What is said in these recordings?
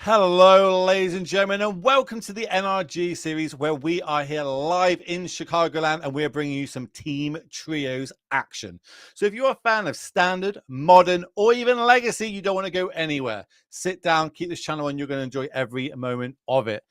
Hello, ladies and gentlemen, and welcome to the NRG series where we are here live in Chicagoland and we're bringing you some Team Trios action. So if you're a fan of Standard, Modern, or even Legacy, you don't want to go anywhere. Sit down, keep this channel on, you're going to enjoy every moment of it.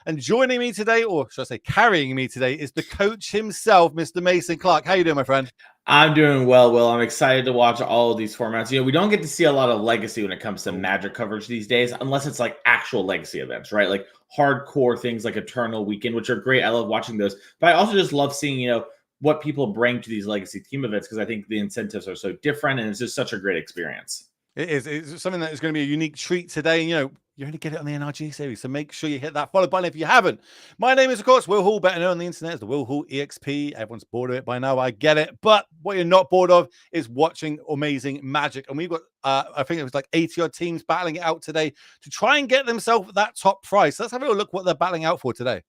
And joining me today, or should I say carrying me today, is the coach himself, Mr. Mason Clark. How you doing, my friend? I'm doing well, Will. I'm excited to watch all of these formats. We don't get to see a lot of Legacy when it comes to Magic coverage these days, unless it's like actual Legacy events, right? Like hardcore things like Eternal Weekend, which are great. I love watching those. But I also just love seeing, what people bring to these Legacy team events because I think the incentives are so different and it's just such a great experience. It is. It's something that is going to be a unique treat today. And, you only get it on the NRG series, so make sure you hit that follow button if you haven't. My name is, of course, Will Hall, better known on the internet as the Will Hall EXP. Everyone's bored of it by now, I get it. But what you're not bored of is watching amazing Magic. And we've got, I think it was like 80-odd teams battling it out today to try and get themselves that top prize. Let's have a little look what they're battling out for today.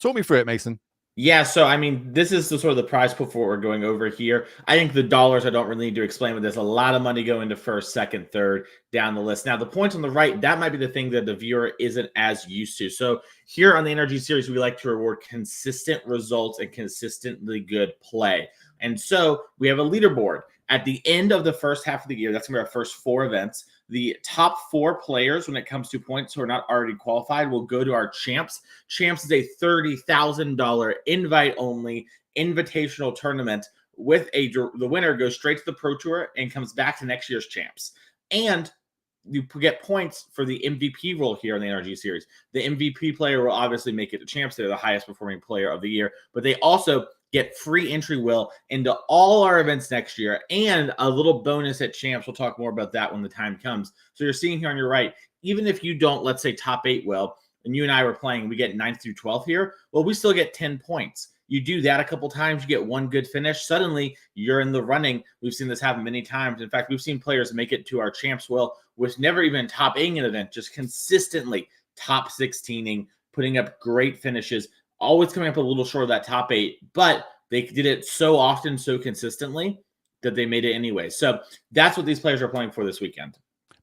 Talk me through it, Mason. Yeah, so I mean, this is the sort of the prize pool for what we're going over here. I think the dollars I don't really need to explain, but there's a lot of money going to first, second, third down the list. Now, the points on the right, that might be the thing that the viewer isn't as used to. So here on the NRG series, we like to reward consistent results and consistently good play. And so we have a leaderboard. At the end of the first half of the year, that's going to be our first 4 events. The top 4 players, when it comes to points who are not already qualified, will go to our Champs. Champs is a $30,000 invite-only invitational tournament with the winner goes straight to the Pro Tour and comes back to next year's Champs. And you get points for the MVP role here in the NRG series. The MVP player will obviously make it to Champs. They're the highest performing player of the year, but they also get free entry, Will, into all our events next year and a little bonus at Champs. We'll talk more about that when the time comes. So you're seeing here on your right, even if you don't, let's say top 8, Will, and you and I were playing, we get 9th through 12th here, well, we still get 10 points. You do that a couple times, you get one good finish, suddenly you're in the running. We've seen this happen many times. In fact, we've seen players make it to our Champs, Will, with never even top 8 an event, just consistently top 16ing, putting up great finishes, always coming up a little short of that top 8, but they did it so often, so consistently that they made it anyway. So that's what these players are playing for this weekend.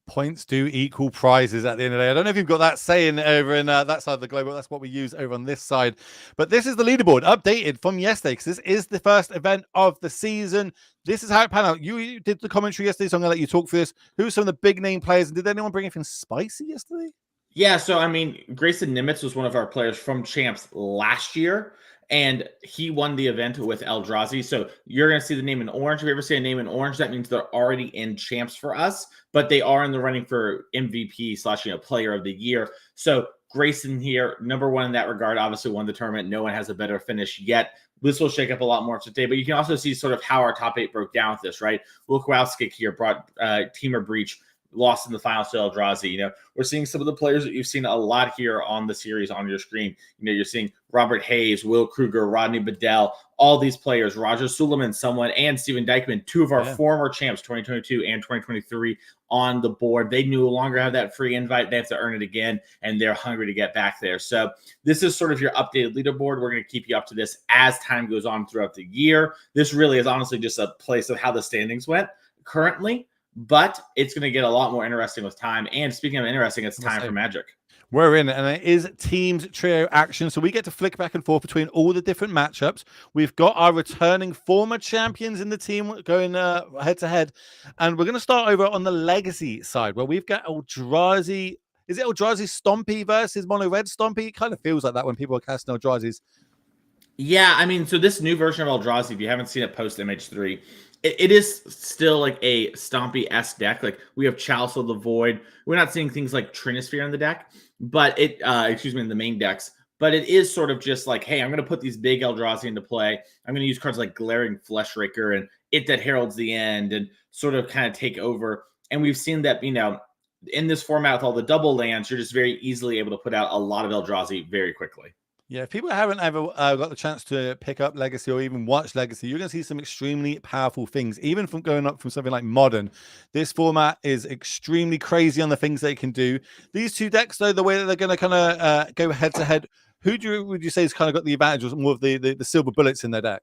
Points do equal prizes at the end of the day. I don't know if you've got that saying over in that side of the globe, but that's what we use over on this side. But this is the leaderboard updated from yesterday because this is the first event of the season. This is how it panned out. You did the commentary yesterday, so I'm going to let you talk for this. Who are some of the big name players? And did anyone bring anything spicy yesterday? Yeah, so I mean, Grayson Nimitz was one of our players from Champs last year, and he won the event with Eldrazi. So you're going to see the name in orange. If you ever see a name in orange, that means they're already in Champs for us, but they are in the running for MVP / player of the year. So Grayson here, number 1 in that regard, obviously won the tournament. No one has a better finish yet. This will shake up a lot more today, but you can also see sort of how our top 8 broke down with this, right? Luke Wowskick here brought Teamer Breach, lost in the finals to Eldrazi. We're seeing some of the players that you've seen a lot here on the series on your screen. You're seeing Robert Hayes, Will Kruger, Rodney Bedell, all these players, Roger Suleiman, someone, and Steven Dykeman, 2 of our former champs, 2022 and 2023, on the board. They no longer have that free invite. They have to earn it again, and they're hungry to get back there. So this is sort of your updated leaderboard. We're going to keep you up to this as time goes on throughout the year. This really is honestly just a place of how the standings went currently, but it's going to get a lot more interesting with time. And speaking of interesting, it's time for Magic. We're in, and it is Teams Trio action, so we get to flick back and forth between all the different matchups. We've got our returning former champions in the team going head-to-head, and we're going to start over on the Legacy side, where we've got Eldrazi. Is it Eldrazi Stompy versus Mono Red Stompy? It kind of feels like that when people are casting Eldrazi's. Yeah, I mean, so this new version of Eldrazi, if you haven't seen it post MH3, it is still like a Stompy-esque deck. Like we have Chalice of the Void. We're not seeing things like Trinisphere in the deck, but in the main decks. But it is sort of just like, hey, I'm going to put these big Eldrazi into play. I'm going to use cards like Glaring Fleshraker and It That Heralds the End and sort of kind of take over. And we've seen that, in this format with all the double lands, you're just very easily able to put out a lot of Eldrazi very quickly. Yeah, if people haven't ever got the chance to pick up Legacy or even watch Legacy, you're going to see some extremely powerful things, even from going up from something like Modern. This format is extremely crazy on the things they can do. These 2 decks, though, the way that they're going to kind of go head-to-head, would you say has kind of got the advantage or more of the silver bullets in their deck?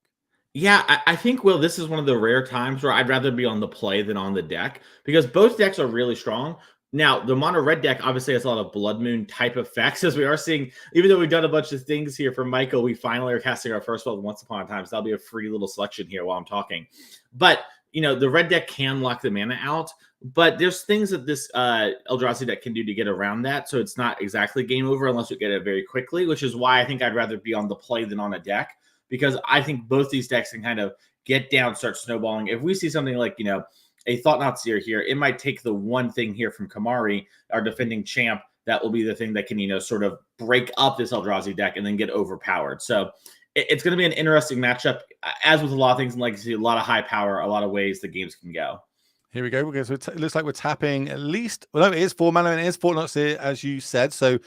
Yeah, I think, Will, this is one of the rare times where I'd rather be on the play than on the deck because both decks are really strong. Now, the mono red deck obviously has a lot of Blood Moon type effects, as we are seeing. Even though we've done a bunch of things here for Michael, we finally are casting our first spell Once Upon a Time. So that'll be a free little selection here while I'm talking. But, the red deck can lock the mana out. But there's things that this Eldrazi deck can do to get around that. So it's not exactly game over unless you get it very quickly, which is why I think I'd rather be on the play than on a deck. Because I think both these decks can kind of get down, start snowballing. If we see something like, a Thought-Knot Seer here, it might take the one thing here from Kamari, our defending champ, that will be the thing that can, sort of break up this Eldrazi deck and then get overpowered. So it's going to be an interesting matchup. As with a lot of things in Legacy, a lot of high power, a lot of ways the games can go. Here we go. So it looks like we're tapping at least, well, no, it is 4 mana and it is Thought-Knot Seer, as you said. So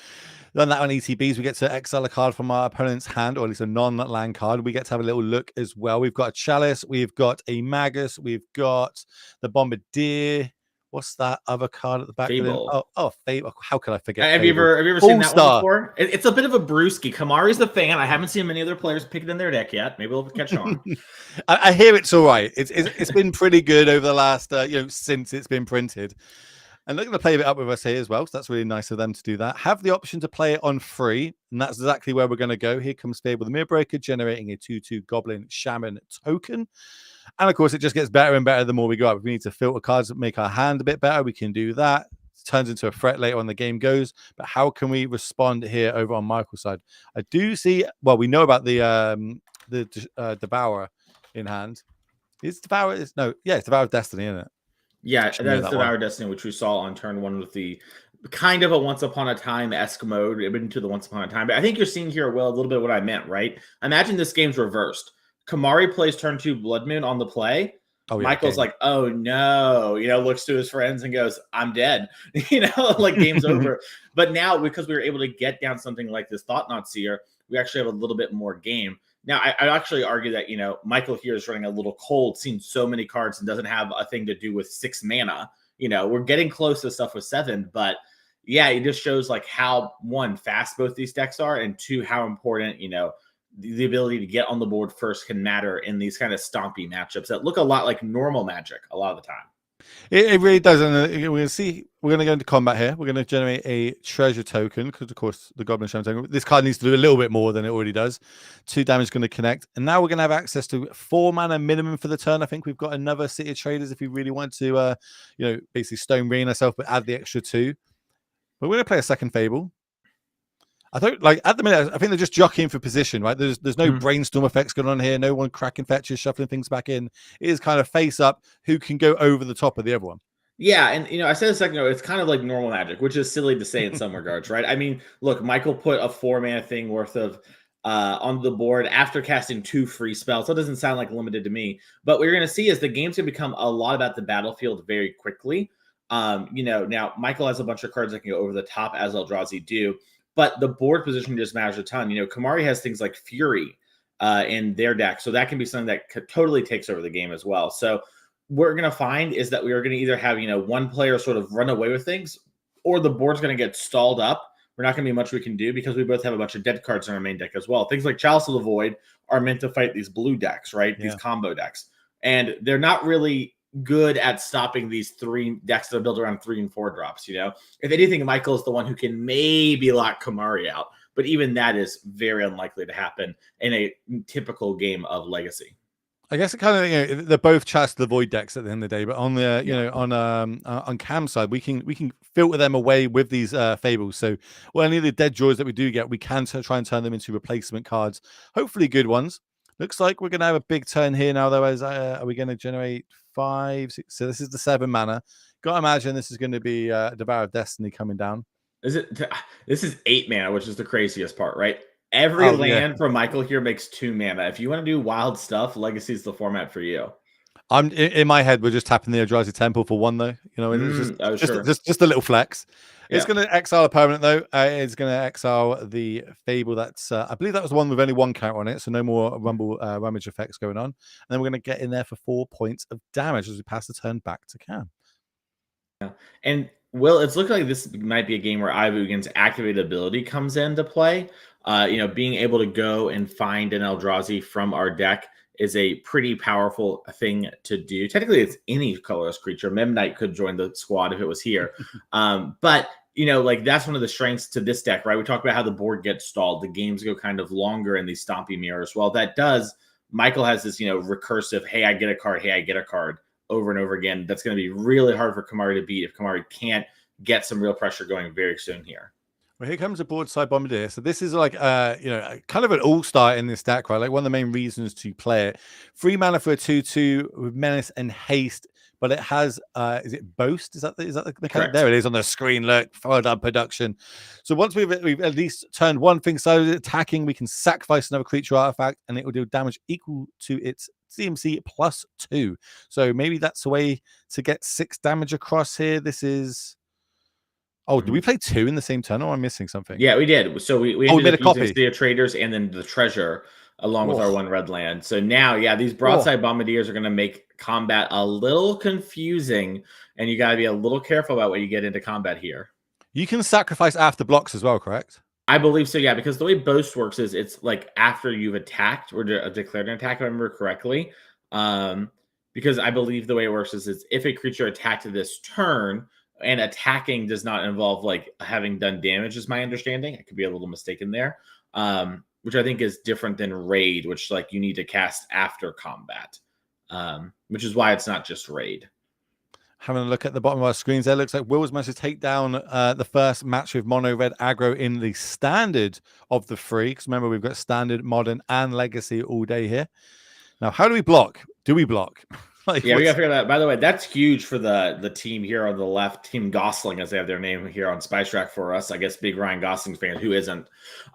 then that on ETBs, we get to exile a card from our opponent's hand, or at least a non-land card. We get to have a little look as well. We've got a Chalice, we've got a Magus, we've got the Bombardier. What's that other card at the back? Fable. Fable. How could I forget? Have you ever seen that one before? It's a bit of a brewski. Kamari's the fan. I haven't seen many other players pick it in their deck yet. Maybe we'll catch on. I hear it's all right. It's been pretty good over the last since it's been printed. And they're going to play a bit up with us here as well. So that's really nice of them to do that. Have the option to play it on free. And that's exactly where we're going to go. Here comes Fable the Mirrorbreaker, generating a 2/2 Goblin Shaman token. And of course, it just gets better and better the more we go up. If we need to filter cards that make our hand a bit better, we can do that. It turns into a threat later on the game goes. But how can we respond here over on Michael's side? I do see, well, we know about the Devourer in hand. It's Devourer of Destiny, isn't it? Yeah, that's Devour Destiny, which we saw on turn 1 with the kind of a Once Upon a Time-esque mode, into the Once Upon a Time. But I think you're seeing here, Will, a little bit of what I meant, right? Imagine this game's reversed. Kamari plays turn 2 Blood Moon on the play. Oh, yeah, Michael's like, oh no, looks to his friends and goes, I'm dead. Like game's over. But now, because we were able to get down something like this Thought-Knot Seer, we actually have a little bit more game. Now, I actually argue that, Michael here is running a little cold, seeing so many cards and doesn't have a thing to do with 6 mana. We're getting close to stuff with 7, but yeah, it just shows like how, 1, fast both these decks are, and 2, how important, the ability to get on the board first can matter in these kind of stompy matchups that look a lot like normal Magic a lot of the time. It really does. And we're going to go into combat here. We're going to generate a treasure token because, of course, the Goblin Shaman token. This card needs to do a little bit more than it already does. 2 damage is going to connect. And now we're going to have access to 4 mana minimum for the turn. I think we've got another City of Traders if we really want to, basically Stone Rain ourselves, but add the extra 2. But we're going to play a second Fable. I don't like at the minute. I think they're just jockeying for position, right? There's no brainstorm effects going on here. No one cracking fetches, shuffling things back in. It is kind of face up who can go over the top of the other one. Yeah, and I said a second ago, it's kind of like normal Magic, which is silly to say in some regards, right? I mean, look, Michael put a 4 mana thing worth of on the board after casting 2 free spells. So it doesn't sound like limited to me. But what you're going to see is the game's going to become a lot about the battlefield very quickly. Now Michael has a bunch of cards that can go over the top, as Eldrazi do. But the board position just matters a ton. Kamari has things like Fury in their deck. So that can be something that totally takes over the game as well. So what we're going to find is that we are going to either have, one player sort of run away with things, or the board's going to get stalled up. We're not going to be much we can do because we both have a bunch of dead cards in our main deck as well. Things like Chalice of the Void are meant to fight these blue decks, right? Yeah. These combo decks. And they're not really good at stopping these 3 decks that are built around 3 and 4 drops. If anything, Michael is the one who can maybe lock Kamari out, but even that is very unlikely to happen in a typical game of Legacy. I guess it kind of they're both Chalice of the Void decks at the end of the day, but on the on Cam's side, we can filter them away with these fables. So any of the dead draws that we do get, we can try and turn them into replacement cards, hopefully good ones. Looks like we're going to have a big turn here now, though. Are we going to generate 5, 6? So this is the 7 mana. Got to imagine this is going to be Devour of Destiny coming down. This is 8 mana, which is the craziest part, right? Every land from Michael here makes 2 mana. If you want to do wild stuff, Legacy is the format for you. I'm in my head. We're just tapping the Eldrazi Temple for 1, though. It's just a little flex. Yeah. It's going to exile a permanent, though. It's going to exile the Fable. That's I believe that was the one with only 1 counter on it, so no more rummage effects going on. And then we're going to get in there for 4 points of damage as we pass the turn back to Cam. Yeah, and Will, it's looking like this might be a game where Ivugan's activated ability comes into play. Being able to go and find an Eldrazi from our deck is a pretty powerful thing to do. Technically, it's any colorless creature. Memnite could join the squad if it was here. But like that's one of the strengths to this deck, right? We talked about how the board gets stalled. The games go kind of longer in these stompy mirrors. Well, that does. Michael has this, recursive, hey, I get a card, hey, I get a card over and over again. That's going to be really hard for Kamari to beat if Kamari can't get some real pressure going very soon here. Well, here comes a board side Bombardier. So this is like, kind of an all-star in this deck, right? Like one of the main reasons to play it. 3 mana for a 2/2 with Menace and Haste, but it has, is it Boast? Is that the mechanic? There it is on the screen. Look, followed up production. So once we've at least turned one thing side attacking, we can sacrifice another creature artifact, and it will do damage equal to its CMC +2. So maybe that's a way to get 6 damage across here. This is... Oh, did we play 2 in the same turn, or am I missing something? Yeah, we did. So we made a copy. The Traders and then the Treasure along with our 1 red land. So now, yeah, these broadside bombardiers are going to make combat a little confusing, and you got to be a little careful about what you get into combat here. You can sacrifice after blocks as well, correct? I believe so, yeah, because the way Boast works is it's like after you've attacked or declared an attack, if I remember correctly. Because I believe the way it works is it's if a creature attacked this turn, and attacking does not involve like having done damage, is my understanding. I could be a little mistaken there, which I think is different than raid, which like you need to cast after combat, which is why it's not just raid. Having a look at the bottom of our screens there, looks like Will's managed to take down the first match with mono red aggro in the standard of the 3. Because remember, we've got standard, modern, and legacy all day here. Now, how do we block? Do we block? We gotta figure that out. By the way, that's huge for the team here on the left, Team Gosling, as they have their name here on Spice Track for us. I guess big Ryan Gosling fan, who isn't?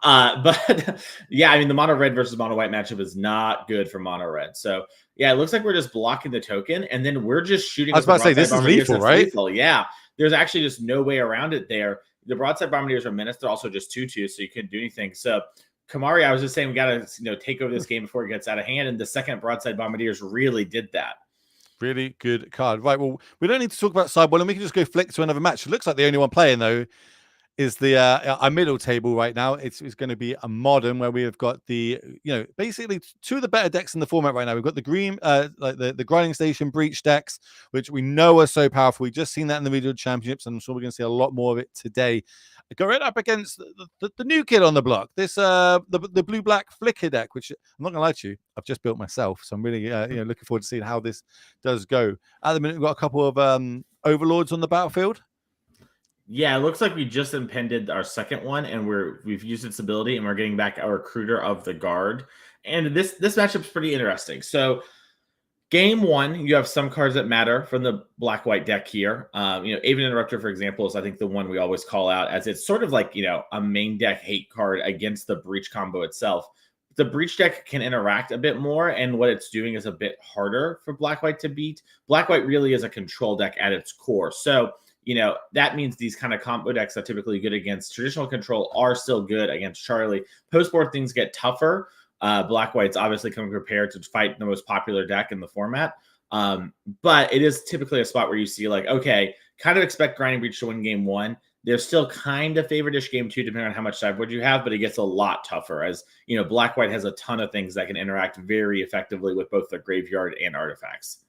But yeah, I mean the mono red versus mono white matchup is not good for mono red. So yeah, it looks like we're just blocking the token, and then we're just shooting. I was about to say this is lethal, right? Lethal. Yeah, there's actually just no way around it there. The broadside bombardiers are menace. They're also just 2/2, so you couldn't do anything. So Kamari, I was just saying we gotta take over this game before it gets out of hand, and the second broadside bombardiers really did that. Really good card. Right, well, we don't need to talk about sideboard, and we can just go flick to another match. It looks like the only one playing, though, is the our middle table right now. It's going to be a modern where we have got the, basically 2 of the better decks in the format right now. We've got the green, like the Grinding Station Breach decks, which we know are so powerful. We've just seen that in the regional championships, and I'm sure we're going to see a lot more of it today. Go right up against the new kid on the block, this the blue-black Flicker deck, which I'm not gonna lie to you, I've just built myself, so I'm really looking forward to seeing how this does go. At the minute, we've got a couple of overlords on the battlefield. Yeah, it looks like we just impended our second one, and we've used its ability, and we're getting back our Recruiter of the Guard. And this matchup's pretty interesting. So game 1, you have some cards that matter from the black-white deck here. Aven Interrupter, for example, is I think the one we always call out as it's sort of like, a main deck hate card against the Breach combo itself. The Breach deck can interact a bit more, and what it's doing is a bit harder for black-white to beat. Black-white really is a control deck at its core. So, that means these kind of combo decks that are typically good against traditional control are still good against Charlie. Post-board things get tougher. Black-white's obviously coming prepared to fight the most popular deck in the format. But it is typically a spot where you see like, okay, kind of expect Grinding Breach to win game 1. They're still kind of favorite-ish game 2, depending on how much sideboard you have, but it gets a lot tougher as, black-white has a ton of things that can interact very effectively with both the graveyard and artifacts.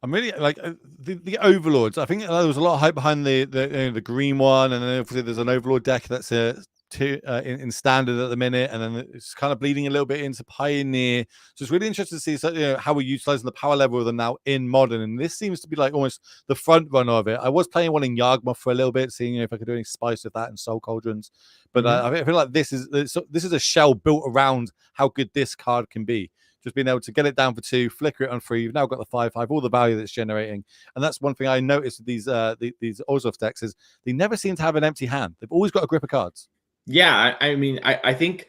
I'm really like the overlords. I think there was a lot of hype behind the green one, and then obviously there's an overlord deck that's in standard at the minute, and then it's kind of bleeding a little bit into Pioneer. So it's really interesting to see how we're utilizing the power level of them now in modern, and this seems to be like almost the front runner of it. I was playing one in Yawgmoth for a little bit, seeing if I could do any spice with that and Soul Cauldrons, but I feel like this is a shell built around how good this card can be. Just being able to get it down for 2, flicker it on 3. You've now got the 5/5, all the value that's generating. And that's one thing I noticed with these Orzhov decks is they never seem to have an empty hand. They've always got a grip of cards. Yeah, I mean, I think,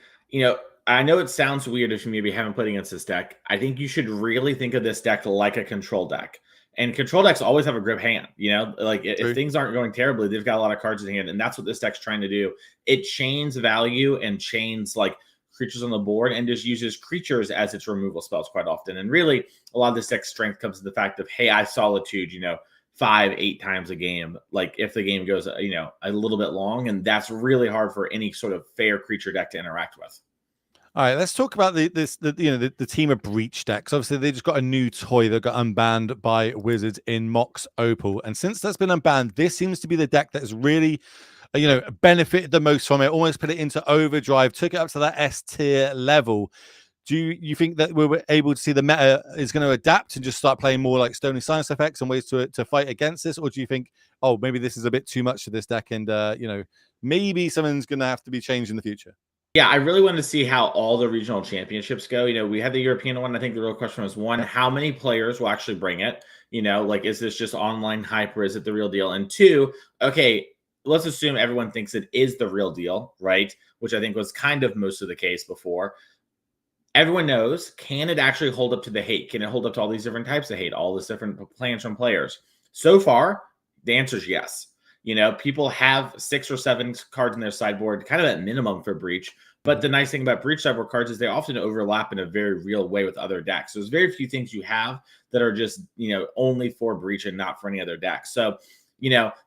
I know it sounds weird if you maybe haven't played against this deck. I think you should really think of this deck like a control deck. And control decks always have a grip hand, like if things aren't going terribly, they've got a lot of cards in hand. And that's what this deck's trying to do. It chains value and chains like creatures on the board and just uses creatures as its removal spells quite often. And really, a lot of this deck's strength comes to the fact of, hey, I Solitude, 5-8 times a game, like if the game goes, a little bit long, and that's really hard for any sort of fair creature deck to interact with. All right, let's talk about the team of breach decks. Obviously, they just got a new toy that got unbanned by Wizards in Mox Opal, and since that's been unbanned, this seems to be the deck that has really, benefited the most from it. Almost put it into overdrive, took it up to that S tier level. Do you think that we were able to see the meta is going to adapt and just start playing more like Stony Science effects and ways to fight against this, or do you think, oh, maybe this is a bit too much for this deck, and maybe something's going to have to be changed in the future? Yeah, I really wanted to see how all the regional championships go. We had the European one. I think the real question was, one, how many players will actually bring it? Like, is this just online hype or is it the real deal? And two, okay, let's assume everyone thinks it is the real deal, right? Which I think was kind of most of the case before. Everyone knows, can it actually hold up to the hate? Can it hold up to all these different types of hate, all these different plans from players? So far, the answer is yes. People have 6 or 7 cards in their sideboard, kind of at minimum for Breach. But the nice thing about Breach sideboard cards is they often overlap in a very real way with other decks. So there's very few things you have that are just, only for Breach and not for any other deck. So,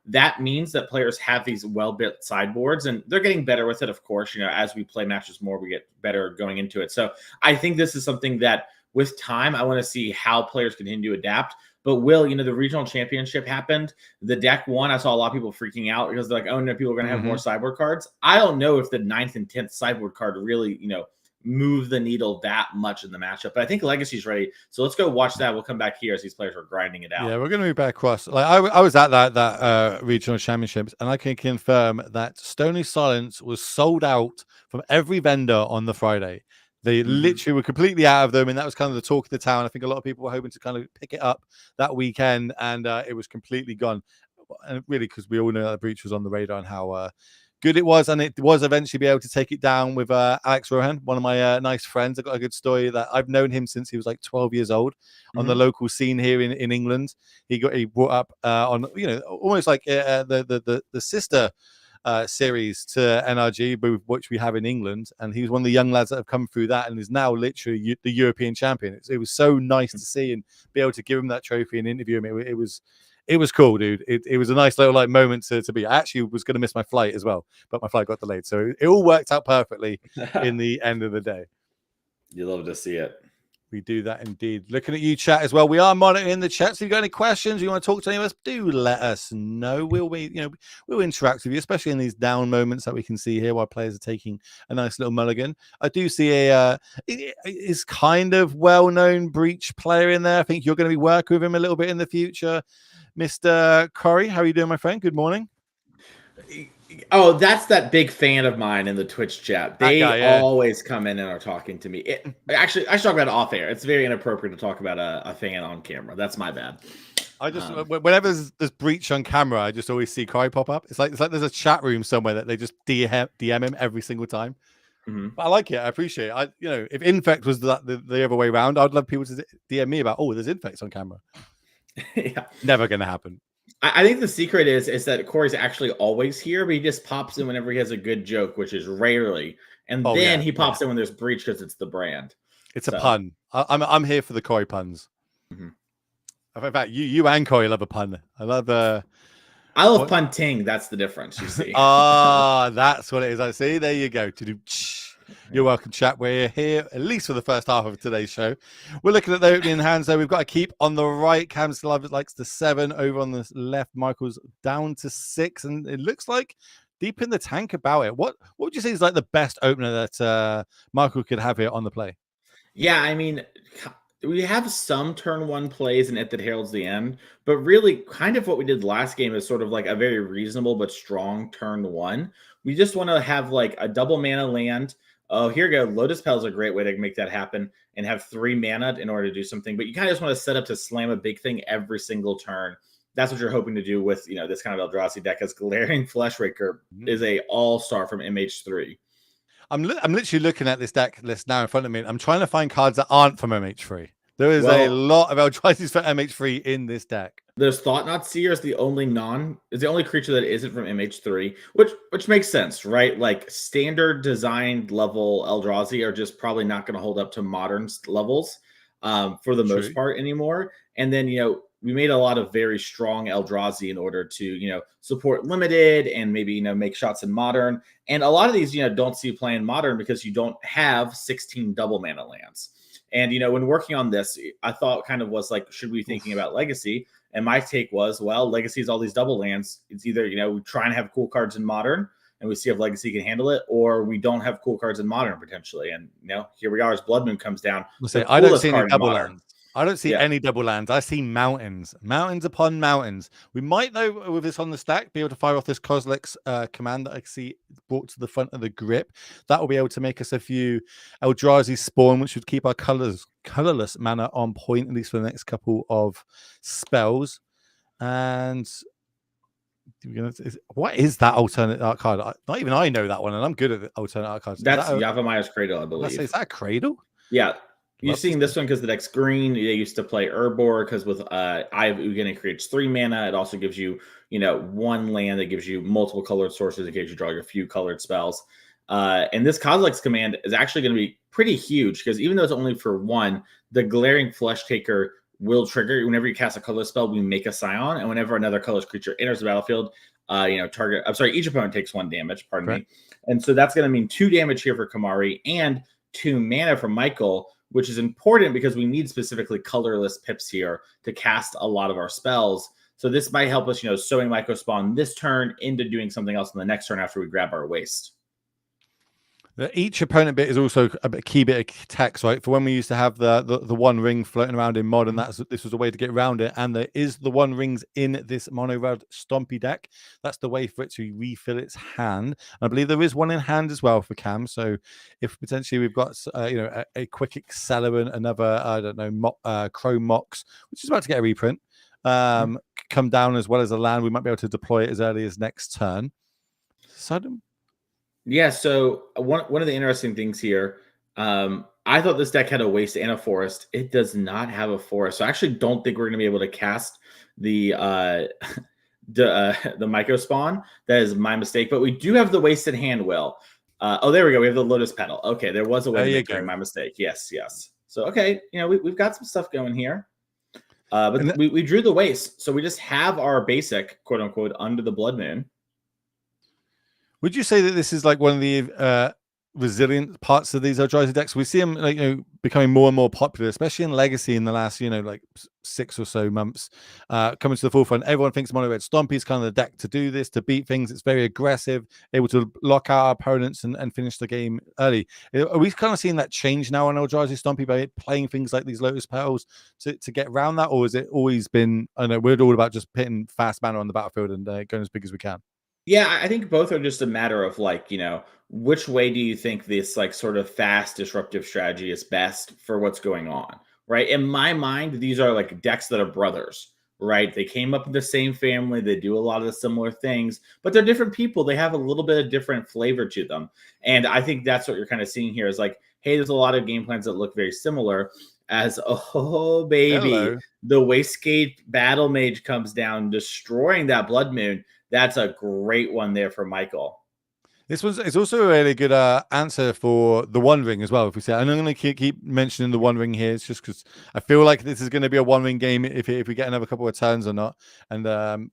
that means that players have these well-built sideboards, and they're getting better with it, of course. As we play matches more, we get better going into it. So I think this is something that with time, I want to see how players continue to adapt. But Will, the regional championship happened. The deck won. I saw a lot of people freaking out because they're like, oh no, people are going to have more sideboard cards. I don't know if the 9th and 10th sideboard card really, move the needle that much in the matchup. But I think Legacy's ready. So let's go watch that. We'll come back here as these players are grinding it out. Yeah, we're going to move back across. Like I was at that regional championships, and I can confirm that Stony Silence was sold out from every vendor on the Friday. They literally were completely out of them, and that was kind of the talk of the town. I think a lot of people were hoping to kind of pick it up that weekend, and it was completely gone. And really, because we all know that Breach was on the radar and how good it was, and it was eventually be able to take it down with Alex Rohan, one of my nice friends. I got a good story that I've known him since he was like 12 years old on the local scene here in England. He brought up on almost like the sister series to NRG, which we have in England, and he was one of the young lads that have come through that and is now literally the European champion. It was so nice to see and be able to give him that trophy and interview him. It was cool, dude. It was a nice little moment to be. I actually was going to miss my flight as well, but my flight got delayed, so it all worked out perfectly in the end of the day. You love to see it. We do that indeed. Looking at you, chat, as well. We are monitoring the chat. So if you've got any questions, you want to talk to any of us, do let us know. We'll interact with you, especially in these down moments that we can see here while players are taking a nice little mulligan. I do see is kind of well-known Breach player in there. I think you're going to be working with him a little bit in the future. Mr. Corey, how are you doing, my friend? Good morning. Oh, that's that big fan of mine in the Twitch chat. They always come in and are talking to me. Actually, I should talk about it off air. It's very inappropriate to talk about a fan on camera. That's my bad. I just whenever there's Breach on camera, I just always see Corey pop up. It's like there's a chat room somewhere that they just DM him every single time. But I like it. I appreciate it. If Infect was the other way around, I'd love people to DM me about, there's Infects on camera. Yeah, never gonna happen. I think the secret is that Corey's actually always here, but he just pops in whenever he has a good joke, which is rarely. And then he pops in when there's Breach because it's the brand. It's a pun. I'm here for the Corey puns. In fact, you and Corey love a pun. I love punting. That's the difference, you see. That's what it is. I see. There you go. You're welcome, chat. We're here at least for the first half of today's show. We're looking at the opening hands, though. We've got to keep on the right. Cam still likes the 7 over on the left. Michael's down to 6, and it looks like deep in the tank about it. What would you say is like the best opener that Michael could have here on the play? Yeah, I mean, we have some turn 1 plays and it that heralds the end, but really kind of what we did last game is sort of like a very reasonable but strong turn 1. We just want to have like a double mana land. Oh, here we go. Lotus Petal is a great way to make that happen and have 3 mana in order to do something. But you kind of just want to set up to slam a big thing every single turn. That's what you're hoping to do with this kind of Eldrazi deck, as Glaring Fleshraker is a all-star from MH3. I'm literally looking at this deck list now in front of me. I'm trying to find cards that aren't from MH3. There is a lot of Eldrazi's for MH3 in this deck. There's Thought-Knot Seer is the only creature that isn't from MH3, which makes sense, right? Like standard designed level Eldrazi are just probably not going to hold up to modern levels for the most part anymore. And then we made a lot of very strong Eldrazi in order to, support limited and maybe, make shots in modern. And a lot of these, don't see play in modern because you don't have 16 double mana lands. And, when working on this, I thought kind of was like, should we be thinking about Legacy? And my take was, well, Legacy is all these double lands. It's either, we try and have cool cards in modern and we see if Legacy can handle it, or we don't have cool cards in modern potentially. And, here we are as Blood Moon comes down. I don't see any double lands. I don't see any double lands. I see mountains upon mountains. We might, though, with this on the stack, be able to fire off this Kozilek's command that I see brought to the front of the grip. That will be able to make us a few Eldrazi spawn, which would keep our colorless mana on point, at least for the next couple of spells. And what is that alternate art card? Not even I know that one, and I'm good at the alternate art cards. That's Yavimaya Cradle, I believe. Is that a Cradle? Yeah. You're seeing this one because the deck's green. They used to play Urborg because with Eye of Ugin, it creates 3 mana. It also gives you, 1 land that gives you multiple colored sources in case you draw your few colored spells. And this Kozilek's command is actually going to be pretty huge because even though it's only for 1, the Glaring Flesh Taker will trigger. Whenever you cast a colorless spell, we make a Scion. And whenever another colorless creature enters the battlefield, each opponent takes 1 damage, pardon me. And so that's going to mean 2 damage here for Kamari and 2 mana for Michael, which is important because we need specifically colorless pips here to cast a lot of our spells. So this might help us, sowing Micro Spawn this turn into doing something else in the next turn after we grab our waste. Each opponent bit is also a key bit of text, right? For when we used to have the 1 ring floating around in modern, this was a way to get around it. And there is the 1 rings in this mono red Stompy deck. That's the way for it to refill its hand. I believe there is 1 in hand as well for Cam. So if potentially we've got a quick Accelerant, another Chrome Mox, which is about to get a reprint, come down as well as a land, we might be able to deploy it as early as next turn. Yeah, so one of the interesting things here, I thought this deck had a waste and a forest. It does not have a forest. So I actually don't think we're going to be able to cast the Micro Spawn. That is my mistake. But we do have the wasted hand, Will. There we go. We have the Lotus Petal. Okay, there was a way to make it my mistake. Yes. So, okay, we've got some stuff going here. But we drew the waste. So we just have our basic, quote unquote, under the Blood Moon. Would you say that this is like one of the resilient parts of these Eldrazi decks? We see them becoming more and more popular, especially in Legacy in the last 6 or so months, coming to the forefront. Everyone thinks Mono Red Stompy is kind of the deck to do this, to beat things. It's very aggressive, able to lock out our opponents and finish the game early. Are we kind of seeing that change now on Eldrazi Stompy by playing things like these Lotus Petals to get around that, or has it always been? I know we're all about just hitting fast mana on the battlefield and going as big as we can. Yeah, I think both are just a matter of which way do you think this sort of fast disruptive strategy is best for what's going on, right? In my mind, these are decks that are brothers, right? They came up in the same family. They do a lot of the similar things, but they're different people. They have a little bit of different flavor to them. And I think that's what you're kind of seeing here is hey, there's a lot of game plans that look very similar as, oh, baby, hello. The Wastegate Battle Mage comes down, destroying that Blood Moon. That's a great one there for Michael. It's also a really good answer for the 1 ring as well. If we say, and I'm going to keep mentioning the 1 ring here, it's just because I feel like this is going to be a 1 ring game if we get another couple of turns or not. And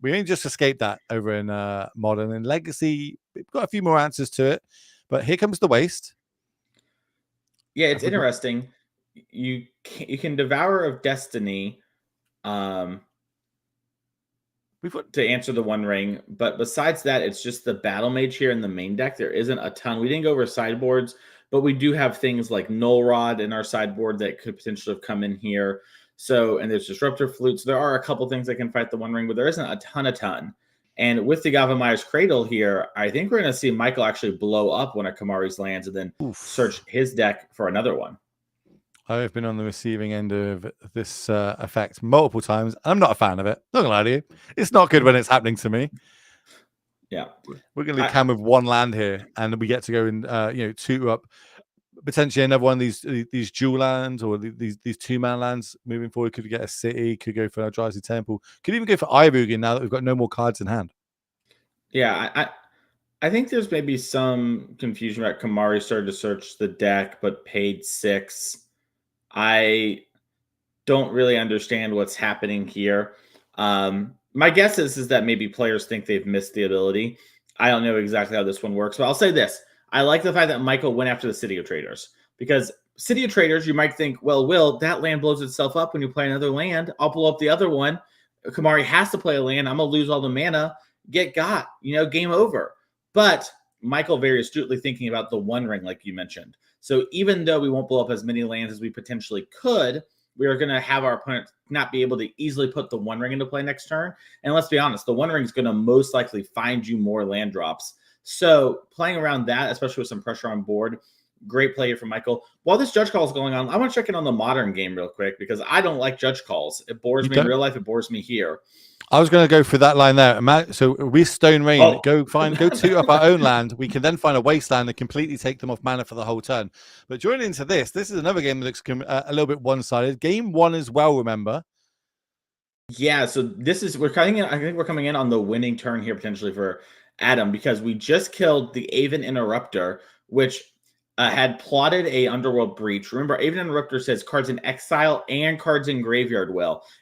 we only just escaped that over in Modern and Legacy. We've got a few more answers to it, but here comes the waste. Yeah, it's interesting. You can Devourer of Destiny. To answer the 1 ring, but besides that, it's just the Battle Mage here in the main deck. There isn't a ton. We didn't go over sideboards, but we do have things like Null Rod in our sideboard that could potentially have come in here. So, and there's Disruptor Flute. So there are a couple things that can fight the 1 ring, but there isn't a ton. And with the Yavimaya Cradle here, I think we're going to see Michael actually blow up one of Kamari's lands and then search his deck for another one. I've been on the receiving end of this effect multiple times. I'm not a fan of it. Not gonna lie to you. It's not good when it's happening to me. Yeah. We're gonna leave Cam with 1 land here, and we get to go and 2 up. Potentially another one of these dual lands or these 2-man lands moving forward. Could get a city, could go for Eldrazi Temple, could even go for Eye of Ugin now that we've got no more cards in hand. Yeah, I think there's maybe some confusion about Kamari started to search the deck but paid 6. I don't really understand what's happening here. My guess is that maybe players think they've missed the ability. I don't know exactly how this one works, but I'll say this. I like the fact that Michael went after the City of Traders, because City of Traders, you might think, well, Will, that land blows itself up when you play another land. I'll blow up the other one. Kamari has to play a land. I'm going to lose all the mana. Get got, game over. But Michael very astutely thinking about the One Ring, like you mentioned. So even though we won't blow up as many lands as we potentially could, we are going to have our opponent not be able to easily put the One Ring into play next turn. And let's be honest, the One Ring is going to most likely find you more land drops. So playing around that, especially with some pressure on board, great play from Michael. While this judge call is going on, I want to check in on the modern game real quick, because I don't like judge calls. It bores me in real life. It bores me here. I was going to go for that line there. So we Stone Rain, go two up our own land. We can then find a wasteland and completely take them off mana for the whole turn. But joining into this is another game that looks a little bit one-sided. Game 1 as well, remember? Yeah, so we're coming in. I think we're coming in on the winning turn here potentially for Adam, because we just killed the Aven Interrupter, which had plotted a Underworld Breach. Remember, Aven Interrupter says cards in exile and cards in graveyard.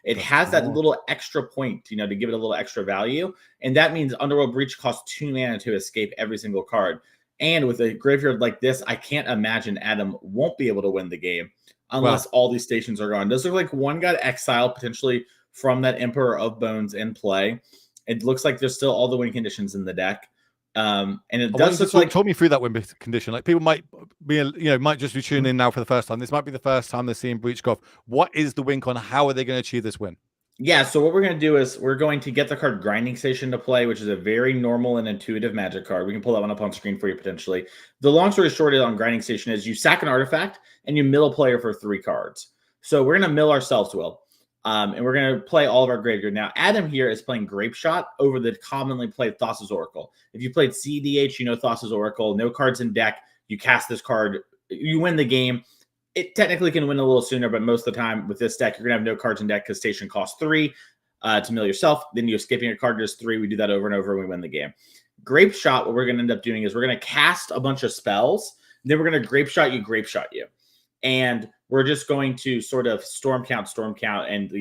It has that little extra point, to give it a little extra value. And that means Underworld Breach costs 2 mana to escape every single card. And with a graveyard like this, I can't imagine Adam won't be able to win the game unless all these stations are gone. Does look like one got exiled potentially from that Emperor of Bones in play. It looks like there's still all the win conditions in the deck. And it does look like, talk me through that win condition. Like, people might be, might just be tuning in now for the first time. This might be the first time they're seeing Breach Golf. What is the win con? How are they going to achieve this win? Yeah, so what we're going to do is we're going to get the card Grinding Station to play, which is a very normal and intuitive Magic card. We can pull that one up on screen for you potentially. The long story short on Grinding Station is you sack an artifact and you mill a player for 3 cards. So we're going to mill ourselves, Will. And we're going to play all of our graveyard. Now, Adam here is playing Grape Shot over the commonly played Thassa's Oracle. If you played CDH, you know Thassa's Oracle. No cards in deck. You cast this card. You win the game. It technically can win a little sooner, but most of the time with this deck, you're going to have no cards in deck because Station costs 3 to mill yourself. Then you're skipping a card just 3. We do that over and over and we win the game. Grape Shot, what we're going to end up doing is we're going to cast a bunch of spells. Then we're going to Grape Shot you. And we're just going to sort of storm count, and,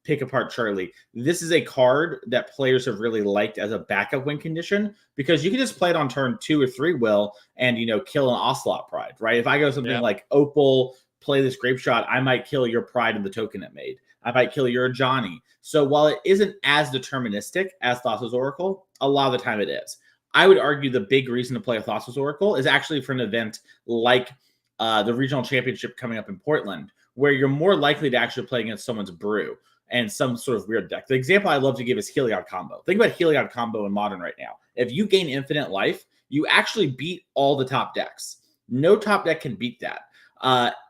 pick apart Charlie. This is a card that players have really liked as a backup win condition, because you can just play it on turn 2 or 3, Will, and, kill an Ocelot Pride, right? If I go something like Opal, play this Grape Shot, I might kill your Pride and the token it made. I might kill your Johnny. So while it isn't as deterministic as Thassa's Oracle, a lot of the time it is. I would argue the big reason to play a Thassa's Oracle is actually for an event like the regional championship coming up in Portland, where you're more likely to actually play against someone's brew and some sort of weird deck. The example I love to give is Heliod Combo. Think about Heliod Combo in Modern right now. If you gain infinite life, you actually beat all the top decks. No top deck can beat that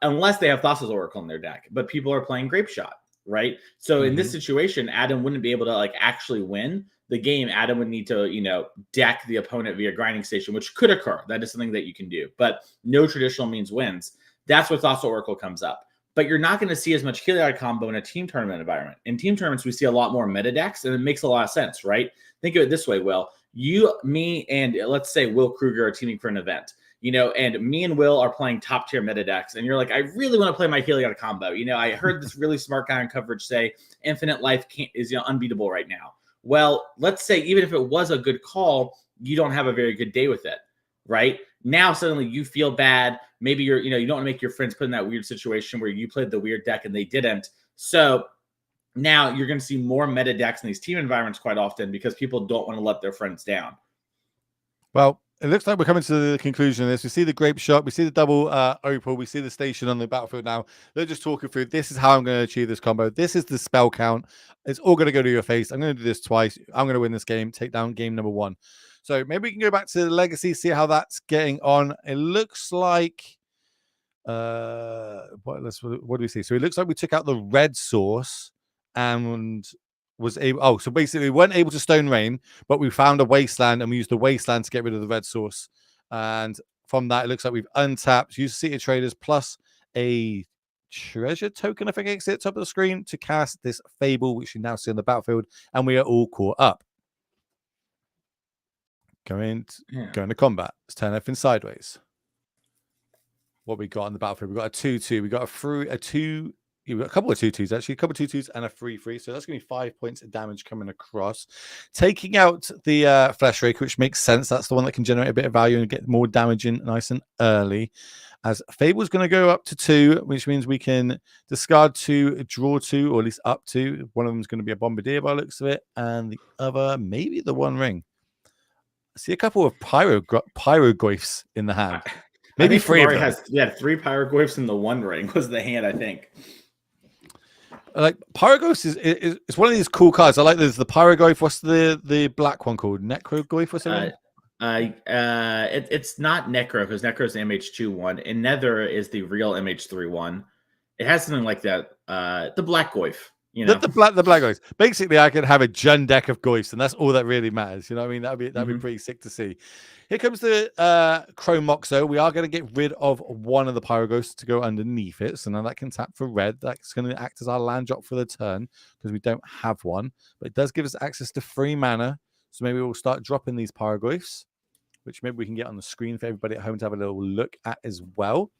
unless they have Thassa's Oracle in their deck, but people are playing Grape Shot, right? So in this situation, Adam wouldn't be able to actually win the game. Adam would need to, deck the opponent via Grinding Station, which could occur. That is something that you can do, but no traditional means wins. That's where Thassa's Oracle comes up. But you're not going to see as much Heliod Combo in a team tournament environment. In team tournaments, we see a lot more meta decks, and it makes a lot of sense, right? Think of it this way, Will. You, me, and let's say Will Kruger are teaming for an event, and me and Will are playing top-tier meta decks, and you're like, I really want to play my Heliod Combo. I heard this really smart guy on coverage say Infinite Life is unbeatable right now. Well, let's say even if it was a good call, you don't have a very good day with it, right? Now suddenly you feel bad. Maybe you don't want to make your friends put in that weird situation where you played the weird deck and they didn't. So now you're going to see more meta decks in these team environments quite often because people don't want to let their friends down. Well, it looks like we're coming to the conclusion of this. We see the Grape Shot, we see the double Opal, we see the station on the battlefield now. They're just talking through, this is how I'm going to achieve this combo. This is the spell count. It's all going to go to your face. I'm going to do this twice. I'm going to win this game, take down game number 1. So maybe we can go back to the Legacy, see how that's getting on. It looks like, what do we see? So it looks like we took out the red source and was able, so basically we weren't able to Stone Rain, but we found a wasteland and we used the wasteland to get rid of the red source. And from that, it looks like we've untapped, used City of Traders plus a treasure token, I think it's at the top of the screen, to cast this Fable, which you now see on the battlefield, and we are all caught up. Going to combat. Let's turn everything sideways. What we got on the battlefield? We got a 2/2. We got a 2 you've got a couple of 2/2s actually, a couple of 2/2s and a 3/3. So that's going to be 5 points of damage coming across. Taking out the Flesh Raker, which makes sense. That's the one that can generate a bit of value and get more damage in nice and early. As Fable's going to go up to 2, which means we can discard 2, draw 2, or at least up to. One of them is going to be a Bombardier by the looks of it, and the other maybe the One Ring. I see a couple of Pyroglyphs in the hand. Maybe 3 of them. Has 3 Pyroglyphs in the One Ring was the hand, I think. Like Pyroglyphs is one of these cool cards. I like there's the Pyroglyph. What's the black one called? Necroglyph or something? It's not Necro, because Necro is the MH2 one, and Nether is the real MH3 one. It has something like that. The Black Glyph, you know. The black Glyphs. Basically, I could have a Jund deck of Glyphs, and that's all that really matters. You know what I mean? That'd be pretty sick to see. Here comes the Chrome Moxo. We are going to get rid of one of the Pyroglyphs to go underneath it. So now that can tap for red. That's going to act as our land drop for the turn because we don't have one. But it does give us access to 3 mana. So maybe we'll start dropping these Pyroglyphs, which maybe we can get on the screen for everybody at home to have a little look at as well.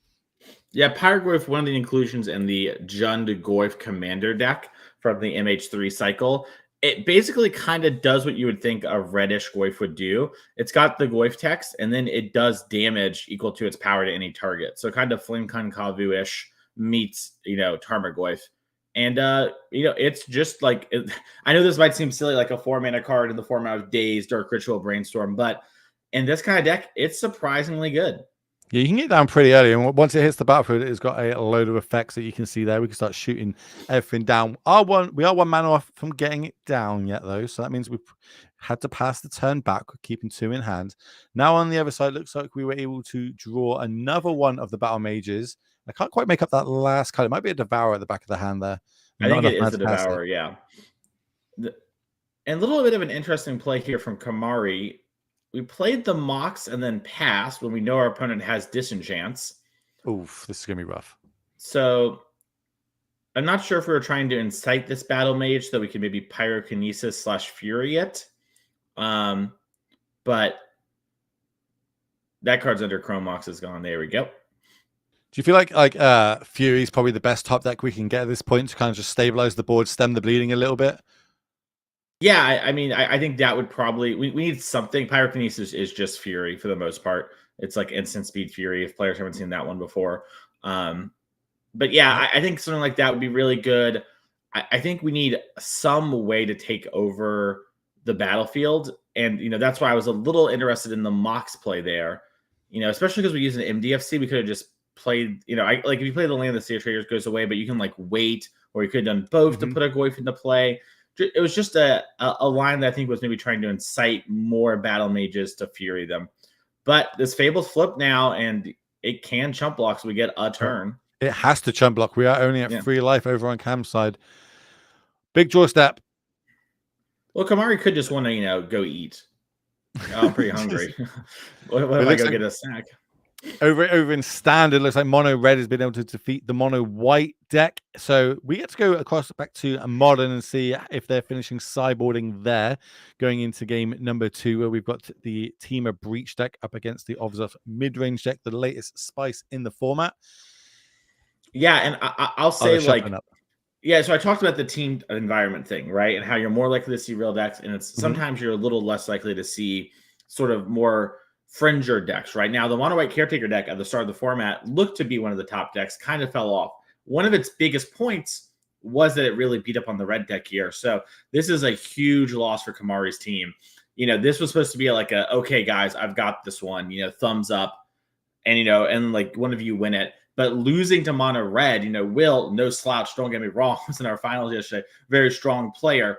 Yeah, Pyroglyph, one of the inclusions in the Jund Glyph Commander deck from the MH3 cycle. It basically kind of does what you would think a reddish Glyph would do. It's got the Glyph text, and then it does damage equal to its power to any target. So kind of Flame Concavu-ish meets, Tarmogoyf. And, it's just like, I know this might seem silly, like a 4-mana card in the format of Daze, Dark Ritual, Brainstorm, but in this kind of deck, it's surprisingly good. Yeah, you can get down pretty early, and once it hits the battlefield, it's got a load of effects that you can see there. We can start shooting everything down. We are 1 mana off from getting it down yet, though, so that means we've had to pass the turn back, keeping 2 in hand. Now on the other side, looks like we were able to draw another one of the Battle Mages. I can't quite make up that last card. It might be a Devourer at the back of the hand there. I think it is a Devourer, yeah. And a little bit of an interesting play here from Kamari. We played the Mox and then passed when we know our opponent has Disenchants. Oof, this is going to be rough. So I'm not sure if we were trying to incite this Battle Mage so that we could maybe Pyrokinesis/Fury it. But that card's under Chrome Mox is gone. There we go. Do you feel like Fury is probably the best top deck we can get at this point to kind of just stabilize the board, stem the bleeding a little bit? Yeah, I think that would probably... We need something. Pyrokinesis is just Fury for the most part. It's like instant speed Fury if players haven't seen that one before. But yeah, I think something like that would be really good. I think we need some way to take over the battlefield. And, that's why I was a little interested in the Mox play there. Especially because we use an MDFC, we could have just played, if you play the Land of the Seer Traders goes away, but you can wait, or you could have done both to put a Glyph into play. It was just a line that I think was maybe trying to incite more Battle Mages to Fury them. But this Fable's flipped now, and it can chump block, so we get a turn. It has to chump block. We are only at 3 life over on Cam's side. Big draw step. Well, Kamari could just want to, go eat. I'm pretty hungry. What if I go get a snack? Over in standard, looks like mono red has been able to defeat the mono white deck. So we get to go across back to a modern and see if they're finishing sideboarding there, going into game number 2, where we've got the Teamer Breach deck up against the Ovzov mid-range deck, the latest spice in the format. Yeah, and I'll say yeah, so I talked about the team environment thing, right? And how you're more likely to see real decks, and it's sometimes you're a little less likely to see sort of more fringer decks. Right now, the mono white Caretaker deck at the start of the format looked to be one of the top decks, kind of fell off. One of its biggest points was that it really beat up on the red deck here. So this is a huge loss for Kamari's team. This was supposed to be like okay, guys, I've got this one, thumbs up, and and one of you win it. But losing to mono red, Will, no slouch, don't get me wrong, was in our finals yesterday, very strong player.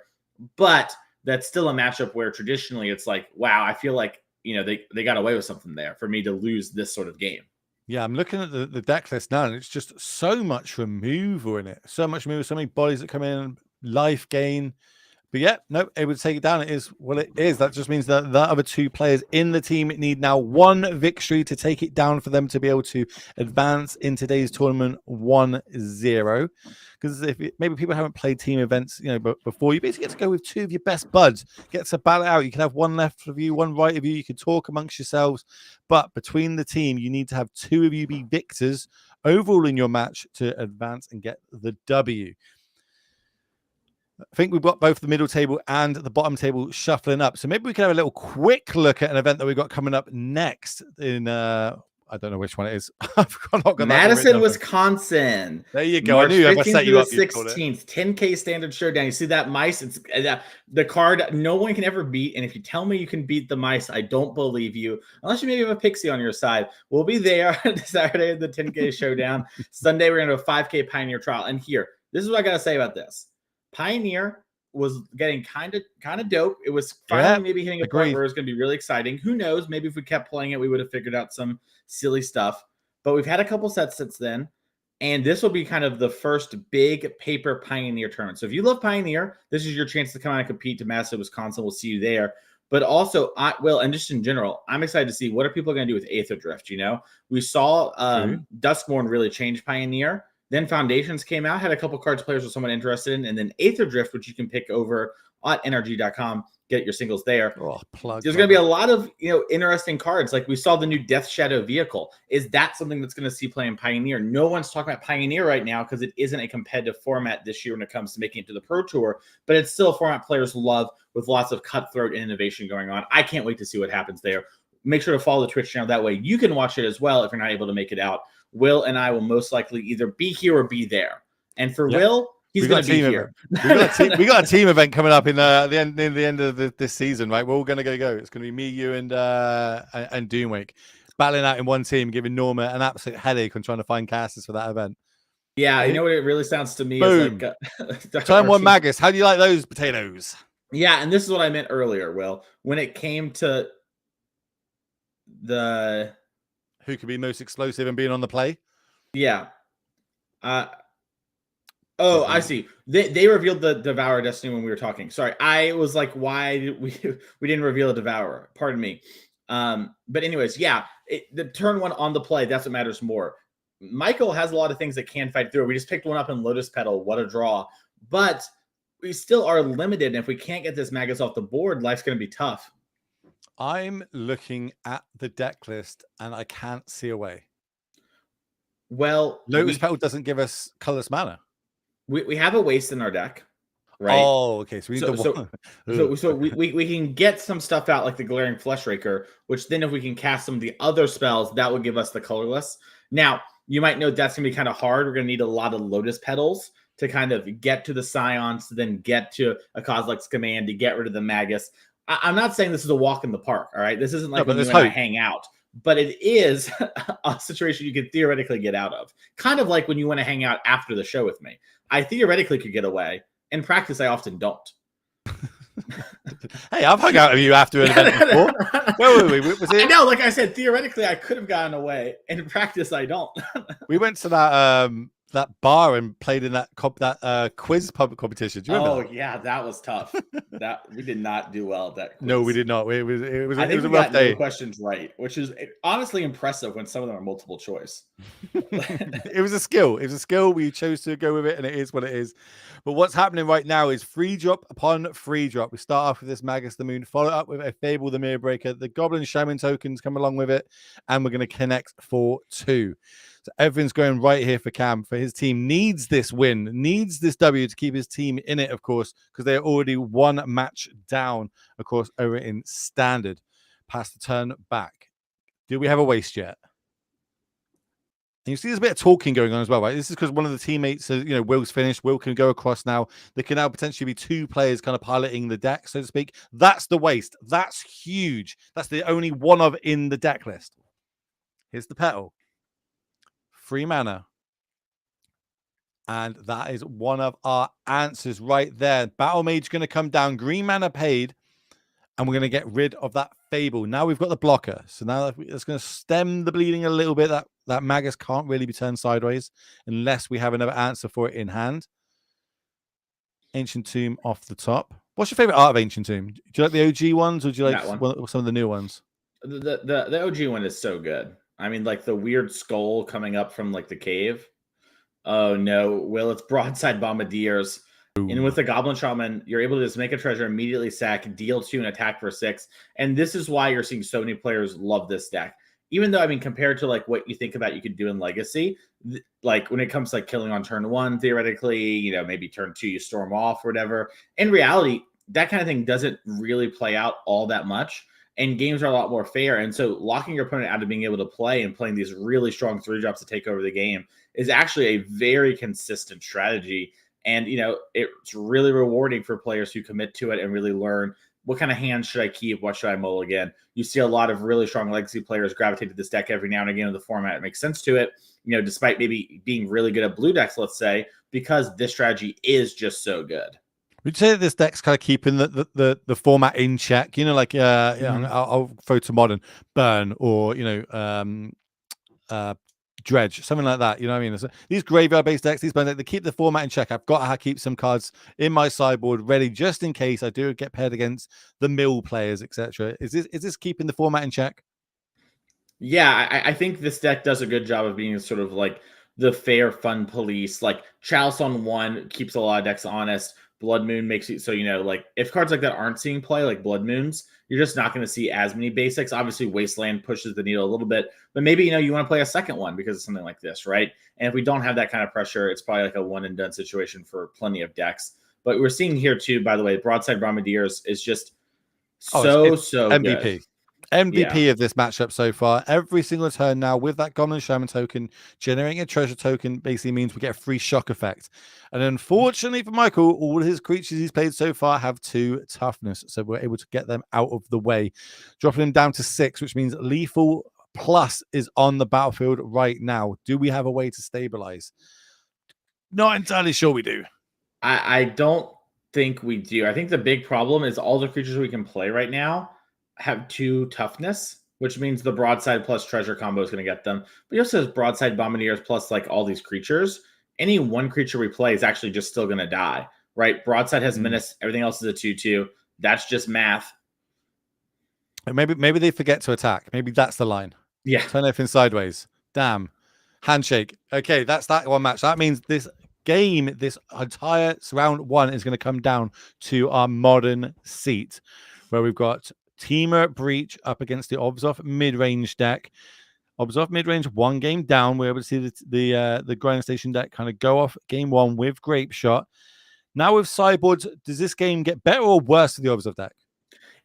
But that's still a matchup where traditionally it's like, wow, I feel like, they got away with something there for me to lose this sort of game. Yeah, I'm looking at the deck list now, and it's just so much removal in it. So much removal, so many bodies that come in, life gain. But yeah, no, able to take it down. It is what it is. That just means that the other 2 players in the team need now 1 victory to take it down for them to be able to advance in today's tournament 1-0. Because maybe people haven't played team events, before, you basically get to go with 2 of your best buds. Get to battle out. You can have 1 left of you, 1 right of you. You can talk amongst yourselves. But between the team, you need to have 2 of you be victors overall in your match to advance and get the W. I think we've got both the middle table and the bottom table shuffling up. So maybe we can have a little quick look at an event that we've got coming up next in I don't know which one it is. I've got Madison, Wisconsin. There you go. March I knew I set you up. 16th, 10K standard showdown. You see that mice? It's the card no one can ever beat. And if you tell me you can beat the mice, I don't believe you. Unless you maybe have a pixie on your side. We'll be there Saturday at the 10K showdown. Sunday, we're going to do a 5K Pioneer trial. And here, this is what I got to say about this. Pioneer was getting kind of dope. It was finally maybe hitting a point where it was going to be really exciting. Who knows? Maybe if we kept playing it, we would have figured out some silly stuff. But we've had a couple sets since then, and this will be kind of the first big paper Pioneer tournament. So if you love Pioneer, this is your chance to come out and compete to Madison, Wisconsin. We'll see you there. But also, and just in general, I'm excited to see what are people going to do with Aether Drift. You know, we saw Duskmourn really change Pioneer. Then Foundations came out, had a couple cards players with someone interested in, and then Aether Drift, which you can pick over at NRG.com, get your singles there. There's going to be a lot of interesting cards. Like we saw the new Death Shadow vehicle. Is that something that's going to see play in Pioneer? No one's talking about Pioneer right now because it isn't a competitive format this year when it comes to making it to the Pro Tour, but it's still a format players love with lots of cutthroat and innovation going on. I can't wait to see what happens there. Make sure to follow the Twitch channel. That way you can watch it as well if you're not able to make it out. Will and I will most likely either be here or be there. And for Will, he's going to be here. We got a team event coming up in the end of this season, right? We're all going to go. It's going to be me, you, and Doomwake battling out in one team, giving Norma an absolute headache on trying to find casters for that event. Yeah, you know what it really sounds to me Boom. is like Turn 1 Magus. How do you like those potatoes? Yeah, and this is what I meant earlier, Will. When it came to the who could be most explosive and being on the play? Yeah. I see. They revealed the Devourer Destiny when we were talking. Sorry, I was like, why did we didn't reveal a Devourer? Pardon me. But anyways, yeah, the turn 1 on the play, that's what matters more. Michael has a lot of things that can fight through. We just picked one up in Lotus Petal. What a draw. But we still are limited. And if we can't get this Magus off the board, life's going to be tough. I'm looking at the deck list and I can't see a way. Well, Lotus Petal doesn't give us colorless mana. We have a waste in our deck, right? Oh, okay. So we can get some stuff out like the Glaring Fleshraker, which then if we can cast some of the other spells, that would give us the colorless. Now, you might know that's going to be kind of hard. We're going to need a lot of Lotus Petals to kind of get to the Scions, to then get to a Kozilek's Command, to get rid of the Magus. I'm not saying this is a walk in the park, all right? This isn't like when you and I hang out, but it is a situation you could theoretically get out of. Kind of like when you want to hang out after the show with me. I theoretically could get away. In practice, I often don't. Hey, I've hung out with you after an event before. Where were we? Was it? I know, like I said, theoretically, I could have gotten away. In practice, I don't. We went to that bar and played in that quiz pub competition. Do you remember? Oh yeah, that was tough. That we did not do well at that quiz. No, we did not. It was a rough day. No questions right, which is honestly impressive when some of them are multiple choice. It was a skill. It was a skill. We chose to go with it, and it is what it is. But what's happening right now is free drop upon free drop. We start off with this Magus the Moon, follow up with a Fable the Mirror Breaker. The Goblin Shaman tokens come along with it, and we're going to connect for 2. So everything's going right here for Cam. For his team needs this win, needs this W to keep his team in it, of course, because they're already 1 match down, of course, over in Standard. Pass the turn back. Do we have a waste yet? And you see there's a bit of talking going on as well, right? This is because one of the teammates, Will's finished. Will can go across now. There can now potentially be 2 players kind of piloting the deck, so to speak. That's the waste. That's huge. That's the only one of in the deck list. Here's the petal. 3 mana. And that is one of our answers right there. Battle Mage going to come down. Green mana paid. And we're going to get rid of that Fable. Now we've got the blocker. So now that's going to stem the bleeding a little bit. That Magus can't really be turned sideways unless we have another answer for it in hand. Ancient Tomb off the top. What's your favorite art of Ancient Tomb? Do you like the OG ones or do you like some of the new ones? The OG one is so good. I mean, like the weird skull coming up from like the cave. Oh no, Will, it's Broadside Bombardiers. Ooh. And with the Goblin Shaman, you're able to just make a treasure, immediately sack, deal 2, and attack for 6. And this is why you're seeing so many players love this deck. even though, I mean, compared to like what you think about you could do in Legacy, like when it comes to like killing on turn 1, theoretically, maybe turn 2, you storm off or whatever. In reality, that kind of thing doesn't really play out all that much. And games are a lot more fair. And so locking your opponent out of being able to play and playing these really strong 3-drops to take over the game is actually a very consistent strategy. And, it's really rewarding for players who commit to it and really learn what kind of hands should I keep? What should I mulligan? You see a lot of really strong Legacy players gravitate to this deck every now and again in the format. It makes sense to it, despite maybe being really good at blue decks, let's say, because this strategy is just so good. Would you say that this deck's kind of keeping the format in check? I'll throw to modern burn or dredge, something like that. You know what I mean? These graveyard-based decks, these burn decks, they keep the format in check. I've got to keep some cards in my sideboard ready just in case I do get paired against the mill players, etc. Is this keeping the format in check? Yeah, I think this deck does a good job of being sort of like the fair, fun police. Like Chalice on 1 keeps a lot of decks honest. Blood Moon makes it so, like if cards like that aren't seeing play, like Blood Moons, you're just not going to see as many basics. Obviously, Wasteland pushes the needle a little bit, but maybe, you want to play a second one because of something like this, right? And if we don't have that kind of pressure, it's probably like a one and done situation for plenty of decks. But we're seeing here too, by the way, Broadside Bombardiers is just so MVP. Good. MVP of this matchup so far. Every single turn now with that Goblin Shaman token, generating a treasure token basically means we get a free shock effect. And unfortunately for Michael, all his creatures he's played so far have 2 toughness. So we're able to get them out of the way, dropping them down to 6, which means lethal plus is on the battlefield right now. Do we have a way to stabilize? Not entirely sure we do. I don't think we do. I think the big problem is all the creatures we can play right now have 2 toughness, which means the broadside plus treasure combo is going to get them. But he also has broadside bombardiers plus like all these creatures. Any one creature we play is actually just still going to die, right? Broadside has menace. Everything else is a 2/2. That's just math. And maybe they forget to attack. Maybe that's the line. Yeah. Turn everything sideways. Damn. Handshake. Okay, that's that one match. That means this game, this entire round 1 is going to come down to our modern seat, where we've got Temur Breach up against the Obzoth mid-range deck. Obzoth mid-range 1 game down. We're able to see the Grinding Station deck kind of go off game 1 with Grape Shot. Now with sideboards, does this game get better or worse for the Obzoth deck?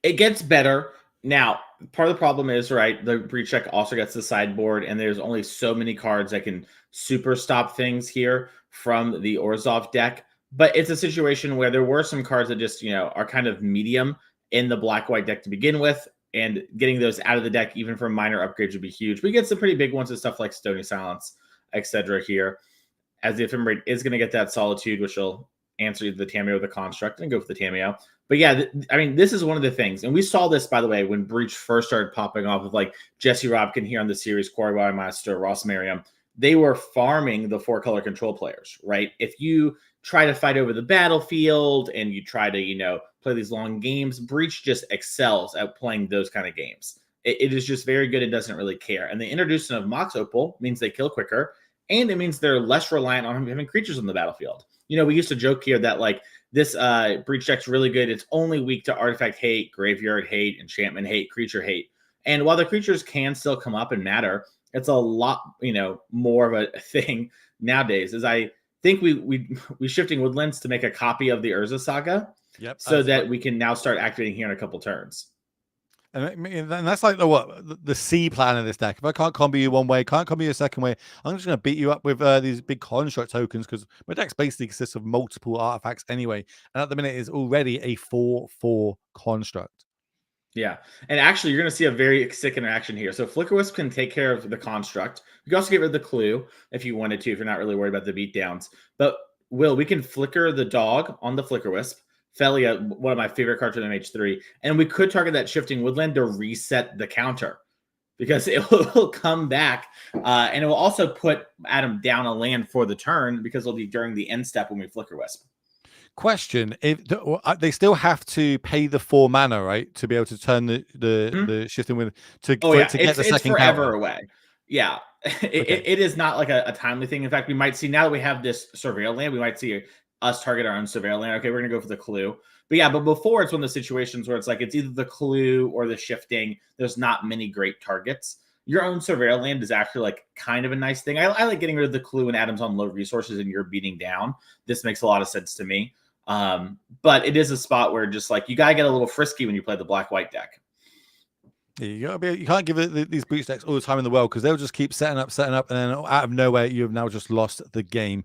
It gets better. Now, part of the problem is, right, the Breach deck also gets the sideboard, and there's only so many cards that can super stop things here from the Orzhov deck. But it's a situation where there were some cards that just, are kind of medium in the black-white deck to begin with, and getting those out of the deck, even for minor upgrades, would be huge. We get some pretty big ones and stuff like Stony Silence, etc. here, as the Ephemerate is going to get that Solitude, which will answer the Tamiyo or the Construct, and go for the Tamiyo. But yeah, I mean, this is one of the things, and we saw this, by the way, when Breach first started popping off with like Jesse Robkin here on the series, Corey Weimaster, Ross Merriam. They were farming the 4-color control players, right? If you try to fight over the battlefield and you try to, play these long games, Breach just excels at playing those kind of games. It is just very good and doesn't really care. And the introduction of Mox Opal means they kill quicker, and it means they're less reliant on having creatures on the battlefield. We used to joke here that like this Breach deck's really good. It's only weak to artifact hate, graveyard hate, enchantment hate, creature hate. And while the creatures can still come up and matter, it's a lot, more of a thing nowadays. As I think we shifting Woodlands to make a copy of the Urza Saga, so that we can now start activating here in a couple turns. And that's like the C plan of this deck. If I can't combo you one way, can't combo you a second way, I'm just going to beat you up with these big construct tokens, because my deck basically consists of multiple artifacts anyway. And at the minute, it's already a 4/4 construct. Yeah, and actually, you're going to see a very sick interaction here. So Flicker Wisp can take care of the construct. You can also get rid of the clue if you wanted to, if you're not really worried about the beatdowns. But we can flicker the dog on the Flicker Wisp. Felia, one of my favorite cards from MH3. And we could target that Shifting Woodland to reset the counter, because it will come back. And it will also put Adam down a land for the turn, because it'll be during the end step when we Flicker Wisp. Question: if they still have to pay the 4 mana, right, to be able to turn the Shifting Woodland to get the second forever counter away. Yeah, it is not like a timely thing. In fact, we might see, now that we have this Surveil land, we might see us target our own Surveil land. Okay, we're gonna go for the clue. But before, it's one of the situations where it's like it's either the clue or the shifting. There's not many great targets. your own surveil land is actually like kind of a nice thing. I like getting rid of the clue and Adam's on low resources and you're beating down. This makes a lot of sense to me. But it is a spot where just like you gotta get a little frisky when you play the black-white deck. You can't give it these breach decks all the time in the world because they'll just keep setting up, and then out of nowhere you have now just lost the game.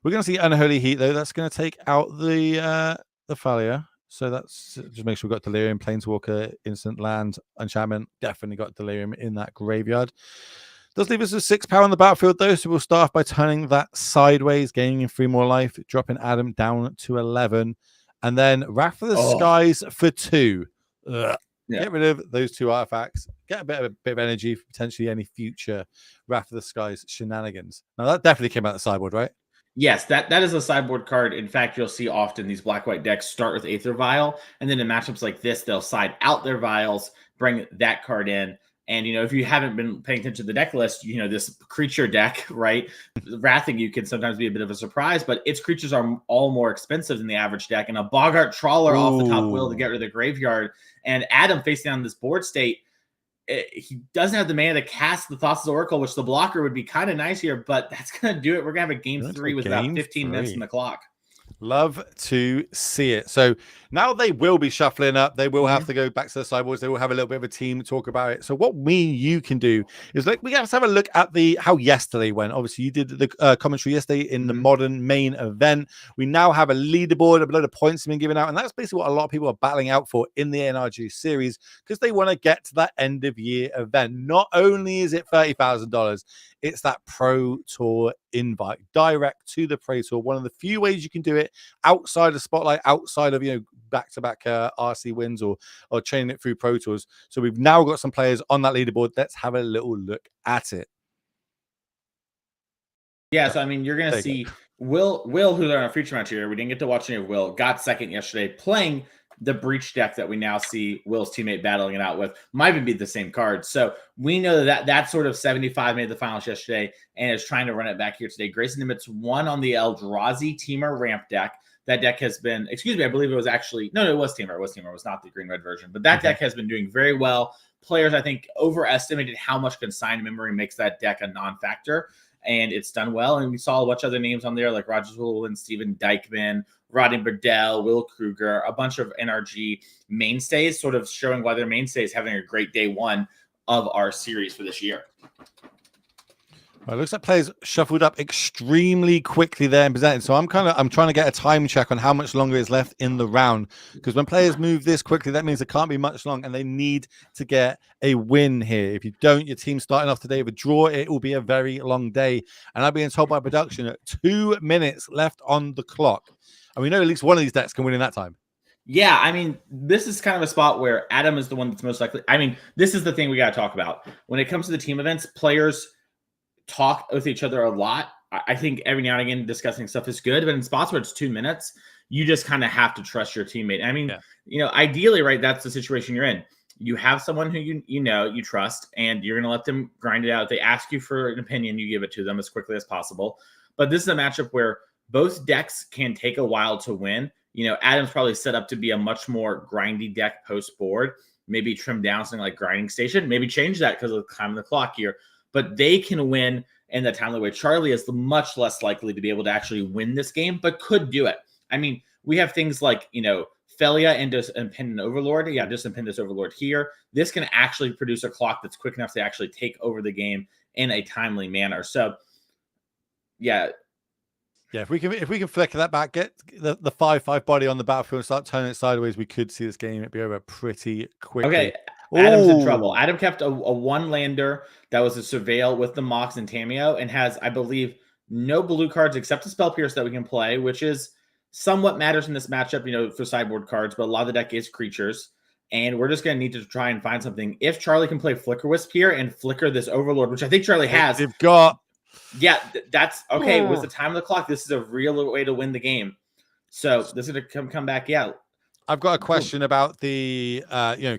We're going to see Unholy Heat though. That's going to take out the Thalia. So that's just make sure we've got Delirium, Planeswalker, Instant Land, Enchantment. Definitely got Delirium in that graveyard. Does leave us with 6 power on the battlefield though, so we'll start by turning that sideways, gaining 3 more life, dropping Adam down to 11, and then Wrath of the Skies for 2. Ugh. Yeah. Get rid of those 2 artifacts. Get a bit of energy for potentially any future Wrath of the Skies shenanigans. Now that definitely came out of the sideboard, right? Yes, that is a sideboard card. In fact, you'll see often these black-white decks start with Aether Vial, and then in matchups like this, they'll side out their vials, bring that card in. And, if you haven't been paying attention to the deck list, this creature deck, right? Wrathing you can sometimes be a bit of a surprise, but its creatures are all more expensive than the average deck. And a Boggart Trawler off the top wheel to get rid of the graveyard. And Adam facing down this board state, he doesn't have the mana to cast the Thassa's Oracle, which the blocker would be kind of nice here, but that's going to do it. We're going to have a game 3 with about 15 minutes in the clock. Love to see it. So now they will be shuffling up. They will have to go back to the sideboards. They will have a little bit of a team talk about it. So what you can do is we have to have a look at how yesterday went. Obviously, you did the commentary yesterday in the modern main event. We now have a leaderboard, a load of points have been given out, and that's basically what a lot of people are battling out for in the NRG series because they want to get to that end of year event. Not only is it $30,000, it's that Pro Tour invite direct to the Pro Tour. One of the few ways you can do it outside of Spotlight, outside of back-to-back RC wins or chaining it through Pro Tours. So we've now got some players on that leaderboard. Let's have a little look at it. Yeah, so I mean, you're gonna see Will, who's on a feature match here. We didn't get to watch any of Will. Got second yesterday, playing the breach deck that we now see Will's teammate battling it out with. Might even be the same card. So we know that sort of 75 made the finals yesterday and is trying to run it back here today. Grayson Nimitz won on the Eldrazi Teamer ramp deck. That deck has been, I believe it was actually, no, it was Teamer. It was Teamer. It was not the green-red version. But that deck has been doing very well. Players, I think, overestimated how much consigned memory makes that deck a non-factor. And it's done well. And we saw a bunch of other names on there like Roger Zulin, Steven Dykeman, Rodney Burdell, Will Kruger, a bunch of NRG mainstays, sort of showing why their mainstays having a great day 1 of our series for this year. Well, it looks like players shuffled up extremely quickly there and presented. So I'm trying to get a time check on how much longer is left in the round. Because when players move this quickly, that means there can't be much long and they need to get a win here. If you don't, your team's starting off today with a draw, it will be a very long day. And I'm being told by production that 2 minutes left on the clock. And we know at least one of these decks can win in that time. Yeah, I mean, this is kind of a spot where Adam is the one that's most likely. I mean, this is the thing we got to talk about. When it comes to the team events, players talk with each other a lot. I think every now and again discussing stuff is good, but in spots where it's 2 minutes, you just kind of have to trust your teammate. I mean, ideally, right, that's the situation you're in. You have someone who you trust, and you're going to let them grind it out. If they ask you for an opinion, you give it to them as quickly as possible. But this is a matchup where both decks can take a while to win. Adam's probably set up to be a much more grindy deck post board, maybe trim down something like Grinding Station, maybe change that because of the time of the clock here. But they can win in the timely way. Charlie is much less likely to be able to actually win this game, but could do it. I mean, we have things like, Felia and Impended Overlord. Yeah, just Impended Overlord here. This can actually produce a clock that's quick enough to actually take over the game in a timely manner. So, yeah. Yeah, if we can flicker that back, get the 5/5 body on the battlefield and start turning it sideways, we could see this game be over pretty quickly. Okay, Adam's in trouble. Adam kept a 1-lander that was a Surveil with the Mox and Tameo and has, I believe, no blue cards except a Spell Pierce that we can play, which is somewhat matters in this matchup, for sideboard cards, but a lot of the deck is creatures. And we're just going to need to try and find something. If Charlie can play Flicker Wisp here and flicker this Overlord, which I think Charlie has. They've got... Yeah, that's okay. With the time of the clock, this is a real way to win the game. So this is going to come back. Yeah. I've got a question about the,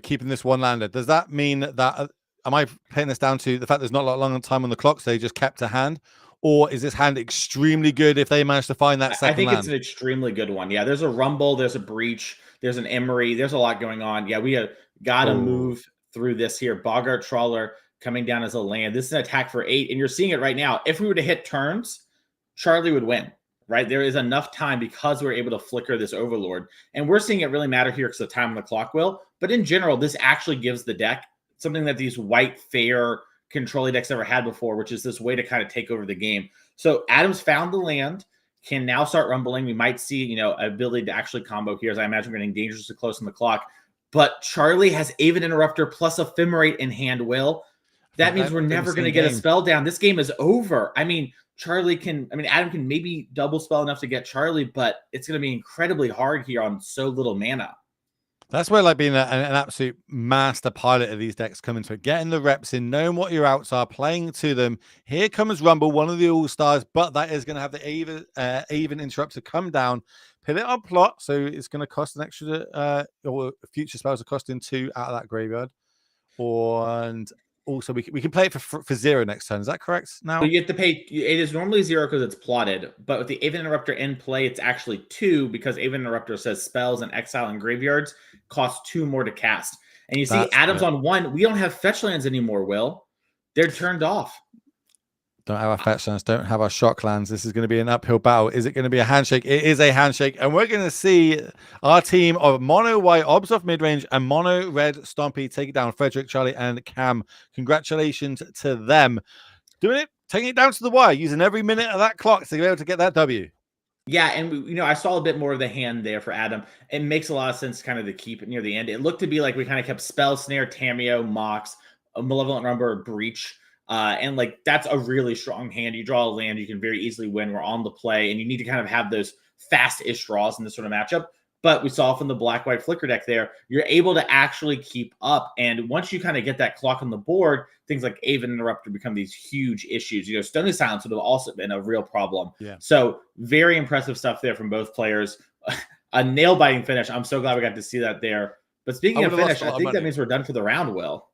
keeping this 1-lander. Does that mean that, am I playing this down to the fact there's not a lot long time on the clock, so they just kept a hand? Or is this hand extremely good if they manage to find that second land? I think it's an extremely good one. Yeah, there's a Rumble, there's a Breach, there's an Emery, there's a lot going on. Yeah, we have got to move through this here. Boggart Trawler coming down as a land. This is an attack for 8, and you're seeing it right now. If we were to hit turns, Charlie would win, right? There is enough time because we're able to flicker this Overlord. And we're seeing it really matter here because the time on the clock will. But in general, this actually gives the deck something that these white, fair, controlling decks never had before, which is this way to kind of take over the game. So Adam's found the land, can now start rumbling. We might see, you know, ability to actually combo here, as I imagine we're getting dangerously close on the clock. But Charlie has Aven Interrupter plus Ephemerate in hand, Will. That means we're never going to get a spell down. This game is over. I mean, Adam can maybe double spell enough to get Charlie, but it's going to be incredibly hard here on so little mana. That's where like being an absolute master pilot of these decks come into it. Getting the reps in, knowing what your outs are, playing to them. Here comes Rumble, one of the all-stars, but that is going to have the Aven Interrupter come down, pivot on plot, so it's going to cost an extra, or future spells are costing 2 out of that graveyard. And also we can play it for 0 next turn. Is that correct now? So you have to pay, it is normally 0 because it's plotted, but with the Aven Interrupter in play, it's actually 2 because Aven Interrupter says spells and exile and graveyards cost 2 more to cast. And you see Adam's on 1. We don't have fetch lands anymore, Will. They're turned off. Don't have our fetch lands, don't have our shock lands. This is going to be an uphill battle. Is it going to be a handshake? It is a handshake. And we're going to see our team of mono white Obs off mid-range and mono red Stompy take it down. Frederick, Charlie, and Cam. Congratulations to them. Doing it, taking it down to the wire, using every minute of that clock to be able to get that W. Yeah, and you know, I saw a bit more of the hand there for Adam. It makes a lot of sense kind of to keep it near the end. It looked to be like we kind of kept Spell, Snare, Tameo, Mox, a Malevolent Rumber, Breach. And like that's a really strong hand. You draw a land, you can very easily win. We're on the play, and you need to kind of have those fast-ish draws in this sort of matchup. But we saw from the black-white flicker deck there, you're able to actually keep up. And once you kind of get that clock on the board, things like Aven Interrupter become these huge issues. You know, Stony Silence would have also been a real problem. Yeah. So very impressive stuff there from both players. A nail-biting finish. I'm so glad we got to see that there. But speaking of finish, I think that means we're done for the round, Will.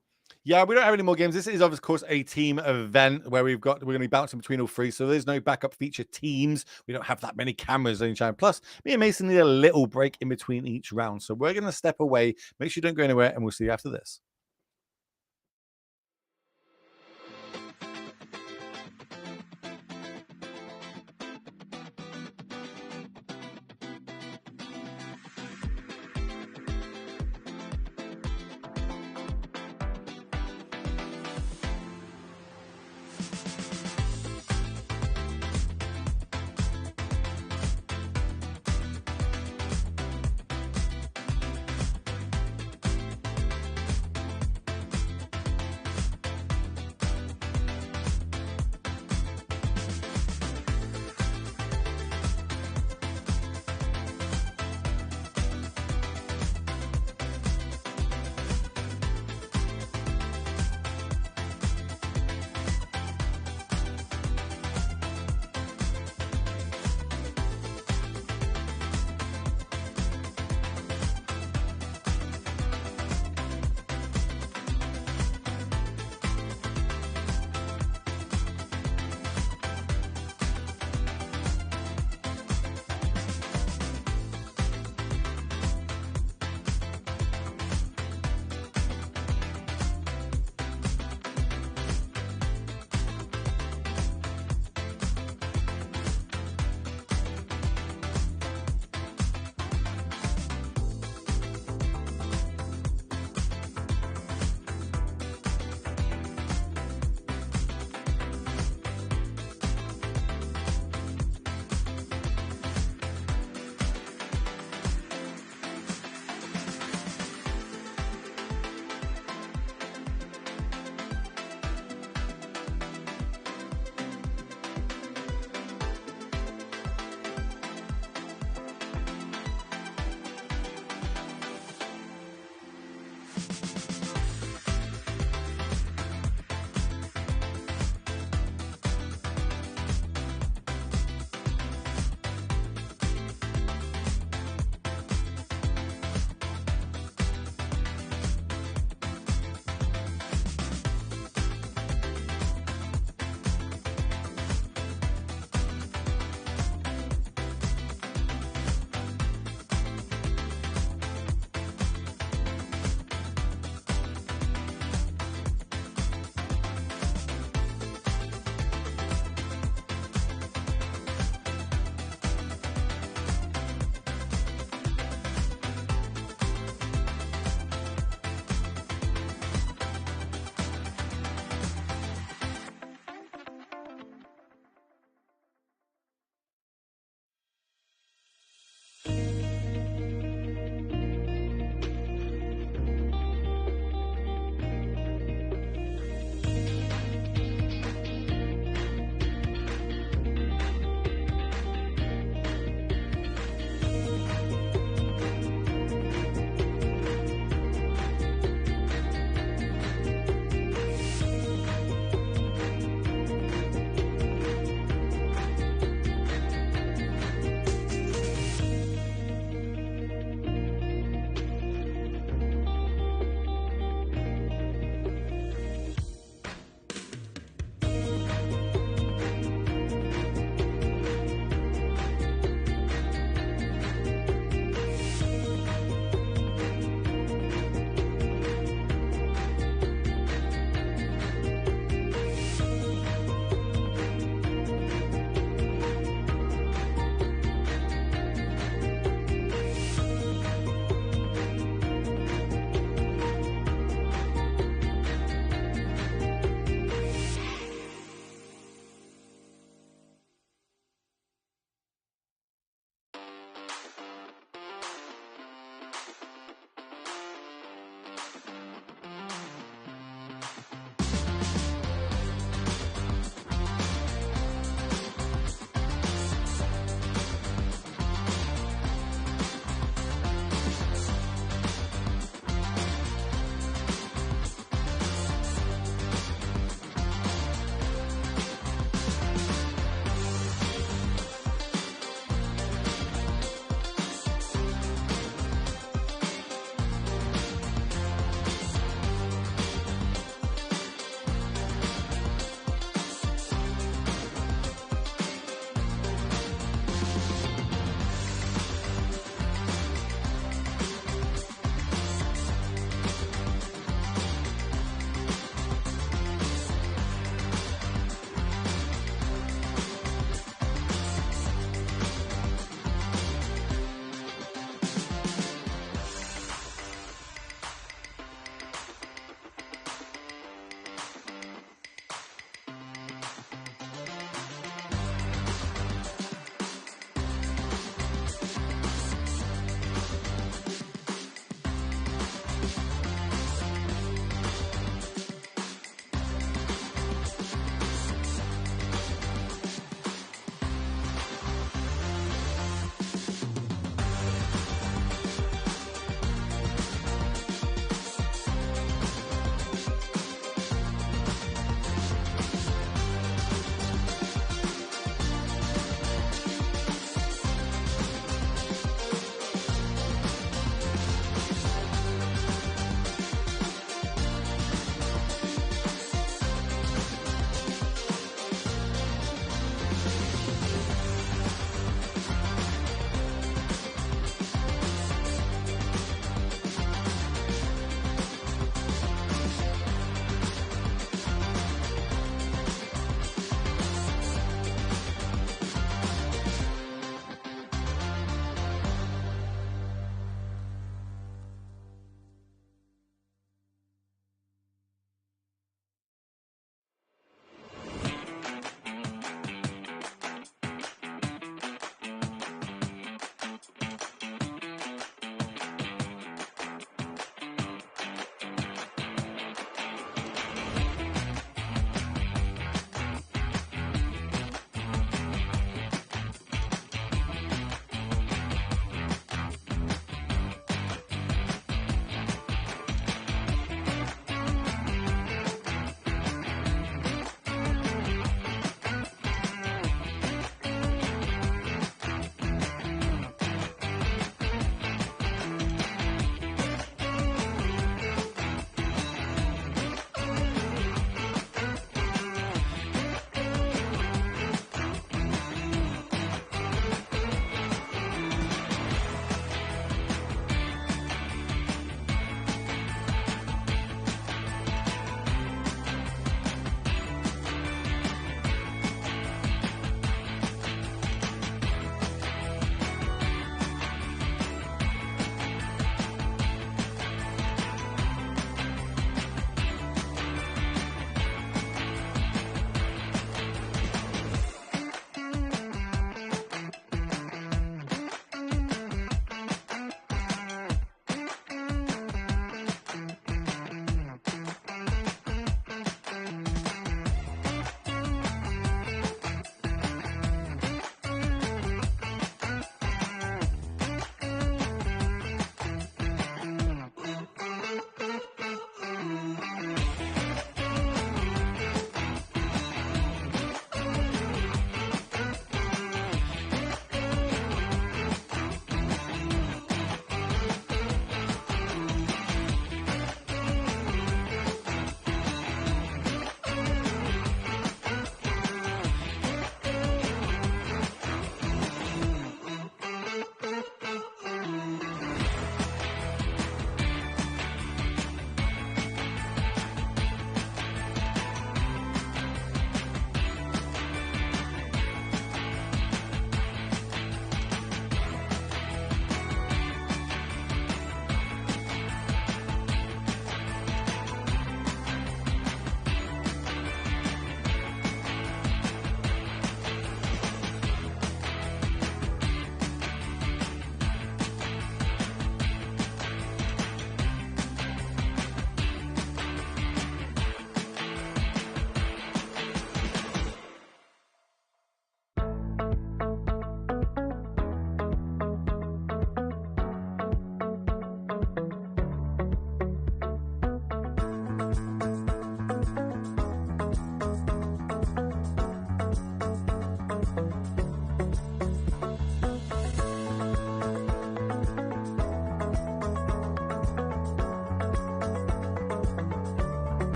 Yeah, we don't have any more games. This is, of course, a team event where we're going to be bouncing between all 3. So there's no backup feature teams. We don't have that many cameras any time. Plus, me and Mason need a little break in between each round. So we're going to step away. Make sure you don't go anywhere, and we'll see you after this.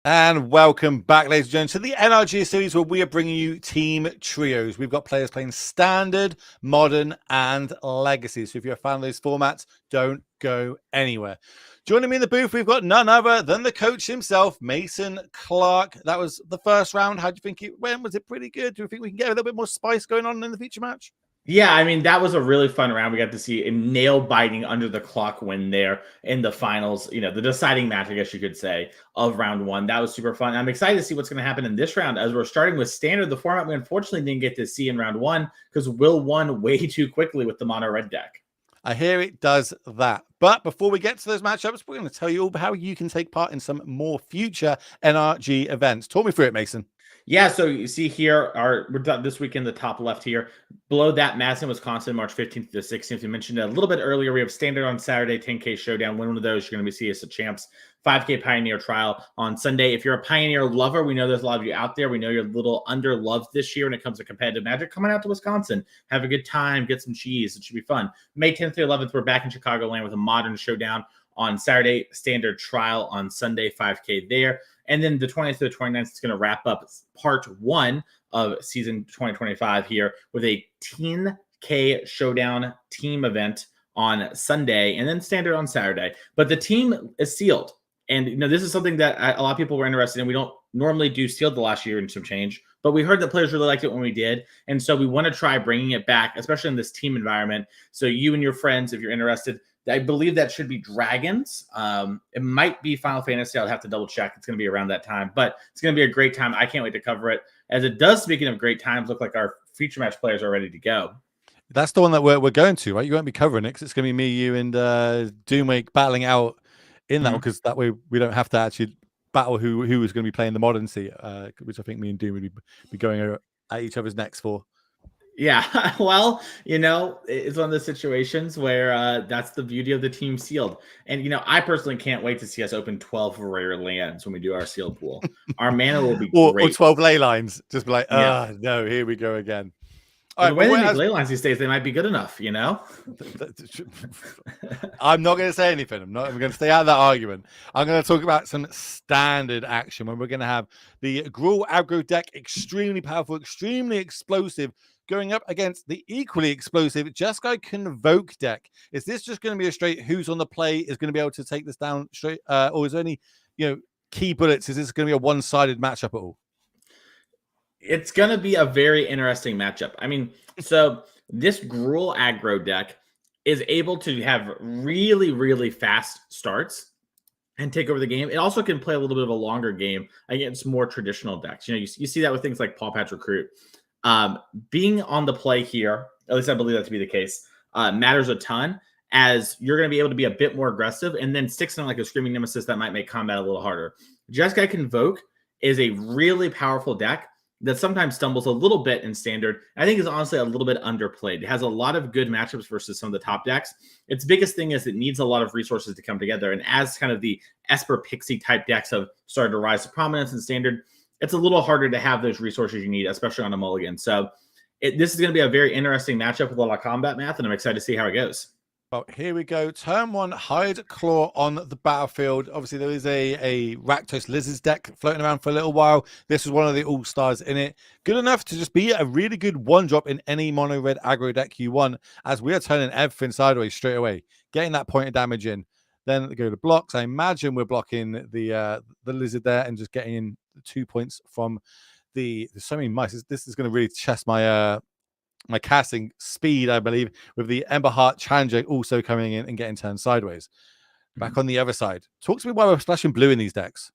And welcome back, ladies and gentlemen, to the NRG series where we are bringing you team trios. We've got players playing standard, modern, and legacy. So if you're a fan of those formats, don't go anywhere. Joining me in the booth, we've got none other than the coach himself, Mason Clark. That was the first round. How do you think it went? Was it pretty good? Do you think we can get a little bit more spice going on in the feature match? Yeah, I mean, that was a really fun round. We got to see a nail-biting under-the-clock win there in the finals, the deciding match, I guess you could say, of round one. That was super fun. I'm excited to see what's going to happen in this round as we're starting with standard. The format we unfortunately didn't get to see in round one because Will won way too quickly with the mono red deck. I hear it does that. But before we get to those matchups, we're going to tell you all how you can take part in some more future NRG events. Talk me through it, Mason. Yeah, so you see here, we're done this week in the top left here. Below that, Madison, Wisconsin, March 15th to 16th. You mentioned it a little bit earlier. We have standard on Saturday, 10K showdown. One of those, you're going to be seeing us at Champs, 5K Pioneer trial on Sunday. If you're a Pioneer lover, we know there's a lot of you out there. We know you're a little under-loved this year when it comes to competitive Magic. Come on out to Wisconsin. Have a good time. Get some cheese. It should be fun. May 10th through 11th, we're back in Chicagoland with a modern showdown on Saturday, standard trial on Sunday, 5K there. And then the 20th to the 29th is going to wrap up part one of season 2025 here with a 10K showdown team event on Sunday and then standard on Saturday. But the team is sealed. And, this is something that a lot of people were interested in. We don't normally do sealed the last year and some change, but we heard that players really liked it when we did. And so we want to try bringing it back, especially in this team environment. So you and your friends, if you're interested, I believe that should be Dragons. It might be Final Fantasy. I'll have to double check. It's going to be around that time, but it's going to be a great time. I can't wait to cover it. As it does, speaking of great times, look like our feature match players are ready to go. That's the one that we're going to, right? You won't be covering it because it's going to be me, you, and Doomwake battling out in that one because that way we don't have to actually battle who is going to be playing the modern seat, which I think me and Doom would be going at each other's necks for. Yeah, well, it's one of those situations where that's the beauty of the team sealed. And, I personally can't wait to see us open 12 rare lands when we do our sealed pool. Our mana will be great. Or 12 ley lines. Just be like, no, here we go again. All right, when they make ley lines these days, they might be good enough, I'm not going to say anything. I'm going to stay out of that argument. I'm going to talk about some standard action when we're going to have the Gruul aggro deck, extremely powerful, extremely explosive, going up against the equally explosive Jeskai Convoke deck. Is this just going to be a straight who's on the play is going to be able to take this down straight, or is there any key bullets? Is this going to be a one-sided matchup at all? It's going to be a very interesting matchup. I mean, so this Gruul aggro deck is able to have really, really fast starts and take over the game. It also can play a little bit of a longer game against more traditional decks. You see that with things like Paw Patch Recruit. Being on the play here, at least I believe that to be the case, matters a ton as you're going to be able to be a bit more aggressive and then stick something like a Screaming Nemesis that might make combat a little harder. Jeskai Convoke is a really powerful deck that sometimes stumbles a little bit in standard. I think is honestly a little bit underplayed. It has a lot of good matchups versus some of the top decks. Its biggest thing is it needs a lot of resources to come together. And as kind of the Esper Pixie type decks have started to rise to prominence in standard, it's a little harder to have those resources you need, especially on a mulligan. So this is going to be a very interesting matchup with a lot of combat math, and I'm excited to see how it goes. Well, here we go. Turn one, Hide Claw on the battlefield. Obviously, there is a Rakdos Lizards deck floating around for a little while. This was one of the all-stars in it. Good enough to just be a really good one-drop in any mono-red aggro deck you want, as we are turning everything sideways straight away, getting that point of damage in. Then go to blocks. I imagine we're blocking the Lizard there and just getting in 2 points from there's so many mice. This is going to really test my my casting speed, I believe, with the Emberheart Challenger also coming in and getting turned sideways. Back on the other side. Talk to me why we're splashing blue in these decks.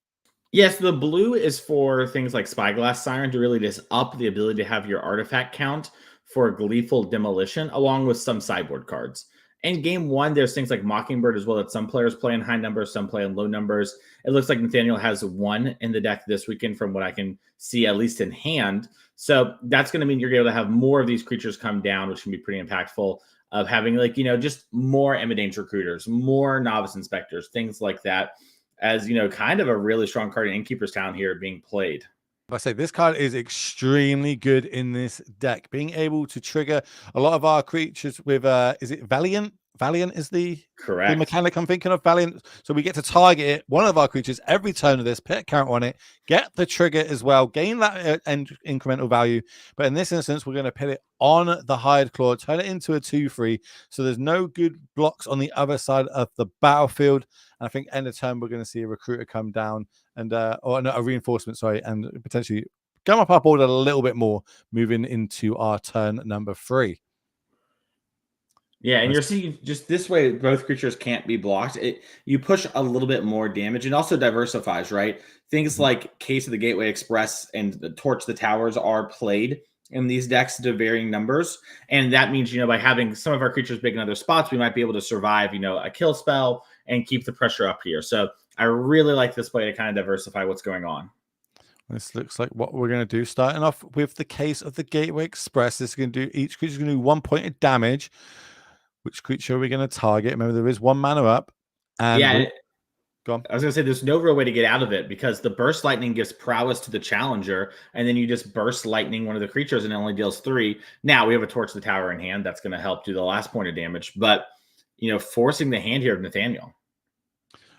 Yes, the blue is for things like Spyglass Siren to really just up the ability to have your artifact count for Gleeful Demolition, along with some sideboard cards. In game one, there's things like Mockingbird as well that some players play in high numbers, some play in low numbers. It looks like Nathaniel has one in the deck this weekend from what I can see, at least in hand. So that's going to mean you're able to have more of these creatures come down, which can be pretty impactful, of having just more Emidange Recruiters, more Novice Inspectors, things like that, as, kind of a really strong card in Innkeeper's Town here being played. I say this card is extremely good in this deck, being able to trigger a lot of our creatures with is it Valiant Valiant is the Correct. mechanic I'm thinking of. Valiant. So we get to target it, one of our creatures, every turn of this, put a counter on it, get the trigger as well, gain that incremental value. But in this instance, we're going to put it on the Hired Claw, turn it into a 2/3. So there's no good blocks on the other side of the battlefield. And I think end of turn, we're going to see a recruiter come down and or no, a reinforcement, sorry, and potentially come up our board a little bit more, moving into our turn number 3. Yeah, and you're seeing just this way, both creatures can't be blocked. You push a little bit more damage, and also diversifies, right? Things like Case of the Gateway Express and the Torch the Towers are played in these decks to varying numbers, and that means, by having some of our creatures big in other spots, we might be able to survive, a kill spell and keep the pressure up here. So I really like this play to kind of diversify what's going on. This looks like what we're going to do. Starting off with the Case of the Gateway Express, this is going to do, each creature is going to do 1 point of damage. Which creature are we going to target? Remember, there is 1 mana up. And yeah, go on. I was going to say there's no real way to get out of it, because the Burst Lightning gives prowess to the challenger, and then you just Burst Lightning one of the creatures and it only deals 3. Now we have a Torch the Tower in hand. That's going to help do the last point of damage. But, forcing the hand here of Nathaniel.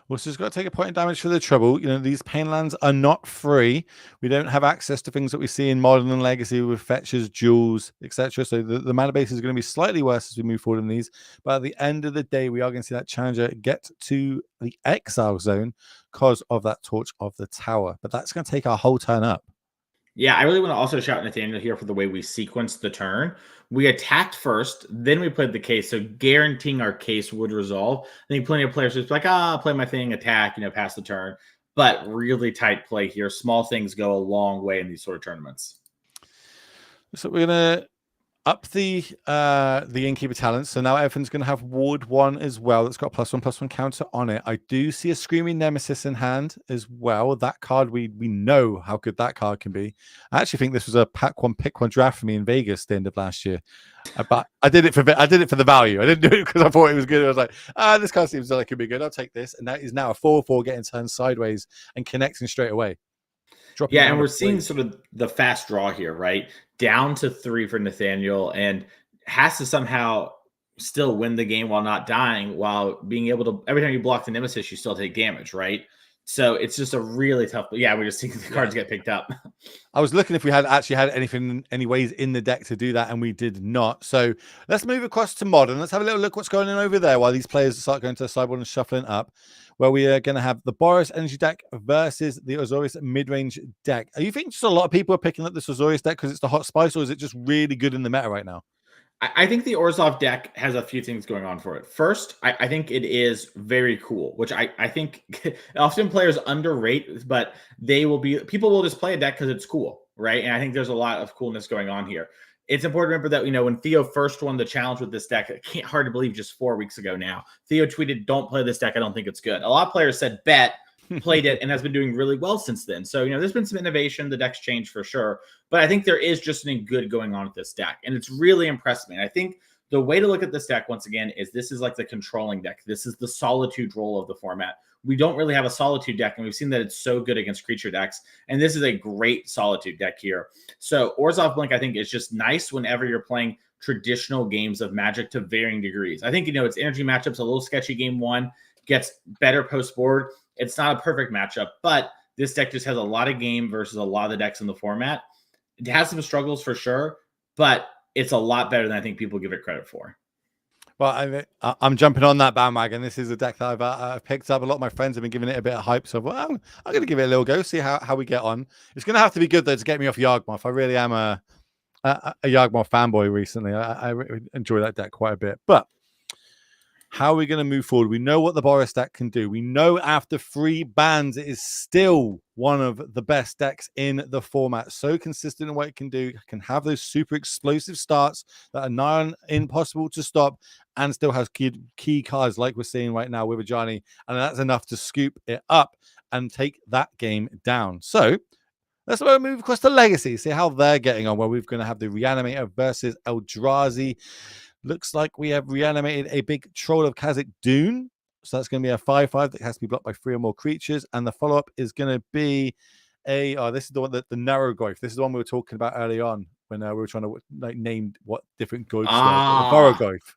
Well, so it's got to take a point of damage for the trouble. These pain lands are not free. We don't have access to things that we see in Modern and Legacy with fetches, jewels, etc. So the mana base is going to be slightly worse as we move forward in these. But at the end of the day, we are going to see that challenger get to the exile zone because of that Torch of the Tower. But that's going to take our whole turn up. Yeah, I really want to also shout Nathaniel here for the way we sequenced the turn. We attacked first, then we played the Case, so guaranteeing our Case would resolve. I think plenty of players just like, I'll play my thing, attack, pass the turn. But really tight play here. Small things go a long way in these sort of tournaments. So we're going to up the Innkeeper talent. So now everyone's going to have Ward 1 as well. That's got +1/+1 counter on it. I do see a Screaming Nemesis in hand as well. That card, we know how good that card can be. I actually think this was a pack 1 pick 1 draft for me in Vegas the end of last year. But I did it for the value. I didn't do it because I thought it was good. I was like, this card seems like it could be good. I'll take this. And that is now a 4/4 getting turned sideways and connecting straight away. Yeah, and we're seeing sort of the fast draw here, right? Down to 3 for Nathaniel, and has to somehow still win the game while not dying, while being able to, every time you block the Nemesis, you still take damage, right? So it's just a really tough, yeah, we're just seeing the cards get picked up. I was looking if we had actually had any ways in the deck to do that, and we did not. So let's move across to Modern. Let's have a little look what's going on over there while these players start going to the sideboard and shuffling up, where we are going to have the Boros Energy deck versus the Azorius mid-range deck. Are you think just a lot of people are picking up this Azorius deck because it's the hot spice, or is it just really good in the meta right now? I think the Orzhov deck has a few things going on for it. First, I think it is very cool, which I think often players underrate, but people will just play a deck because it's cool, right? And I think there's a lot of coolness going on here. It's important to remember that, when Theo first won the challenge with this deck, hard to believe just 4 weeks ago now, Theo tweeted, "Don't play this deck. I don't think it's good." A lot of players said bet, played it, and has been doing really well since then. So, there's been some innovation. The deck's changed for sure. But I think there is just something good going on with this deck. And it's really impressed me. And I think the way to look at this deck, once again, is this is like the controlling deck. This is the solitude role of the format. We don't really have a solitude deck, and we've seen that it's so good against creature decks. And this is a great solitude deck here. So Orzhov Blink, I think, is just nice whenever you're playing traditional games of Magic to varying degrees. I think, its energy matchups a little sketchy game 1, gets better post board. It's not a perfect matchup, but this deck just has a lot of game versus a lot of the decks in the format. It has some struggles for sure, but it's a lot better than I think people give it credit for. Well, I'm jumping on that bandwagon. This is a deck that I've picked up. A lot of my friends have been giving it a bit of hype. So I'm going to give it a little go, see how we get on. It's going to have to be good, though, to get me off Yawgmoth. I really am a Yawgmoth fanboy recently. I enjoy that deck quite a bit. But how are we going to move forward? We know what the Boros deck can do. We know after 3 bans, it is still one of the best decks in the format. So consistent in what it can do. Can have those super explosive starts that are nigh impossible to stop, and still has key cards like we're seeing right now with Ajani. And that's enough to scoop it up and take that game down. So let's move across to Legacy, see how they're getting on, where we're going to have the Reanimator versus Eldrazi. Looks like we have reanimated a big Troll of Khazak Dune. So that's going to be a 5/5 that has to be blocked by 3 or more creatures. And the follow-up is going to be this is the one that the Narrow Goyf. This is the one we were talking about early on when we were trying to name what different Goyfs were. The Borrow Goyf.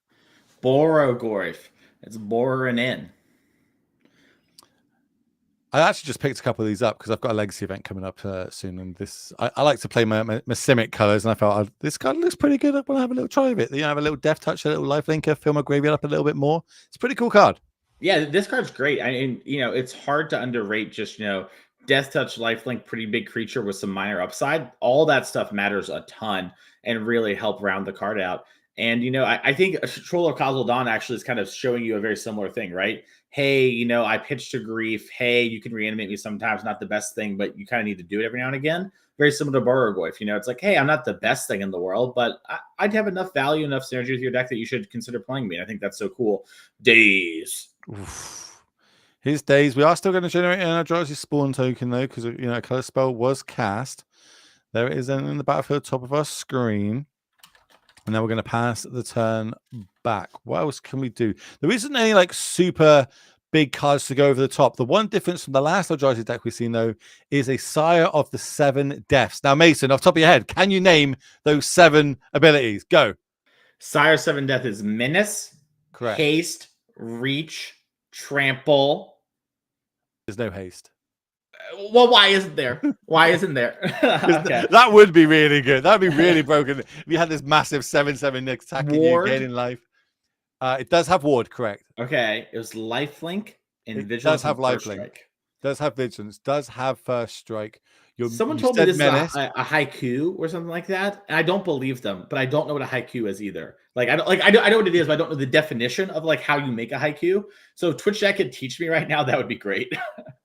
Borogorf. It's boring in. I actually just picked a couple of these up because I've got a legacy event coming up soon, and this I like to play my Simic colors, and I felt this card looks pretty good. I want to have a little try of it. You know, have a little Death Touch, a little Life Linker, fill my graveyard up a little bit more. It's a pretty cool card. Yeah, this card's great. And it's hard to underrate just Death Touch, Lifelink, pretty big creature with some minor upside. All that stuff matters a ton and really help round the card out. And I think Troll of Khazal-Dûn actually is kind of showing you a very similar thing, right? Hey, I pitched to Grief. Hey, you can reanimate me sometimes. Not the best thing, but you kind of need to do it every now and again. Very similar to Borogorf. It's like, hey, I'm not the best thing in the world, but I'd have enough value, enough synergy with your deck that you should consider playing me. And I think that's so cool. Days. Oof. His days. We are still going to generate an Eldrazi spawn token though, because a color spell was cast. There it is in the battlefield, top of our screen. And then we're going to pass the turn back. What else can we do? There isn't any like super big cards to go over the top. The one difference from the last Eldrazi deck we've seen though is a Sire of the 7 Deaths. Now, Mason, off the top of your head, can you name those 7 abilities? Go. Sire 7 Death is Menace, correct. Haste, Reach, Trample. There's no haste. Well, why isn't there? Why isn't there? Okay. That would be really good. That would be really broken. If you had this massive 7/7 attacking Ward? you again in life. It does have ward, correct. Okay. It was Lifelink and it Vigilance. Does have Lifelink. Strike. Does have Vigilance. Does have First Strike. Someone told me this is a haiku or something like that, and I don't believe them, but I don't know what a haiku is either. I know what it is, but I don't know the definition of how you make a haiku. So if Twitch Chat could teach me right now, that would be great.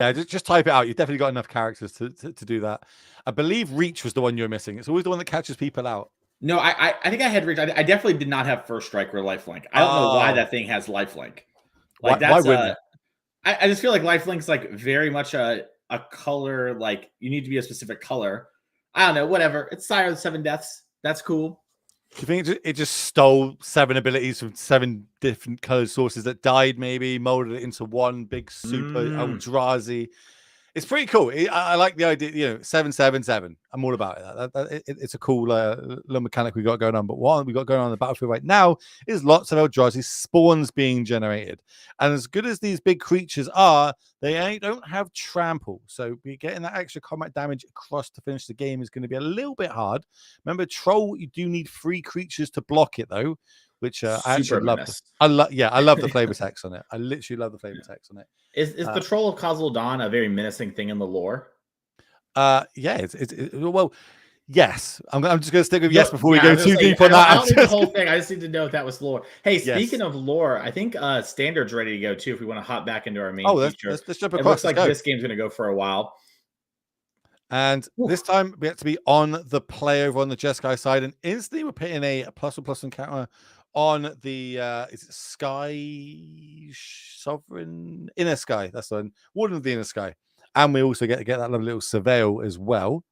Yeah, just type it out. You've definitely got enough characters to do that. I believe Reach was the one you're missing. It's always the one that catches people out. No, I think I had Reach. I definitely did not have First Strike or Lifelink. I don't know why that thing has Lifelink. Why wouldn't it? I just feel like Lifelink's very much a color, you need to be a specific color. I don't know, whatever. It's Sire of the 7 Deaths. That's cool. Do you think it just stole 7 abilities from 7 different colored sources that died, maybe molded it into one big super Eldrazi? It's pretty cool. I like the idea, 7/7/7. I'm all about it. It's a cool little mechanic we got going on. But what we got going on the battlefield right now is lots of Eldrazi spawns being generated. And as good as these big creatures are, they don't have trample. So getting that extra combat damage across to finish the game is going to be a little bit hard. Remember, Troll, you do need 3 creatures to block it, though, which I actually love. I love the flavor text on it. I literally love the flavor text on it. Is the Troll of Khazal-Dûn a very menacing thing in the lore? Yeah, well, yes. I'm just going to stick with yes before we go too deep on that. I don't need the whole thing. I just need to know if that was lore. Hey, speaking of lore, I think Standard's ready to go too. If we want to hop back into our main feature, let's jump across. It looks like this game's going to go for a while. And this time we have to be on the play over on the Jeskai side, and instantly we're putting a +1/+1 counter on the is it Sky Sovereign Inner Sky? That's the one. Warden of the Inner Sky. And we also get that lovely little Surveil as well.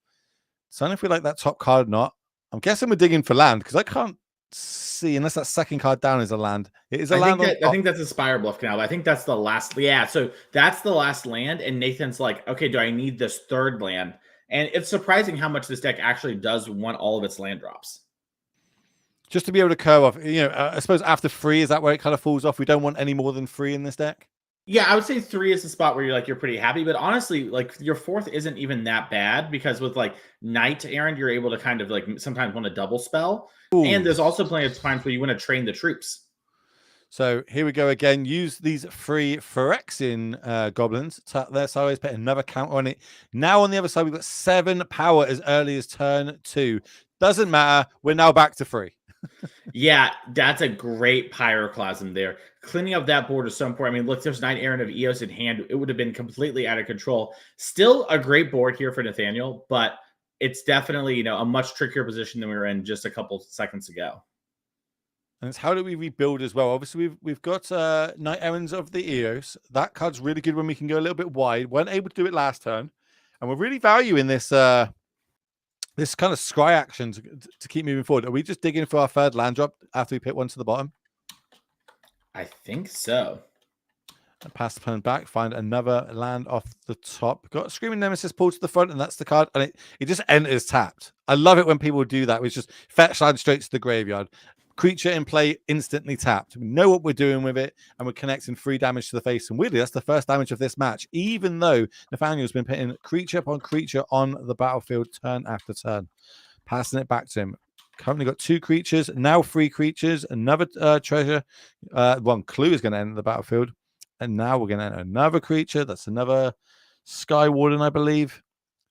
So I don't know if we like that top card or not. I'm guessing we're digging for land because I can't see unless that second card down is a land. It is a land. I think that's a Spire Bluff Canal. I think that's the last. Yeah, so that's the last land. And Nathan's like, okay, do I need this third land? And it's surprising how much this deck actually does want all of its land drops. Just to be able to curve off, I suppose after 3, is that where it kind of falls off? We don't want any more than 3 in this deck. Yeah, I would say 3 is the spot where you're pretty happy. But honestly, your 4th isn't even that bad because with Knight Errand, you're able to kind of sometimes want to double spell. Ooh. And there's also plenty of times where you want to train the troops. So here we go again. Use these 3 Phyrexian goblins. Tap their sideways, put another counter on it. Now on the other side, we've got 7 power as early as turn 2. Doesn't matter. We're now back to 3. Yeah, that's a great Pyroclasm there. Cleaning up that board is so important. I mean, look, there's Knight Errant of Eos in hand. It would have been completely out of control. Still a great board here for Nathaniel, but it's definitely, a much trickier position than we were in just a couple seconds ago. And it's how do we rebuild as well? Obviously, we've got Knight Errands of the Eos. That card's really good when we can go a little bit wide. Weren't able to do it last turn. And we're really valuing this this kind of scry action to keep moving forward. Are we just digging for our 3rd land drop after we put one to the bottom? I think so. And pass the turn back, find another land off the top. Got Screaming Nemesis pulled to the front, and that's the card. And it just enters tapped. I love it when people do that. It's just fetch land straight to the graveyard. creature in play instantly tapped. We know what we're doing with it, and we're connecting 3 damage to the face. And weirdly, that's the first damage of this match, even though Nathaniel's been putting creature upon creature on the battlefield turn after turn. Passing it back to him. Currently got 2 creatures, now 3 creatures, another treasure. One clue is going to enter the battlefield. And now we're going to enter another creature. That's another Sky Warden, I believe.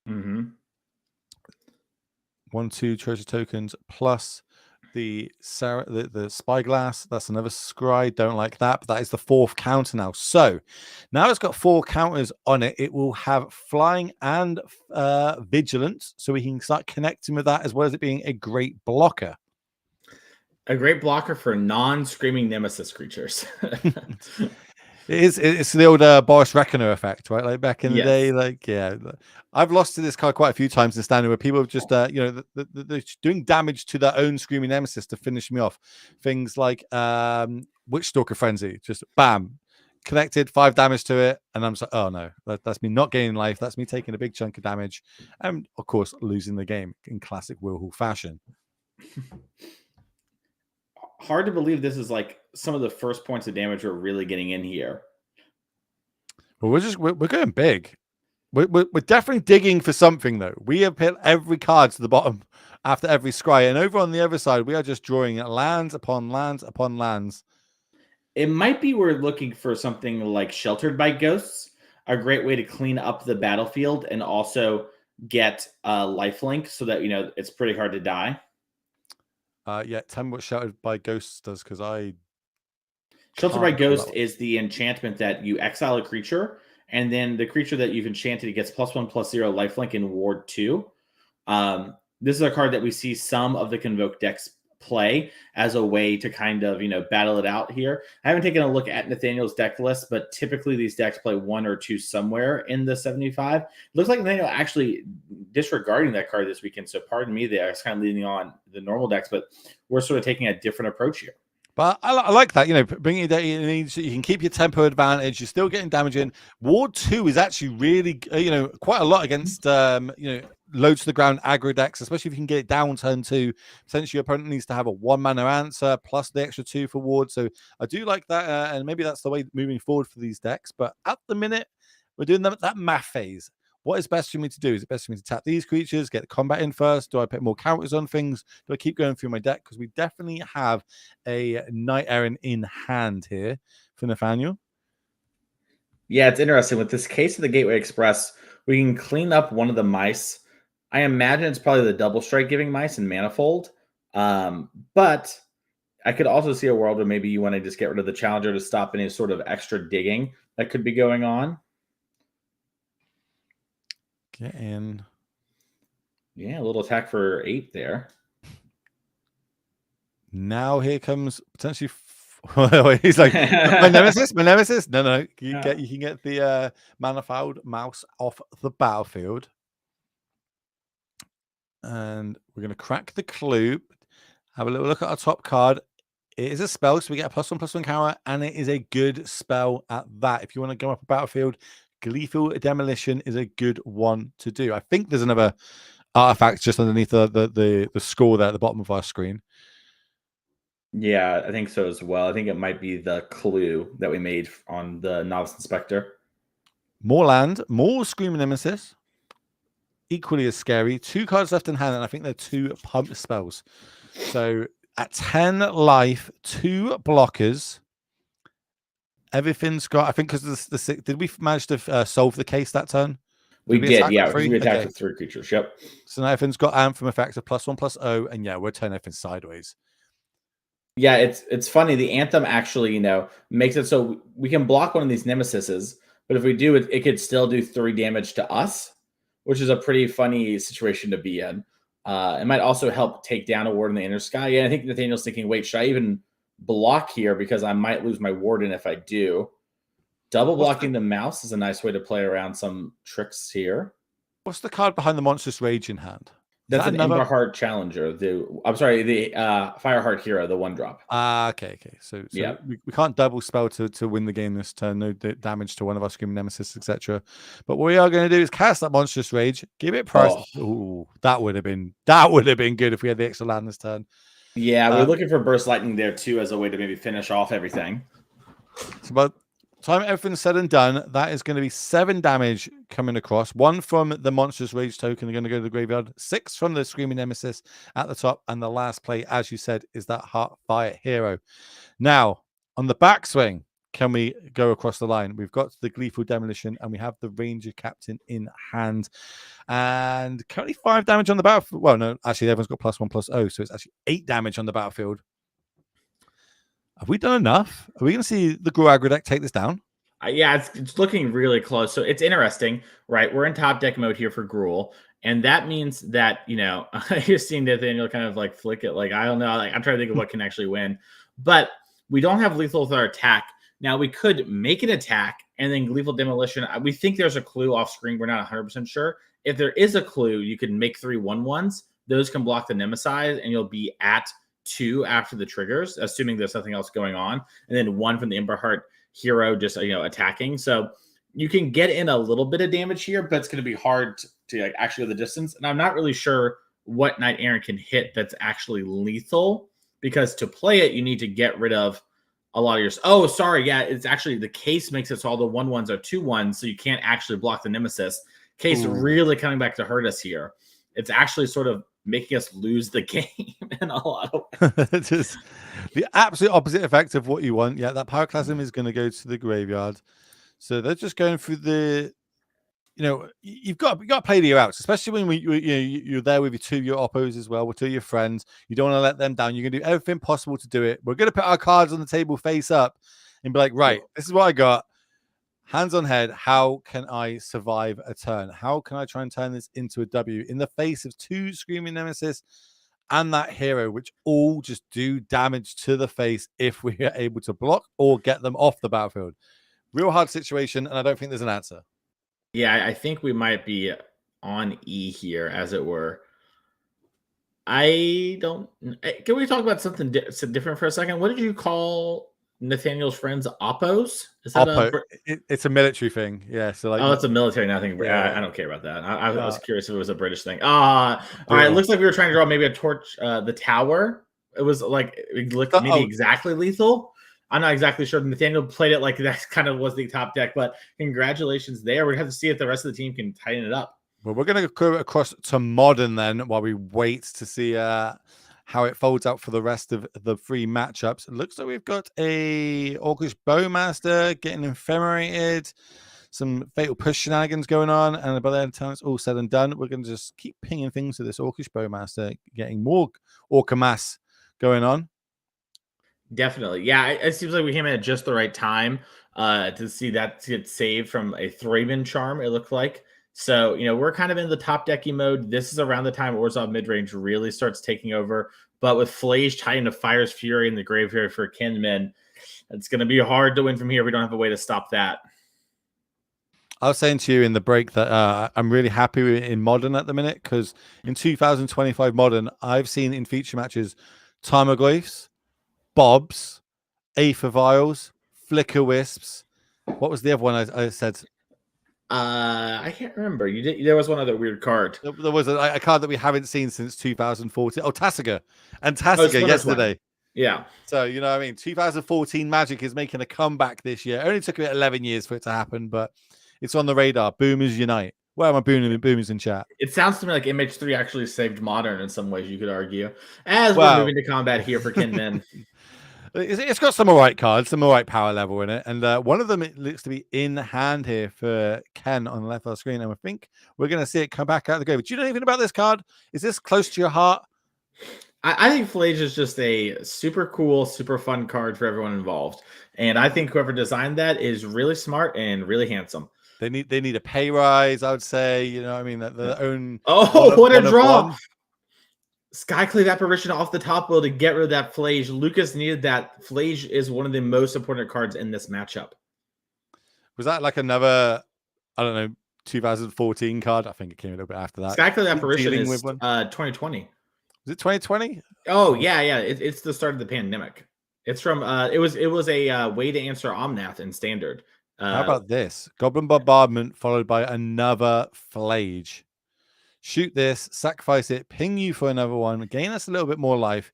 1, 2 treasure tokens plus the spyglass. That's another scry. Don't like that, but that is the 4th counter now. So now it's got 4 counters on it. It will have flying and vigilance, so we can start connecting with that, as well as it being a great blocker. A great blocker for non-screaming nemesis creatures. It's the old Boris Reckoner effect, right? Like back in the day, like, yeah. I've lost to this card quite a few times in standard, where people have just, they're doing damage to their own screaming nemesis to finish me off. Things like Witchstalker Frenzy, just bam, connected, 5 damage to it, and I'm just like, oh no, that's me not gaining life. That's me taking a big chunk of damage, and of course losing the game in classic Wilhul fashion. Hard to believe this is like some of the first points of damage we're really getting in here. Well, we're going big. We're definitely digging for something, though. We have hit every card to the bottom after every scry, and over on the other side, we are just drawing lands upon lands upon lands. It might be we're looking for something like Sheltered by Ghosts, a great way to clean up the battlefield and also get lifelink so that it's pretty hard to die. Yeah, tell me what Sheltered by Ghosts does, because Sheltered by Ghost is the enchantment that you exile a creature, and then the creature that you've enchanted gets +1/+0 lifelink in Ward 2. This is a card that we see some of the Convoke decks play as a way to kind of battle it out here. I haven't taken a look at Nathaniel's deck list, but typically these decks play 1 or 2 somewhere in the 75. It looks like Nathaniel actually disregarding that card this weekend, so pardon me there. It's kind of leaning on the normal decks, but we're sort of taking a different approach here. But I like that, bringing your deck in, so you can keep your tempo advantage. You're still getting damage in. Ward 2 is actually really, quite a lot against, low to the ground aggro decks, especially if you can get it down turn 2. Potentially your opponent needs to have a 1-mana answer plus the extra 2 for Ward. So I do like that, and maybe that's the way moving forward for these decks. But at the minute, we're doing that math phase. What is best for me to do? Is it best for me to tap these creatures, get the combat in first? Do I put more counters on things? Do I keep going through my deck? Because we definitely have a Knight Errant in hand here for Nathaniel. Yeah, it's interesting. With this case of the Gateway Express, we can clean up one of the mice. I imagine it's probably the double strike giving mice and Manifold. But I could also see a world where maybe you want to just get rid of the Challenger to stop any sort of extra digging that could be going on. Get in. Yeah, a little attack for 8 there. Now here comes potentially. He's like, my nemesis. No. You can get the Manifold mouse off the battlefield, and we're going to crack the clue. Have a little look at our top card. It is a spell, so we get a +1/+1 counter, and it is a good spell at that. If you want to go up a battlefield, Gleeful Demolition is a good one to do. I think there's another artifact just underneath the score there at the bottom of our screen. Yeah, I think so as well. I think it might be the clue that we made on the Novice Inspector. More land, more Screaming Nemesis. Equally as scary. 2 cards left in hand, and I think they're 2 pump spells. So at 10 life, 2 blockers. Everything's got, I think, because the did we manage to solve the case that turn? We did, yeah. We attacked with 3 creatures. Yep. So now everything's got Anthem effects of +1/+0, and yeah, we're turning everything sideways. Yeah, it's funny. The Anthem actually, makes it so we can block one of these Nemesises, but if we do it, it could still do 3 damage to us, which is a pretty funny situation to be in. It might also help take down a ward in the inner sky. Yeah, I think Nathaniel's thinking, wait, should I even block here because I might lose my warden if I do? Double blocking the mouse is a nice way to play around some tricks here. What's the card behind the Monstrous Rage in hand? That's an Emberheart Challenger. The Fireheart Hero, the 1-drop. Okay. So yeah, we can't double spell to win the game this turn. No damage to one of our Screaming Nemesis, etc. But what we are going to do is cast that Monstrous Rage, give it price. Ooh, that would have been good if we had the extra land this turn. Yeah, we're looking for burst lightning there too as a way to maybe finish off everything. So by the time everything's said and done, that is going to be 7 damage coming across. 1 from the Monstrous Rage token, going to go to the graveyard. 6 from the Screaming Nemesis at the top. And the last play, as you said, is that Heartfire Hero. Now, on the backswing, can we go across the line? We've got the Gleeful Demolition, and we have the Ranger Captain in hand. And currently 5 damage on the battlefield. Well, no, actually, everyone's got +1/+0, so it's actually 8 damage on the battlefield. Have we done enough? Are we going to see the Gruul aggro deck take this down? Yeah, it's looking really close. So it's interesting, right? We're in top deck mode here for Gruul. And that means that, you're seeing Nathaniel kind of like flick it. Like, I don't know. Like, I'm trying to think of what can actually win. But we don't have lethal with our attack. Now, we could make an attack and then Gleeful Demolition. We think there's a clue off screen. We're not 100% sure. If there is a clue, you can make 3 1/1s. Those can block the Nemesis, and you'll be at 2 after the triggers, assuming there's nothing else going on. And then 1 from the Emberheart Hero just, attacking. So you can get in a little bit of damage here, but it's going to be hard to actually go the distance. And I'm not really sure what Knight Errant can hit that's actually lethal, because to play it, you need to get rid of a lot of your... Oh, sorry. Yeah, it's actually the case makes it so all the 1/1s are 2/1s, so you can't actually block the Nemesis. Case really coming back to hurt us here. It's actually sort of making us lose the game in a lot of ways. Just the absolute opposite effect of what you want. Yeah, that Pyroclasm is going to go to the graveyard. So they're just going through the... you've got to play the outs, especially when you're there with your oppos as well, with 2 of your friends. You don't want to let them down. You're going to do everything possible to do it. We're going to put our cards on the table face up and be like, right, this is what I got. Hands on head, how can I survive a turn? How can I try and turn this into a W in the face of 2 Screaming Nemesis and that hero, which all just do damage to the face if we are able to block or get them off the battlefield? Real hard situation, and I don't think there's an answer. Yeah, I think we might be on E here, as it were. I don't... Can we talk about something different for a second? What did you call Nathaniel's friends? Oppos? Is that Oppo. It's a military thing. Yeah. So like, it's a military nothing. Yeah. I don't care about that. I was curious if it was a British thing. All right. It looks like we were trying to draw maybe a torch, the tower. It was like, it looked maybe exactly lethal. I'm not exactly sure. Nathaniel played it like that kind of was the top deck, but congratulations there. We have to see if the rest of the team can tighten it up. Well, we're going to go across to Modern then while we wait to see how it folds out for the rest of the 3 matchups. It looks like we've got a Orcish Bowmaster getting ephemerate, some Fatal Push shenanigans going on, and by the time it's all said and done, we're going to just keep pinging things to this Orcish Bowmaster, getting more Orca Mass going on. Definitely. Yeah, it seems like we came in at just the right time to see that get saved from a Thraben charm, it looked like. So, we're kind of in the top decky mode. This is around the time Orzhov midrange really starts taking over. But with Flage tied into Fire's Fury in the graveyard for Kinman, it's going to be hard to win from here. We don't have a way to stop that. I was saying to you in the break that I'm really happy in Modern at the minute, because in 2025 Modern, I've seen in feature matches Timoglyphs, Bobs, Aether Vials, Flicker Wisps. What was the other one I said? I can't remember. There was one other weird card. There was a card that we haven't seen since 2014. Oh, Tasiga. And Tasiga yesterday. Yeah. So, 2014 Magic is making a comeback this year. It only took about 11 years for it to happen, but it's on the radar. Boomers unite. Where are my boomers in chat? It sounds to me like MH3 actually saved Modern in some ways, you could argue. As we're moving to combat here for Kinman. It's got some all right cards, some all right power level in it. And one of them, it looks to be in hand here for Ken on the left of the screen. And I think we're going to see it come back out of the grave. Do you know anything about this card? Is this close to your heart? I think Flage is just a super cool, super fun card for everyone involved. And I think whoever designed that is really smart and really handsome. They need a pay rise, I would say. Their own... Oh, what a draw! Skyclave Apparition off the top wheel to get rid of that Flage. Lucas needed that. Flage is one of the most important cards in this matchup. Was that like another, 2014 card? I think it came a little bit after that. Skyclave Apparition is 2020. Was it 2020? Oh, yeah. It's the start of the pandemic. It's from, it was a way to answer Omnath in Standard. How about this? Goblin Bombardment followed by another Flage. Shoot this, sacrifice it, ping you for another one, gain us a little bit more life.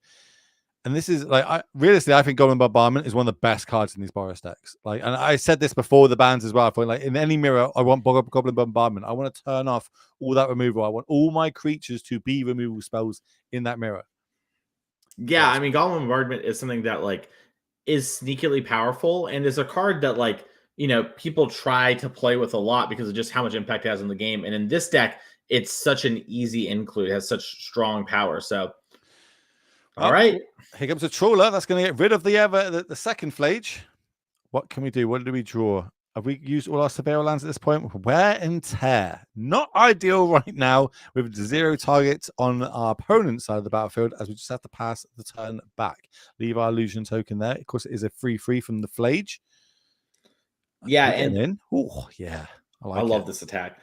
And this is like, realistically, I think Goblin Bombardment is one of the best cards in these Boros decks. Like, and I said this before the bans as well. I thought, like, in any mirror, I want Goblin Bombardment. I want to turn off all that removal. I want all my creatures to be removal spells in that mirror. Yeah, I mean, Goblin Bombardment is something that like is sneakily powerful, and is a card that like people try to play with a lot because of just how much impact it has on the game. And in this deck, it's such an easy include. It has such strong power. So. All right. Here comes a trawler. That's going to get rid of the second Flage. What can we do? What do we draw? Have we used all our surveil lands at this point? Wear and tear. Not ideal right now with 0 targets on our opponent's side of the battlefield, as we just have to pass the turn back. Leave our illusion token there. Of course, it is a 3/3 from the Flage. Yeah, and oh yeah, I love this attack.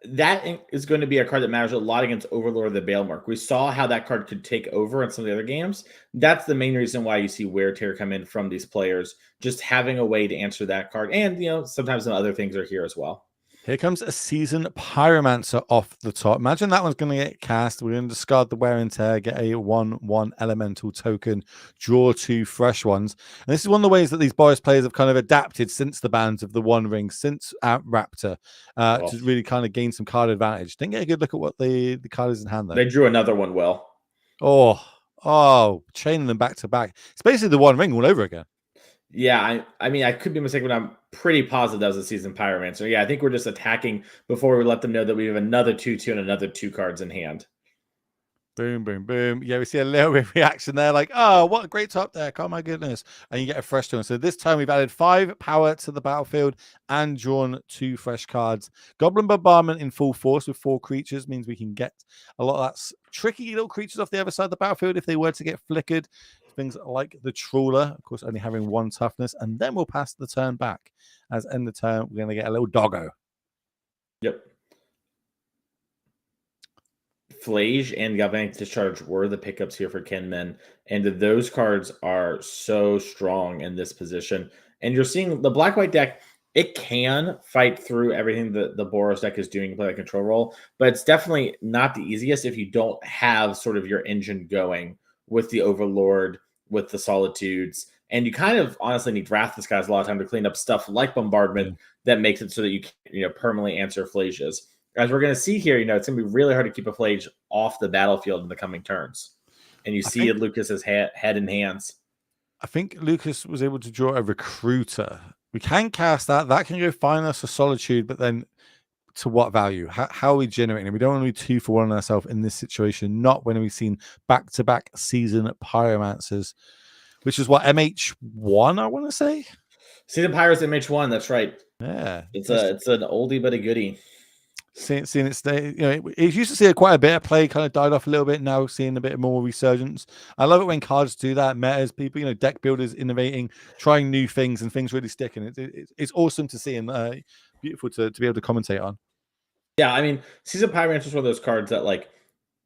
That is going to be a card that matters a lot against Overlord of the Balemark. We saw how that card could take over in some of the other games. That's the main reason why you see Wear Tear come in from these players, just having a way to answer that card. And, sometimes some other things are here as well. Here comes a Seasoned Pyromancer off the top. Imagine that one's going to get cast. We're going to discard the Wear and Tear, get a 1/1 elemental token, draw 2 fresh ones. And this is one of the ways that these Boros players have kind of adapted since the bans of the One Ring, since Raptor, to really kind of gain some card advantage. Didn't get a good look at what the card is in hand, though. They drew another one well. Oh, chaining them back to back. It's basically the One Ring all over again. Yeah, I mean, I could be mistaken, but I'm pretty positive that was a Seasoned Pyromancer. Yeah, I think we're just attacking before we let them know that we have another 2/2 and another 2 cards in hand. Boom, boom, boom. Yeah, we see a little bit of reaction there, like, oh, what a great top deck. Oh, my goodness. And you get a fresh turn. So this time we've added 5 power to the battlefield and drawn 2 fresh cards. Goblin Bombardment in full force with 4 creatures means we can get a lot of that tricky little creatures off the other side of the battlefield if they were to get flickered. Things like the Trawler, of course, only having 1 toughness. And then we'll pass the turn back. As end the turn, we're going to get a little doggo. Yep. Flage and Galvanic Discharge were the pickups here for Kinman, and those cards are so strong in this position. And you're seeing the black-white deck, it can fight through everything that the Boros deck is doing to play a control role, but it's definitely not the easiest if you don't have sort of your engine going with the Overlord, with the Solitudes, and you kind of honestly need Wrath this guy's a lot of time to clean up stuff like Bombardment that makes it so that you can permanently answer Flages. As we're going to see here, it's going to be really hard to keep a Flage off the battlefield in the coming turns. And you see Lucas's head and hands. I think Lucas was able to draw a Recruiter. We can cast that. That can go find us a Solitude, but then to what value? How are we generating it? We don't want to be 2 for 1 on ourselves in this situation, not when we've seen back-to-back Seasoned Pyromancers, which is what, MH1, I want to say? Seasoned Pyros MH1, that's right. Yeah. It's an oldie but a goodie. Seeing it stay, it used to see quite a bit of play, kind of died off a little bit. Now seeing a bit more resurgence. I love it when cards do that. Metas, people, deck builders innovating, trying new things, and things really sticking. It's awesome to see and beautiful to be able to commentate on. Yeah, I mean, Seasoned Pyromancer is one of those cards that like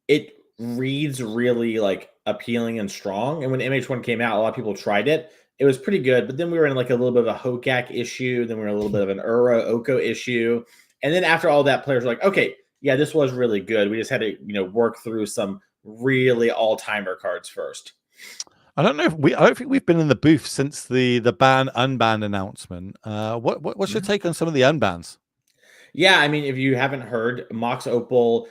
it reads really like appealing and strong. And when MH1 came out, a lot of people tried it. It was pretty good, but then we were in like a little bit of a Hokak issue. Then we were in a little bit of an Oko issue. And then after all that, players were like, okay, yeah, this was really good. We just had to, work through some really all-timer cards first. I don't think we've been in the booth since the ban unban announcement. What's your take on some of the unbans? Yeah, I mean, if you haven't heard, Mox Opal,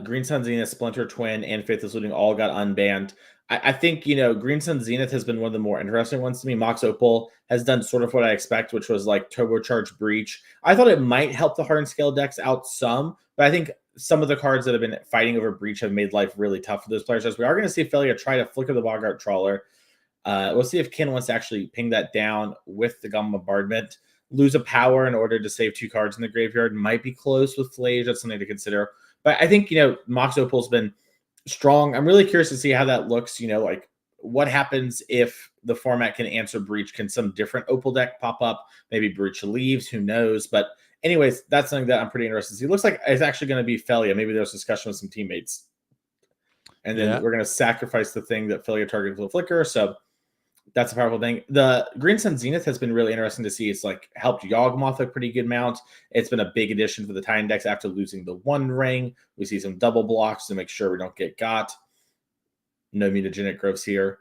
Green Sun Zenith, Splinter Twin, and Faithless Looting all got unbanned. I think, Green Sun Zenith has been one of the more interesting ones to me. Mox Opal has done sort of what I expect, which was like Turbocharged Breach. I thought it might help the Hardened Scale decks out some, but I think some of the cards that have been fighting over Breach have made life really tough for those players. As we are going to see Felia try to flicker the Boggart Trawler. We'll see if Ken wants to actually ping that down with the Goblin Bombardment. Lose a power in order to save 2 cards in the graveyard. Might be close with Flage. That's something to consider. But I think, Mox Opal's been strong. I'm really curious to see how that looks. Like what happens if the format can answer Breach? Can some different Opal deck pop up? Maybe Breach leaves. Who knows? But anyways, that's something that I'm pretty interested to see. It looks like it's actually going to be Felia. Maybe there's discussion with some teammates. And then we're going to sacrifice the thing that Felia targets will flicker. So that's a powerful thing. The Green Sun Zenith has been really interesting to see. It's like helped Yawgmoth a pretty good amount. It's been a big addition for the Titan decks after losing the One Ring. We see some double blocks to make sure we don't get got. no mutagenic growths here.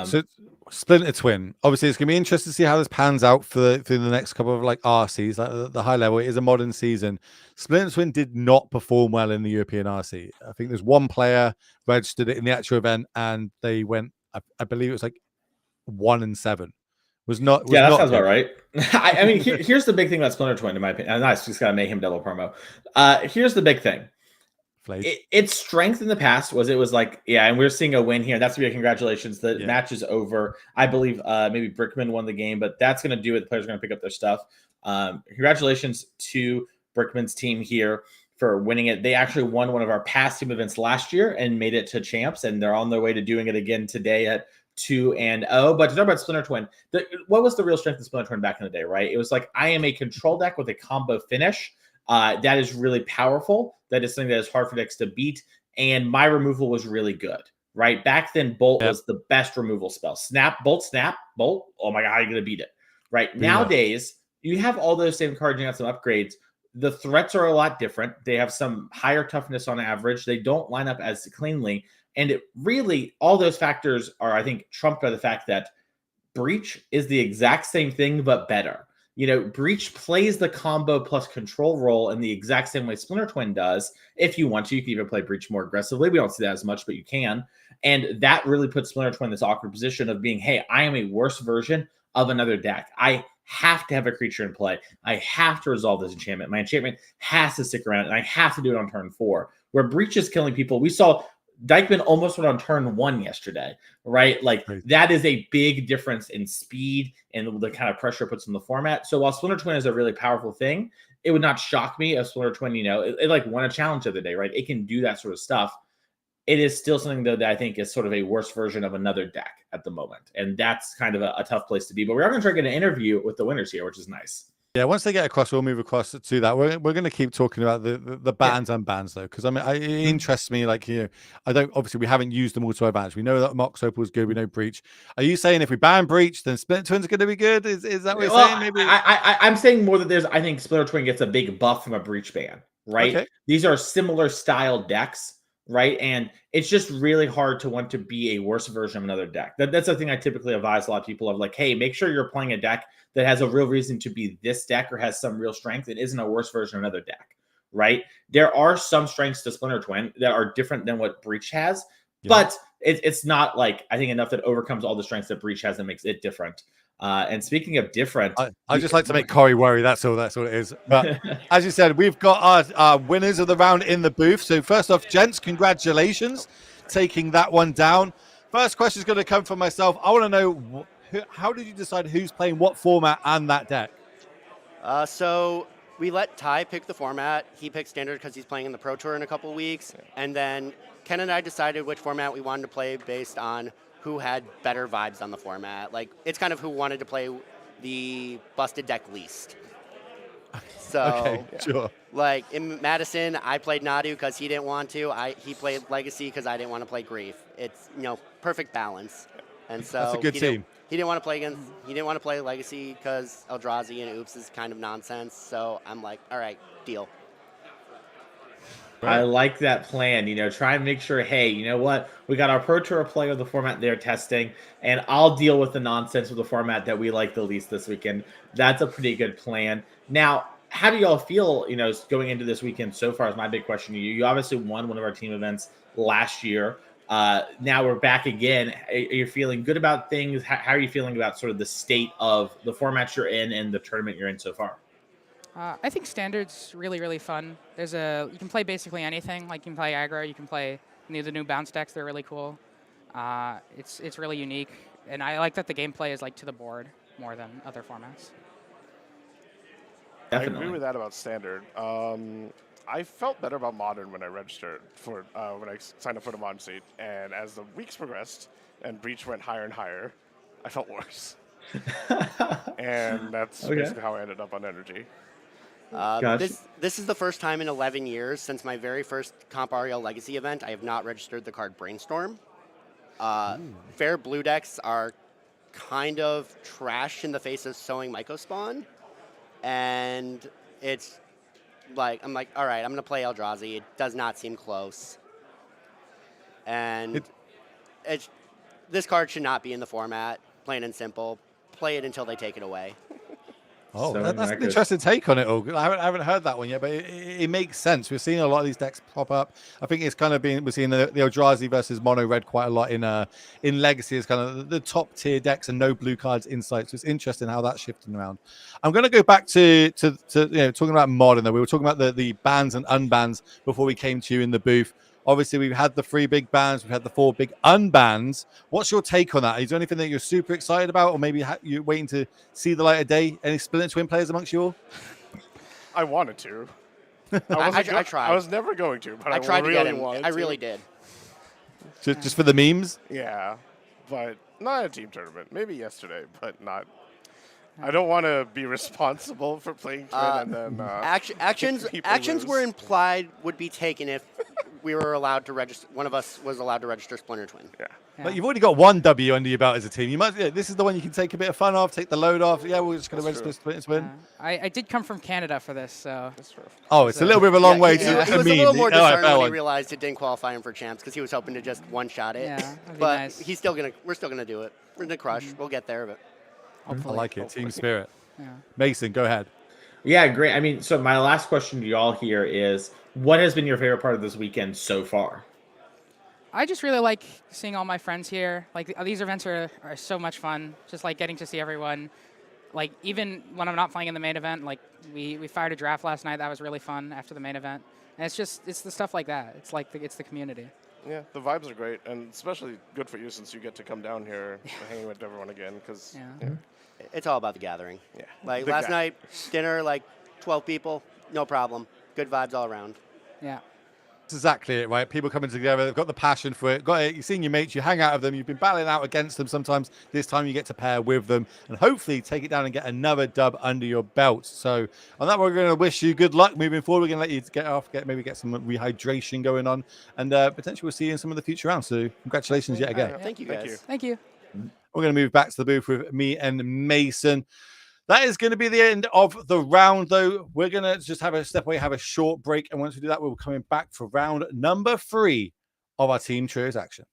So Splinter Twin. Obviously, it's going to be interesting to see how this pans out through the next couple of like RCs, like the high level. It is a modern season. Splinter Twin did not perform well in the European RC. I think there's one player registered it in the actual event, and they went. I believe it was like 1-7. Was not that not sounds good. about right. I mean, here's the big thing about Splinter Twin, in my opinion. And I just got to make him double promo. Here's the big thing. Its strength in the past was it was like, yeah, and we're seeing a win here. That's gonna be a congratulations. The match is over. I believe maybe Brickman won the game, but that's gonna do it. The players are gonna pick up their stuff. Congratulations to Brickman's team here for winning it. They actually won one of our past team events last year and made it to champs, and they're on their way to doing it again today at 2-0. But to talk about Splinter Twin, what was the real strength of Splinter Twin back in the day, right? It was like, I am a control deck with a combo finish. That is really powerful. That is something that is hard for decks to beat. And my removal was really good, right? Back then, Bolt was the best removal spell. Snap, Bolt. Oh my God, how are you going to beat it? Right? Nowadays, you have all those same cards. You have some upgrades. The threats are a lot different. They have some higher toughness on average. They don't line up as cleanly. And it really, all those factors are, I think, trumped by the fact that Breach is the exact same thing, but better. You know, Breach plays the combo plus control role in the exact same way Splinter Twin does. If you want to, you can even play Breach more aggressively. We don't see that as much, but you can. And that really puts Splinter Twin in this awkward position of being, hey, I am a worse version of another deck. I have to have a creature in play. I have to resolve this enchantment. My enchantment has to stick around, and I have to do it on turn 4. Where Breach is killing people. We saw Dykeman almost went on turn 1 yesterday, right? Like that is a big difference in speed and the kind of pressure it puts on the format. So while Splinter Twin is a really powerful thing, it would not shock me if Splinter Twin, it like won a challenge the other day, right? It can do that sort of stuff. It is still something though that I think is sort of a worse version of another deck at the moment. And that's kind of a tough place to be. But we are going to try to get an interview with the winners here, which is nice. Yeah, once they get across, we'll move across to that. We're going to keep talking about the bans and bans though, because I mean, it interests me. Like, I don't, obviously we haven't used them all to our advantage. We know that Mox Opal is good. We know Breach. Are you saying if we ban Breach, then Splinter Twin's going to be good? Is that what you're saying? Maybe I'm saying more that I think Splinter Twin gets a big buff from a Breach ban, right? Okay. These are similar style decks, right? And it's just really hard to want to be a worse version of another deck. That's the thing I typically advise a lot of people of, like, hey, make sure you're playing a deck that has a real reason to be this deck or has some real strength. It isn't a worse version of another deck, right? There are some strengths to Splinter Twin that are different than what Breach has, but it's not like, I think, enough that overcomes all the strengths that Breach has and makes it different. And speaking of different, I just like to make Corey worry. That's all it is. But as you said, we've got our winners of the round in the booth. So first off, gents, congratulations taking that one down. First question is going to come from myself. I want to know, how did you decide who's playing what format and that deck? So we let Ty pick the format. He picked Standard because he's playing in the Pro Tour in a couple of weeks. And then Ken and I decided which format we wanted to play based on who had better vibes on the format. Like, it's kind of who wanted to play the busted deck least. So, okay, sure. Like, in Madison, I played Nadu because he didn't want to. He played Legacy because I didn't want to play Grief. It's, perfect balance. And so that's a good team. He didn't want to play He didn't want to play Legacy because Eldrazi and Oops is kind of nonsense. So I'm like, all right, deal. I like that plan. Try and make sure, hey, you know what? We got our Pro Tour player of the format they're testing, and I'll deal with the nonsense with the format that we like the least this weekend. That's a pretty good plan. Now, how do y'all feel, going into this weekend so far is my big question to you. You obviously won one of our team events last year. Now we're back again. Are you feeling good about things? How are you feeling about sort of the state of the format you're in and the tournament you're in so far? I think Standard's really, really fun. You can play basically anything. Like, you can play aggro, you can play the new bounce decks. They're really cool. It's really unique, and I like that the gameplay is like to the board more than other formats. Definitely. I agree with that about Standard. I felt better about Modern when I registered when I signed up for the Modern seat, and as the weeks progressed and Breach went higher and higher, I felt worse. And that's basically how I ended up on NRG. Gotcha. This is the first time in 11 years since my very first Comp REL Legacy event I have not registered the card Brainstorm. Fair blue decks are kind of trash in the face of Sowing Mycospawn, and it's like, I'm like, all right, I'm going to play Eldrazi. It does not seem close. And This card should not be in the format, plain and simple. Play it until they take it away. Oh, So that's an inaccurate. interesting take on it all. I haven't heard that one yet, but it makes sense. We're seeing a lot of these decks pop up. I think it's kind of we're seeing the Eldrazi versus mono red quite a lot in Legacy as kind of the top tier decks and no blue cards insight. So it's interesting how that's shifting around. I'm going to go back to talking about modern though. We were talking about the bans and unbans before we came to you in the booth. Obviously, we've had the 3 big bans. We've had the 4 big unbans. What's your take on that? Is there anything that you're super excited about, or maybe you're waiting to see the light of day? Any Splinter Twin players amongst you all? I wanted to. I tried. I was never going to, but I tried to get really him. wanted I to. really did. Just for the memes? Yeah, but not a team tournament. Maybe yesterday, but not. I don't want to be responsible for playing Twin and then Actions lose. were implied would be taken if we were allowed to register. One of us was allowed to register Splinter Twin. Yeah. But you've already got 1 W under your belt as a team. You might. This is the one you can take a bit of fun off, take the load off. Yeah, we're just going to register Splinter Twin. I did come from Canada for this, so. That's true. Oh, it's a little bit of a long way to. He was a little more discerning when he realized it didn't qualify him for champs because he was hoping to just one-shot it. Yeah, that'd be but nice. we're still gonna do it. We're gonna crush. We'll get there, but I Hopefully. like it. Team spirit. Yeah. Mason, go ahead. Yeah, great. I mean, so my last question to y'all here is, what has been your favorite part of this weekend so far? I just really like seeing all my friends here. Like these events are so much fun. Just like getting to see everyone. Like even when I'm not playing in the main event, like we fired a draft last night. That was really fun after the main event. And it's the stuff like that. It's like it's the community. Yeah, the vibes are great, and especially good for you since you get to come down here and hang with everyone again. Because it's all about the gathering. Yeah. Like The last guy. night, dinner, like 12 people, no problem. Good vibes all around. Yeah. That's exactly it, right? People coming together, they've got the passion for it. Got it. You've seen your mates, you hang out with them, you've been battling out against them sometimes. This time you get to pair with them and hopefully take it down and get another dub under your belt. So on that, we're going to wish you good luck moving forward. We're going to let you get off, maybe get some rehydration going on, and potentially we'll see you in some of the future rounds. So congratulations yet again. Thank you, guys. Thank you. We're going to move back to the booth with me and Mason. That is going to be the end of the round, though. We're going to just have a step away, have a short break. And once we do that, we'll be coming back for round number 3 of our Team Trios action.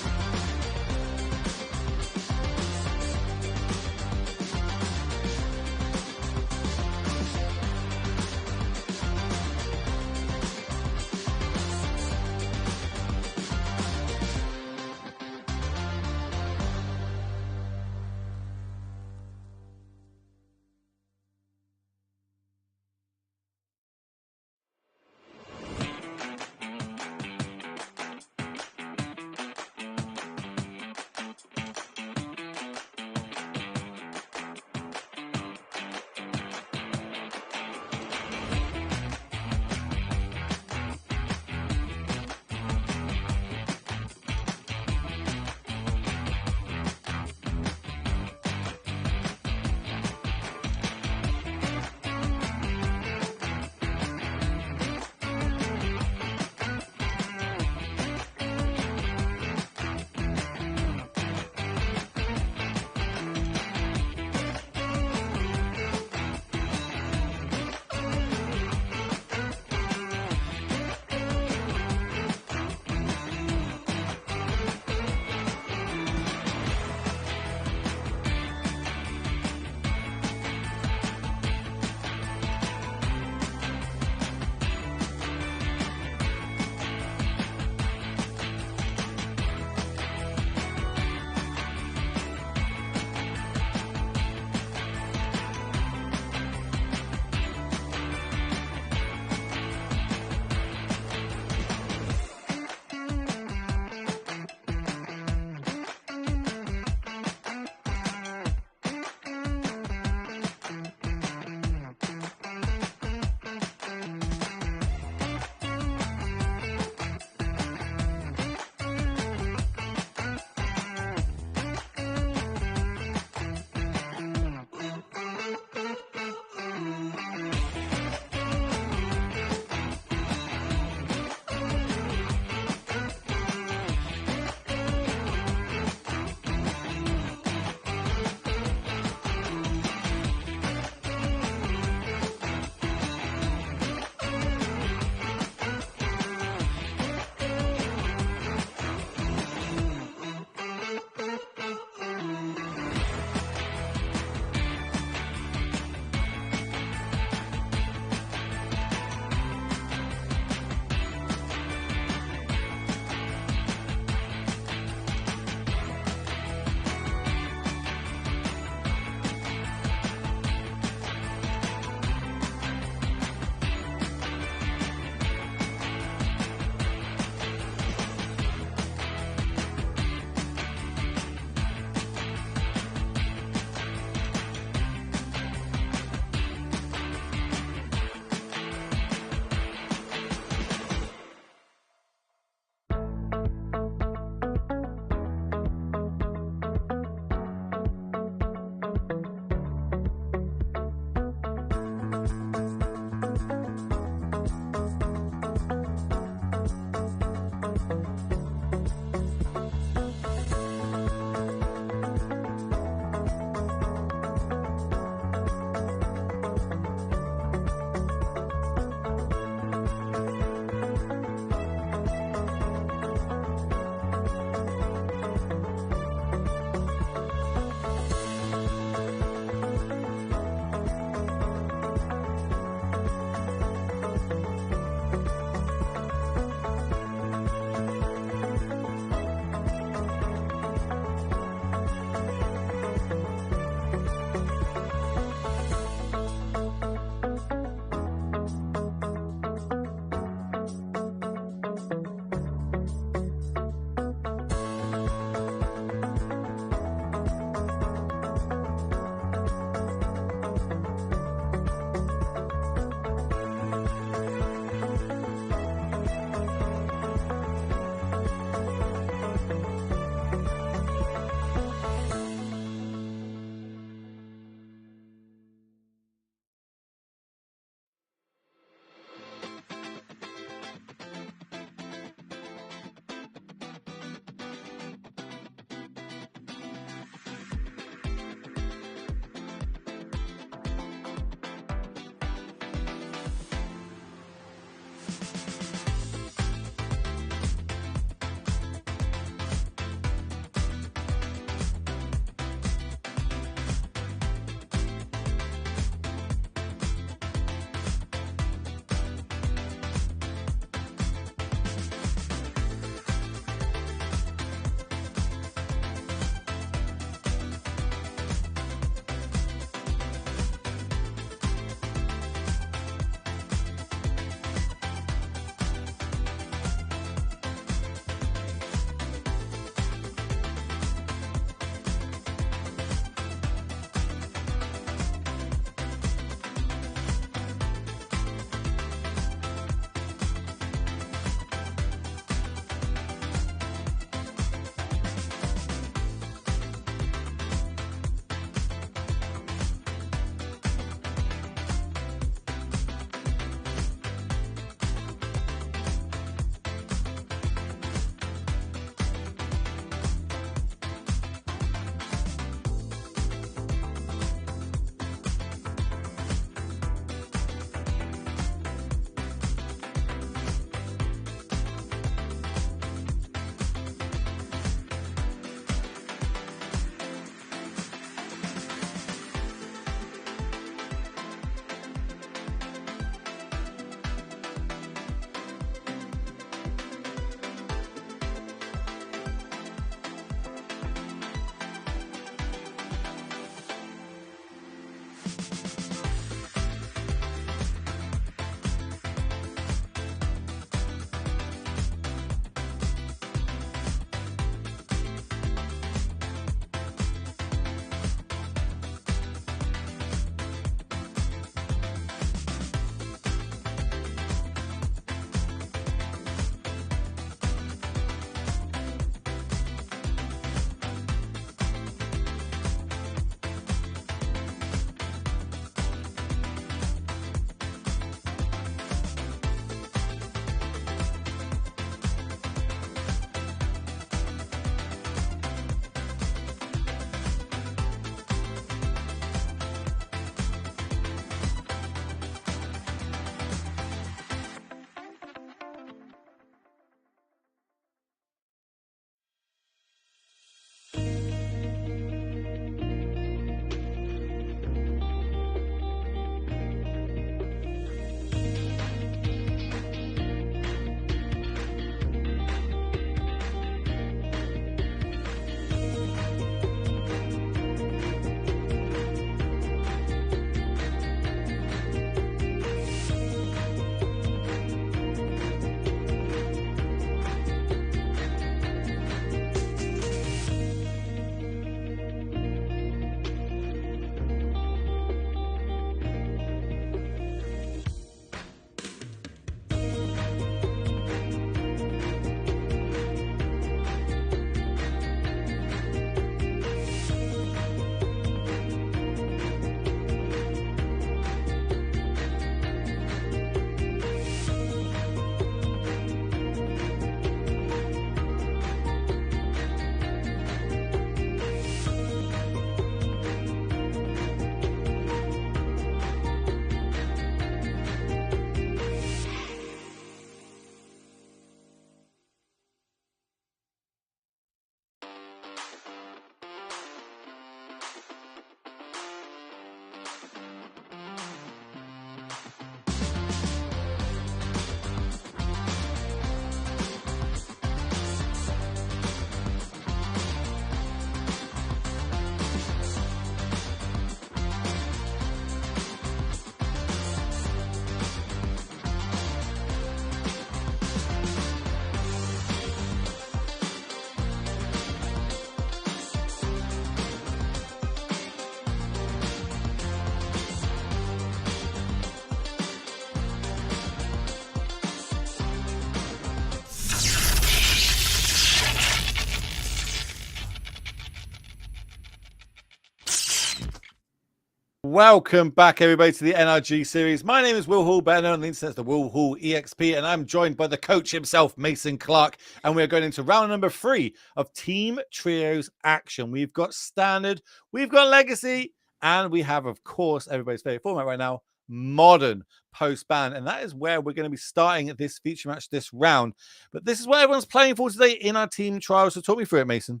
Welcome back, everybody, to the NRG series. My name is Will Hall, better known on the internet as the Will Hall EXP, and I'm joined by the coach himself, Mason Clark, and we're going into round number 3 of Team Trios action. We've got Standard, we've got Legacy, and we have, of course, everybody's favorite format right now, Modern post-ban, and that is where we're going to be starting this feature match this round. But this is what everyone's playing for today in our team trials. So talk me through it, Mason.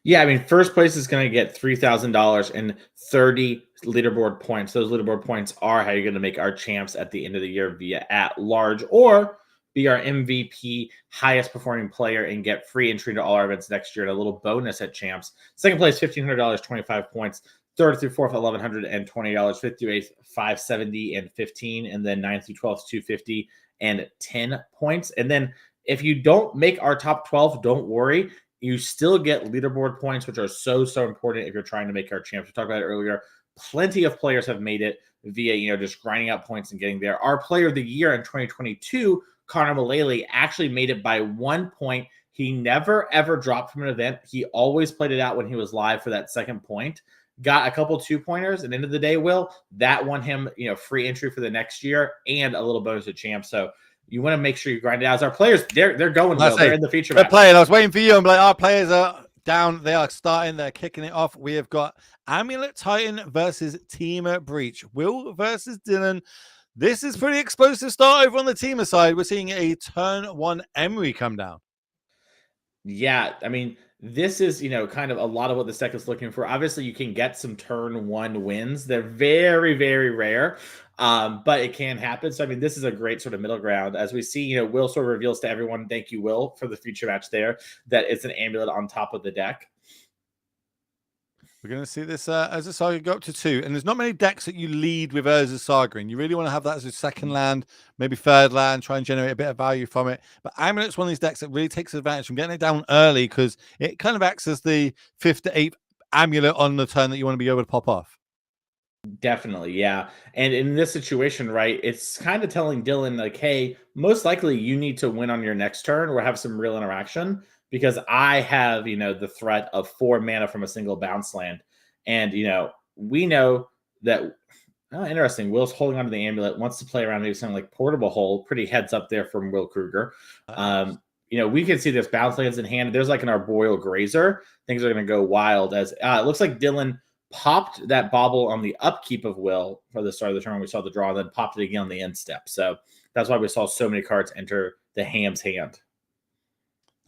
Yeah, I mean, first place is going to get $3,000 and 30 leaderboard points. Those leaderboard points are how you're going to make our champs at the end of the year via at large, or be our MVP, highest performing player, and get free entry to all our events next year and a little bonus at champs. Second place, $1,500, 25 points. Third through fourth, $1,120. Fifth through eighth, $570 and 15, and then ninth through 12th, $250 and 10 points. And then if you don't make our top 12, don't worry. You still get leaderboard points, which are so important if you're trying to make our champs. We talked about it earlier. Plenty of players have made it via, just grinding out points and getting there. Our player of the year in 2022, Connor Mullally, actually made it by 1 point. He never, ever dropped from an event. He always played it out when he was live for that second point. Got a couple 2-pointers, and end of the day, Will, that won him, free entry for the next year and a little bonus to champ. So you want to make sure you grind it out. As our players, they're going well. They're in the feature match. They're playing. I was waiting for you. I'm like, our players are down. They are starting. They're kicking it off. We have got Amulet Titan versus Teamer Breach. Will versus Dylan. This is pretty explosive start over on the Teamer side. We're seeing a turn 1 Emery come down. Yeah, I mean, this is, kind of a lot of what the deck is looking for. Obviously, you can get some turn 1 wins. They're very, very rare, but it can happen. So, I mean, this is a great sort of middle ground. As we see, Will sort of reveals to everyone, thank you, Will, for the feature match there, that it's an amulet on top of the deck. We're going to see this Urza Saga go up to 2. And there's not many decks that you lead with Urza Saga. And you really want to have that as a second land, maybe third land, try and generate a bit of value from it. But Amulet's one of these decks that really takes advantage from getting it down early because it kind of acts as the 5th to 8th Amulet on the turn that you want to be able to pop off. Definitely, yeah. And in this situation, right, it's kind of telling Dylan, like, hey, most likely you need to win on your next turn or have some real interaction. Because I have, the threat of 4 mana from a single bounce land. And, we know that, interesting, Will's holding onto the amulet, wants to play around maybe something like Portable Hole. Pretty heads up there from Will Kruger. We can see there's bounce lands in hand. There's like an Arboreal Grazer. Things are going to go wild as it looks like Dylan popped that bobble on the upkeep of Will for the start of the turn when we saw the draw, then popped it again on the end step. So that's why we saw so many cards enter the ham's hand.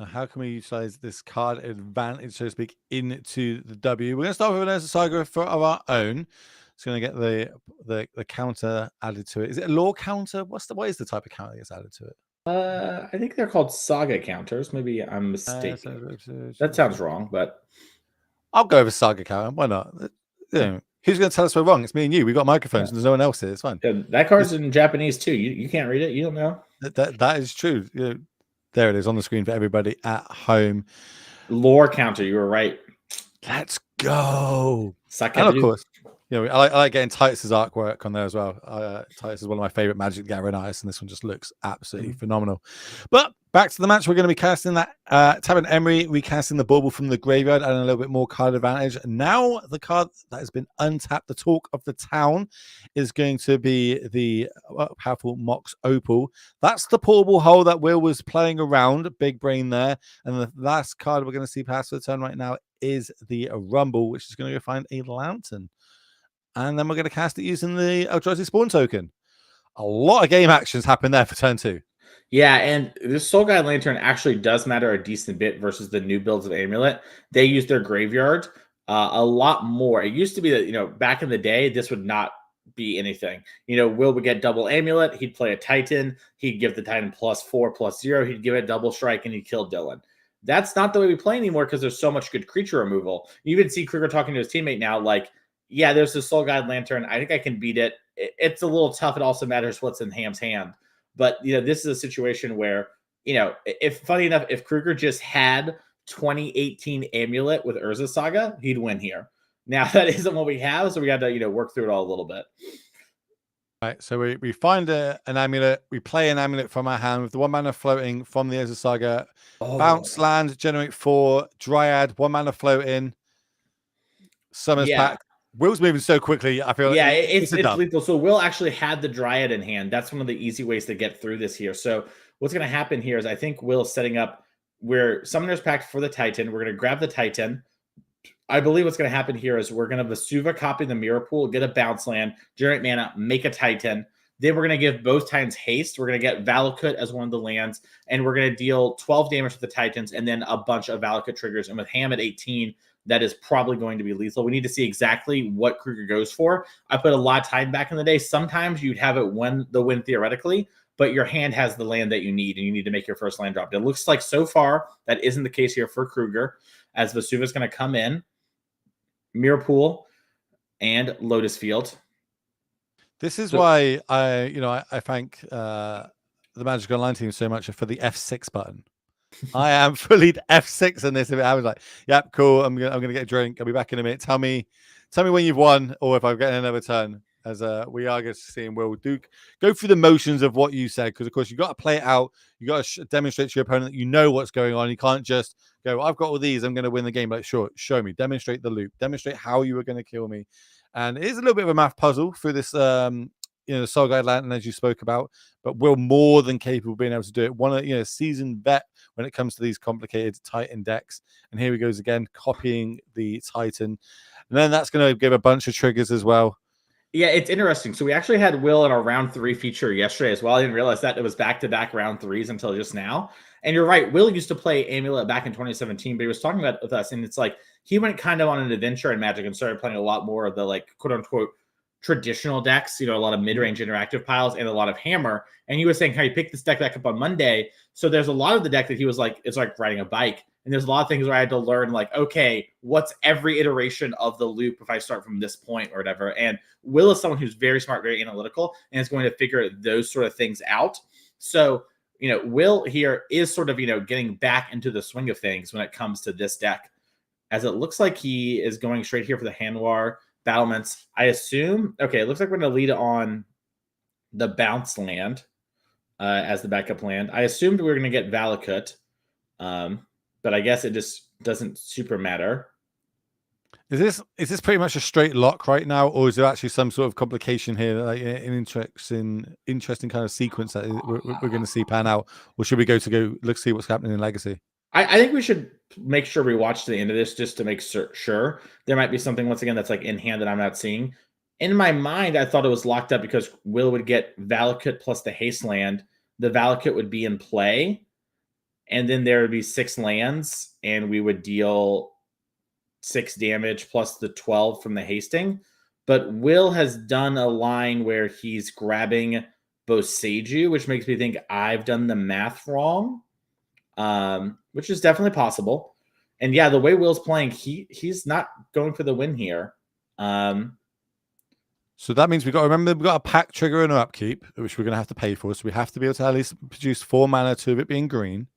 How can we utilize this card advantage, so to speak, into the W? We're going to start with an Urza Saga of our own. It's going to get the counter added to it. Is it a lore counter? What is the type of counter that gets added to it? I think they're called saga counters. Maybe I'm mistaken. That sounds wrong, but I'll go with saga counter. Why not? Who's going to tell us we're wrong? It's me and you. We got microphones, and there's no one else here. It's fine. Yeah, that card's in Japanese too. You can't read it. You don't know. That is true. There it is on the screen for everybody at home. Lore counter. You were right. Let's go. And of course, I like getting Titus's artwork on there as well. Titus is one of my favorite Magic Gathering artists, and this one just looks absolutely phenomenal. But back to the match, we're going to be casting that tapping Emery, recasting the Bauble from the graveyard, and a little bit more card advantage. Now the card that has been untapped, the talk of the town, is going to be the powerful Mox Opal. That's the Portable Hole that Will was playing around, big brain there. And the last card we're going to see pass for the turn right now is the Rumble, which is going to go find a Lantern. And then we're going to cast it using the Eldrazi Spawn token. A lot of game actions happen there for turn 2. Yeah, and this Soul Guide Lantern actually does matter a decent bit versus the new builds of Amulet. They use their graveyard a lot more. It used to be that, back in the day, this would not be anything. Will would get double Amulet. He'd play a Titan. He'd give the Titan +4/+0. He'd give it double strike, and he'd kill Dylan. That's not the way we play anymore because there's so much good creature removal. You even see Kruger talking to his teammate now, like, yeah, there's the Soul Guide Lantern. I think I can beat it. It's a little tough. It also matters what's in Ham's hand. But, this is a situation where, funny enough, if Kruger just had 2018 Amulet with Urza Saga, he'd win here. Now, that isn't what we have, so we got to, work through it all a little bit. Right, so we find an amulet, we play an amulet from our hand with the 1 mana floating from the Urza Saga. Bounce land, generate 4, Dryad, 1 mana floating. Summers pack. Will's moving so quickly. I feel Yeah, it's it's lethal. So Will actually had the Dryad in hand. That's one of the easy ways to get through this here. So what's going to happen here is I think Will's setting up where Summoner's Pact for the Titan. We're going to grab the Titan. I believe what's going to happen here is we're going to Vesuva copy the Mirror Pool, get a bounce land, generate mana, make a Titan. Then we're going to give both Titans haste. We're going to get Valakut as one of the lands, and we're going to deal 12 damage to the Titans and then a bunch of Valakut triggers. And with Ham at 18, that is probably going to be lethal. We need to see exactly what Kruger goes for. I put a lot of time back in the day. Sometimes you'd have it win the win theoretically, but your hand has the land that you need, and you need to make your first land drop. It looks like so far that isn't the case here for Kruger, as Vesuva is going to come in, Mirror Pool, and Lotus Field. This is why I thank the Magic Online team so much for the F6 button. I am fully F6 in this. If I was like, yep, cool. I'm gonna get a drink. I'll be back in a minute. Tell me when you've won, or if I'm getting another turn. As we are going to see, and we'll go through the motions of what you said, because of course you got to play it out. You got to demonstrate to your opponent that you know what's going on. You can't just go, I've got all these, I'm going to win the game. Like, sure, show me, demonstrate the loop, demonstrate how you were going to kill me. And it is a little bit of a math puzzle through this, the Soul Guide Lantern, as you spoke about, but we're more than capable of being able to do it. One, seasoned vet when it comes to these complicated Titan decks. And here he goes again, copying the Titan. And then that's going to give a bunch of triggers as well. Yeah, it's interesting. So we actually had Will in our round 3 feature yesterday as well. I didn't realize that it was back-to-back round 3s until just now. And you're right, Will used to play Amulet back in 2017, but he was talking about it with us, and it's like he went kind of on an adventure in Magic and started playing a lot more of the like quote-unquote traditional decks, a lot of mid-range interactive piles and a lot of Hammer. And he was saying how he picked this deck back up on Monday. So there's a lot of the deck that he was like, it's like riding a bike. And there's a lot of things where I had to learn, like, okay, what's every iteration of the loop if I start from this point or whatever. And Will is someone who's very smart, very analytical, and is going to figure those sort of things out. So, Will here is sort of, getting back into the swing of things when it comes to this deck, as it looks like he is going straight here for the Hanwar Battlements. I assume, okay, it looks like we're going to lead on the bounce land as the backup land. I assumed we were going to get Valakut, but I guess it just doesn't super matter. Is this pretty much a straight lock right now, or is there actually some sort of complication here, like an interesting kind of sequence that we're going to see pan out, or should we go let's see what's happening in Legacy? I think we should make sure we watch to the end of this just to make sure. There might be something once again that's like in hand that I'm not seeing. In my mind, I thought it was locked up because Will would get Valakut plus the haste land. The Valakut would be in play, and then there would be 6 lands, and we would deal 6 damage plus the 12 from the hasting. But Will has done a line where he's grabbing Boseiju, which makes me think I've done the math wrong, which is definitely possible. And yeah, the way Will's playing, he's not going for the win here. So that means we've got to remember we've got a pack trigger and an upkeep, which we're going to have to pay for. So we have to be able to at least produce 4 mana to it being green.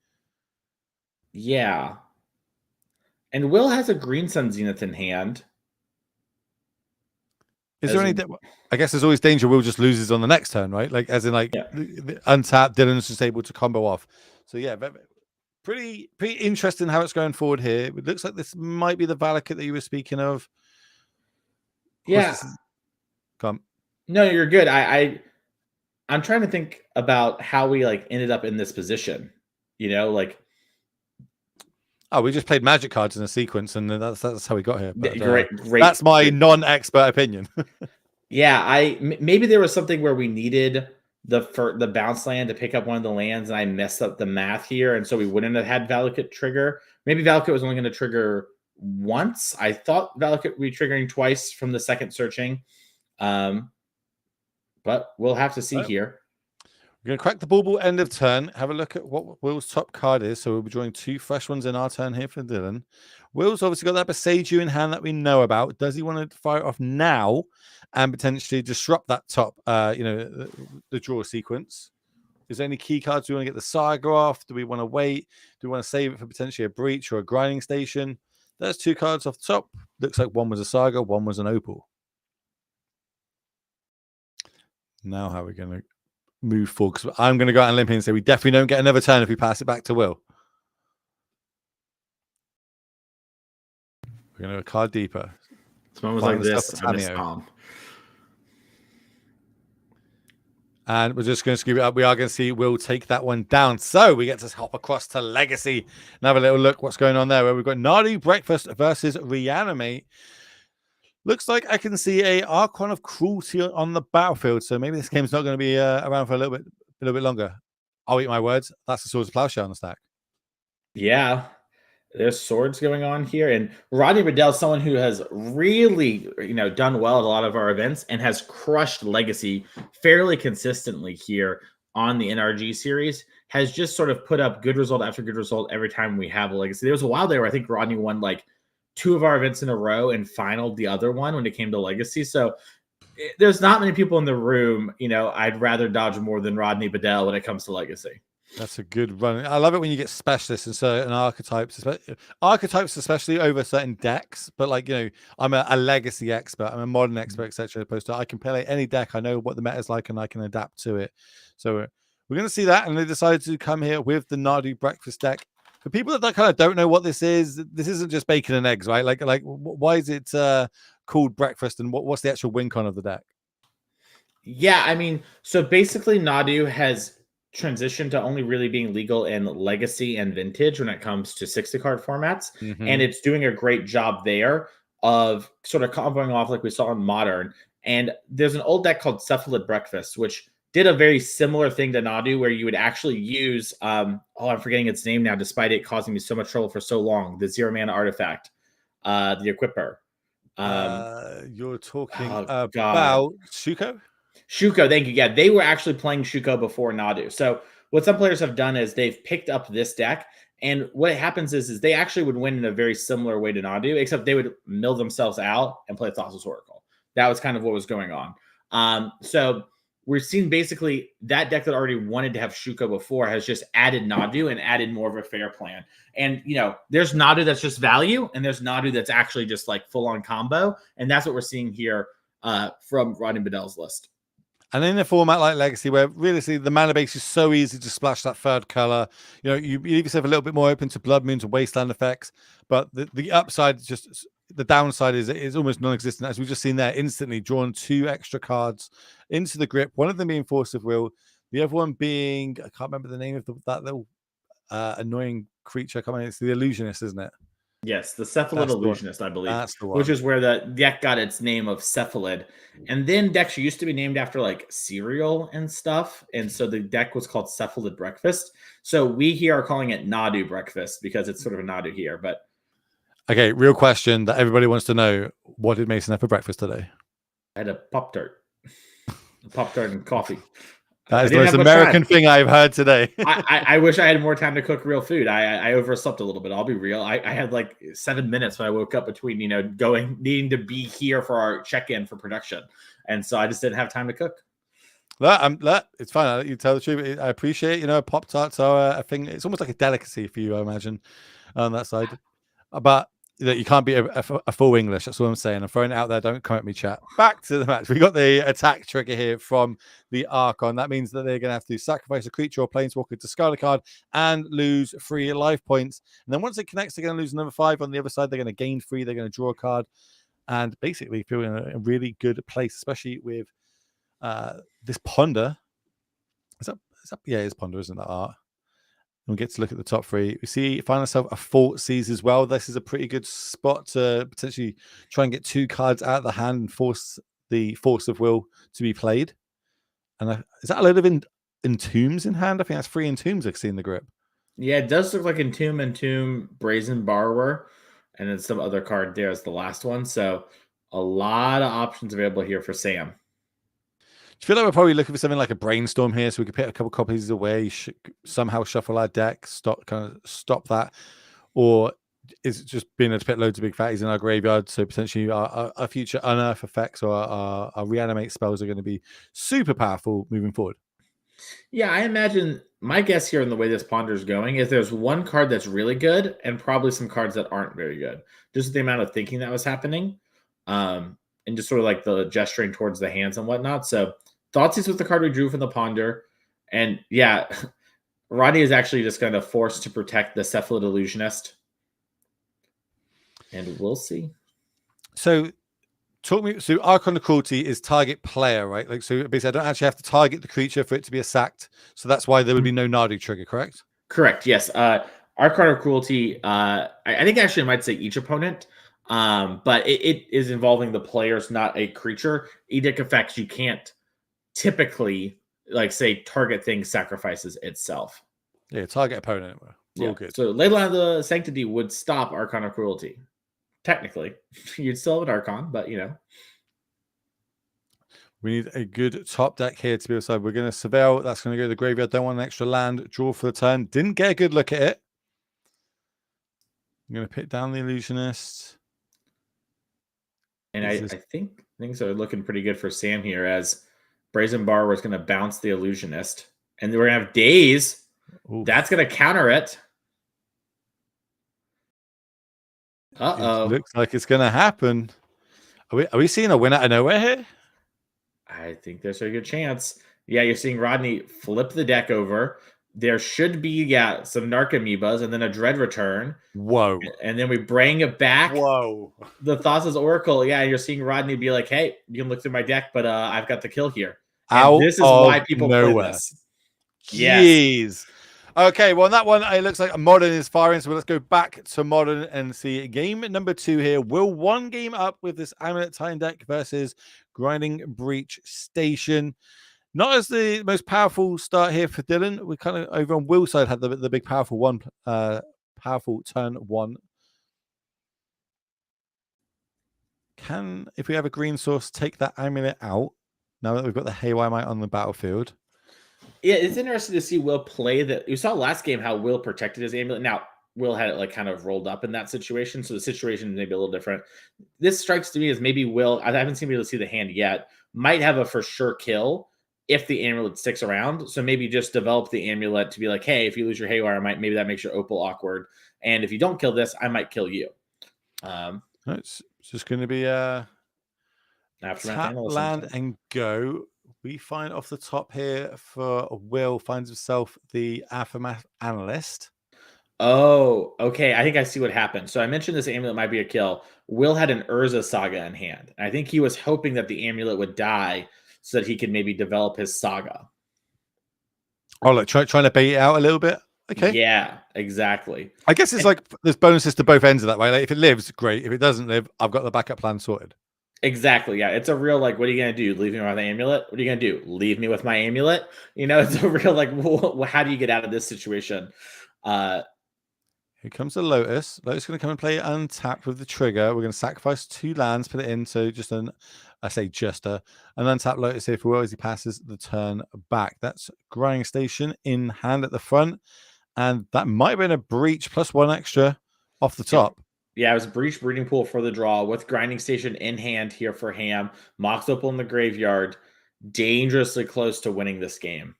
Yeah. And Will has a Green Sun Zenith in hand. Is there any? I guess there's always danger Will just loses on the next turn, right? Like, as in, like, untapped, Dylan's just able to combo off. So yeah, pretty interesting how it's going forward here. It looks like this might be the Valakut that you were speaking of. Yeah. Come. No, you're good. I'm trying to think about how we ended up in this position. Oh, we just played Magic cards in a sequence, and that's how we got here. But, great. That's my non-expert opinion. Yeah, maybe there was something where we needed the bounce land to pick up one of the lands, and I messed up the math here, and so we wouldn't have had Valakut trigger. Maybe Valakut was only going to trigger once. I thought Valakut would be triggering twice from the second searching, but we'll have to see here. We're going to crack the bauble end of turn, have a look at what Will's top card is. So we'll be drawing 2 fresh ones in our turn here for Dylan. Will's obviously got that Boseiju in hand that we know about. Does he want to fire it off now and potentially disrupt that top, the draw sequence? Is there any key cards? Do we want to get the Saga off? Do we want to wait? Do we want to save it for potentially a Breach or a Grinding Station? There's 2 cards off the top. Looks like one was a Saga, one was an Opal. Now how are we going to move forward? Because I'm going to go out on a limb here and say we definitely don't get another turn if we pass it back to Will. We're going to go a card deeper. Someone was Find like yourself this. a I miss Tamio. Tom. And we're just going to scoop it up. We are going to see Will take that one down. So we get to hop across to Legacy and have a little look what's going on there, where we've got Nadu Breakfast versus Reanimate. Looks like I can see a Archon of Cruelty on the battlefield. So maybe this game's not going to be around for a little bit longer. I'll eat my words. That's the Swords of Plowshare on the stack. Yeah, there's swords going on here, and Rodney Riddell is someone who has really, done well at a lot of our events and has crushed Legacy fairly consistently here on the NRG series. Has just sort of put up good result after good result every time we have a Legacy. There was a while there where I think Rodney won like 2 of our events in a row and finaled the other one when it came to Legacy. So there's not many people in the room, I'd rather dodge more than Rodney Bedell when it comes to Legacy. That's a good run. I love it when you get specialists in certain archetypes, especially over certain decks. But like, I'm a legacy expert, I'm a modern expert, etc. Opposed to I can play any deck. I know what the meta is like, and I can adapt to it. So we're going to see that, and they decided to come here with the Nadu Breakfast deck. For people that kind of don't know what this isn't just bacon and eggs, right? Like why is it called breakfast, and what's the actual win con of the deck? Yeah, I mean, so basically Nadu has transitioned to only really being legal in Legacy and Vintage when it comes to 60 card formats. And it's doing a great job there of sort of comboing off like we saw in Modern. And there's an old deck called Cephalid Breakfast, which did a very similar thing to Nadu, where you would actually use, I'm forgetting its name now, despite it causing me so much trouble for so long, the 0-mana artifact, the Equipper. You're talking God. about Shuko? Shuko, thank you. Yeah, they were actually playing Shuko before Nadu. So what some players have done is they've picked up this deck, and what happens is they actually would win in a very similar way to Nadu, except they would mill themselves out and play Thassa's Oracle. That was kind of what was going on. So we're seeing basically that deck that already wanted to have Shuko before has just added Nadu and added more of a fair plan. And, there's Nadu that's just value, and there's Nadu that's actually just like full-on combo. And that's what we're seeing here from Rodney Bedell's list. And in a format like Legacy, where realistically the mana base is so easy to splash that third color, you leave yourself a little bit more open to Blood Moons and Wasteland effects. But the upside, the downside is almost non-existent. As we've just seen there, instantly drawn 2 extra cards into the grip. One of them being Force of Will, the other one being, I can't remember the name of that little annoying creature. It's the Illusionist, isn't it? Yes, the Cephalid Illusionist, I believe, which is where the deck got its name of Cephalid. And then decks used to be named after like cereal and stuff. And so the deck was called Cephalid Breakfast. So we here are calling it Nadu Breakfast because it's sort of a Nadu here. But okay, real question that everybody wants to know. What did Mason have for breakfast today? I had a Pop-Tart. Pop-Tart and coffee. That is the most American thing I've heard today. I wish I had more time to cook real food. I overslept a little bit. I'll be real. I had like 7 minutes when I woke up between, needing to be here for our check-in for production. And so I just didn't have time to cook. It's fine. I'll let you tell the truth. I appreciate, Pop-Tarts are a thing. It's almost like a delicacy for you, I imagine, on that side. But that you can't be a full English. That's what I'm saying. I'm throwing it out there. Don't come at me, chat. Back to the match. We got the attack trigger here from the Archon. That means that they're going to have to sacrifice a creature or planeswalker, discard a card, and lose 3 life points. And then once it connects, they're going to lose another 5. On the other side, they're going to gain 3. They're going to draw a card, and basically feel in a really good place, especially with this Ponder. Yeah, it's Ponder, isn't that art? We get to look at the top 3. We find ourselves a Fort Seize as well. This is a pretty good spot to potentially try and get 2 cards out of the hand and force the Force of Will to be played. And is that a load of Entombs in hand? I think that's 3 Entombs I see in the grip. Yeah, it does look like Entomb, Brazen Borrower, and then some other card there is the last one. So a lot of options available here for Sam. Do you feel like we're probably looking for something like a Brainstorm here, so we could pick a couple copies away, somehow shuffle our deck, stop that, or is it just being able to put loads of big fatties in our graveyard? So potentially our future unearth effects or our reanimate spells are going to be super powerful moving forward. Yeah, I imagine my guess here in the way this Ponder is going is there's one card that's really good and probably some cards that aren't very good. Just the amount of thinking that was happening, and just sort of like the gesturing towards the hands and whatnot. So Thoughtseize was the card we drew from the Ponder. And yeah, Rodney is actually just kind of forced to protect the Cephalid Illusionist. And we'll see. So talk me. So Archon of Cruelty is target player, right? Like, so basically, I don't actually have to target the creature for it to be a sacked. So that's why there would be no Nardu trigger, correct? Correct. Yes. Archon of Cruelty. I think actually I might say each opponent. But it is involving the players, not a creature. Edict effects you can't typically like say target thing sacrifices itself. Yeah, target opponent. Yeah. All good. So Leyline of the Sanctity would stop Archon of Cruelty. Technically, you'd still have an Archon, but you know. We need a good top deck here to be able to. We're going to Surveil. That's going to go to the graveyard. Don't want an extra land. Draw for the turn. Didn't get a good look at it. I'm going to pick down the Illusionist. And I think things are looking pretty good for Sam here as Brazen Bar was going to bounce the Illusionist. And we're going to have Daze. Oof. That's going to counter it. Uh-oh. It looks like it's going to happen. Are we seeing a win out of nowhere here? I think there's a good chance. Yeah, you're seeing Rodney flip the deck over. There should be, some Narc Amoebas and then a Dread Return. Whoa. And then we bring it back. Whoa. The Thassa's Oracle. Yeah, you're seeing Rodney be like, hey, you can look through my deck, but I've got the kill here. Out this is why people play nowhere. this. Jeez. Yes. Okay, well, on that one, it looks like Modern is firing. So let's go back to Modern and see game number 2 here. Will one game up with this Amulet Titan deck versus Grinding Breach Station. Not as the most powerful start here for Dylan. We kind of over on Will's side had the big powerful one, powerful turn 1. Can, if we have a green source, take that Amulet out now that we've got the Haywire Might on the battlefield? Yeah, it's interesting to see Will play that. You saw last game how Will protected his amulet. Now, Will had it like kind of rolled up in that situation, so the situation may be a little different. This strikes to me as maybe Will, I haven't seen able to see the hand yet, might have a for sure kill if the amulet sticks around. So maybe just develop the amulet to be like, hey, if you lose your Haywire, maybe that makes your Opal awkward. And if you don't kill this, I might kill you. It's just going to be tap, land, and go. We find off the top here for Will, finds himself the Aftermath Analyst. Oh, okay. I think I see what happened. So I mentioned this amulet might be a kill. Will had an Urza Saga in hand. I think he was hoping that the amulet would die so that he could maybe develop his Saga. Oh, look, trying to bait it out a little bit. Okay. Yeah, exactly. I guess it's like there's bonuses to both ends of that, right? Like if it lives, great. If it doesn't live, I've got the backup plan sorted. Exactly. Yeah. It's a real, like, what are you going to do? Leave me with my amulet? What are you going to do? Leave me with my amulet? You know, it's a real, like, how do you get out of this situation? Here comes the Lotus. Lotus is going to come and play untapped with the trigger. We're going to sacrifice 2 lands, put it in. So just an untapped Lotus here for Will as he passes the turn back. That's Grinding Station in hand at the front. And that might have been a breach plus 1 extra off the top. Yeah, it was a Breach Breeding Pool for the draw with Grinding Station in hand here for Ham. Mox Opal in the graveyard. Dangerously close to winning this game.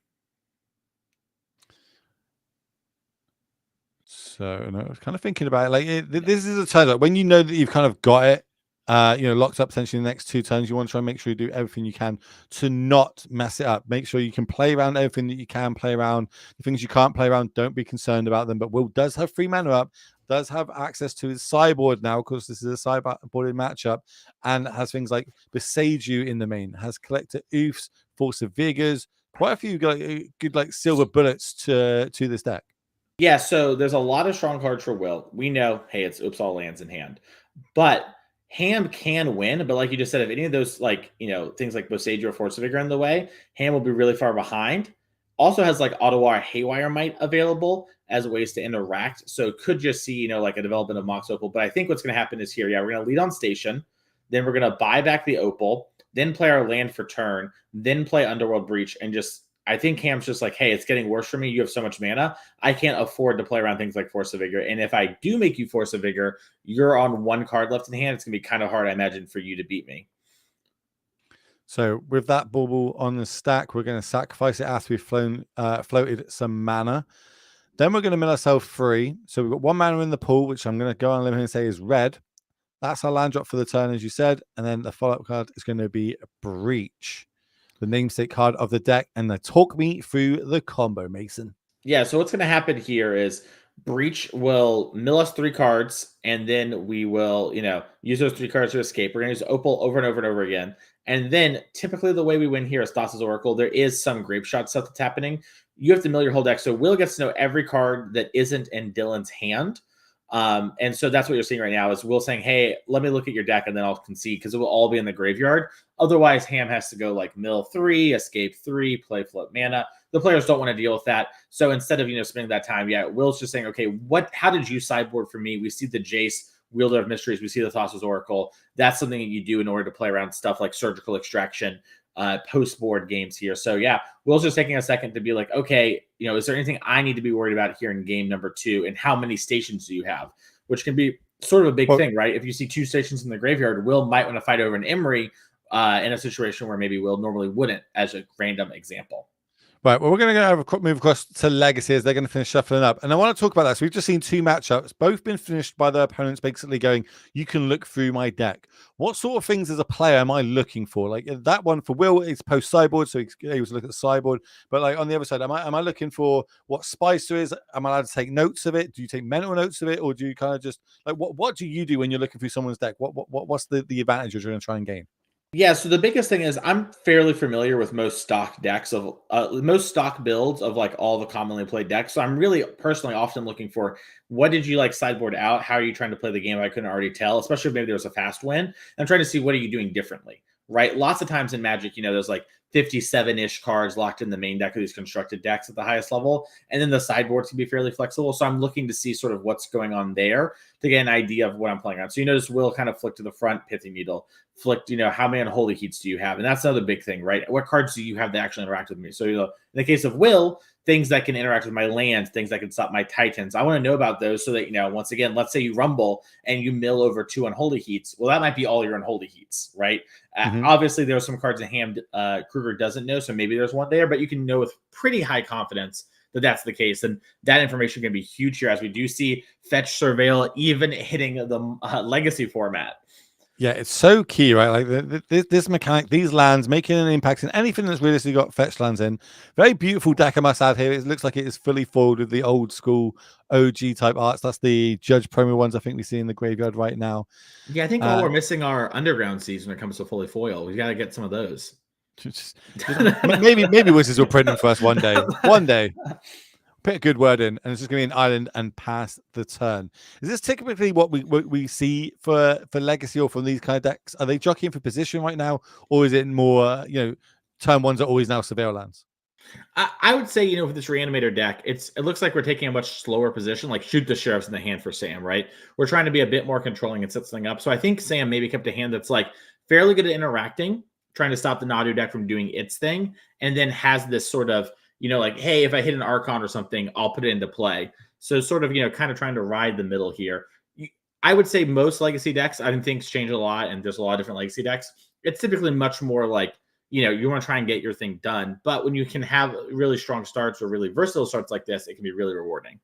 So I was kind of thinking about it. Like this is a turn. Like, when you know that you've kind of got it, locked up potentially in the next 2 turns, you want to try and make sure you do everything you can to not mess it up. Make sure you can play around everything that you can play around. The things you can't play around, don't be concerned about them. But Will does have 3 mana up, does have access to his sideboard now, because this is a sideboarded matchup, and has things like Besage You in the main, has Collector Oofs, Force of Vigors, quite a few good like silver bullets to this deck. Yeah, so there's a lot of strong cards for Will. We know, hey, it's oops, all lands in hand. But Ham can win, but like you just said, if any of those, like, things like Besage or Force of Vigor in the way, Ham will be really far behind. Also has like Ottawa Haywire Might available as ways to interact. So could just see, like a development of Mox Opal. But I think what's going to happen is here, we're going to lead on Station. Then we're going to buy back the Opal, then play our land for turn, then play Underworld Breach. And I think Ham's just like, hey, it's getting worse for me. You have so much mana. I can't afford to play around things like Force of Vigor. And if I do make you Force of Vigor, you're on 1 card left in hand. It's going to be kind of hard, I imagine, for you to beat me. So with that bauble on the stack, we're going to sacrifice it after we've floated some mana. Then we're going to mill ourselves free. So we've got 1 mana in the pool, which I'm going to go on a limb and say is red. That's our land drop for the turn, as you said. And then the follow-up card is going to be Breach, the namesake card of the deck. And talk me through the combo, Mason. Yeah, so what's going to happen here is Breach will mill us 3 cards, and then we will, use those 3 cards to escape. We're going to use Opal over and over and over again. And then typically the way we win here is Thassa's Oracle. There is some grape shot stuff that's happening. You have to mill your whole deck. So Will gets to know every card that isn't in Dylan's hand. And so that's what you're seeing right now is Will saying, hey, let me look at your deck and then I'll concede because it will all be in the graveyard. Otherwise, Ham has to go like mill 3, escape 3, play flip mana. The players don't want to deal with that. So instead of, spending that time, Will's just saying, okay, how did you sideboard for me? We see the Jace, Wielder of Mysteries. We see the Thassa's Oracle. That's something that you do in order to play around stuff like Surgical Extraction, post-board games here. So Will's just taking a second to be like, okay, is there anything I need to be worried about here in game number 2? And how many stations do you have? Which can be sort of a big thing, right? If you see 2 stations in the graveyard, Will might want to fight over an Emery in a situation where maybe Will normally wouldn't, as a random example. Right, well, we're going to move across to Legacy as they're going to finish shuffling up. And I want to talk about that. So we've just seen 2 matchups, both been finished by their opponents basically going, you can look through my deck. What sort of things as a player am I looking for? Like that one for Will is post-sideboard, so he's able to look at the sideboard. But like on the other side, am I looking for what Spicer is? Am I allowed to take notes of it? Do you take mental notes of it? Or do you kind of just, like, what do you do when you're looking through someone's deck? What's the advantage you're going to try and gain? Yeah, so the biggest thing is I'm fairly familiar with most stock decks of most stock builds of like all the commonly played decks. So I'm really personally often looking for what did you like sideboard out? How are you trying to play the game? I couldn't already tell, especially if maybe there was a fast win. I'm trying to see what are you doing differently, right? Lots of times in Magic, there's like 57-ish cards locked in the main deck of these constructed decks at the highest level. And then the sideboards can be fairly flexible. So I'm looking to see sort of what's going on there to get an idea of what I'm playing on. So you notice Will kind of flick to the front, Pithy Needle, flicked, how many Unholy Heats do you have? And that's another big thing, right? What cards do you have that actually interact with me? So, in the case of Will, things that can interact with my lands, things that can stop my Titans. I want to know about those so that, once again, let's say you rumble and you mill over 2 Unholy Heats. Well, that might be all your Unholy Heats, right? Obviously, there are some cards in hand Kruger doesn't know, so maybe there's one there, but you can know with pretty high confidence that that's the case. And that information can be huge here as we do see Fetch, Surveil even hitting the Legacy format. Yeah, it's so key, right? Like this mechanic, these lands making an impact in anything that's realistically got fetch lands in. Very beautiful deck, I must add here. It looks like it is fully foiled with the old school OG type arts. That's the Judge promo ones I think we see in the graveyard right now. Yeah, I think all we're missing are Underground Seas when it comes to fully foil. We got to get some of those. maybe Wizards will print them for us one day. One day. Put a good word in, and it's just going to be an island and pass the turn. Is this typically what we see for Legacy or from these kind of decks? Are they jockeying for position right now, or is it more, turn ones are always now Surveil lands? I would say, with this Reanimator deck, it looks like we're taking a much slower position, like shoot the Sheriffs in the hand for Sam, right? We're trying to be a bit more controlling and set something up. So I think Sam maybe kept a hand that's like fairly good at interacting, trying to stop the Nadu deck from doing its thing, and then has this sort of, like, hey, if I hit an Archon or something, I'll put it into play. So sort of, kind of trying to ride the middle here. I would say most Legacy decks, I think things change a lot, and there's a lot of different Legacy decks. It's typically much more like, you want to try and get your thing done. But when you can have really strong starts or really versatile starts like this, it can be really rewarding.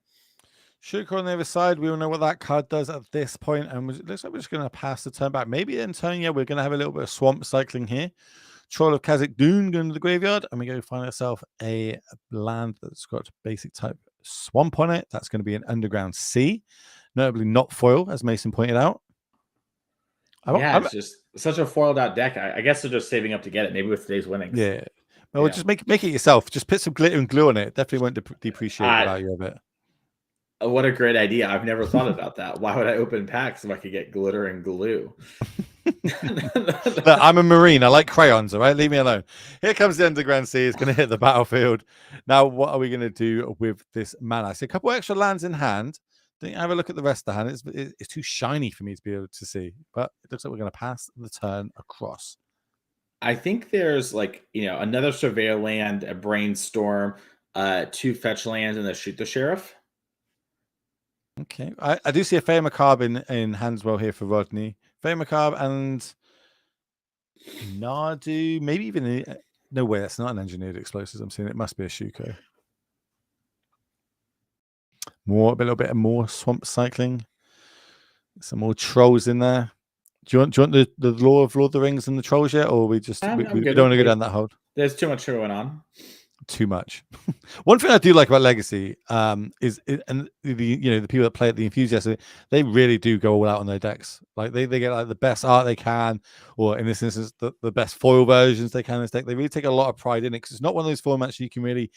Shooker on the other side, we all know what that card does at this point, and it looks like we're just going to pass the turn back. Maybe in turn, we're going to have a little bit of swamp cycling here. Troll of Khazak Dune going to the graveyard, and we go find ourselves a land that's got basic type swamp on it. That's going to be an Underground Sea, notably not foil, as Mason pointed out. It's just such a foiled out deck. I guess they're just saving up to get it, maybe with today's winnings. Yeah. Well, just make it yourself. Just put some glitter and glue on it. Definitely won't depreciate the value of it. What a great idea. I've never thought about that. Why would I open packs if I could get glitter and glue? Look, I'm a Marine. I like crayons, all right? Leave me alone. Here comes the Underground Sea. It's going to hit the battlefield. Now, what are we going to do with this mana? I see a couple extra lands in hand. Don't have a look at the rest of the hand. It's too shiny for me to be able to see, but it looks like we're going to pass the turn across. I think there's like, another Surveyor land, a Brainstorm, 2 fetch lands, and then shoot the Sheriff. Okay. I do see a Fey Macabre in hands well here for Rodney. Fey Macabre and Nadu, maybe even no way, that's not an engineered explosives. I'm seeing it must be a Shuko. A little bit more swamp cycling. Some more trolls in there. Do you want the lore of Lord of the Rings and the trolls yet, or we don't want to go down that hole? There's too much going on. too much. One thing I do like about Legacy and the people that play it, the enthusiasts, they really do go all out on their decks. Like they get like the best art they can, or in this instance, the best foil versions they can in this deck. They really take a lot of pride in it because it's not one of those formats you can really,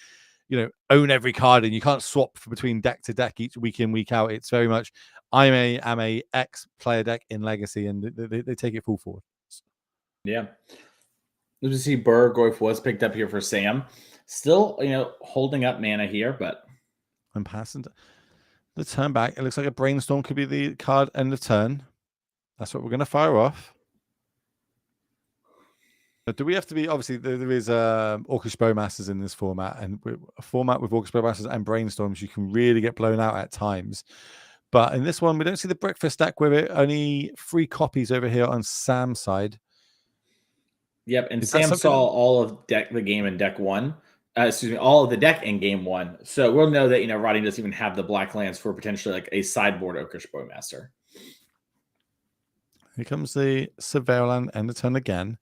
own every card and you can't swap between deck to deck each week in, week out. It's very much I'm a X player deck in Legacy, and they take it full forward. Yeah. As you see, Burgoyf was picked up here for Sam. Still, holding up mana here, but I'm passing the turn back. It looks like a Brainstorm could be the card end of turn. That's what we're going to fire off. But do we have to be? Obviously, there is Orcish Bowmasters in this format, and a format with Orcish Bowmasters and Brainstorms, you can really get blown out at times. But in this one, we don't see the breakfast deck with it. Only 3 copies over here on Sam's side. Yep, and Sam saw all of the game in deck 1. All of the deck in game 1. So we'll know that Rodney doesn't even have the black lands for potentially like a sideboard Orcish Bowmaster. Here comes the Surveil land end of turn again.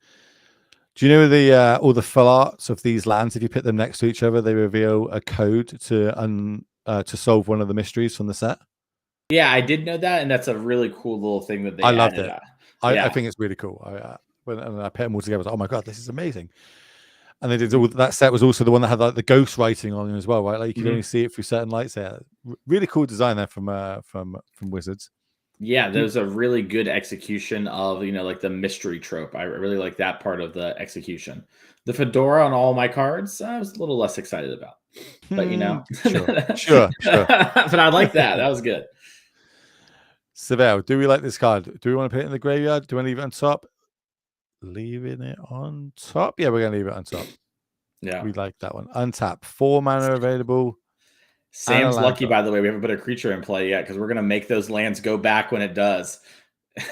Do you know all the full arts of these lands? If you put them next to each other, they reveal a code to solve one of the mysteries from the set. Yeah, I did know that, and that's a really cool little thing that they I loved added. it. I think it's really cool. When I put them all together, I was like, oh my god, this is amazing. And they did all that set was also the one that had like the ghost writing on it as well, right? Like you could only see it through certain lights there. Really cool design there from Wizards. Yeah, there's a really good execution of like the mystery trope. I really like that part of the execution. The fedora on all my cards, I was a little less excited about, but sure. But I like that. That was good. Surveil, do we like this card? Do we want to put it in the graveyard? Do we want to leave it on top? Leaving it on top? Yeah, we're going to leave it on top. Yeah. We like that one. Untap. 4 mana available. Sam's lucky, by the way. We haven't put a creature in play yet because we're going to make those lands go back when it does.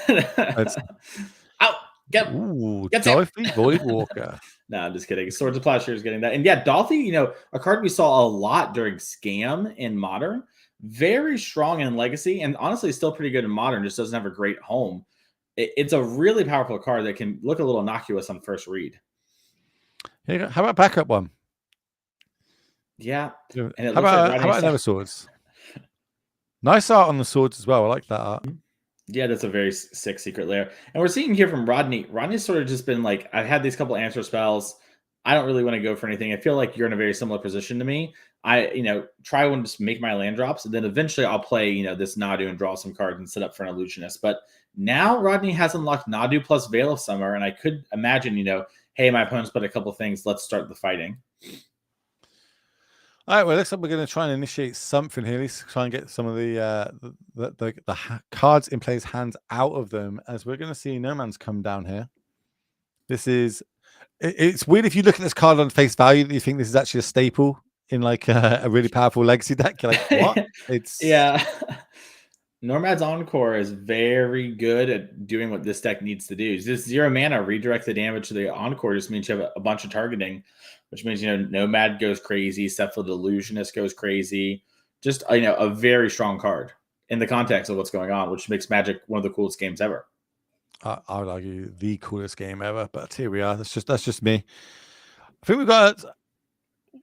Out. Get Dolphy Voidwalker. No, I'm just kidding. Swords of Plowshare is getting that. And yeah, Dolphy, a card we saw a lot during Scam in Modern. Very strong in Legacy, and honestly still pretty good in Modern, just doesn't have a great home. It's a really powerful card that can look a little innocuous on first read. How about backup one? Yeah. And how about another swords? Nice art on the swords as well. I like that art. Yeah, that's a very sick secret lair. And we're seeing here from Rodney. Rodney's sort of just been like, I've had these couple answer spells. I don't really want to go for anything. I feel like you're in a very similar position to me. I, try one, just make my land drops, and then eventually I'll play, this Nadu and draw some cards and set up for an illusionist. But now Rodney has unlocked Nadu plus Veil of Summer, and I could imagine, hey, my opponent's put a couple things. Let's start the fighting. All right, well, looks like we're going to try and initiate something here. Let's try and get some of the cards in players' hands out of them, as we're going to see No Man's come down here. It's weird if you look at this card on face value that you think this is actually a staple in like a really powerful Legacy deck. You're like, what? Yeah. Nomad's Encore is very good at doing what this deck needs to do. Just 0 mana, redirect the damage to the Encore just means you have a bunch of targeting, which means, Nomad goes crazy, Cephalid Illusionist goes crazy. Just, a very strong card in the context of what's going on, which makes Magic one of the coolest games ever. I would argue the coolest game ever, but here we are. That's just me. I think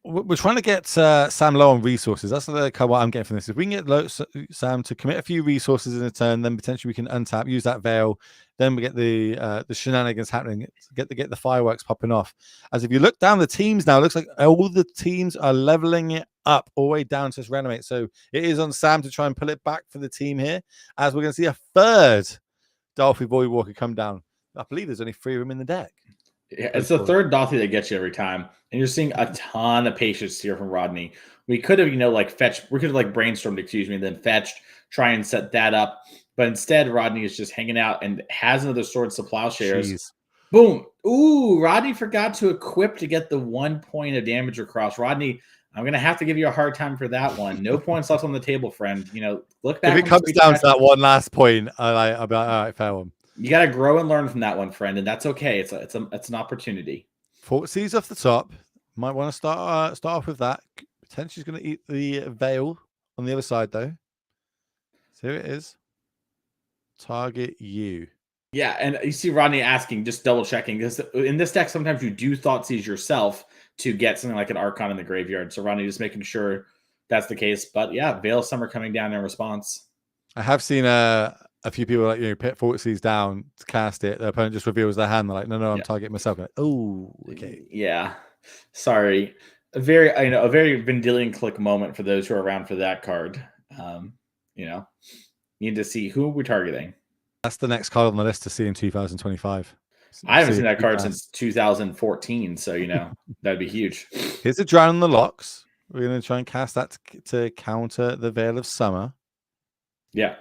we're trying to get Sam low on resources. That's what I'm getting from this. If we can get Sam to commit a few resources in a turn, then potentially we can untap, use that Veil. Then we get the shenanigans happening. Get the fireworks popping off. As if you look down the teams now, it looks like all the teams are leveling it up all the way down to reanimate. So it is on Sam to try and pull it back for the team here, as we're going to see a third Dolphy Voidwalker come down. I believe there's only 3 of them in the deck. Yeah, it's the third Dolphy that gets you every time. And you're seeing a ton of patience here from Rodney. We could have, fetched. We could have brainstormed, then fetched, try and set that up. But instead, Rodney is just hanging out and has another Swords of Plowshares. Jeez. Boom. Ooh, Rodney forgot to equip to get the 1 point of damage across. Rodney, I'm going to have to give you a hard time for that one. No points left on the table, friend. Look back. If it comes down to that one last point, I'll be like, all right, fair one. You got to grow and learn from that one, friend, and that's okay. It's an opportunity. Fortseas off the top. Might want to start off with that. Potentially going to eat the Veil on the other side, though. So here it is. Target you. Yeah, and you see Rodney asking, just double checking, because in this deck, sometimes you do Thoughtseize yourself to get something like an Archon in the graveyard. So Rodney just making sure that's the case. But yeah, Veil of Summer coming down in response. I have seen a few people like, you know, put Fortseas down to cast it. The opponent just reveals their hand. They're like, no, I'm targeting myself. Like, oh, okay. Yeah. Sorry. A very Vendilion Click moment for those who are around for that card. You know, need to see who we're targeting. That's the next card on the list to see in 2025. I haven't seen that card since 2014, so you know that'd be huge. Here's a Drown in the Locks. We're going to try and cast that to counter the Veil of Summer. Yeah.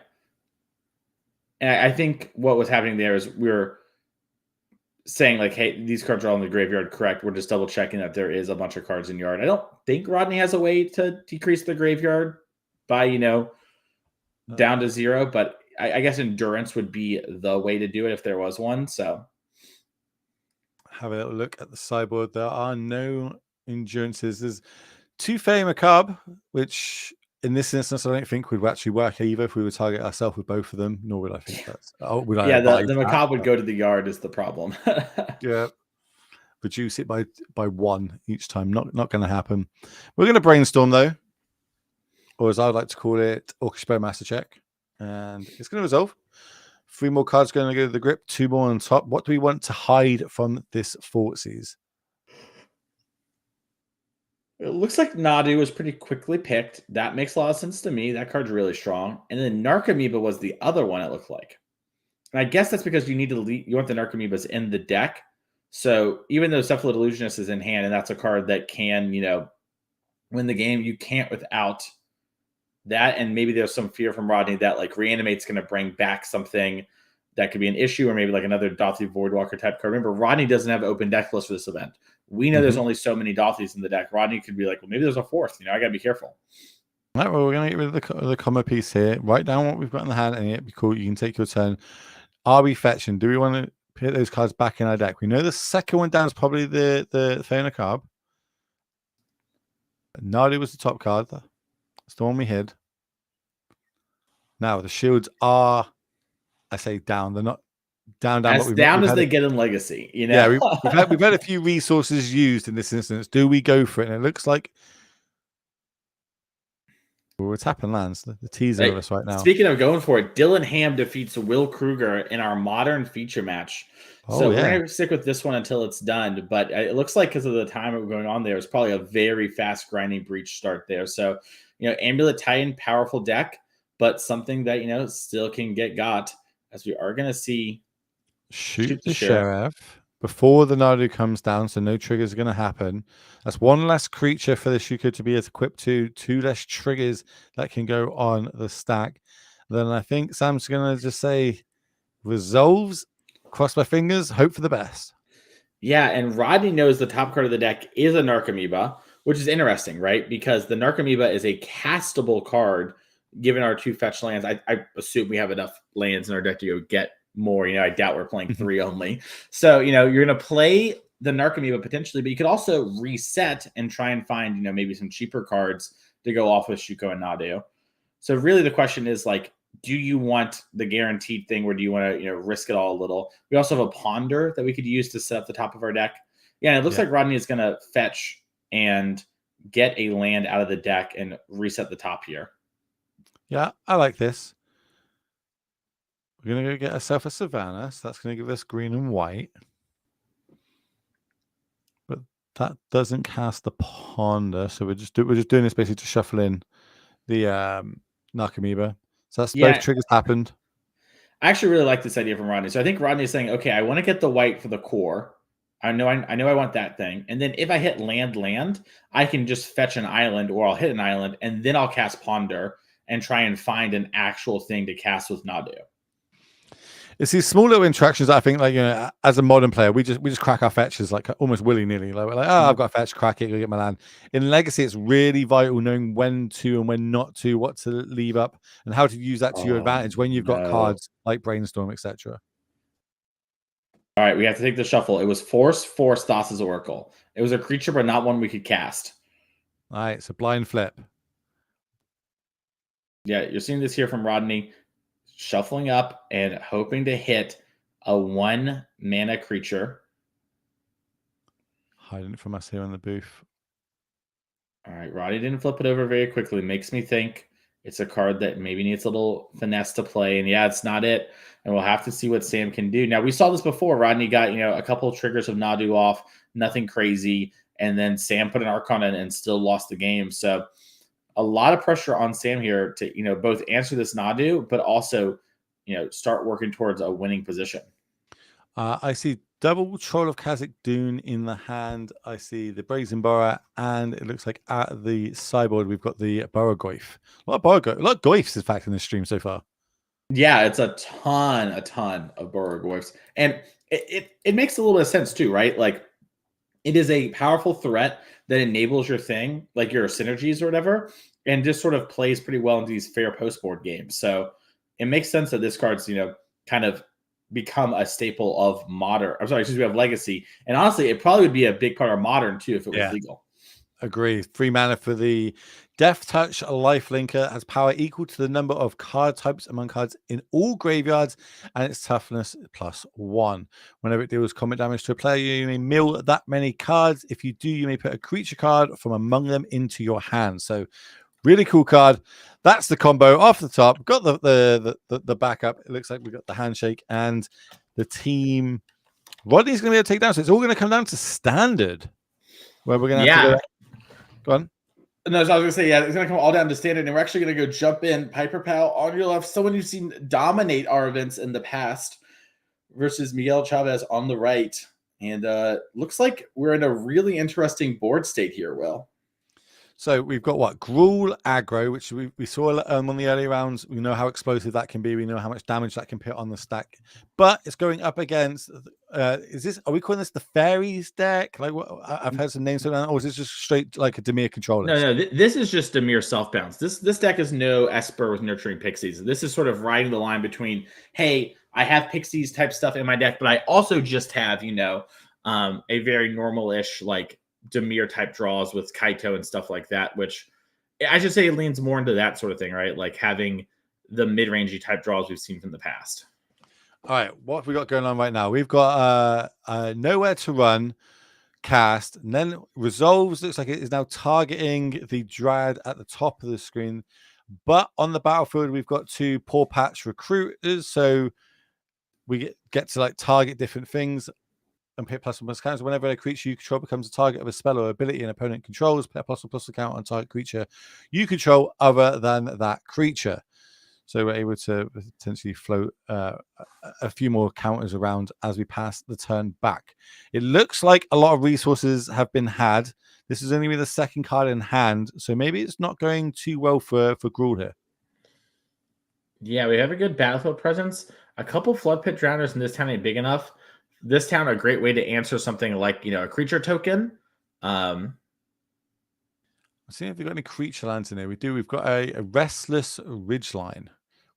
And I think what was happening there is we were saying like, hey, these cards are all in the graveyard, correct? We're just double checking that there is a bunch of cards in yard. I don't think Rodney has a way to decrease the graveyard by, you know, down to 0, but I guess Endurance would be the way to do it if there was one. So have a little look at the sideboard. There are no Endurances. There's 2 Fey Macabre, which in this instance I don't think would actually work either if we would target ourselves with both of them, nor would I think that's the Macabre would go to the yard is the problem. Yeah. Reduce it by 1 each time. Not going to happen. We're going to brainstorm though, or as I would like to call it, Orchestrate Master Check, and it's going to resolve. 3 more cards going to go to the grip, 2 more on top. What do we want to hide from this Fortseas? It looks like Nadu was pretty quickly picked. That makes a lot of sense to me. That card's really strong. And then Narcomoeba was the other one, it looked like. And I guess that's because you want the Narcomoebas in the deck. So even though Cephalid Illusionist is in hand, and that's a card that can, you know, win the game, you can't without that. And maybe there's some fear from Rodney that like Reanimate's going to bring back something that could be an issue, or maybe like another Dothy Voidwalker type card. Remember, Rodney doesn't have open deck list for this event. We know there's only so many Dothys in the deck. Rodney could be like, well, maybe there's a 4th. You know, I got to be careful. All right, well, we're going to get rid of the comma piece here. Write down what we've got in the hand, and it'd be cool. You can take your turn. Are we fetching? Do we want to put those cards back in our deck? We know the second one down is probably the Fey Macabre. Nadu was the top card. That's the one we hid. Now, the shields are, I say down. They're not down. As down as they get in Legacy, you know. Yeah, we've had a few resources used in this instance. Do we go for it? And it looks like we're tapping lands. The teaser of us right now. Speaking of going for it, Dylan Ham defeats Will Kruger in our modern feature match. So we're going to stick with this one until it's done. But it looks like because of the time that we're going on there, it's probably a very fast grinding breach start there. So, you know, Amulet Titan, powerful deck, but something that, you know, still can get got, as we are going to see. Shoot the Sheriff before the Nadu comes down, so no triggers are going to happen. That's 1 less creature for the Shuko to be equipped to, 2 less triggers that can go on the stack. Then I think Sam's going to just say, resolves, cross my fingers, hope for the best. Yeah, and Rodney knows the top card of the deck is a Narcomoeba, which is interesting, right? Because the Narcomoeba is a castable card, given our 2 fetch lands. I assume we have enough lands in our deck to go get more. You know, I doubt we're playing 3 only. So, you know, you're going to play the Narcomoeba potentially, but you could also reset and try and find, you know, maybe some cheaper cards to go off with Shuko and Nadu. So really the question is like, do you want the guaranteed thing, or do you want to, you know, risk it all a little? We also have a Ponder that we could use to set up the top of our deck. Yeah, and it looks like Rodney is going to fetch and get a land out of the deck and reset the top here. Yeah, I like this. We're going to go get ourselves a Savannah. So that's going to give us green and white. But that doesn't cast the Ponder. So we're just doing this basically to shuffle in the Narcomoeba. So that's both triggers happened. I actually really like this idea from Rodney. So I think Rodney is saying, okay, I want to get the white for the core. I know I want that thing. And then if I hit land, I can just fetch an island, or I'll hit an island, and then I'll cast Ponder and try and find an actual thing to cast with Nadu. It's these small little interactions that I think, like, you know, as a modern player, we just crack our fetches like almost willy-nilly. Like, we're like, oh, I've got a fetch, crack it, go get my land. In Legacy, it's really vital knowing when to and when not to, what to leave up, and how to use that to your advantage when you've got cards like Brainstorm, etc. All right, we have to take the shuffle. It was Force Thassa's Oracle. It was a creature, but not one we could cast. All right, so blind flip. Yeah, you're seeing this here from Rodney. Shuffling up and hoping to hit a 1 mana creature. Hiding it from us here in the booth. All right, Roddy didn't flip it over very quickly. Makes me think it's a card that maybe needs a little finesse to play. And yeah, it's not it. And we'll have to see what Sam can do. Now, we saw this before. Rodney got, a couple of triggers of Nadu off, nothing crazy. And then Sam put an Archon in and still lost the game. So a lot of pressure on Sam here to, both answer this Nadu, but also, start working towards a winning position. I see double Troll of Khazak Dune in the hand. I see the Brazen Burrow, and it looks like at the sideboard we've got the Burrogoyf. A lot of Goyfs, in fact, in this stream so far. Yeah, it's a ton of Burrogoyfs. And it makes a little bit of sense too, right? Like, it is a powerful threat that enables your thing, like your synergies or whatever, and just sort of plays pretty well into these fair post-board games. So it makes sense that this card's, kind of become a staple of modern. I'm sorry, we have legacy. And honestly, it probably would be a big part of modern too if it was legal. Agree. 3 mana for the Death Touch Lifelinker, has power equal to the number of card types among cards in all graveyards, and its toughness +1. Whenever it deals combat damage to a player, you may mill that many cards. If you do, you may put a creature card from among them into your hand. So really cool card. That's the combo off the top. Got the backup. It looks like we got the handshake and the team. Rodney's going to be able to take down. So it's all going to come down to standard, where we're going to have to go on. No, so I was going to say, it's going to come all down to standard, and we're actually going to go jump in. Piper Pal on your left, someone you've seen dominate our events in the past, versus Miguel Chavez on the right. And looks like we're in a really interesting board state here, Will. So we've got what? Gruul aggro, which we saw on the early rounds. We know how explosive that can be. We know how much damage that can put on the stack. But it's going up against, are we calling this the Fairies deck? Like, I've heard some names, or is this just straight like a Dimir controller? No, this is just Dimir self-bounce. This deck is no Esper with Nurturing Pixies. This is sort of riding the line between, hey, I have Pixies type stuff in my deck, but I also just have, a very normal-ish, like, Dimir type draws with Kaito and stuff like that, which I should say leans more into that sort of thing, right? Like having the mid-rangey type draws we've seen from the past. All right, what have we got going on right now? We've got Nowhere to Run cast, and then Resolves looks like it is now targeting the Dryad at the top of the screen. But on the battlefield, we've got 2 Paw Patch Recruiters, so we get to like target different things and pay +1+ counters. Whenever a creature you control becomes a target of a spell or ability an opponent controls, pay a +1+ count on target creature you control other than that creature. So we're able to potentially float a few more counters around as we pass the turn back. It looks like a lot of resources have been had. This is only with the second card in hand, so maybe it's not going too well for Gruul here. Yeah, we have a good battlefield presence. A couple Flood Pit Drowners in this town ain't big enough. This town, a great way to answer something like, a creature token. Let's see if we've got any creature lands in here. We do. We've got a Restless Ridgeline,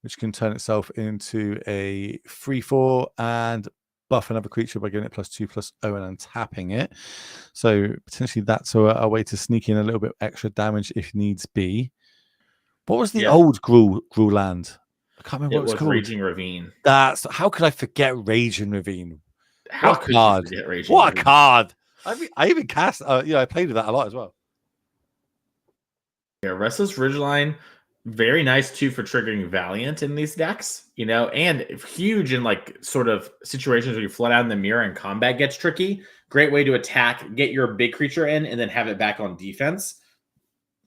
which can turn itself into a 3/4 and buff another creature by giving it +2/+0 and untapping it. So potentially that's a way to sneak in a little bit extra damage if needs be. What was the old Gruul land? I can't remember what it was called. Raging Ravine. How could I forget Raging Ravine? How could you forget Raging What Ravine? a card! I even cast. I played with that a lot as well. Yeah, Restless Ridgeline, very nice too for triggering Valiant in these decks, and huge in like sort of situations where you flood out in the mirror and combat gets tricky. Great way to attack, get your big creature in, and then have it back on defense.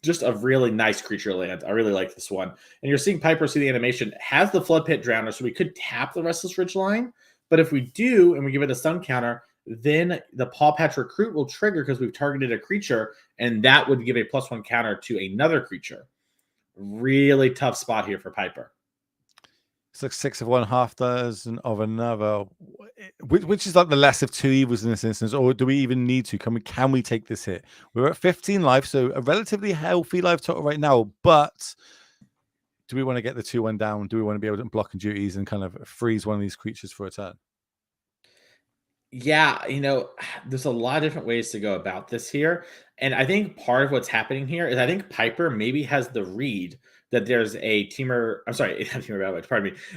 Just a really nice creature land. I really like this one. And you're seeing Piper see the animation, has the Flood Pit Drowner, so we could tap the Restless Ridgeline. But if we do, and we give it a stun counter, then the Paw Patch Recruit will trigger because we've targeted a creature, and that would give a +1 counter to another creature. Really tough spot here for Piper. It's like 6 of one, half dozen of another, which is like the less of 2 evils in this instance. Or do we even need to? Can we take this hit? We're at 15 life, so a relatively healthy life total right now. But do we want to get the 2/1 down? Do we want to be able to block and duties and kind of freeze one of these creatures for a turn? Yeah, there's a lot of different ways to go about this here. And I think part of what's happening here is I think Piper maybe has the read that there's a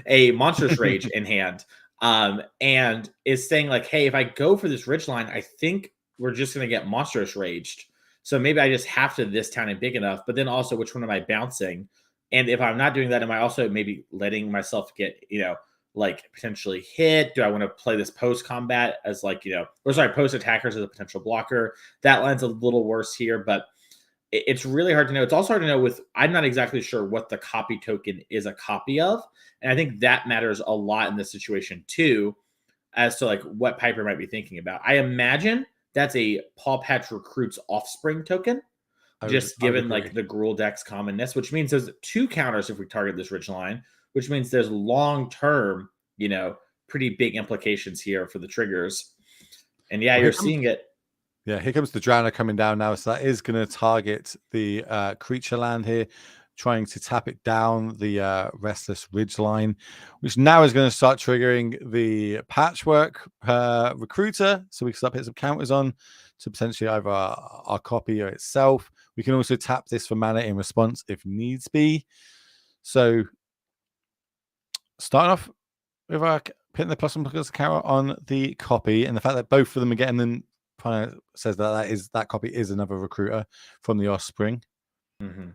a Monstrous Rage in hand. And is saying like, hey, if I go for this Ridgeline, I think we're just going to get monstrous raged. So maybe I just have to this town and big enough, but then also which one am I bouncing? And if I'm not doing that, am I also maybe letting myself get, like potentially hit? Do I want to play this post combat as like, post attackers as a potential blocker? That line's a little worse here, but it's really hard to know. It's also hard to know I'm not exactly sure what the copy token is a copy of. And I think that matters a lot in this situation too, as to like what Piper might be thinking about. I imagine that's a Paw Patch Recruit's Offspring token, given like the Gruul deck's commonness, which means there's 2 counters if we target this ridge line, which means there's long-term, pretty big implications here for the triggers. And yeah, you're seeing it. Yeah, here comes the Drowner coming down now. So that is going to target the creature land here, trying to tap it down the Restless Ridge line, which now is going to start triggering the Patchwork Recruiter. So we can start putting some counters on to potentially either our copy or itself. We can also tap this for mana in response if needs be. So starting off with putting the plus one plus carrot on the copy, and the fact that both of them are getting them kind of says that copy is another recruiter from the Offspring. Mm-hmm.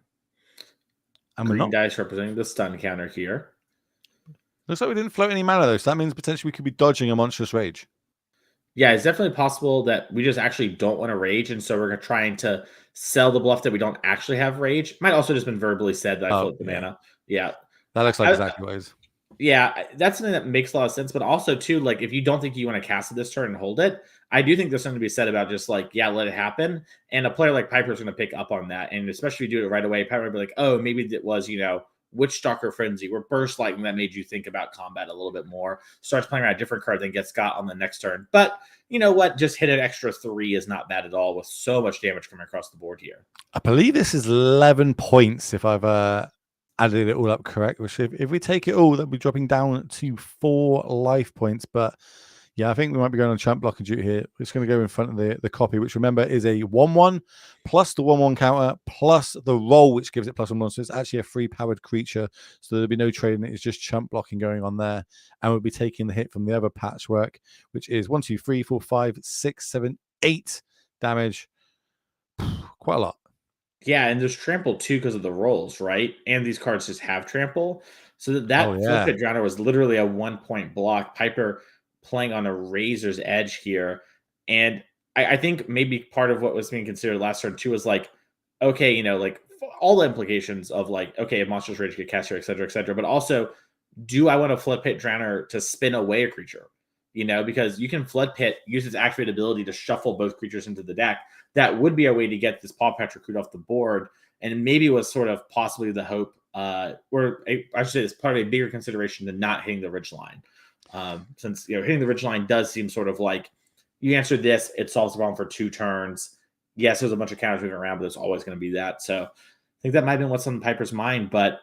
And green dice representing the stun counter here. Looks like we didn't float any mana though, so that means potentially we could be dodging a monstrous rage. Yeah, it's definitely possible that we just actually don't want to rage, and so we're trying to sell the bluff that we don't actually have rage. Might also just been verbally said that I float the mana. Yeah. That looks like exactly what it is. Yeah, that's something that makes a lot of sense. But also, too, like if you don't think you want to cast it this turn and hold it, I do think there's something to be said about just like, yeah, let it happen. And a player like Piper is going to pick up on that. And especially if you do it right away, Piper will be like, oh, maybe it was, Witchstalker Frenzy, where Burst Lightning that made you think about combat a little bit more. Starts playing around a different card than gets got on the next turn. But you know what? Just hit an extra 3 is not bad at all with so much damage coming across the board here. I believe this is 11 points if I've added it all up correct. Which if we take it all, that'll be dropping down to 4 life points. But yeah, I think we might be going on chump block and duty here. We're just going to go in front of the copy, which remember is a 1/1 plus the 1/1 counter plus the roll, which gives it +1/+. So it's actually a 3-powered creature. So there'll be no trading. It's just chump blocking going on there. And we'll be taking the hit from the other Patchwork, which is 1, 2, 3, 4, 5, 6, 7, 8 damage. Quite a lot. Yeah, and there's trample too because of the rolls, right? And these cards just have trample. So that Flip It Drowner was literally a 1-point block. Piper playing on a razor's edge here. And I think maybe part of what was being considered last turn too was like, okay, like all the implications of like, okay, if Monstrous Rage get cast here, et cetera, but also, do I want to Flood Pit Drowner to spin away a creature? Because you can Flood Pit, use its activated ability to shuffle both creatures into the deck. That would be a way to get this Paw Patch Recruit off the board, and maybe was sort of possibly the hope, or I should say it's part of a bigger consideration than not hitting the ridge line. Since hitting the ridge line does seem sort of like you answered this, it solves the problem for 2 turns. Yes, there's a bunch of counters moving around, but there's always going to be that. So I think that might have been what's on Piper's mind, but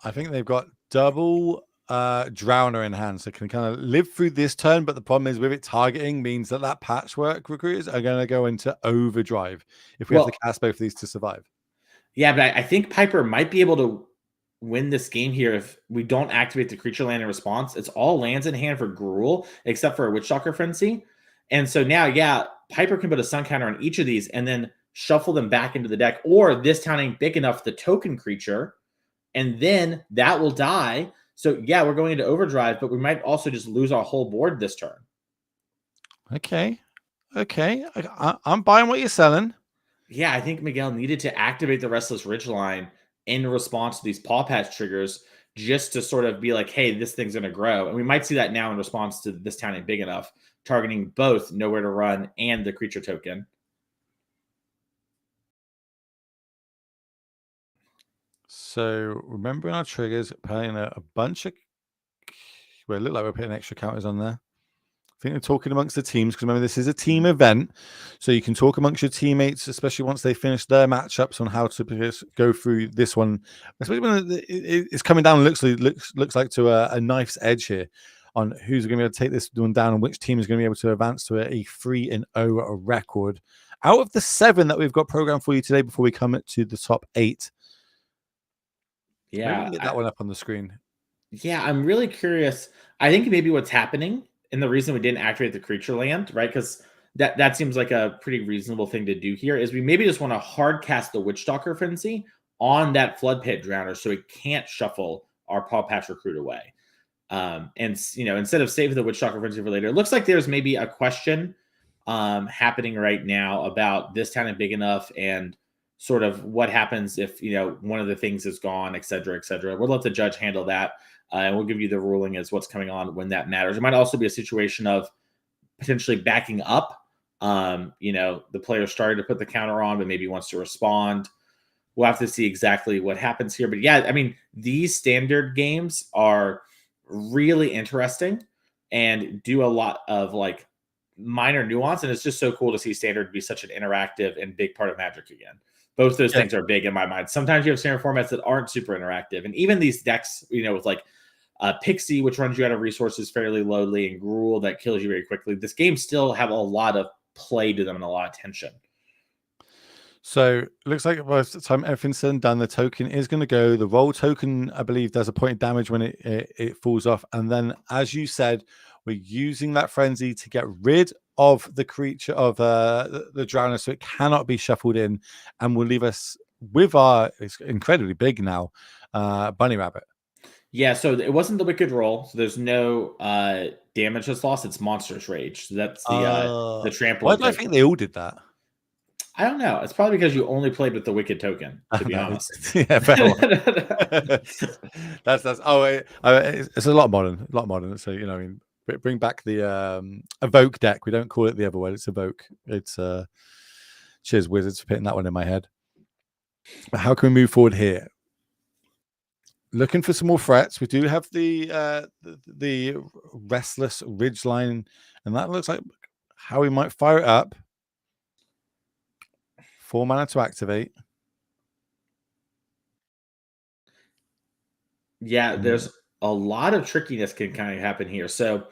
I think they've got double Drowner in hand, so can kind of live through this turn. But the problem is with it targeting means that Patchwork recruiters are going to go into overdrive if we have to cast both of these to survive. Yeah, but I think Piper might be able to win this game here if we don't activate the creature land in response. It's all lands in hand for Gruul, except for a Witchstalker Frenzy. And so now, yeah, Piper can put a sun counter on each of these and then shuffle them back into the deck. Or this town ain't big enough, the token creature, and then that will die. So yeah, we're going into overdrive, but we might also just lose our whole board this turn. Okay. I'm buying what you're selling. Yeah, I think Miguel needed to activate the Restless Ridgeline in response to these Paw Patch triggers just to sort of be like, hey, this thing's going to grow. And we might see that now in response to this town ain't big enough, targeting both Nowhere to Run and the creature token. So remembering our triggers, putting a bunch of, well, it looked like we're putting extra counters on there. I think they're talking amongst the teams because remember, this is a team event. So you can talk amongst your teammates, especially once they finish their matchups, on how to go through this one. Especially when it's coming down, looks like to a knife's edge here on who's going to be able to take this one down and which team is going to be able to advance to a 3-0 record. Out of the 7 that we've got programmed for you today before we come to the top 8. Yeah. Get that one up on the screen. Yeah, I'm really curious. I think maybe what's happening, and the reason we didn't activate the creature land, right? Because that seems like a pretty reasonable thing to do here. Is we maybe just want to hard cast the Witchstalker Frenzy on that Flood Pit Drowner so it can't shuffle our Paw Patch Recruit away. And instead of saving the Witchstalker Frenzy for later, it looks like there's maybe a question happening right now about this town is big enough and sort of what happens if one of the things is gone, et cetera, et cetera. We'll let the judge handle that, and we'll give you the ruling as what's coming on when that matters. It might also be a situation of potentially backing up. The player started to put the counter on, but maybe wants to respond. We'll have to see exactly what happens here. But yeah, I mean, these standard games are really interesting and do a lot of like minor nuance. And it's just so cool to see standard be such an interactive and big part of Magic again. Both those things are big in my mind. Sometimes you have standard formats that aren't super interactive. And even these decks, with like Pixie, which runs you out of resources fairly lowly, and Gruul that kills you very quickly. This game still have a lot of play to them and a lot of tension. So it looks like by the time everything's said and done, the token is going to go. The roll token, I believe, does a point of damage when it falls off. And then, as you said, we're using that frenzy to get rid of the creature of the drowner, so it cannot be shuffled in, and will leave us with it's incredibly big now, bunny rabbit. Yeah, so it wasn't the wicked roll, so there's no damage that's lost. It's Monstrous Rage. So that's the trample. Why do I think they all did that? I don't know. It's probably because you only played with the wicked token, to be honest. Yeah, fair one. that's it's a lot modern. So bring back the evoke deck. We don't call it the other way. It's evoke. It's cheers Wizards for putting that one in my head. But how can we move forward here? Looking for some more threats. We do have the Restless Ridgeline, and that looks like how we might fire it up. 4 mana to activate. Yeah, there's a lot of trickiness can kind of happen here. So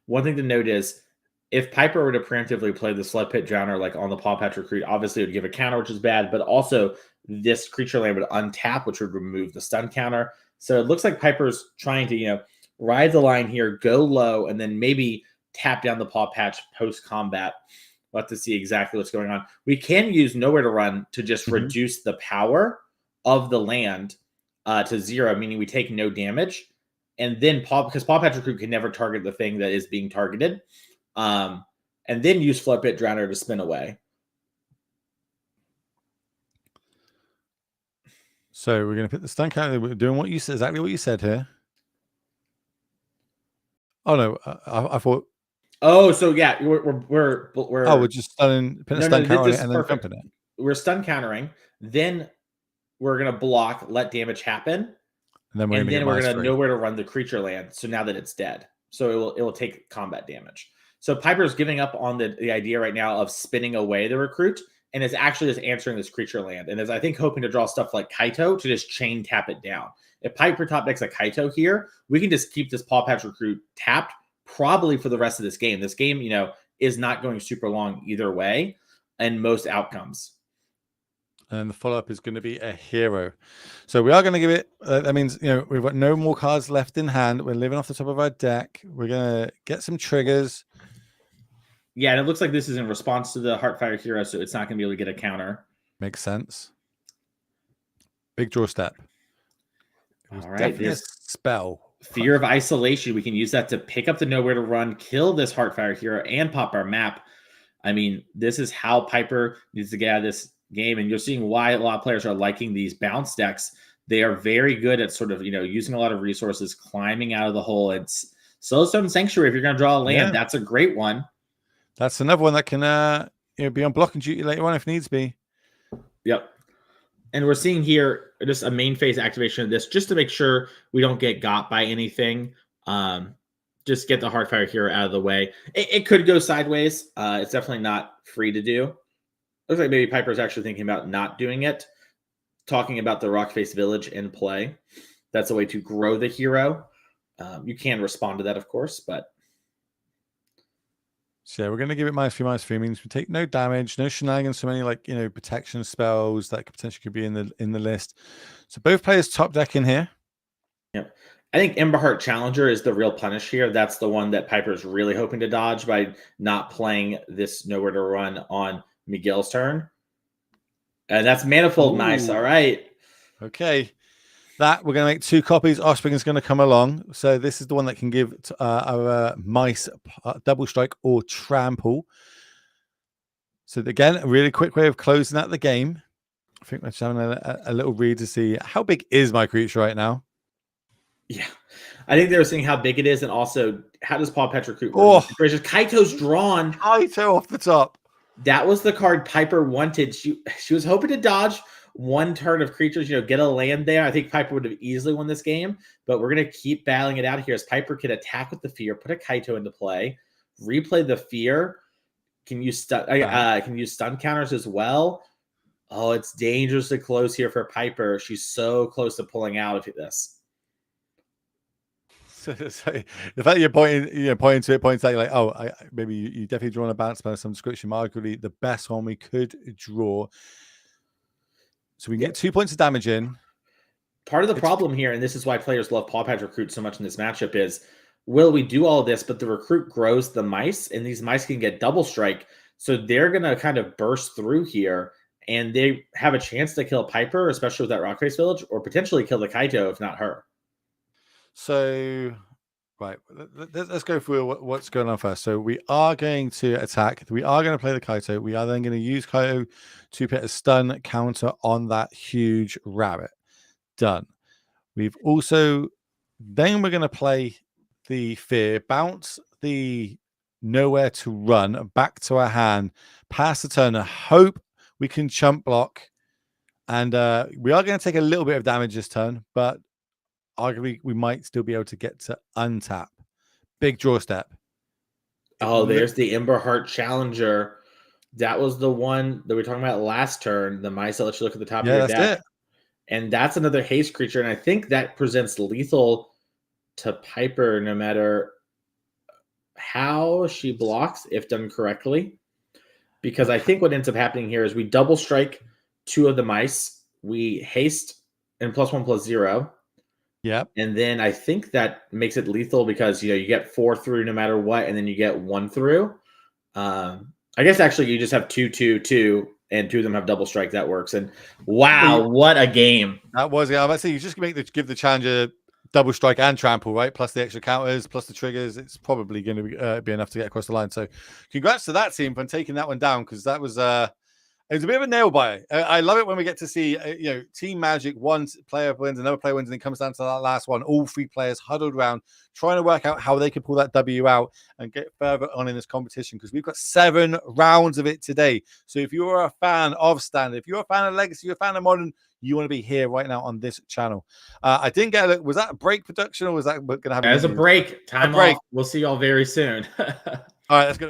one thing to note is if Piper were to preemptively play the Flood Pit Drowner like on the Paw Patch Recruit, obviously it would give a counter, which is bad, but also this creature land would untap, which would remove the stun counter. So it looks like Piper's trying to, ride the line here, go low, and then maybe tap down the Paw Patch post-combat. We'll have to see exactly what's going on. We can use Nowhere to Run to just reduce the power of the land to 0, meaning we take no damage. And then because Paw Patch Recruit can never target the thing that is being targeted. And then use Flood Pit Drowner to spin away. So we're going to put the stun counter. We're doing what you said, exactly what you said here. Oh no, I thought. Oh, so yeah, we're we're just putting a stun counter on it and then jumping it. We're stun countering, then we're gonna block, let damage happen, and then we're gonna Nowhere to Run the creature land. So now that it's dead, so it will take combat damage. So Piper's giving up on the idea right now of spinning away the recruit, and is actually just answering this creature land, and is I think hoping to draw stuff like Kaito to just chain tap it down. If Piper top decks a Kaito here, we can just keep this Paw Patch Recruit tapped probably for the rest of this game. This game, is not going super long either way and most outcomes. And the follow-up is going to be a hero. So we are going to give it, that means, we've got no more cards left in hand. We're living off the top of our deck. We're going to get some triggers. Yeah, and it looks like this is in response to the Heartfire Hero, so it's not going to be able to get a counter. Makes sense. Big draw step. All right, this spell. Fear of Isolation. We can use that to pick up the Nowhere to Run, kill this Heartfire Hero, and pop our map. I mean, this is how Piper needs to get out of this game, and you're seeing why a lot of players are liking these bounce decks. They are very good at sort of, using a lot of resources, climbing out of the hole. It's Soulstone Sanctuary. If you're going to draw a land, that's a great one. That's another one that can be on blocking duty later on if needs be. Yep. And we're seeing here just a main phase activation of this just to make sure we don't get got by anything. Just get the Heartfire Hero out of the way. It could go sideways. It's definitely not free to do. Looks like maybe Piper's actually thinking about not doing it. Talking about the Rockface Village in play. That's a way to grow the hero. You can respond to that, of course, but... So yeah, we're going to give it -3/-3. Means we take no damage, no shenanigans from any protection spells that potentially could be in the list. So both players top deck in here. Yep. I think Emberheart Challenger is the real punish here. That's the one that Piper's really hoping to dodge by not playing this Nowhere to Run on Miguel's turn. And that's Manifold. Nice. All right. Okay. That we're going to make 2 copies. Offspring is going to come along. So this is the one that can give our mice double strike or trample. So again, a really quick way of closing out the game. I think we're just having a little read to see how big is my creature right now. Yeah. I think they were seeing how big it is, and also how does Paw Pet recruit? Kaito's drawn. Kaito off the top. That was the card Piper wanted. She was hoping to dodge 1 turn of creatures, get a land there. I think Piper would have easily won this game, but we're going to keep battling it out here as Piper can attack with the Fear, put a Kaito into play, replay the Fear, can use stun counters as well. Oh, it's dangerously close here for Piper. She's so close to pulling out of this. So the fact you're pointing to it, points out like, oh, maybe you definitely drawn a bounce spell of some description. Arguably the best one we could draw. So we can get 2 points of damage in. Part of the problem here, and this is why players love Paw Patch Recruit so much in this matchup, is will we do all this, but the recruit grows the mice, and these mice can get double strike. So they're going to kind of burst through here, and they have a chance to kill Piper, especially with that Rock Face Village, or potentially kill the Kaito, if not her. So, right, let's go through what's going on first. So we are going to attack. We are going to play the Kaito. We are then going to use Kaito to put a stun counter on that huge rabbit. Done. We've also, then we're going to play the Fear, bounce the Nowhere to Run back to our hand, pass the turn, hope we can chump block. And we are going to take a little bit of damage this turn, but arguably we might still be able to get to untap. Big draw step. Oh, there's the Emberheart Challenger. That was the one that we were talking about last turn. The mice that let you look at the top of your deck. And that's another haste creature. And I think that presents lethal to Piper no matter how she blocks, if done correctly. Because I think what ends up happening here is we double strike 2 of the mice. We haste and +1/+0. Yep. And then I think that makes it lethal because, you get 4 through no matter what, and then you get 1 through. I guess actually you just have 2, 2, 2, and 2 of them have double strike. That works. And wow, what a game. That was, yeah. I was say you just give the challenger double strike and trample, right? Plus the extra counters, plus the triggers. It's probably going to be enough to get across the line. So congrats to that team for taking that one down, because that was it was a bit of a nail biter. I love it when we get to see, Team Magic, one player wins, another player wins, and it comes down to that last one. All 3 players huddled around, trying to work out how they can pull that W out and get further on in this competition, because we've got 7 rounds of it today. So if you're a fan of Standard, if you're a fan of Legacy, you're a fan of Modern, you want to be here right now on this channel. I didn't get a look. Was that a break production, or was that going to happen? As a break. Time off. We'll see y'all very soon. All right, let's go.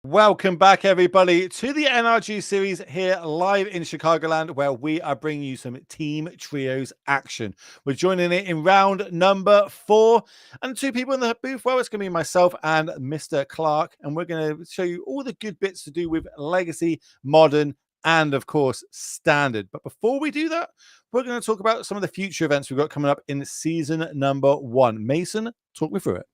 Welcome back, everybody, to the NRG series here live in Chicagoland, where we are bringing you some Team Trios action. We're joining it in round number 4, and 2 people in the booth. Well, it's going to be myself and Mr. Clark, and we're going to show you all the good bits to do with Legacy, Modern, and of course, Standard. But before we do that, we're going to talk about some of the future events we've got coming up in season number 1. Mason, talk me through it.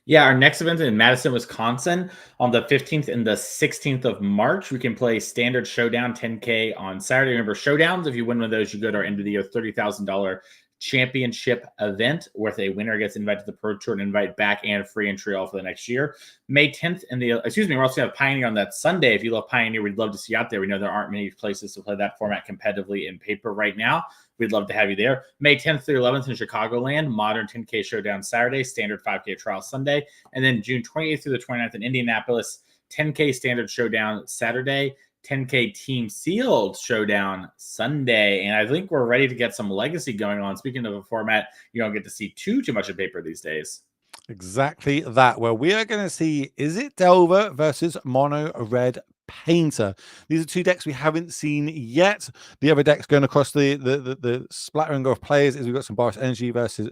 Yeah, our next event in Madison, Wisconsin on the 15th and the 16th of March. We can play Standard Showdown 10K on Saturday. Remember, Showdowns, if you win one of those, you go to our end of the year $30,000 championship event where a winner gets invited to the Pro Tour and invite back and free entry all for the next year. May 10th and we're also going to have Pioneer on that Sunday. If you love Pioneer, we'd love to see you out there. We know there aren't many places to play that format competitively in paper right now. We'd love to have you there. May 10th through 11th in Chicagoland, Modern 10K Showdown Saturday, Standard 5K Trial Sunday. And then June 28th through the 29th in Indianapolis, 10K Standard Showdown Saturday, 10K Team Sealed Showdown Sunday. And I think we're ready to get some Legacy going on. Speaking of a format, you don't get to see too much of paper these days. Exactly that. Well, we are going to see Izzet Delver versus Mono Red Painter. These are 2 decks we haven't seen yet. The other decks going across the splattering of players is we've got some Boris Energy versus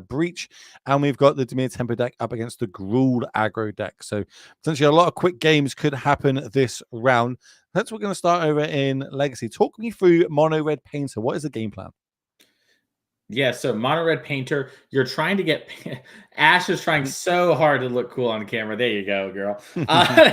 Breach, and we've got the Demir Tempo deck up against the Gruul aggro deck. So potentially a lot of quick games could happen this round. That's what we're going to start over in Legacy. Talk me through Mono Red Painter. What is the game plan? Yeah, so Mono Red Painter, you're trying to get Ash is trying so hard to look cool on camera. There you go, girl.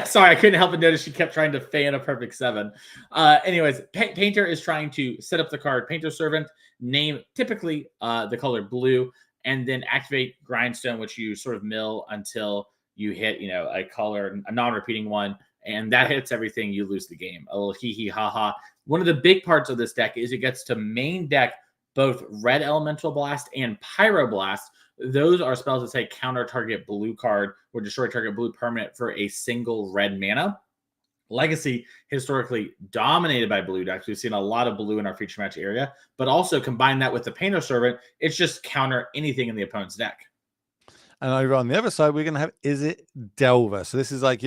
Sorry, I couldn't help but notice she kept trying to fan a perfect 7. Anyways, Painter is trying to set up the card Painter Servant, name typically the color blue, and then activate Grindstone, which you sort of mill until you hit, a color, a non-repeating one, and that hits everything. You lose the game. A little hee hee ha ha. One of the big parts of this deck is it gets to main deck both Red Elemental Blast and Pyroblast. Those are spells that say counter target blue card or destroy target blue permanent for a single red mana. Legacy, historically dominated by blue decks. We've seen a lot of blue in our feature match area, but also combine that with the Painter Servant, it's just counter anything in the opponent's deck. And over on the other side, we're going to have Izzet Delver. So this is like,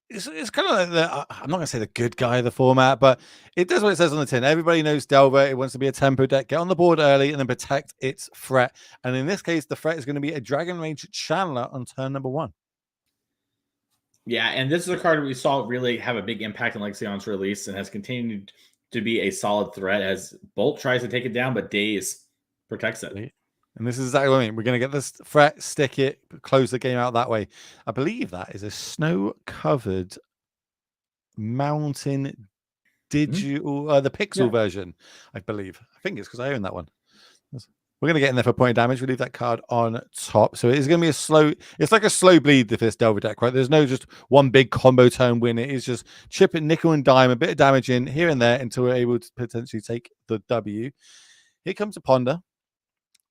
it's kind of like I'm not going to say the good guy of the format, but it does what it says on the tin. Everybody knows Delver. It wants to be a tempo deck. Get on the board early and then protect its threat. And in this case, the threat is going to be a Dragon Rage Channeler on turn number 1. Yeah, and this is a card we saw really have a big impact in Legacy on its release and has continued to be a solid threat as Bolt tries to take it down, but Daze protects it. And this is exactly what I mean. We're going to get this threat, stick it, close the game out that way. I believe that is a snow-covered mountain digital, the pixel version, I believe. I think it's because I own that one. We're going to get in there for point of damage. We leave that card on top. So it's going to be it's like a slow bleed for this Delver deck, right? There's no just one big combo turn win. It is just chip it nickel and dime, a bit of damage in here and there until we're able to potentially take the W. Here comes a Ponder.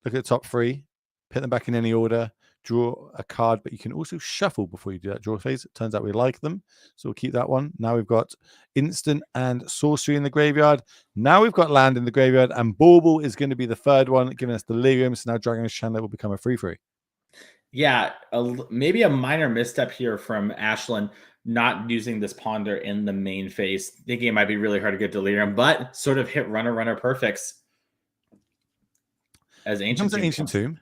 Look at the top 3, put them back in any order, draw a card, but you can also shuffle before you do that draw phase. It turns out we like them, so we'll keep that one. Now we've got instant and sorcery in the graveyard. Now we've got land in the graveyard, and Bauble is going to be the 3rd one, giving us Delirium. So now Dragon's Chandler will become a 3/3. Yeah, maybe a minor misstep here from Ashlyn, not using this Ponder in the main phase. Thinking it might be really hard to get Delirium, but sort of hit runner perfects. As Ancient Tomb.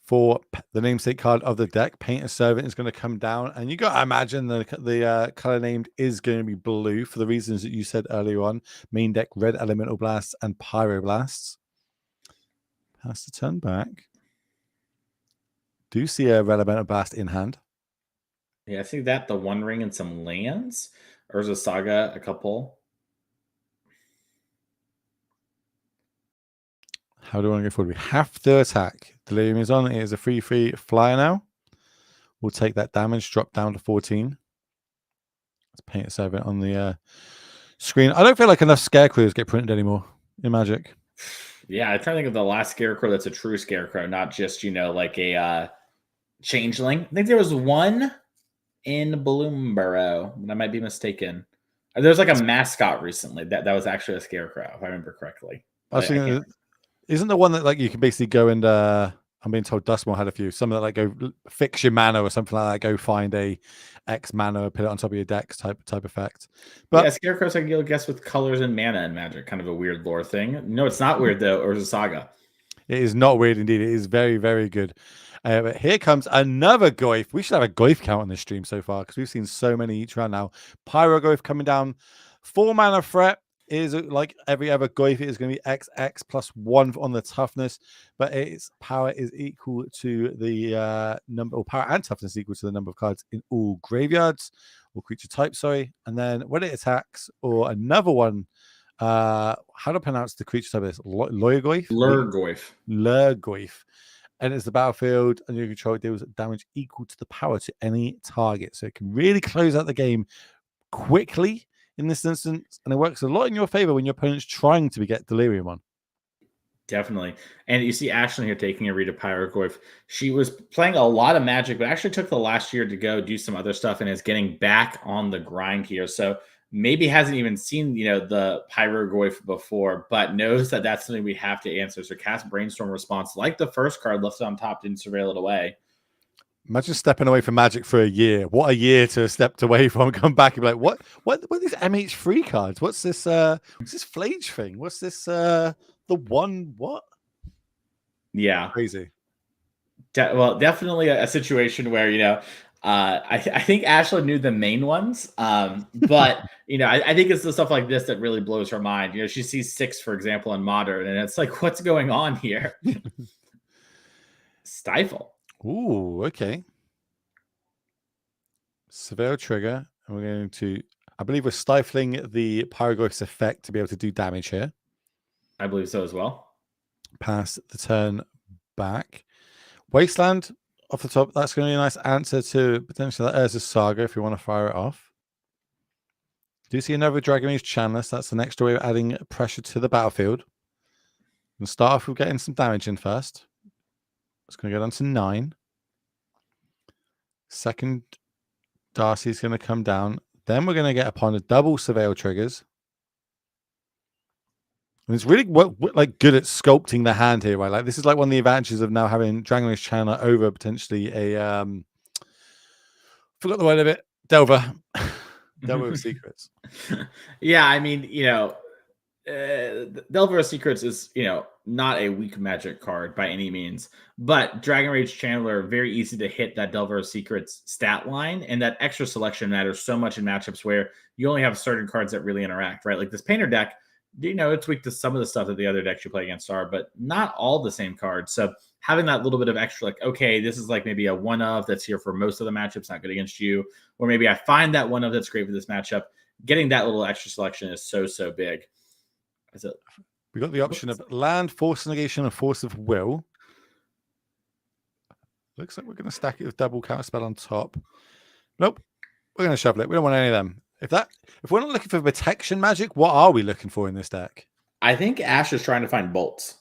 For the namesake card of the deck, Painter Servant is going to come down, and you got to imagine the color named is going to be blue for the reasons that you said earlier on. Main deck, Red Elemental Blasts and Pyroblasts. Pass the turn back. Do see a Red Elemental Blast in hand. Yeah, I think that the One Ring and some lands. Urza Saga, a couple. How do I want to go forward? We have to attack. Delirium is on. It is a 3/3 flyer now. We'll take that damage, drop down to 14. Let's paint it Servant on the screen. I don't feel like enough Scarecrows get printed anymore in Magic. Yeah, I'm trying to think of the last Scarecrow that's a true Scarecrow, not just, like a Changeling. I think there was one in Bloomborough, but I might be mistaken. There was like a mascot recently that was actually a Scarecrow, if I remember correctly. I was thinking, isn't the one that like you can basically go and I'm being told Dustmore had a few. Some that like go fix your mana or something like that. Go find a X mana, put it on top of your decks type effect. But yeah, Scarecrow's like you'll guess with colors and mana and Magic, kind of a weird lore thing. No, it's not weird though, or is a Saga. it is not weird indeed. It is very, very good. But here comes another Goyf. We should have a Goyf count on this stream so far because we've seen so many each round now. Pyro Goyf coming down. 4 mana threat is like every other Goyf. It is going to be XX plus 1 on the toughness, but its power is equal to the number, or power and toughness equal to the number of cards in all graveyards or creature type. Sorry, and then when it attacks, or another one. How to pronounce the creature type of this? Lurgoyf? Lurgoyf. And it's the battlefield, and your control deals damage equal to the power to any target. So it can really close out the game quickly in this instance, and it works a lot in your favor when your opponent's trying to get Delirium on. Definitely. And you see Ashlyn here taking a read of Pyrogoyf. She was playing a lot of Magic, but actually took the last year to go do some other stuff and is getting back on the grind here. So maybe hasn't even seen, the Pyrogoyf before, but knows that that's something we have to answer. So cast Brainstorm Response, like the first card left on top, didn't surveil it away. Imagine stepping away from Magic for a year. What a year to have stepped away from, come back and be like, what are these MH3 cards? What's this Flage thing? What's this the one what? Yeah. Crazy. Well, definitely a situation where, I think Ashlyn knew the main ones, but I think it's the stuff like this that really blows her mind. She sees 6, for example, in Modern, and it's like, what's going on here? Stifle. Ooh, okay. Severe trigger, and we're going to, I believe we're stifling the Pyrogoyf's effect to be able to do damage here. I believe so as well. Pass the turn back. Wasteland. Off the top, that's going to be a nice answer to potentially that Urza's Saga if you want to fire it off. Do see another Dragon Age Channeler, so that's an extra way of adding pressure to the battlefield. We'll start off with getting some damage in first. It's going to go down to 9. Second Darcy's going to come down. Then we're going to get upon a double Surveil triggers. And it's really like good at sculpting the hand here, right? Like this is like one of the advantages of now having Dragon Age Channeler over potentially a forgot the word of it, Delver. Delver of Secrets. Yeah, I mean, Delver of Secrets is, not a weak Magic card by any means, but Dragon Age Channeler, very easy to hit that Delver of Secrets stat line, and that extra selection matters so much in matchups where you only have certain cards that really interact, right? Like this Painter deck, it's weak to some of the stuff that the other decks you play against are, but not all the same cards. So having that little bit of extra, like, okay, this is like maybe a one of that's here for most of the matchups, not good against you, or maybe I find that one of that's great for this matchup. Getting that little extra selection is so big. We got the option of land, force negation, and force of will. Looks like we're going to stack it with double counterspell on top. Nope, we're going to shovel it. We don't want any of them. If we're not looking for protection magic, what are we looking for in this deck? I think Ash is trying to find bolts.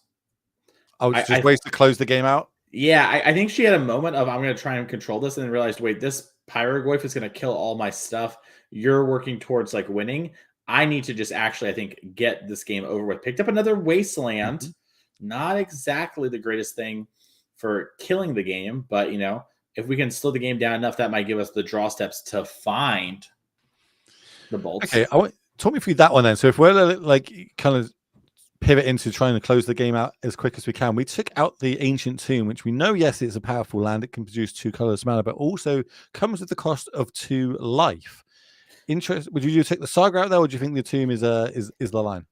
Oh, it's just ways to close the game out? Yeah, I think she had a moment of, I'm going to try and control this, and then realized, wait, this Pyrogoyf is going to kill all my stuff. You're working towards like winning. I need to just actually, I think, get this game over with. Picked up another Wasteland. Mm-hmm. Not exactly the greatest thing for killing the game, but, if we can slow the game down enough, that might give us the draw steps to find the bolts. Okay, talk me through that one then. So if we're like kind of pivot into trying to close the game out as quick as we can, we took out the Ancient Tomb, which we know, yes, it's a powerful land. It can produce 2 colorless mana, but also comes with the cost of 2 life. Would you take the Saga out there, or do you think the Tomb is the line?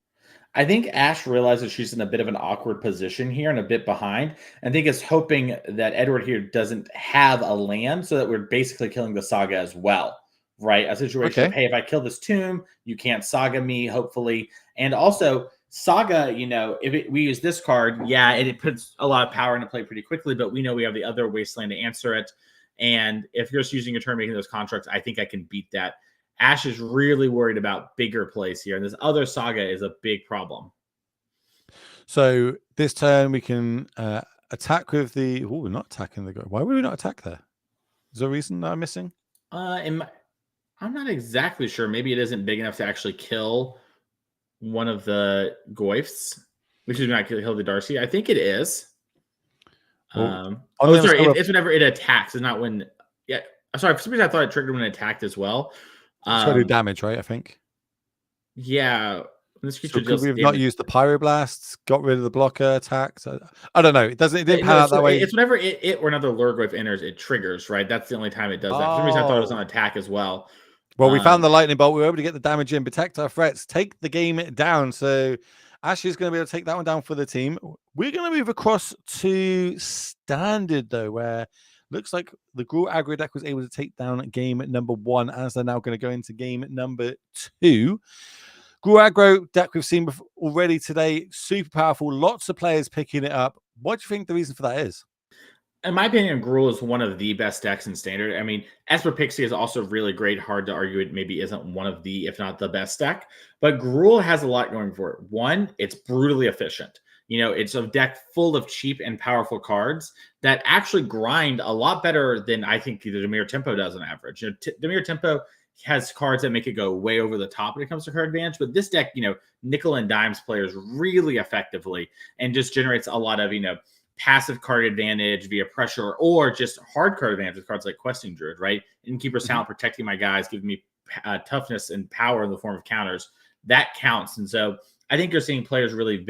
I think Ash realizes she's in a bit of an awkward position here and a bit behind. I think is hoping that Edward here doesn't have a land so that we're basically killing the Saga as well. Right? A situation of, hey, if I kill this Tomb, you can't Saga me, hopefully. And also, Saga, if we use this card, yeah, it puts a lot of power into play pretty quickly, but we know we have the other Wasteland to answer it. And if you're just using your turn making those constructs, I think I can beat that. Ash is really worried about bigger plays here, and this other Saga is a big problem. So this turn we can attack with the... Oh, we're not attacking the... Why would we not attack there? Is there a reason that I'm missing? I'm not exactly sure. Maybe it isn't big enough to actually kill one of the Goyfs, which is not kill the Darcy. I think it is. Sorry, it's whenever it attacks, and not when. Yeah, sorry. For some reason, I thought it triggered when it attacked as well. It's got to do damage, right? I think. Yeah. This creature could we have not used the Pyroblasts, got rid of the blocker attacks? I don't know. It didn't pan out that way. It's whenever it or another Lurgrave enters, it triggers, right? That's the only time it does that. For some reason, I thought it was on attack as well. Well, we found the lightning bolt. We were able to get the damage in, protect our threats, take the game down. So Ashley's going to be able to take that one down for the team. We're going to move across to standard, though, where looks like the Gruul aggro deck was able to take down game number 1, as they're now going to go into game number 2. Gruul aggro deck we've seen already today, super powerful. Lots of players picking it up. What do you think the reason for that is? In my opinion, Gruul is one of the best decks in Standard. I mean, Esper Pixie is also really great. Hard to argue it maybe isn't one of the, if not the best deck. But Gruul has a lot going for it. One, it's brutally efficient. It's a deck full of cheap and powerful cards that actually grind a lot better than I think the Dimir Tempo does on average. Dimir Tempo has cards that make it go way over the top when it comes to card advantage. But this deck, nickel and dimes players really effectively and just generates a lot of, passive card advantage via pressure or just hard card advantage with cards like Questing Druid, right? Innkeeper's Talent protecting my guys, giving me toughness and power in the form of counters. That counts. And so I think you're seeing players really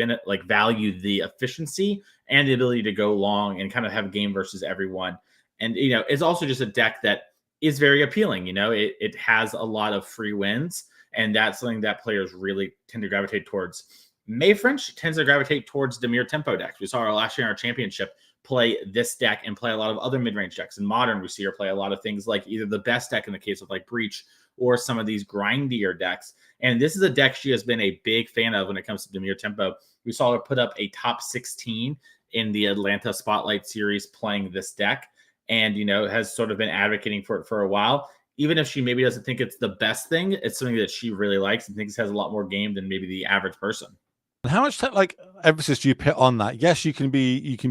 value the efficiency and the ability to go long and kind of have a game versus everyone. And, it's also just a deck that is very appealing. It has a lot of free wins, and that's something that players really tend to gravitate towards. May French tends to gravitate towards Dimir Tempo decks. We saw her last year in our championship play this deck and play a lot of other mid-range decks. In Modern, we see her play a lot of things like either the best deck in the case of like Breach or some of these grindier decks. And this is a deck she has been a big fan of when it comes to Dimir Tempo. We saw her put up a top 16 in the Atlanta Spotlight Series playing this deck, and, has sort of been advocating for it for a while. Even if she maybe doesn't think it's the best thing, it's something that she really likes and thinks has a lot more game than maybe the average person. And how much emphasis do you put on that? Yes, you can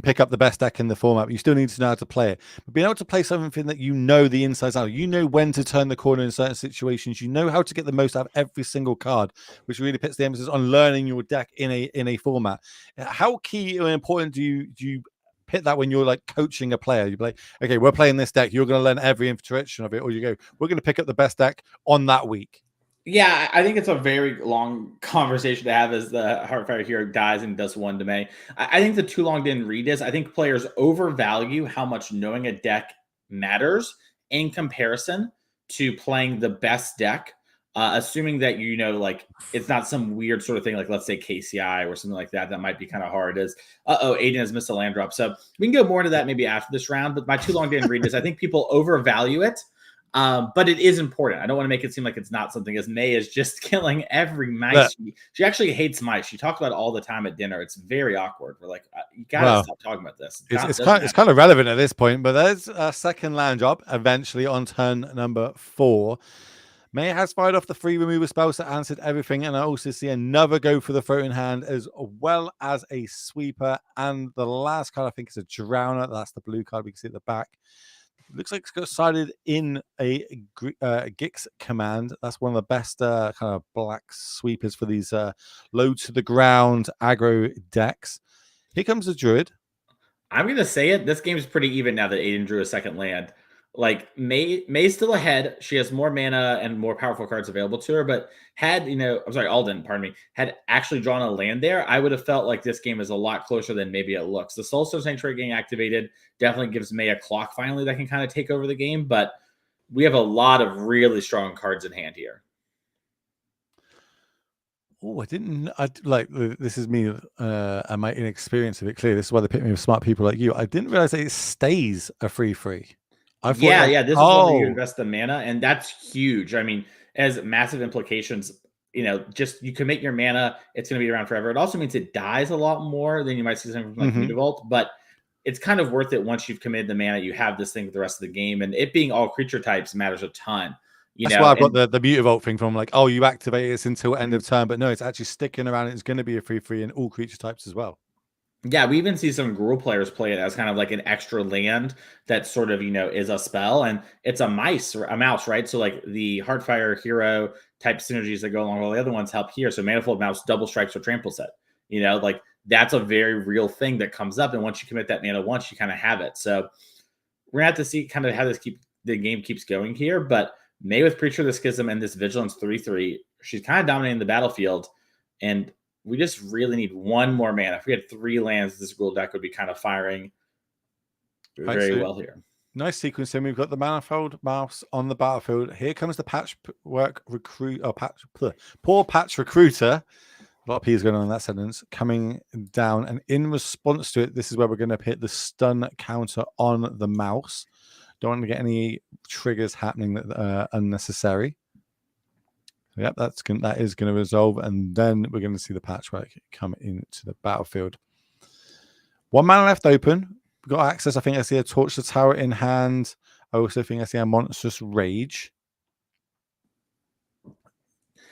pick up the best deck in the format, but you still need to know how to play it. But being able to play something that the insides out, when to turn the corner in certain situations, how to get the most out of every single card, which really puts the emphasis on learning your deck in a format. How key and important do you pit that when you're coaching a player? You'd be like, okay, we're playing this deck, you're going to learn every interaction of it, or you go, we're going to pick up the best deck on that week. Yeah, I think it's a very long conversation to have as the Heartfire hero dies and does 1 to May. I think the too long didn't read this. I think players overvalue how much knowing a deck matters in comparison to playing the best deck, assuming that it's not some weird sort of thing like, let's say, KCI or something like that. That might be kind of hard. Aiden has missed a land drop. So we can go more into that maybe after this round. But my too long didn't read this. I think people overvalue it. But it is important. I don't want to make it seem like it's not something, as May is just killing every mice. Yeah. She actually hates mice. She talks about it all the time at dinner. It's very awkward. We're like, you gotta stop talking about this. It's kind of relevant at this point, but there's a second land drop eventually on turn number 4. May has fired off the 3 removal spells that answered everything, and I also see another go for the floating hand as well as a sweeper. And the last card I think is a Drowner. That's the blue card we can see at the back. Looks like it's got sided in a Gix command. That's one of the best kind of black sweepers for these low to the ground aggro decks. Here comes the Druid. I'm going to say it. This game is pretty even now that Aiden drew a second land. May's still ahead. She has more mana and more powerful cards available to her, but Alden, had actually drawn a land there, I would have felt like this game is a lot closer than maybe it looks. The Soulstone Sanctuary getting activated definitely gives May a clock finally that can kind of take over the game, but we have a lot of really strong cards in hand here. Oh, this is me and my inexperience of it. Clearly, this is why they pick me with smart people like you. I didn't realize that it stays a 3/3. This is when you invest the mana, and that's huge. I mean, as massive implications, just you can make your mana, it's going to be around forever. It also means it dies a lot more than you might see something from Mutavault, but it's kind of worth it once you've committed the mana. You have this thing for the rest of the game, and it being all creature types matters a ton. That's why I've got the Mutavault thing from you activate it until end of turn, but no, it's actually sticking around. It's going to be a 3/3 in all creature types as well. Yeah, we even see some Gruul players play it as kind of like an extra land that sort of, is a spell, and it's a mouse, right? So the Heartfire hero type synergies that go along with all the other ones help here. So Manifold Mouse double strikes or trample set. that's a very real thing that comes up. And once you commit that mana once, you kind of have it. So we're gonna have to see kind of how the game keeps going here. But May with Preacher of the Schism and this Vigilance 3/3, she's kind of dominating the battlefield. And we just really need one more mana. If we had 3 lands, this Gruul deck would be kind of firing very well here. Nice sequence. We've got the Manifold Mouse on the battlefield. Here comes the Patchwork Recruit, or Poor Patch Recruiter. A lot of P's going on in that sentence, coming down. And in response to it, this is where we're going to hit the stun counter on the mouse. Don't want to get any triggers happening that are unnecessary. Yep, that is going to resolve. And then we're going to see the Patchwork come into the battlefield. 1 mana left open. We've got access. I think I see a Torch the Tower in hand. I also think I see a Monstrous Rage.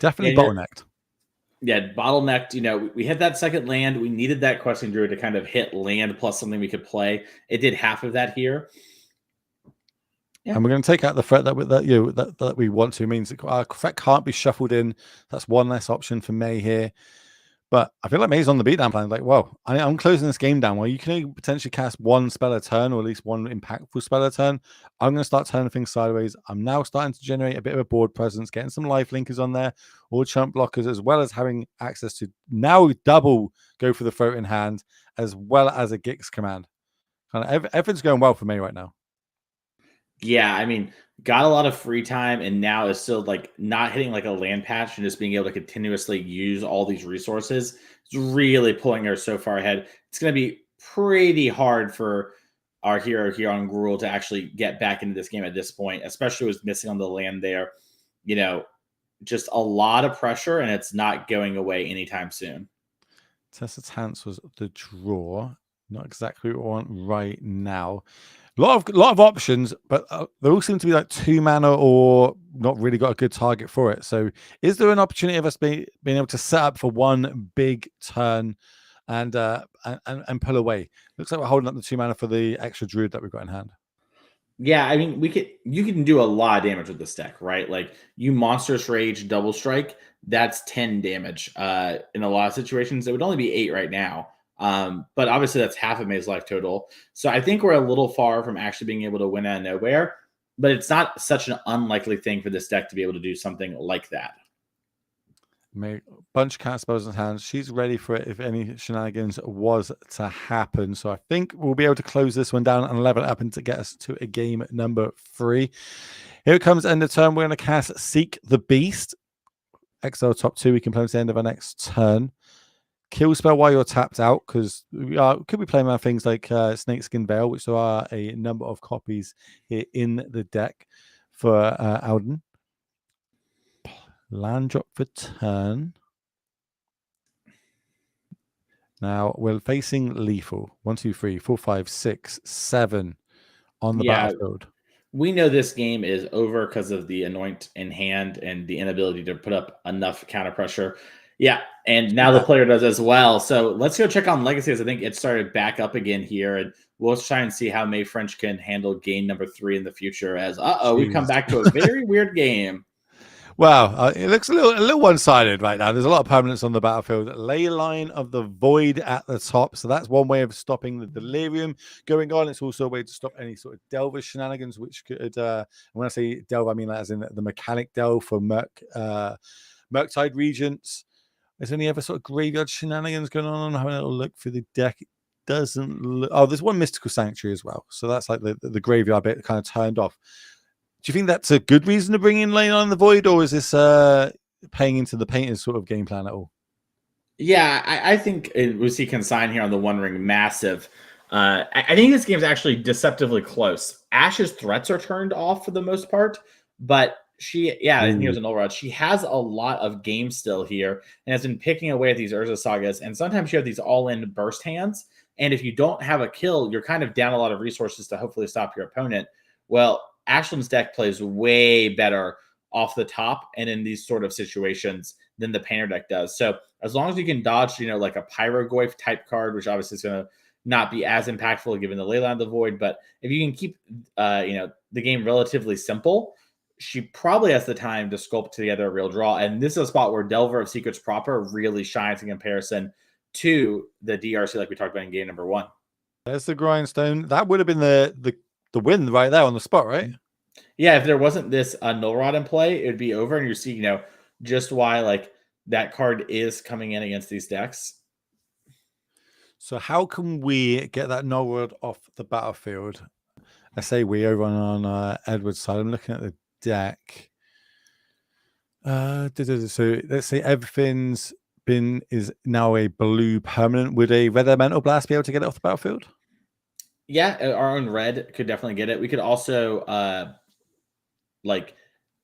Definitely bottlenecked. Yeah, bottlenecked. We hit that second land. We needed that Questing Druid to kind of hit land plus something we could play. It did half of that here. Yeah. And we're going to take out the threat that we want to. It means that our threat can't be shuffled in. That's one less option for May here. But I feel like May's on the beatdown plan. Like, well, I'm closing this game down. Well, you can potentially cast 1 spell a turn, or at least 1 impactful spell a turn. I'm going to start turning things sideways. I'm now starting to generate a bit of a board presence, getting some life linkers on there, or chump blockers, as well as having access to now double go for the throat in hand, as well as a Gix command. Kind of everything's going well for me right now. Yeah, I mean, got a lot of free time, and now is still like not hitting like a land patch and just being able to continuously use all these resources. It's really pulling her so far ahead. It's going to be pretty hard for our hero here on Gruul to actually get back into this game at this point, especially with missing on the land there. Just a lot of pressure, and it's not going away anytime soon. Tessa Tance was the draw. Not exactly what we want right now. A lot of options, but they all seem to be like 2 mana or not really got a good target for it. So is there an opportunity of us being able to set up for 1 big turn and pull away? Looks like we're holding up the 2 mana for the extra Druid that we've got in hand. Yeah, I mean, you can do a lot of damage with this deck, right? Like you Monstrous Rage double strike, that's 10 damage. In a lot of situations, it would only be 8 right now. But obviously that's half of May's life total. So I think we're a little far from actually being able to win out of nowhere, but it's not such an unlikely thing for this deck to be able to do something like that. May bunch of cast spells in hand. She's ready for it if any shenanigans was to happen. So I think we'll be able to close this one down and level it up and to get us to a game number 3. Here it comes, end of turn. We're going to cast Seek the Beast. Exile top 2. We can play at the end of our next turn. Kill spell while you're tapped out, because we could be playing around things like Snakeskin Veil, which there are a number of copies here in the deck for Alden. Land drop for turn. Now we're facing lethal. 1, 2, 3, 4, 5, 6, 7 on the battlefield. We know this game is over because of the Anoint in hand and the inability to put up enough counter pressure. Yeah, and now the player does as well. So let's go check on Legacies. I think it started back up again here, and we'll try and see how May French can handle game number 3 in the future. As we come back to a very weird game. Wow, it looks a little one-sided right now. There's a lot of permanents on the battlefield. Leyline of the Void at the top. So that's one way of stopping the Delirium going on. It's also a way to stop any sort of Delver shenanigans, which could, when I say Delve, I mean that as in the mechanic Delve for Murktide Regents. Is there any other sort of graveyard shenanigans going on? I'm having a little look through the deck. It doesn't look... Oh, there's one Mystical Sanctuary as well. So that's like the graveyard bit kind of turned off. Do you think that's a good reason to bring in Leyline of the Void, or is this paying into the Painter's sort of game plan at all? Yeah, I think we see Consign here on the One Ring massive. I think this game's actually deceptively close. Ash's threats are turned off for the most part, but I think it was an Ulrod. She has a lot of game still here and has been picking away at these Urza Sagas. And sometimes you have these all-in burst hands. And if you don't have a kill, you're kind of down a lot of resources to hopefully stop your opponent. Well, Ashland's deck plays way better off the top and in these sort of situations than the Painter deck does. So as long as you can dodge, like a Pyrogoyf type card, which obviously is going to not be as impactful given the Leyline of the Void, but if you can keep, the game relatively simple, she probably has the time to sculpt together a real draw. And this is a spot where Delver of Secrets proper really shines in comparison to the DRC like we talked about in game number 1. There's the grindstone. That would have been the win right there on the spot, right? Yeah, if there wasn't this null rod in play, it would be over, and you see, just why like that card is coming in against these decks. So how can we get that null rod off the battlefield? I say we over on Edward's side. I'm looking at the deck. So let's say everything's is now a blue permanent. Would a red elemental blast be able to get it off the battlefield? Yeah, our own red could definitely get it. We could also like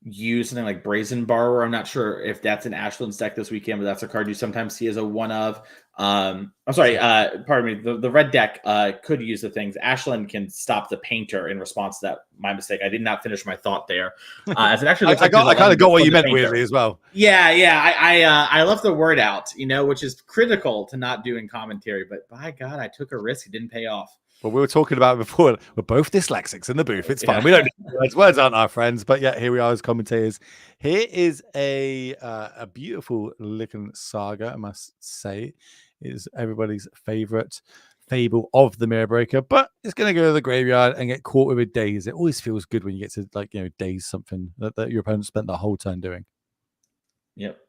use something like Brazen Borrower. I'm not sure if that's an Ashland's deck this weekend, but that's a card you sometimes see as a one of. I'm sorry, pardon me. The red deck could use the things. Ashland can stop the Painter in response to that. My mistake. I did not finish my thought there. As it actually looks I kind of got what you meant weirdly as well. Yeah. I left the word out, which is critical to not doing commentary. But by God, I took a risk. It didn't pay off. Well, we were talking about it before. We're both dyslexics in the booth. It's fine. We don't know words. Words aren't our friends. But yeah, here we are as commentators. Here is a beautiful looking saga, I must say. It is everybody's favorite fable of the Mirror Breaker, but it's going to go to the graveyard and get caught with a daze. It always feels good when you get to daze something that your opponent spent the whole turn doing. Yep.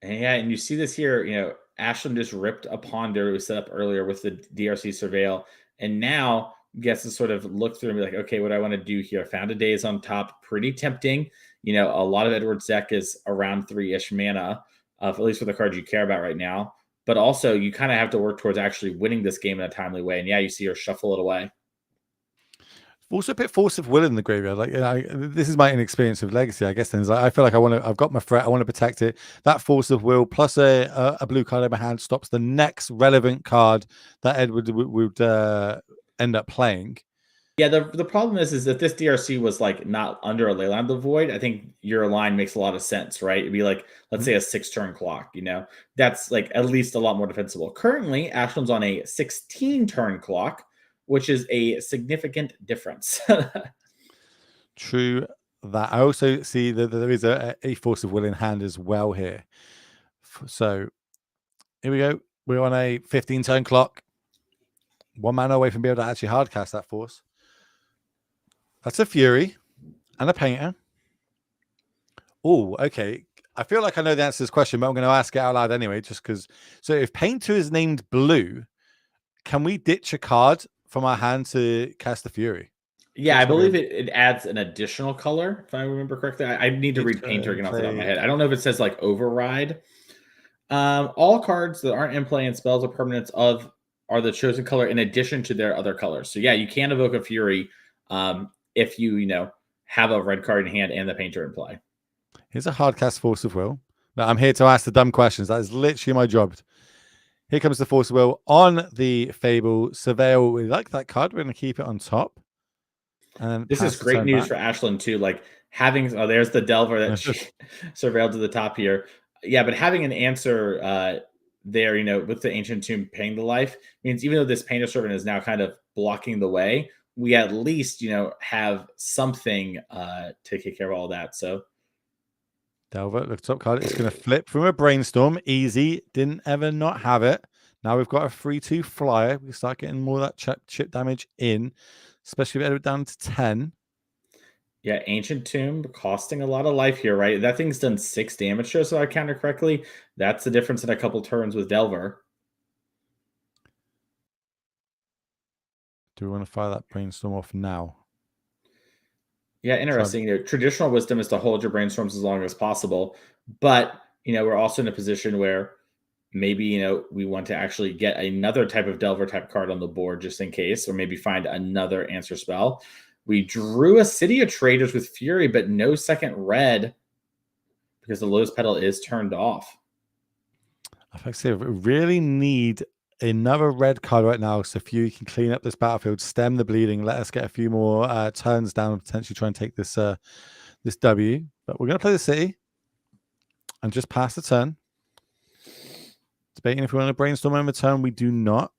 And you see this here, Ashland just ripped a ponder it was set up earlier with the DRC Surveil, and now gets to sort of look through and be like, okay, what do I want to do here? Found a daze on top, pretty tempting. A lot of Edward's deck is around 3-ish mana, at least for the cards you care about right now. But also, you kind of have to work towards actually winning this game in a timely way. And yeah, you see her shuffle it away. Also, a bit Force of Will in the graveyard. This is my inexperience with Legacy, I guess. Then I feel like I've got my threat. I want to protect it. That Force of Will plus a blue card in my hand stops the next relevant card that Edward would end up playing. Yeah, the problem is that this DRC was like not under a Leyline of the Void. I think your line makes a lot of sense, right? It'd be like, let's say a 6-turn clock, that's like at least a lot more defensible. Currently, Ashland's on a 16-turn clock, which is a significant difference. True that. I also see that there is a Force of Will in hand as well here. So here we go. We're on a 15-turn clock. 1 mana away from being able to actually hardcast that Force. That's a Fury and a Painter. Oh, okay. I feel like I know the answer to this question, but I'm going to ask it out loud anyway, just because. So if Painter is named blue, can we ditch a card from our hand to cast the Fury? Yeah, I believe it adds an additional color, if I remember correctly. I need to read Painter again off the top of my head. I don't know if it says like override. All cards that aren't in play and spells or permanents are the chosen color in addition to their other colors. So yeah, you can evoke a Fury if you have a red card in hand and the Painter in play. Here's a hardcast Force of Will. Now, I'm here to ask the dumb questions. That is literally my job. Here comes the Force of Will on the Fable. Surveil, we like that card. We're going to keep it on top. And this is great news for Ashland too. Like having, there's the Delver that surveilled to the top here. Yeah, but having an answer there, with the Ancient Tomb paying the life means even though this Painter Servant is now kind of blocking the way, we at least, have something to take care of all that. So Delver, look top card. It's going to flip from a Brainstorm. Easy. Didn't ever not have it. Now we've got a 3/2 flyer. We start getting more of that chip damage in, especially if we're down to 10. Yeah, Ancient Tomb costing a lot of life here, right? That thing's done 6 damage to us, so I counter correctly. That's the difference in a couple turns with Delver. Do we want to fire that Brainstorm off now? Yeah, interesting. Traditional wisdom is to hold your brainstorms as long as possible. But, we're also in a position where maybe, we want to actually get another type of Delver type card on the board just in case, or maybe find another answer spell. We drew a City of Traders with Fury, but no second red because the Lotus Petal is turned off. I say we really need another red card right now so Fury can clean up this battlefield, stem the bleeding, let us get a few more turns down and potentially try and take this this W. But we're going to play the City and just pass the turn. Debating if we want to Brainstorm on the turn. We do not.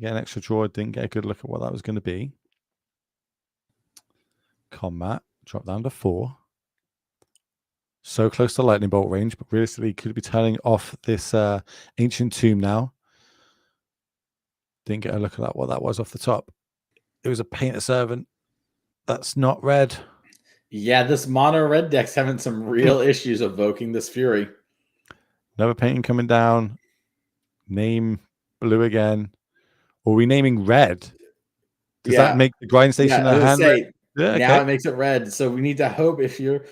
Get an extra draw. Didn't get a good look at what that was going to be. Combat. Drop down to 4. So close to lightning bolt range, but realistically could be turning off this ancient tomb now. Didn't get a look at that, what that was off the top. It was a painter servant. That's not red. Yeah, this mono red deck's having some real issues evoking this Fury. Another painting coming down. Name blue again. Or renaming red. Does that make the grind station a hand? Yeah, now it makes it red. So we need to hope if you're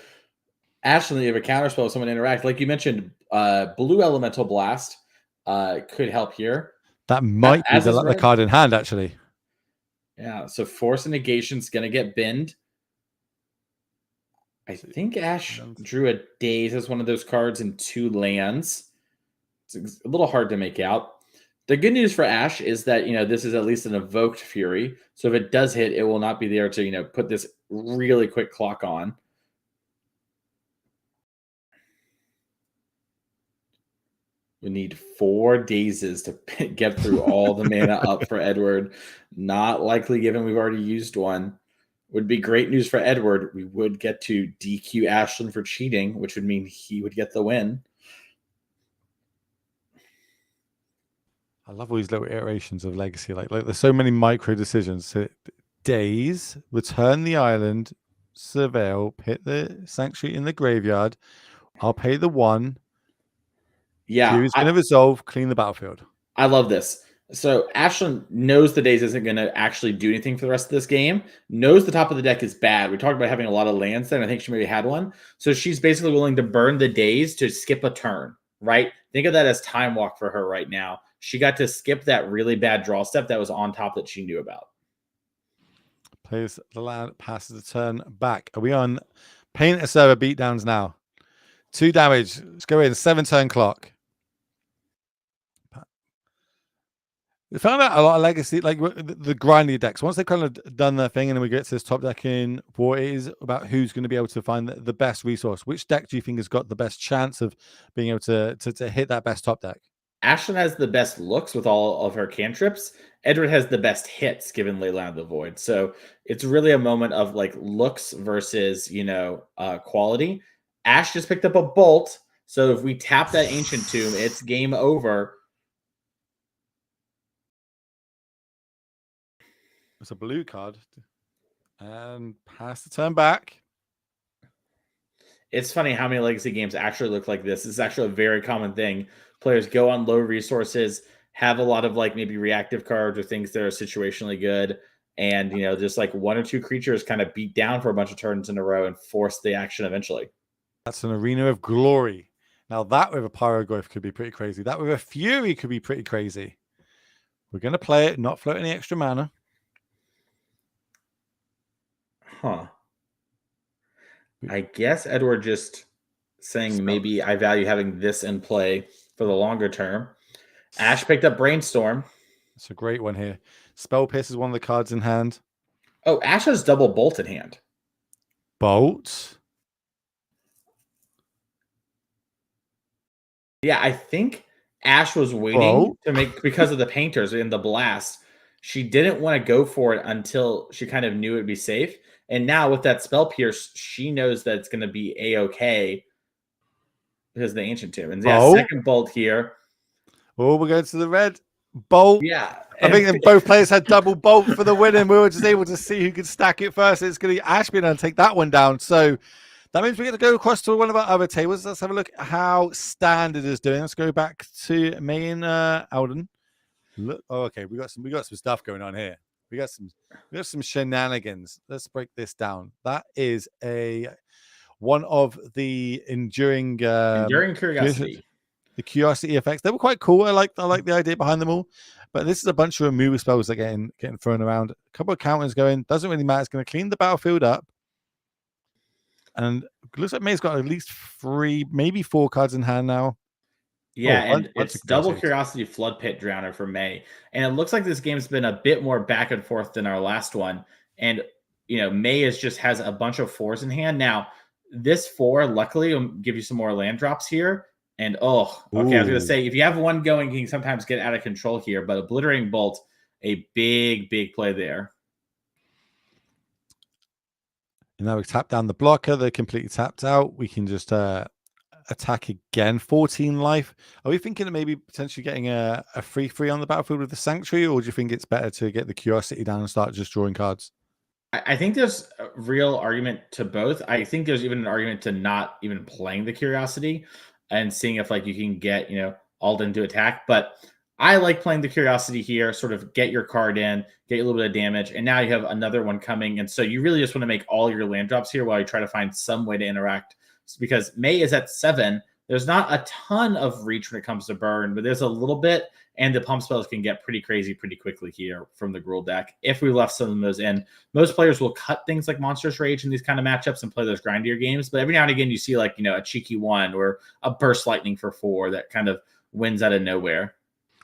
Ashley, if a counterspell with someone interact, like you mentioned, blue elemental blast could help here. That might be the card in hand, actually. Yeah, so force and negation's gonna get binned. I think Ash drew a daze as one of those cards in 2 lands. It's a little hard to make out. The good news for Ash is that, this is at least an evoked Fury. So if it does hit, it will not be there to, put this really quick clock on. We need 4 dazes to get through all the mana up for Edward. Not likely given we've already used one. Would be great news for Edward. We would get to DQ Ashlyn for cheating, which would mean he would get the win. I love all these little iterations of Legacy. Like there's so many micro decisions. So, daze, return the island, surveil, hit the sanctuary in the graveyard. I'll pay the 1. Yeah. Fury's going to resolve, clean the battlefield. I love this. So Ashlyn knows the daze isn't going to actually do anything for the rest of this game. Knows the top of the deck is bad. We talked about having a lot of lands there, and I think she maybe had one. So she's basically willing to burn the daze to skip a turn, right? Think of that as time walk for her right now. She got to skip that really bad draw step that was on top that she knew about. Plays the land, passes the turn back. Are we on Painter Server beatdowns now? 2 damage. Let's go in. 7-turn clock. We found out a lot of Legacy, like the grindy decks. Once they've kind of done their thing and then we get to this top deck in war, it is about who's going to be able to find the best resource. Which deck do you think has got the best chance of being able to hit that best top deck? Ashlyn has the best looks with all of her cantrips. Edward has the best hits given Leyline of the Void. So it's really a moment of like looks versus, quality. Ash just picked up a bolt. So if we tap that Ancient Tomb, it's game over. It's a blue card. And pass the turn back. It's funny how many Legacy games actually look like this. It's actually a very common thing. Players go on low resources, have a lot of like maybe reactive cards or things that are situationally good. And, just like 1 or 2 creatures kind of beat down for a bunch of turns in a row and force the action eventually. That's an Arena of Glory. Now that with a Pyroglyph could be pretty crazy. That with a Fury could be pretty crazy. We're going to play it, not float any extra mana. Huh. I guess Edward just saying maybe I value having this in play for the longer term. Ash picked up Brainstorm. It's a great one here. Spell Pierce is one of the cards in hand. Oh, Ash has double Bolt in hand. Bolt? Yeah, I think Ash was waiting to make, because of the painters in the blast, she didn't want to go for it until she kind of knew it'd be safe. And now with that Spell Pierce, she knows that it's going to be A-okay because of the Ancient Tomb. And second Bolt here. Oh, we're going to the red. Bolt. Yeah. I think both players had double Bolt for the win, and we were just able to see who could stack it first. It's going to be Ash being able to take that one down. So that means we're going to go across to one of our other tables. Let's have a look at how Standard is doing. Let's go back to May and Alden. Look, okay, we got some stuff going on here. We got some shenanigans. Let's break this down. That is one of the enduring curiosity. The curiosity effects. They were quite cool. I like the idea behind them all. But this is a bunch of removal spells that are getting thrown around. A couple of counters going. Doesn't really matter. It's going to clean the battlefield up. And it looks like May's got at least 3, maybe 4 cards in hand now. Yeah, and it's double Curiosity Flood Pit Drowner for May. And it looks like this game's been a bit more back and forth than our last one. And, May just has a bunch of 4s in hand. Now, this 4, luckily, will give you some more land drops here. And, I was going to say, if you have one going, you can sometimes get out of control here. But Obliterating Bolt, a big, big play there. And now we tap down the blocker. They're completely tapped out. We can just attack again. 14 life. Are we thinking of maybe potentially getting a free on the battlefield with the Sanctuary, or do you think it's better to get the Curiosity down and start just drawing cards? I think there's a real argument to both. I think there's even an argument to not even playing the Curiosity and seeing if like you can get, Alden to attack. But I like playing the Curiosity here, sort of get your card in, get a little bit of damage, and now you have another one coming. And so you really just want to make all your land drops here while you try to find some way to interact. Because May is at 7. There's not a ton of reach when it comes to burn, but there's a little bit, and the pump spells can get pretty crazy pretty quickly here from the Gruul deck. If we left some of those in, most players will cut things like Monstrous Rage in these kind of matchups and play those grindier games. But every now and again, you see like, a cheeky 1 or a Burst Lightning for 4 that kind of wins out of nowhere.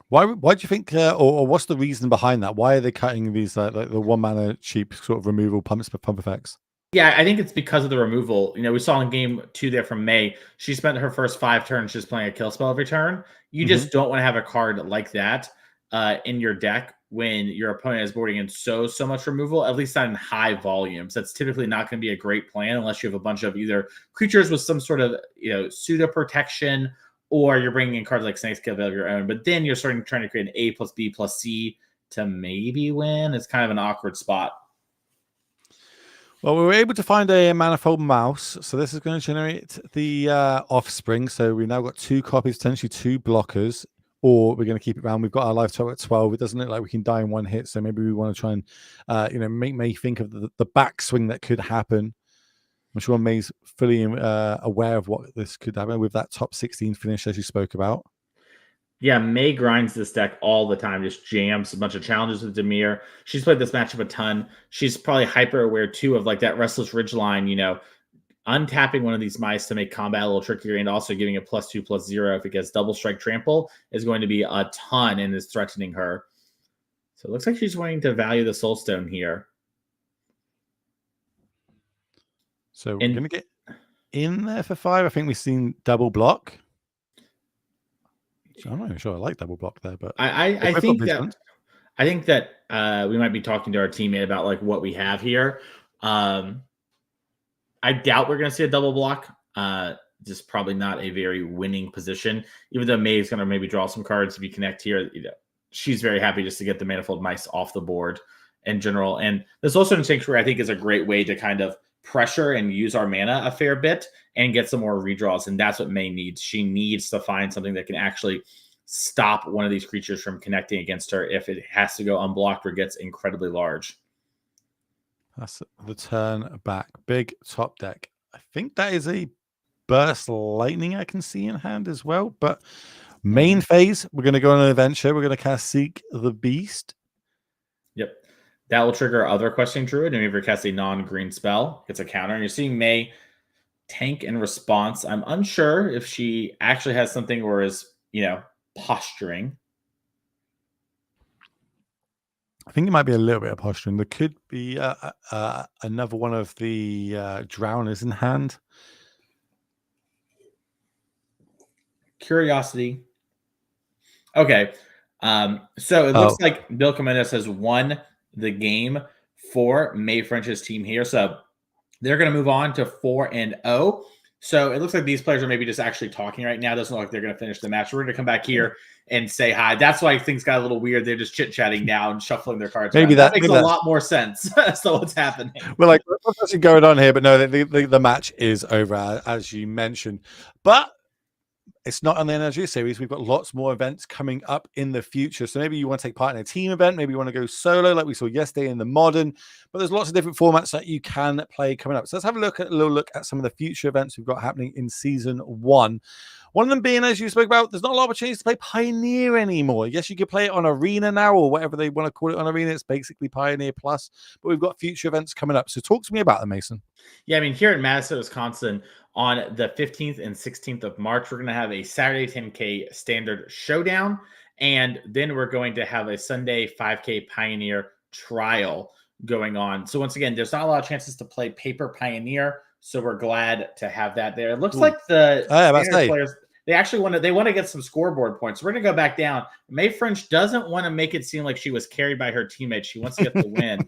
Why do you think, or what's the reason behind that? Why are they cutting these like the 1 mana cheap sort of removal pump effects? Yeah, I think it's because of the removal. We saw in game 2 there from May, she spent her first 5 turns just playing a kill spell every turn. You just don't want to have a card like that in your deck when your opponent is boarding in so much removal, at least not in high volumes. That's typically not going to be a great plan unless you have a bunch of either creatures with some sort of pseudo protection, or you're bringing in cards like Snakescale of your own. But then you're trying to create an A plus B plus C to maybe win. It's kind of an awkward spot. Well, we were able to find a Manifold Mouse, so this is going to generate the offspring. So we've now got 2 copies, potentially 2 blockers, or we're going to keep it around. We've got our life total at 12. It doesn't look like we can die in 1 hit, so maybe we want to try and make May think of the backswing that could happen. I'm sure May's fully aware of what this could happen with that top 16 finish as you spoke about. Yeah, May grinds this deck all the time, just jams a bunch of challenges with Dimir. She's played this matchup a ton. She's probably hyper aware too of like that Restless Ridgeline, untapping one of these mice to make combat a little trickier, and also giving a +2/+0 if it gets double strike trample is going to be a ton and is threatening her. So it looks like she's wanting to value the Soulstone here. So we're going to get in there for 5. I think we've seen double block. I'm not even sure I like double block there, but I think that we might be talking to our teammate about like what we have here. I doubt we're going to see a double block. Just probably not a very winning position. Even though May is going to maybe draw some cards if you connect here, she's very happy just to get the Manifold Mice off the board in general. And this also in Sanctuary, I think, is a great way to kind of pressure and use our mana a fair bit and get some more redraws. And that's what May needs. She needs to find something that can actually stop one of these creatures from connecting against her if it has to go unblocked or gets incredibly large. That's the turn back. Big top deck. I think that is a Burst Lightning I can see in hand as well. But main phase, we're going to go on an adventure. We're going to cast Seek the Beast. Yep. That will trigger other Questing Druid, and if you cast a non-green spell, it's a counter. And you're seeing May tank in response. I'm unsure if she actually has something or is, posturing. I think it might be a little bit of posturing. There could be another one of the Drowners in hand. Curiosity. Okay. So it looks like Bill Comendes has won the game for May French's team here. So they're going to move on to 4-0. So it looks like these players are maybe just actually talking right now. It doesn't look like they're going to finish the match. We're going to come back here and say hi. That's why things got a little weird. They're just chit-chatting now and shuffling their cards. Maybe that makes a lot more sense. So what's happening? We're like, what's actually going on here? But no, the match is over, as you mentioned. But it's not on the NRG series. We've got lots more events coming up in the future. So maybe you want to take part in a team event. Maybe you want to go solo like we saw yesterday in the Modern. But there's lots of different formats that you can play coming up. So let's have a little look at some of the future events we've got happening in Season 1. One of them being, as you spoke about, there's not a lot of opportunities to play Pioneer anymore. Yes, you can play it on Arena now, or whatever they want to call it on Arena. It's basically Pioneer Plus. But we've got future events coming up. So talk to me about them, Mason. Yeah, I mean, here in Madison, Wisconsin, on the 15th and 16th of March, we're going to have a Saturday 10K standard showdown. And then we're going to have a Sunday 5K Pioneer trial going on. So once again, there's not a lot of chances to play Paper Pioneer. So we're glad to have that there. It looks like the standard players They actually want to get some scoreboard points. We're going to go back down. May French doesn't want to make it seem like she was carried by her teammates. She wants to get the win.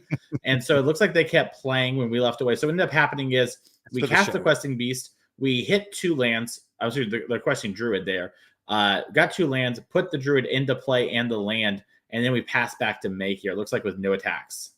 And so it looks like they kept playing when we left away. So what ended up happening is we cast the Questing Beast. We hit 2 lands. I was the Questing Druid there. Got 2 lands, put the Druid into play and the land, and then we pass back to May here. It looks like with no attacks.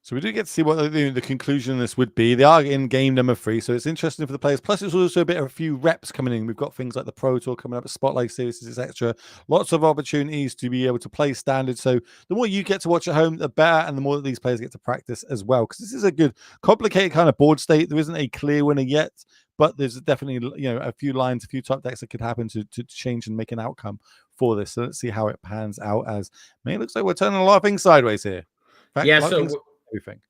So we do get to see what the conclusion of this would be. They are in game number 3, so it's interesting for the players. Plus, it's also a few reps coming in. We've got things like the Pro Tour coming up, Spotlight Series, etc. Lots of opportunities to be able to play standard. So the more you get to watch at home, the better, and the more that these players get to practice as well. Because this is a good, complicated kind of board state. There isn't a clear winner yet, but there's definitely a few lines, a few top decks that could happen to change and make an outcome for this. So let's see how it pans out. As May, it looks like we're turning a lot of things sideways here. In fact, yeah, so everything.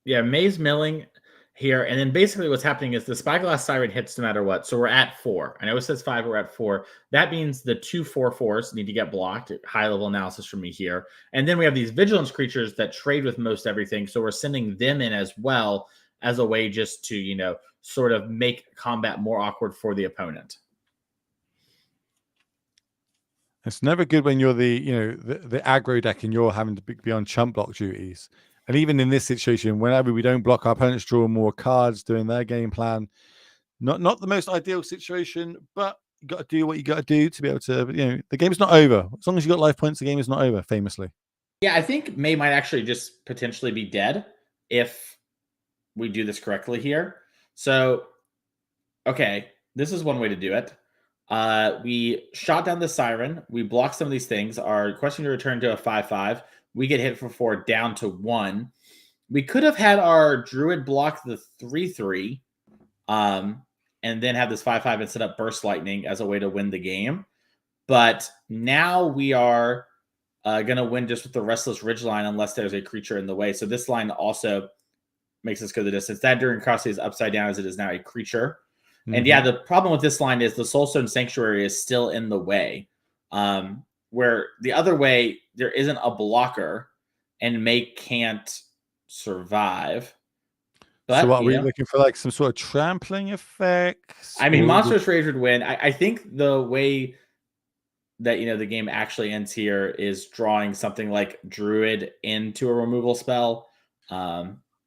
Yeah, May's milling here. And then basically what's happening is the Spyglass Siren hits no matter what. So we're at 4. I know it says 5, we're at 4. That means the 2 4/4s need to get blocked. High level analysis from me here. And then we have these Vigilance creatures that trade with most everything. So we're sending them in as well as a way just to, sort of make combat more awkward for the opponent. It's never good when you're the aggro deck and you're having to be on chump block duties. And even in this situation, whenever we don't block, our opponents draw more cards doing their game plan. Not the most ideal situation, but you got to do what you got to do to be able to, the game is not over. As long as you got life points, the game is not over, famously. Yeah, I think May might actually just potentially be dead if we do this correctly here. So, okay, this is one way to do it. We shot down the Siren. We blocked some of these things. Our question to return to a 5/5. We get hit for 4 down to 1. We could have had our Druid block the 3/3 and then have this 5/5 and set up Burst Lightning as a way to win the game. But now we are going to win just with the Restless Ridgeline unless there's a creature in the way. So this line also makes us go the distance. That during cross is upside down as it is now a creature. Mm-hmm. And yeah, the problem with this line is the Soulstone Sanctuary is still in the way. Where the other way, there isn't a blocker and May can't survive. But, so what, are we looking for like some sort of trampling effects? I mean, Monstrous Rage would win. I think the way that, the game actually ends here is drawing something like Druid into a removal spell.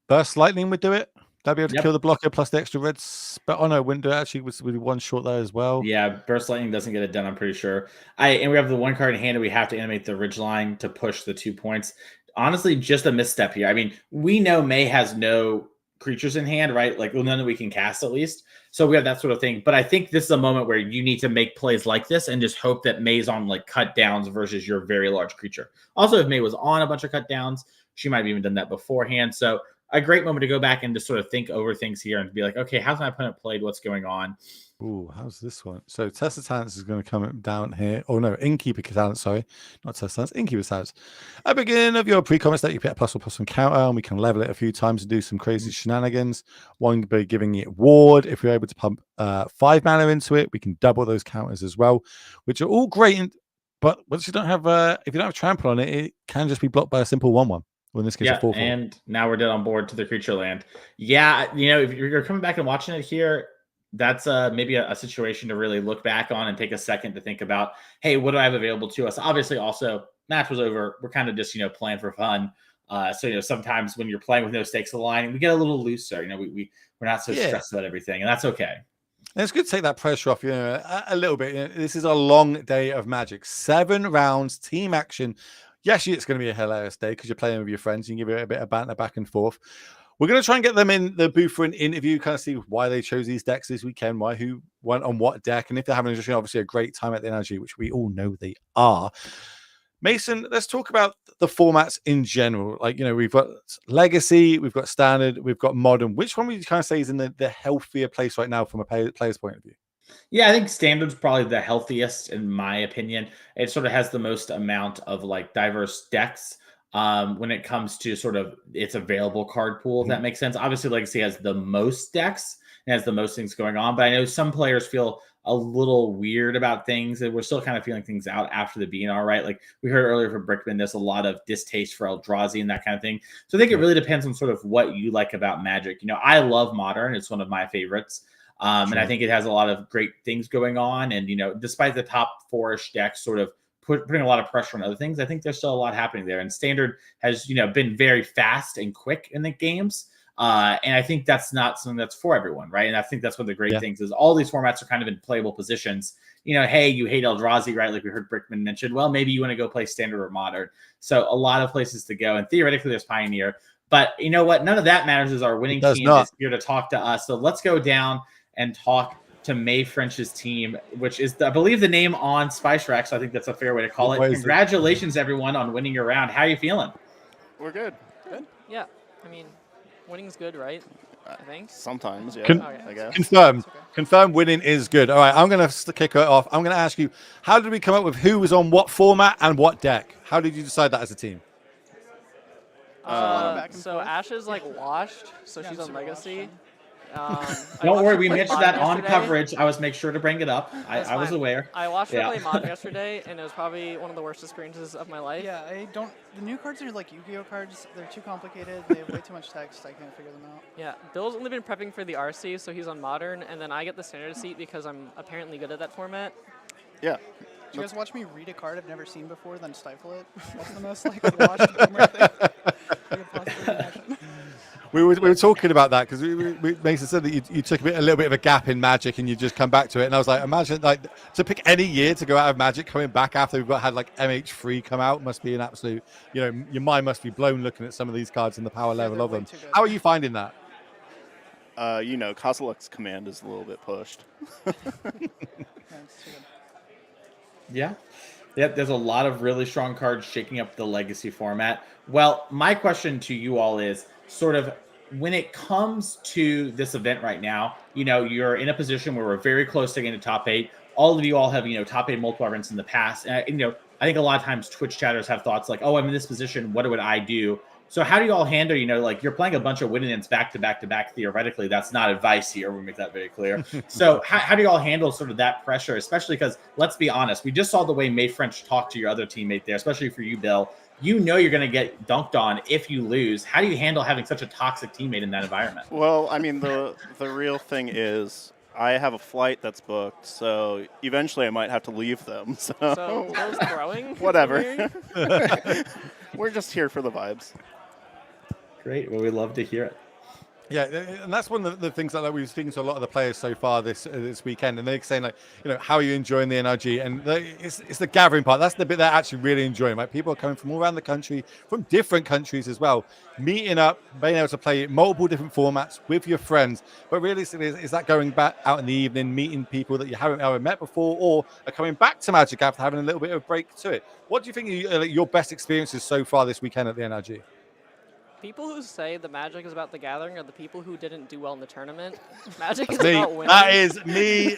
Burst Lightning would do it. That'd be able to kill the blocker plus the extra red spell. Oh no, wouldn't do it. Actually with 1 short there as well. Yeah, Burst Lightning doesn't get it done, I'm pretty sure. And we have the 1 card in hand, and we have to animate the Ridgeline to push the 2 points. Honestly, just a misstep here. I mean, we know May has no creatures in hand, right? Like, none that we can cast at least. So we have that sort of thing. But I think this is a moment where you need to make plays like this and just hope that May's on like cut downs versus your very large creature. Also, if May was on a bunch of cut downs, she might have even done that beforehand. So a great moment to go back and just sort of think over things here and be like, okay, how's my opponent played? What's going on? Ooh, how's this one? So Test of Talents is going to come down here. Oh no, Innkeeper Talents, sorry. Not Test of Talents, Innkeeper Talents. At the beginning of your pre-combat state, you put a +1/+1 counter, and we can level it a few times to do some crazy shenanigans. One by giving it Ward. If we're able to pump 5 mana into it, we can double those counters as well, which are all great. But once you don't have, if you don't have Trample on it, it can just be blocked by a simple 1/1. Well, in this case, yeah, and now we're dead on board to the creature land. Yeah, if you're coming back and watching it here, that's maybe a situation to really look back on and take a second to think about, hey, what do I have available to us? Obviously, also, match was over. We're kind of just, playing for fun. So, sometimes when you're playing with no stakes in the line, we get a little looser. We're not so stressed about everything, and that's okay. And it's good to take that pressure off, a little bit. This is a long day of Magic. 7 rounds, team action. Yes, it's going to be a hilarious day because you're playing with your friends. You can give it a bit of banter back and forth. We're going to try and get them in the booth for an interview, kind of see why they chose these decks this weekend, who went on what deck, and if they're having obviously a great time at the NRG, which we all know they are. Mason, let's talk about the formats in general. Like, we've got Legacy, we've got Standard, we've got Modern. Which one would you kind of say is in the healthier place right now from a player's point of view? Yeah, I think Standard's probably the healthiest in my opinion. It sort of has the most amount of like diverse decks when it comes to sort of its available card pool, if that makes sense. Obviously, Legacy has the most decks and has the most things going on, but I know some players feel a little weird about things, and we're still kind of feeling things out after the BNR, right? Like we heard earlier from Brickman, there's a lot of distaste for Eldrazi and that kind of thing. So I think it really depends on sort of what you like about Magic. I love Modern. It's one of my favorites. And I think it has a lot of great things going on. And, despite the top 4-ish decks sort of putting a lot of pressure on other things, I think there's still a lot happening there. And Standard has, been very fast and quick in the games. And I think that's not something that's for everyone, right? And I think that's one of the great things is all these formats are kind of in playable positions. Hey, you hate Eldrazi, right? Like we heard Brickman mention. Well, maybe you want to go play Standard or Modern. So a lot of places to go. And theoretically, there's Pioneer. But you know what? None of that matters is our winning team is here to talk to us. So let's go down and talk to May French's team, which is, I believe, the name on Spice Rack. So I think that's a fair way to call it. Congratulations, everyone, on winning your round. How are you feeling? We're good. Good. Yeah. I mean, winning's good, right? I think. Sometimes, yeah. I guess. Confirmed. Okay. Confirmed winning is good. All right, I'm going to kick it off. I'm going to ask you, how did we come up with who was on what format and what deck? How did you decide that as a team? So Ash is washed, so she's on Legacy. Don't worry, we mentioned that on coverage. I was make sure to bring it up. I was aware. I watched her play Modern yesterday, and it was probably one of the worst experiences of my life. Yeah, the new cards are like Yu-Gi-Oh cards. They're too complicated. They have way too much text. I can't figure them out. Yeah, Bill's only been prepping for the RC, so he's on Modern, and then I get the Standard seat because I'm apparently good at that format. Yeah. Do you guys watch me read a card I've never seen before, then stifle it? That's the most washed boomer thing I could possibly imagine. We were talking about that because Mason said that you took a little bit of a gap in Magic and you just come back to it. And I was like, imagine to pick any year to go out of Magic, coming back after we've had MH3 come out must be an absolute, your mind must be blown looking at some of these cards and the power level of them. How are you finding that? Kozilek's command is a little bit pushed. Yeah. There's a lot of really strong cards shaking up the Legacy format. Well, my question to you all is sort of when it comes to this event right now, you're in a position where we're very close to getting to top 8. All of you all have, top 8 multiple events in the past. And, I think a lot of times Twitch chatters have thoughts like, oh, I'm in this position. What would I do? So how do you all handle, you're playing a bunch of winning ends back to back to back. Theoretically, that's not advice here. We'll make that very clear. So how do you all handle sort of that pressure, especially because let's be honest, we just saw the way May French talked to your other teammate there, especially for you, Bill. You're going to get dunked on if you lose. How do you handle having such a toxic teammate in that environment? Well, I mean, the real thing is I have a flight that's booked, so eventually I might have to leave them. So Bill's throwing? Whatever. We're just here for the vibes. Great. Well, we'd love to hear it. Yeah, and that's one of the things that we've been speaking to a lot of the players so far this weekend, and they're saying how are you enjoying the NRG? And it's the gathering part. That's the bit they're actually really enjoying. Right, people are coming from all around the country, from different countries as well, meeting up, being able to play multiple different formats with your friends. But realistically, is that going back out in the evening, meeting people that you haven't ever met before, or are coming back to Magic after having a little bit of a break to it? What do you think are your best experiences so far this weekend at the NRG? People who say the Magic is about the gathering are the people who didn't do well in the tournament. Magic is me. about winning. That is me.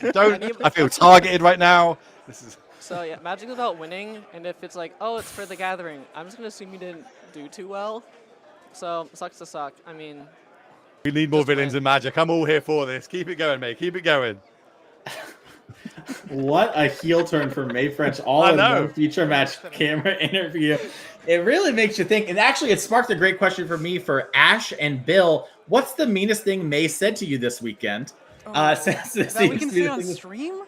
I feel targeted right now. So yeah, Magic is about winning, and if it's like, oh, it's for the gathering, I'm just gonna assume you didn't do too well. So sucks to suck. I mean, we need more villains in Magic. I'm all here for this. Keep it going, mate. Keep it going. What a heel turn for May French, all in one feature match camera interview. It really makes you think. And actually, it sparked a great question for me for Ash and Bill. What's the meanest thing May said to you this weekend? That we can see on stream?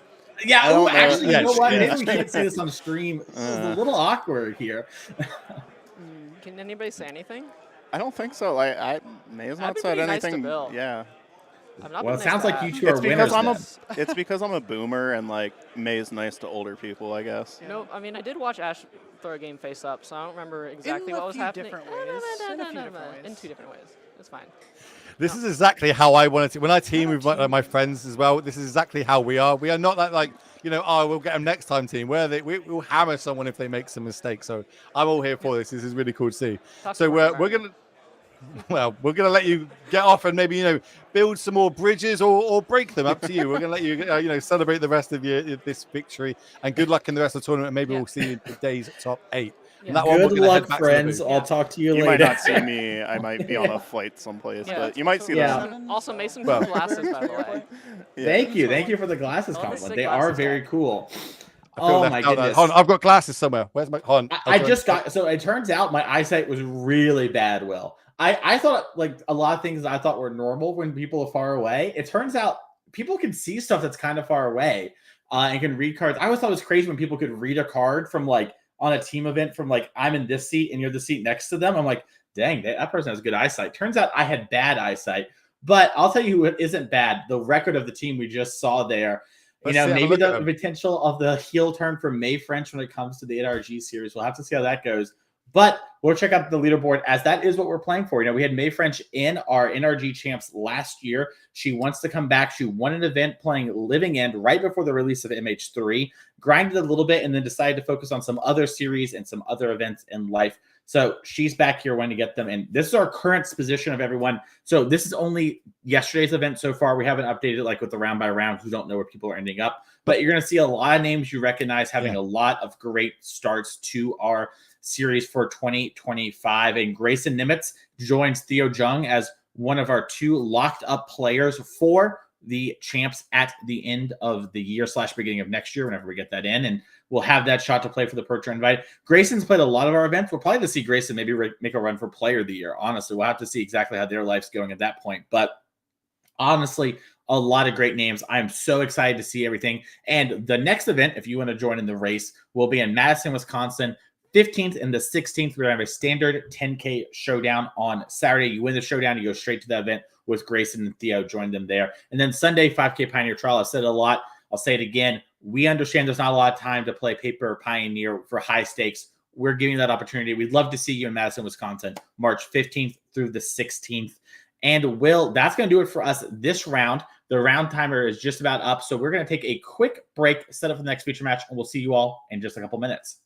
Yeah, actually, you know what? Maybe we can't say this on stream. It's a little awkward here. Can anybody say anything? I don't think so. May has not said anything. Nice to Bill. Yeah. Well, it sounds like you two are winners. It's because I'm a boomer and May is nice to older people, I guess. Yeah. No, I mean I did watch Ash throw a game face up, so I don't remember exactly what was happening. In 2 different ways. It's fine. This is exactly how I wanted to. When I team with my friends as well, this is exactly how we are. We are not that we'll get them next time team. We'll hammer someone if they make some mistakes. So I'm all here for this. This is really cool to see. So we're going to let you get off and maybe, build some more bridges or break them. Up to you. We're going to let you, celebrate the rest of this victory. And good luck in the rest of the tournament. Maybe we'll see you in today's top 8. Yeah. Good luck, friends. I'll talk to you later. You might not see me. I might be on a flight someplace, but you might see them. Also, Mason cool glasses, by the way. Thank you. Thank you for the glasses compliment. They are very cool. Oh my goodness! Hold on, I've got glasses somewhere. Where's my? I just got. So it turns out my eyesight was really bad. Will I thought a lot of things I thought were normal when people are far away. It turns out people can see stuff that's kind of far away and can read cards. I always thought it was crazy when people could read a card from like on a team event from like I'm in this seat and you're the seat next to them. I'm like, dang, that person has good eyesight. Turns out I had bad eyesight, but I'll tell you who isn't bad. The record of the team we just saw there. Maybe the potential of the heel turn for May French when it comes to the NRG series. We'll have to see how that goes. But we'll check out the leaderboard as that is what we're playing for. We had May French in our NRG champs last year. She wants to come back. She won an event playing Living End right before the release of MH3, grinded a little bit, and then decided to focus on some other series and some other events in life. So she's back here wanting to get them. And this is our current position of everyone. So this is only yesterday's event so far. We haven't updated like with the round by round. We don't know where people are ending up. But you're going to see a lot of names you recognize having a lot of great starts to our series for 2025. And Grayson Nimitz joins Theo Jung as one of our 2 locked up players for the champs at the end of the year / beginning of next year, whenever we get that in. And we'll have that shot to play for the Pro Tour invite. Grayson's played a lot of our events. We'll probably to see Grayson maybe make a run for player of the year. Honestly, we'll have to see exactly how their life's going at that point. But honestly, a lot of great names. I'm so excited to see everything. And the next event, if you want to join in the race, will be in Madison, Wisconsin, 15th and the 16th. We're going to have a standard 10K showdown on Saturday. You win the showdown, you go straight to the event with Grayson and Theo. Join them there. And then Sunday, 5K Pioneer Trial. I've said it a lot. I'll say it again. We understand there's not a lot of time to play Paper Pioneer for high stakes. We're giving you that opportunity. We'd love to see you in Madison, Wisconsin, March 15th through the 16th. And that's going to do it for us this round. The round timer is just about up. So we're going to take a quick break, set up for the next feature match, and we'll see you all in just a couple minutes.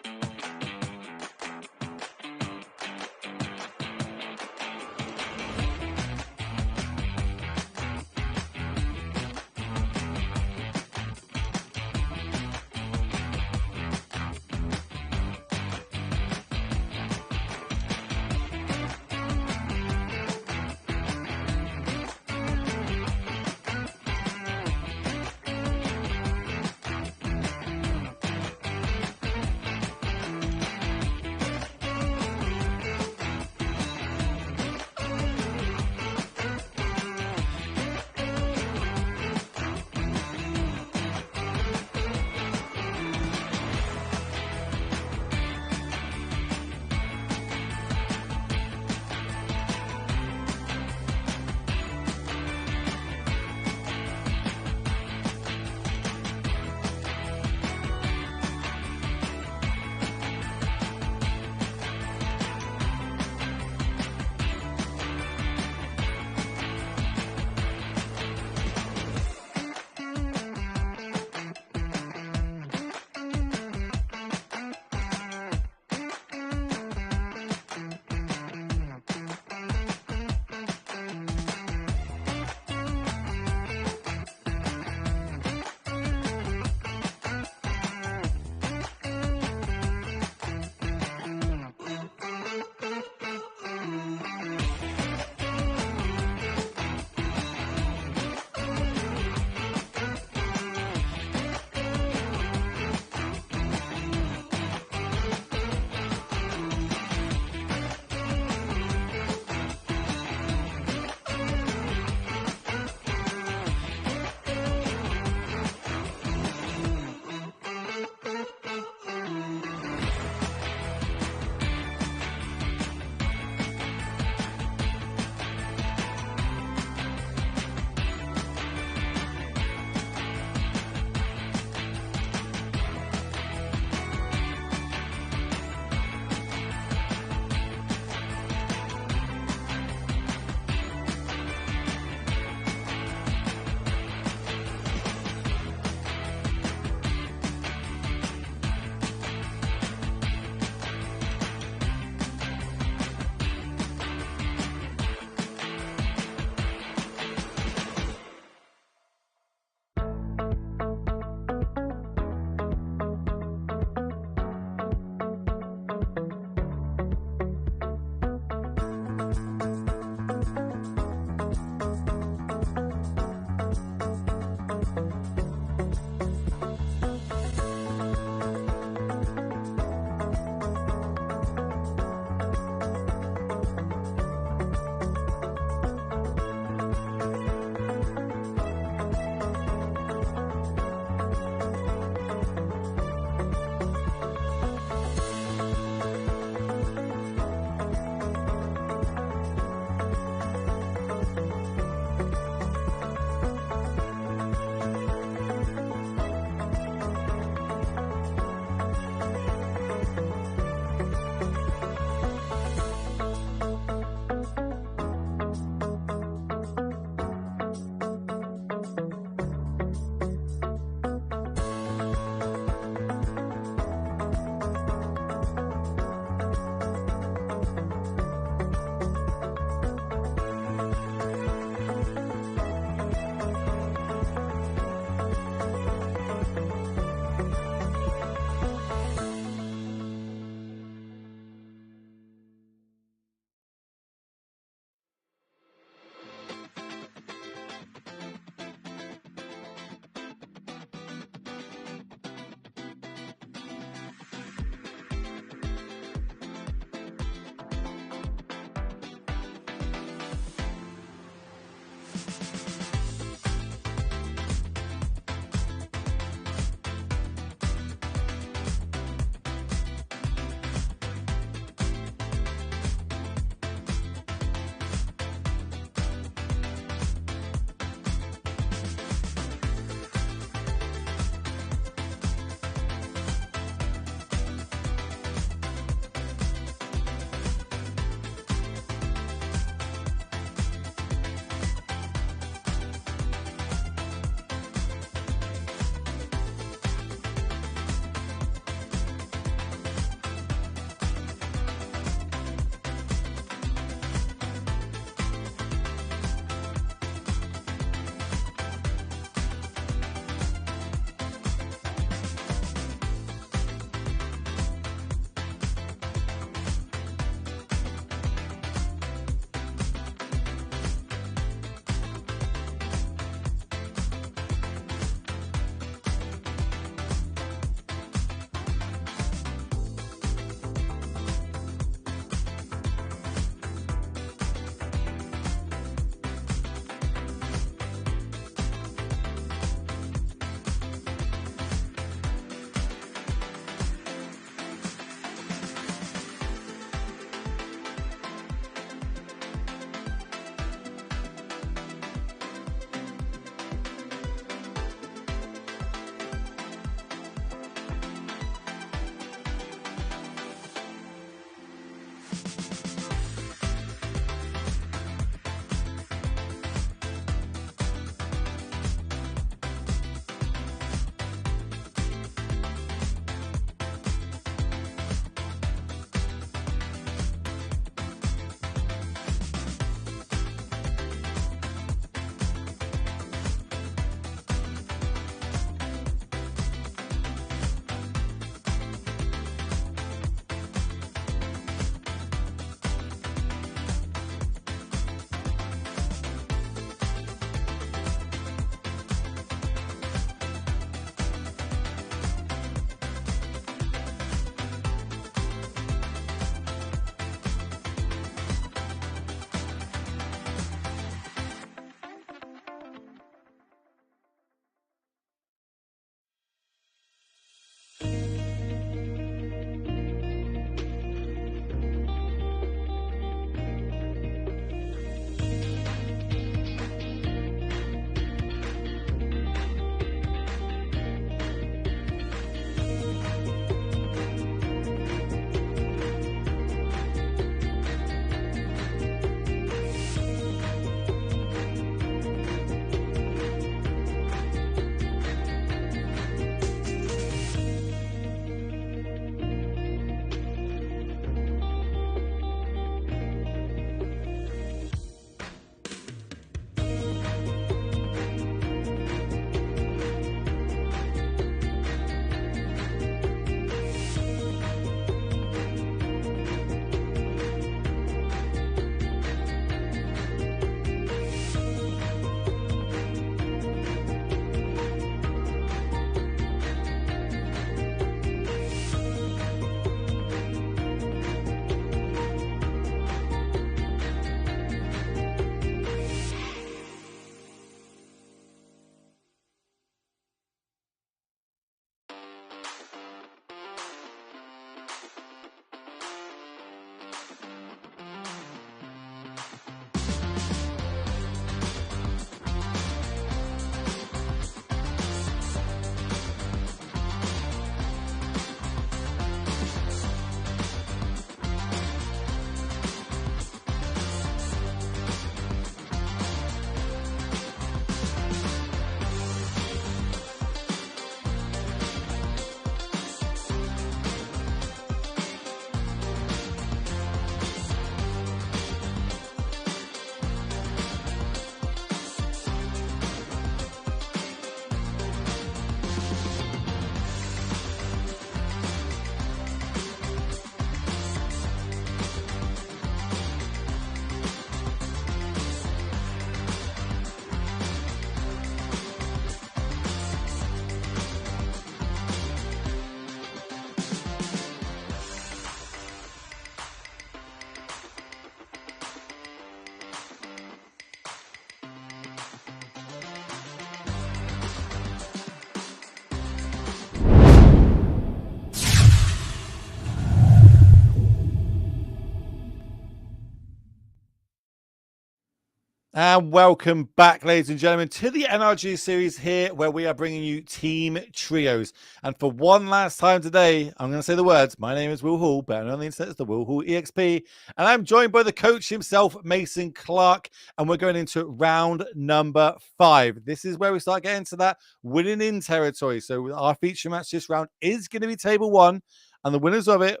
And welcome back, ladies and gentlemen, to the NRG series here, where we are bringing you team trios. And for one last time today, I'm going to say the words. My name is Will Hall, better known on the internet as the Will Hall EXP. And I'm joined by the coach himself, Mason Clark. And we're going into round number 5. This is where we start getting to that winning in territory. So our feature match this round is going to be table 1. And the winners of it,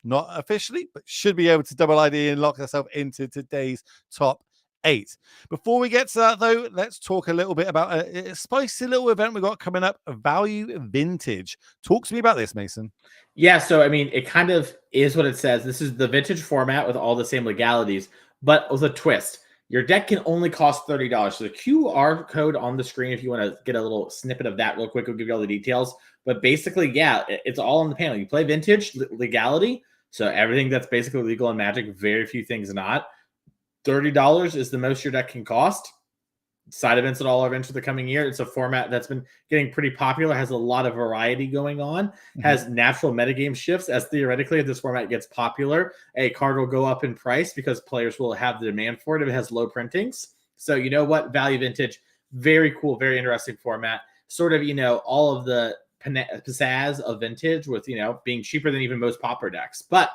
not officially, but should be able to double ID and lock ourselves into today's top 8. Before we get to that, though, let's talk a little bit about a spicy little event we got coming up, Value Vintage. Talk to me about this, Mason. Yeah, so I mean, it kind of is what it says. This is the vintage format with all the same legalities, but with a twist. Your deck can only cost $30. So the QR code on the screen, if you want to get a little snippet of that real quick, we'll give you all the details. But basically, yeah, it's all on the panel. You play vintage legality, so everything that's basically legal in Magic, very few things not. $30 is the most your deck can cost. Side events at all events for the coming year. It's a format that's been getting pretty popular, has a lot of variety going on, has natural metagame shifts. As theoretically, if this format gets popular, a card will go up in price because players will have the demand for it if it has low printings. So you know what? Value Vintage, very cool, very interesting format. Sort of, all of the pizzazz of Vintage with, being cheaper than even most popper decks. But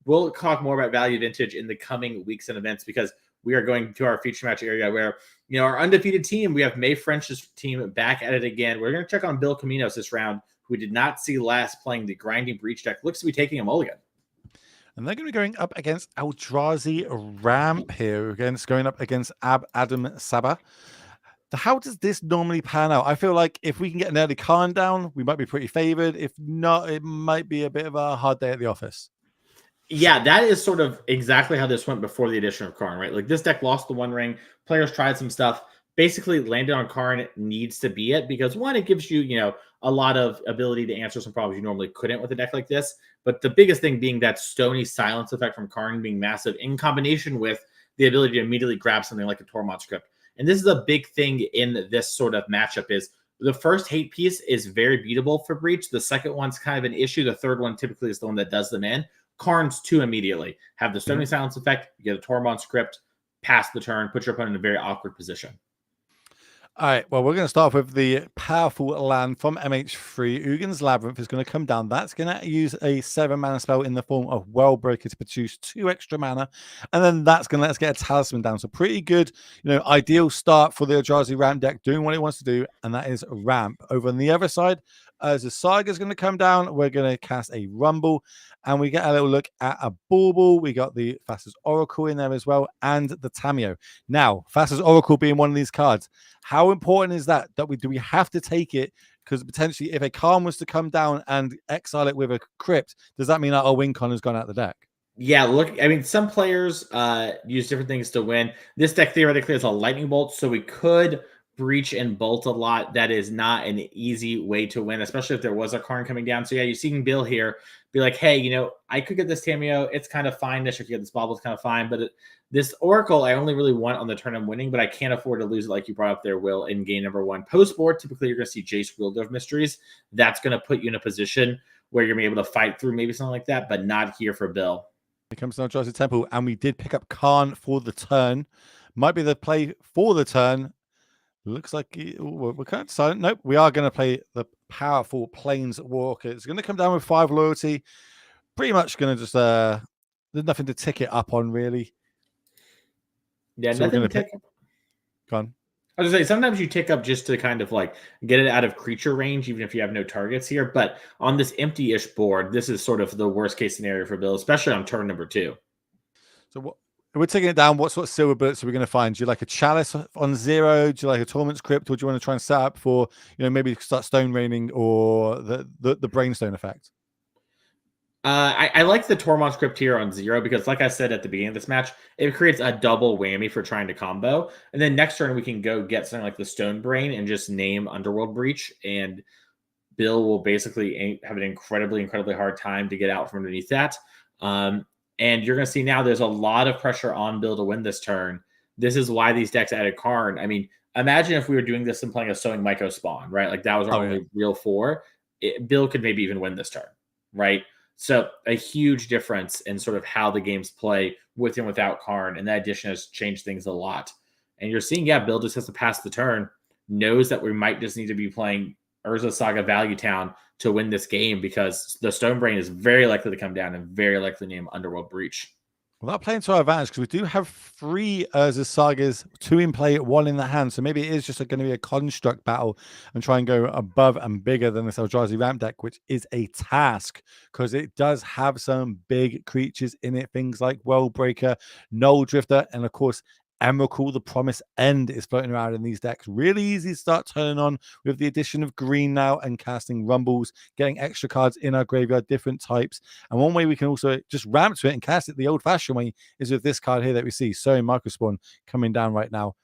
we'll talk more about value vintage in the coming weeks and events, because we are going to our feature match area where, our undefeated team, we have May French's team back at it again. We're going to check on Bill Caminos this round, who we did not see last playing the grinding breach deck. Looks to be taking a mulligan. And they're going to be going up against Eldrazi Ramp here, going up against Adam Saba. How does this normally pan out? I feel like if we can get an early Karn down, we might be pretty favored. If not, it might be a bit of a hard day at the office. Yeah, that is sort of exactly how this went before the addition of Karn, right? Like, this deck lost the One Ring. Players tried some stuff. Basically, landed on Karn needs to be it, because one, it gives you, a lot of ability to answer some problems you normally couldn't with a deck like this. But the biggest thing being that stony silence effect from Karn being massive, in combination with the ability to immediately grab something like a Tormod script. And this is a big thing in this sort of matchup is the first hate piece is very beatable for Breach. The second one's kind of an issue. The third one typically is the one that does them in. Karn's 2 immediately. Have the stony silence effect, you get a Tormod script, pass the turn, put your opponent in a very awkward position. All right, well, we're going to start off with the powerful land from MH3. Ugin's Labyrinth is going to come down. That's going to use a 7-mana spell in the form of Wellbreaker to produce 2 extra mana. And then that's going to let us get a Talisman down. So pretty good, ideal start for the Eldrazi Ramp deck, doing what it wants to do, and that is Ramp. Over on the other side, as the Saga is going to come down, we're going to cast a Rumble, and we get a little look at a Bauble. We got the Thassa's Oracle in there as well, and the Tamiyo. Now, Thassa's Oracle being one of these cards, how important is that do we have to take it? Because potentially, if a Karn was to come down and exile it with a Crypt, does that mean that our win con has gone out the deck? Yeah, look, I mean, some players use different things to win. This deck theoretically has a Lightning Bolt, so we could breach and bolt a lot. That is not an easy way to win, especially if there was a Karn coming down. So yeah, you're seeing Bill here be like, hey, I could get this Tamiyo. It's kind of fine. I could get this Bauble. It's kind of fine. But this Oracle, I only really want on the turn I'm winning, but I can't afford to lose it like you brought up there, Will, in game number 1. Post-board, typically you're going to see Jace, Wielder of Mysteries. That's going to put you in a position where you're going to be able to fight through maybe something like that, but not here for Bill. Here comes the Eldrazi Temple, and we did pick up Karn for the turn. Might be the play for the turn. Looks like we're kind of silent. Nope, we are going to play the powerful Planeswalker. It's going to come down with 5 loyalty. Pretty much going to just there's nothing to tick it up on, really. Yeah, so nothing to tick. Go on. I was going to say, sometimes you tick up just to kind of like get it out of creature range, even if you have no targets here. But on this empty-ish board, this is sort of the worst case scenario for Bill, especially on turn number 2. So what? We're taking it down. What sort of silver bullets are we going to find? Do you like a Chalice on 0? Do you like a Torment Script? Or do you want to try and set up for, maybe start Stone Raining or the Brainstone effect? I like the Tormod script here on 0 because, like I said at the beginning of this match, it creates a double whammy for trying to combo. And then next turn, we can go get something like the Stone Brain and just name Underworld Breach. And Bill will basically have an incredibly hard time to get out from underneath that. And you're going to see now there's a lot of pressure on Bill to win this turn. This is why these decks added Karn. I mean, imagine if we were doing this and playing a Sowing Myco Spawn, right? Like that was our only real 4. Bill could maybe even win this turn, right? So a huge difference in sort of how the games play with and without Karn. And that addition has changed things a lot. And you're seeing, Bill just has to pass the turn, knows that we might just need to be playing Urza Saga Value Town to win this game because the Stone Brain is very likely to come down and very likely to name Underworld Breach. Well, that playing to our advantage because we do have 3 Urza Sagas, 2 in play, 1 in the hand. So maybe it is just going to be a construct battle and try and go above and bigger than this Eldrazi Ramp deck, which is a task because it does have some big creatures in it. Things like Wellbreaker, Null Drifter, and of course, Emrakul, the Promised End, is floating around in these decks. Really easy to start turning on with the addition of green now and casting Rumbles, getting extra cards in our graveyard, different types. And one way we can also just ramp to it and cast it the old-fashioned way is with this card here that we see, Sowing Myco Spawn, coming down right now.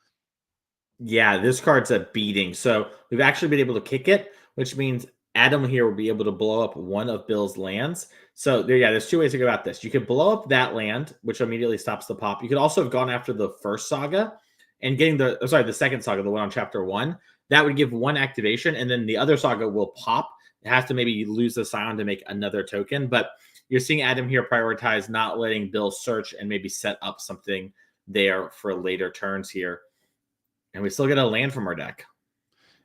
Yeah, this card's a beating. So we've actually been able to kick it, which means Adam here will be able to blow up one of Bill's lands. So there's 2 ways to go about this. You could blow up that land, which immediately stops the pop. You could also have gone after the first saga and getting the second saga, the one on chapter 1. That would give 1 activation, and then the other saga will pop. It has to maybe lose the Scion to make another token. But you're seeing Adam here prioritize not letting Bill search and maybe set up something there for later turns here. And we still get a land from our deck.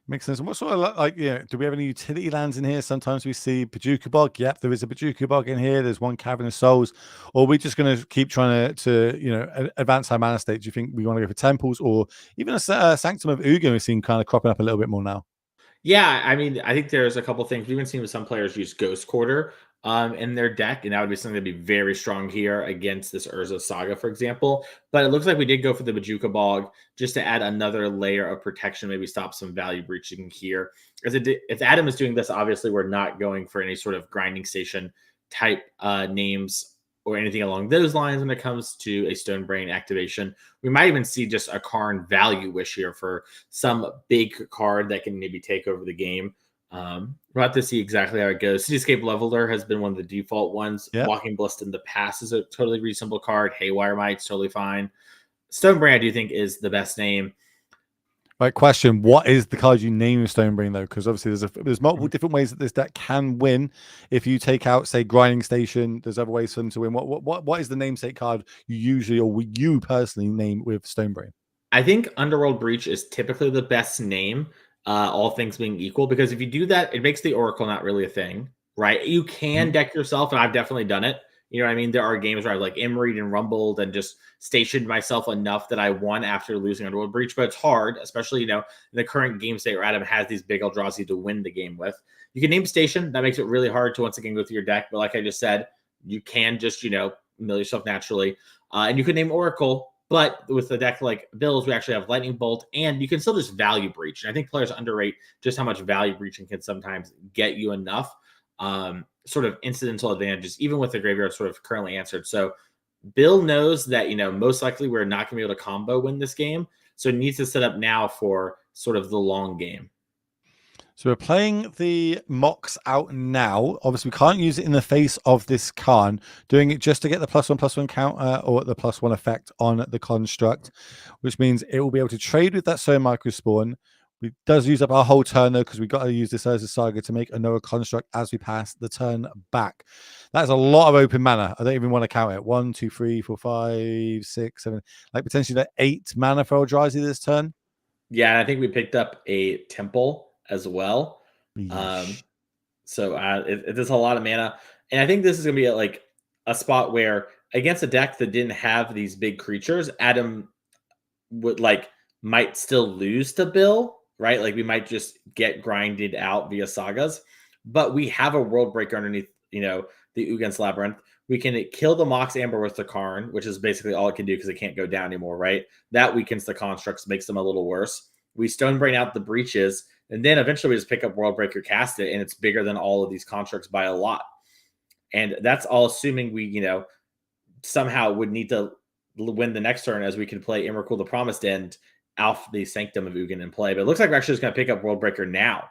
Makes sense. And what sort of like, do we have any utility lands in here? Sometimes we see Paducah Bog. Yep, there is a Paducah Bog in here. There's one Cavern of Souls. Or are we just going to keep trying to advance our mana state? Do you think we want to go for temples or even a Sanctum of Ugin we've seen kind of cropping up a little bit more now? Yeah, I mean, I think there's a couple things. We've even seen with some players use Ghost Quarter in their deck, and that would be something that'd be very strong here against this Urza Saga, for example. But it looks like we did go for the Bajuka Bog just to add another layer of protection, maybe stop some value breaching here. If Adam is doing this, obviously we're not going for any sort of grinding station type names or anything along those lines when it comes to a Stonebrain activation. We might even see just a Karn value wish here for some big card that can maybe take over the game. We'll have to see exactly how it goes. Cityscape Leveler has been one of the default ones. Yep. Walking Blist in the past is a totally reasonable card. Haywire Mite's totally fine. Stonebrain, I do think, is the best name. Right, question. What is the card you name Stonebrain, though? Because obviously there's multiple different ways that this deck can win. If you take out, say, Grinding Station, there's other ways for them to win. What is the namesake card you usually or you personally name with Stonebrain? I think Underworld Breach is typically the best name, all things being equal, because if you do that, it makes the Oracle not really a thing, right? You can deck yourself, and I've definitely done it. You know what I mean? There are games where I've like Emery'd and rumbled and just stationed myself enough that I won after losing Underworld Breach, but it's hard, especially, in the current game state where Adam has these big Eldrazi to win the game with. You can name Station. That makes it really hard to once again go through your deck. But like I just said, you can just, mill yourself naturally. And you could name Oracle, but with a deck like Bill's, we actually have Lightning Bolt, and you can still just value breach. And I think players underrate just how much value breaching can sometimes get you enough sort of incidental advantages, even with the graveyard sort of currently answered. So Bill knows that, most likely we're not going to be able to combo win this game. So it needs to set up now for sort of the long game. So we're playing the Mox out now. Obviously, we can't use it in the face of this Karn. Doing it just to get the +1/+1 counter or the +1 effect on the construct, which means it will be able to trade with that Soul Micro Spawn. It does use up our whole turn, though, because we've got to use this Urza Saga to make another construct as we pass the turn back. That's a lot of open mana. I don't even want to count it. 1, 2, 3, 4, 5, 6, 7. Like potentially like 8 mana for Eldrazi this turn. Yeah, and I think we picked up a Temple as well. So it's a lot of mana. And I think this is going to be like a spot where against a deck that didn't have these big creatures, Adam would might still lose to Bill, right? Like we might just get grinded out via sagas, but we have a World Breaker underneath, the Uggin's Labyrinth. We can kill the Mox Amber with the Karn, which is basically all it can do because it can't go down anymore, right? That weakens the constructs, makes them a little worse. We Stonebrain out the breaches, and then eventually we just pick up World Breaker, cast it, and it's bigger than all of these constructs by a lot. And that's all assuming we, somehow would need to win the next turn, as we can play Emrakul the Promised End off the Sanctum of Ugin in play. But it looks like we're actually just going to pick up World Breaker now.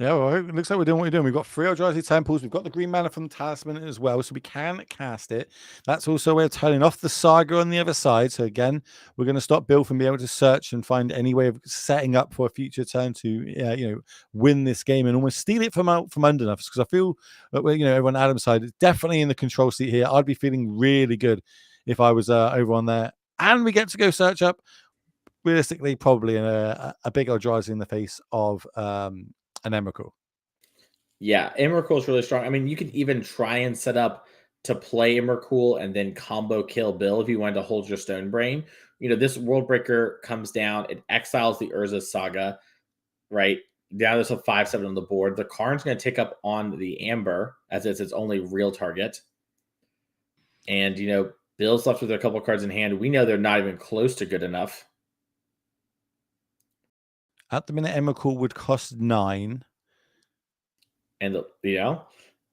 Yeah, well, it looks like we're doing what we're doing. We've got 3 Eldrazi Temples. We've got the green mana from the Talisman as well, so we can cast it. That's also a way of turning off the Saga on the other side. So again, we're going to stop Bill from being able to search and find any way of setting up for a future turn to, win this game and almost steal it from under us. Because I feel that everyone on Adam's side is definitely in the control seat here. I'd be feeling really good if I was over on there, and we get to go search up. Realistically, probably a big Eldrazi in the face of an Emrakul. Yeah, Emrakul is really strong. I mean, you could even try and set up to play Emrakul and then combo kill Bill if you wanted to hold your Stonebrain. This World Breaker comes down, it exiles the Urza Saga, right? Now there's a 5/7 on the board. The Karn's going to tick up on the Amber as it's its only real target. And, Bill's left with a couple cards in hand. We know they're not even close to good enough. At the minute, Emrakul would cost 9. And,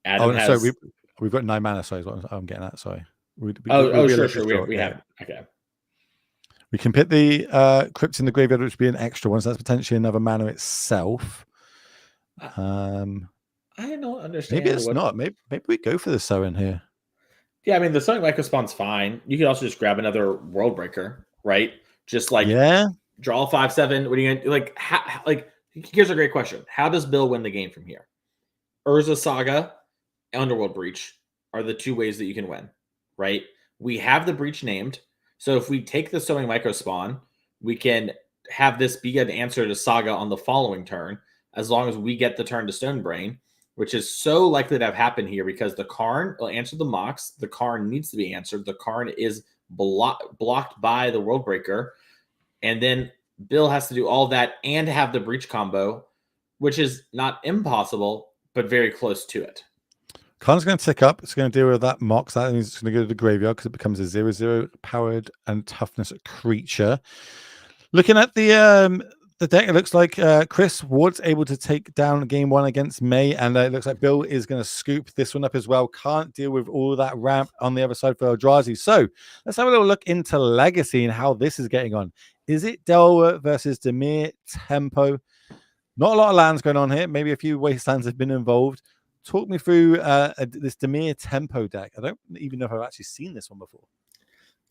Adam has... Sorry, we've got 9 mana. Sorry, is what I'm getting at. Sorry. Sure. We have. Okay. We can pick the Crypt in the Graveyard, which would be an extra one. So that's potentially another mana itself. I don't understand. Maybe it's not. Maybe we go for the Soen here. Yeah, I mean, the Sonic Micro Spawn's fine. You could also just grab another World Breaker, right? Just draw 5/7. What are you gonna do? Here's a great question. How does Bill win the game from here? Urza Saga, Underworld Breach are the 2 ways that you can win, right? We have the breach named. So if we take the Sowing Micro Spawn, we can have this be an answer to Saga on the following turn, as long as we get the turn to Stonebrain, which is so likely to have happened here because the Karn will answer the Mox. The Karn needs to be answered. The Karn is blocked by the World Breaker. And then Bill has to do all that and have the Breach combo, which is not impossible, but very close to it. Karn's going to tick up. It's going to deal with that Mox. That means it's going to go to the graveyard because it becomes a 0/0 powered and toughness creature. Looking at the deck, it looks like Chris Ward's able to take down game 1 against May, and it looks like Bill is going to scoop this one up as well. Can't deal with all that ramp on the other side for Eldrazi. So let's have a little look into Legacy and how this is getting on. Is it Delver versus Dimir Tempo? Not a lot of lands going on here. Maybe a few wastelands have been involved. Talk me through this Dimir Tempo deck. I don't even know if I've actually seen this one before.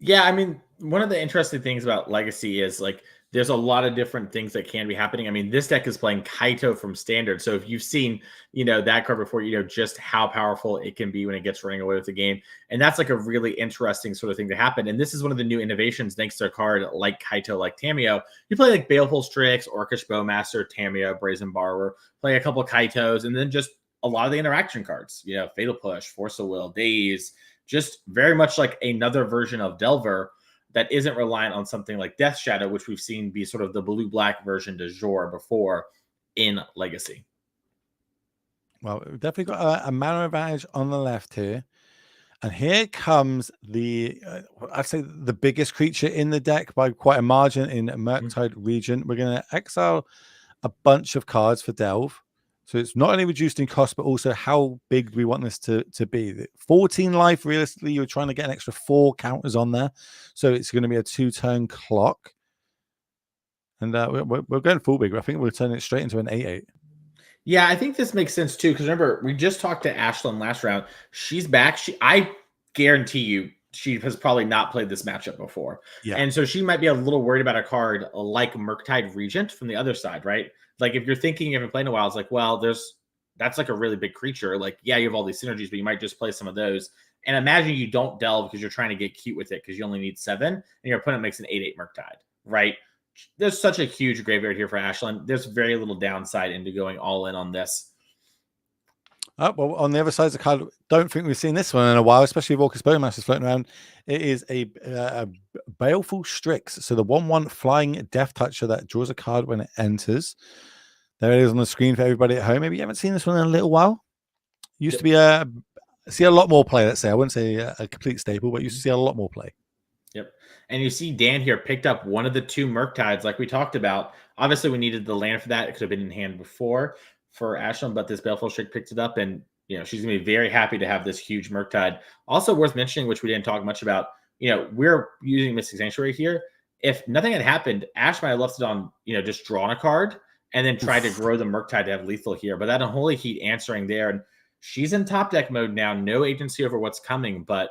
Yeah, I mean, one of the interesting things about Legacy is like there's a lot of different things that can be happening. I mean, this deck is playing Kaito from Standard. So if you've seen, that card before, just how powerful it can be when it gets running away with the game. And that's like a really interesting sort of thing to happen. And this is one of the new innovations thanks to a card like Kaito, like Tamiyo. You play like Baleful Strix, Orcish Bowmaster, Tamiyo, Brazen Borrower, play a couple Kaitos, and then just a lot of the interaction cards, Fatal Push, Force of Will, Daze, just very much like another version of Delver that isn't reliant on something like Death Shadow, which we've seen be sort of the blue-black version de jour before in Legacy. Well, we've definitely got a mana advantage on the left here. And here comes I'd say the biggest creature in the deck by quite a margin in Murktide Regent. We're going to exile a bunch of cards for Delve. So it's not only reduced in cost, but also how big do we want this to be? 14 life, realistically, you're trying to get an extra 4 counters on there. So it's going to be a 2-turn clock. And we're going full big. I think we'll turn it straight into an 8/8. Yeah, I think this makes sense too. Because remember, we just talked to Ashlyn last round. She's back. I guarantee you she has probably not played this matchup before. Yeah. And so she might be a little worried about a card like Murktide Regent from the other side, right? Like if you're thinking you haven't played in a while, it's like, well, that's like a really big creature. Like, yeah, you have all these synergies, but you might just play some of those. And imagine you don't delve because you're trying to get cute with it because you only need 7 and your opponent makes an 8/8 Murktide, right? There's such a huge graveyard here for Ashlyn. There's very little downside into going all in on this. Well, on the other side of the card, don't think we've seen this one in a while, especially with Orcish Bowmasters floating around. It is a Baleful Strix. So the 1/1 flying Death Toucher that draws a card when it enters. There it is on the screen for everybody at home. Maybe you haven't seen this one in a little while. Used to be see a lot more play, let's say. I wouldn't say a complete staple, but you used to see a lot more play. Yep. And you see Dan here picked up one of the 2 Murktides like we talked about. Obviously, we needed the land for that. It could have been in hand before for Ashlyn, but this Baleful Strix picked it up, and she's going to be very happy to have this huge Murktide. Also worth mentioning, which we didn't talk much about, we're using Mystic Sanctuary here. If nothing had happened, Ash might have left it on, just drawn a card and then tried to grow the Murktide to have lethal here. But that Unholy Heat answering there, and she's in top deck mode now. No agency over what's coming, but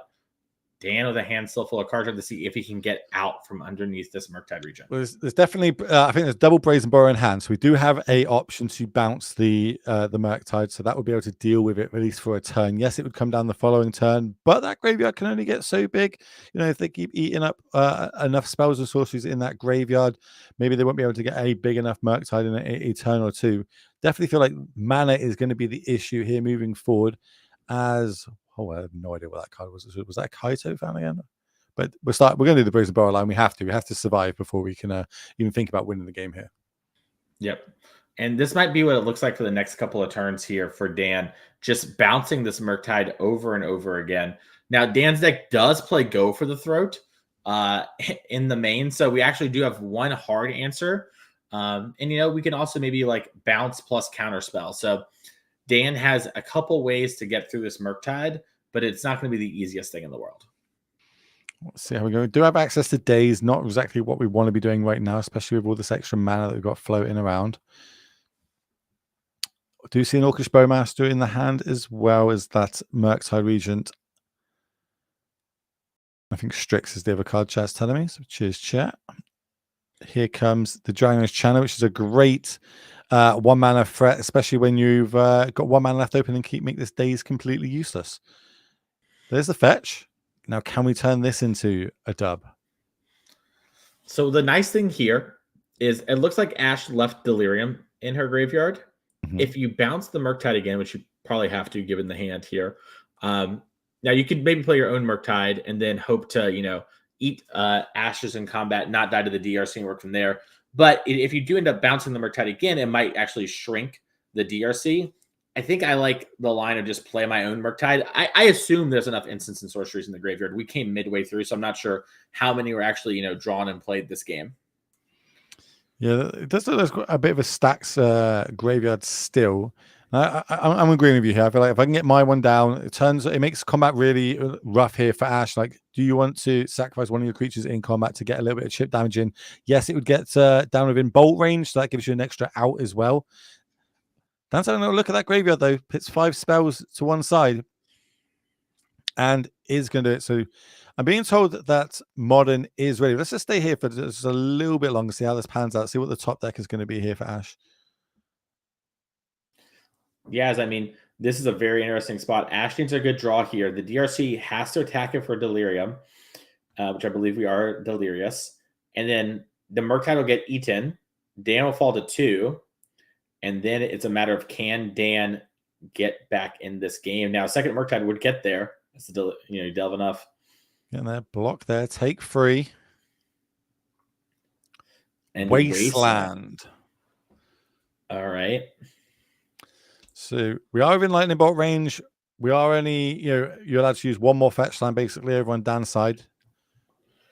Dan with a hand still full of cards to see if he can get out from underneath this Murktide region. Well, there's definitely, I think there's double Brazen Borrow in hand. So we do have a option to bounce the Murktide. So that would be able to deal with it, at least for a turn. Yes, it would come down the following turn, but that graveyard can only get so big. If they keep eating up enough spells and sorceries in that graveyard, maybe they won't be able to get a big enough Murktide in a turn or two. Definitely feel like mana is going to be the issue here moving forward as... Oh, I have no idea what that card was. Was that a Kaito fan again? But we're going to do the Brazen Borrow line. We have to survive before we can even think about winning the game here. Yep. And this might be what it looks like for the next couple of turns here for Dan, just bouncing this Murktide over and over again. Now, Dan's deck does play Go for the Throat in the main, so we actually do have one hard answer. And, we can also maybe like bounce plus counterspell. So Dan has a couple ways to get through this Murktide, but it's not going to be the easiest thing in the world. Let's see how we go. We do have access to Daze, not exactly what we want to be doing right now, especially with all this extra mana that we've got floating around. I do see an Orcish Bowmaster in the hand as well as that Murktide Regent. I think Strix is the other card chat's telling me. So cheers, chat. Here comes the Dragon's Channel, which is a great 1 mana threat, especially when you've got 1 mana left open and make this Daze completely useless. There's the fetch. Now, can we turn this into a dub? So the nice thing here is it looks like Ash left Delirium in her graveyard. Mhm. If you bounce the Murktide again, which you probably have to given the hand here, now you could maybe play your own Murktide and then hope to, eat Ashes in combat, not die to the DRC and work from there. But if you do end up bouncing the Murktide again, it might actually shrink the DRC. I think I like the line of just play my own Murktide. I assume there's enough instants and sorceries in the graveyard. We came midway through, so I'm not sure how many were actually, drawn and played this game. Yeah, there's a bit of a stacks graveyard still. I'm agreeing with you here. I feel like if I can get my one down, it makes combat really rough here for Ash. Like, do you want to sacrifice one of your creatures in combat to get a little bit of chip damage in? Yes, it would get down within bolt range, so that gives you an extra out as well. Dan's having a look at that graveyard though. Puts 5 spells to one side, and is going to do it. So I'm being told that Modern is ready. Let's just stay here for just a little bit longer, see how this pans out, see what the top deck is going to be here for Ash. Yes, I mean, this is a very interesting spot. Ash needs a good draw here. The DRC has to attack it for Delirium, which I believe we are delirious. And then the Murktide will get eaten. Dan will fall to 2. And then it's a matter of can Dan get back in this game. Now, second Murktide would get there. You delve enough. Getting that block there. Take 3. And Wasteland. All right. So we are within lightning bolt range. We are only, you're allowed to use one more fetch line basically over on Dan's side.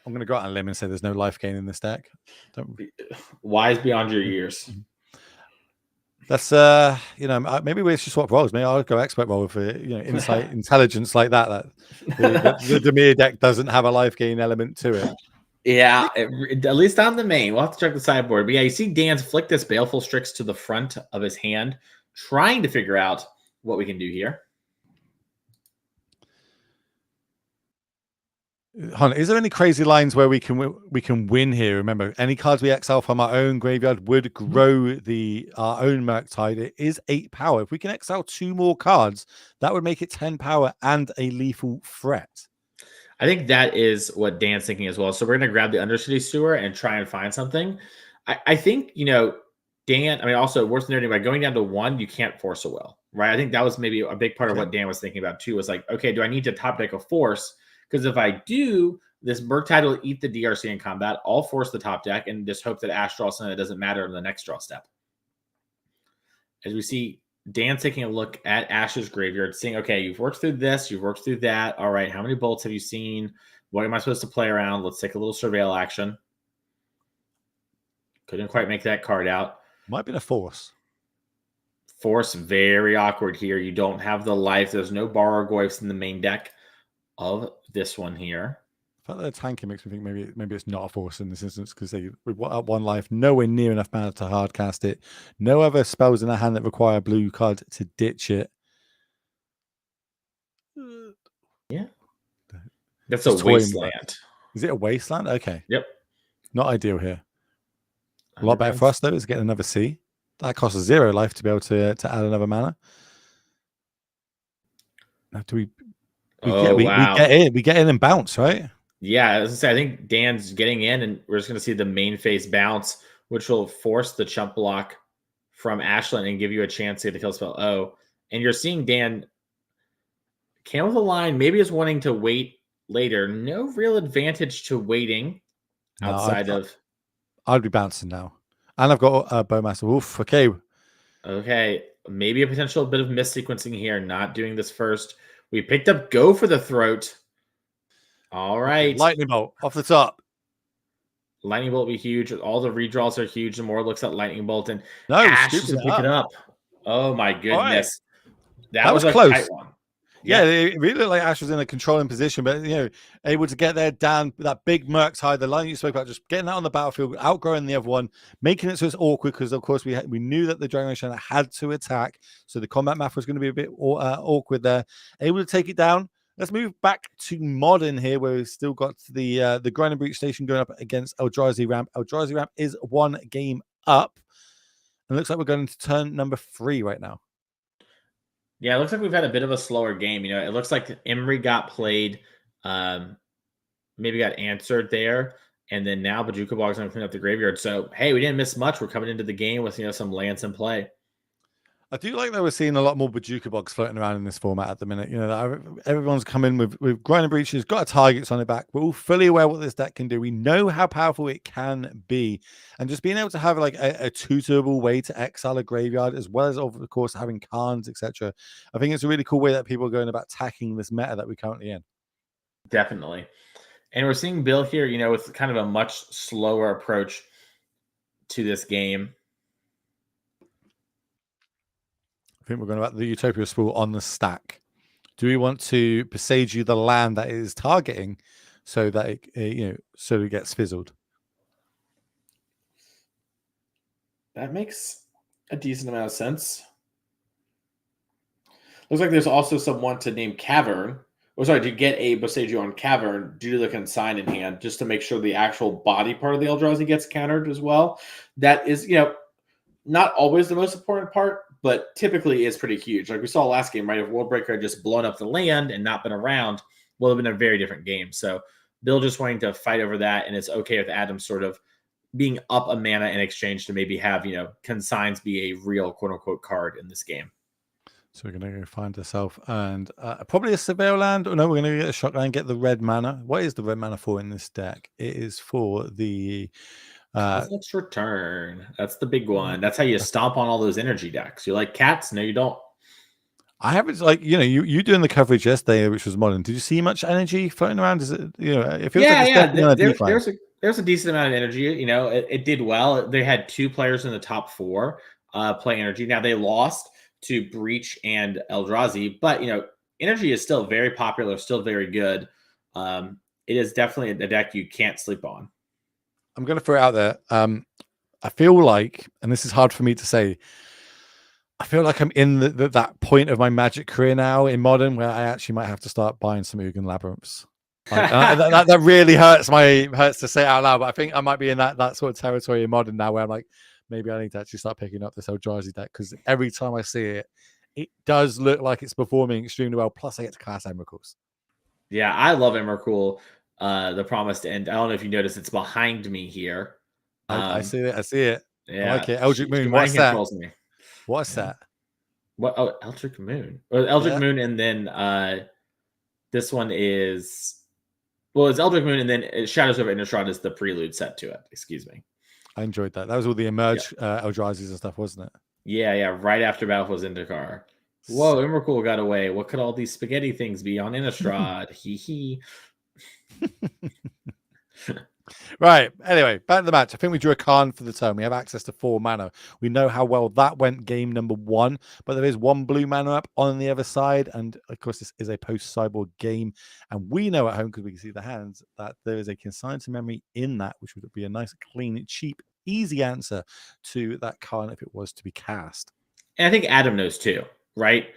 I'm going to go out on a limb and say there's no life gain in this deck. Wise beyond your years. That's maybe we should swap roles. Maybe I'll go expert role for insight, intelligence like that. The Demir deck doesn't have a life gain element to it. Yeah, at least on the main. We'll have to check the sideboard. But yeah, you see Dan's flick this Baleful Strix to the front of his hand, trying to figure out what we can do here. Hon, is there any crazy lines where we can win here? Remember, any cards we exile from our own graveyard would grow our own Murktide. It is 8 power. If we can exile 2 more cards, that would make it 10 power and a lethal threat. I think that is what Dan's thinking as well. So we're going to grab the Undercity Sewer and try and find something. I think, Dan, also worth noting, by going down to 1, you can't force a will, right? I think that was maybe a big part of what Dan was thinking about too, was like, okay, do I need to top deck a force? Because if I do, this Murktide will eat the DRC in combat. I'll force the top deck and just hope that Ash draws something that doesn't matter in the next draw step. As we see Dan taking a look at Ash's graveyard, seeing, okay, you've worked through this, you've worked through that. All right, how many bolts have you seen? What am I supposed to play around? Let's take a little surveil action. Couldn't quite make that card out. Might be a force. Force, very awkward here. You don't have the life. There's no Barrogoyfs in the main deck of this one here. The fact that they're tanking makes me think maybe it's not a force in this instance, because with 1 life, nowhere near enough mana to hard cast it. No other spells in their hand that require a blue card to ditch it. Yeah. That's a wasteland. Is it a wasteland? Okay. Yep. Not ideal here. A lot better for us though is getting another C. That costs 0 life to be able to add another mana. Now do we we get in and bounce, right? Yeah, as I say, I think Dan's getting in, and we're just going to see the main phase bounce, which will force the chump block from Ashland and give you a chance to get the kill spell. Oh, and you're seeing Dan cancel the line, maybe is wanting to wait later. No real advantage to waiting outside of. I'd be bouncing now, and I've got a Bowmaster. Oof. Okay, maybe a potential bit of missequencing here. Not doing this first. We picked up Go for the Throat. All right. Lightning Bolt off the top. Lightning Bolt will be huge. All the redraws are huge. The more looks at Lightning Bolt, and no, Ash is pick it up. Oh my goodness. Right. That was a close. tight one. Yeah, it really looked like Ash was in a controlling position, but able to get there down that big Murktide, the line you spoke about, just getting that on the battlefield, outgrowing the other one, making it so it's awkward, because of course we knew that the Dragon Nation had to attack, so the combat math was going to be a bit awkward there. Able to take it down. Let's move back to Modern here, where we've still got the Grind and Breach station going up against Eldrazi Ramp. Eldrazi Ramp is 1 game up, and it looks like we're going to turn number 3 right now. Yeah, it looks like we've had a bit of a slower game. It looks like Emery got played, maybe got answered there. And then now Bojuka Bog's going to clean up the graveyard. So, hey, we didn't miss much. We're coming into the game with, some lands in play. I do like that we're seeing a lot more Bojuka Bogs floating around in this format at the minute. Everyone's come in with Grinding Breaches, got a targets on the back. We're all fully aware what this deck can do. We know how powerful it can be. And just being able to have like a tutorable way to exile a graveyard, as well as, of course, having Khans, etc. I think it's a really cool way that people are going about tackling this meta that we're currently in. Definitely. And we're seeing Bill here, with kind of a much slower approach to this game. I think we're going about the Utopia Spool on the stack. Do we want to presage you the land that it is targeting so that it gets fizzled? That makes a decent amount of sense. Looks like there's also someone to name Cavern. To get a Boseiju on Cavern due to the consign in hand, just to make sure the actual body part of the Eldrazi gets countered as well. That is, not always the most important part, but typically is pretty huge. Like we saw last game, right? If Worldbreaker had just blown up the land and not been around, well, it would have been a very different game. So Bill just wanting to fight over that, and it's okay with Adam sort of being up a mana in exchange to maybe have, consigns be a real quote-unquote card in this game. So we're going to go find ourselves and probably a Surveil land. Or no, we're going to get a shotgun, get the red mana. What is the red mana for in this deck? It is for the... Let's return. That's the big one. That's how you stomp on all those energy decks. You like cats? No, you don't. I haven't you doing the coverage yesterday, which was modern. Did you see much energy floating around? Is it it feels like there's a decent amount of energy. It did well. They had 2 players in the top 4 play energy. Now they lost to Breach and Eldrazi, but energy is still very popular, still very good. It is definitely a deck you can't sleep on. I'm going to throw it out there. I feel like, and this is hard for me to say, I feel like I'm in that point of my Magic career now in Modern where I actually might have to start buying some Ugin Labyrinths. That really hurts to say it out loud, but I think I might be in that sort of territory in Modern now where I'm like, maybe I need to actually start picking up this Eldrazi deck, because every time I see it, it does look like it's performing extremely well. Plus, I get to cast Emrakul's. Yeah, I love Emrakul. The Promised End. I don't know if you noticed, it's behind me here. I see it. I see it. Yeah. I like it. Eldritch Moon. What's that? What's that? What? Oh, Eldritch Moon. Moon, and then this one is... Well, it's Eldritch Moon, and then Shadows over Innistrad is the prelude set to it. Excuse me. I enjoyed that. That was all the Emerge Eldrazi's and stuff, wasn't it? Yeah. Right after Battlefield Zendikar. Whoa, Emrakul got away. What could all these spaghetti things be on Innistrad? Hee. Right. Anyway, back to the match. I think we drew a Khan for the turn. We have access to 4 mana. We know how well that went game number 1, but there is 1 blue mana up on the other side. And of course, this is a post-cyborg game. And we know at home, because we can see the hands, that there is a consigned to memory in that, which would be a nice, clean, cheap, easy answer to that Khan if it was to be cast. And I think Adam knows too, right?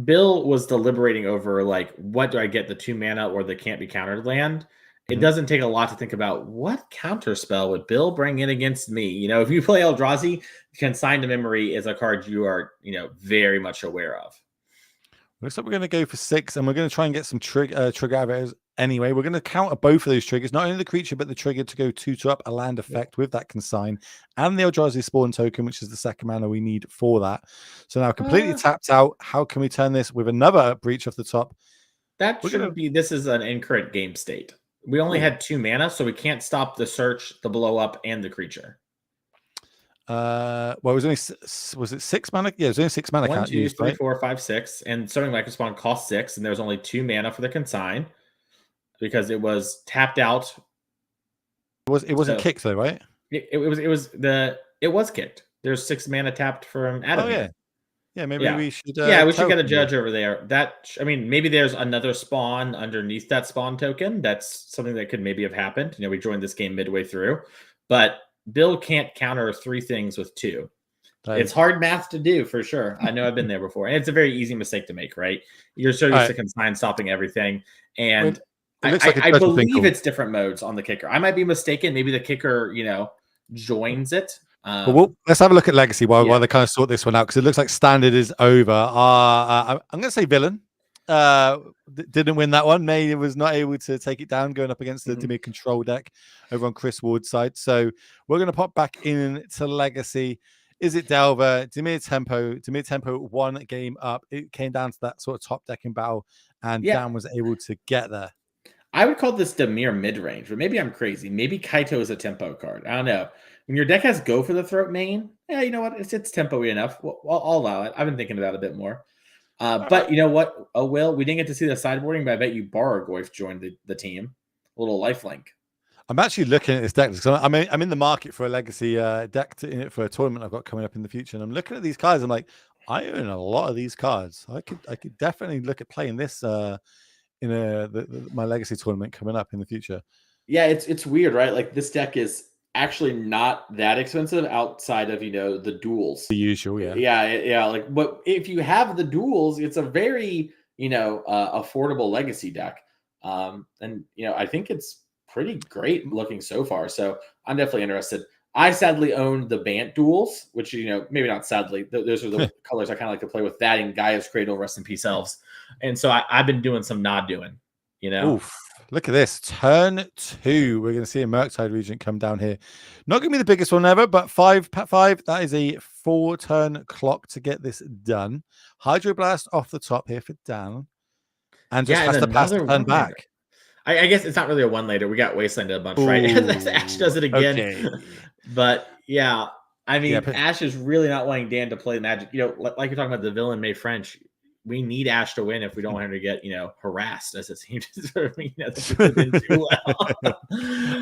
Bill was deliberating over, like, what do I get, the 2 mana or the can't be countered land? It doesn't take a lot to think about what counter spell would Bill bring in against me. If you play Eldrazi, Consigned to Memory is a card you are, very much aware of. Looks like we're going to go for 6, and we're going to try and get some trigger out of it anyway. We're going to counter both of those triggers, not only the creature, but the trigger to go 2-up a land effect with that consign, and the Eldrazi Spawn token, which is the 2nd mana we need for that. So now completely tapped out. How can we turn this with another Breach off the top? This is an incorrect game state. We only had 2 mana, so we can't stop the search, the blow up, and the creature. Well, it was only was it 6 mana? Yeah, it was only 6 mana. 1, 2, 3, 4, 5, 6, and Summoning Microspawn cost 6, and there was only 2 mana for the consign because it was tapped out. It wasn't kicked though, right? It was kicked. There's 6 mana tapped from Adam. Oh yeah. Yeah, maybe we should. We should get a judge over there. Maybe there's another spawn underneath that spawn token. That's something that could maybe have happened. We joined this game midway through, but Bill can't counter 3 things with 2. It's hard math to do for sure. I know I've been there before, and it's a very easy mistake to make. Right? You're so used to consign stopping everything, and I believe it's different modes on the kicker. I might be mistaken. Maybe the kicker, joins it. Let's have a look at Legacy while they kind of sort this one out, because it looks like Standard is over. I'm going to say Villain. didn't win that one. May was not able to take it down, going up against the Dimir control deck over on Chris Ward's side. So we're going to pop back into Legacy. Is it Delver? Dimir Tempo 1 game up. It came down to that sort of top decking battle, and Dan was able to get there. I would call this Dimir mid-range, but maybe I'm crazy. Maybe Kaito is a tempo card. I don't know. When your deck has Go for the Throat main, you know what? It's tempo-y enough. Well, I'll allow it. I've been thinking about it a bit more. But you know what? Oh, Will, we didn't get to see the sideboarding, but I bet you Bargoyf joined the team. A little lifelink. I'm actually looking at this deck because I'm in the market for a Legacy deck for a tournament I've got coming up in the future, and I'm looking at these cards. I'm like, I own a lot of these cards. I could definitely look at playing this in my Legacy tournament coming up in the future. Yeah, it's weird, right? Like this deck is actually not that expensive outside of the duels. The usual, yeah. Yeah. Like, but if you have the duels, it's a very affordable Legacy deck. And I think it's pretty great looking so far. So I'm definitely interested. I sadly own the Bant duels, which maybe not sadly. Those are the colors I kind of like to play with. That and Gaia's Cradle, rest in peace, elves. And so I've been doing some not doing. Oof. Look at this. Turn 2. We're going to see a Murktide Regent come down here. Not going to be the biggest one ever, but 5. That is a 4-turn clock to get this done. Hydroblast off the top here for Dan. And just has to pass the turn back. I guess it's not really a one later. We got Wasteland a bunch, right? Ash does it again. Okay. But yeah, I mean, Ash is really not wanting Dan to play Magic. Like you're talking about the villain May French. We need Ash to win if we don't want him to get, harassed, as it seems to me. Too well.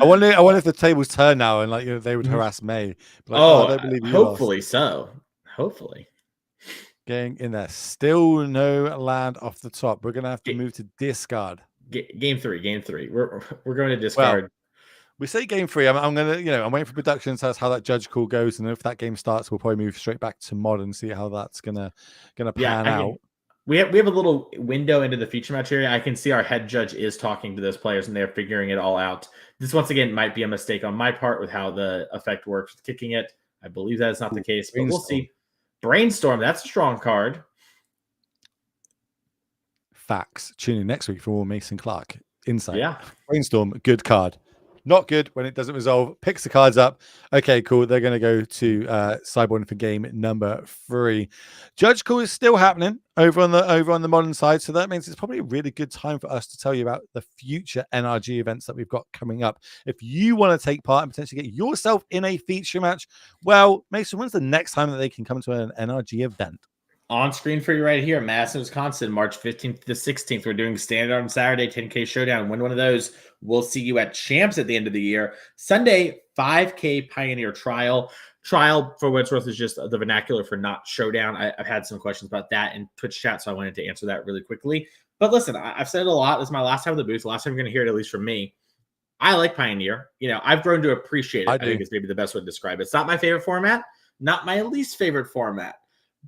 I wonder if the tables turn now and they would harass May. Like, I don't believe you hopefully lost. So. Hopefully. Getting in there. Still no land off the top. We're gonna have to move to discard. Game 3. We're going to discard. Well, we say game 3. I'm gonna, I'm waiting for production to tell us how that judge call goes, and if that game starts, we'll probably move straight back to mod and see how that's gonna pan out. We have a little window into the feature match area. I can see our head judge is talking to those players, and they're figuring it all out. This once again might be a mistake on my part with how the effect works with kicking it. I believe that is not the case, but we'll see. Brainstorm, that's a strong card. Facts. Tune in next week for more Mason Clark insight. Yeah. Brainstorm, good card. Not good when it doesn't resolve. Picks the cards up. Okay, cool. They're going to go to sideboarding for game number 3. Judge call is still happening over on the modern side, so that means it's probably a really good time for us to tell you about the future NRG events that we've got coming up. If you want to take part and potentially get yourself in a feature match, well, Mason, when's the next time that they can come to an NRG event? On screen for you right here, Madison, Wisconsin, March 15th to the 16th. We're doing standard on Saturday, 10K showdown. Win one of those. We'll see you at Champs at the end of the year. Sunday, 5K Pioneer Trial. Trial, for what it's worth, is just the vernacular for not showdown. I've had some questions about that in Twitch chat, so I wanted to answer that really quickly. But listen, I've said it a lot. This is my last time in the booth. The last time you're going to hear it, at least from me. I like Pioneer. I've grown to appreciate it. I think it's maybe the best way to describe it. It's not my favorite format, not my least favorite format.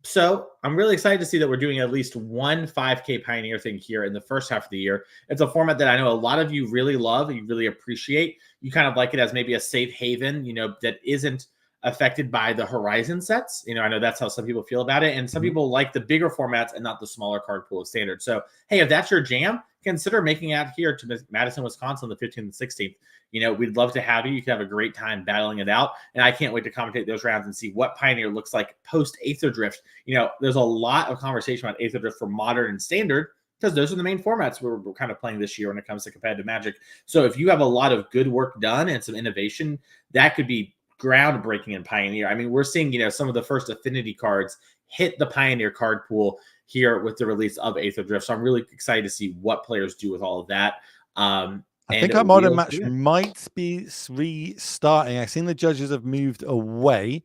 So I'm really excited to see that we're doing at least one 5K Pioneer thing here in the first half of the year. It's a format that I know a lot of you really love, you really appreciate. You kind of like it as maybe a safe haven, that isn't affected by the Horizon sets. I know that's how some people feel about it. And some people like the bigger formats and not the smaller card pool of standard. So, hey, if that's your jam, consider making it out here to Madison, Wisconsin, the 15th and 16th. We'd love to have you. You can have a great time battling it out. And I can't wait to commentate those rounds and see what Pioneer looks like post Aether Drift. There's a lot of conversation about Aether Drift for modern and standard, because those are the main formats we're kind of playing this year when it comes to competitive Magic. So if you have a lot of good work done and some innovation, that could be groundbreaking in Pioneer. I mean, we're seeing, some of the first affinity cards hit the Pioneer card pool here with the release of Aether Drift. So I'm really excited to see what players do with all of that. I think our modern match might be restarting. I've seen the judges have moved away.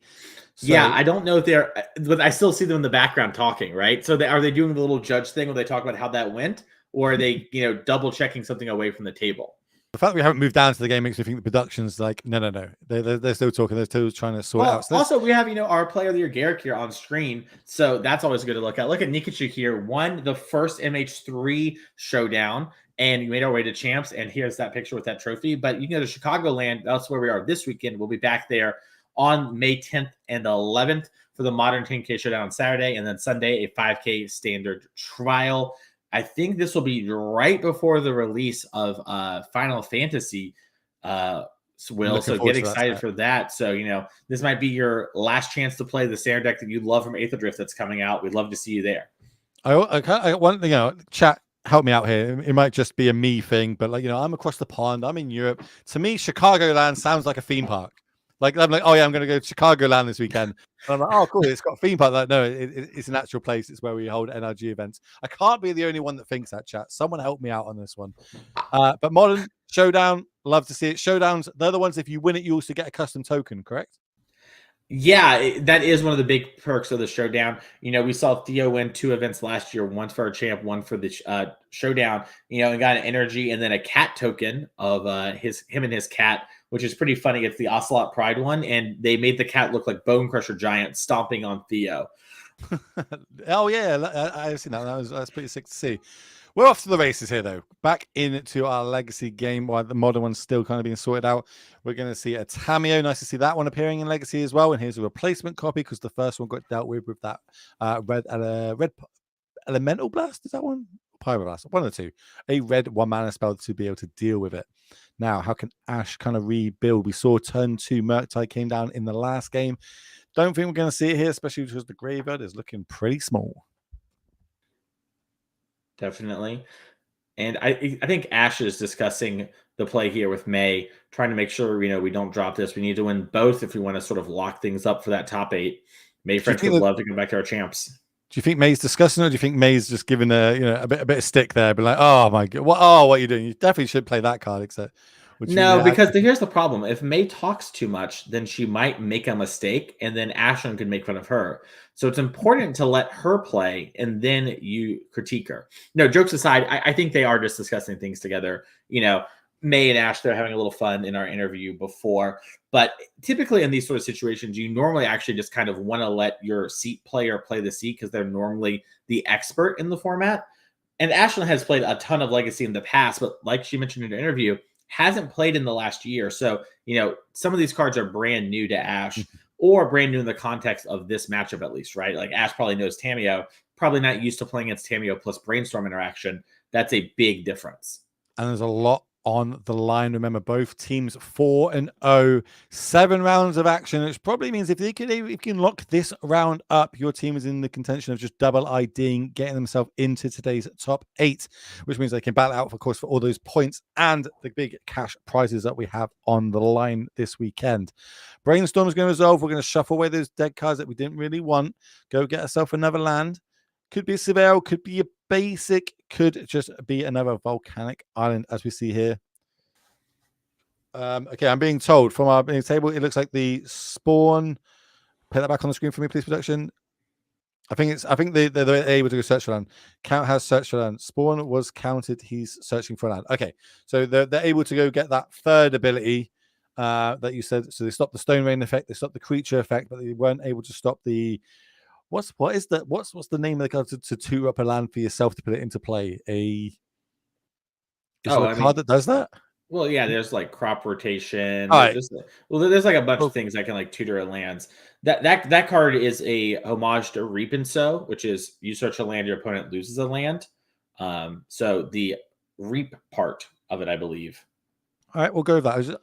So... Yeah, I don't know if but I still see them in the background talking, right? So are they doing the little judge thing when they talk about how that went? Or are they, double checking something away from the table? The fact that we haven't moved down to the game makes me think the production's like, no. They're still talking. They're still trying to sort it out. So also, we have, our player of the year, Garrick, here on screen. So that's always good to look at. Look at Nikachu here. Won the first MH3 showdown. And we made our way to Champs. And here's that picture with that trophy. But you can go to Chicagoland. That's where we are this weekend. We'll be back there on May 10th and 11th for the Modern 10K Showdown on Saturday. And then Sunday, a 5K standard trial. I think this will be right before the release of Final Fantasy. So get excited for that. So this might be your last chance to play the standard deck that you love from Aether Drift that's coming out. We'd love to see you there. I want chat. Help me out here. It might just be a me thing, but I'm across the pond. I'm in Europe. To me, Chicagoland sounds like a theme park. I'm like, oh yeah, I'm going to go to Chicagoland this weekend. And I'm like, oh cool, it's got a theme park. No, it's an actual place. It's where we hold NRG events. I can't be the only one that thinks that, chat. Someone help me out on this one. But Modern Showdown, love to see it. Showdowns, they're the ones, if you win it, you also get a custom token, correct? Yeah, that is one of the big perks of the Showdown. We saw Theo win 2 events last year, one for a champ, one for the Showdown, and got an energy and then a cat token of him and his cat, which is pretty funny. It's the Ocelot Pride one, and they made the cat look like Bone Crusher Giant stomping on Theo. Oh, yeah, I've seen that. That's pretty sick to see. We're off to the races here, though. Back into our Legacy game, while the Modern one's still kind of being sorted out. We're going to see a Tamiyo. Nice to see that one appearing in Legacy as well. And here's a replacement copy because the first one got dealt with that red Elemental Blast. Is that one? Pyroblast. One of the two. A red 1-mana spell to be able to deal with it. Now, how can Ash kind of rebuild? We saw turn 2 Murktide came down in the last game. Don't think we're going to see it here, especially because the graveyard is looking pretty small. Definitely. And I think Ash is discussing the play here with May, trying to make sure we don't drop this. We need to win both if we want to sort of lock things up for that top 8. May French would love to come back to our champs. Do you think May's discussing, or do you think May's just giving a bit of stick there, but like, oh my god, what are you doing? You definitely should play that card, except no, because here's the problem. If May talks too much, then she might make a mistake, and then Ashlyn could make fun of her. So it's important to let her play, and then you critique her. No, jokes aside, I think they are just discussing things together. May and Ash, they're having a little fun in our interview before. But typically in these sort of situations, you normally actually just kind of want to let your seat player play the seat because they're normally the expert in the format. And Ashlyn has played a ton of Legacy in the past, but like she mentioned in her interview, hasn't played in the last year. So, some of these cards are brand new to Ash or brand new in the context of this matchup, at least, right? Like Ash probably knows Tamiyo, probably not used to playing against Tamiyo plus Brainstorm interaction. That's a big difference. And there's a lot on the line. Remember, both teams 4-0, 7 rounds of action, which probably means if you can lock this round up, your team is in the contention of just double IDing, getting themselves into today's top 8, which means they can battle out, of course, for all those points and the big cash prizes that we have on the line this weekend. Brainstorm is going to resolve. We're going to shuffle away those dead cards that we didn't really want. Go get ourselves another land. Could be a Surveil, could be a basic, could just be another volcanic island, as we see here. Okay, I'm being told from our table, it looks like the spawn. Put that back on the screen for me, please, production. I think they're able to go search for land. Count has searched for land. Spawn was counted. He's searching for land. Okay, so they're able to go get that third ability that you said. So they stopped the Stone Rain effect, they stopped the creature effect, but they weren't able to stop the. What's the name of the card to 2 up a land for yourself to put it into play? Is there a card that does that? Well, yeah, there's like crop rotation. All right. There's like a bunch of things that can like tutor lands. That card is a homage to Reap and Sow, which is you search a land, your opponent loses a land. So the Reap part of it, I believe. All right, we'll go with that.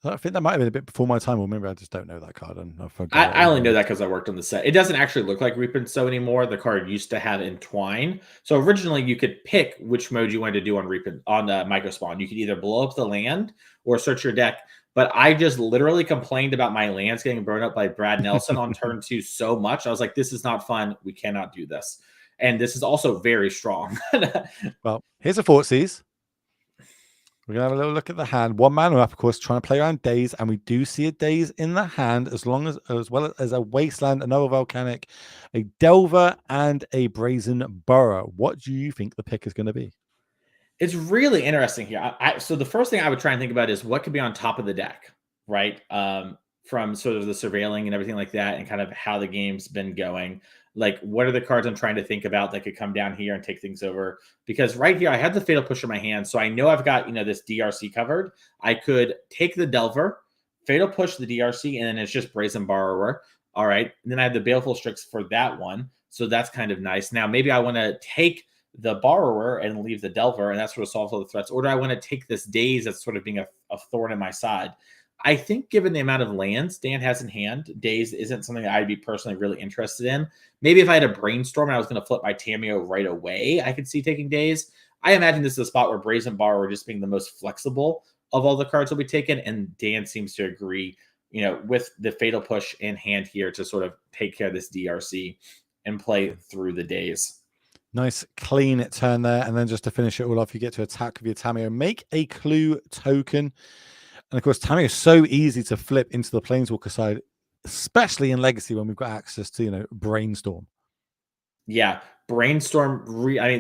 I think that might have been a bit before my time, or maybe I just don't know that card. And I only know that because I worked on the set. It doesn't actually look like Reap and Sow anymore. The card used to have Entwine. So originally, you could pick which mode you wanted to do on Microspawn. You could either blow up the land or search your deck. But I just literally complained about my lands getting burned up by Brad Nelson on turn 2 so much. I was like, this is not fun. We cannot do this. And this is also very strong. Well, here's a Thoughtseize. We're going to have a little look at the hand. 1 mana up, of course, trying to play around Daze, and we do see a Daze in the hand, as well as a Wasteland, another Volcanic, a Delver, and a Brazen Burrow. What do you think the pick is going to be? It's really interesting here. So the first thing I would try and think about is what could be on top of the deck, right? From sort of the surveilling and everything like that, and kind of how the game's been going. Like, what are the cards I'm trying to think about that could come down here and take things over? Because right here, I have the Fatal Push in my hand, so I know I've got, this DRC covered. I could take the Delver, Fatal Push the DRC, and then it's just Brazen Borrower. All right. And then I have the Baleful Strix for that one. So that's kind of nice. Now, maybe I want to take the borrower and leave the Delver, and that sort of solves all the threats? Or do I want to take this Daze that's sort of being a thorn in my side? I think given the amount of lands Dan has in hand, Daze isn't something that I'd be personally really interested in. Maybe if I had a Brainstorm and I was going to flip my Tamiyo right away, I could see taking Daze. I imagine this is a spot where Brazen Borrower just being the most flexible of all the cards will be taken, and Dan seems to agree, with the Fatal Push in hand here to sort of take care of this DRC and play through the Daze. Nice clean turn there. And then just to finish it all off, you get to attack with your Tamiyo. Make a clue token. And of course, Tamiyo is so easy to flip into the Planeswalker side, especially in Legacy when we've got access to, Brainstorm. Yeah, Brainstorm.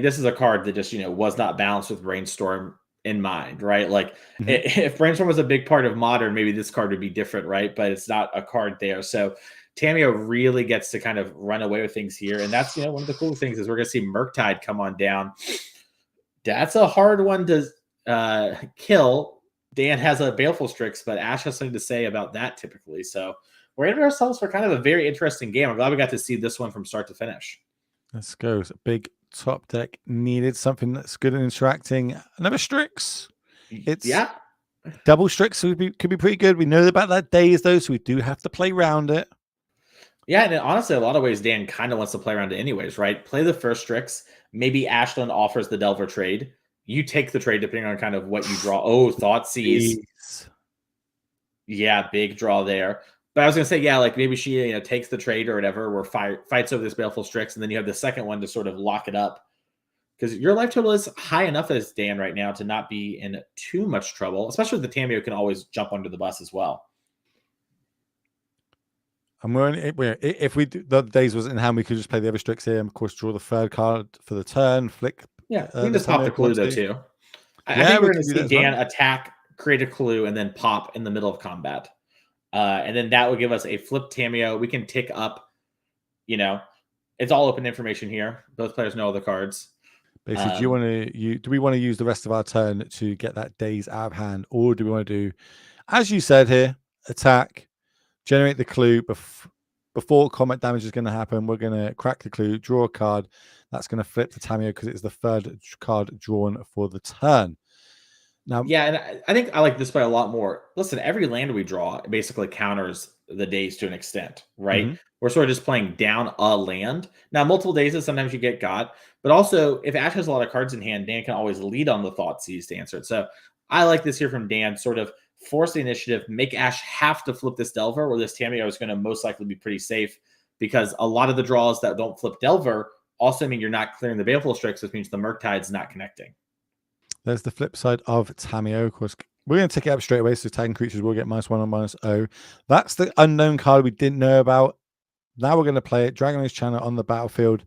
This is a card that just, was not balanced with Brainstorm in mind, right? Like if Brainstorm was a big part of Modern, maybe this card would be different, right? But it's not a card there. So Tamiyo really gets to kind of run away with things here. And that's, one of the cool things is we're going to see Murktide come on down. That's a hard one to kill. Dan has a Baleful Strix, but Ash has something to say about that typically. So we're in ourselves for kind of a very interesting game. I'm glad we got to see this one from start to finish. Let's go. It's a big top deck needed. Something that's good at interacting. Another Strix. It's double Strix could be pretty good. We know about that Daze though, so we do have to play around it. Yeah, and honestly, a lot of ways Dan kind of wants to play around it anyways, right? Play the first Strix. Maybe Ashland offers the Delver trade. You take the trade depending on kind of what you draw. Oh, Thoughtseize. Yeah, big draw there. But I was going to say, like maybe she takes the trade or whatever, where fights over this Baleful Strix, and then you have the second one to sort of lock it up. Because your life total is high enough as Dan right now to not be in too much trouble, especially with the Tamiyo can always jump under the bus as well. And if the Daze was in hand, we could just play the other Strix here and of course draw the third card for the turn, flick. Yeah, we can just pop the clue though too. I think we're going to see Dan attack, create a clue, and then pop in the middle of combat. And then that will give us a flip Tamiyo. We can tick up, it's all open information here. Both players know all the cards. Basically, do we want to use the rest of our turn to get that Daze out of hand, or do we want to do, as you said here, attack, generate the clue before combat damage is going to happen? We're going to crack the clue, draw a card. That's going to flip the Tamiyo because it's the third card drawn for the turn. Now, yeah, and I think I like this play a lot more. Listen, every land we draw basically counters the Daze to an extent, right? We're sort of just playing down a land. Now, multiple Dazes, sometimes you get got, but also if Ash has a lot of cards in hand, Dan can always lead on the Thoughtseize to answer it. So I like this here from Dan, sort of force the initiative, make Ash have to flip this Delver, where this Tamiyo is going to most likely be pretty safe, because a lot of the draws that don't flip Delver also mean you're not clearing the Baleful Strix, which means the Murktide's not connecting. There's the flip side of Tamiyo. Of course, we're going to take it up straight away, so tagging creatures will get -1 or -0. That's the unknown card we didn't know about. Now we're going to play it. Dragon Age Channel on the battlefield.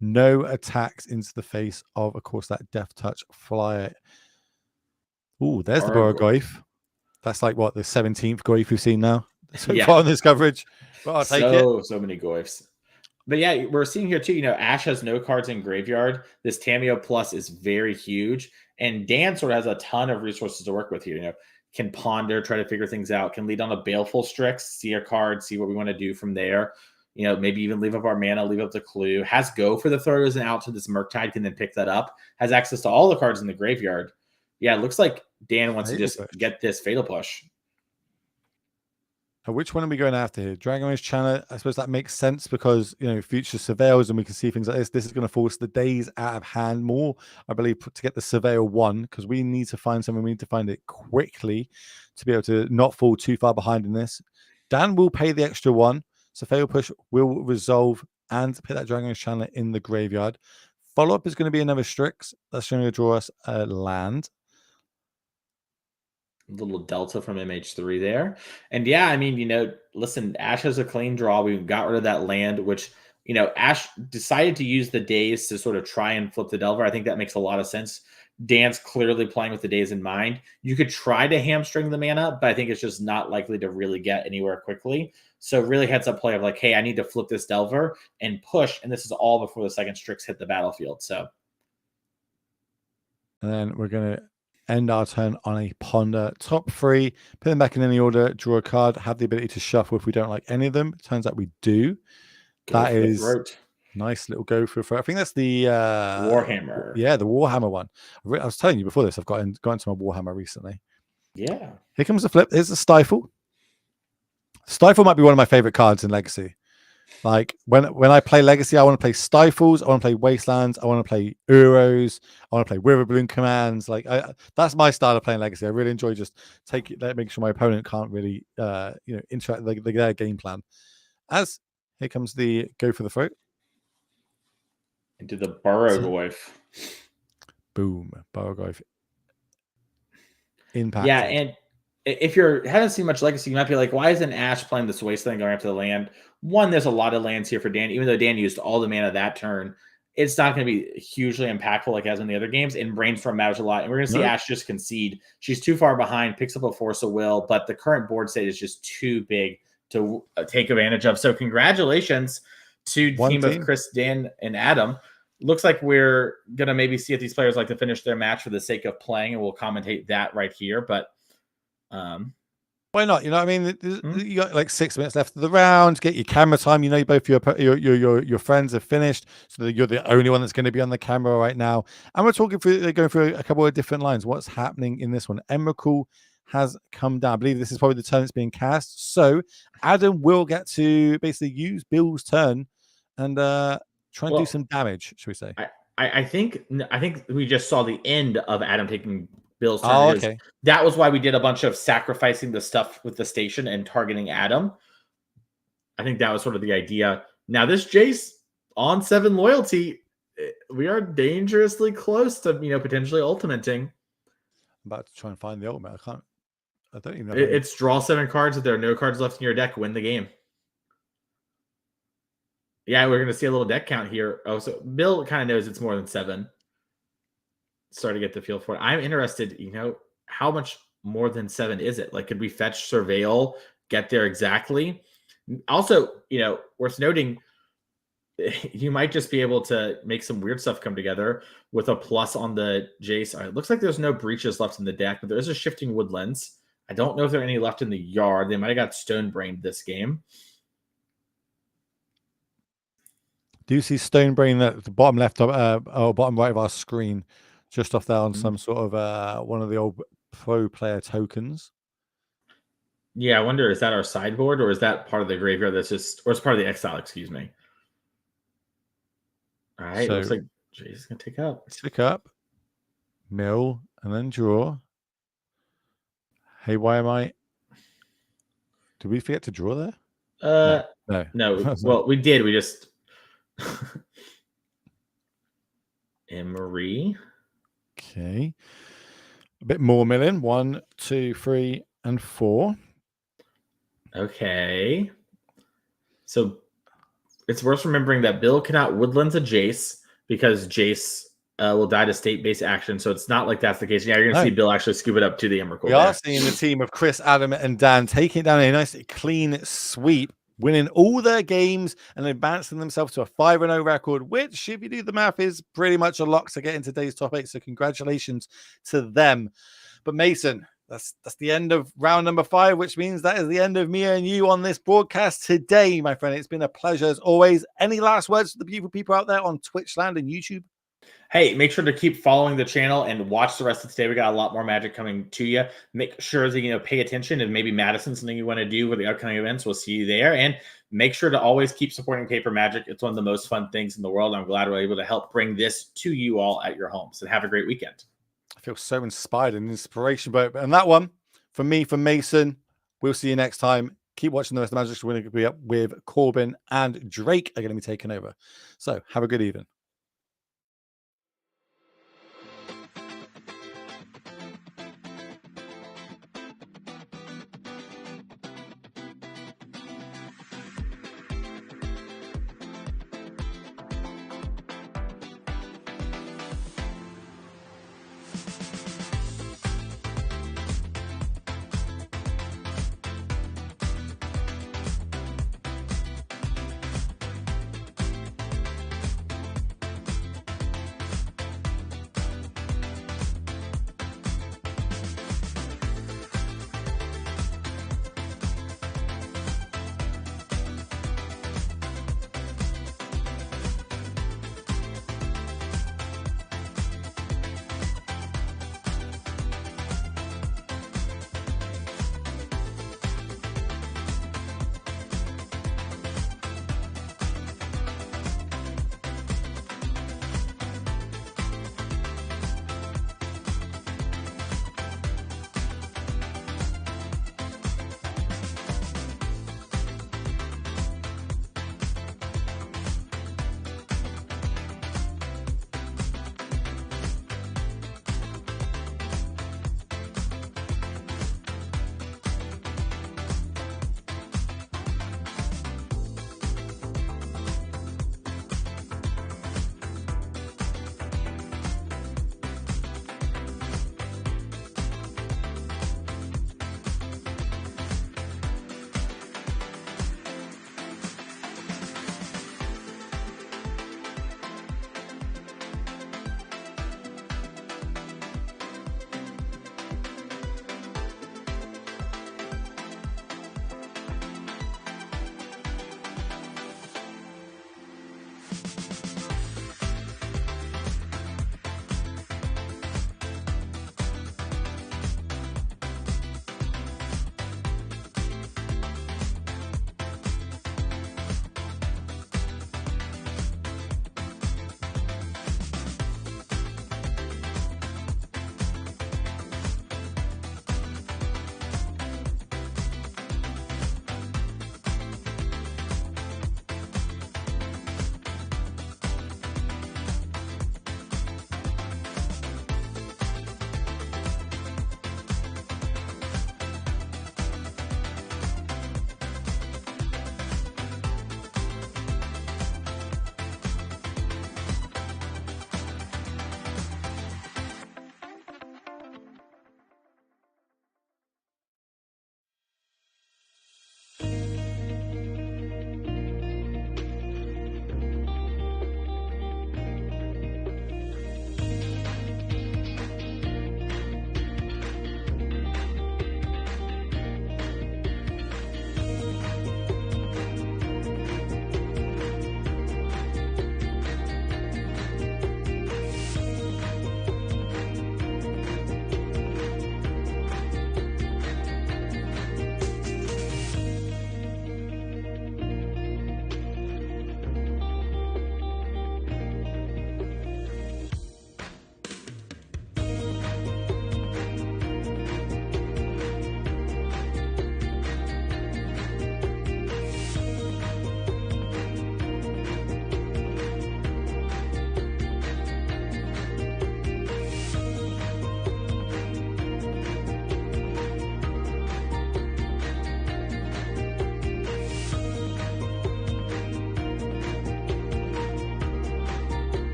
No attacks into the face of course, that Death Touch flyer. Ooh, there's the Borogoyf. That's like, what, the 17th Goyf we've seen now so far on this coverage. But I'll take it. So many Goyfs. But yeah, we're seeing here too, Ash has no cards in graveyard. This Tamiyo plus is very huge. And Dan sort of has a ton of resources to work with here. Can ponder, try to figure things out, can lead on a Baleful Strix, see a card, see what we want to do from there. Maybe even leave up our mana, leave up the clue. Has go for the throws and out to this Murktide, can then pick that up. Has access to all the cards in the graveyard. Yeah, it looks like Dan wants to just get this Fatal Push. Which one are we going after here? Dragon Age Channel. I suppose that makes sense because, future surveils and we can see things like this. This is going to force the Daze out of hand more, I believe, to get the surveil 1, because we need to find something. We need to find it quickly to be able to not fall too far behind in this. Dan will pay the extra 1. So Fatal Push will resolve and put that Dragon Age Channel in the graveyard. Follow-up is going to be another Strix. That's going to draw us a land. Little delta from MH3 there. And yeah, listen, Ash has a clean draw. We got rid of that land, which, Ash decided to use the Daze to sort of try and flip the Delver. I think that makes a lot of sense. Dan's clearly playing with the Daze in mind. You could try to hamstring the mana, but I think it's just not likely to really get anywhere quickly. So really heads up play of like, hey, I need to flip this Delver and push. And this is all before the second Strix hit the battlefield. So. And then we're going to end our turn on a ponder. Top 3, put them back in any order, draw a card, have the ability to shuffle if we don't like any of them. Turns out we do. That is Nice little go for. I think that's the Warhammer. Yeah, the Warhammer one. I was telling you before this. I've got into my Warhammer recently. Yeah. Here comes the flip. Here's the Stifle. Stifle might be one of my favorite cards in Legacy. Like when I play Legacy, I want to play Stifles, I want to play Wastelands, I want to play Uros, I want to play River Balloon Commands. Like that's my style of playing Legacy. I really enjoy just making sure my opponent can't really interact their game plan. As here comes the go for the throat. Into the Burrogoyf. Boom, Burrogoyf. Impact. Yeah, and if you haven't seen much Legacy, you might be like, why isn't Ash playing this Wasteland going after the land? One, there's a lot of lands here for Dan. Even though Dan used all the mana that turn, it's not going to be hugely impactful like as in the other games. And Brainstorm matters a lot. And we're going to see Ash just concede. She's too far behind, picks up a Force of Will, but the current board state is just too big to take advantage of. So congratulations to the team of Chris, Dan, and Adam. Looks like we're going to maybe see if these players like to finish their match for the sake of playing, and we'll commentate that right here. But why not? You know what I mean? You got like 6 minutes left of the round. Get your camera time. You know, both your friends have finished, so that you're the only one that's going to be on the camera right now. And we're going through a couple of different lines. What's happening in this one? Emrakul has come down. I believe this is probably the turn that's being cast. So Adam will get to basically use Bill's turn and try and do some damage, should we say? I think we just saw the end of Adam taking Bill's turn. Oh, okay. That was why we did a bunch of sacrificing the stuff with the station and targeting Adam. I think that was sort of the idea. Now this Jace on 7 loyalty, we are dangerously close to potentially ultimating. I'm about to try and find the ultimate. I don't even know. It's draw 7 cards. If there are no cards left in your deck, win the game. Yeah, we're going to see a little deck count here. Oh, so Bill kind of knows it's more than 7. Start to get the feel for it. I'm interested, how much more than 7 is it? Like, could we fetch Surveil, get there exactly? Also, worth noting, you might just be able to make some weird stuff come together with a plus on the Jace. All right, it looks like there's no breaches left in the deck, but there is a Shifting Woodlands. I don't know if there are any left in the yard. They might have got Stone Brained this game. Do you see Stone Brain at the bottom left or bottom right of our screen, just off there on some sort of one of the old pro player tokens? Yeah, I wonder, is that our sideboard or is that part of the graveyard or it's part of the exile, excuse me. All right, looks like Jay's going to take up. Tick up, mill, and then draw. Hey, why am I... Did we forget to draw there? No. Well, we did. We just... Emery. Okay. A bit more milling. 1, 2, 3, and 4. Okay. So it's worth remembering that Bill cannot Woodlands a Jace because Jace will die to state-based action. So it's not like that's the case. Yeah, you're going to see Bill actually scoop it up to the Emrakul. We are seeing the team of Chris, Adam, and Dan taking it down a nice clean sweep, winning all their games and advancing themselves to a 5-0 record, which, if you do the math, is pretty much a lock to get in today's top 8. So congratulations to them. But Mason, that's the end of round number 5, which means that is the end of me and you on this broadcast today, my friend. It's been a pleasure as always. Any last words to the beautiful people out there on Twitch land and YouTube? Hey, make sure to keep following the channel and watch the rest of today. We got a lot more magic coming to you. Make sure that pay attention, and maybe Madison's something you want to do with the upcoming events. We'll see you there. And make sure to always keep supporting Paper Magic. It's one of the most fun things in the world. I'm glad we're able to help bring this to you all at your homes. And have a great weekend. I feel so inspired and inspiration, and that one from me, from Mason. We'll see you next time. Keep watching the rest of Magic. We're going to be up with Corbin and Drake are going to be taking over. So have a good evening.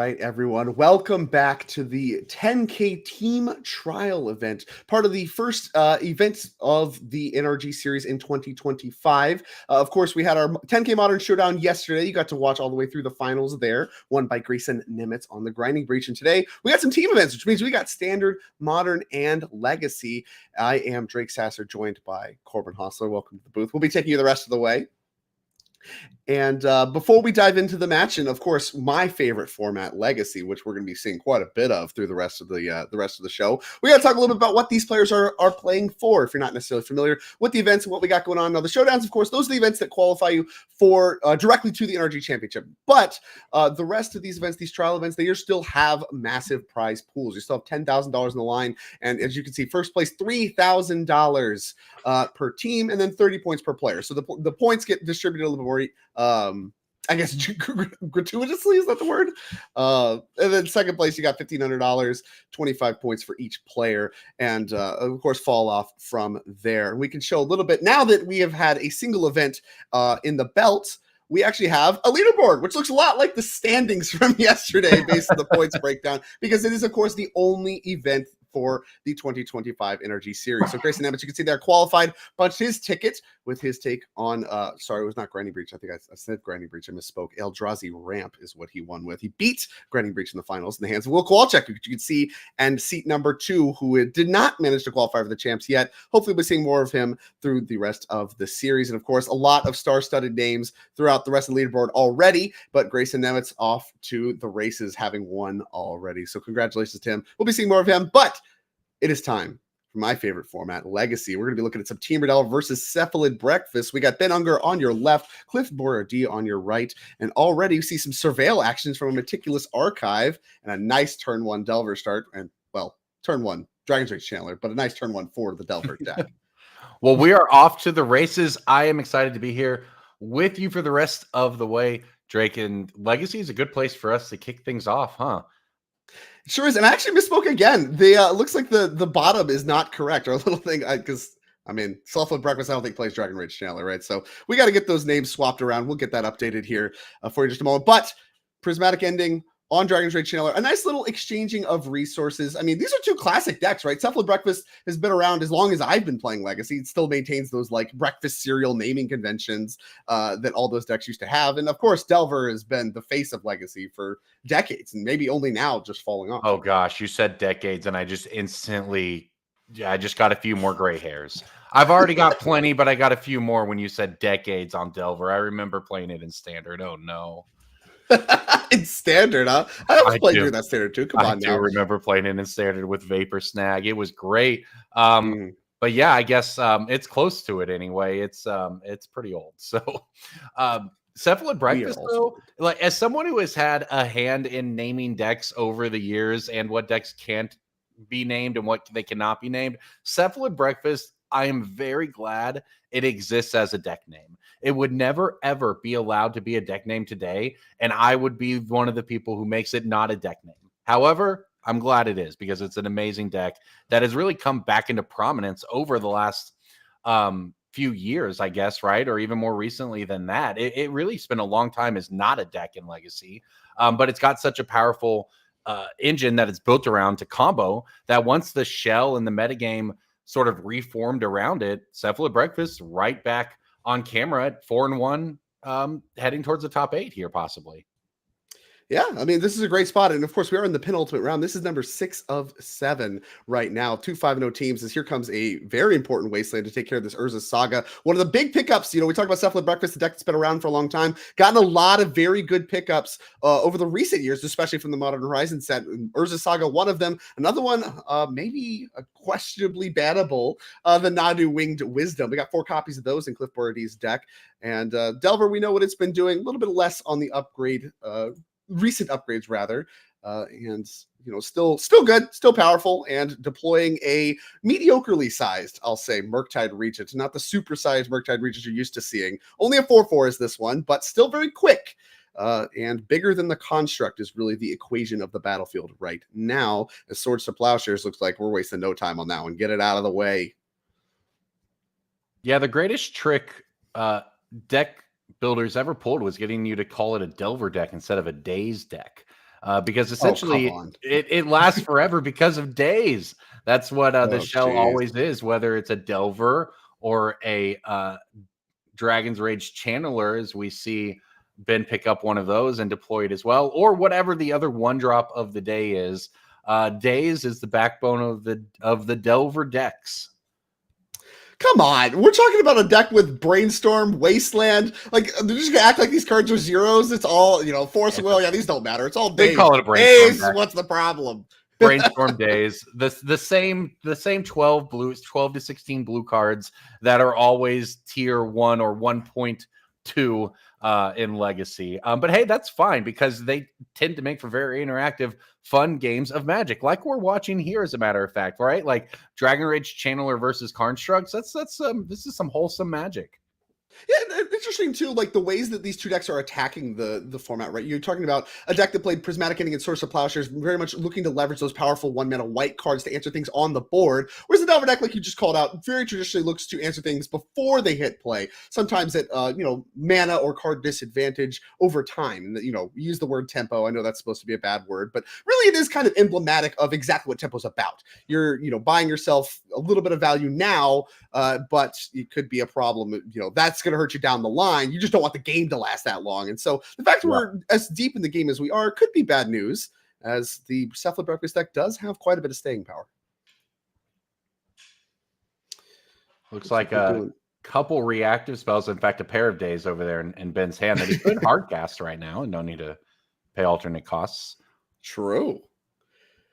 right, everyone. Welcome back to the 10K team trial event, part of the first event of the NRG series in 2025. Of course, we had our 10K Modern Showdown yesterday. You got to watch all the way through the finals there, won by Grayson Nimitz on the Grinding Breach. And today we got some team events, which means we got Standard, Modern, and Legacy. I am Drake Sasser, joined by Corbin Hostler. Welcome to the booth. We'll be taking you the rest of the way. And before we dive into the match, and of course my favorite format, Legacy, which we're going to be seeing quite a bit of through the rest of the show, we got to talk a little bit about what these players are playing for. If you're not necessarily familiar with the events and what we got going on now, the showdowns, of course, those are the events that qualify you for directly to the NRG Championship. But the rest of these events, these trial events, they still have massive prize pools. You still have $10,000 in the line, and as you can see, first place $3,000 per team, and then 30 points per player. So the points get distributed a little bit more. I guess gratuitously, is that the word? And then second place, you got $1,500, 25 points for each player, and of course fall off from there. We can show a little bit now that we have had a single event in the belt. We actually have a leaderboard, which looks a lot like the standings from yesterday based on the points breakdown, because it is, of course, the only event for the 2025 NRG series. So Grayson Nimitz, you can see there, qualified, punched his ticket with his take on, sorry, it was not Grinding Breach. I think I said Grinding Breach. I misspoke. Eldrazi Ramp is what he won with. He beat Grinding Breach in the finals in the hands of Will Kowalczyk, which you can see, and seat number 2, who did not manage to qualify for the champs yet. Hopefully we'll be seeing more of him through the rest of the series. And of course, a lot of star-studded names throughout the rest of the leaderboard already, but Grayson Nimitz off to the races, having won already. So congratulations to him. We'll be seeing more of him, but it is time for my favorite format, Legacy. We're going to be looking at some Team Riddell versus Cephalid Breakfast. We got Ben Unger on your left, Cliff Boyardee on your right, and already you see some surveil actions from a meticulous archive and a nice turn 1 Delver start. And, well, turn 1 Dragon's Rage Chandler, but a nice turn 1 for the Delver deck. Well, we are off to the races. I am excited to be here with you for the rest of the way, Drake. And Legacy is a good place for us to kick things off, huh? Sure is. And I actually misspoke again. The looks like the bottom is not correct. Our little thing, because I mean, Cephalid Breakfast, I don't think plays Dragon Rage Chandler, right? So we got to get those names swapped around. We'll get that updated here for you in just a moment. But Prismatic Ending on Dragon's Rage Chandler, a nice little exchanging of resources. I mean, these are 2 classic decks, right? Cephalid Breakfast has been around as long as I've been playing Legacy. It still maintains those like breakfast cereal naming conventions that all those decks used to have. And of course, Delver has been the face of Legacy for decades, and maybe only now just falling off. Oh gosh, you said decades, and I just instantly, I just got a few more gray hairs. I've already got plenty, but I got a few more when you said decades on Delver. I remember playing it in Standard. Oh no. In Standard, huh? I played through that Standard too. Come on now. I do remember playing it in Standard with Vapor Snag. It was great. But yeah, I guess it's close to it anyway. It's pretty old. So Cephalid Breakfast, though, like as someone who has had a hand in naming decks over the years and what decks can't be named and what they cannot be named, Cephalid Breakfast, I am very glad it exists as a deck name. It would never, ever be allowed to be a deck name today, and I would be one of the people who makes it not a deck name. However, I'm glad it is, because it's an amazing deck that has really come back into prominence over the last few years, I guess, right? Or even more recently than that. It really spent a long time as not a deck in Legacy, but it's got such a powerful engine that it's built around to combo that once the shell and the metagame sort of reformed around it, Cephalid Breakfast right back on camera at 4-1, heading towards the top 8 here, possibly. Yeah, I mean, this is a great spot. And of course, we are in the penultimate round. This is number 6 of 7 right now. 2 5-0 teams. As here comes a very important wasteland to take care of this Urza Saga. One of the big pickups, you know, we talked about Cephalid Breakfast, the deck that's been around for a long time. Gotten a lot of very good pickups over the recent years, especially from the Modern Horizon set. Urza Saga, one of them. Another one, maybe a questionably bannable, the Nadu Winged Wisdom. We got 4 copies of those in Cliff Boyardee's deck. And Delver, we know what it's been doing. A little bit less on the upgrade recent upgrades rather, and you know, still good, still powerful, and deploying a mediocrely sized, I'll say, Murktide Regent, not the super sized Murktide Regent you're used to seeing. Only a 4/4 is this one, but still very quick. And bigger than the construct is really the equation of the battlefield right now. As Swords to Plowshares looks like we're wasting no time on that one. Get it out of the way. Yeah, the greatest trick deck builders ever pulled was getting you to call it a Delver deck instead of a Daze deck. because essentially come on. it lasts forever because of days. That's what the shell jeez. always is, whether it's a Delver or a Dragon's Rage Channeler, as we see Ben pick up one of those and deploy it as well, or whatever the other one drop of the day is. Days is the backbone of the Delver decks. Come on, we're talking about a deck with Brainstorm, Wasteland. Like they're just gonna act like these cards are zeros. It's all Force of Will. Yeah, these don't matter. It's all days. They call it a Brainstorm days. deck. What's the problem? Brainstorm days. The same 12 blues, 12 to 16 blue cards that are always tier 1 or 1.2 in Legacy. But hey, that's fine because they tend to make for very interactive, fun games of Magic, like we're watching here, as a matter of fact, right? Like Dragon Rage Channeler versus Constructs. This is some wholesome Magic. Yeah, interesting too, like the ways that these two decks are attacking the format, right? You're talking about a deck that played Prismatic Ending and Source of Plowshares, very much looking to leverage those powerful 1-mana white cards to answer things on the board, whereas the Delver deck, like you just called out, very traditionally looks to answer things before they hit play, sometimes at mana or card disadvantage over time. And use the word tempo. I know that's supposed to be a bad word, but really it is kind of emblematic of exactly what tempo's about. You're buying yourself a little bit of value now, but it could be a problem. That's going to hurt you down the line. You just don't want the game to last that long. And so the fact that we're as deep in the game as we are could be bad news, as the Cephalid Breakfast deck does have quite a bit of staying power. Looks like a couple reactive spells. In fact, a pair of days over there in Ben's hand that he could hardcast right now and don't need to pay alternate costs. True.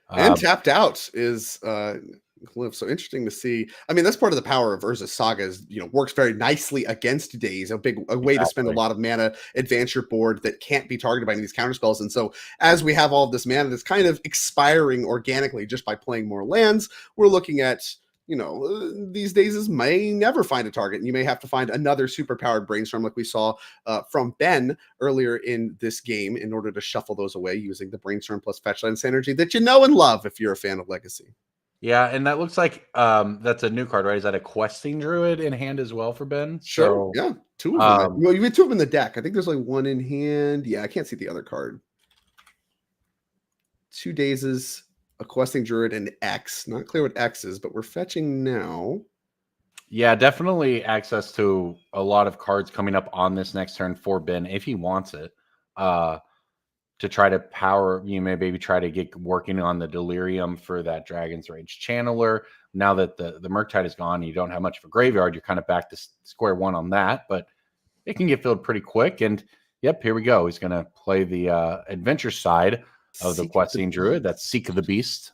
And tapped out is Glyph. So interesting to see. I mean, that's part of the power of Urza's Saga is, works very nicely against days, a way to spend a lot of mana, advance your board that can't be targeted by any of these counter spells. And so as we have all of this mana that's kind of expiring organically just by playing more lands, we're looking at, these days may never find a target, and you may have to find another super powered Brainstorm like we saw from Ben earlier in this game in order to shuffle those away using the Brainstorm plus Fetchland synergy that you know and love if you're a fan of Legacy. Yeah, and that looks like that's a new card, right? Is that a Questing Druid in hand as well for Ben? Sure. Yeah, two of them. Well, you had two of them in the deck. I think there's only one in hand. Yeah, I can't see the other card. 2 Dazes, a Questing Druid, and X. Not clear what X is, but we're fetching now. Yeah, definitely access to a lot of cards coming up on this next turn for Ben if he wants it. To try to power, maybe try to get working on the Delirium for that Dragon's Rage Channeler. Now that the Murktide is gone, you don't have much of a graveyard. You're kind of back to square one on that, but it can get filled pretty quick. And yep, here we go. He's going to play the adventure side of the Questing Druid. That's Seek of the Beast.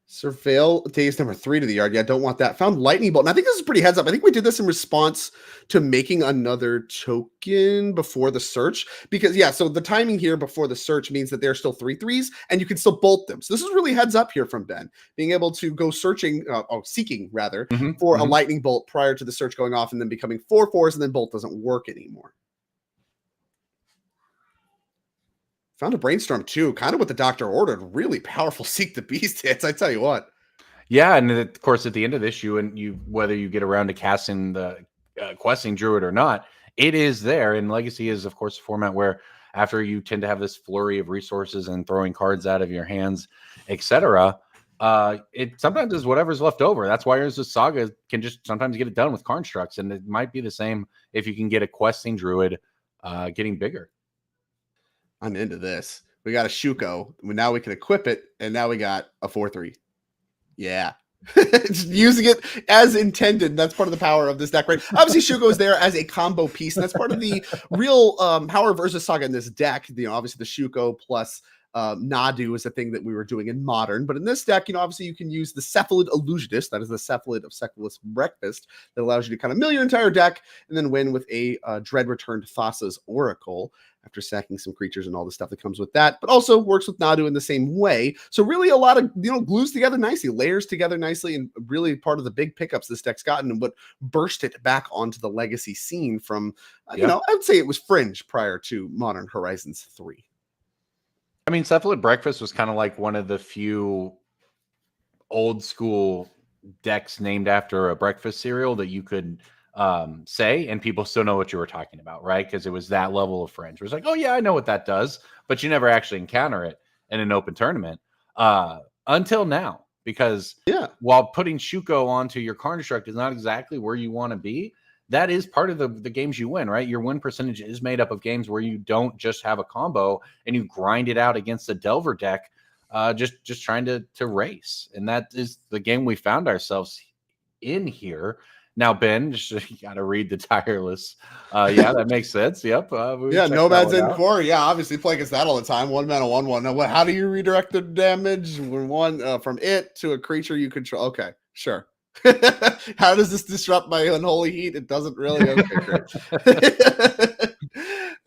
Surveil Days number 3 to the yard. Yeah, don't want that. Found Lightning Bolt. And I think this is pretty heads up. I think we did this in response to making another token before the search. Because, so the timing here before the search means that they're still 3/3s and you can still bolt them. So this is really heads up here from Ben. Being able to go seeking for a Lightning Bolt prior to the search going off and then becoming 4/4s, and then bolt doesn't work anymore. Found a Brainstorm too, kind of what the doctor ordered. Really powerful Seek the Beast hits, I tell you what. Yeah, and of course at the end of this, whether you get around to casting the Questing Druid or not, it is there. And Legacy is, of course, a format where after you tend to have this flurry of resources and throwing cards out of your hands, etc., it sometimes is whatever's left over. That's why Urza's Saga can just sometimes get it done with Constructs, and it might be the same if you can get a Questing Druid getting bigger. I'm into this. We got a Shuko. Now we can equip it, and now we got a 4/3. Yeah. It's using it as intended. That's part of the power of this deck, right? Obviously, Shuko is there as a combo piece, and that's part of the real power of Urza's Saga in this deck. Obviously the Shuko plus Nadu is a thing that we were doing in Modern, but in this deck, obviously you can use the Cephalid Illusionist, that is the Cephalid of Cephalus Breakfast, that allows you to kind of mill your entire deck and then win with a Dread Returned Thassa's Oracle after sacking some creatures and all the stuff that comes with that, but also works with Nadu in the same way. So really a lot of, glues together nicely, layers together nicely, and really part of the big pickups this deck's gotten and what burst it back onto the Legacy scene from, I would say it was fringe prior to Modern Horizons 3. I mean, Cephalid Breakfast was kind of like one of the few old school decks named after a breakfast cereal that you could say, and people still know what you were talking about, right? Because it was that level of fringe. It was like, oh yeah, I know what that does, but you never actually encounter it in an open tournament until now. Because while putting Shuko onto your card construct is not exactly where you want to be, that is part of the games you win, right? Your win percentage is made up of games where you don't just have a combo and you grind it out against a Delver deck, just trying to race. And that is the game we found ourselves in here. Now, Ben, just you got to read the tireless. Yeah, that makes sense. Yep. Nomads in core. Yeah, obviously play against that all the time. 1 mana, 1/1. Now, how do you redirect the damage from it to a creature you control? Okay, sure. How does this disrupt my unholy heat? It doesn't really. Okay, great.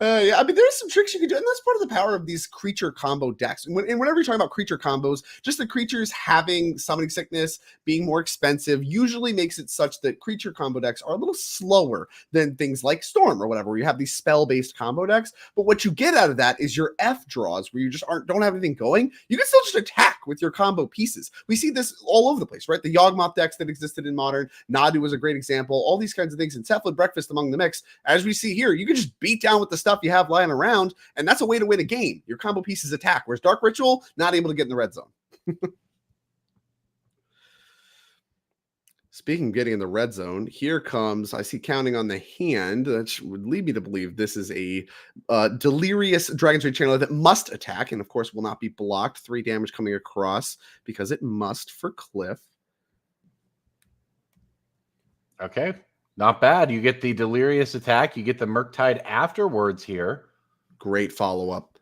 Yeah, I mean, there's some tricks you can do, and that's part of the power of these creature combo decks. And whenever you're talking about creature combos, just the creatures having summoning sickness, being more expensive, usually makes it such that creature combo decks are a little slower than things like Storm or whatever, where you have these spell-based combo decks. But what you get out of that is your F draws, where you just don't have anything going. You can still just attack with your combo pieces. We see this all over the place, right? The Yawgmoth decks that existed in Modern, Nadu was a great example. All these kinds of things, and Cephalid Breakfast among the mix. As we see here, you can just beat down with the stuff you have lying around, and that's a way to win a game. Your combo pieces attack, whereas Dark Ritual, not able to get in the red zone. Speaking of getting in the red zone, here comes, I see counting on the hand, that would lead me to believe this is a Delirious Dragon's Rage Channeler that must attack, and of course will not be blocked. 3 damage coming across because it must for Cliff. Okay, not bad. You get the Delirious attack. You get the Murktide afterwards here. Great follow-up.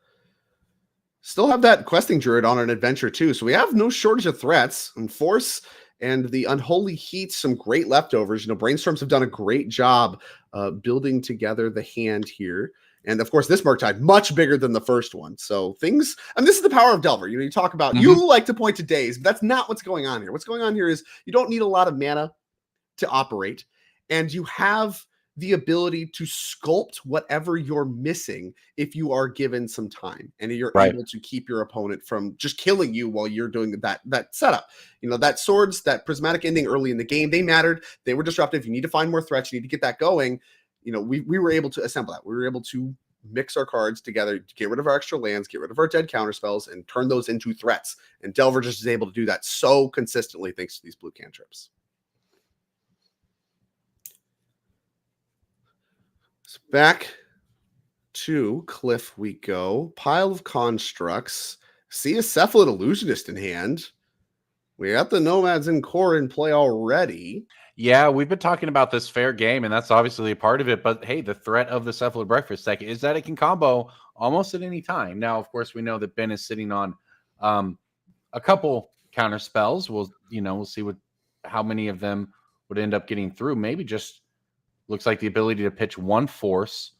Still have that Questing Druid on an adventure too, so we have no shortage of threats. And Force and the Unholy Heat, some great leftovers. You know, Brainstorms have done a great job building together the hand here. And of course, this Murktide, much bigger than the first one. So things, and this is the power of Delver. You know, you talk about, you like to point to days, but that's not what's going on here. What's going on here is you don't need a lot of mana to operate, and you have the ability to sculpt whatever you're missing if you are given some time, and you're able to keep your opponent from just killing you while you're doing that setup. You know, that swords, that prismatic ending early in the game, they mattered. They were disruptive. You need to find more threats. You need to get that going. You know, we were able to assemble that. We were able to mix our cards together to get rid of our extra lands, get rid of our dead counter spells, and turn those into threats. And Delver just is able to do that so consistently thanks to these blue cantrips. So back to Cliff we go. Pile of constructs. See a Cephalid Illusionist in hand. We got the Nomads in core in play already. Yeah, we've been talking about this fair game, and that's obviously a part of it. But hey, the threat of the Cephalid Breakfast deck is that it can combo almost at any time. Now, of course, we know that Ben is sitting on a couple counter spells. We'll see how many of them would end up getting through. Maybe just looks like the ability to pitch one force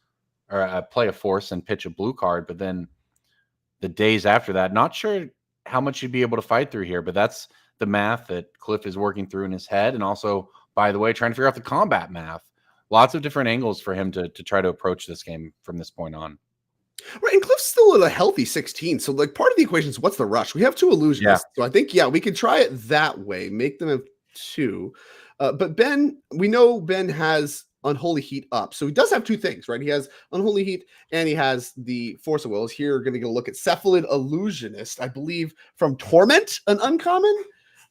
or play a force and pitch a blue card, but then the days after that, not sure how much you'd be able to fight through here, but that's the math that Cliff is working through in his head. And also, by the way, trying to figure out the combat math. Lots of different angles for him to try to approach this game from this point on. Right, and Cliff's still at a healthy 16. So, like, part of the equation is what's the rush? We have 2 illusions. Yeah. So I think, we could try it that way, make them have 2. But Ben, we know Ben has Unholy Heat up. So he does have 2 things, right? He has Unholy Heat and he has the Force of Wills. Here, we're going to get a look at Cephalid Illusionist, I believe, from Torment, an uncommon.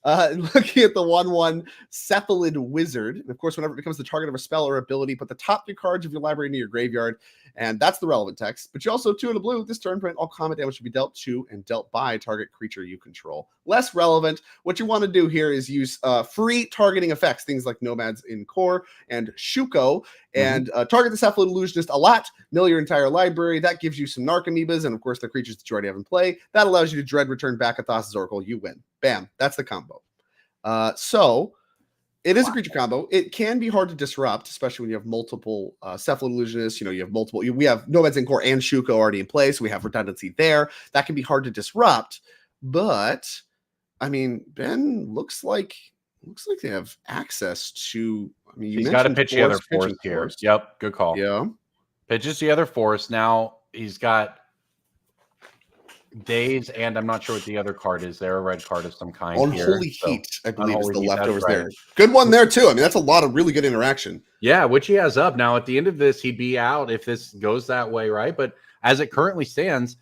Looking at the 1/1 Cephalid Wizard. And of course, whenever it becomes the target of a spell or ability, put the top 3 cards of your library into your graveyard. And that's the relevant text. But you also, 2 in a blue, this turn print, all combat damage should be dealt to and dealt by target creature you control. Less relevant. What you want to do here is use free targeting effects, things like Nomads in core and Shuko, and target the Cephalid Illusionist a lot, mill your entire library. That gives you some Narc Amoebas, and of course the creatures that you already have in play. That allows you to dread return back Athos' Oracle. You win. Bam. That's the combo. So it is a creature combo. It can be hard to disrupt, especially when you have multiple Cephalid Illusionists. You know, you have multiple. We have Nomads in core and Shuko already in play, so we have redundancy there. That can be hard to disrupt. But I mean, Ben looks like they have access to. I mean, he's got to pitch the other force here. Yep, good call. Yeah, pitches the other force. Now he's got Days, and I'm not sure what the other card is. There, a red card of some kind. Unholy here. Heat, I believe, is the Heat, leftovers right. there. Good one there, too. I mean, that's a lot of really good interaction. Yeah, which he has up. Now, at the end of this, he'd be out if this goes that way, right? But as it currently stands,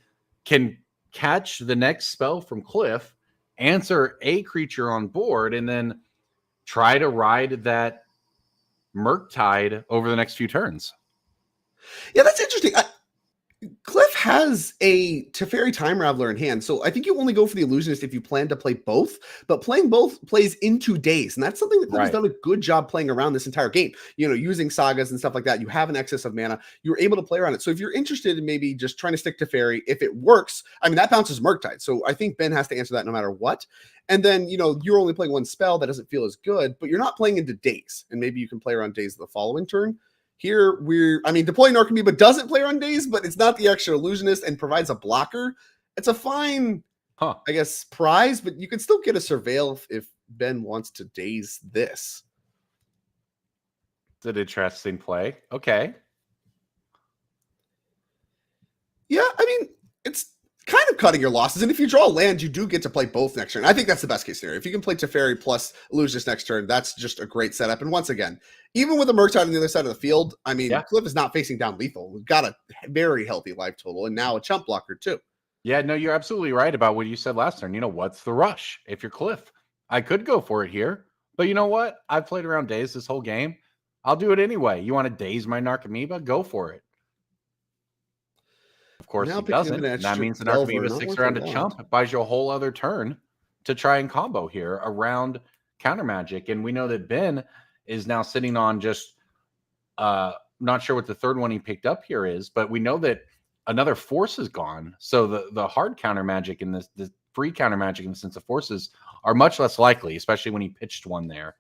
can catch the next spell from Cliff, answer a creature on board, and then try to ride that Murktide over the next few turns. Yeah, that's interesting. Cliff has a Teferi Time Raveler in hand, so I think you only go for the Illusionist if you plan to play both, but playing both plays into Days, and that's something that Cliff has done a good job playing around this entire game. You know, using Sagas and stuff like that, you have an excess of mana, you're able to play around it. So if you're interested in maybe just trying to stick to Teferi, if it works, I mean, that bounces Murktide, so I think Ben has to answer that no matter what. And then, you know, you're only playing one spell, that doesn't feel as good, but you're not playing into Days, and maybe you can play around Days the following turn. Here, deploying Narcomoeba doesn't play on Days, but it's not the extra Illusionist and provides a blocker. It's a fine, I guess, prize, but you can still get a Surveil if Ben wants to Daze this. It's an interesting play. Okay. Yeah, I mean, it's kind of cutting your losses. And if you draw land, you do get to play both next turn. I think that's the best case scenario. If you can play Teferi plus Illusionist next turn, that's just a great setup. And once again, even with a Murktide on the other side of the field, I mean, Cliff is not facing down lethal. We've got a very healthy life total and now a chump blocker too. Yeah, no, you're absolutely right about what you said last turn. You know, what's the rush? If you're Cliff, I could go for it here, but you know what? I've played around Daze this whole game. I'll do it anyway. You want to Daze my Narcomoeba? Go for it. Of course, he doesn't. That means the Narcomoeba sticks around to chump. It buys you a whole other turn to try and combo here around counter magic. And we know that Ben is now sitting on just not sure what the third one he picked up here is, but we know that another force is gone. So the hard counter magic and the free counter magic in the sense of forces are much less likely, especially when he pitched one there.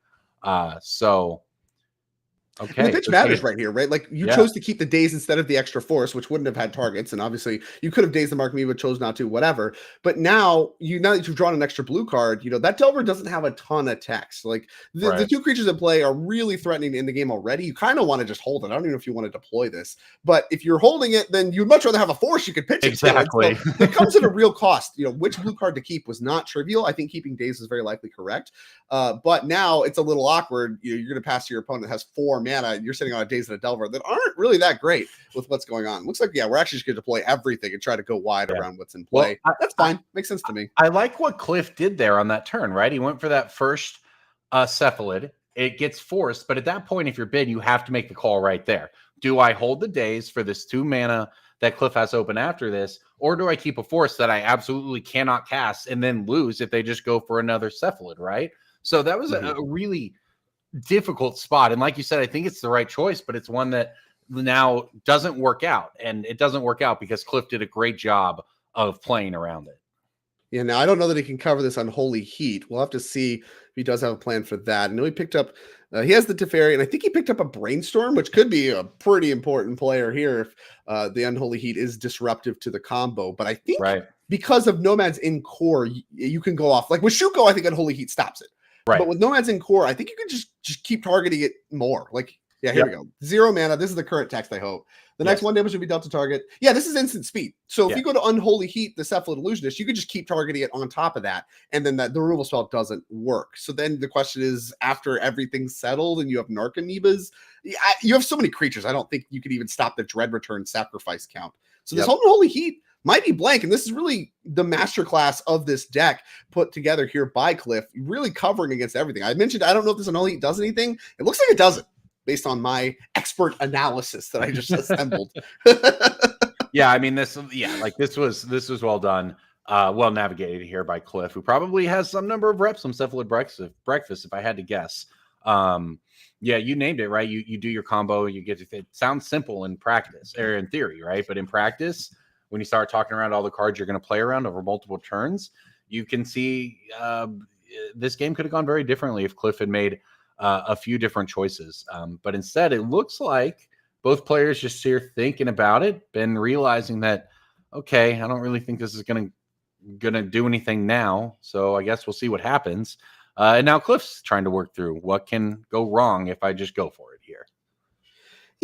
Okay. And the pitch matters right here, right? Like you chose to keep the Daze instead of the extra force, which wouldn't have had targets. And obviously you could have dazed the Narcomoeba, but chose not to, whatever. But now that you've drawn an extra blue card, you know, that Delver doesn't have a ton of text. Like the two creatures in play are really threatening in the game already. You kind of want to just hold it. I don't even know if you want to deploy this, but if you're holding it, then you'd much rather have a force you could pitch it. Exactly. So it comes at a real cost. You know, which blue card to keep was not trivial. I think keeping Daze is very likely correct. But now it's a little awkward. You're going to pass to your opponent that has 4 mana. You're sitting on a Daze and a Delver that aren't really that great with what's going on. Looks like, we're actually just going to deploy everything and try to go wide around what's in play. Well, that's fine. Makes sense to me. I like what Cliff did there on that turn, right? He went for that first Cephalid. It gets forced, but at that point, if you're bid, you have to make the call right there. Do I hold the Daze for this 2 mana that Cliff has open after this, or do I keep a force that I absolutely cannot cast and then lose if they just go for another Cephalid, right? So that was a really difficult spot. And like you said, I think it's the right choice, but it's one that now doesn't work out. And it doesn't work out because Cliff did a great job of playing around it. Yeah, now I don't know that he can cover this Unholy Heat. We'll have to see if he does have a plan for that. I know he picked up, he has the Teferi, and I think he picked up a Brainstorm, which could be a pretty important player here if the Unholy Heat is disruptive to the combo. But I think because of Nomads in core, you can go off. Like with Shuko, I think Unholy Heat stops it. Right. But with Nomads in core, I think you can just keep targeting it more. Like, here we go. 0 mana. This is the current text, I hope. The next 1 damage will be dealt to target. Yeah, this is instant speed. So if you go to Unholy Heat, the Cephalid Illusionist, you could just keep targeting it on top of that. And then the removal spell doesn't work. So then the question is, after everything's settled and you have Narcomoebas, you have so many creatures. I don't think you could even stop the Dread Return sacrifice count. So this whole Unholy Heat might be blank. And this is really the masterclass of this deck put together here by Cliff, really covering against everything. I mentioned, I don't know if this Unholy Heat does anything. It looks like it doesn't, based on my expert analysis that I just assembled. Yeah, I mean, this was well done, well navigated here by Cliff, who probably has some number of reps on Cephalid breakfast, if I had to guess. Yeah, you named it, right? You do your combo, you get it sounds simple in practice or in theory, right? But in practice, when you start talking around all the cards you're going to play around over multiple turns, you can see this game could have gone very differently if Cliff had made a few different choices. But instead, it looks like both players just here thinking about it, been realizing that, okay, I don't really think this is gonna do anything now. So I guess we'll see what happens. And now Cliff's trying to work through what can go wrong if I just go for it here.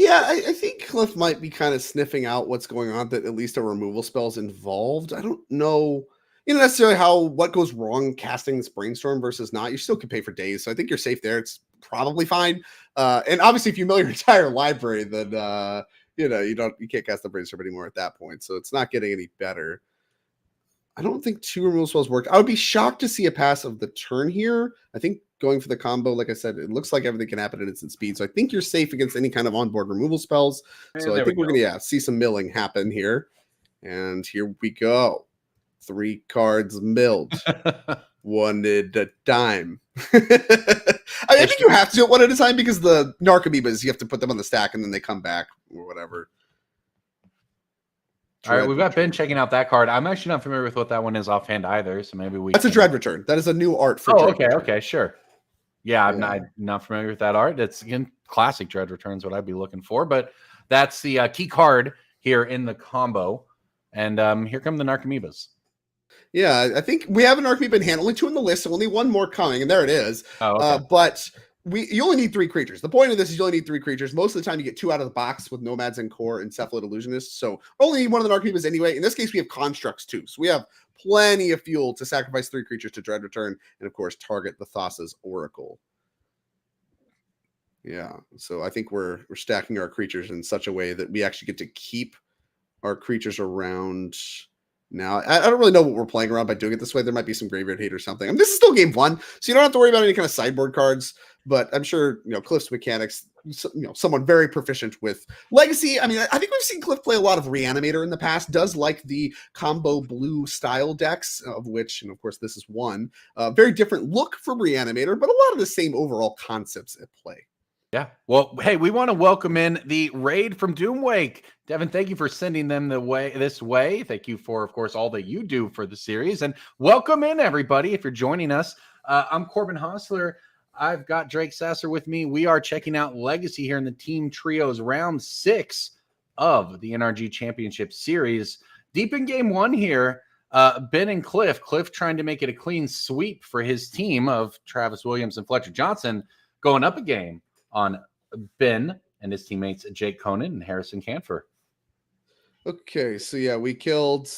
Yeah, I think Cliff might be kind of sniffing out what's going on, that at least a removal spell's involved. I don't know, necessarily what goes wrong casting this Brainstorm versus not. You still can pay for days, so I think you're safe there. It's probably fine. And obviously, if you mill your entire library, then you can't cast the Brainstorm anymore at that point. So it's not getting any better. I don't think 2 removal spells work. I would be shocked to see a pass of the turn here. I think going for the combo, like I said, it looks like everything can happen at instant speed. So I think you're safe against any kind of onboard removal spells. So I think we're going to see some milling happen here. And here we go. 3 cards milled. One at a time. I think you have to do it one at a time because the Narcomoebas, you have to put them on the stack and then they come back or whatever. All right, we've got Ben checking out that card. I'm actually not familiar with what that one is offhand either, so maybe That's a Dread Return. That is a new art for Dread Return. Okay, sure. Yeah, I'm not familiar with that art. It's, again, classic Dread Returns, what I'd be looking for, but that's the key card here in the combo. And here come the Narcomoebas. Yeah, I think we have an Narcomoeba in hand. Only 2 on the list, so only 1 more coming, and there it is. Oh, okay. But you only need 3 creatures. The point of this is you only need 3 creatures. Most of the time you get 2 out of the box with Nomads and Core and Cephalid Illusionist. So only one of the Narcomoebas anyway. In this case, we have Constructs too. So we have plenty of fuel to sacrifice 3 creatures to Dread Return and, of course, target the Thassa's Oracle. Yeah, so I think we're stacking our creatures in such a way that we actually get to keep our creatures around. Now, I don't really know what we're playing around by doing it this way. There might be some graveyard hate or something. I mean, this is still game 1, so you don't have to worry about any kind of sideboard cards. But I'm sure, Cliff's mechanics, someone very proficient with Legacy. I mean, I think we've seen Cliff play a lot of Reanimator in the past. Does like the combo blue style decks, of which, and of course, this is one. Very different look from Reanimator, but a lot of the same overall concepts at play. Yeah. Well, hey, we want to welcome in the raid from Doomwake. Devin, thank you for sending them this way. Thank you for, of course, all that you do for the series. And welcome in, everybody, if you're joining us. I'm Corbin Hostler. I've got Drake Sasser with me. We are checking out Legacy here in the Team Trios round 6 of the NRG Championship Series. Deep in game 1 here, Ben and Cliff trying to make it a clean sweep for his team of Travis Williams and Fletcher Johnson, going up a game on Ben and his teammates Jake Conan and Harrison Canfer. Okay, so yeah, we killed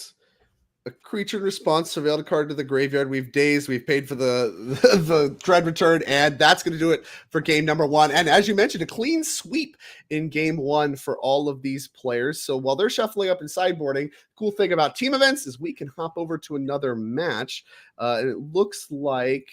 a creature in response, surveilled a card to the graveyard. We've dazed, we've paid for the Dread Return, and that's going to do it for game number 1. And as you mentioned, a clean sweep in game 1 for all of these players. So while they're shuffling up and sideboarding, cool thing about team events is we can hop over to another match. And it looks like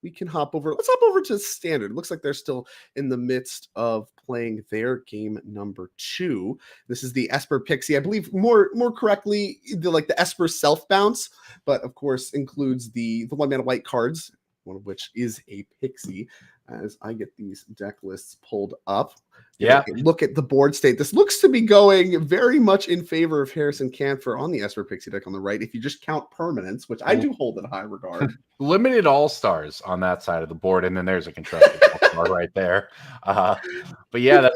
we can hop over. Let's hop over to Standard. It looks like they're still in the midst of playing their game number 2. This is the Esper Pixie. I believe more correctly, the Esper Self Bounce, but of course includes the 1-mana white cards, one of which is a Pixie. As I get these deck lists pulled up. Yeah. Look at the board state. This looks to be going very much in favor of Harrison Canfer on the Esper Pixie deck on the right. If you just count permanents, which I do hold in high regard. Limited all-stars on that side of the board, and then there's a constructed all-star right there. But yeah,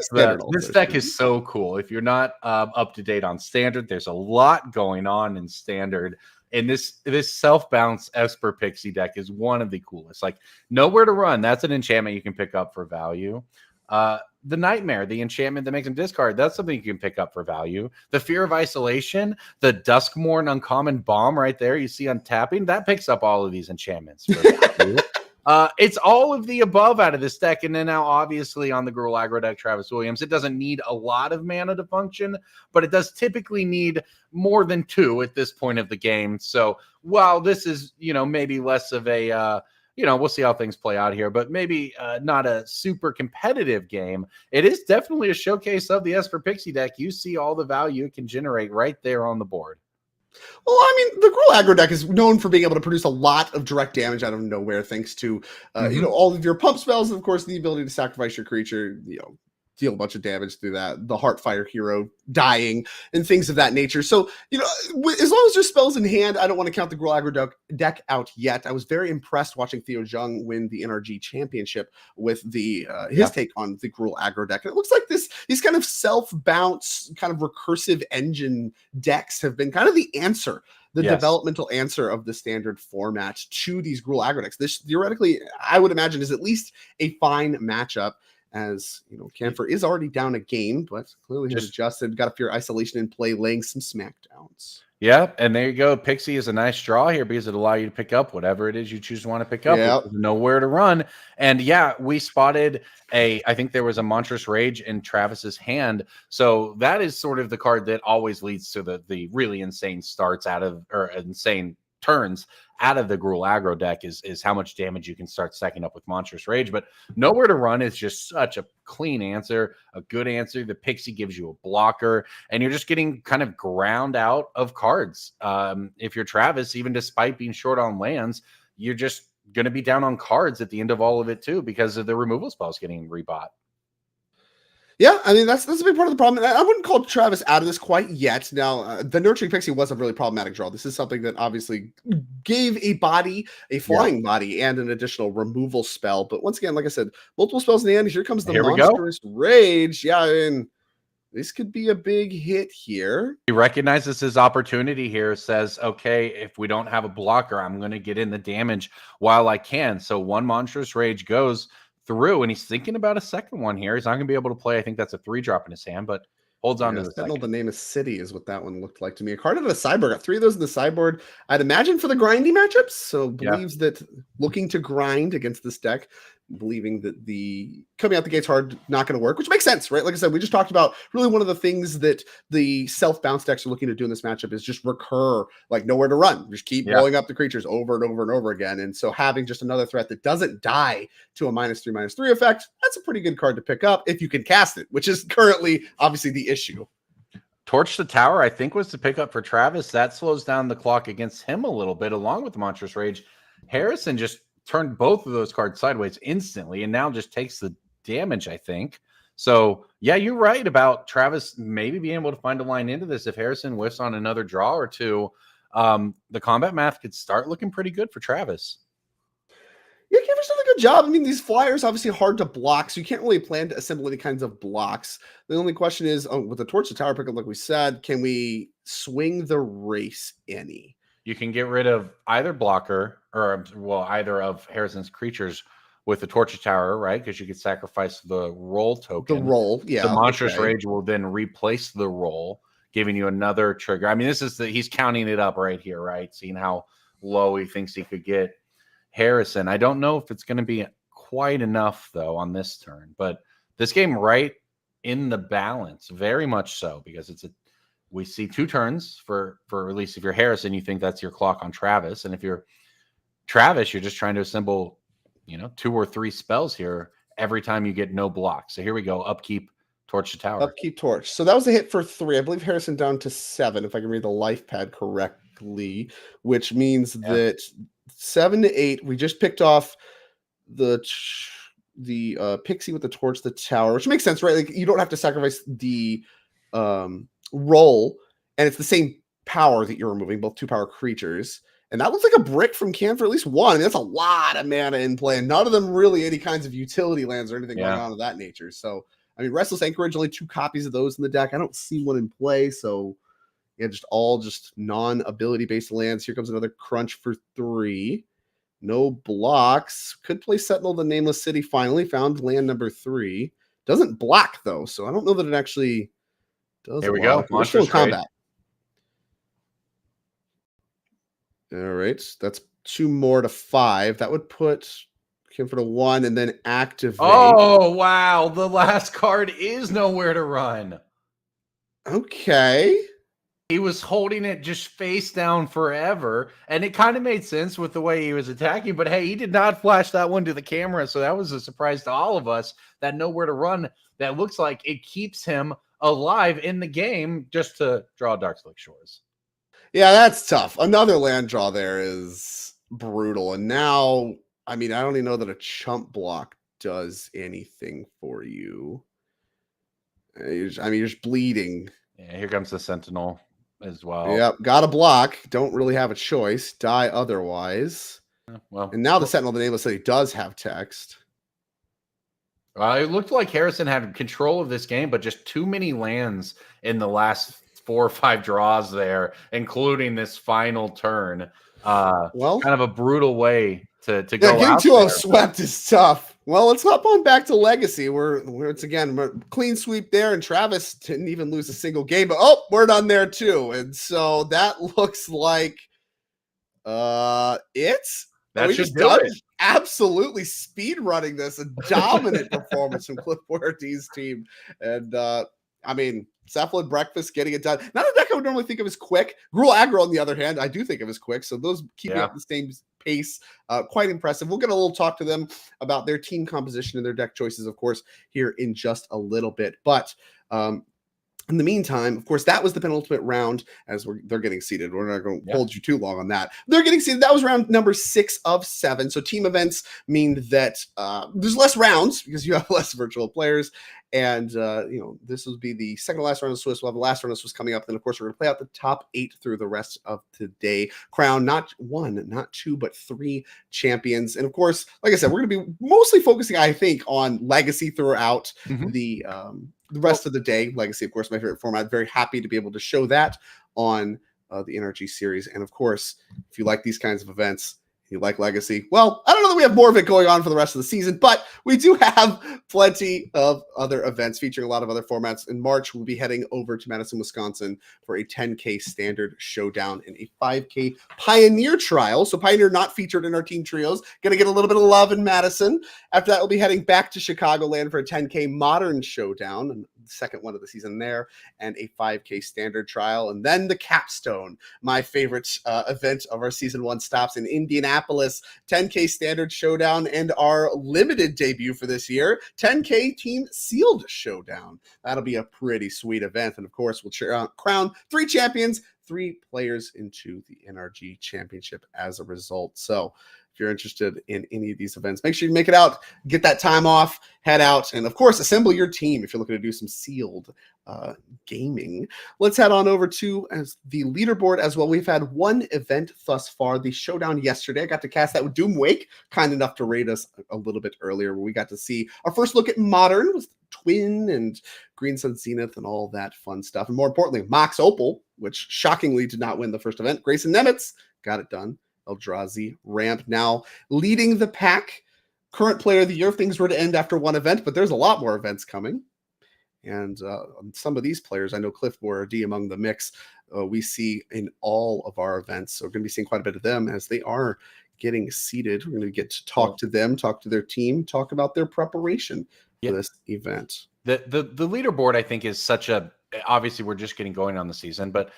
this deck is so cool. If you're not up to date on Standard, there's a lot going on in Standard. And this self-bounce Esper Pixie deck is one of the coolest. Like, Nowhere to Run, that's an enchantment you can pick up for value. The Nightmare, the enchantment that makes him discard, that's something you can pick up for value. The Fear of Isolation, the Duskmourn Uncommon Bomb right there you see on tapping, that picks up all of these enchantments for value. It's all of the above out of this deck. And then now, obviously, on the Gruul aggro deck, Travis Williams, it doesn't need a lot of mana to function, but it does typically need more than 2 at this point of the game. So while this is, maybe less of a, we'll see how things play out here, but maybe not a super competitive game, it is definitely a showcase of the Esper Pixie deck. You see all the value it can generate right there on the board. Well, I mean, the Gruul aggro deck is known for being able to produce a lot of direct damage out of nowhere, thanks to all of your pump spells, and of course the ability to sacrifice your creature, deal a bunch of damage through that, the Heartfire hero dying and things of that nature. So, as long as there's spells in hand, I don't want to count the Gruul aggro deck out yet. I was very impressed watching Theo Jung win the NRG championship with his take on the Gruul aggro deck. And it looks like these kind of self-bounce, kind of recursive engine decks have been kind of the answer, the developmental answer of the Standard format to these Gruul aggro decks. This theoretically, I would imagine, is at least a fine matchup. as you know, Camphor is already down a game, but clearly has adjusted, got a fear isolation in play, laying some smackdowns. Yeah, and there you go. Pixie is a nice draw here because it allows you to pick up whatever it is you choose to want to pick up. Yep. With nowhere to run. And yeah, we spotted I think there was a Monstrous Rage in Travis's hand. So that is sort of the card that always leads to the really insane starts out of, or insane turns out of the Gruul aggro deck is how much damage you can start stacking up with Monstrous Rage. But nowhere to run is just such a clean answer, a good answer. The Pixie gives you a blocker, and you're just getting kind of ground out of cards. If you're Travis, even despite being short on lands, you're just going to be down on cards at the end of all of it too, because of the removal spells getting rebought. Yeah, I mean, that's a big part of the problem. I wouldn't call Travis out of this quite yet. Now, the Nurturing Pixie was a really problematic draw. This is something that obviously gave a body, a flying body, and an additional removal spell. But once again, like I said, multiple spells in the end. Here comes the Monstrous Rage. Yeah, I mean, this could be a big hit here. He recognizes his opportunity here, says, okay, if we don't have a blocker, I'm going to get in the damage while I can. So one Monstrous Rage goes through, and he's thinking about a second one here. He's not going to be able to play. I think that's a 3-drop in his hand, but holds on to the second. The Name of City is what that one looked like to me. A card out of the sideboard. Got 3 of those in the sideboard. I'd imagine for the grindy matchups. So believes that looking to grind against this deck, believing that the coming out the gates hard not going to work, which makes sense, right? Like I said, we just talked about really one of the things that the self-bounce decks are looking to do in this matchup is just recur, like nowhere to run. Just keep blowing up the creatures over and over and over again. And so having just another threat that doesn't die to a -3/-3 effect, that's a pretty good card to pick up if you can cast it, which is currently obviously the issue. Torch the Tower, I think, was the pickup for Travis. That slows down the clock against him a little bit, along with the Monstrous Rage. Harrison just turned both of those cards sideways instantly and now just takes the damage, I think. So, yeah, you're right about Travis maybe being able to find a line into this. If Harrison whiffs on another draw or two, the combat math could start looking pretty good for Travis. Yeah, Camphor's done a good job. I mean, these flyers obviously hard to block, so you can't really plan to assemble any kinds of blocks. The only question is, with the Torch the Tower pickup, like we said, can we swing the race any? You can get rid of either blocker or, well, either of Harrison's creatures with the Torch Tower, right? Because you could sacrifice the roll token. The roll, yeah. The Monstrous Rage will then replace the roll, giving you another trigger. I mean, this is he's counting it up right here, right? Seeing how low he thinks he could get Harrison. I don't know if it's going to be quite enough, though, on this turn. But this game right in the balance, very much so, because we see 2 turns for at least if you're Harrison, you think that's your clock on Travis. And if you're Travis, you're just trying to assemble, 2 or 3 spells here every time you get no block. So here we go. Upkeep, Torch the Tower. Upkeep, Torch. So that was a hit for 3. I believe Harrison down to 7, if I can read the life pad correctly, which means that 7 to 8, we just picked off the Pixie with the Torch the Tower, which makes sense, right? Like you don't have to sacrifice the roll, and it's the same power that you're removing, both 2-power creatures. And that looks like a brick from Camphor, at least one. I mean, that's a lot of mana in play, and none of them really any kinds of utility lands or anything going on of that nature. So, I mean, Restless Anchorage, only 2 copies of those in the deck. I don't see one in play, so yeah, just non-ability based lands. Here comes another crunch for 3. No blocks. Could play Sentinel the Nameless City. Finally found land number 3. Doesn't block though, so I don't know that it actually does. Here we go. We're still in combat. All right, that's 2 more to 5. That would put Camphor to 1 and then activate. Oh, wow. The last card is Nowhere to Run. Okay. He was holding it just face down forever, and it kind of made sense with the way he was attacking, but hey, he did not flash that one to the camera, so that was a surprise to all of us, that Nowhere to Run, that looks like it keeps him alive in the game just to draw Darkslick Shores. Yeah, that's tough. Another land draw there is brutal, and now, I mean, I don't even know that a chump block does anything for you. I mean, you're just bleeding. Yeah, here comes the Sentinel as well. Yep, got a block. Don't really have a choice. Die otherwise. Well, and now the Sentinel of the Nameless City does have text. It looked like Harrison had control of this game, but just too many lands in the last 4 or 5 draws there, including this final turn. Well, kind of a brutal way to go. Getting 2-0 swept is tough. Well, let's hop on back to Legacy, where it's again clean sweep there, and Travis didn't even lose a single game. But we're done there too, and so that looks like it's That we should just do done it. absolutely speed running this, a dominant performance from Clipboard D's team, and I mean. Cephalid Breakfast getting it done. Not a deck I would normally think of as quick. Gruul Aggro, on the other hand, I do think of as quick. So those keeping up the same pace, quite impressive. We'll get a little talk to them about their team composition and their deck choices, of course, here in just a little bit. But in the meantime, of course, that was the penultimate round as they're getting seated. We're not going to hold you too long on that. They're getting seated. That was round number 6 of 7. So team events mean that there's less rounds because you have less virtual players. And, this will be the second to last round of Swiss. We'll have the last round of Swiss coming up. Then, of course, we're going to play out the top 8 through the rest of today. Crown not 1, not 2, but 3 champions. And, of course, like I said, we're going to be mostly focusing, I think, on Legacy throughout the rest of the day. Legacy, of course, my favorite format. Very happy to be able to show that on the NRG series. And, of course, if you like these kinds of events, you like Legacy, well, I don't know that we have more of it going on for the rest of the season, but we do have plenty of other events featuring a lot of other formats. In March, we'll be heading over to Madison, Wisconsin for a 10K standard showdown and a 5K Pioneer trial. So Pioneer not featured in our team trios, going to get a little bit of love in Madison. After that, we'll be heading back to Chicagoland for a 10K modern showdown, and the second one of the season there, and a 5K standard trial. And then the capstone, my favorite event of our season 1 stops in Indianapolis, 10K standard showdown, and our limited debut for this year, 10K team sealed showdown. That'll be a pretty sweet event. And of course, we'll crown 3 champions, 3 players into the NRG championship as a result. So if you're interested in any of these events, make sure you make it out, get that time off, head out, and of course, assemble your team if you're looking to do some sealed gaming. Let's head on over to the leaderboard as well. We've had 1 event thus far, the showdown yesterday. I got to cast that with Doomwake, kind enough to rate us a little bit earlier, where we got to see our first look at Modern with Twin and Green Sun Zenith and all that fun stuff. And more importantly, Mox Opal, which shockingly did not win the first event. Grayson Nemitz got it done. Eldrazi Ramp now leading the pack. Current player of the year if things were to end after 1 event, but there's a lot more events coming. And some of these players, I know Cliffmore D among the mix, we see in all of our events. So we're going to be seeing quite a bit of them as they are getting seated. We're going to get to talk to them, talk to their team, talk about their preparation for this event. The leaderboard, I think, is such a, obviously we're just getting going on the season, but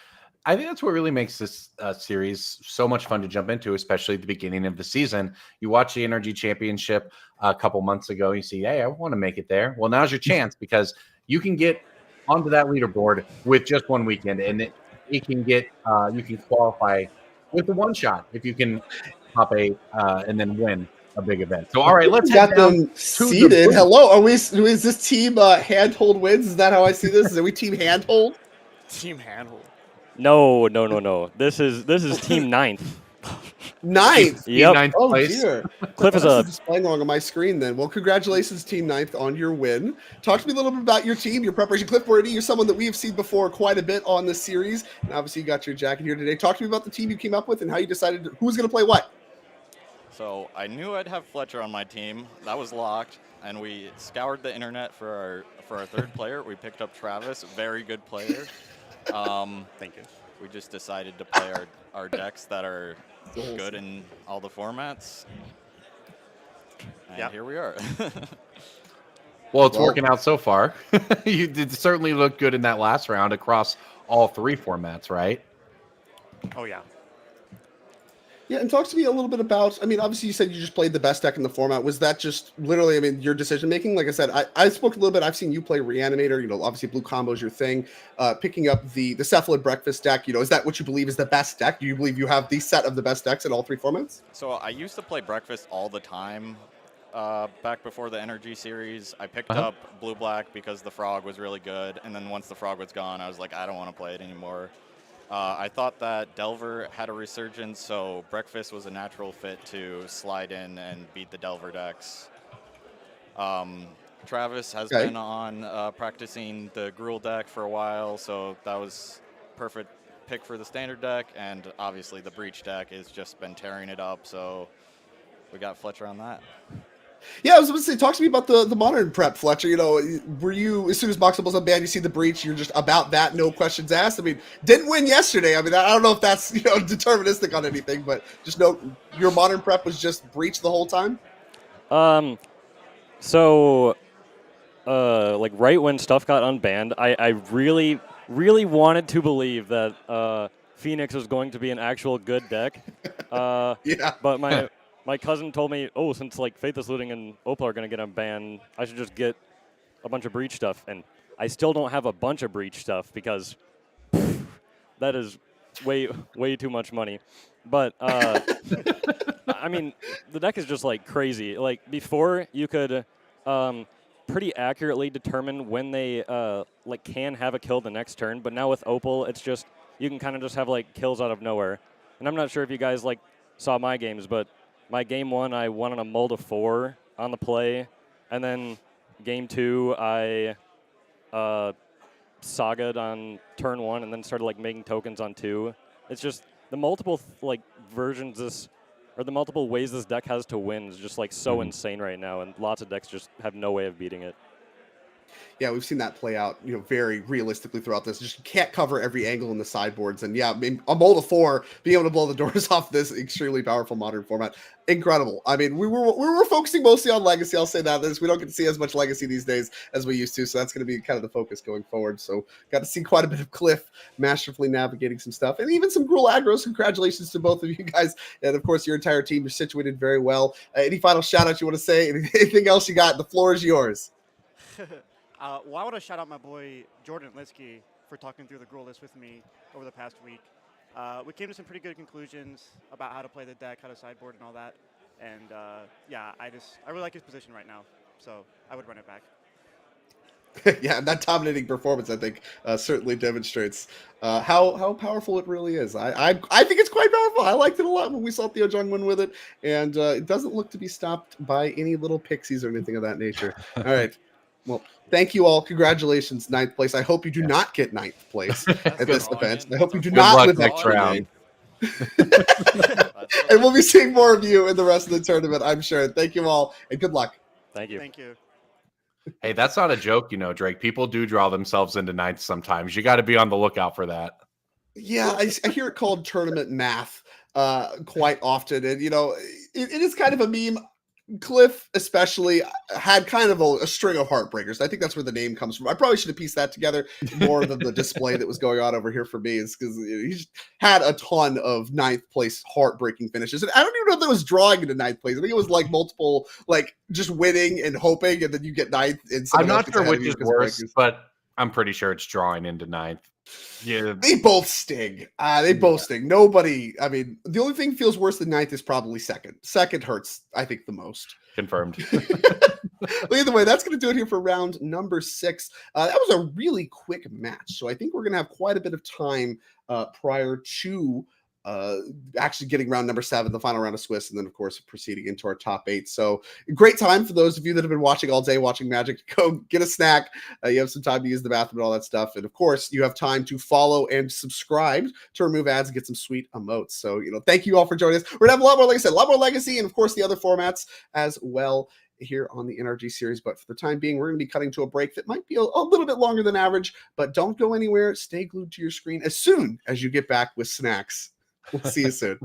I think that's what really makes this series so much fun to jump into, especially at the beginning of the season. You watch the NRG Championship a couple months ago, you see, hey, I want to make it there. Well, now's your chance because you can get onto that leaderboard with just 1 weekend, and it can get you can qualify with a 1 shot if you can pop and then win a big event. So, all right, let's got them seated. Hello, is this team Handhold wins? Is that how I see this? Are we team Handhold? Team Handhold. No. This is team 9th. 9th. Yep. 9th Oh place. dear. Cliff is displaying wrong on my screen then. Well, congratulations, team 9th, on your win. Talk to me a little bit about your team, your preparation. Cliff Brady, you're someone that we have seen before quite a bit on this series. And obviously you got your jacket here today. Talk to me about the team you came up with and how you decided who's going to play what. So I knew I'd have Fletcher on my team. That was locked. And we scoured the internet for our 3rd player. We picked up Travis, a very good player. Thank you. We just decided to play our decks that are good in all the formats. And here we are. Well, it's working out so far. You did certainly look good in that last round across all 3 formats, right? Oh, yeah. Yeah, and talk to me a little bit about, I mean, obviously you said you just played the best deck in the format. Was that just literally, I mean, your decision-making? Like I said, I spoke a little bit. I've seen you play Reanimator. Obviously Blue Combo is your thing. Picking up the Cephalid Breakfast deck, is that what you believe is the best deck? Do you believe you have the set of the best decks in all 3 formats? So I used to play Breakfast all the time back before the NRG series. I picked up Blue-Black because the Frog was really good. And then once the Frog was gone, I was like, I don't want to play it anymore. I thought that Delver had a resurgence, so Breakfast was a natural fit to slide in and beat the Delver decks. Travis has been on practicing the Gruul deck for a while, so that was perfect pick for the standard deck, and obviously the Breach deck has just been tearing it up, so we got Fletcher on that. Yeah, I was going to say, talk to me about the modern prep, Fletcher. You know, were you, as soon as Box Up was unbanned, you see the breach, you're just about that, no questions asked? I mean, didn't win yesterday. I mean, I don't know if that's, deterministic on anything, but just know your modern prep was just breach the whole time? So, like right when stuff got unbanned, I really, really wanted to believe that Phoenix was going to be an actual good deck. Yeah. But my cousin told me, oh, since like Faithless Looting and Opal are going to get unbanned, I should just get a bunch of breach stuff. And I still don't have a bunch of breach stuff because that is way too much money. But I mean, the deck is just like crazy. Like before, you could pretty accurately determine when they like can have a kill the next turn. But now with Opal, it's just you can kind of just have like kills out of nowhere. And I'm not sure if you guys like saw my games, but my game 1 I won on a mold of 4 on the play, and then game 2 I saga'd on turn 1 and then started like making tokens on 2. It's just the multiple like versions the multiple ways this deck has to win is just like so insane right now, and lots of decks just have no way of beating it. Yeah, we've seen that play out, very realistically throughout this. Just can't cover every angle in the sideboards. And yeah, I mean, a mold of 4, being able to blow the doors off this extremely powerful modern format, incredible. I mean, we were focusing mostly on Legacy. I'll say that. We don't get to see as much Legacy these days as we used to, so that's going to be kind of the focus going forward. So got to see quite a bit of Cliff masterfully navigating some stuff, and even some Gruul aggros. Congratulations to both of you guys, and of course your entire team. You're situated very well. Any final shout out you want to say? Anything else you got? The floor is yours. Well, I want to shout out my boy Jordan Litsky for talking through the Gruul list with me over the past week. We came to some pretty good conclusions about how to play the deck, how to sideboard, and all that. And yeah, I really like his position right now, so I would run it back. Yeah, and that dominating performance, I think, certainly demonstrates how powerful it really is. I think it's quite powerful. I liked it a lot when we saw Theo Jung win with it, and it doesn't look to be stopped by any little pixies or anything of that nature. All right. Well, thank you all. Congratulations, 9th place. I hope you do not get 9th place at this event. I hope you do not win next round. And we'll be seeing more of you in the rest of the tournament, I'm sure. Thank you all, and good luck. Thank you. Thank you. Hey, that's not a joke, Drake. People do draw themselves into 9th sometimes. You got to be on the lookout for that. Yeah, I hear it called tournament math quite often. And, it is kind of a meme. Cliff especially had kind of a string of heartbreakers. I think that's where the name comes from. I probably should have pieced that together more than the display that was going on over here for me, is because he just had a ton of 9th place heartbreaking finishes. And I don't even know if that was drawing into 9th place. I think it was like multiple, like just winning and hoping, and then you get 9th. And I'm not sure which is worse, but I'm pretty sure it's drawing into 9th. Yeah, they both sting. Sting. Nobody. I mean, the only thing feels worse than 9th is probably 2nd. 2nd hurts, I think, the most. Confirmed. Well, either way, that's going to do it here for round number 6. That was a really quick match, so I think we're going to have quite a bit of time prior to actually getting round number 7, the final round of Swiss, and then of course proceeding into our top 8. So great time for those of you that have been watching all day, watching Magic. Go get a snack. You have some time to use the bathroom and all that stuff, and of course you have time to follow and subscribe to remove ads and get some sweet emotes. So thank you all for joining us. We're gonna have a lot more, like I said, a lot more Legacy, and of course the other formats as well here on the NRG series. But for the time being, we're going to be cutting to a break that might be a little bit longer than average, but don't go anywhere. Stay glued to your screen as soon as you get back with snacks. We'll see you soon.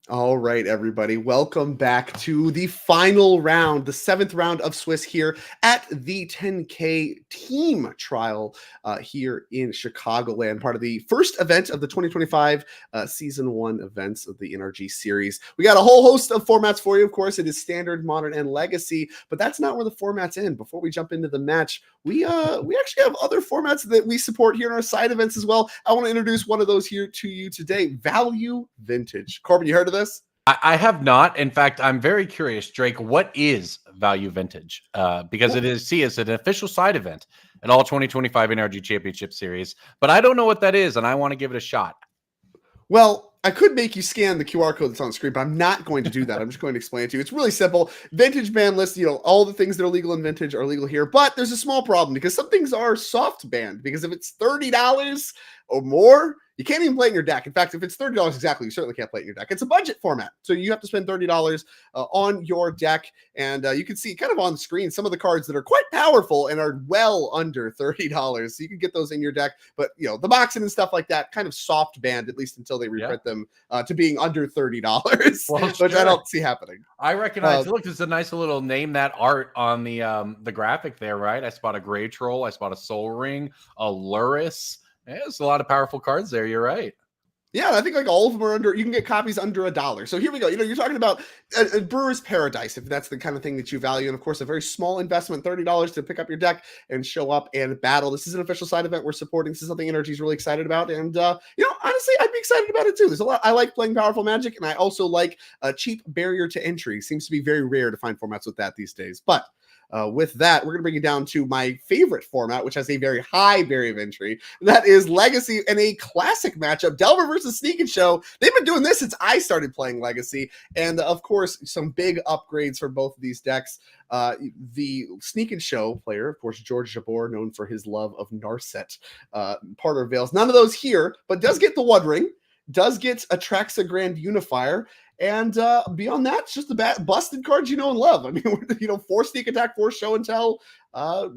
All right, everybody. Welcome back to the final round, the 7th round of Swiss here at the 10K team trial here in Chicagoland, part of the first event of the 2025 Season 1 events of the NRG series. We got a whole host of formats for you. Of course, it is Standard, Modern, and Legacy, but that's not where the formats end. Before we jump into the match, we actually have other formats that we support here in our side events as well. I want to introduce one of those here to you today, Value Vintage. Corbin, you heard of this? I have not. In fact, I'm very curious, Drake, what is Value Vintage? Because it is, it's an official side event at all 2025 NRG Championship Series, but I don't know what that is, and I want to give it a shot. Well, I could make you scan the QR code that's on the screen, but I'm not going to do that. I'm just going to explain it to you. It's really simple. Vintage ban list, all the things that are legal in Vintage are legal here, but there's a small problem because some things are soft banned, because if it's $30 or more, you can't even play it in your deck. In fact, if it's $30 exactly, you certainly can't play it in your deck. It's a budget format, so you have to spend $30 on your deck. And you can see kind of on the screen some of the cards that are quite powerful and are well under $30. So you can get those in your deck. But, the boxing and stuff like that, kind of soft banned, at least until they reprint them to being under $30, which I don't see happening. I recognize, look, there's a nice little name that art on the graphic there, right? I spot a Gray Troll. I spot a Soul Ring, a Luris. Yeah, there's a lot of powerful cards there. You're right. Yeah, I think like all of them are under, you can get copies under $1. So here we go. You're talking about a Brewer's Paradise, if that's the kind of thing that you value. And of course, a very small investment, $30 to pick up your deck and show up and battle. This is an official side event we're supporting. This is something NRG is really excited about. And, honestly, I'd be excited about it too. There's a lot. I like playing powerful Magic, and I also like a cheap barrier to entry. Seems to be very rare to find formats with that these days. But with that, we're going to bring you down to my favorite format, which has a very high barrier of entry. That is Legacy and a classic matchup, Delver versus Sneak and Show. They've been doing this since I started playing Legacy. And of course, some big upgrades for both of these decks. The Sneak and Show player, of course, George Jabor, known for his love of Narset, Parter Veils. None of those here, but does get the One Ring, does get Atraxa Grand Unifier. And beyond that, it's just the busted cards you know and love. I mean, 4 Sneak Attack, 4 Show and Tell,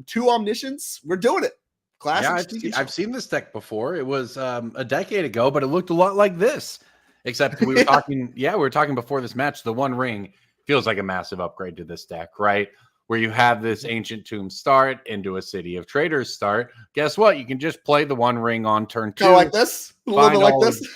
2 Omniscience. We're doing it. Classic. Yeah, I've seen this deck before. It was a decade ago, but it looked a lot like this. Except we were talking, we were talking before this match. The One Ring feels like a massive upgrade to this deck, right? Where you have this Ancient Tomb start into a City of Traders start. Guess what? You can just play the One Ring on turn 2. Kind of like this. A little bit like this.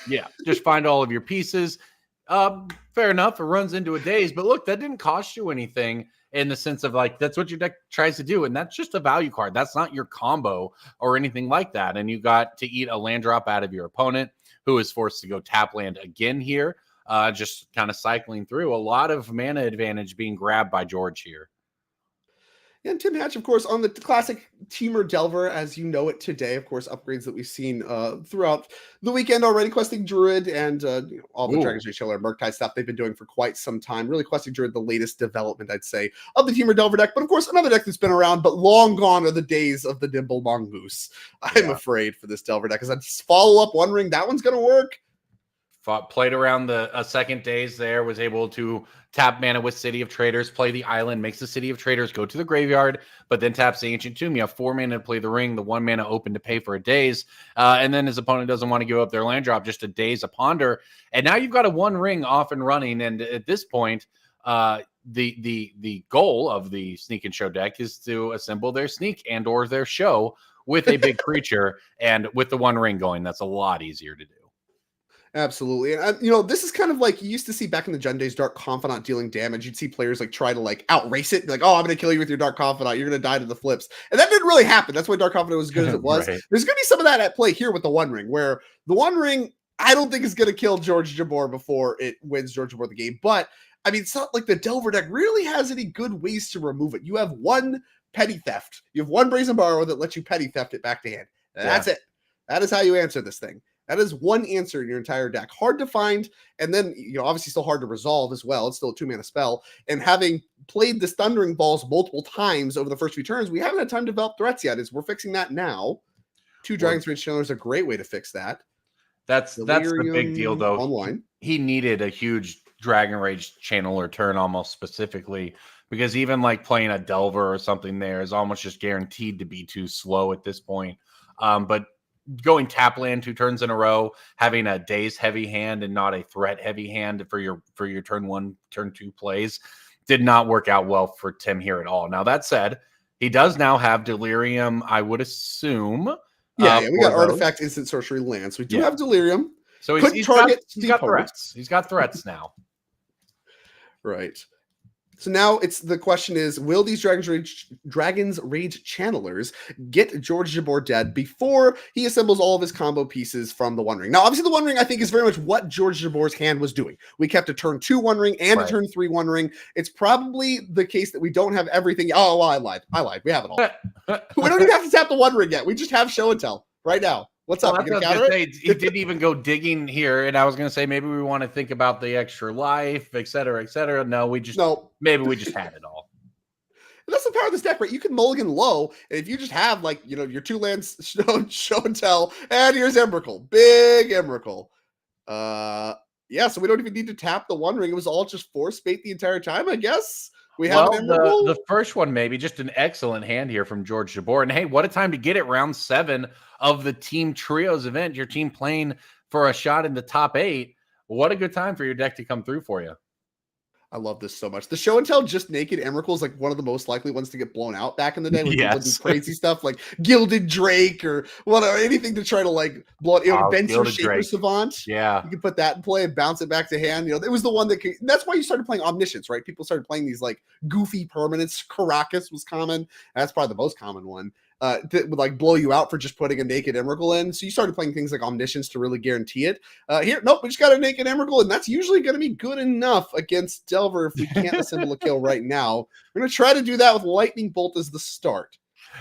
Just find all of your pieces. Fair enough. It runs into a daze, but look, that didn't cost you anything in the sense of like, that's what your deck tries to do. And that's just a value card. That's not your combo or anything like that. And you got to eat a land drop out of your opponent, who is forced to go tap land again here. Just kind of cycling through. A lot of mana advantage being grabbed by George here. And Tim Hatch, of course, on the classic Teamer Delver, as you know it today. Of course, upgrades that we've seen throughout the weekend already. Questing Druid and all the Dragon's Rage Chiller and Murktide stuff they've been doing for quite some time. Really, Questing Druid, the latest development, I'd say, of the Teamer Delver deck. But of course, another deck that's been around, but long gone are the days of the Nimble Mongoose. I'm afraid for this Delver deck, because I just follow up One Ring. That one's going to work. Played around the second days there, was able to tap mana with City of Traders, play the island, makes the City of Traders go to the graveyard, but then taps the Ancient Tomb. You have 4 mana to play the ring, the 1 mana open to pay for a daze, and then his opponent doesn't want to give up their land drop, just a daze, a ponder, and now you've got a One Ring off and running. And at this point, the goal of the Sneak and Show deck is to assemble their Sneak and or their Show with a big creature, and with the One Ring going, that's a lot easier to do. Absolutely. And, this is kind of like you used to see back in the Jund days, Dark Confidant dealing damage. You'd see players try to outrace it. Like, oh, I'm going to kill you with your Dark Confidant. You're going to die to the flips. And that didn't really happen. That's why Dark Confidant was as good as it was. Right. There's going to be some of that at play here with the One Ring, where the One Ring, I don't think is going to kill George Jabor before it wins George Jabor the game. But, I mean, it's not like the Delver deck really has any good ways to remove it. You have 1 Petty Theft. You have 1 Brazen Borrower that lets you Petty Theft it back to hand. That's it. That is how you answer this thing. That is one answer in your entire deck. Hard to find, and then, obviously still hard to resolve as well. It's still a 2-mana spell. And having played this Thundering Balls multiple times over the first few turns, we haven't had time to develop threats yet. We're fixing that now. 2 Dragon's Rage Channel is a great way to fix that. That's the big deal, though. Online. He needed a huge Dragon Rage Channeler turn almost specifically, because even playing a Delver or something there is almost just guaranteed to be too slow at this point. But going tap land 2 turns in a row, having a daze heavy hand and not a threat heavy hand for your turn 1, turn 2 plays did not work out well for Tim here at all. Now that said, he does now have Delirium, I would assume. Yeah, we got those. Artifact, Instant Sorcery, Lands. We do have Delirium. So he's got threats. He's got threats now. Right. So now the question is, will these Dragon's Rage channelers get George Jabor dead before he assembles all of his combo pieces from the One Ring? Now, obviously, the One Ring, I think, is very much what George Jabor's hand was doing. We kept a turn 2 One Ring and a turn 3 One Ring. It's probably the case that we don't have everything. Oh, well, I lied. We have it all. We don't even have to tap the One Ring yet. We just have Show and Tell right now. What's up? He didn't even go digging here, and I was going to say maybe we want to think about the extra life, et cetera, et cetera. No, maybe we just had it all. And that's the power of this deck, right? You can mulligan low, and if you just have your 2 lands show and tell, and here's Emrakul, big Emrakul. Yeah, so we don't even need to tap the One Ring. It was all just force bait the entire time, I guess. We have the first one, maybe just an excellent hand here from George Jabor. And hey, what a time to get it! Round 7 of the Team Trios event. Your team playing for a shot in the top 8. What a good time for your deck to come through for you. I love this so much. The Show and Tell just naked Emrakul is like one of the most likely ones to get blown out back in the day when people do crazy stuff like Gilded Drake or whatever, anything to try to like blow it. Bencher Shaper Savant. Yeah. You can put that in play and bounce it back to hand. It was the one that that's why you started playing Omniscience, right? People started playing these like goofy permanents. Caracas was common. That's probably the most common one. That would like blow you out for just putting a naked Emrakul in. So you started playing things like Omniscience to really guarantee it. Here, nope, we just got a naked Emrakul, and that's usually going to be good enough against Delver if we can't assemble a kill right now. We're going to try to do that with Lightning Bolt as the start.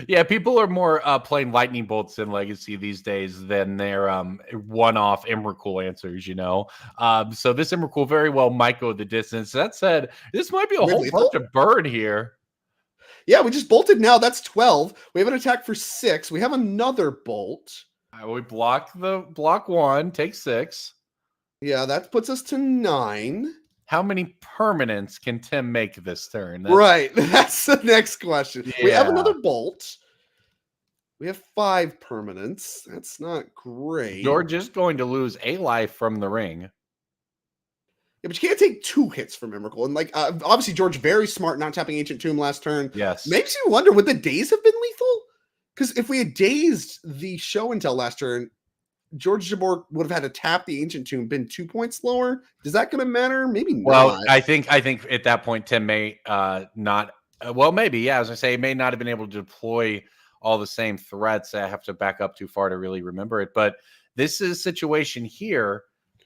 Yeah, people are more playing Lightning Bolts in Legacy these days than their one-off Emrakul answers, So this Emrakul very well might go the distance. That said, this might be a whole bunch of burn here. Yeah, we just bolted now. That's 12. We have an attack for 6. We have another bolt. We block 1, take 6. Yeah, that puts us to 9. How many permanents can Tim make this turn? Right. That's the next question. Yeah. We have another bolt. We have 5 permanents. That's not great. You're just going to lose a life from the ring. Yeah, but you can't take 2 hits from Emrakul. And obviously, George, very smart not tapping Ancient Tomb last turn. Yes. Makes you wonder, would the daze have been lethal? Because if we had dazed the Show and Tell last turn, George Jabor would have had to tap the Ancient Tomb, been 2 points lower. Is that going to matter? Maybe not. Well, I think at that point, Tim may not. Well, maybe, yeah. As I say, he may not have been able to deploy all the same threats. I have to back up too far to really remember it. But this is a situation here.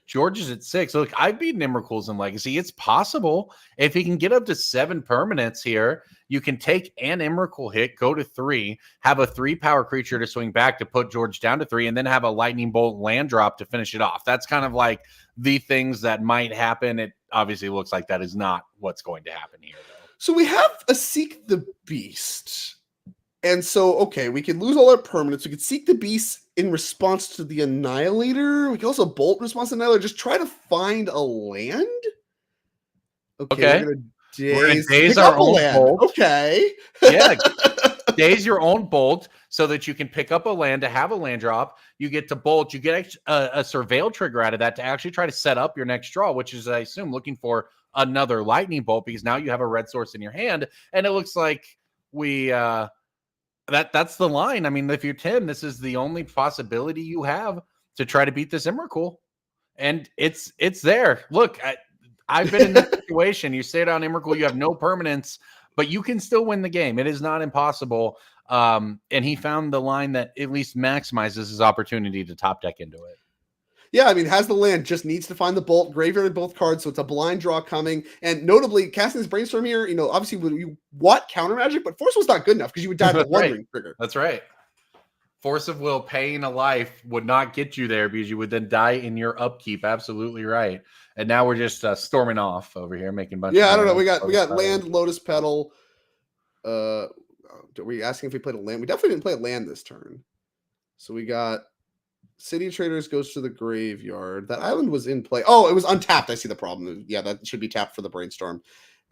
George is at 6. Look, I've beaten Emrakuls in Legacy. It's possible if he can get up to 7 permanents here. You can take an Emrakul hit, go to 3, have a 3-power creature to swing back to put George down to 3, and then have a Lightning Bolt land drop to finish it off. That's kind of like the things that might happen. It obviously looks like that is not what's going to happen here, though. So we have a Seek the Beast. And so, okay, we can lose all our permanents. We can Seek the Beast in response to the Annihilator. We can also Bolt in response to Annihilator. Just try to find a land. Okay. We're going to daze our own bolt. Okay. Yeah. Daze your own bolt so that you can pick up a land to have a land drop. You get to bolt. You get a surveil trigger out of that to actually try to set up your next draw, which is, I assume, looking for another lightning bolt because now you have a red source in your hand. And it looks like we... That's the line. I mean, if you're Tim, this is the only possibility you have to try to beat this Emrakul. And it's there. Look, I've been in this situation. You stay down Emrakul, you have no permanents, but you can still win the game. It is not impossible. And he found the line that at least maximizes his opportunity to top deck into it. Yeah, I mean, has the land, just needs to find the bolt, graveyard both cards, so it's a blind draw coming. And notably, casting this Brainstorm here, obviously you want counter magic, but Force was not good enough because you would die to the One Ring trigger. That's right. Force of Will, paying a life would not get you there because you would then die in your upkeep. Absolutely right. And now we're just storming off over here, making a bunch. Yeah, I don't know. We got land, Lotus Petal. Are we asking if we played a land? We definitely didn't play a land this turn. So we got City of Traders goes to the graveyard. That island was in play. Oh, it was untapped. I see the problem. Yeah, that should be tapped for the Brainstorm.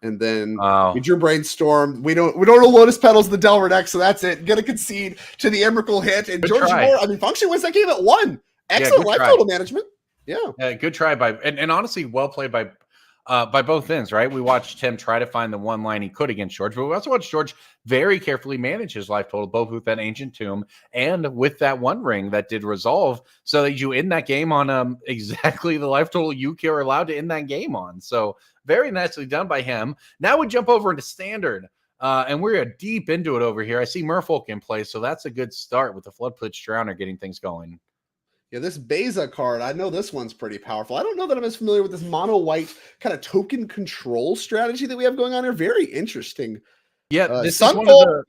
And then Oh. we drew Brainstorm. We don't know Lotus Petals in the Delver deck, so that's it. Gonna concede to the Emrakul hit. And Good George try. Moore, I mean, Function wins that game at 1. Excellent good life try. total management. Yeah. Good try and honestly, well played by both ends, right? We watched him try to find the one line he could against George, but we also watched George very carefully manage his life total, both with that Ancient Tomb and with that one ring that did resolve, so that you end that game on exactly the life total you are allowed to end that game on. So very nicely done by him. Now we jump over into Standard, and we're deep into it over here. I see Merfolk in play, so that's a good start with the Floodplitch Drowner getting things going. Yeah, this Beza card, I know this one's pretty powerful. I don't know that I'm as familiar with this mono white kind of token control strategy that we have going on here. Very interesting. Yeah, this is one of Sunfall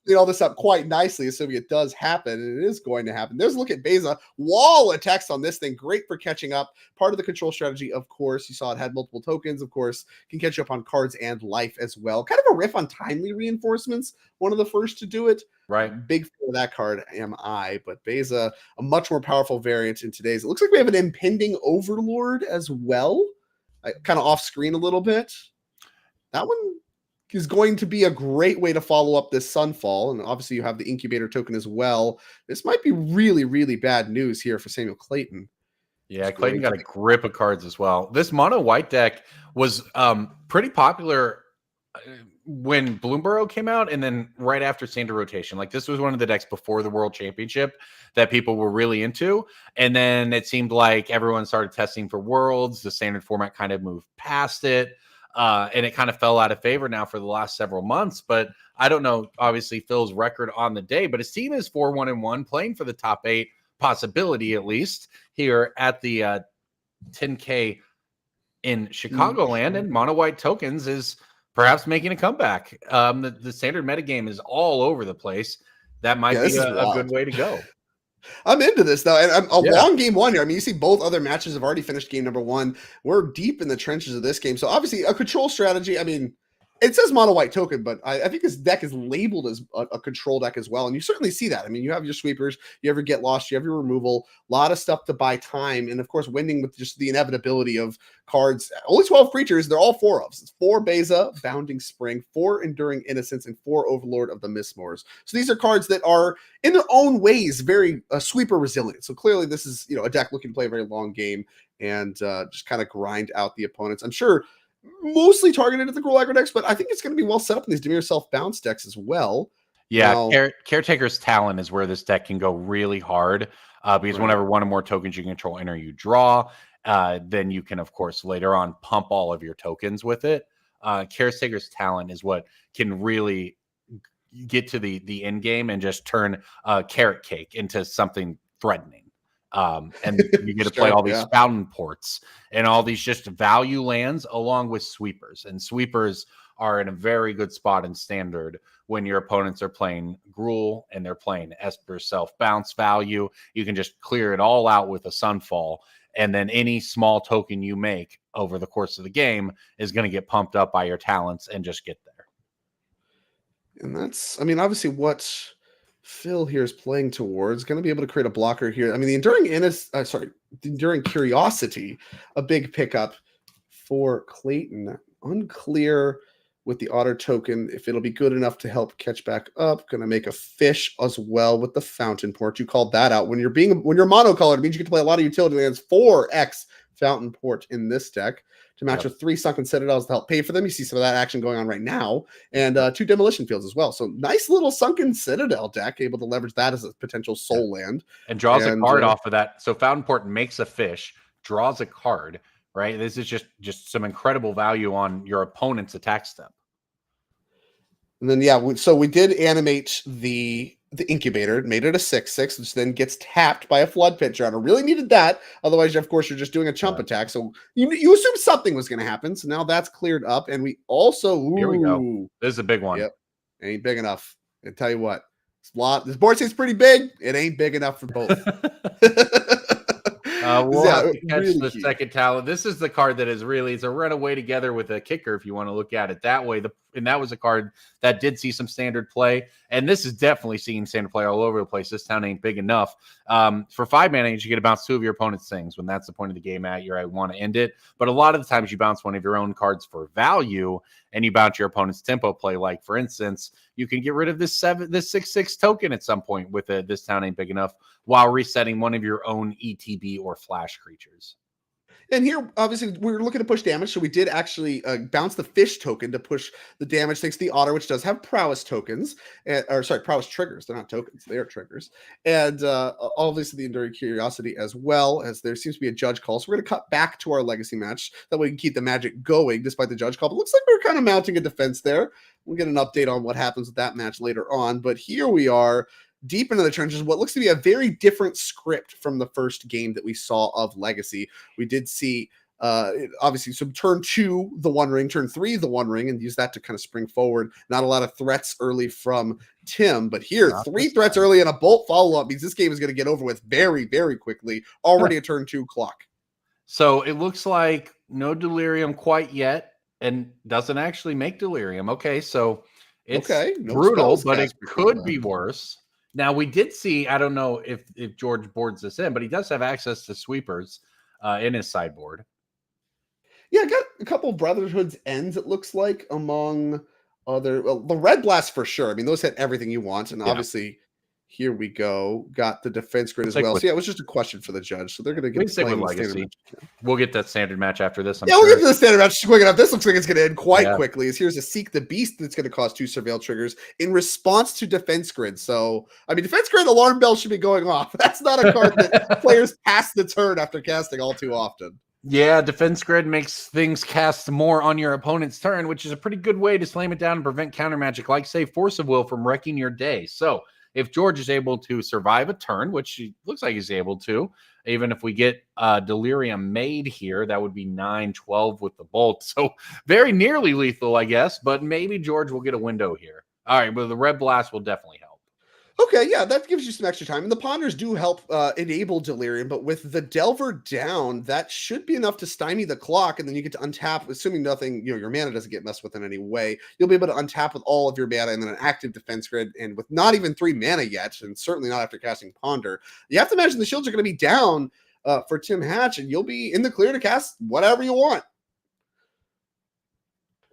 clean all this up quite nicely, assuming it does happen, and it is going to happen. There's a look at Beza. Wall of text on this thing. Great for catching up. Part of the control strategy, of course. You saw it had multiple tokens, of course. Can catch you up on cards and life as well. Kind of a riff on timely reinforcements. One of the first to do it. Right. Big fan of that card, am I. But Beza, a much more powerful variant in today's. It looks like we have an impending Overlord as well. Kind of off screen a little bit. That one is going to be a great way to follow up this Sunfall. And obviously you have the Incubator token as well. This might be really, really bad news here for Samuel Clayton. Yeah, Clayton got a grip of cards as well. This mono white deck was pretty popular when Bloomborough came out, and then right after Standard Rotation. Like, this was one of the decks before the World Championship that people were really into. And then it seemed like everyone started testing for Worlds. The Standard format kind of moved past it. And it kind of fell out of favor now for the last several months. But I don't know, obviously, Phil's record on the day, but his team is 4-1-1, playing for the top 8 possibility, at least, here at the 10K in Chicagoland. And mono white tokens is perhaps making a comeback. The Standard metagame is all over the place. That might be a good way to go. I'm into this, though. And long game one here. I mean, you see both other matches have already finished game number 1. We're deep in the trenches of this game. So obviously a control strategy. I mean, it says mono white token, but I think this deck is labeled as a control deck as well. And you certainly see that. I mean, you have your sweepers, you have your get lost, you have your removal, a lot of stuff to buy time. And of course, winning with just the inevitability of cards. Only 12 creatures. They're all 4 of. It's 4 Beza, Bounding Spring, 4 Enduring Innocence, and 4 Overlord of the Mistmoors. So these are cards that are in their own ways very sweeper resilient. So clearly this is, a deck looking to play a very long game and just kind of grind out the opponents. I'm sure mostly targeted at the Gruul aggro decks, but I think it's going to be well set up in these Dimir self-bounce decks as well. Yeah, now, Caretaker's Talon is where this deck can go really hard because whenever one or more tokens you control enter, you draw. Then you can, of course, later on pump all of your tokens with it. Caretaker's Talon is what can really get to the end game and just turn Carrot Cake into something threatening. And you get to play all these fountain ports and all these just value lands along with sweepers. And sweepers are in a very good spot in Standard when your opponents are playing Gruul and they're playing Esper self-bounce value. You can just clear it all out with a Sunfall. And then any small token you make over the course of the game is going to get pumped up by your talents and just get there. And that's, I mean, obviously what Phil here is playing towards, going to be able to create a blocker here. I mean, the Enduring Curiosity, a big pickup for Clayton. Unclear with the Otter token if it'll be good enough to help catch back up. Going to make a fish as well with the Fountain Port. You called that out. When you're monocolored, it means you get to play a lot of utility lands. 4x Fountain Port in this deck to match with 3 Sunken Citadels to help pay for them. You see some of that action going on right now, and 2 Demolition Fields as well. So nice little Sunken Citadel deck, able to leverage that as a potential soul land. And draws a card off of that. So Fountain Port makes a fish, draws a card, right? This is just some incredible value on your opponent's attack step. And then, so we did animate the Incubator. It made it a 6/6, which then gets tapped by a Flood Pit Drowner. Really needed that. Otherwise, of course, you're just doing a chump attack. So you assume something was going to happen. So now that's cleared up. And we also... Here we go. This is a big one. Yep. Ain't big enough. I tell you what. This board seems pretty big. It ain't big enough for both. We'll have to catch the second talent. This is the card that is really, it's a runaway together with a kicker if you want to look at it that way. The and that was a card that did see some standard play. And this is definitely seeing standard play all over the place. This town ain't big enough. For 5 mana, you get to bounce 2 of your opponent's things when that's the point of the game at. I want to end it. But a lot of the times you bounce one of your own cards for value, and you bounce your opponent's tempo play. Like, for instance, you can get rid of this 6/6 token at some point with this town ain't big enough while resetting one of your own ETB or flash creatures. And here, obviously, we were looking to push damage, so we did actually bounce the fish token to push the damage thanks to the otter, which does have prowess tokens, prowess triggers. They're not tokens; they are triggers. And obviously, the enduring curiosity as well, as there seems to be a judge call. So we're going to cut back to our legacy match that way we can keep the magic going despite the judge call. But it looks like we're kind of mounting a defense there. We'll get an update on what happens with that match later on. But here we are, deep into the trenches, what looks to be a very different script from the first game that we saw of Legacy. We did see, obviously, so turn 2, the One Ring, turn 3, the One Ring, and use that to kind of spring forward. Not a lot of threats early from Tim, but here, 3 threats early and a bolt follow-up means this game is going to get over with very, very quickly. Already a turn 2 clock. So it looks like no Delirium quite yet, and doesn't actually make Delirium. Okay, so it's brutal, but it could be worse. Now, we did see, I don't know if George boards this in, but he does have access to sweepers in his sideboard. Yeah, got a couple Brotherhood's ends, it looks like, among other... Well, the Red Blast for sure. I mean, those hit everything you want, and obviously... Here we go. Got the defense grid as well. So yeah, it was just a question for the judge. So they're going to get with Legacy. We'll get that standard match after this. We'll get to the standard match quick enough. This looks like it's going to end quite quickly. As here's a Seek the Beast that's going to cost 2 Surveil triggers in response to defense grid. So I mean, defense grid alarm bell should be going off. That's not a card that players pass the turn after casting all too often. Yeah, defense grid makes things cast more on your opponent's turn, which is a pretty good way to slam it down and prevent counter magic, like say Force of Will, from wrecking your day. So if George is able to survive a turn, which he looks like he's able to, even if we get Delirium made here, that would be 9-12 with the bolt. So very nearly lethal, I guess, but maybe George will get a window here. All right, but the Red Blast will definitely help. Okay, yeah, that gives you some extra time. And the Ponders do help enable Delirium, but with the Delver down, that should be enough to stymie the clock, and then you get to untap, assuming nothing, your mana doesn't get messed with in any way. You'll be able to untap with all of your mana and then an active defense grid, and with not even 3 mana yet, and certainly not after casting Ponder, you have to imagine the shields are going to be down for Tim Hatch, and you'll be in the clear to cast whatever you want.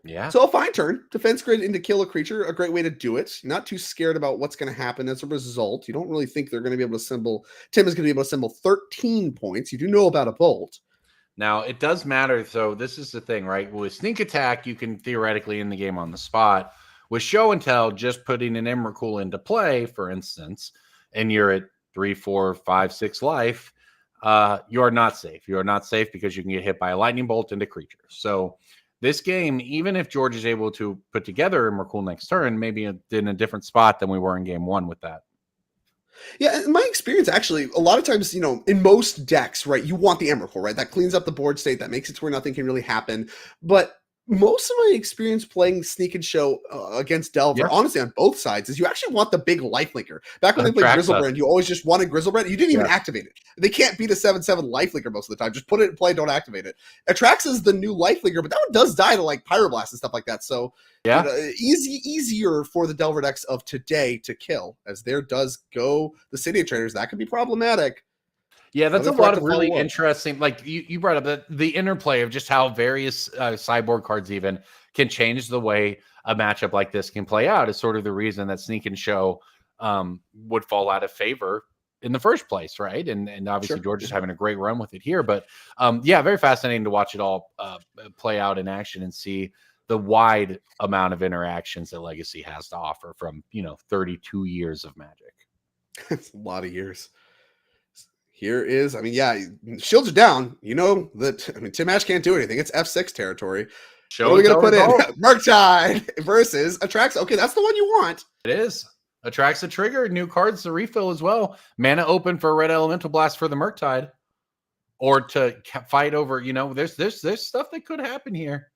Yeah. So a fine turn. Defense grid into kill a creature, a great way to do it. Not too scared about what's going to happen as a result. You don't really think they're going to be able to assemble. Tim is going to be able to assemble 13 points. You do know about a bolt. Now, it does matter. So this is the thing, right? With sneak attack, you can theoretically end the game on the spot. With show and tell, just putting an Emrakul into play, for instance, and you're at 3, 4, 5, 6 life, you are not safe. You are not safe because you can get hit by a lightning bolt into creatures. So this game, even if George is able to put together Emrakul next turn, maybe in a different spot than we were in game 1 with that. Yeah, in my experience, actually, a lot of times, in most decks, right, you want the Emrakul, right? That cleans up the board state. That makes it to where nothing can really happen. But most of my experience playing Sneak and Show against Delver, honestly, on both sides, is you actually want the big lifelinker. Back when they played Grizzlebrand, you always just wanted Grizzlebrand. You didn't even activate it. They can't beat a 7/7 lifelinker most of the time. Just put it in play, don't activate it. Atraxa is the new lifelinker, but that one does die to like Pyroblast and stuff like that. So easier for the Delver decks of today to kill, as there does go the City of Traders. That could be problematic. Yeah, that's a lot of really interesting, like you brought up the interplay of just how various sideboard cards even can change the way a matchup like this can play out is sort of the reason that Sneak and Show would fall out of favor in the first place, right? And obviously George is having a great run with it here. But yeah, very fascinating to watch it all play out in action and see the wide amount of interactions that Legacy has to offer from, 32 years of Magic. It's a lot of years. Here is, shields are down. Tim Hatch can't do anything. It's F6 territory. What are we going to put in? Murktide versus Atraxa. Okay, that's the one you want. It is. Atraxa trigger, new cards to refill as well. Mana open for a red elemental blast for the Murktide. Or to fight over, there's stuff that could happen here.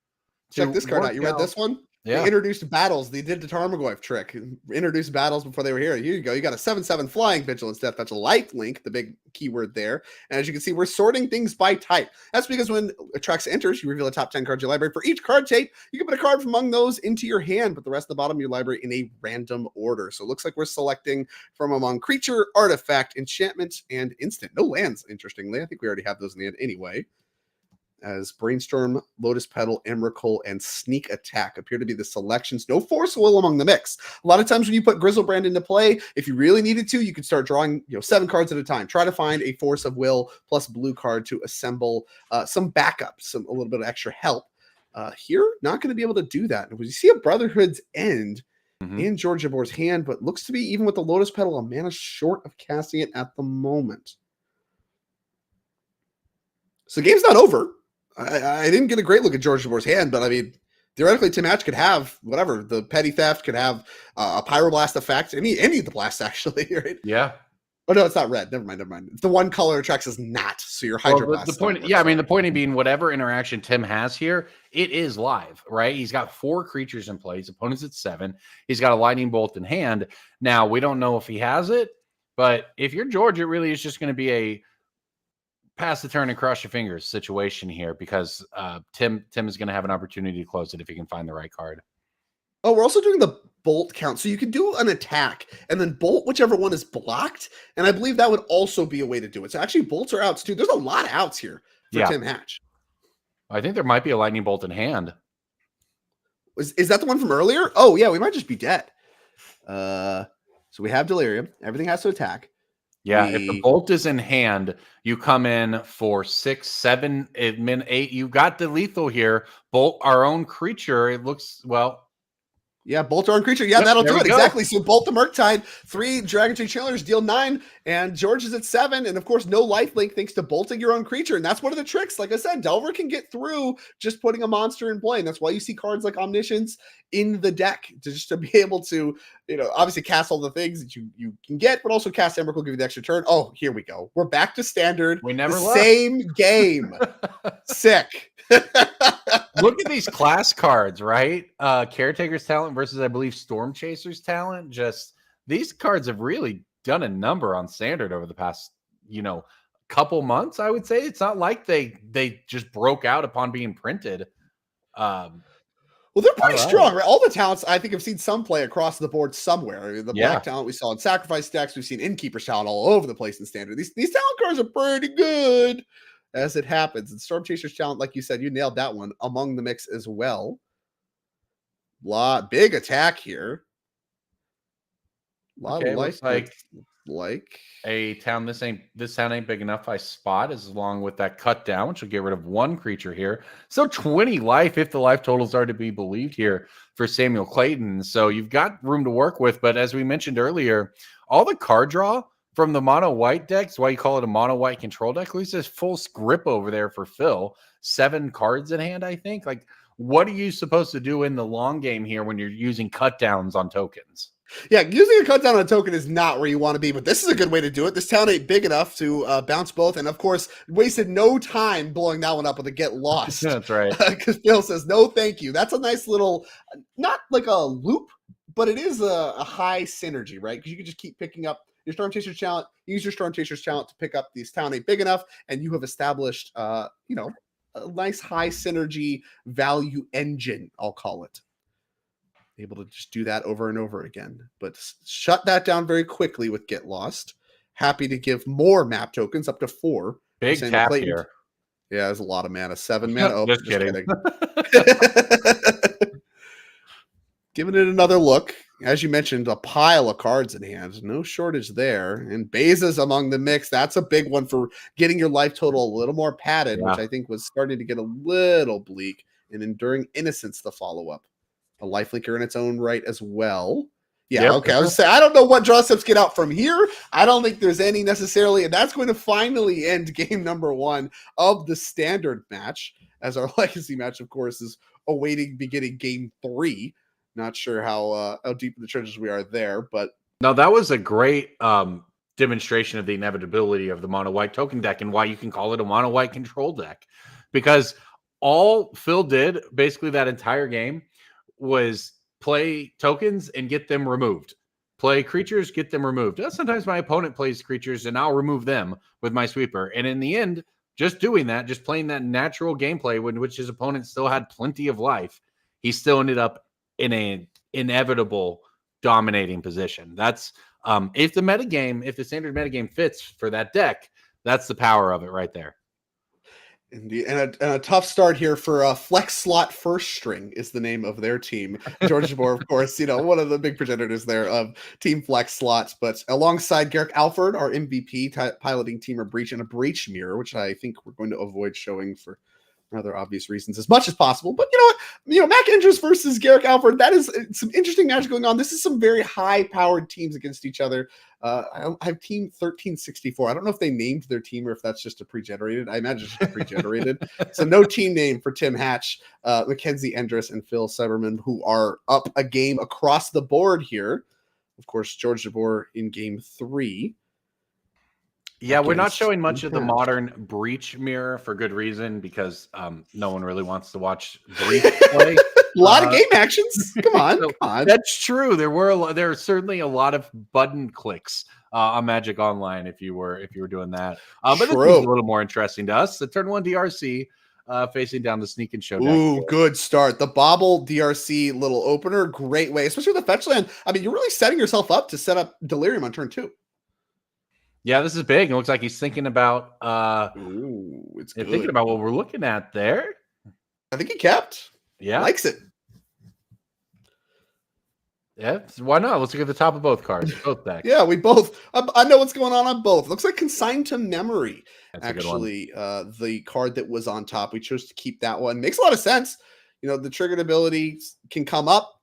Check this card out. You read this one? They Yeah. introduced battles. They did the Tarmogoyf trick. Introduced battles before they were here. Here you go. You got a 7/7 flying Vigilance Deathmatch, a lifelink, the big keyword there. And as you can see, we're sorting things by type. That's because when Atrex enters, you reveal the top 10 cards of your library. For each card tape, you can put a card from among those into your hand, but the rest of the bottom of your library in a random order. So it looks like we're selecting from among creature, artifact, enchantment, and instant. No lands, interestingly. I think we already have those in the end anyway. As Brainstorm, Lotus Petal, Emrakul, and Sneak Attack appear to be the selections. No Force Will among the mix. A lot of times when you put Grizzlebrand into play, if you really needed to, you could start drawing 7 cards at a time. Try to find a Force of Will plus blue card to assemble some backup, a little bit of extra help. Here, not going to be able to do that. You see a Brotherhood's End in George Jabor's hand, but looks to be, even with the Lotus Petal, a mana short of casting it at the moment. So the game's not over. I didn't get a great look at George Jabor's hand, but I mean, theoretically, Tim Hatch could have whatever. The Petty Theft could have a Pyroblast effect. Any of the blasts, actually, right? Yeah. Oh, no, it's not red. Never mind. It's the one color Atrex is not. So your Hydroblast. The point, the point being, whatever interaction Tim has here, it is live, right? He's got 4 creatures in play. His opponent's at 7. He's got a Lightning Bolt in hand. Now, we don't know if he has it, but if you're George, it really is just going to be a pass the turn and cross your fingers situation here, because Tim is going to have an opportunity to close it if he can find the right card. Oh, we're also doing the bolt count. So you can do an attack and then bolt whichever one is blocked. And I believe that would also be a way to do it. So actually bolts are outs too. There's a lot of outs here for Tim Hatch. I think there might be a Lightning Bolt in hand. Is that the one from earlier? Oh yeah, we might just be dead. So we have Delirium. Everything has to attack. Yeah, if the bolt is in hand, you come in for 6, 7, 8. You got the lethal here. Bolt our own creature. It looks, well. Yeah, bolt our own creature. Yeah, that'll do it. Exactly. So bolt the Murktide, 3 Dragon Tree Chillers, deal 9, and George is at 7. And of course, no lifelink thanks to bolting your own creature. And that's one of the tricks. Like I said, Delver can get through just putting a monster in play. And that's why you see cards like Omniscience in the deck, to be able to, obviously cast all the things that you can get, but also cast Emrakul, give you the extra turn. Oh, here we go. We're back to standard. We never the left. Same game. Sick. Look at these class cards, right? Caretaker's Talent versus, I believe, Storm Chaser's Talent. Just these cards have really done a number on standard over the past, couple months, I would say. It's not like they just broke out upon being printed. Well, they're pretty strong, right? All the talents, I think, I've seen some play across the board somewhere. I mean, the black talent we saw in Sacrifice decks, we've seen Innkeeper's Talent all over the place in standard. These talent cards are pretty good as it happens. And Storm Chaser's Talent, like you said, you nailed that one, among the mix as well. Big attack here. A lot of life. Like a town. This town ain't big enough. I spot as along with that cut down, which will get rid of 1 creature here. So 20 life, if the life totals are to be believed here for Samuel Clayton. So you've got room to work with. But as we mentioned earlier, all the card draw from the mono white decks, why you call it a mono white control deck, at least there's full script over there for Phil. 7 cards in hand, I think. Like, what are you supposed to do in the long game here when you're using cut downs on tokens? Yeah, using a cut down on a token is not where you want to be, but this is a good way to do it. This town ain't big enough to bounce both, and of course, wasted no time blowing that one up with a get lost. That's right. Because Phil says, no, thank you. That's a nice little, not like a loop, but it is a high synergy, right? Because you can just keep picking up your Storm Chaser's Talent, use your Storm Chaser's Talent to pick up these town ain't big enough, and you have established, a nice high synergy value engine, I'll call it. Able to just do that over and over again, but shut that down very quickly with Get Lost. Happy to give more map tokens up to 4. Big tap here. Yeah, there's a lot of mana. 7 mana. Oh, just kidding. Giving it another look. As you mentioned, a pile of cards in hand. No shortage there. And Beza's among the mix. That's a big one for getting your life total a little more padded, which I think was starting to get a little bleak. And Enduring Innocence, the follow-up. A lifelinker in its own right as well. Yeah, okay. I was saying, I don't know what draw steps get out from here. I don't think there's any necessarily, and that's going to finally end game number 1 of the standard match, as our legacy match, of course, is awaiting beginning game 3. Not sure how deep in the trenches we are there, but no, that was a great demonstration of the inevitability of the mono white token deck and why you can call it a mono white control deck, because all Phil did basically that entire game was play tokens and get them removed. Play creatures, get them removed. Sometimes my opponent plays creatures and I'll remove them with my sweeper. And in the end, just doing that, just playing that natural gameplay in which his opponent still had plenty of life, he still ended up in an inevitable dominating position. That's if the standard metagame fits for that deck, that's the power of it right there. Indeed. And a tough start here for Flex Slot First String is the name of their team. George Jabor, of course, one of the big progenitors there of Team Flex Slots. But alongside Garrick Alford, our MVP, piloting Teamer Breach and a Breach Mirror, which I think we're going to avoid showing for rather obvious reasons as much as possible. But Mac Andrews versus Garrick Alford, that is some interesting magic going on. This is some very high-powered teams against each other. I have Team 1364. I don't know if they named their team or if that's just a pre-generated. I imagine it's just pre-generated. So no team name for Tim Hatch, Mackenzie Endress, and Phil Severman, who are up a game across the board here. Of course, George Jabor in game 3. Yeah, we're not showing much of the modern Breach Mirror for good reason, because no one really wants to watch Breach play. A lot of game actions. Come on. That's true. There are certainly a lot of button clicks on Magic Online if you were doing that. But this is a little more interesting to us. The turn 1 DRC facing down the Sneak and Showdown. Ooh, good start. The Bobble DRC little opener, great way, especially with the fetch land. I mean, you're really setting yourself up to set up Delirium on turn 2. Yeah, this is big. It looks like he's thinking about thinking about what we're looking at there. I think he kept. Yeah. Likes it. Yeah, why not? Let's look at the top of both cards, both decks. Yeah, we both. I know what's going on both. Looks like Consigned to Memory. That's actually, the card that was on top. We chose to keep that one. Makes a lot of sense. The triggered ability can come up.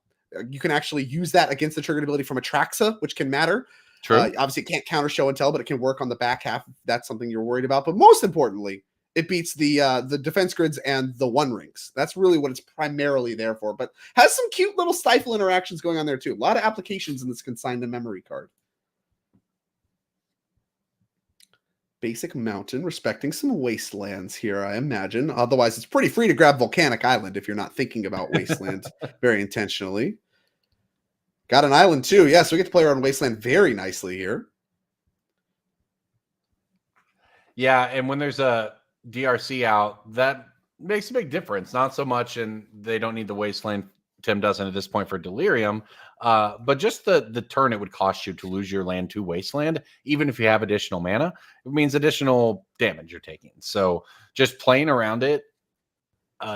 You can actually use that against the triggered ability from Atraxa, which can matter. True. Obviously, it can't counter show and tell, but it can work on the back half if that's something you're worried about. But most importantly, it beats the defense grids and the one rings. That's really what it's primarily there for. But has some cute little stifle interactions going on there too. A lot of applications in this Consigned to Memory card. Basic Mountain, respecting some wastelands here, I imagine. Otherwise, it's pretty free to grab Volcanic Island if you're not thinking about wasteland very intentionally. Got an island too. Yeah, so we get to play around Wasteland very nicely here. Yeah, and when there's a DRC out, that makes a big difference. Not so much, and they don't need the Wasteland. Tim doesn't at this point for Delirium. But just the turn it would cost you to lose your land to Wasteland, even if you have additional mana, it means additional damage you're taking. So just playing around it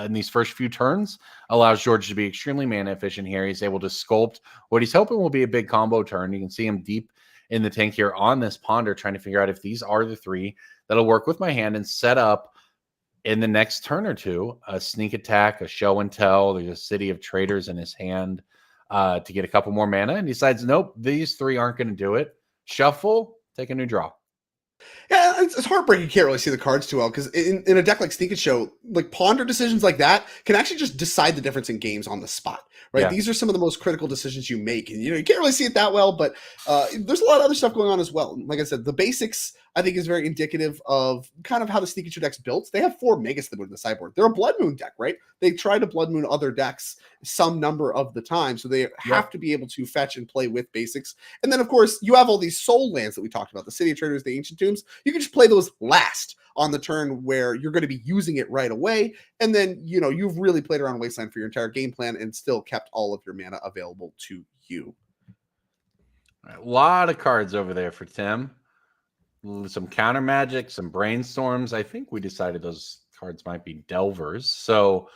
in these first few turns allows George to be extremely mana efficient here. He's able to sculpt what he's hoping will be a big combo turn. You can see him deep in the tank here on this Ponder, trying to figure out if these are the 3 that'll work with my hand and set up in the next turn or two a sneak attack, a show and tell. There's a City of Traders in his hand to get a couple more mana, and decides, nope, these 3 aren't going to do it. Shuffle, take a new draw. Yeah, it's heartbreaking. You can't really see the cards too well because in a deck like Sneak and Show, like Ponder decisions like that can actually just decide the difference in games on the spot, right? Yeah. These are some of the most critical decisions you make, and you can't really see it that well, but there's a lot of other stuff going on as well. Like I said, the basics I think is very indicative of kind of how the Sneak and Show deck's built. They have 4 Megas that move in the sideboard. They're a Blood Moon deck, right? They try to Blood Moon other decks some number of the time, so they have to be able to fetch and play with basics. And then, of course, you have all these soul lands that we talked about, the City of Traders, the Ancient Tombs. You can just play those last on the turn where you're going to be using it right away. And then, you've really played around Wasteland for your entire game plan and still kept all of your mana available to you. A lot of cards over there for Tim. Some counter magic, some brainstorms. I think we decided those cards might be Delvers. So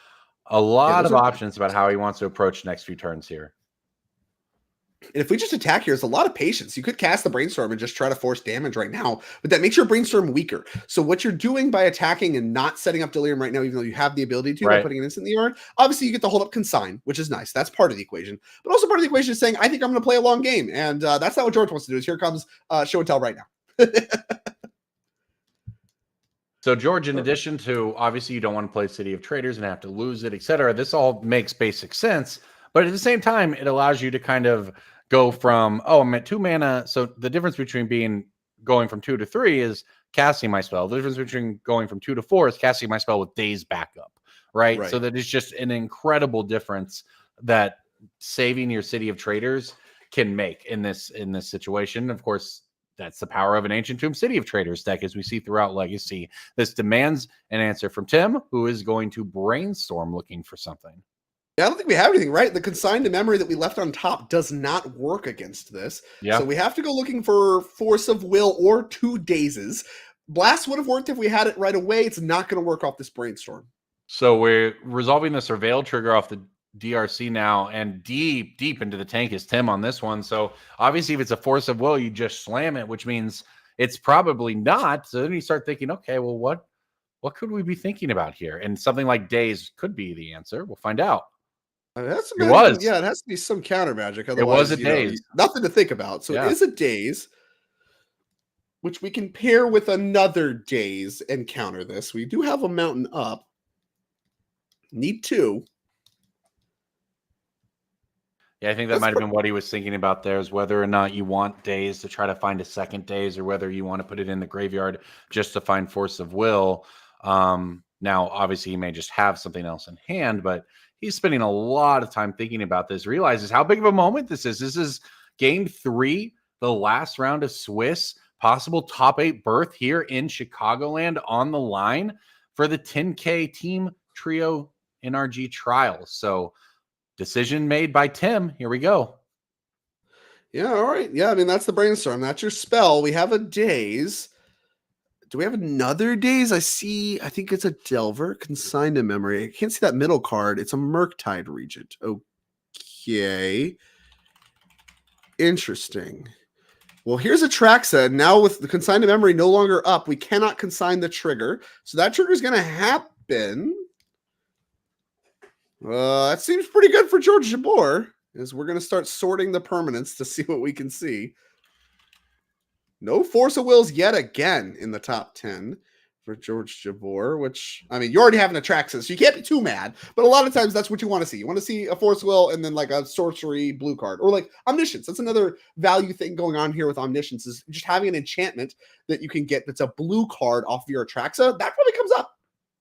a lot of options about how he wants to approach the next few turns here. And if we just attack here, it's a lot of patience. You could cast the Brainstorm and just try to force damage right now, but that makes your Brainstorm weaker. So what you're doing by attacking and not setting up Delirium right now, even though you have the ability to, by putting an instant in the yard, obviously you get to hold up Consign, which is nice. That's part of the equation. But also part of the equation is saying, I think I'm going to play a long game. And that's not what George wants to do. Is here comes Show and Tell right now. So George, in addition to obviously you don't want to play City of Traders and have to lose it, etc. This all makes basic sense, but at the same time, it allows you to kind of go from, I'm at 2 mana. So the difference between going from 2 to 3 is casting my spell. The difference between going from 2 to 4 is casting my spell with days backup, right? So that is just an incredible difference that saving your city of traders can make in this situation. Of course, that's the power of an Ancient Tomb City of Traders deck, as we see throughout Legacy. This demands an answer from Tim, who is going to brainstorm looking for something. Yeah, I don't think we have anything, right? The consigned to memory that we left on top does not work against this. Yeah. So we have to go looking for Force of Will or 2 Dazes. Blast would have worked if we had it right away. It's not going to work off this brainstorm. So we're resolving the Surveil trigger off the DRC now, and deep into the tank is Tim on this one. So obviously if it's a Force of Will, you just slam it, which means it's probably not. So then you start thinking, okay, well, what could we be thinking about here? And something like Daze could be the answer. We'll find out. It has to It was. Yeah, it has to be some counter magic. It was Otherwise, a Daze. nothing to think about. So Yeah. it is a Daze, which we can pair with another Daze and counter this. We do have a Mountain up. Need 2. Yeah, I think that might have been what he was thinking about there, is whether or not you want Daze to try to find a second Daze, or whether you want to put it in the graveyard just to find Force of Will. Now, obviously, he may just have something else in hand, but he's spending a lot of time thinking about this, realizes how big of a moment this is. This is game 3, the last round of Swiss, possible top 8 berth here in Chicagoland on the line for the 10K Team Trio NRG Trials. So, decision made by Tim. Here we go. Yeah, all right. Yeah, I mean, that's the brainstorm. That's your spell. We have a Daze. Do we have another Daze? I think it's a Delver, consigned to memory. I can't see that middle card. It's a Murktide Regent. Okay. Interesting. Well, here's a Traxa. Now with the consigned to memory no longer up, we cannot consign the trigger. So that trigger is going to happen. That seems pretty good for George Jabor, as we're going to start sorting the permanents to see what we can see. No Force of Wills yet again in the top 10 for George Jabor, which, I mean, you already have an Atraxas, so you can't be too mad, but a lot of times that's what you want to see. You want to see a Force of Will and then like a sorcery blue card, or like Omniscience. That's another value thing going on here with Omniscience, is just having an enchantment that you can get that's a blue card off of your Atraxa. That probably comes up.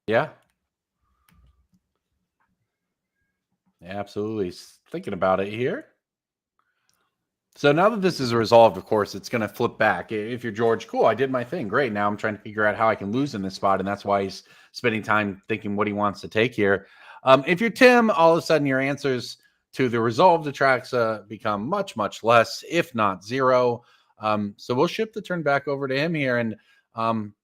Yeah. Absolutely. Thinking about it here. So now that this is resolved, of course, it's going to flip back. If you're George, cool, I did my thing. Great. Now I'm trying to figure out how I can lose in this spot. And that's why he's spending time thinking what he wants to take here. If you're Tim, all of a sudden your answers to the resolved Atraxa become much, much less, if not 0. So we'll shift the turn back over to him here. And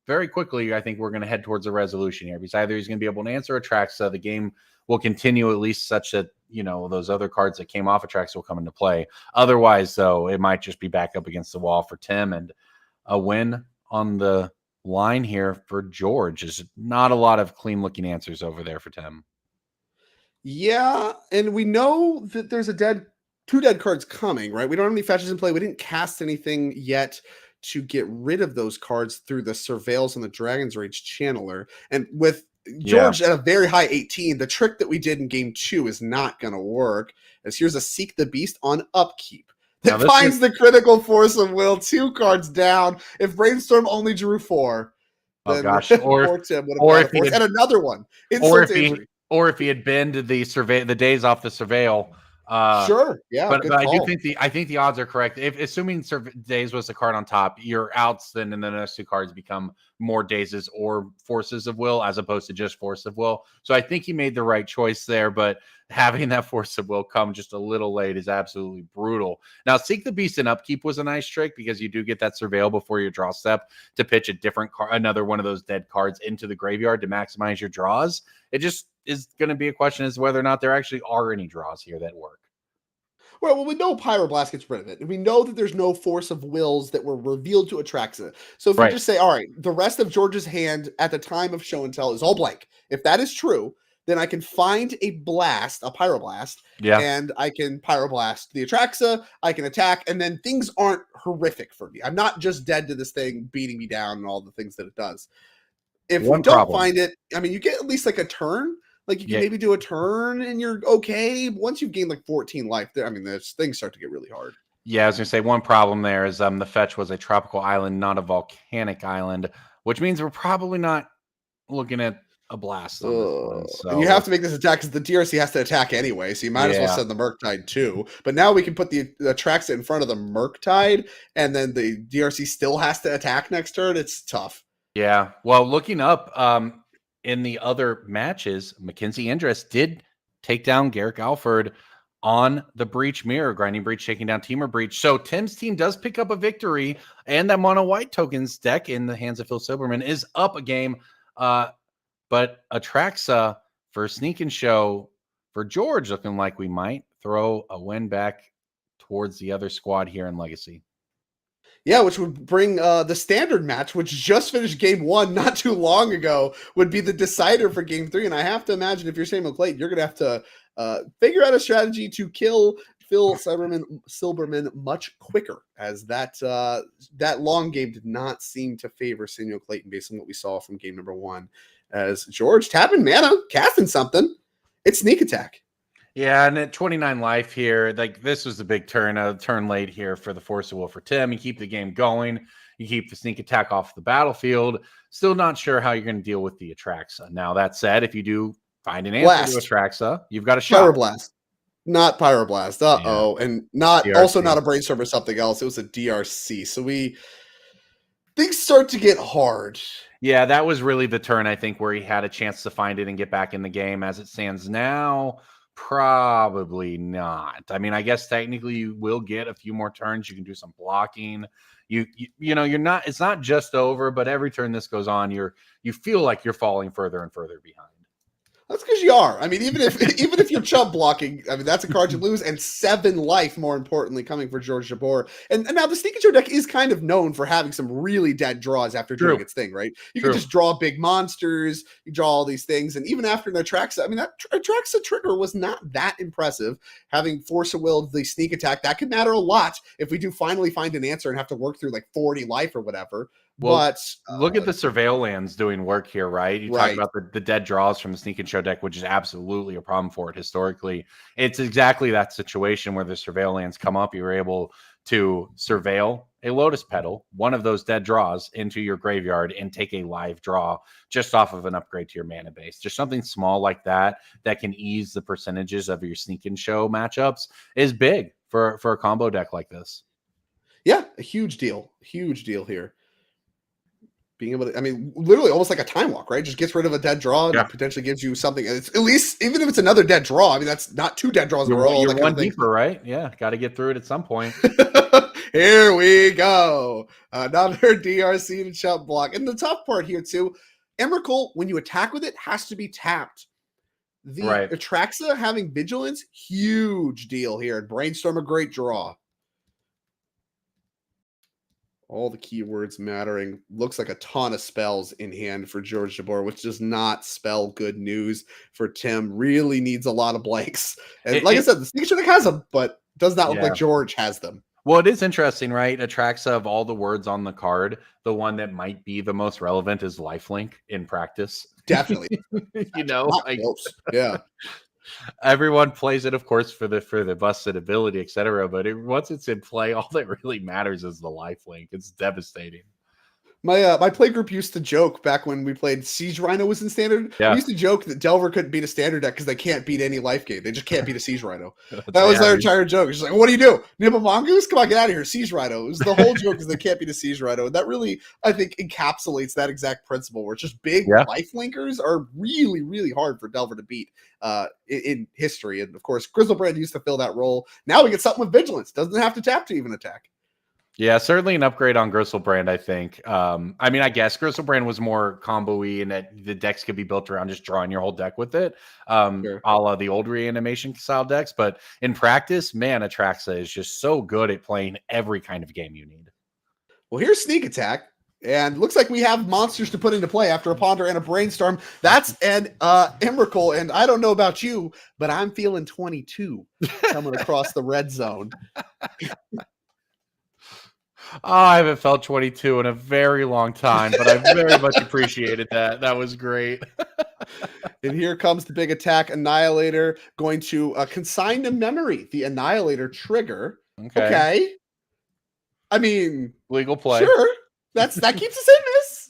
very quickly, I think we're going to head towards a resolution here, because either he's going to be able to answer Atraxa, the game will continue at least such that, you know, those other cards that came off Atraxa will come into play. Otherwise, though, it might just be back up against the wall for Tim, and a win on the line here for George. Is not a lot of clean looking answers over there for Tim. Yeah, and we know that there's two dead cards coming, right? We don't have any fetches in play. We didn't cast anything yet to get rid of those cards through the Surveils and the Dragon's Rage Channeler. And with George at a very high 18, the trick that we did in game 2 is not going to work, as here's a Seek the Beast on upkeep that finds the critical Force of Will 2 cards down. If Brainstorm only drew 4, oh then gosh, or Tim would have got a Force. And another one. Or if he had been to the Days off the Surveil. Sure, yeah, but I do think the odds are correct. If assuming Days was the card on top, your outs then and then those 2 cards become more Dazes or Forces of Will as opposed to just Force of Will. So I think he made the right choice there, but having that Force of Will come just a little late is absolutely brutal. Now, Seek the Beast and upkeep was a nice trick, because you do get that Surveil before your draw step to pitch a different card, another one of those dead cards into the graveyard to maximize your draws. It just is going to be a question as to whether or not there actually are any draws here that work. Well, we know Pyroblast gets rid of it. And we know that there's no Force of Wills that were revealed to Atraxa. So if we just say, all right, the rest of George's hand at the time of show and tell is all blank. If that is true, then I can find a Pyroblast, and I can Pyroblast the Atraxa, I can attack, and then things aren't horrific for me. I'm not just dead to this thing beating me down and all the things that it does. If we don't find it, I mean, you get at least like a turn. Like you can maybe do a turn and you're okay. Once you've gained like 14 life, I mean, things start to get really hard. Yeah, I was going to say one problem there is the fetch was a tropical island, not a volcanic island, which means we're probably not looking at a blast on this one. So and you have to make this attack because the DRC has to attack anyway, so you might as well send the Murktide too. But now we can put the Atraxa in front of the Murktide, and then the DRC still has to attack next turn. It's tough. Yeah. Well, looking up in the other matches, Mackenzie Andress did take down Garrick Alford on the Breach Mirror, Grinding Breach taking down Teamer Breach. So Tim's team does pick up a victory, and that mono white tokens deck in the hands of Phil Silberman is up a game. But Atraxa for Sneak and Show for George looking like we might throw a win back towards the other squad here in Legacy. Yeah, which would bring the standard match, which just finished game 1 not too long ago, would be the decider for game 3. And I have to imagine if you're Samuel Clayton, you're going to have to figure out a strategy to kill Phil Silberman much quicker, as that long game did not seem to favor Samuel Clayton based on what we saw from game number 1. As George tapping mana, casting something. It's Sneak Attack. Yeah, and at 29 life here, like this was a big turn late here for the Force of Will for Tim. You keep the game going. You keep the Sneak Attack off the battlefield. Still not sure how you're going to deal with the Atraxa. Now, that said, if you do find an answer to Atraxa, you've got a shot. Pyroblast. Not Pyroblast. Uh-oh. Yeah. And not DRC. Also not a Brainstorm or something else. It was a DRC. So things start to get hard. Yeah, that was really the turn, I think, where he had a chance to find it and get back in the game. As it stands now, probably not. I mean, I guess technically you will get a few more turns. You can do some blocking. You know, you're not. It's not just over, but every turn this goes on, you feel like you're falling further and further behind. That's because you are. I mean, even if you're chump blocking, I mean, that's a card you lose, and 7 life, more importantly, coming for George Jabor. And now the Sneak and Show deck is kind of known for having some really dead draws after doing its thing, right? You can just draw big monsters, you draw all these things, and even after an Atraxa, I mean, that Atraxa trigger was not that impressive. Having Force of Will, the Sneak Attack, that could matter a lot if we do finally find an answer and have to work through like 40 life or whatever. Well, but look at the Surveil lands doing work here, right? You talk about the dead draws from the Sneak and Show deck, which is absolutely a problem for it historically. It's exactly that situation where the Surveil lands come up. You're able to surveil a Lotus Petal, one of those dead draws, into your graveyard and take a live draw just off of an upgrade to your mana base. Just something small like that that can ease the percentages of your Sneak and Show matchups is big for a combo deck like this. Yeah, a huge deal here. Being able to, I mean, literally almost like a time walk, right? Just gets rid of a dead draw and potentially gives you something. It's at least, even if it's another dead draw, I mean, that's not 2 dead draws in a row. You're one deeper, right? Yeah, got to get through it at some point. Here we go. Another DRC to chump block. And the tough part here, too, Emrakul, when you attack with it, has to be tapped. The Atraxa having Vigilance, huge deal here. Brainstorm, a great draw. All the keywords mattering. Looks like a ton of spells in hand for George Jabor, which does not spell good news for Tim. Really needs a lot of blanks. And I said, the Sneak Show deck has them, but does not look like George has them. Well, it is interesting, right? Atraxa, of all the words on the card, the one that might be the most relevant is lifelink in practice. Definitely. You know, like, yeah. Everyone plays it, of course, for the busted ability, etc. But once it's in play, all that really matters is the lifelink. It's devastating. My play group used to joke back when we played Siege Rhino was in standard. We used to joke that Delver couldn't beat a standard deck because they can't beat any life game. They just can't beat a Siege Rhino. That was their entire joke. It's like, what do you do? Nibble Mongoose? Come on, get out of here. Siege Rhino. It was the whole joke is they can't beat a Siege Rhino. And that really, I think, encapsulates that exact principle where it's just big life linkers are really, really hard for Delver to beat in history. And of course, Grizzlebrand used to fill that role. Now we get something with Vigilance. Doesn't have to tap to even attack. Yeah, certainly an upgrade on Grizzlebrand, I think. I mean, I guess Grizzlebrand was more combo-y and that the decks could be built around just drawing your whole deck with it, a la the old Reanimation style decks. But in practice, man, Atraxa is just so good at playing every kind of game you need. Well, here's Sneak Attack. And looks like we have monsters to put into play after a Ponder and a Brainstorm. That's an Emrakul. And I don't know about you, but I'm feeling 22 coming across the red zone. Oh, I haven't felt 22 in a very long time, but I very much appreciated that. That was great. And here comes the big attack. Annihilator going to consign to memory the Annihilator trigger. Okay. I mean, legal play. Sure. That keeps us in this.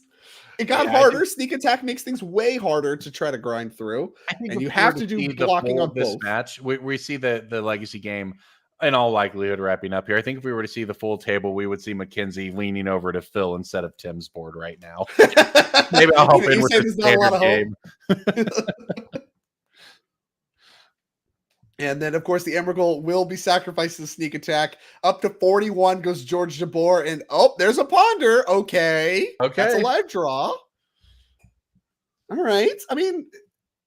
It got harder. Sneak attack makes things way harder to try to grind through. I think and you if we have were to do see the blocking full on this both. match. We see the legacy game in all likelihood wrapping up here. I think if we were to see the full table, we would see Mackenzie leaning over to Phil instead of Tim's board right now. Maybe I'll help in with the standard game. And then, of course, the Emrakul will be sacrificed to the sneak attack. Up to 41 goes George Jabor. And, oh, there's a Ponder. Okay. That's a live draw. All right. I mean,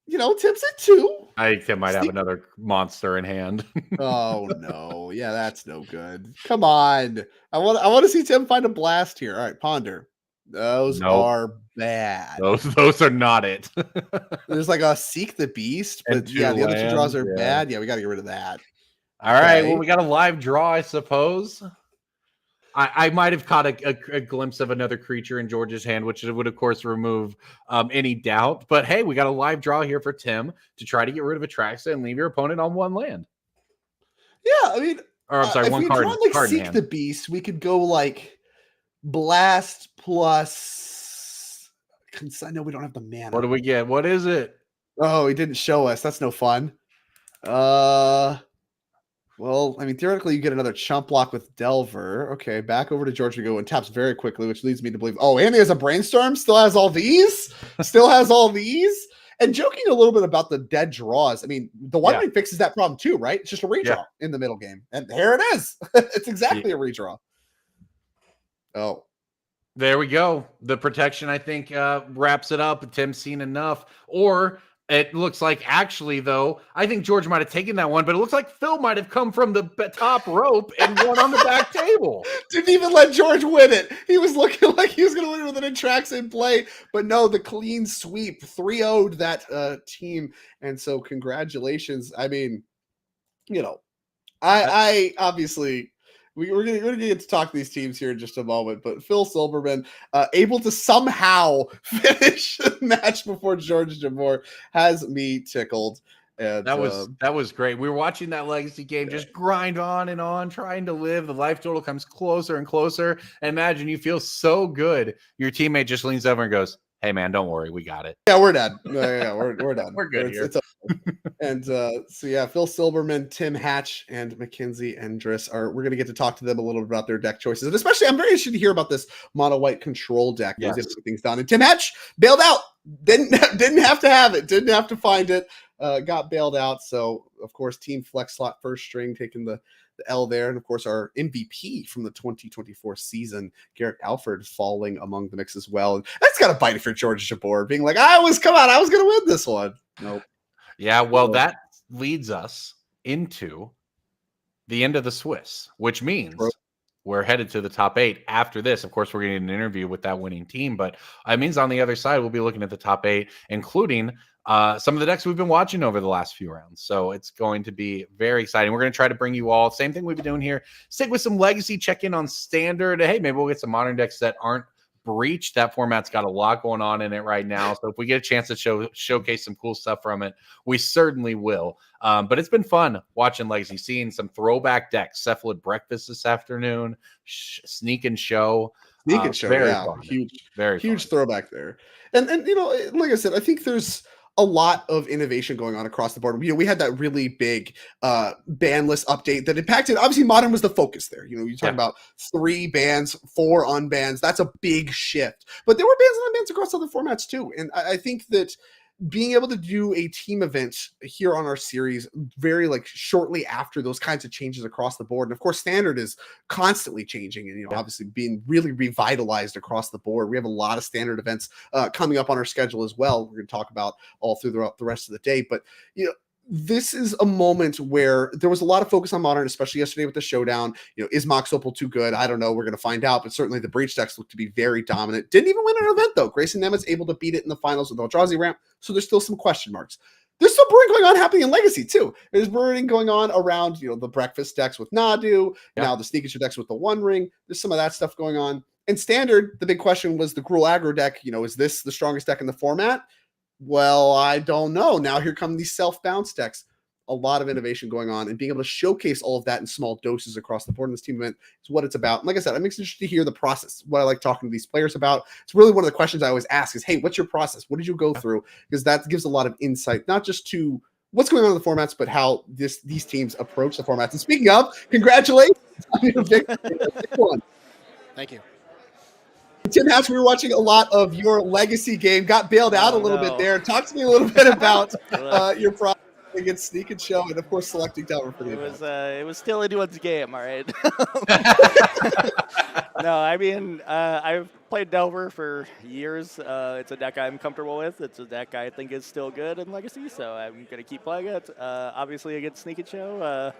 you know, Tim's at 2. I think Tim might have another monster in hand. Oh, no. Yeah, that's no good. Come on. I want to see Tim find a blast here. All right, Ponder. Those are bad. Those are not it. There's like a Seek the Beast, but yeah, the other 2 draws are bad. Yeah, we got to get rid of that. All right. Well, we got a live draw, I suppose. I might have caught a glimpse of another creature in George's hand, which would, of course, remove any doubt. But hey, we got a live draw here for Tim to try to get rid of Atraxa and leave your opponent on 1 land. Yeah, I mean, or I'm sorry, 1 card. If we Seek the Beast, we could go like Blast plus. I know we don't have the mana. What do we get? What is it? Oh, he didn't show us. That's no fun. Well, I mean, theoretically, you get another chump block with Delver. Okay, back over to George we go and taps very quickly, which leads me to believe, oh, and he has a Brainstorm, still has all these? And joking a little bit about the dead draws. I mean, the one ring fixes that problem too, right? It's just a redraw in the middle game. And here it is. It's exactly a redraw. Oh. There we go. The protection, I think, wraps it up. Tim's seen enough. Or it looks like, actually, though, I think George might have taken that one, but it looks like Phil might have come from the top rope and won on the back table. Didn't even let George win it. He was looking like he was going to win it with an Atraxa in play, but no, the clean sweep 3-0'd that team. And so congratulations. I mean, you know, I obviously... We're gonna get to talk to these teams here in just a moment, but Phil Silberman able to somehow finish the match before George Jabor has me tickled. And that was great. We were watching that legacy game just grind on and on, trying to live. The life total comes closer and closer. And imagine you feel so good. Your teammate just leans over and goes, "Hey man, don't worry, we got it." Yeah, we're done. Yeah, we're done. We're good here. And so yeah, Phil Silberman, Tim Hatch, and Mackenzie Endress we're going to get to talk to them a little bit about their deck choices. And especially, I'm very interested to hear about this mono white control deck. Yes. Things done. And Tim Hatch bailed out. Didn't have to have it. Didn't have to find it. Got bailed out. So of course, Team Flex Slot first string taking the L there. And of course, our MVP from the 2024 season, Garrett Alford, falling among the mix as well. And that's got a bite for George Jabor, being like, I was going to win this one. Nope. Yeah, well, that leads us into the end of the Swiss, which means we're headed to the top 8 after this. Of course, we're getting an interview with that winning team, but it means on the other side, we'll be looking at the top 8, including some of the decks we've been watching over the last few rounds. So it's going to be very exciting. We're going to try to bring you all, same thing we've been doing here, stick with some legacy, check in on standard. Hey, maybe we'll get some modern decks that aren't breached. That format's got a lot going on in it right now. So if we get a chance to showcase some cool stuff from it, we certainly will. But it's been fun watching Legacy, seeing some throwback decks. Cephalid Breakfast this afternoon, Sneak and Show. Very fun. Huge throwback there. And you know, like I said, I think there's a lot of innovation going on across the board. You know, we had that really big ban list update that impacted. Obviously, Modern was the focus there. You know, you talk about 3 bans, 4 unbans. That's a big shift. But there were bans and unbans across other formats too. And I think that being able to do a team event here on our series very shortly after those kinds of changes across the board. And of course, standard is constantly changing and, you know, obviously being really revitalized across the board. We have a lot of standard events coming up on our schedule as well. We're going to talk about all throughout the rest of the day, but you know, this is a moment where there was a lot of focus on Modern, especially yesterday with the showdown. You know, is Mox Opal too good? I don't know. We're going to find out, but certainly the Breach decks look to be very dominant. Didn't even win an event, though. Grayson Nemeth's able to beat it in the finals with Eldrazi ramp, so there's still some question marks. There's still brewing going on happening in Legacy, too. There's brewing going on around, you know, the Breakfast decks with Nadu, now the Sneakature decks with the One Ring. There's some of that stuff going on. In Standard, the big question was the Cruel Aggro deck. You know, is this the strongest deck in the format? Well, I don't know. Now here come these self-bounce decks. a lot of innovation going on, and being able to showcase all of that in small doses across the board in this team event is what it's about. And like I said, I'm interested to hear the process, what I like talking to these players about. It's really one of the questions I always ask is, hey, what's your process? What did you go through? Because that gives a lot of insight, not just to what's going on in the formats, but how these teams approach the formats. And speaking of, congratulations on your victory. Thank you. Tim Hatch, we were watching a lot of your legacy game, got bailed out a little bit there. Talk to me a little bit about your process against Sneak and Show, and of course selecting Delver for the event. It was still anyone's game, all right. No, I mean, I've played Delver for years. It's a deck I'm comfortable with. It's a deck I think is still good in Legacy, so I'm going to keep playing it. Obviously against Sneak and Show,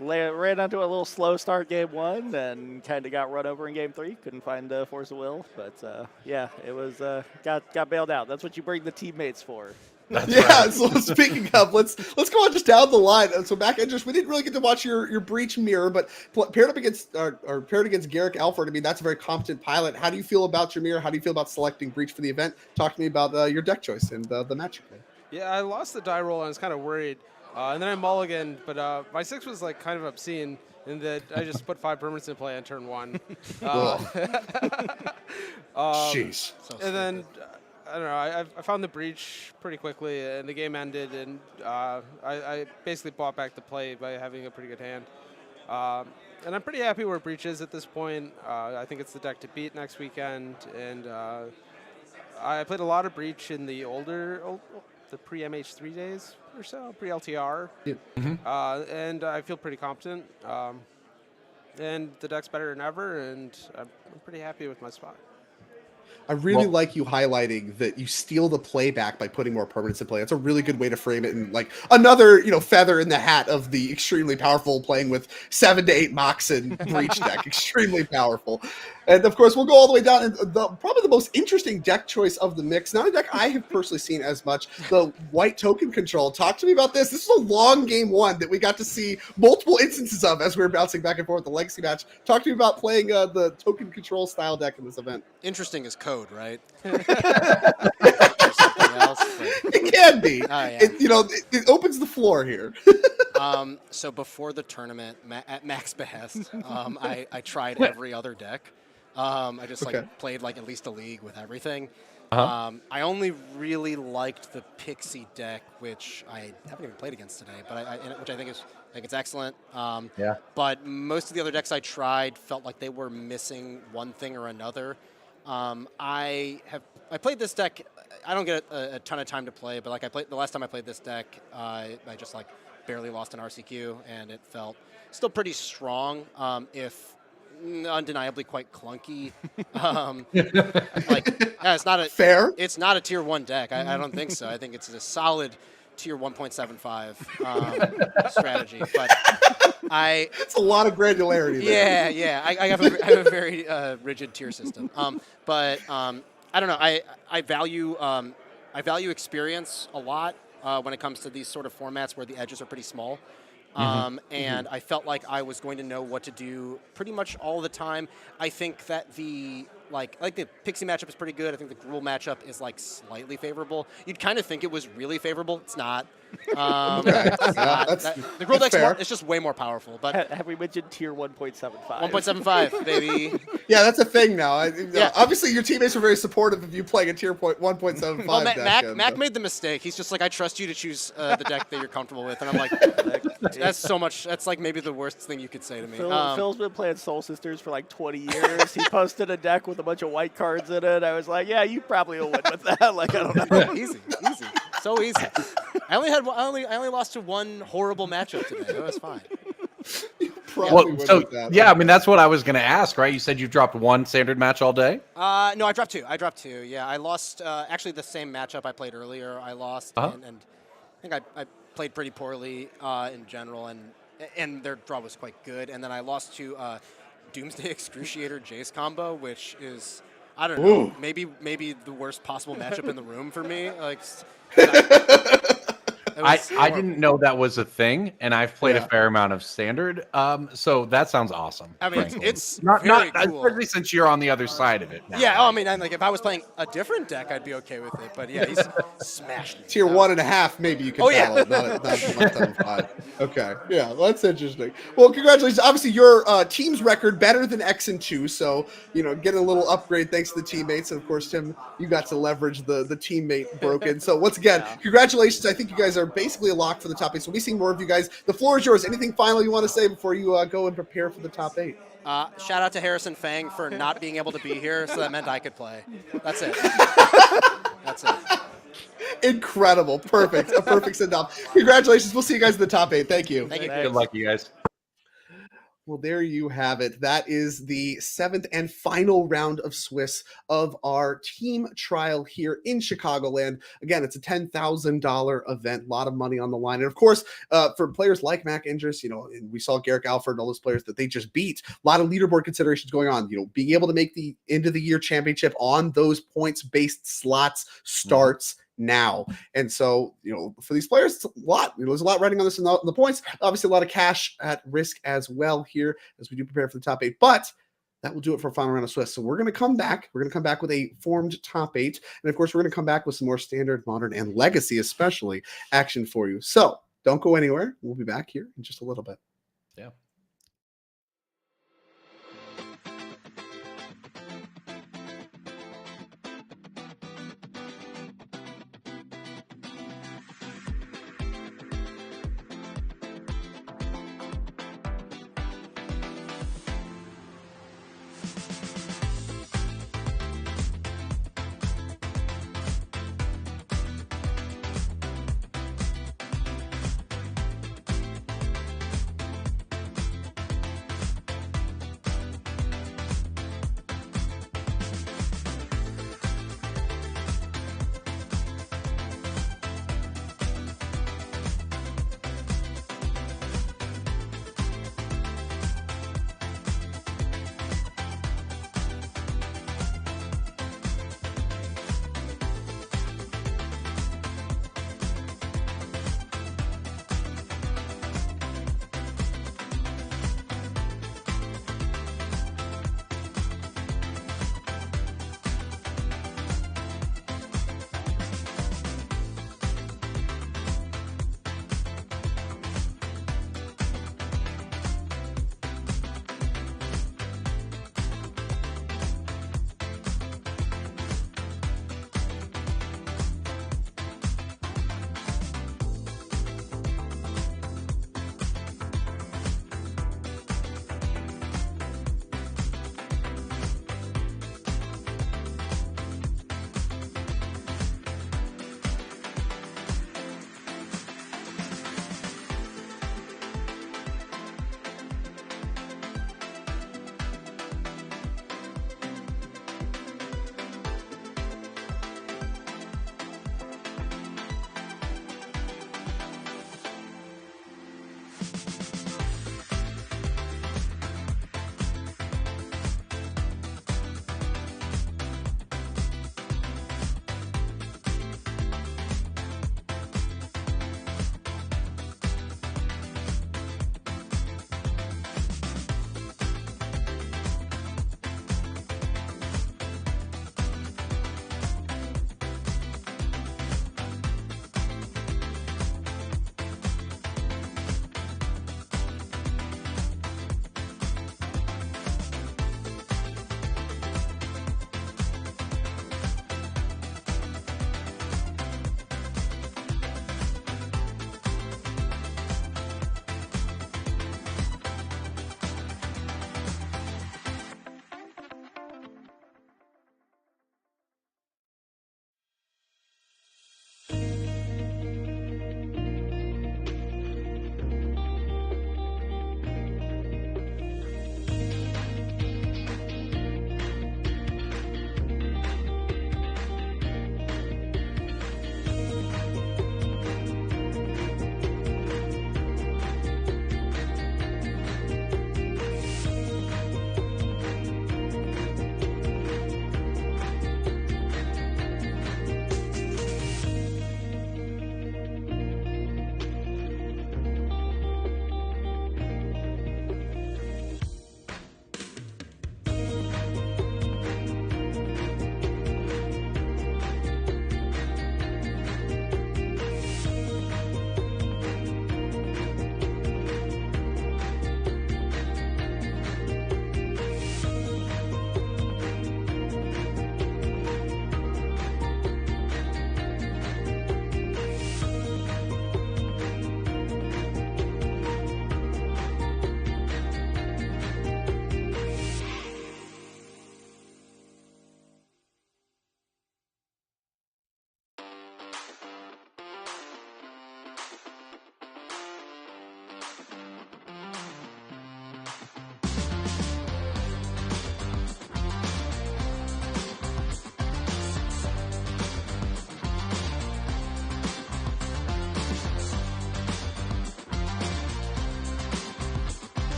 ran onto a little slow start game 1 and kind of got run over in game 3. Couldn't find Force of Will, but yeah, it was got bailed out. That's what you bring the teammates for. So speaking of, let's go on just down the line. So back interest, we didn't really get to watch your Breach mirror, but paired up against or paired against Garrick Alford, I mean, that's a very competent pilot. How do you feel about your mirror? How do you feel about selecting Breach for the event? Talk to me about your deck choice and the match you played. Yeah, I lost the die roll and I was kind of worried. And then I mulliganed, but my 6 was like kind of obscene in that I just put 5 permanents in play on turn 1. Jeez. And then, I don't know, I found the Breach pretty quickly and the game ended, and I basically bought back the play by having a pretty good hand. And I'm pretty happy where Breach is at this point. I think it's the deck to beat next weekend, and I played a lot of Breach in the the pre-MH3 days or so, pre-LTR. Yeah. And I feel pretty competent. And the deck's better than ever, and I'm pretty happy with my spot. I really like you highlighting that you steal the play back by putting more permanents in play. That's a really good way to frame it, and like another, feather in the hat of the extremely powerful playing with 7 to 8 Mox and Breach deck. Extremely powerful. And of course, we'll go all the way down. And probably the most interesting deck choice of the mix, not a deck I have personally seen as much, the white token control. Talk to me about this. This is a long game 1 that we got to see multiple instances of as we were bouncing back and forth the legacy match. Talk to me about playing the token control style deck in this event. Interesting is code, right? It can be. Oh, yeah. It opens the floor here. So before the tournament, at Mac's behest, I tried every other deck. I just played like at least a league with everything. I only really liked the Pixie deck, which I haven't even played against today, but which I think it's excellent. But most of the other decks I tried felt like they were missing one thing or another. I played this deck. I don't get a ton of time to play, but the last time I played this deck, I just barely lost an RCQ, and it felt still pretty strong, if undeniably quite clunky. It's not a fair. It's not a tier 1 deck. I don't think so. I think it's a solid tier 1.75 strategy, but it's a lot of granularity there. Yeah. I have a very rigid tier system. But I don't know. I value experience a lot when it comes to these sort of formats where the edges are pretty small. And I felt like I was going to know what to do pretty much all the time. I think that the Pixie matchup is pretty good. I think the Gruul matchup is slightly favorable. You'd kind of think it was really favorable. It's not. The Gruul deck's it's just way more powerful. But have we mentioned tier 1.75? 1.75, baby. Yeah, that's a thing now. Obviously, your teammates were very supportive of you playing a tier 1.75 well, deck. Mac made the mistake. He's just I trust you to choose the deck that you're comfortable with. And I'm like, that's so much. That's maybe the worst thing you could say to me. Phil's been playing Soul Sisters for 20 years. He posted a deck with a bunch of white cards in it. I was like, yeah, you probably will win with that. I don't know. Easy. So easy. I only lost to one horrible matchup today. That was fine. I mean, that's what I was going to ask, right? You said you dropped one standard match all day? No, I dropped two. Yeah, I lost actually the same matchup I played earlier. I lost, and I think I played pretty poorly in general, and their draw was quite good. And then I lost to Doomsday Excruciator Jace combo, which is, I don't know, maybe the worst possible matchup in the room for me. I didn't know that was a thing, and I've played Yeah. a fair amount of standard. So that sounds awesome. I mean, frankly. it's not very cool. especially since you're on the other side of it. Now. Yeah, I mean, and like if I was playing a different deck, I'd be okay with it. But yeah, he's smashed me. Tier 1.5, maybe you could Oh, yeah. battle it, not 1.5. Okay, yeah, well, that's interesting. Well, congratulations. Obviously, your team's record better than X and 2, so getting a little upgrade thanks to the teammates. And of course, Tim, you got to leverage the teammate broken. So once again, congratulations. I think you guys are basically a lock for the top 8. So we'll be seeing more of you guys. The floor is yours. Anything final you want to say before you go and prepare for the top 8? Shout out to Harrison Fang for not being able to be here, so that meant I could play. That's it. That's it. Incredible. Perfect. A perfect send-off. Congratulations. We'll see you guys in the top 8. Thank you. Thank you. Good luck, you guys. Well, there you have it. That is the 7th and final round of Swiss of our team trial here in Chicagoland. Again, it's a $10,000 event, a lot of money on the line. And of course, for players like Mac Indris, and we saw Garrick Alford and all those players that they just beat, a lot of leaderboard considerations going on. Being able to make the end of the year championship on those points-based slots starts now. And so, for these players, it's a lot. There's a lot riding on this in the points. Obviously, a lot of cash at risk as well here as we do prepare for the top 8. But that will do it for a final round of Swiss. So we're going to come back. We're going to come back with a formed top 8. And of course, we're going to come back with some more standard, modern, and legacy, especially, action for you. So don't go anywhere. We'll be back here in just a little bit. Yeah.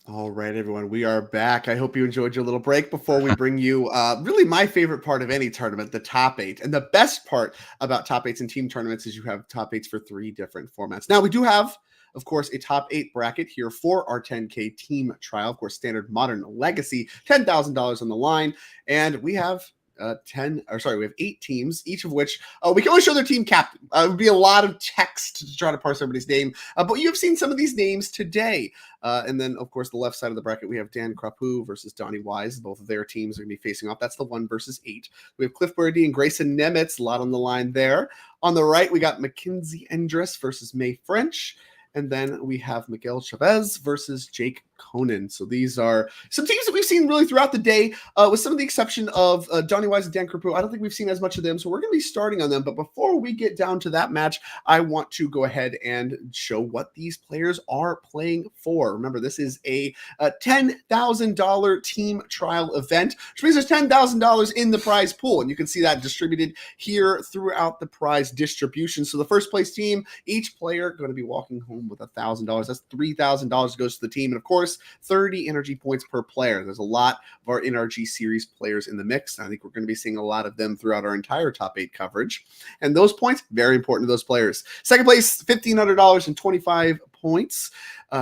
All right, everyone, we are back. I hope you enjoyed your little break before we bring you really my favorite part of any tournament, the top 8. And the best part about top 8s and team tournaments is you have top 8s for 3 different formats. Now, we do have, of course, a top 8 bracket here for our 10K team trial. Of course, standard, modern, legacy, $10,000 on the line. And we have we have 8 teams, each of which we can only show their team captain. It would be a lot of text to try to parse everybody's name, but you have seen some of these names today. And then, of course, the left side of the bracket, we have Dan Crapu versus Donnie Wise. Both of their teams are going to be facing off. That's the 1 versus 8. We have Cliff Brady and Grayson Nemitz, a lot on the line there. On the right, we got Mackenzie Endress versus May French. And then we have Miguel Chavez versus Jake Conan. So these are some teams that we've seen really throughout the day, with some of the exception of Donnie Wise and Dan Crapu. I don't think we've seen as much of them, so we're going to be starting on them. But before we get down to that match, I want to go ahead and show what these players are playing for. Remember, this is a $10,000 team trial event, which means there's $10,000 in the prize pool, and you can see that distributed here throughout the prize distribution. So the first place team, each player going to be walking home with $1,000. That's $3,000 goes to the team, and of course, 30 energy points per player. There's a lot of our NRG series players in the mix. I think we're going to be seeing a lot of them throughout our entire top 8 coverage. And those points, very important to those players. Second place, $1,500 and 25 points.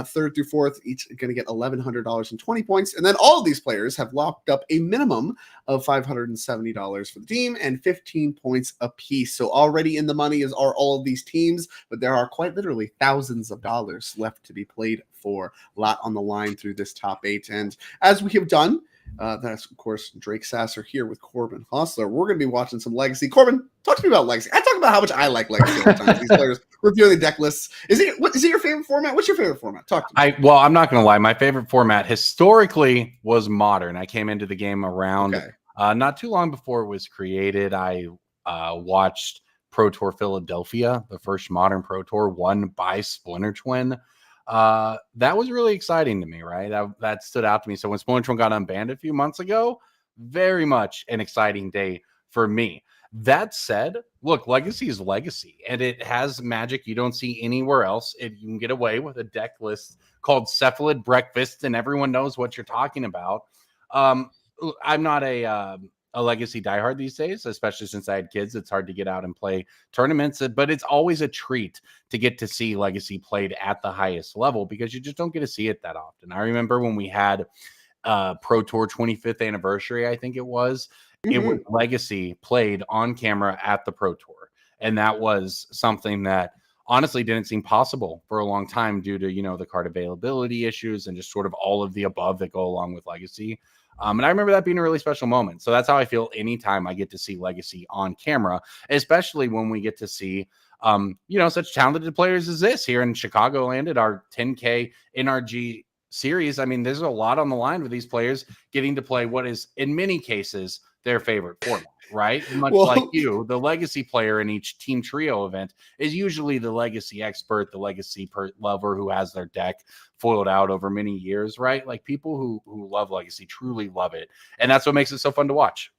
Third through fourth, each going to get $1,100 and 20 points. And then all of these players have locked up a minimum of $570 for the team and 15 points apiece. So already in the money are all of these teams, but there are quite literally thousands of dollars left to be played for. A lot on the line through this top 8. And as we have done, that's, of course, Drake Sasser here with Corbin Hostler. We're going to be watching some Legacy. Corbin, talk to me about Legacy. I talk about how much I like Legacy all the time. These players reviewing the deck lists. Is it your favorite format? What's your favorite format? Talk to me. Well, I'm not going to lie. My favorite format historically was Modern. I came into the game around not too long before it was created. I watched Pro Tour Philadelphia, the first Modern Pro Tour, won by Splinter Twin. That was really exciting to me, right? That stood out to me. So when Splinter Twin got unbanned a few months ago, very much an exciting day for me. That said, look, Legacy is Legacy, and it has magic you don't see anywhere else. You can get away with a deck list called Cephalid Breakfast, and everyone knows what you're talking about. I'm not a Legacy diehard these days, especially since I had kids. It's hard to get out and play tournaments, but it's always a treat to get to see Legacy played at the highest level because you just don't get to see it that often. I remember when we had Pro Tour 25th anniversary, I think it was. It was Legacy played on camera at the Pro Tour. And that was something that honestly didn't seem possible for a long time due to, the card availability issues and just sort of all of the above that go along with Legacy. And I remember that being a really special moment. So that's how I feel anytime I get to see Legacy on camera, especially when we get to see, such talented players as this here in Chicagoland at our 10K NRG series. I mean, there's a lot on the line with these players getting to play what is, in many cases, their favorite format, right? Much like you, the Legacy player in each team trio event is usually the Legacy expert, the Legacy lover who has their deck foiled out over many years, right? Like people who love Legacy truly love it. And that's what makes it so fun to watch.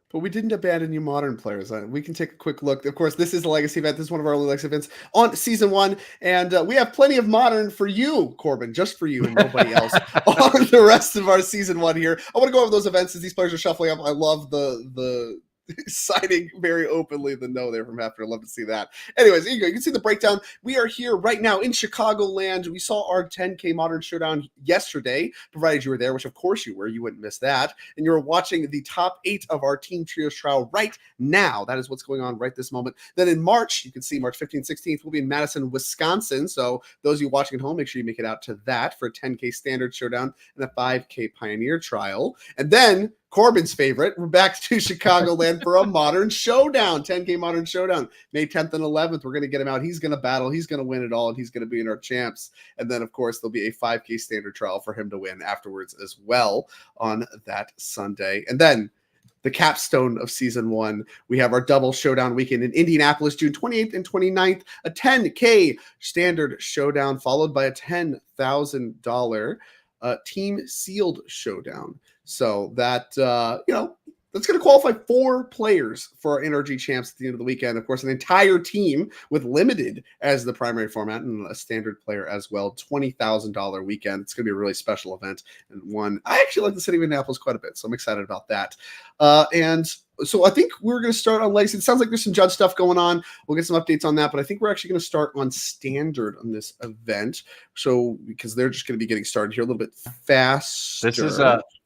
But we didn't abandon you Modern players. We can take a quick look. Of course, this is a Legacy event. This is one of our only Legacy events on Season 1. And we have plenty of Modern for you, Corbin, just for you and nobody else on the rest of our Season 1 here. I want to go over those events as these players are shuffling up. I love the signing very openly the no there from Hefner. I love to see that. Anyways, there you go. You can see the breakdown. We are here right now in Chicagoland. We saw our 10K Modern Showdown yesterday, provided you were there, which of course you were. You wouldn't miss that. And you're watching the top 8 of our Team Trios trial right now. That is what's going on right this moment. Then in March, you can see March 15th, 16th, we'll be in Madison, Wisconsin. So those of you watching at home, make sure you make it out to that for a 10K Standard Showdown and a 5K Pioneer Trial. And then Corbin's favorite, we're back to Chicagoland for a Modern Showdown, 10K Modern Showdown, May 10th and 11th. We're going to get him out. He's going to battle. He's going to win it all, and he's going to be in our champs. And then, of course, there'll be a 5K Standard Trial for him to win afterwards as well on that Sunday. And then the capstone of Season 1, we have our double showdown weekend in Indianapolis, June 28th and 29th, a 10K Standard Showdown, followed by a $10,000 team sealed showdown. So that, That's going to qualify 4 players for our NRG champs at the end of the weekend. Of course, an entire team with limited as the primary format and a standard player as well. $20,000 weekend. It's going to be a really special event and one I actually like the city of Indianapolis quite a bit, so I'm excited about that. And so I think we're going to start on Legacy. It sounds like there's some judge stuff going on. We'll get some updates on that, but I think we're actually going to start on standard on this event. So because they're just going to be getting started here a little bit faster.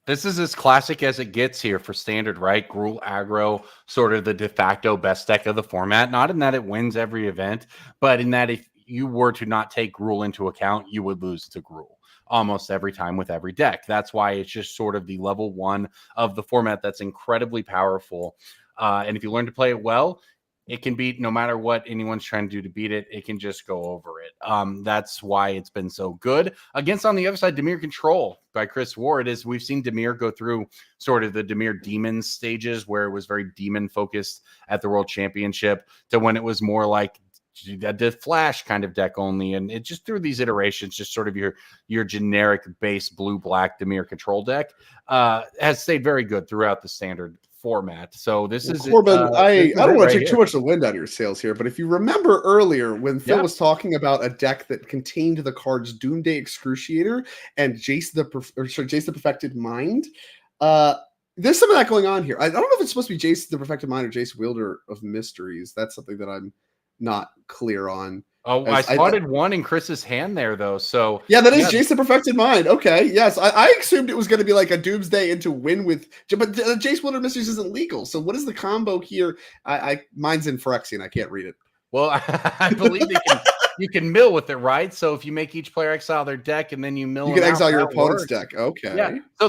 This is as classic as it gets here for standard, right? Gruul aggro, sort of the de facto best deck of the format. Not in that it wins every event, but in that if you were to not take Gruul into account, you would lose to Gruul almost every time with every deck. That's why it's just sort of the level 1 of the format that's incredibly powerful. And if you learn to play it well, it can beat no matter what anyone's trying to do to beat it. It can just go over it. That's why it's been so good. Against, on the other side, Dimir Control by Chris Ward. Is we've seen Dimir go through sort of the Dimir Demons stages where it was very demon focused at the World Championship to when it was more like the Flash kind of deck only. And it just through these iterations, just sort of your generic base blue-black Dimir Control deck has stayed very good throughout the standard format. So this is Corbin. I don't want to take too much of the wind out of your sails here, but if you remember earlier when Phil was talking about a deck that contained the cards Doomsday Excruciator and Jace the Perfected Mind, there's some of that going on here. I don't know if it's supposed to be Jace the Perfected Mind or Jace Wielder of Mysteries. That's something that I'm not clear on. Oh, I spotted one in Chris's hand there, though. So yeah, that is Jace the Perfected Mind. Okay, yes, I assumed it was going to be like a Doomsday into win with, but Jace Wielder Mysteries isn't legal. So what is the combo here? Mine's in Phyrexian. I can't read it. Well, I believe you can mill with it, right? So if you make each player exile their deck and then you mill, you can exile your opponent's deck. Okay, yeah. So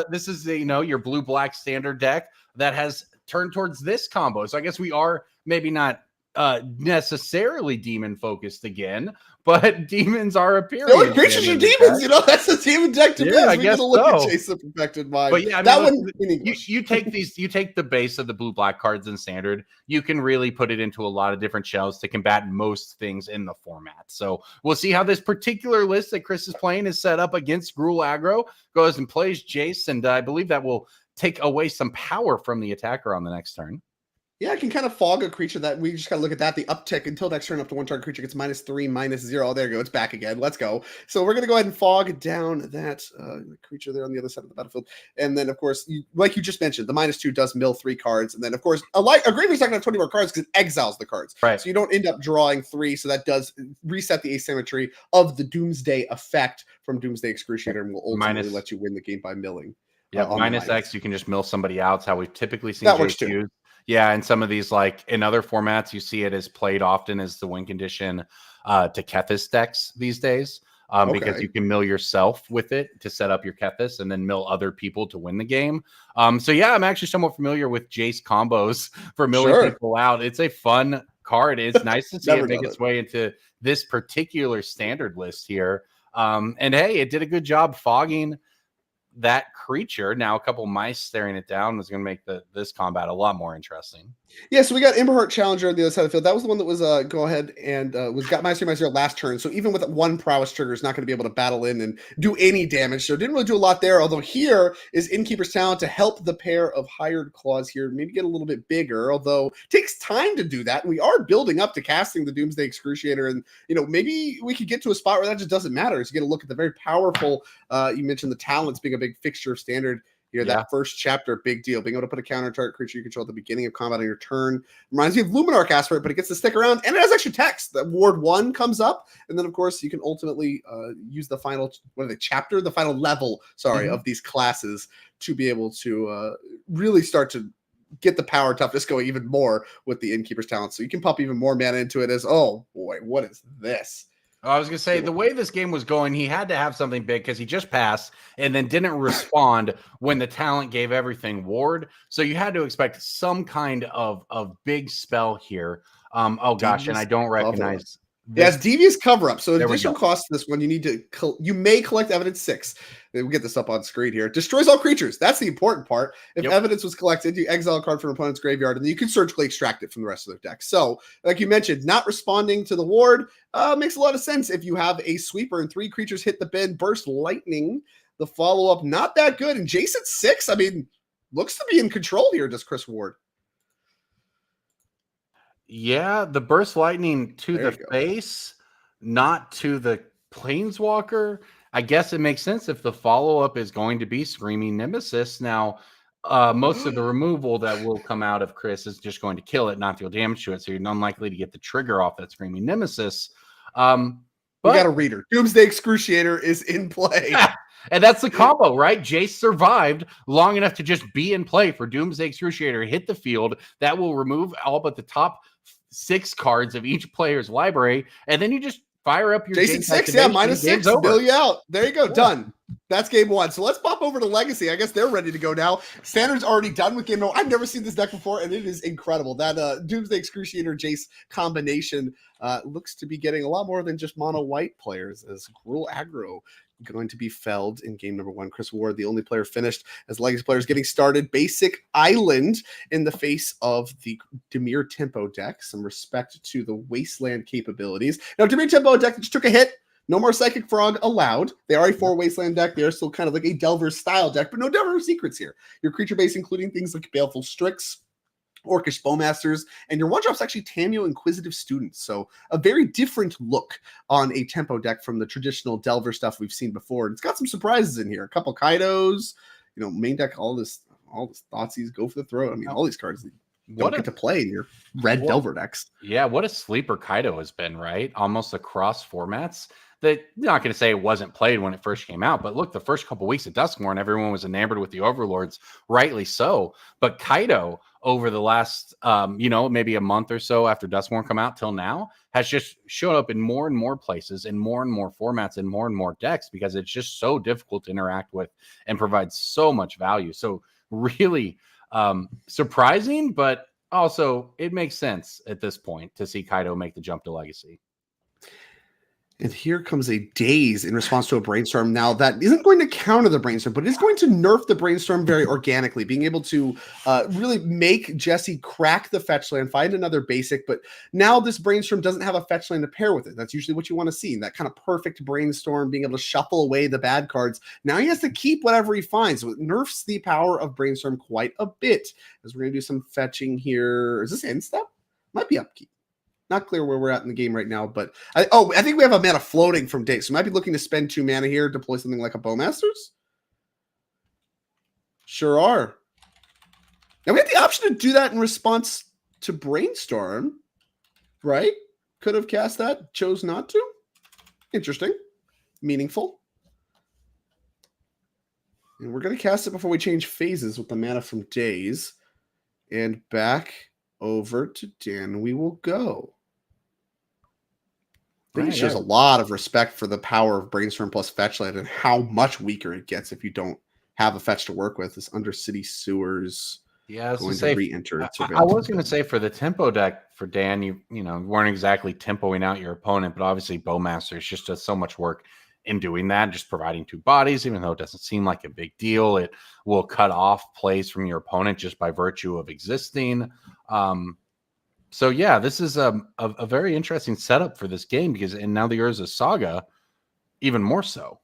this is your blue-black standard deck that has turned towards this combo. So I guess we are maybe not necessarily demon focused again, but demons are appearing. Creatures are demons, that's the demon deck to be. I guess look at Jace the Perfected Mind. But yeah, I mean, you take the base of the blue black cards in standard, you can really put it into a lot of different shells to combat most things in the format. So we'll see how this particular list that Chris is playing is set up against Gruul aggro, goes and plays Jace, and I believe that will take away some power from the attacker on the next turn. Yeah, I can kind of fog a creature that we just got to look at that. The uptick until next turn up to 1 target creature gets -3, -0. Oh, there you go. It's back again. Let's go. So we're going to go ahead and fog down that creature there on the other side of the battlefield. And then, of course, like you just mentioned, the -2 does mill 3 cards. And then, of course, a Graveyard's not going to have 20 more cards because it exiles the cards. Right. So you don't end up drawing 3. So that does reset the asymmetry of the Doomsday effect from Doomsday Excruciator and will ultimately let you win the game by milling. Yeah, -X, you can just mill somebody out. It's how we've typically seen Jace used. Yeah, and some of these, like in other formats, you see it as played often as the win condition to Kethis decks these days, because you can mill yourself with it to set up your Kethis and then mill other people to win the game. So yeah, I'm actually somewhat familiar with Jace combos for milling people out. It's a fun card. It's nice to see it make its way into this particular standard list here. And hey, it did a good job fogging that creature. Now a couple mice staring it down is going to make this combat a lot more interesting. Yeah, so we got Emberheart Challenger on the other side of the field. That was the one that was go ahead and got Meister last turn. So even with 1 prowess trigger, it's not going to be able to battle in and do any damage. So it didn't really do a lot there. Although here is Innkeeper's Talent to help the pair of Hired Claws here maybe get a little bit bigger. Although it takes time to do that. And we are building up to casting the Doomsday Excruciator. And maybe we could get to a spot where that just doesn't matter. So you get a look at the very powerful. You mentioned the talents being a big fixture of standard. That first chapter, big deal. Being able to put a counter target creature you control at the beginning of combat on your turn. Reminds me of Luminarch Aspirate, but it gets to stick around, and it has extra text. The Ward 1 comes up, and then, of course, you can ultimately use the final, the final level, of these classes to be able to really start to get the power toughness going even more with the Innkeeper's Talent. So you can pump even more mana into it as, oh, boy, what is this? I was going to say, the way this game was going, he had to have something big because he just passed and then didn't respond when the talent gave everything Ward. So you had to expect some kind of big spell here. Oh, gosh, and I don't recognize. Yes, Devious Cover-Up. So additional cost to this one, you may collect evidence 6. We'll get this up on screen here. Destroys all creatures. That's the important part. If evidence was collected, you exile a card from an opponent's graveyard, and then you can surgically extract it from the rest of their deck. So, like you mentioned, not responding to the ward makes a lot of sense if you have a sweeper and 3 creatures hit the bin, burst lightning. The follow-up, not that good. And Jace at 6, I mean, looks to be in control here, does Chris Ward. Yeah, the burst lightning to the face, not to the planeswalker. I guess it makes sense if the follow-up is going to be Screaming Nemesis. Now, most of the removal that will come out of Chris is just going to kill it, not deal damage to it. So you're unlikely to get the trigger off that Screaming Nemesis. We got a reader. Doomsday Excruciator is in play. And that's the combo, right? Jace survived long enough to just be in play for Doomsday Excruciator, hit the field. That will remove all but the top 6 cards of each player's library. And then you just fire up your Jason 6, yeah, -6, bill you out. There you go, done. That's game 1. So let's pop over to Legacy. I guess they're ready to go now. Standard's already done with game 1. I've never seen this deck before, and it is incredible. That Doomsday Excruciator Jace combination looks to be getting a lot more than just mono white players, as Gruul Aggro going to be felled in game number 1. Chris Ward, the only player finished as Legacy players getting started. Basic Island in the face of the Dimir Tempo deck. Some respect to the Wasteland capabilities. Now, Dimir Tempo deck that just took a hit. No more Psychic Frog allowed. They are a 4 Wasteland deck. They are still kind of like a Delver style deck, but no Delver secrets here. Your creature base, including things like Baleful Strix, Orcish Bowmasters, and your one-drop's actually Tameo Inquisitive Students. So a very different look on a tempo deck from the traditional Delver stuff we've seen before. It's got some surprises in here. A couple Kaidos, main deck, all this Thoughtseize, go for the throat. I mean, all these cards don't get to play in your red Delver decks. Yeah, what a sleeper Kaido has been, right? Almost across formats. That I'm not going to say it wasn't played when it first came out, but look, the first couple weeks of Duskmourn, everyone was enamored with the Overlords, rightly so. But Kaido, over the last, maybe a month or so after Duskmourn come out till now, has just shown up in more and more places, in more and more formats, and more decks, because it's just so difficult to interact with and provides so much value. So really surprising, but also it makes sense at this point to see Kaido make the jump to Legacy. And here comes a Daze in response to a Brainstorm. Now, that isn't going to counter the Brainstorm, but it's going to nerf the Brainstorm very organically, being able to really make Jesse crack the fetch land, find another basic. But now this Brainstorm doesn't have a fetch land to pair with it. That's usually what you want to see, that kind of perfect Brainstorm, being able to shuffle away the bad cards. Now he has to keep whatever he finds. So it nerfs the power of Brainstorm quite a bit. As we're going to do some fetching here. Is this end step? Might be upkeep. Not clear where we're at in the game right now, but I think we have a mana floating from Daze. So we might be looking to spend 2 mana here, deploy something like a Bowmasters. Sure are. Now we have the option to do that in response to Brainstorm, right? Could have cast that, chose not to. Interesting, meaningful. And we're going to cast it before we change phases with the mana from Daze. And back over to Dan we will go. I think it shows a lot of respect for the power of Brainstorm plus Fetchland and how much weaker it gets if you don't have a fetch to work with. This Undercity Sewers. Yeah, I was going to say for the tempo deck for Dan, you weren't exactly tempoing out your opponent, but obviously Bowmasters just does so much work in doing that, just providing 2 bodies, even though it doesn't seem like a big deal. It will cut off plays from your opponent just by virtue of existing. So yeah, this is a very interesting setup for this game and now the Urza Saga, even more so.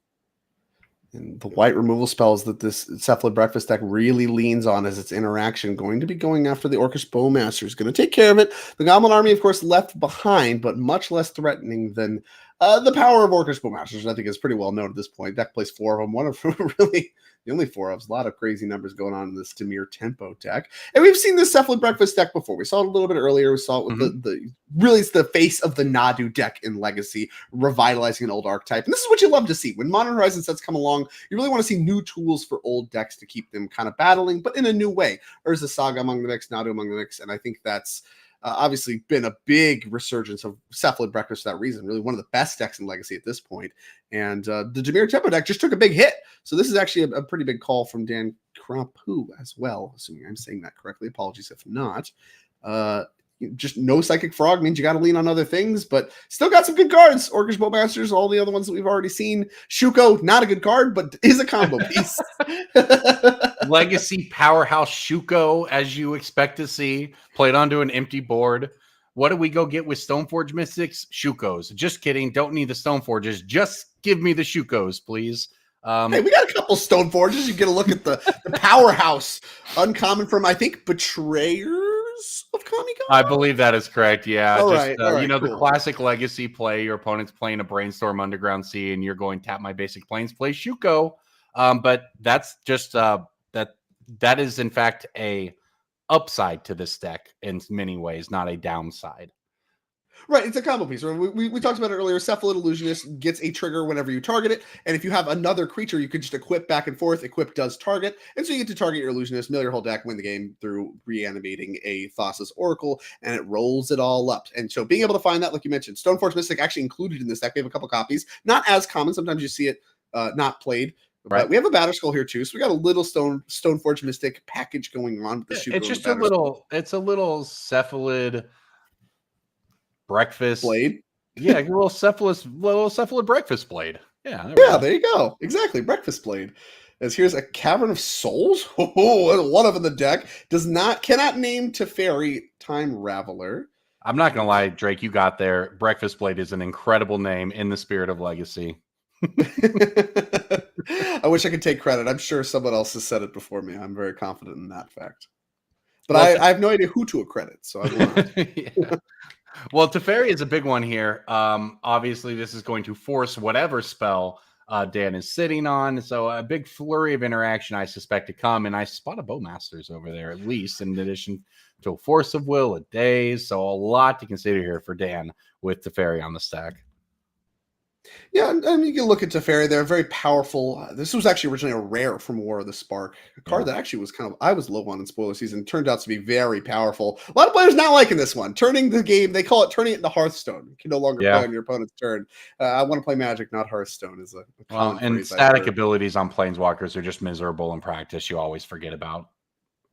And the white removal spells that this Cephalid Breakfast deck really leans on as its interaction, going to be going after the Orcish Bowmasters. Going to take care of it. The Goblin Army, of course, left behind, but much less threatening than the power of Orcish Bowmasters. I think is pretty well known at this point. Deck plays 4 of them. One of them really the only 4 of them. A lot of crazy numbers going on in this Dimir Tempo deck. And we've seen this Cephalid Breakfast deck before. We saw it a little bit earlier. We saw it with really it's the face of the Nadu deck in Legacy, revitalizing an old archetype. And this is what you love to see. When Modern Horizon sets come along, you really want to see new tools for old decks to keep them kind of battling, but in a new way. Urza Saga among the mix, Nadu among the mix, and I think that's obviously been a big resurgence of Cephalid Breakfast for that reason. Really one of the best decks in Legacy at this point. And the Dimir Tempo deck just took a big hit. So this is actually a pretty big call from Dan Krampu as well, assuming I'm saying that correctly. Apologies if not. Just no Psychic Frog means you got to lean on other things, but still got some good cards. Orcish Bowmasters, all the other ones that we've already seen. Shuko, not a good card, but is a combo piece. Legacy powerhouse Shuko, as you expect to see, played onto an empty board. What do we go get with Stoneforge Mystics? Shukos. Just kidding. Don't need the Stoneforges. Just give me the Shukos, please. Hey, we got a couple Stoneforges. You get a look at the powerhouse. Uncommon from, I think, Betrayers of Kamigawa? I believe that is correct. Yeah. All Just, right, you know, cool. the classic legacy play. Your opponent's playing a Brainstorm Underground Sea, and you're going tap my basic planes, play Shuko. But that's just that is in fact a upside to this deck in many ways, not a downside. Right, it's a combo piece. We talked about it earlier. Cephalid Illusionist gets a trigger whenever you target it, and if you have another creature, you can just equip back and forth. Equip does target, and so you get to target your Illusionist, mill your whole deck, win the game through reanimating a Thassa's Oracle, and it rolls it all up. And so being able to find that, like you mentioned, Stoneforge Mystic actually included in this deck. We have a couple copies, not as common. Sometimes you see it not played. Right. But we have a Batterskull here too, so we got a little Stoneforge Mystic package going on with the Shuko. It's just a little Cephalid breakfast blade. Yeah, a little cephalid breakfast blade. Yeah, there you go. Exactly, breakfast blade. As here's a Cavern of Souls. Oh, one of in the deck cannot name Teferi Time Raveler. I'm not gonna lie, Drake, you got there. Breakfast blade is an incredible name in the spirit of Legacy. I wish I could take credit. I'm sure someone else has said it before me. I'm very confident in that fact. But I have no idea who to accredit, so I will not. Yeah. Well, Teferi is a big one here. Obviously, this is going to force whatever spell Dan is sitting on. So a big flurry of interaction, I suspect, to come. And I spot a Bowmasters over there, at least, in addition to a Force of Will, a Daze. So a lot to consider here for Dan with Teferi on the stack. Yeah, I mean, you can look at Teferi. They're very powerful. This was actually originally a rare from War of the Spark, a card that actually was I was low on in spoiler season. Turned out to be very powerful. A lot of players not liking this one. Turning the game, they call it turning it into Hearthstone. You can no longer play on your opponent's turn. I want to play Magic, not Hearthstone. Is a common and phrase static abilities on Planeswalkers are just miserable in practice. You always forget about.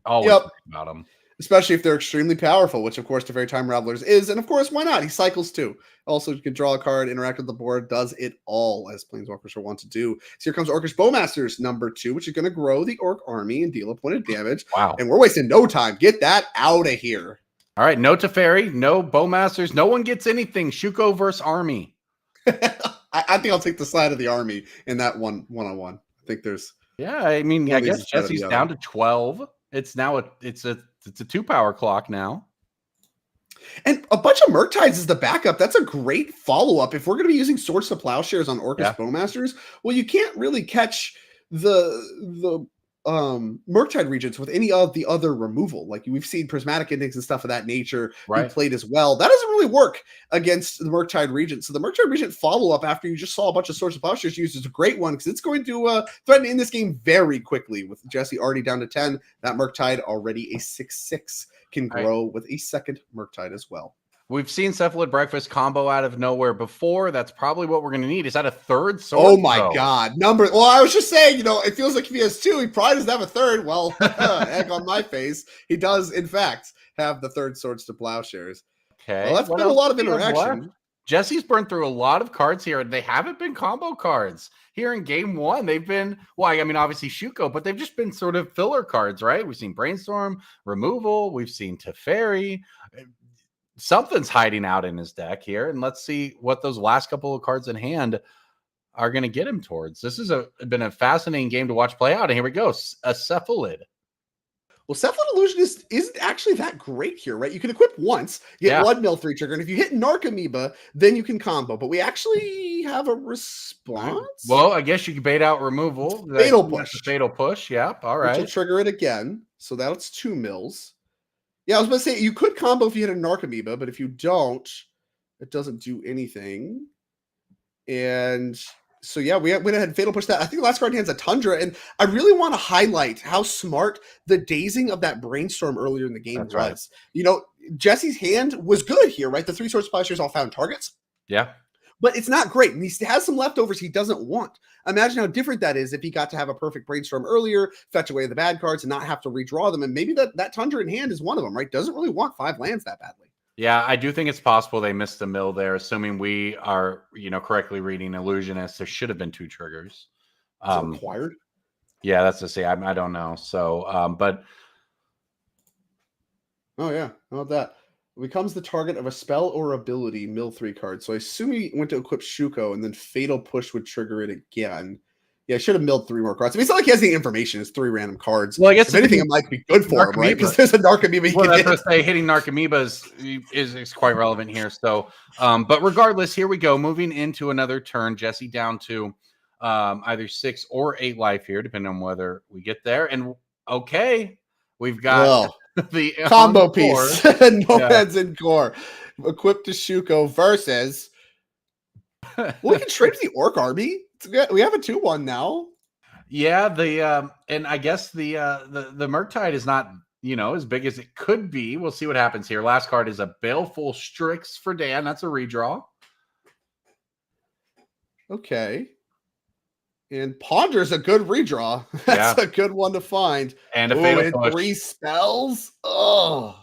Always forget about them. Especially if they're extremely powerful, which of course Teferi Time Ravelers is. And of course, why not? He cycles too. Also, you can draw a card, interact with the board, does it all as Planeswalkers are wont to do. So here comes Orcish Bowmasters #2, which is going to grow the Orc army and deal a point of damage. Wow. And we're wasting no time. Get that out of here. All right, no Teferi, no Bowmasters. No one gets anything. Shuko versus army. I think I'll take the side of the army in that one-on-one. I think there's... Yeah, I mean, I guess Jesse's down to 12. It's now it's a 2-power clock now. And a bunch of Murktides is the backup. That's a great follow-up. If we're going to be using Swords to Plowshares on Orcish Bowmasters, well, you can't really catch the Murktide Regents with any of the other removal. Like we've seen Prismatic Endings and stuff of that nature be played as well. That doesn't really work against the Murktide Regent. So the Murktide Regent follow-up after you just saw a bunch of Swords to Plowshares used is a great one because it's going to threaten in this game very quickly. With Jesse already down to 10, that Murktide already a 6/6 can grow with a second Murktide as well. We've seen Cephalid Breakfast combo out of nowhere before. That's probably what we're going to need. Is that a third sword? Oh my God. Well, I was just saying, it feels like if he has two, he probably doesn't have a third. Well, egg on my face. He does, in fact, have the third Swords to Plowshares. Okay. Well, that's been a lot of interaction. Jesse's burned through a lot of cards here, and they haven't been combo cards. Here in game one, they've been, obviously Shuko, but they've just been sort of filler cards, right? We've seen Brainstorm, Removal. We've seen Teferi. Something's hiding out in his deck here, and let's see what those last couple of cards in hand are going to get him towards. This has been a fascinating game to watch play out, and here we go, a Cephalid. Well, Cephalid Illusionist isn't actually that great here, right? You can equip once, get Blood Mill 3 trigger, and if you hit Narcomoeba, then you can combo. But we actually have a response. Well, I guess you can bait out Removal. Fatal Push. Fatal Push, yep, all right. Which will trigger it again, so that's 2 mills. Yeah, I was about to say, you could combo if you hit a Narcomoeba, but if you don't, it doesn't do anything. And so, yeah, we went ahead and Fatal Push that. I think the last card in hand's a Tundra, and I really want to highlight how smart the dazing of that Brainstorm earlier in the game was. Right. Jesse's hand was good here, right? The 3 Swords to Plowshares all found targets. Yeah. But it's not great, and he has some leftovers he doesn't want. Imagine how different that is if he got to have a perfect Brainstorm earlier, fetch away the bad cards, and not have to redraw them. And maybe that Tundra in hand is one of them, right? Doesn't really want 5 lands that badly. Yeah, I do think it's possible they missed the mill there, assuming we are, correctly reading Illusionist. There should have been 2 triggers. Required? Yeah, that's to say. I don't know. So, but. Oh, yeah. How about that? Becomes the target of a spell or ability, mill 3 cards. So I assume he went to equip Shuko, and then Fatal Push would trigger it again. Yeah, I should have milled 3 more cards. I mean, it's not like he has any information. It's 3 random cards. Well, I guess if anything, it might be good for him, right? Because there's a Narcomoeba he well, can that's hit. what I say. Hitting Narcomoebas is quite relevant here. So, but regardless, here we go. Moving into another turn. Jesse down to either 6 or 8 life here, depending on whether we get there. And okay, we've got the combo piece. Nomads in core. Equipped to Shuko versus. Well, we can trade the Orc Army. We have a 2/1 now. Yeah, and I guess the Murktide is not, as big as it could be. We'll see what happens here. Last card is a Baleful Strix for Dan. That's a redraw. Okay. And Ponder's a good redraw. That's a good one to find. And a Fatal Push. 3 spells. Oh.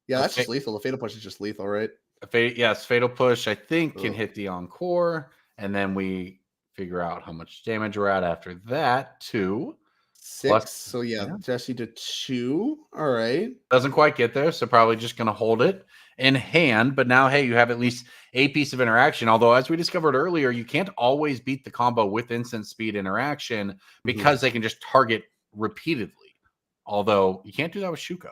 Yeah, that's just lethal. The Fatal Push is just lethal, right? Yes, Fatal Push, I think, can hit the Encore. And then we figure out how much damage we're at after that, too. 6. So, Jesse to 2. All right. Doesn't quite get there, so probably just going to hold it in hand. But now, hey, you have at least a piece of interaction. Although, as we discovered earlier, you can't always beat the combo with instant speed interaction because they can just target repeatedly. Although, you can't do that with Shuko.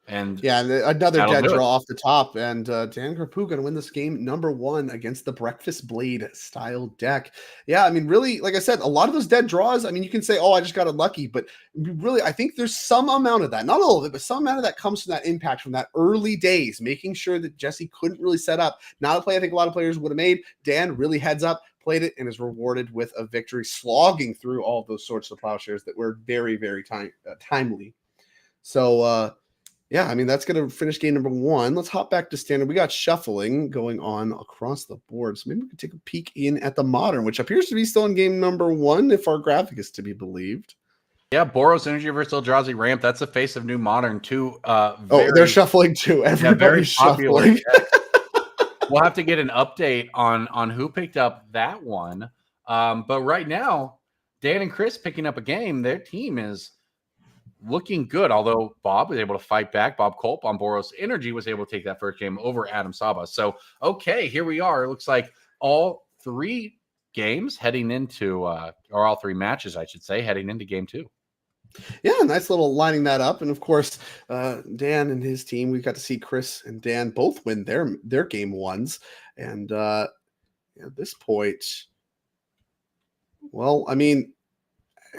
And another dead draw off the top. And Dan Grapu going to win this game number 1 against the Breakfast Blade style deck. Yeah, I mean, really, like I said, a lot of those dead draws, I mean, you can say, oh, I just got unlucky. But really, I think there's some amount of that. Not all of it, but some amount of that comes from that impact from that early days, making sure that Jesse couldn't really set up. Not a play I think a lot of players would have made. Dan really heads up, played it, and is rewarded with a victory, slogging through all of those sorts of plowshares that were very, very timely. So, yeah, I mean, that's going to finish game number 1. Let's hop back to standard. We got shuffling going on across the board. So maybe we can take a peek in at the modern, which appears to be still in game number 1, if our graphic is to be believed. Yeah, Boros Energy versus Eldrazi Ramp. That's the face of new modern, too. They're shuffling, too. Everybody's shuffling. We'll have to get an update on who picked up that one. But right now, Dan and Chris picking up a game. Their team is looking good, although Bob was able to fight back. Bob Culp on Boros Energy was able to take that first game over Adam Saba. So, okay, here we are. It looks like all 3 games heading into, or all 3 matches, I should say, heading into game 2. Yeah, nice little lining that up. And, of course, Dan and his team, we got to see Chris and Dan both win their game 1s. And at this point, well, I mean,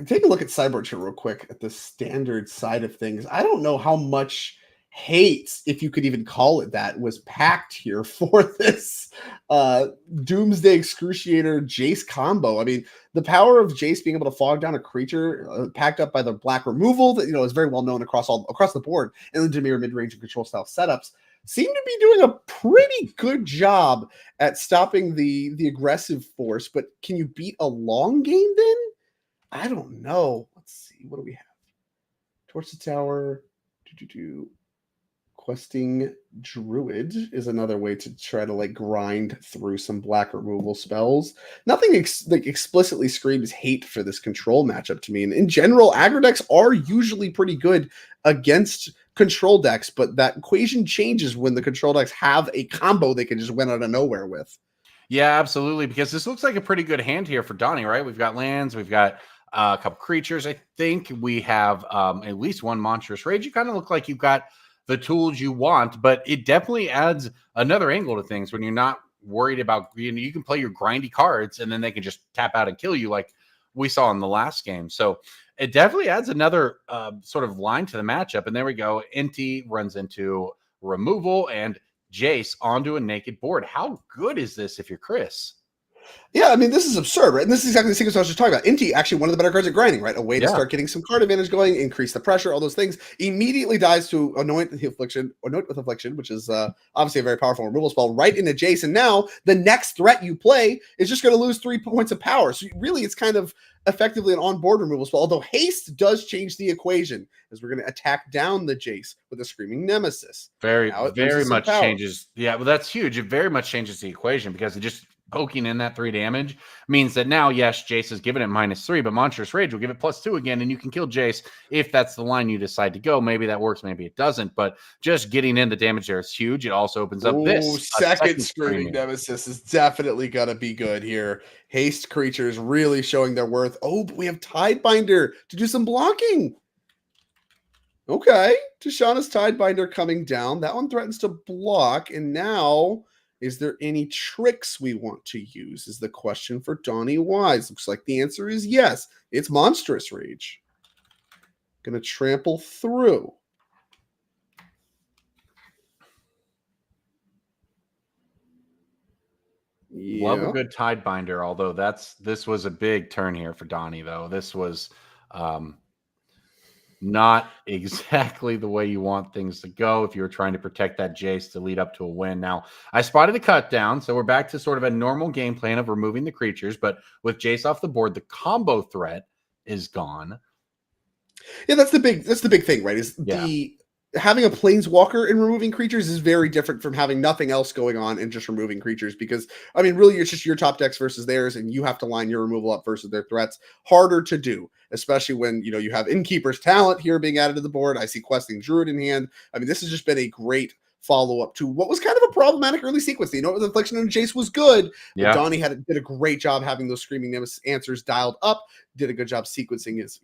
take a look at Cyborg here real quick at the standard side of things. I don't know how much hate, if you could even call it that, was packed here for this Doomsday Excruciator Jace combo. I mean, the power of Jace being able to fog down a creature packed up by the black removal that is very well known across the board in the Dimir mid-range and control style setups seem to be doing a pretty good job at stopping the aggressive force. But can you beat a long game then? I don't know. Let's see. What do we have? Torch the Tower. Questing Druid is another way to try to grind through some black removal spells. Nothing explicitly screams hate for this control matchup to me. And in general, aggro decks are usually pretty good against control decks, but that equation changes when the control decks have a combo they can just win out of nowhere with. Yeah, absolutely. Because this looks like a pretty good hand here for Donnie, right? We've got lands, we've got a couple creatures. I think we have at least 1 Monstrous Rage. You kind of look like you've got the tools you want, but it definitely adds another angle to things when you're not worried about, you can play your grindy cards and then they can just tap out and kill you like we saw in the last game. So it definitely adds another sort of line to the matchup. And there we go. Inti runs into removal and Jace onto a naked board. How good is this if you're Chris? Yeah, I mean, this is absurd, right? And this is exactly the sequence I was just talking about. Inti, actually one of the better cards at grinding, right? A way to start getting some card advantage going, increase the pressure, all those things. Immediately dies to Anoint with Affliction, which is obviously a very powerful removal spell, right into Jace. And now the next threat you play is just going to lose 3 points of power. So really, it's kind of effectively an on-board removal spell, although haste does change the equation, as we're going to attack down the Jace with a Screaming Nemesis. Very much changes. Yeah, well, that's huge. It very much changes the equation because it just poking in that 3 damage means that now, yes, Jace is giving it -3, but Monstrous Rage will give it +2 again, and you can kill Jace if that's the line you decide to go. Maybe that works, maybe it doesn't, but just getting in the damage there is huge. It also opens up this. Second Screaming Nemesis is definitely going to be good here. Haste creatures really showing their worth. Oh, but we have Tidebinder to do some blocking. Okay, Tishana's Tidebinder coming down. That one threatens to block, and now... is there any tricks we want to use is the question for Donnie Wise. Looks like the answer is yes. It's Monstrous Rage. Going to trample through. Love a good Tidebinder, although this was a big turn here for Donnie, though. This was not exactly the way you want things to go if you were trying to protect that Jace to lead up to a win. Now, I spotted a cut down, so we're back to sort of a normal game plan of removing the creatures, but with Jace off the board, the combo threat is gone. Yeah, that's the big thing, right? Is having a planeswalker and removing creatures is very different from having nothing else going on and just removing creatures, because I mean, really, it's just your top decks versus theirs, and you have to line your removal up versus their threats. Harder to do, especially when you have Innkeeper's Talent here being added to the board. I see Questing Druid in hand. I mean, this has just been a great follow-up to what was kind of a problematic early sequence. The Infliction on Jace was good, but Donnie did a great job having those Screaming Nemesis answers dialed up, did a good job sequencing his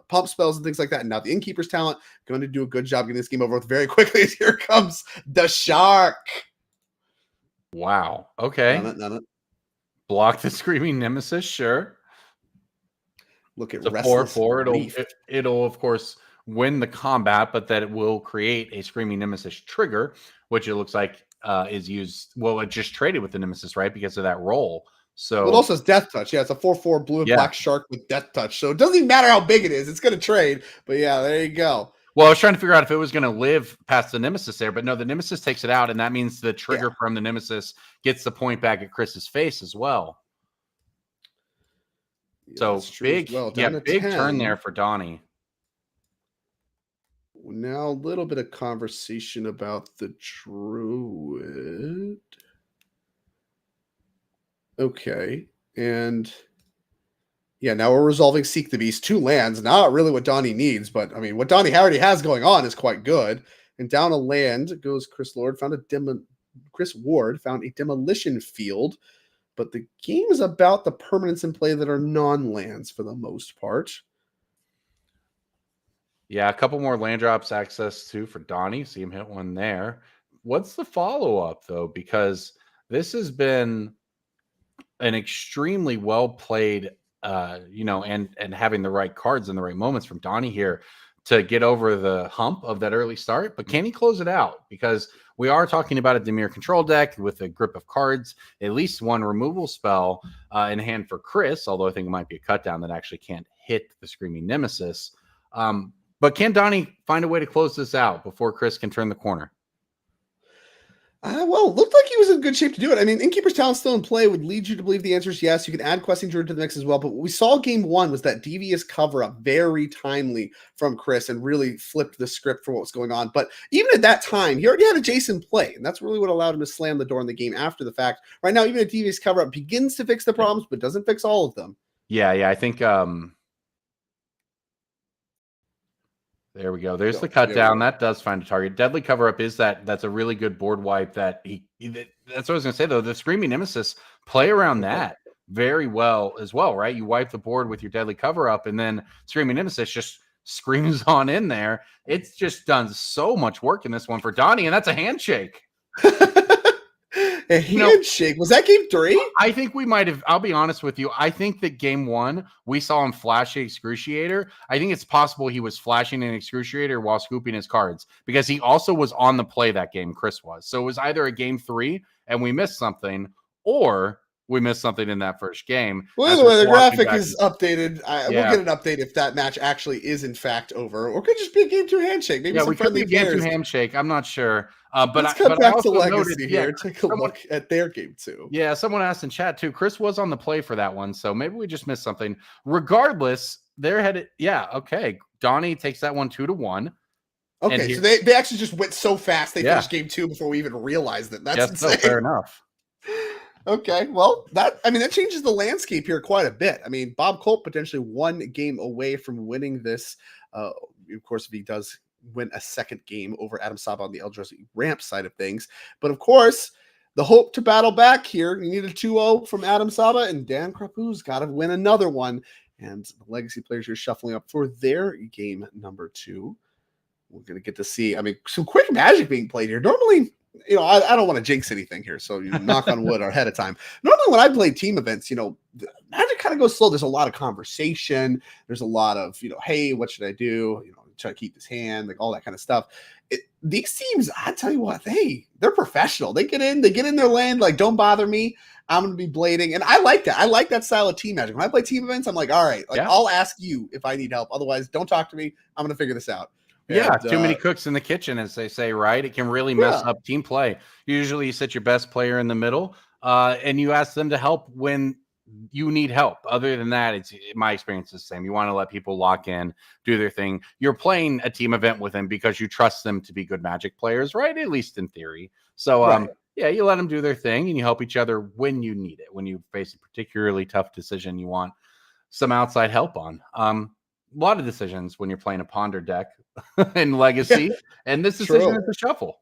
pump spells and things like that. And now the Innkeeper's Talent going to do a good job getting this game over with very quickly. As here comes the Shark. Wow. Okay. None. Block the Screaming Nemesis. Sure. Look at the 4/4. It'll of course win the combat, but that it will create a Screaming Nemesis trigger, which it looks like is used. Well, it just traded with the Nemesis, right? Because of that roll. So it also has Death Touch. Yeah, it's a 4/4 blue and black shark with Death Touch. So it doesn't even matter how big it is. It's going to trade. But yeah, there you go. Well, I was trying to figure out if it was going to live past the Nemesis there, but no, the Nemesis takes it out, and that means the trigger from the Nemesis gets the point back at Chris's face as well. So big, big turn there for Donnie. Now a little bit of conversation about the Druid. Okay, and now we're resolving Seek the Beast. 2 lands, not really what Donnie needs, but I mean, what Donnie already has going on is quite good. And down a land goes Chris Ward, found a Demolition Field, but the game is about the permanents in play that are non-lands for the most part. Yeah, a couple more land drops access to for Donnie. See him hit one there. What's the follow-up, though? Because this has been an extremely well played, and having the right cards in the right moments from Donnie here to get over the hump of that early start. But can he close it out? Because we are talking about a Dimir control deck with a grip of cards, at least one removal spell in hand for Chris, although I think it might be a cut down that actually can't hit the Screaming Nemesis. But can Donnie find a way to close this out before Chris can turn the corner? Well, it looked like he was in good shape to do it. I mean, Innkeeper's Talent still in play would lead you to believe the answer is yes. You can add Questing Druid to the mix as well. But what we saw game 1 was that devious cover-up, very timely from Chris, and really flipped the script for what was going on. But even at that time, he already had a Jason play, and that's really what allowed him to slam the door in the game after the fact. Right now, even a devious cover-up begins to fix the problems, but doesn't fix all of them. Yeah, I think... There we go. There's the cut down. That does find a target. Deadly cover up is that's a really good board wipe. That's what I was going to say, though. The Screaming Nemesis play around that very well as well, right? You wipe the board with your deadly cover up, and then Screaming Nemesis just screams on in there. It's just done so much work in this one for Donnie, and that's a handshake. A handshake. Was that game 3? I think we might have. I'll be honest with you. I think that game 1, we saw him flash Excruciator. I think it's possible he was flashing an Excruciator while scooping his cards, because he also was on the play that game, Chris was. So it was either a game 3 and we missed something, or we missed something in that first game. Well, either way, the graphic is updated. We'll get an update if that match actually is in fact over, or it could just be a game 2 handshake. Maybe some we could be a game 2 handshake. I'm not sure. But let's come back to Legacy noted, here. Take a look at their game 2. Yeah, someone asked in chat too. Chris was on the play for that one, so maybe we just missed something. Regardless, they're headed. Yeah, okay. Donnie takes that one 2-1. Okay, so they actually just went so fast they finished game 2 before we even realized it. That's insane. No, fair enough. Okay, well, that changes the landscape here quite a bit. I mean, Bob Colt potentially 1 game away from winning this. Of course, if he does win a second game over Adam Saba on the Eldrazi ramp side of things. But of course, the hope to battle back here. You need a 2-0 from Adam Saba, and Dan Krapu's got to win another one. And the legacy players are shuffling up for their game number 2. We're going to get to see, some quick Magic being played here. Normally, I don't want to jinx anything here, so knock on wood ahead of time. Normally, when I play team events, Magic kind of goes slow. There's a lot of conversation. There's a lot of, hey, what should I do? Try to keep this hand, like all that kind of stuff. These teams, I tell you what, they're professional. They get in their lane, like, don't bother me. I'm going to be blading. And I like that. I like that style of team Magic. When I play team events, I'm like, all right, I'll ask you if I need help. Otherwise, don't talk to me. I'm going to figure this out. Yeah, too many cooks in the kitchen, as they say, right? It can really mess up team play. Usually you set your best player in the middle and you ask them to help when you need help. Other than that, it's my experience is the same. You want to let people lock in, do their thing. You're playing a team event with them because you trust them to be good Magic players, right? At least in theory. So, yeah, you let them do their thing and you help each other when you need it. When you face a particularly tough decision you want some outside help on. A lot of decisions when you're playing a Ponder deck in Legacy, and this decision is a shuffle.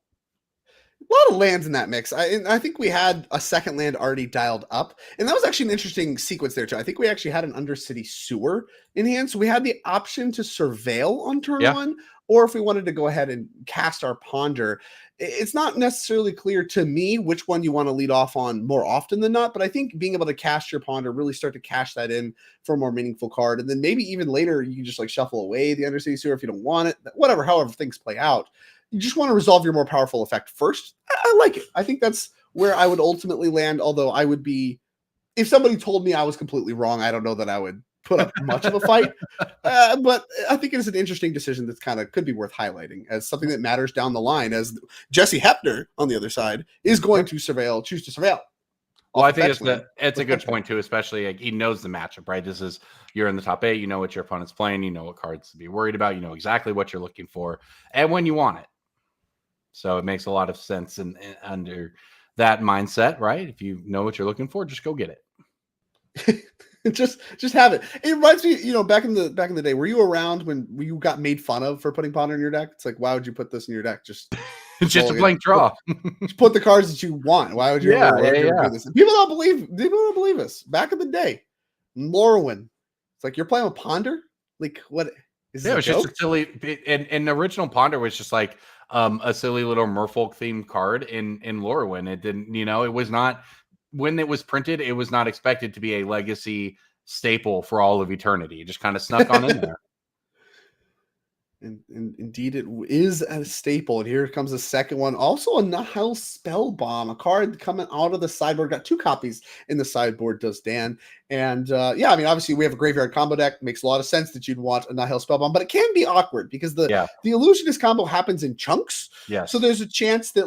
A lot of lands in that mix. I think we had a second land already dialed up, and that was actually an interesting sequence there too. I think we actually had an Undercity Sewer in hand, so we had the option to surveil on turn 1, or if we wanted to go ahead and cast our Ponder. It's not necessarily clear to me which one you want to lead off on more often than not, but I think being able to cast your Ponder, really start to cash that in for a more meaningful card, and then maybe even later you can just like shuffle away the Undercity Sewer if you don't want it, however things play out. You just want to resolve your more powerful effect first. I like it. I think that's where I would ultimately land, although I would be, if somebody told me I was completely wrong, I don't know that I would put up much of a fight. But I think it's an interesting decision that's kind of could be worth highlighting as something that matters down the line, as Jesse Hepner on the other side is going to choose to surveil. Well, I think it's a good point too, especially like, he knows the matchup, right? You're in the top 8, you know what your opponent's playing, you know what cards to be worried about, you know exactly what you're looking for and when you want it. So it makes a lot of sense and under that mindset, right? If you know what you're looking for, just go get it. just have it. It reminds me, back in the day, were you around when you got made fun of for putting Ponder in your deck? It's like, why would you put this in your deck? Just a blank draw. Just put the cards that you want. Why would you do this? And people don't believe us. Back in the day, Morrowind. It's like, you're playing with Ponder? Like, what is it was just a silly, and the original Ponder was just like a silly little merfolk themed card in Lorwyn. It didn't, it was not, when it was printed, it was not expected to be a Legacy staple for all of eternity. It just kind of snuck on in there. And indeed, it is a staple. And here comes the second one. Also a Nihil Spellbomb, a card coming out of the sideboard. Got 2 copies in the sideboard, does Dan. And obviously we have a graveyard combo deck. Makes a lot of sense that you'd want a Nihil Spellbomb, but it can be awkward because the Illusionist combo happens in chunks. Yeah. So there's a chance that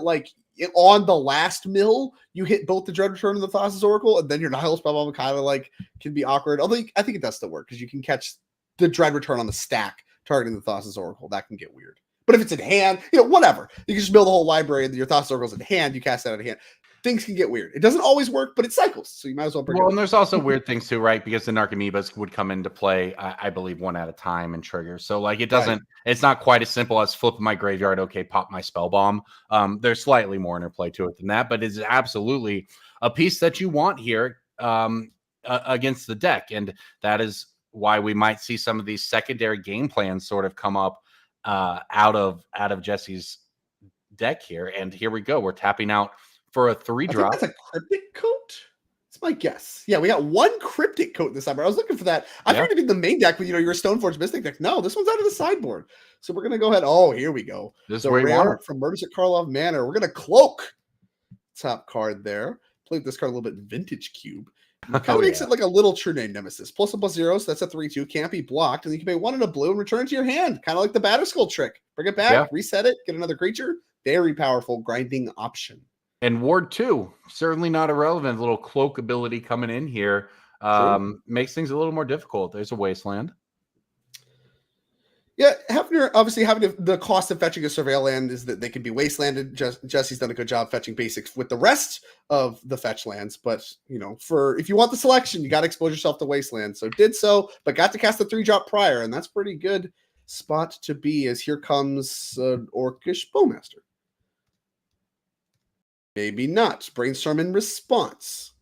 on the last mill, you hit both the Dread Return and the Thassa's Oracle, and then your Nihil Spellbomb kind of can be awkward. Although I think it does still work because you can catch the Dread Return on the stack targeting the Thassa's Oracle. That can get weird. But if it's in hand, whatever. You can just build a whole library and your Thassa's Oracle's in hand, you cast that out of hand. Things can get weird. It doesn't always work, but it cycles. So you might as well bring it. Well, and there's also weird things too, right? Because the Narcomoebas would come into play, I believe, 1 at a time and trigger. So it doesn't, it's not quite as simple as flipping my graveyard, okay, pop my Spellbomb. There's slightly more interplay to it than that, but it's absolutely a piece that you want here against the deck. And that is why we might see some of these secondary game plans sort of come up out of Jesse's deck here. And here we go. We're tapping out for a 3-drop. That's a Cryptic Coat? That's my guess. Yeah, we got 1 Cryptic Coat this time. I was looking for that. I figured it'd be the main deck, but you're a Stoneforge Mystic deck. No, this one's out of the sideboard. So we're going to go ahead. Oh, here we go. This is where rare from Murders at Karlov Manor. We're going to Cloak. Top card there. Played this card a little bit Vintage Cube. Kind of makes it like a little True Name Nemesis. +1/+0, so that's a 3/2. Can't be blocked. And you can pay 1 in a blue and return it to your hand. Kind of like the Batterskull trick. Bring it back, reset it, get another creature. Very powerful grinding option. And Ward 2, certainly not irrelevant. A little cloak ability coming in here. Makes things a little more difficult. There's a Wasteland. Yeah, Hefner, obviously having the cost of fetching a Surveil land is that they can be wastelanded. Jesse's done a good job fetching basics with the rest of the fetch lands. But, if you want the selection, you got to expose yourself to wasteland. So did so, but got to cast a 3-drop prior. And that's pretty good spot to be, as here comes Orcish Bowmaster. Maybe not. Brainstorm in response.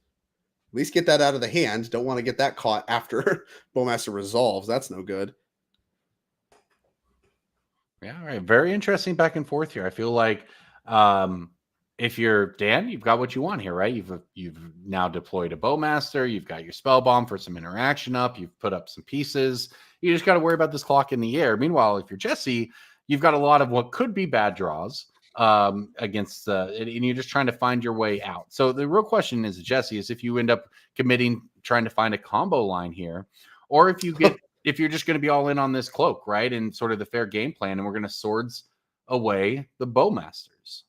At least get that out of the hand. Don't want to get that caught after Bowmaster resolves. That's no good. Yeah, all right. Very interesting back and forth here. I feel like if you're Dan, you've got what you want here, right? You've now deployed a Bowmaster. You've got your spell bomb for some interaction up. You've put up some pieces. You just got to worry about this clock in the air. Meanwhile, if you're Jesse, you've got a lot of what could be bad draws against and you're just trying to find your way out. So the real question is, Jesse, is if you end up committing trying to find a combo line here, or if you get if you're just going to be all in on this cloak, right? And sort of the fair game plan, and we're going to swords away the Bowmasters.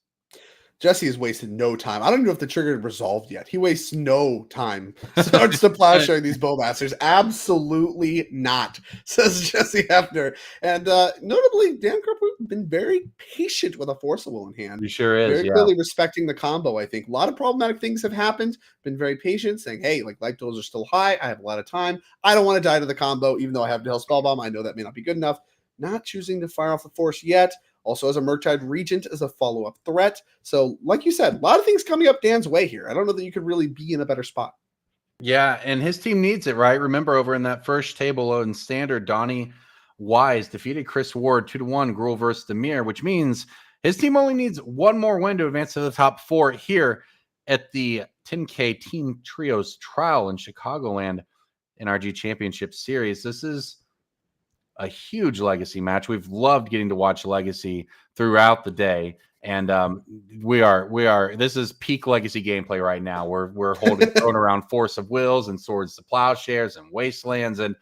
Jesse has wasted no time. I don't even know if the trigger resolved yet. He wastes no time. Starts to plowshare these Bowmasters. Absolutely not, says Jesse Hefner. And notably, Dan Kerper has been very patient with a Force of Will in hand. He sure is. Very clearly respecting the combo, I think. A lot of problematic things have happened. Been very patient, saying, hey, life totals are still high. I have a lot of time. I don't want to die to the combo, even though I have the Hell Spellbomb. I know that may not be good enough. Not choosing to fire off the Force yet. Also has a Murktide Regent as a follow-up threat. So, like you said, a lot of things coming up Dan's way here. I don't know that you could really be in a better spot. Yeah, and his team needs it, right? Remember, over in that first table in Standard, Donnie Wise defeated Chris Ward 2-1, Gruul versus Demir, which means his team only needs one more win to advance to the top 4 here at the 10K Team Trios Trial in Chicagoland NRG Championship Series. This is a huge Legacy match. We've loved getting to watch Legacy throughout the day, and this is peak Legacy gameplay right now. We're throwing around Force of Wills and Swords to Plowshares and Wastelands and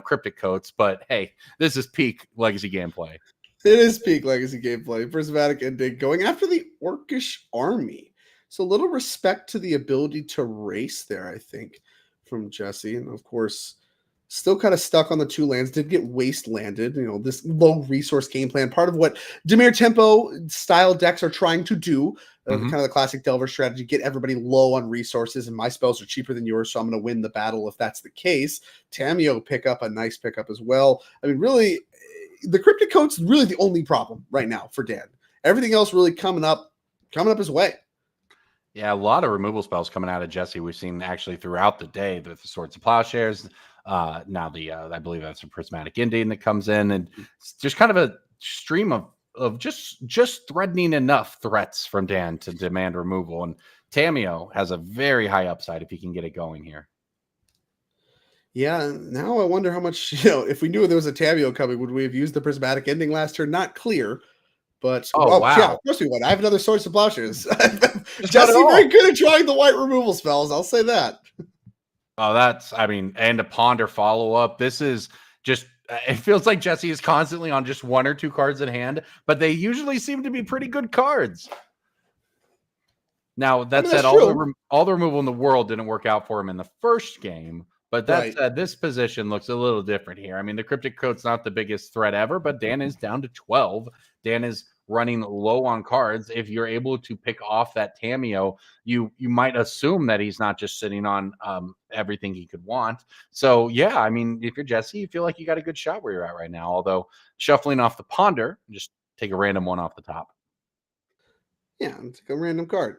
Cryptic Coats, but hey, this is peak Legacy gameplay. It is peak Legacy gameplay. Prismatic Ending going after the Orcish army. So a little respect to the ability to race there, I think, from Jesse, and of course, still kind of stuck on the 2 lands, did get wastelanded, this low resource game plan, part of what Demir Tempo style decks are trying to do, kind of the classic Delver strategy, get everybody low on resources, and my spells are cheaper than yours, so I'm going to win the battle if that's the case. Tamio pick up a nice pickup as well. I mean, really, the Cryptic Coat's really the only problem right now for Dan. Everything else really coming up his way. Yeah, a lot of removal spells coming out of Jesse. We've seen actually throughout the day with the Swords of Plowshares. Now I believe that's a Prismatic Ending that comes in, and it's just kind of a stream of just threatening enough threats from Dan to demand removal. And Tamio has a very high upside if he can get it going here. Yeah, now I wonder how much, if we knew there was a Tamio coming, would we have used the Prismatic Ending last turn? Not clear. But wow. Yeah, of course we would. I have another Swords to Plowshares. Jesse very good at drawing the white removal spells. I'll say that. Oh, and a Ponder follow-up. This is just, it feels like Jesse is constantly on just 1 or 2 cards in hand, but they usually seem to be pretty good cards. Now, that said, all the removal in the world didn't work out for him in the first game, but that said, this position looks a little different here. I mean, the Cryptic Coat's not the biggest threat ever, but Dan is down to 12. Dan is running low on cards. If you're able to pick off that Tamio, you might assume that he's not just sitting on everything he could want. So yeah, I mean, if you're Jesse, you feel like you got a good shot where you're at right now. Although shuffling off the Ponder, just take a random one off the top. Yeah, take a random card.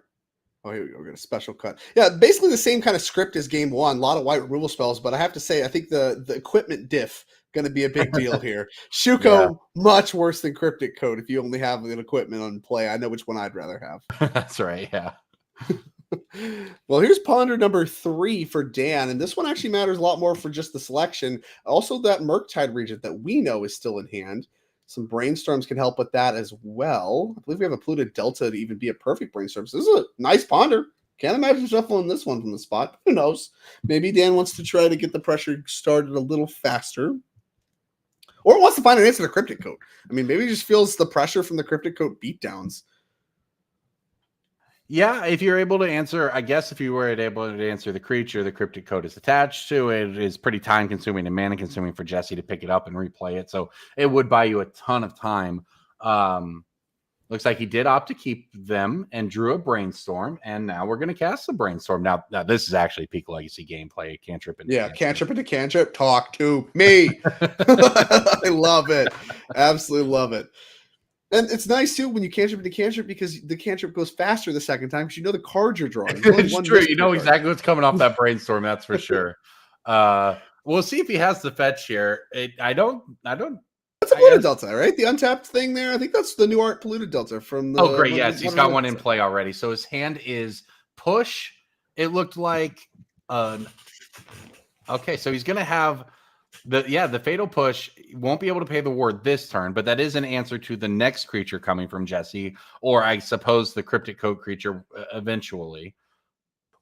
Oh, here we go. We're going to special cut. Yeah, basically the same kind of script as game 1. A lot of white removal spells, but I have to say, I think the equipment diff going to be a big deal here. Shuko, much worse than Cryptic Coat if you only have an equipment on play. I know which one I'd rather have. That's right, yeah. Well, here's Ponder number 3 for Dan, and this one actually matters a lot more for just the selection. Also, that Murktide Regent that we know is still in hand. Some Brainstorms can help with that as well. I believe we have a Polluted Delta to even be a perfect Brainstorm. So this is a nice Ponder. Can't imagine shuffling this one from the spot. Who knows? Maybe Dan wants to try to get the pressure started a little faster. Or wants to find an answer to Cryptic Coat. I mean, maybe he just feels the pressure from the Cryptic Coat beatdowns. Yeah, if you're able to answer, I guess if you were able to answer the creature, the cryptic code is attached to it. It is pretty time consuming and mana consuming for Jesse to pick it up and replay it. So it would buy you a ton of time. Looks like he did opt to keep them and drew a brainstorm. And now we're going to cast the brainstorm. Now this is actually peak legacy gameplay. Cantrip and cantrip into cantrip. Talk to me. I love it. Absolutely love it. And it's nice too when you cantrip into cantrip because the cantrip goes faster the second time because you know the cards you're drawing. It's true. You know exactly what's coming off that brainstorm. That's for sure. We'll see if he has the fetch here. I don't. That's a polluted delta, right? The untapped thing there. I think that's the new art polluted delta from the. Oh, great! Yes, he's got one in play already. So his hand is push. It looked like. Okay, so he's gonna have. The fatal push won't be able to pay the ward this turn, but that is an answer to the next creature coming from Jesse, or I suppose the cryptic code creature eventually.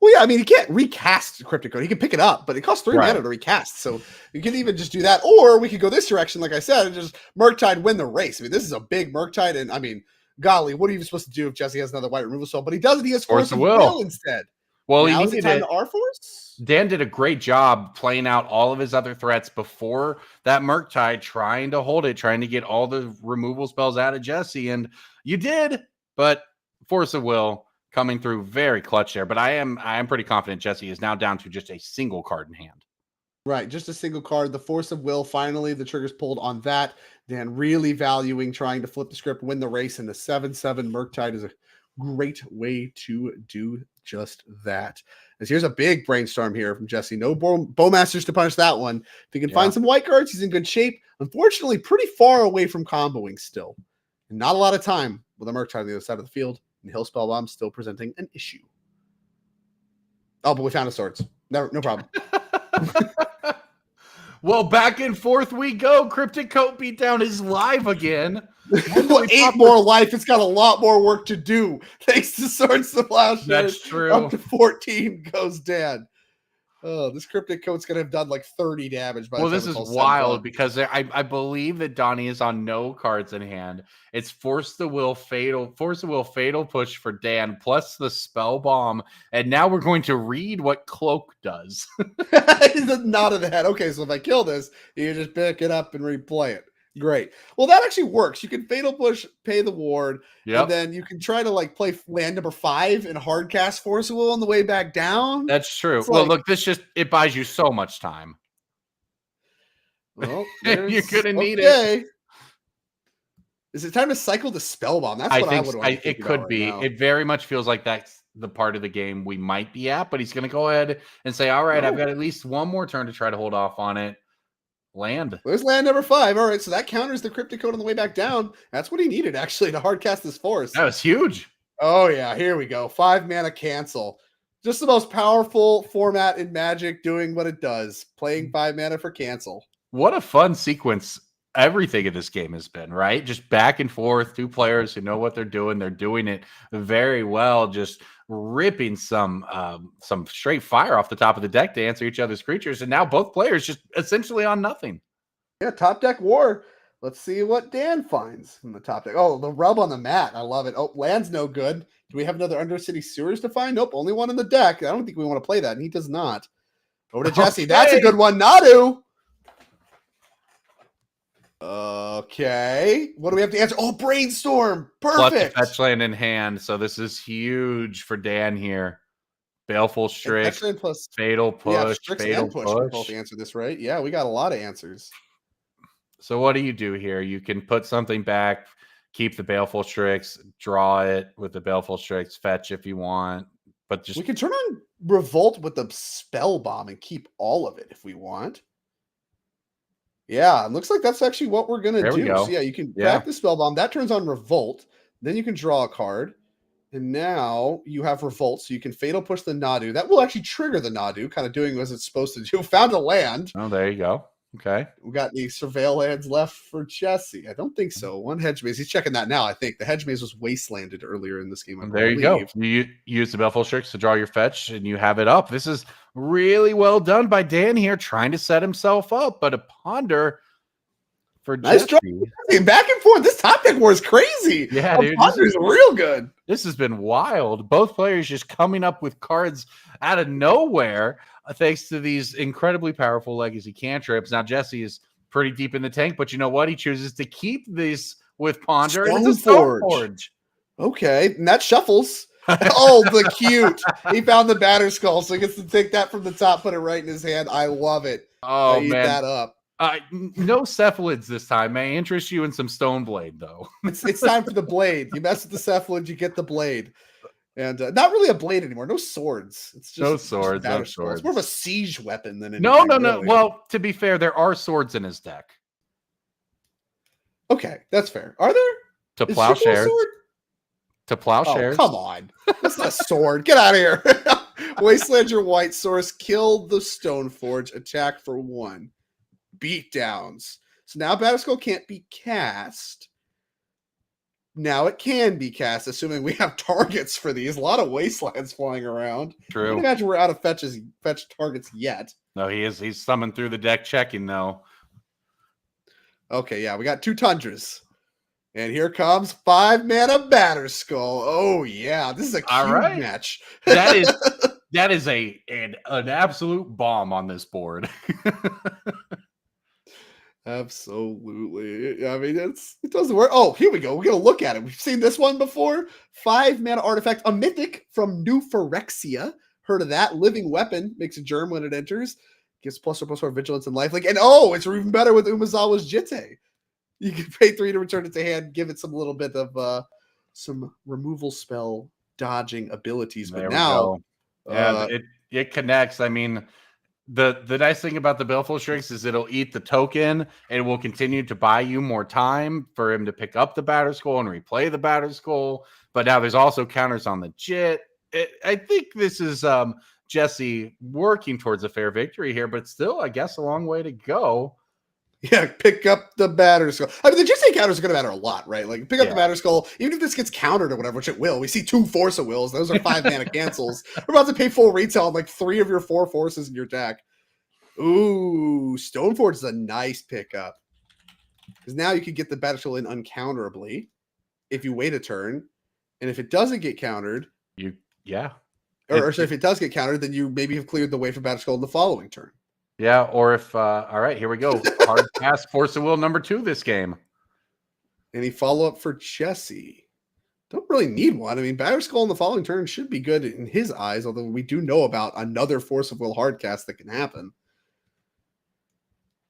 Well, yeah, I mean, he can't recast cryptic code. He can pick it up, but it costs 3 mana to recast. So you can even just do that, or we could go this direction, like I said, and just Murktide win the race. I mean, this is a big Murktide, and I mean, golly, what are you supposed to do if Jesse has another white removal spell? But he doesn't. He has Force of Will instead. Well, now he is the needed time it. to R-Force? Dan did a great job playing out all of his other threats before that Murktide, trying to hold it, trying to get all the removal spells out of Jesse. And you did, but Force of Will coming through very clutch there. But I am pretty confident Jesse is now down to just a single card in hand. Right, just a single card. The Force of Will, finally, the trigger's pulled on that. Dan really valuing trying to flip the script, win the race, and the 7/7 Murktide is a great way to do just that. As here's a big brainstorm here from Jesse. No Bowmasters to punish that one. If he can find some white cards, he's in good shape. Unfortunately, pretty far away from comboing still. And not a lot of time with a Murktide on the other side of the field. And Hill Spellbomb still presenting an issue. Oh, but we found his swords. No problem. Well, back and forth we go. Cryptic Coat Beatdown is live again. 8 more life. It's got a lot more work to do. Thanks to Swords to Plowshare. That's true. Up to 14 goes Dan. Oh, this Cryptic Coat's going to have done like 30 damage. By well, the this time is wild because I believe that Donnie is on no cards in hand. It's Force the Will Fatal Push for Dan plus the Spell Bomb. And now we're going to read what Cloak does. He's a nod of the head. Okay, so if I kill this, you just pick it up and replay it. Great. Well, that actually works. You can Fatal Push, pay the ward, and then you can try to like play land number 5 and hard cast Force of Will on the way back down. That's true. It's well, look, it buys you so much time. Well, you're gonna need it. Is it time to cycle the Spell Bomb? That's what I would want to think it could about be. right now. It very much feels like that's the part of the game we might be at, but he's going to go ahead and say, all right, I've got at least one more turn to try to hold off on it. Land. There's land number 5. All right, so that counters the Cryptic Code on the way back down. That's what he needed, actually, to hard cast this Force. That was huge. Oh, yeah, here we go. 5 mana cancel. Just the most powerful format in Magic doing what it does. Playing 5 mana for cancel. What a fun sequence everything in this game has been, right? Just back and forth, 2 players who know what they're doing. They're doing it very well, just ripping some straight fire off the top of the deck to answer each other's creatures. And now both players just essentially on nothing. Yeah, top deck war. Let's see what Dan finds in the top deck. Oh, the rub on the mat. I love it. Oh, land's no good. Do we have another Undercity Sewers to find? Nope, only one in the deck. I don't think we want to play that, and he does not. Over to Jesse. Okay. That's a good one. Nadu. Okay. What do we have to answer? Oh, Brainstorm. Perfect. Fetch land in hand. So this is huge for Dan here. Baleful Strix, plus Fatal Push, Strix Fatal and Push. Push. We both answer this, right? Yeah, we got a lot of answers. So what do you do here? You can put something back, keep the Baleful Strix, draw it with the Baleful Strix, fetch if you want. But just we can turn on Revolt with the Spell Bomb and keep all of it if we want. Yeah, it looks like that's actually what we're going to do. So yeah, you can crack the Spell Bomb. That turns on Revolt. Then you can draw a card. And now you have Revolt, so you can Fatal Push the Nadu. That will actually trigger the Nadu, kind of doing as it's supposed to do. Found a land. Oh, there you go. Okay. We got any Surveil lands left for Jesse? I don't think so. One Hedge Maze. He's checking that now, I think. The Hedge Maze was wastelanded earlier in this game. There you go. You use the Baleful Strix to draw your fetch, and you have it up. This is really well done by Dan here, trying to set himself up. But a Ponder for nice Jesse. Back and forth. This top deck war is crazy. Yeah, dude. This is real good. This has been wild. Both players just coming up with cards out of nowhere thanks to these incredibly powerful legacy cantrips. Now, Jesse is pretty deep in the tank, but you know what? He chooses to keep these with Ponder. And it's a Stoneforge. Okay, and that shuffles. Oh, the cute. He found the batter skull, so he gets to take that from the top, put it right in his hand. I love it. Oh, eat man. that up. No cephalids this time. May interest you in some Stoneblade, though. It's time for the blade. You mess with the cephalid, you get the blade. And not really a blade anymore. No swords. It's just no swords. No swords. swords. It's more of a siege weapon than anything. No. Really. Well, to be fair, there are swords in his deck. Okay, that's fair. Are there? To plowshares. To plowshares. Oh, come on. That's not a sword. Get out of here. Wasteland, your white source. Kill the Stoneforge. Attack for 1. Beatdowns. So now Batterskull can't be cast. Now it can be cast, assuming we have targets for these. A lot of Wastelands flying around. True. I can't imagine we're out of fetch targets yet. No, he is. He's summoned through the deck checking, though. Okay, yeah, we got 2 Tundras. And here comes 5 mana Batterskull. Oh, yeah. This is a cube match. That is an absolute bomb on this board. Absolutely. I mean, it doesn't work. Oh, here we go. We're going to look at it. We've seen this one before. 5 mana artifact, a mythic from New Phyrexia. Heard of that? Living weapon. Makes a germ when it enters. Gives +4/+4 vigilance and lifelink. And it's even better with Umezawa's Jitte. You can pay 3 to return it to hand, give it some little bit of some removal spell dodging abilities. But now, it connects. I mean, the nice thing about the Baleful Strix is it'll eat the token and it will continue to buy you more time for him to pick up the Batterskull and replay the Batterskull. But now there's also counters on the Jit. I think this is Jesse working towards a fair victory here, but still, I guess, a long way to go. Yeah, pick up the Batterskull. I mean, the Jitte counters are going to matter a lot, right? Like, pick up the Batterskull, even if this gets countered or whatever, which it will. We see 2 Force of Wills. Those are 5 mana cancels. We're about to pay full retail on like 3 of your 4 forces in your deck. Ooh, Stoneforge is a nice pickup. Because now you can get the Batterskull in uncounterably if you wait a turn. And if it doesn't get countered... Or if it does get countered, then you maybe have cleared the way for Batterskull in the following turn. Yeah, or if all right, here we go. Hard pass, Force of Will number 2 this game. Any follow-up for Jesse? Don't really need one. I mean, Batterskull in the following turn should be good in his eyes, although we do know about another Force of Will hard cast that can happen.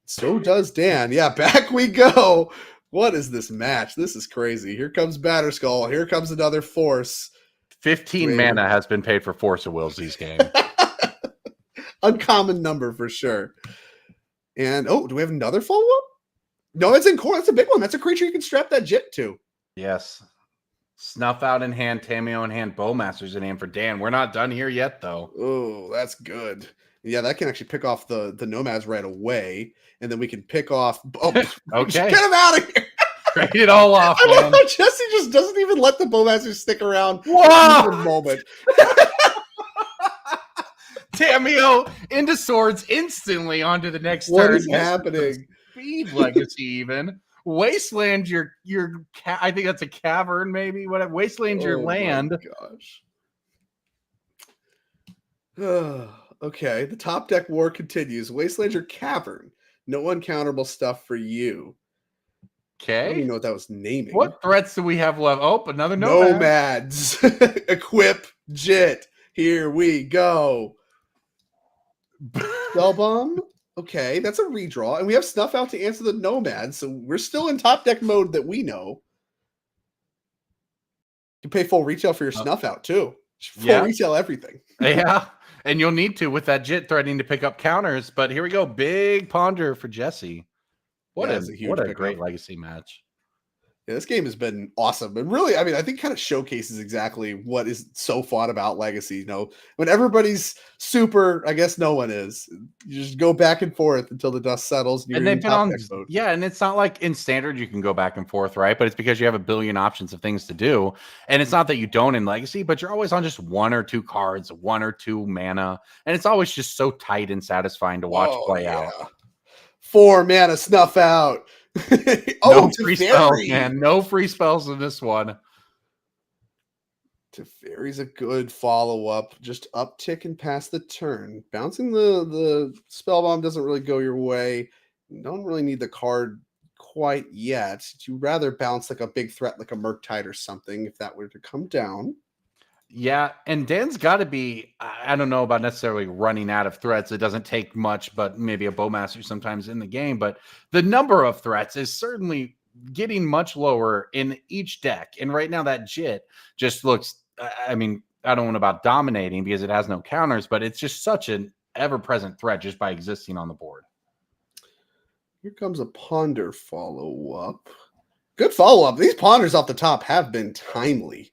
So does Dan. Yeah, back we go. What is this match? This is crazy. Here comes Batterskull. Here comes another Force. 15 mana has been paid for Force of Wills these games. Uncommon number for sure. And do we have another follow-up? No, it's in core. That's a big one. That's a creature you can strap that Jit to. Yes. Snuff out in hand, Tameo in hand, Bowmaster's in hand for Dan. We're not done here yet, though. Oh, that's good. Yeah, that can actually pick off the Nomads right away. And then we can pick off... okay. Get him out of here! Trade it all off, I love man. how Jesse just doesn't even let the Bowmasters stick around for a moment. Tameo into swords instantly onto the next turn. What is happening? Speed legacy even. Wasteland I think that's a cavern maybe. Whatever. Wasteland your land. Gosh. Okay, the top deck war continues. Wasteland your cavern. No uncounterable stuff for you. Okay. I don't even know what that was naming. What threats do we have left? Oh, another Nomads. Equip Jit. Here we go. Spellbomb. Okay, that's a redraw. And we have Snuff out to answer the Nomads, so we're still in top deck mode that we know. You can pay full retail for your Snuff out, too. Full retail everything. Yeah, and you'll need to with that Jit threatening to pick up counters. But here we go. Big Ponder for Jesse. What a great legacy match. Yeah, this game has been awesome. And really, I mean, I think kind of showcases exactly what is so fun about Legacy. You know, when everybody's super, I guess no one is. You just go back and forth until the dust settles. And they've been on, and it's not like in Standard you can go back and forth, right? But it's because you have a billion options of things to do. And it's not that you don't in Legacy, but you're always on just 1 or 2 cards, 1 or 2 mana. And it's always just so tight and satisfying to watch play out. 4 mana Snuff out. Oh, no free spells, Teferi. man. No free spells in this one. Teferi's a good follow-up. Just uptick and pass the turn. Bouncing the spell bomb doesn't really go your way. You don't really need the card quite yet. You'd rather bounce like a big threat like a Murktide or something if that were to come down. Yeah, and Dan's got to be, I don't know about necessarily running out of threats. It doesn't take much, but maybe a Bowmaster sometimes in the game. But the number of threats is certainly getting much lower in each deck. And right now that Jit just looks, I mean, I don't know about dominating because it has no counters, but it's just such an ever-present threat just by existing on the board. Here comes a Ponder follow-up. Good follow-up. These Ponders off the top have been timely.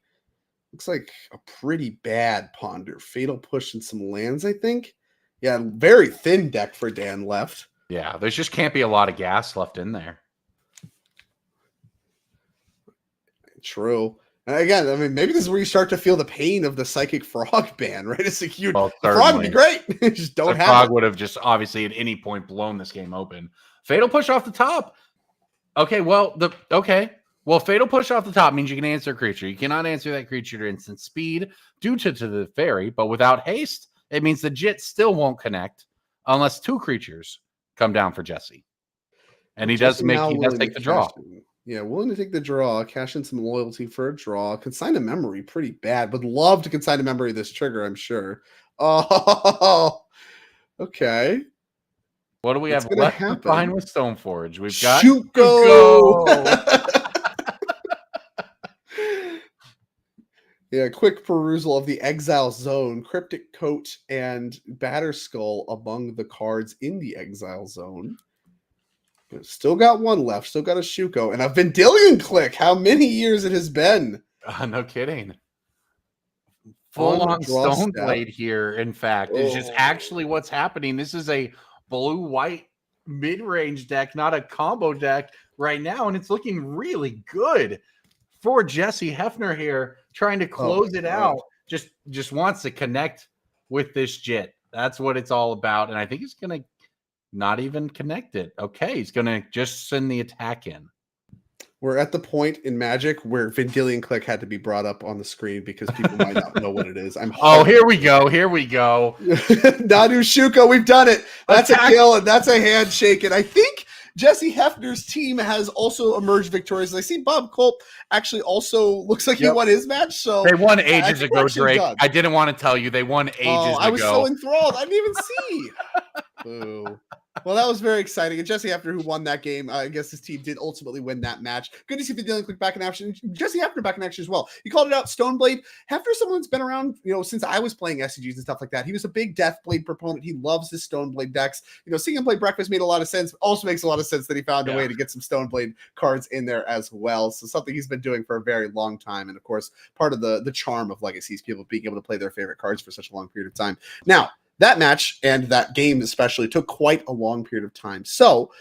Looks like a pretty bad Ponder. Fatal Push and some lands, I think. Yeah, very thin deck for Dan left. Yeah, there just can't be a lot of gas left in there. True. And again, I mean, maybe this is where you start to feel the pain of the Psychic Frog ban, right? It's like the Frog would be great. Just don't have Frog it. would have just obviously at any point blown this game open. Fatal Push off the top. Okay, well, Fatal Push off the top means you can answer a creature. You cannot answer that creature to instant speed due to the fairy, but without haste, it means the Jit still won't connect unless two creatures come down for Jesse. And he does take the draw. Yeah, willing to take the draw, cash in some loyalty for a draw. Consign a memory, pretty bad. Would love to consign a memory this trigger, I'm sure. Oh, okay. What do we have left behind with Stoneforge? We've got Shuko. Yeah, quick perusal of the Exile Zone, Cryptic Coat, and Batterskull among the cards in the Exile Zone. Still got one left. Still got a Shuko and a Vendilion Click. How many years it has been? No kidding. Full-on Stoneblade here, in fact, is just actually what's happening. This is a blue-white mid-range deck, not a combo deck right now, and it's looking really good for Jesse Hefner here, trying to close it out. Just wants to connect with this Jit. That's what it's all about, and I think he's going to not even connect it. Okay, he's going to just send the attack in. We're at the point in Magic where Vendilion Click had to be brought up on the screen because people might not know what it is. Here we go. Here we go. Nadu Shuko, we've done it. That's a kill and that's a handshake. And I think Jesse Hefner's team has also emerged victorious. I see Bob Culp actually also looks like he won his match. So they won ages ago, Drake. I didn't want to tell you. They won ages ago. I was so enthralled. I didn't even see. Boo. Well, that was very exciting. And Jesse Hefner, who won that game, I guess his team did ultimately win that match. Good to see Vendilion Click back in action. Jesse Hefner back in action as well. He called it out, Stoneblade. Hefner's someone that's been around, since I was playing SCGs and stuff like that. He was a big Deathblade proponent. He loves his Stoneblade decks. Seeing him play Breakfast made a lot of sense. Also makes a lot of sense that he found a way to get some Stoneblade cards in there as well. So something he's been doing for a very long time. And of course, part of the charm of Legacy is people being able to play their favorite cards for such a long period of time. Now, that match and that game especially took quite a long period of time. So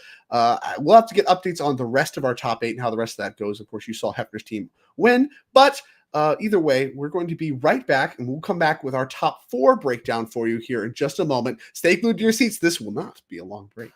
we'll have to get updates on the rest of our top 8 and how the rest of that goes. Of course, you saw Hefner's team win. But either way, we're going to be right back, and we'll come back with our top 4 breakdown for you here in just a moment. Stay glued to your seats. This will not be a long break.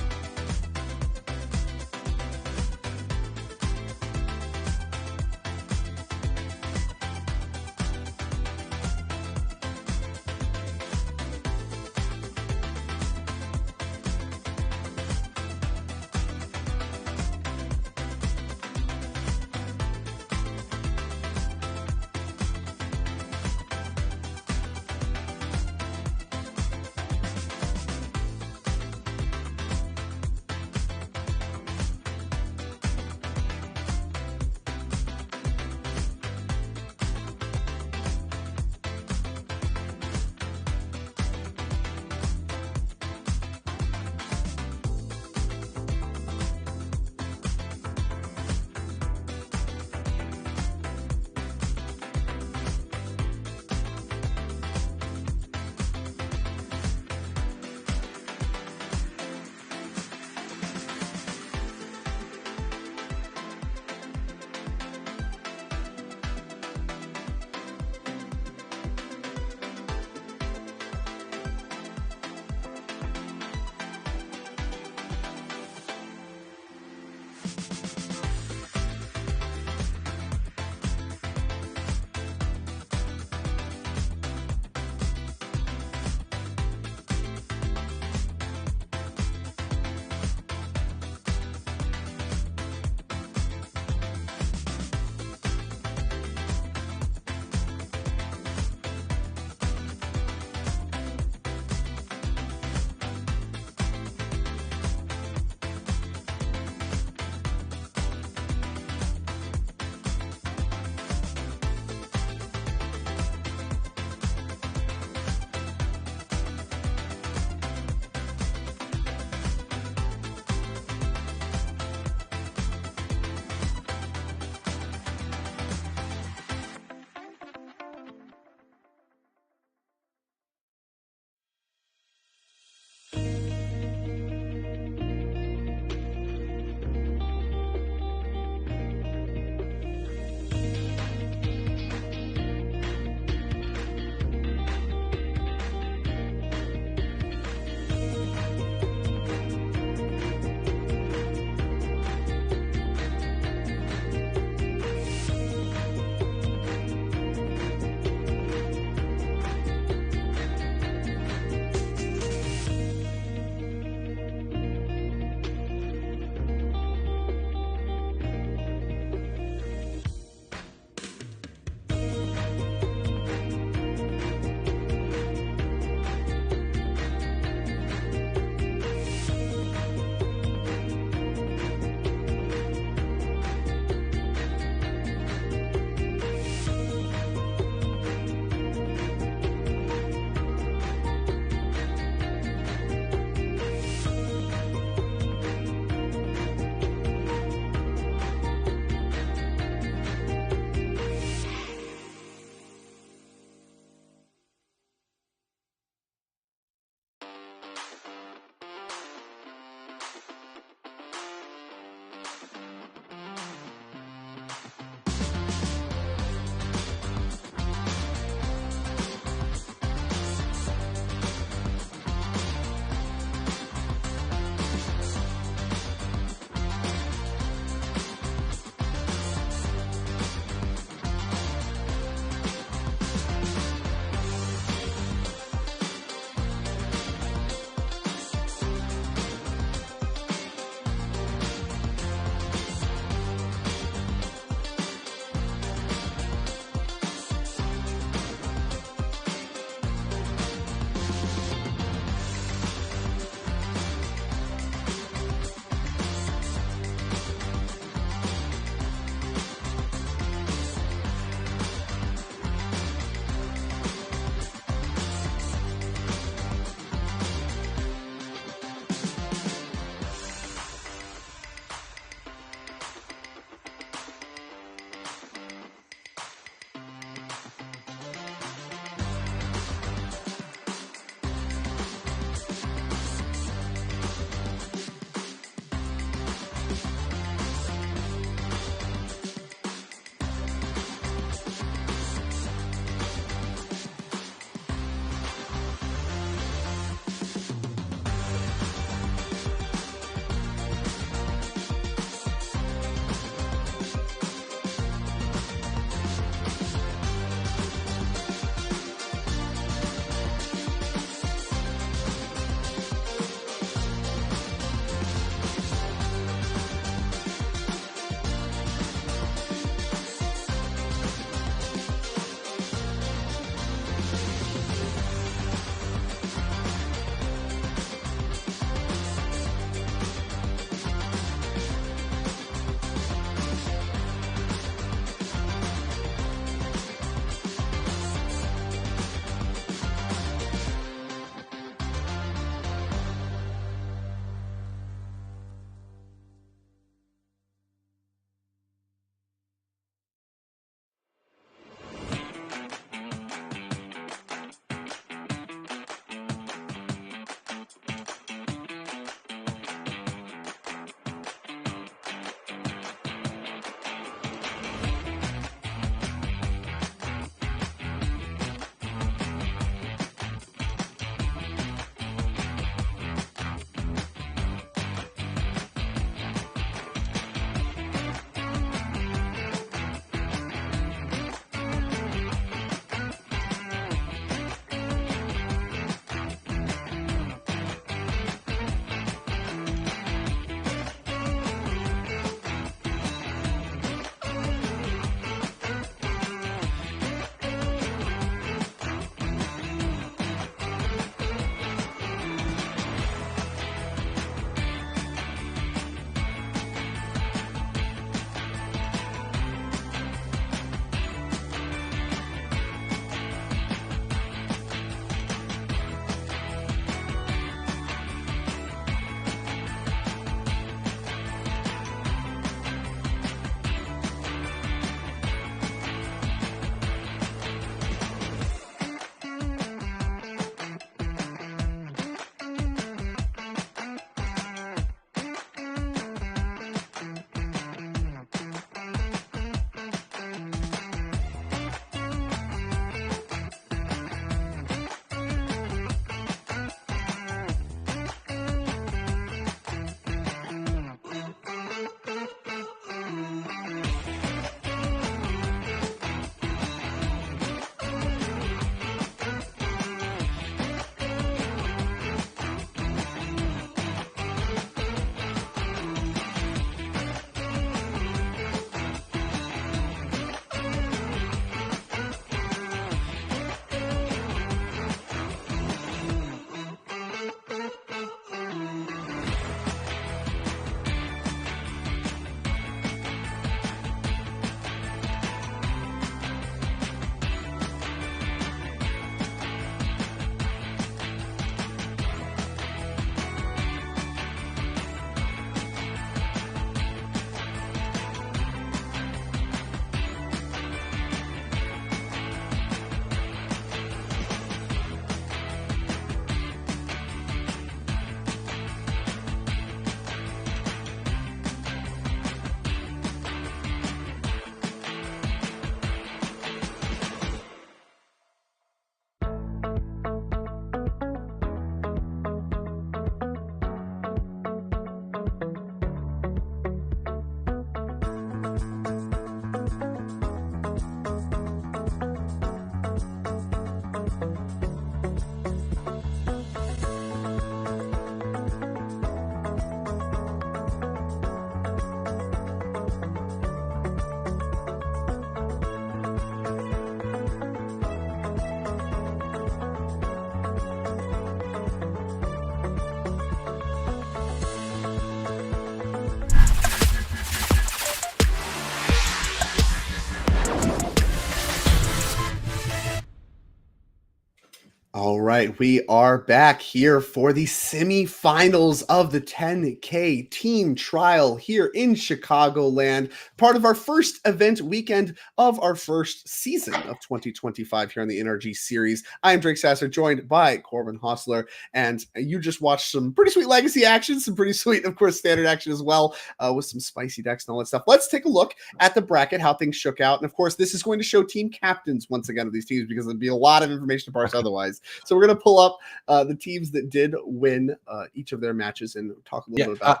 right, we are back here for the semifinals of the 10K team trial here in Chicagoland, part of our first event weekend of our first season of 2025 here on the NRG series. I am Drake Sasser, joined by Corbin Hostler, and you just watched some pretty sweet legacy action, some pretty sweet, of course, standard action as well, with some spicy decks and all that stuff. Let's take a look at the bracket, how things shook out, and of course, this is going to show team captains once again of these teams because there'd be a lot of information to parse otherwise. So we're going to pull up the teams that did win each of their matches and talk a little bit about.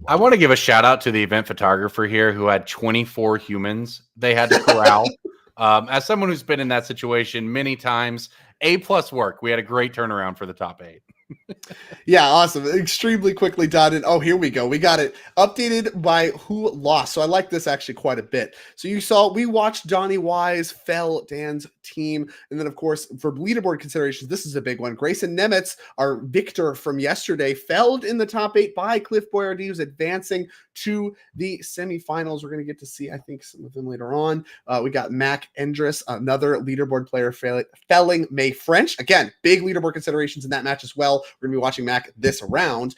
I want to give a shout out to the event photographer here who had 24 humans they had to corral. As someone who's been in that situation many times, A+ work. We had a great turnaround for the top 8. Yeah, awesome. Extremely quickly done. And here we go. We got it updated by who lost. So I like this actually quite a bit. So we watched Donnie Wise fell Dan's team. And then, of course, for leaderboard considerations, this is a big one. Grayson Nemitz, our victor from yesterday, felled in the top 8 by Cliff Boyardee, who's advancing to the semifinals. We're going to get to see, I think, some of them later on. We got Mac Endress, another leaderboard player, felling May French. Again, big leaderboard considerations in that match as well. We're going to be watching Mac this round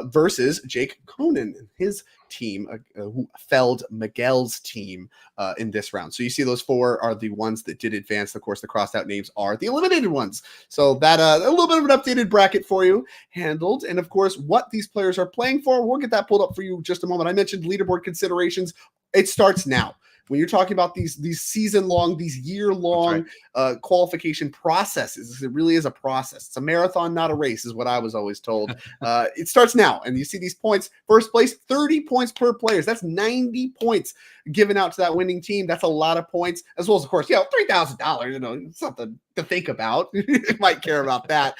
versus Jake Conan and his team, who felled Miguel's team in this round. So you see those 4 are the ones that did advance. Of course, the crossed out names are the eliminated ones. So that a little bit of an updated bracket for you handled. And of course, what these players are playing for, we'll get that pulled up for you in just a moment. I mentioned leaderboard considerations. It starts now. When you're talking about these season-long, these year-long qualification processes, it really is a process. It's a marathon, not a race, is what I was always told. It starts now, and you see these points. First place, 30 points per player. That's 90 points given out to that winning team. That's a lot of points, as well as, of course, $3,000. It's something to think about. You might care about that.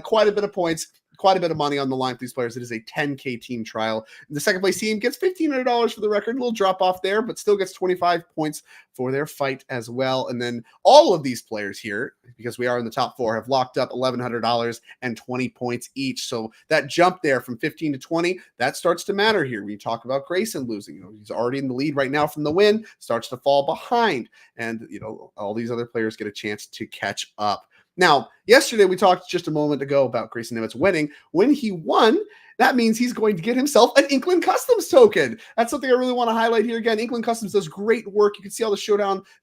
Quite a bit of points. Quite a bit of money on the line for these players. It is a 10K team trial. The second place team gets $1,500 for the record. A little drop off there, but still gets 25 points for their fight as well. And then all of these players here, because we are in the top 4, have locked up $1,100 and 20 points each. So that jump there from 15 to 20, that starts to matter here. When you talk about Grayson losing, he's already in the lead right now from the win, starts to fall behind. And, all these other players get a chance to catch up. Now, yesterday we talked just a moment ago about Grayson Nemitz winning. When he won, that means he's going to get himself an Inkland Customs token. That's something I really want to highlight here. Again, Inkland Customs does great work. You can see all the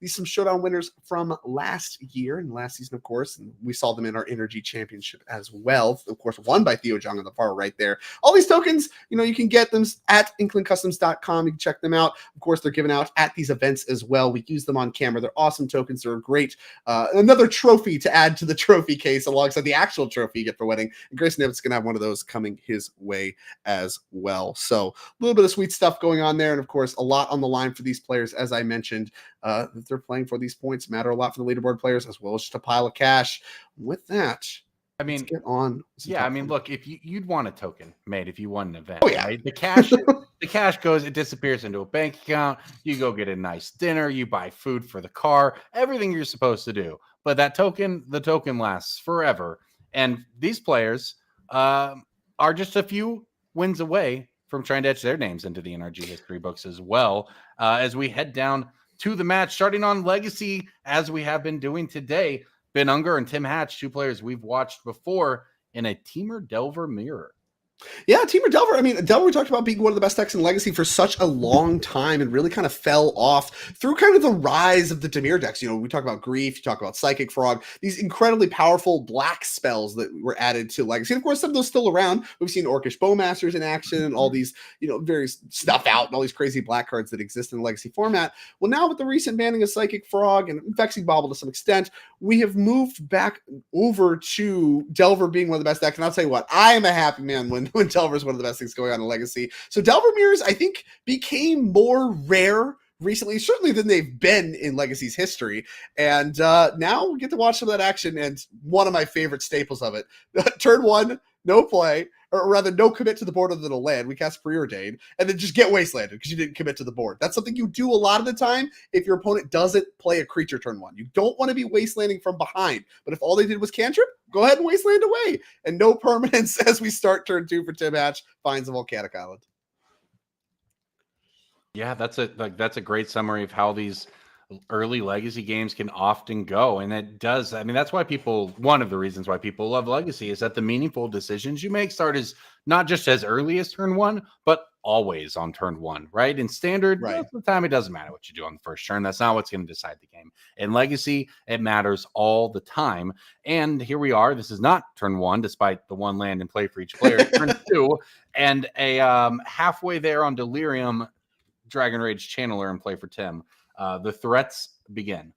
some showdown winners from last year and last season, of course. And we saw them in our NRG championship as well. Of course, won by Theo Jung on the far right there. All these tokens, you can get them at inklandcustoms.com. You can check them out. Of course, they're given out at these events as well. We use them on camera. They're awesome tokens. They're great. Another trophy to add to the trophy case alongside the actual trophy you get for winning. And Grayson Nemitz is going to have one of those coming his way as well. So a little bit of sweet stuff going on there. And of course, a lot on the line for these players. As I mentioned, that they're playing for, these points matter a lot for the leaderboard players, as well as just a pile of cash. With that, let's get on. Look, if you'd want a token made if you won an event. Oh yeah, right? The cash goes, it disappears into a bank account. You go get a nice dinner, you buy food for the car, everything you're supposed to do. But the token lasts forever. And these players are just a few wins away from trying to etch their names into the NRG history books as well, as we head down to the match, starting on Legacy, as we have been doing today. Ben Unger and Tim Hatch, 2 players we've watched before in a Teamer Delver mirror. Yeah, Teamer Delver. Delver, we talked about being one of the best decks in Legacy for such a long time and really kind of fell off through kind of the rise of the Dimir decks. We talk about Grief, you talk about Psychic Frog, these incredibly powerful black spells that were added to Legacy. And of course, some of those still around. We've seen Orcish Bowmasters in action and all these, various stuff out and all these crazy black cards that exist in the Legacy format. Well, now with the recent banning of Psychic Frog and Vexing Bauble to some extent, we have moved back over to Delver being one of the best decks. And I'll tell you what, I am a happy man when Delver is one of the best things going on in Legacy. So Delver mirrors, I think, became more rare recently, certainly than they've been in Legacy's history. And now we get to watch some of that action. And one of my favorite staples of it, turn 1, no play, or rather no commit to the board other than a land. We cast Preordained, and then just get Wastelanded because you didn't commit to the board. That's something you do a lot of the time if your opponent doesn't play a creature turn 1. You don't want to be Wastelanding from behind. But if all they did was cantrip, go ahead and Wasteland away. And no permanence as we start turn 2 for Tim Hatch, finds a Volcanic Island. Yeah, that's a great summary of how these early legacy games can often go. And it does. I mean, that's why one of the reasons why people love legacy is that the meaningful decisions you make start as not just as early as turn 1, but always on turn 1, right? In standard, most of the time, it doesn't matter what you do on the first turn. That's not what's going to decide the game. In legacy, it matters all the time. And here we are. This is not turn 1, despite the 1 land in play for each player. Turn 2, and a halfway there on Delirium, Dragon Rage Channeler in play for Tim. The threats begin.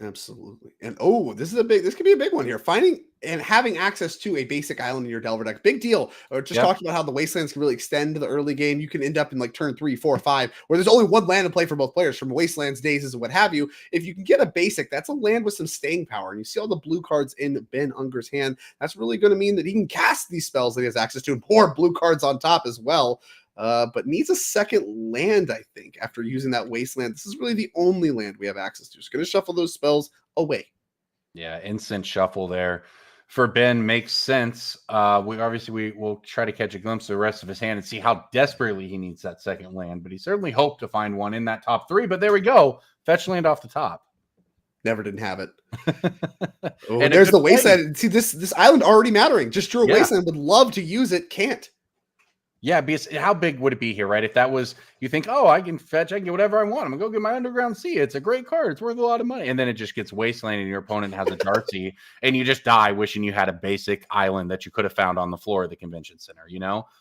Absolutely. And this could be a big one here. Finding and having access to a basic island in your Delver deck, big deal. Or just talking about how the Wastelands can really extend to the early game. You can end up in like turn 3, 4, 5, where there's only 1 land to play for both players, from Wastelands, Dazes, and what have you. If you can get a basic, that's a land with some staying power. And you see all the blue cards in Ben Unger's hand. That's really going to mean that he can cast these spells that he has access to, and more blue cards on top as well. But needs a second land, I think, after using that Wasteland. This is really the only land we have access to. So going to shuffle those spells away. Yeah, instant shuffle there for Ben makes sense. We'll try to catch a glimpse of the rest of his hand and see how desperately he needs that second land. But he certainly hoped to find one in that top 3. But there we go. Fetch land off the top. Never didn't have it. And there's the Wasteland. See, this island already mattering. Just drew a Wasteland. Would love to use it. Can't. Yeah, because how big would it be here, right? If that was, you think, I can fetch, I can get whatever I want. I'm going to go get my Underground Sea. It's a great card. It's worth a lot of money. And then it just gets Wasteland and your opponent has a Darcy and you just die wishing you had a basic island that you could have found on the floor of the convention center,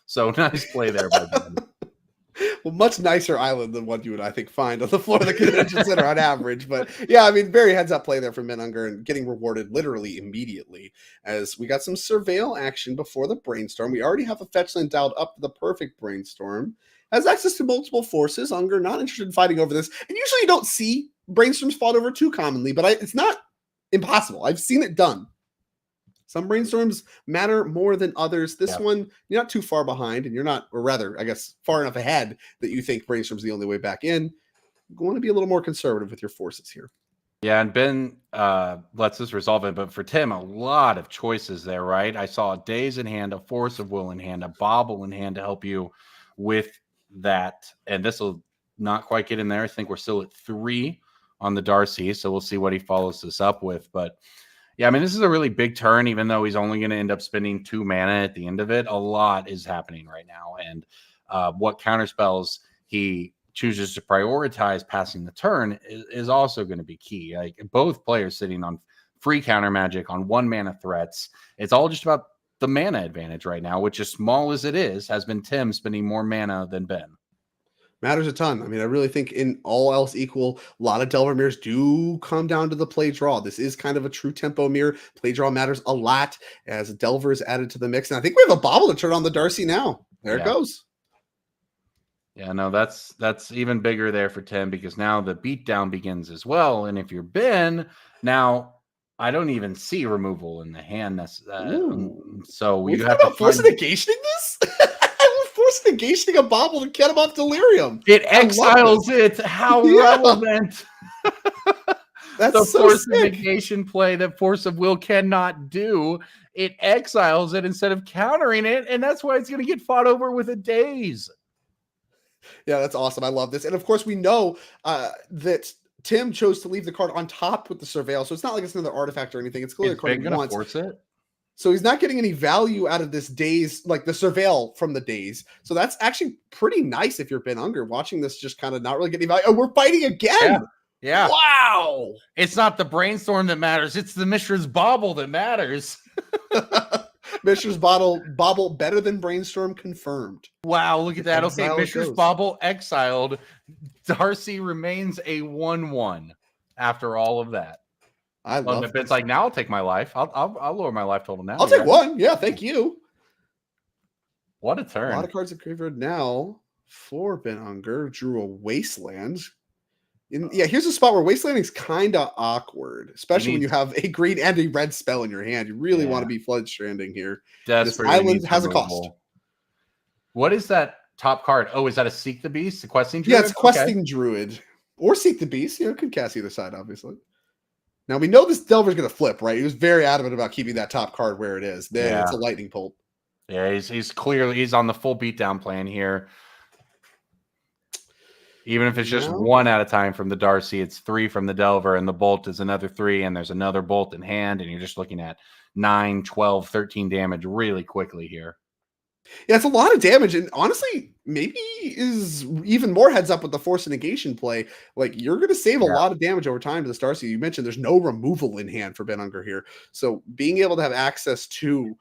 So nice play there by Ben. Well, much nicer island than what you would, I think, find on the floor of the convention center on average. But yeah, I mean, very heads-up play there from Ben Unger and getting rewarded literally immediately as we got some surveil action before the Brainstorm. We already have a fetch land dialed up to the perfect Brainstorm. Has access to multiple forces. Unger not interested in fighting over this. And usually you don't see Brainstorms fought over too commonly, but it's not impossible. I've seen it done. Some Brainstorms matter more than others. This one, you're not too far behind, and you're not, or rather, I guess, far enough ahead that you think Brainstorm's the only way back in. You want to be a little more conservative with your forces here. Yeah, and Ben lets us resolve it, but for Tim, a lot of choices there, right? I saw a Daze in hand, a Force of Will in hand, a Bobble in hand to help you with that, and this will not quite get in there. I think we're still at 3 on the Darcy, so we'll see what he follows this up with, but yeah, I mean, this is a really big turn, even though he's only going to end up spending 2 mana at the end of it. A lot is happening right now. And what counterspells he chooses to prioritize passing the turn is also going to be key. Like both players sitting on free counter magic on 1 mana threats. It's all just about the mana advantage right now, which, as small as it is, has been Tim spending more mana than Ben. Matters a ton. I mean, I really think in all else equal, a lot of Delver mirrors do come down to the play draw. This is kind of a true tempo mirror. Play draw matters a lot as Delver is added to the mix. And I think we have a Bobble to turn on the Darcy now. There it goes. Yeah, no, that's even bigger there for Tim because now the beatdown begins as well. And if you're Ben, now I don't even see removal in the hand. So you have to force negationing this? Force negationing a Bobble to get him off Delirium. It exiles it. How relevant. That's the so force sick. of negation play that Force of Will cannot do. It exiles it instead of countering it, and that's why it's going to get fought over with a Daze. Yeah, that's awesome. I love this. And of course, we know that Tim chose to leave the card on top with the Surveil, so it's not like it's another artifact or anything. It's clearly a card he wants. Force it? So he's not getting any value out of this Daze, like the Surveil from the Daze. So that's actually pretty nice if you're Ben Unger watching this, just kind of not really getting value. Oh, we're fighting again. Yeah. Wow. It's not the Brainstorm that matters. It's the Mishra's Bobble that matters. Mishra's Bobble better than Brainstorm confirmed. Wow, look at that. Okay, Exile Mishra's goes. Bobble exiled. Darcy remains a 1/1 after all of that. I love it. It's like, now I'll take my life. I'll lower my life total now. I'll take 1. Yeah, thank you. What a turn. A lot of cards in graveyard now for Ben Unger. Drew a Wasteland. Here's a spot where Wastelanding is kind of awkward, especially when you have a green and a red spell in your hand. You really want to be Flood Stranding here. This island has a cost. What is that top card? Oh, is that a Seek the Beast? A Questing Druid? Yeah, it's Questing Druid. Or Seek the Beast. You know, could cast either side, obviously. Now, we know this Delver's going to flip, right? He was very adamant about keeping that top card where it is. Then it's a Lightning Bolt. Yeah, he's clearly on the full beatdown plan here. Even if it's just No. 1 at a time from the Darcy, it's 3 from the Delver, and the Bolt is another 3, and there's another Bolt in hand, and you're just looking at 9, 12, 13 damage really quickly here. Yeah, it's a lot of damage, and honestly, maybe is even more heads up with the Force of Negation play. Like, you're going to save a lot of damage over time to the Starcy. You mentioned there's no removal in hand for Ben Unger here, so being able to have access to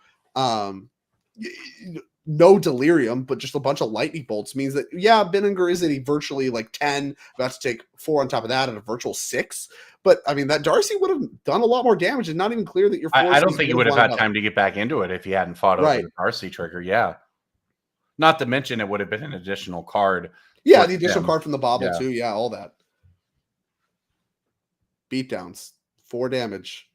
no Delirium, but just a bunch of Lightning Bolts means that, yeah, Ben Unger is at a virtually like 10, about to take 4 on top of that at a virtual 6. But, I mean, that Darcy would have done a lot more damage, and not even clear that your Force I don't think he would have had time to get back into it if he hadn't fought over the Darcy trigger. Yeah. Not to mention it would have been an additional card. Yeah, the additional card from the Bobble, Yeah. too. Yeah, all that. Beatdowns. 4 damage.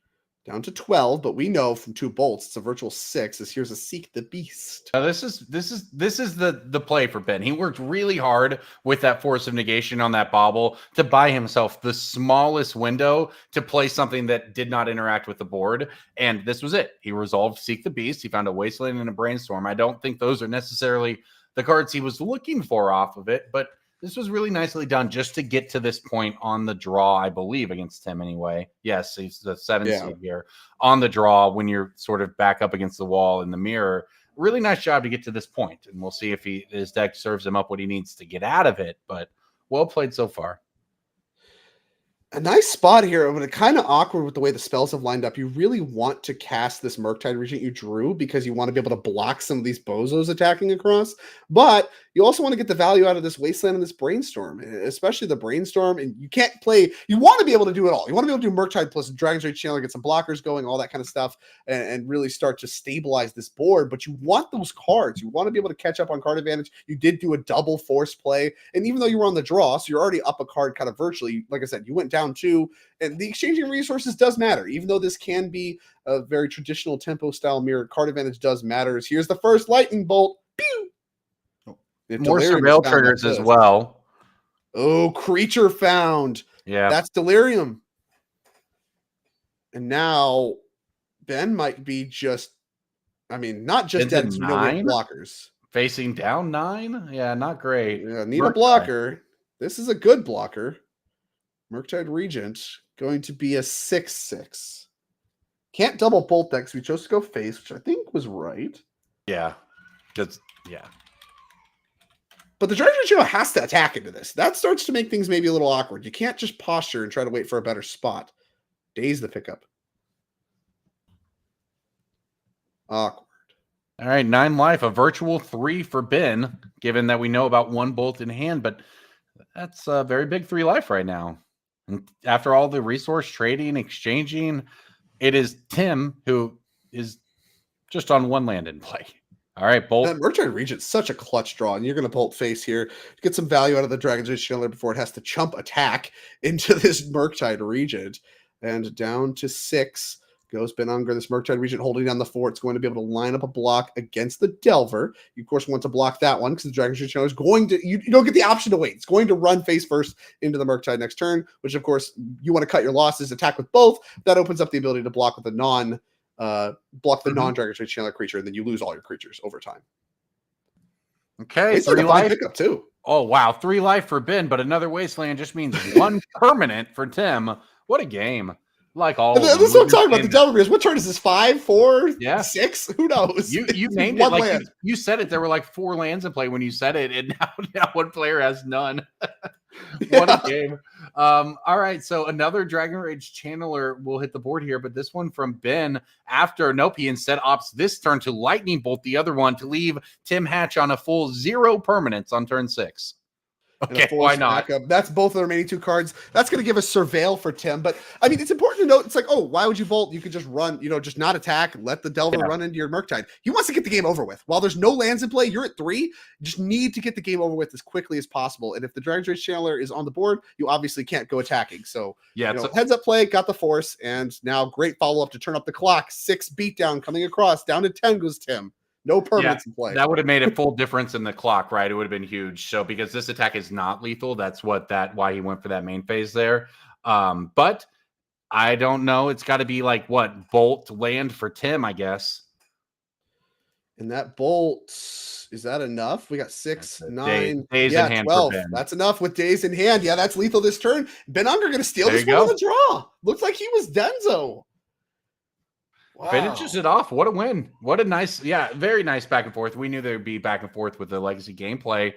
Down to 12, but we know from 2 bolts it's a virtual 6. As here's a Seek the Beast. Now this is the play for Ben. He worked really hard with that Force of Negation on that Bobble to buy himself the smallest window to play something that did not interact with the board, and this was it. He resolved Seek the Beast. He found a Wasteland and a Brainstorm. I don't think those are necessarily the cards he was looking for off of it, but this was really nicely done just to get to this point on the draw, I believe, against him anyway. Yes, he's the 7th seed here on the draw when you're sort of back up against the wall in the mirror. Really nice job to get to this point, and we'll see if his deck serves him up what he needs to get out of it, but well played so far. A nice spot here, but kind of awkward with the way the spells have lined up. You really want to cast this Murktide Regent you drew because you want to be able to block some of these bozos attacking across, but you also want to get the value out of this Wasteland and this Brainstorm, especially the Brainstorm, and you can't play, you want to be able to do it all. You want to be able to do Murktide plus Dragon's Rage Channeler, get some blockers going, all that kind of stuff, and really start to stabilize this board, but you want those cards. You want to be able to catch up on card advantage. You did do a double force play, and even though you were on the draw, so you're already up a card kind of virtually, like I said, you went down 2, and the exchanging resources does matter, even though this can be a very traditional tempo style mirror. Card advantage does matter. Here's the first Lightning Bolt. Pew! More surveil triggers as well. Oh, creature found. Yeah. That's Delirium. And now Ben might be just, I mean, not just dead, Ben's we know we have 9? blockers. Facing down 9? Yeah, not great. Yeah, need a blocker. This is a good blocker. Murktide Regent going to be a 6/6. Can't double bolt decks. We chose to go face, which I think was right. Yeah. Just, yeah. But the Dragon Rage has to attack into this. That starts to make things maybe a little awkward. You can't just posture and try to wait for a better spot. Daze the pickup. Awkward. All right, 9 life, a virtual 3 for Ben, given that we know about 1 bolt in hand, but that's a very big 3 life right now. And after all the resource trading, exchanging, it is Tim who is just on 1 land in play. All right, Bolt. That Murktide Regent's such a clutch draw, and you're going to Bolt face here to get some value out of the Dragon's Rage Channeler before it has to chump attack into this Murktide Regent. And down to 6 goes Ben Unger. This Murktide Regent holding down the 4. It's going to be able to line up a block against the Delver. You, of course, want to block that one because the Dragon's Rage Channeler is going to, you don't get the option to wait. It's going to run face first into the Murktide next turn, which, of course, you want to cut your losses, attack with both. That opens up the ability to block with the non-Dragon's Rage Channeler creature, and then you lose all your creatures over time. Okay, it's 3 life pickup too. Oh wow, 3 life for Ben, but another Wasteland just means 1 permanent for Tim. What a game! Like all. This is what I'm talking about. The Delver is, what turn is this? 5, 4, yeah. 6? Who knows? You named it like you said it. There were like 4 lands in play when you said it, and now one player has none. What a game. All right, so another Dragon Rage Channeler will hit the board here, but this one from Ben after he instead opts this turn to Lightning Bolt the other one to leave Tim Hatch on a full 0 permanents on turn 6. Okay, why not? Backup. That's both of the remaining 2 cards. That's going to give a surveil for Tim. But, I mean, it's important to note, it's like, oh, why would you bolt? You could just run, just not attack, let the Delver run into your Murktide. He wants to get the game over with. While there's no lands in play, you're at 3. You just need to get the game over with as quickly as possible. And if the Dragon's Rage Channeler is on the board, you obviously can't go attacking. So, heads up play, got the force, and now great follow-up to turn up the clock. 6 beatdown coming across. Down to 10 goes Tim. No permanents in play. That would have made a full difference in the clock, right? It would have been huge. So because this attack is not lethal, that's why he went for that main phase there. But I don't know. It's got to be like what? Bolt land for Tim, I guess. And that bolt, is that enough? We got 6, 9, days in hand 12. for Ben. That's enough with days in hand. Yeah, that's lethal this turn. Ben Unger going to steal There this you one go. on the draw. Looks like he was Denzo. Wow. Finishes it off. What a win. What a nice, very nice back and forth. We knew there'd be back and forth with the legacy gameplay,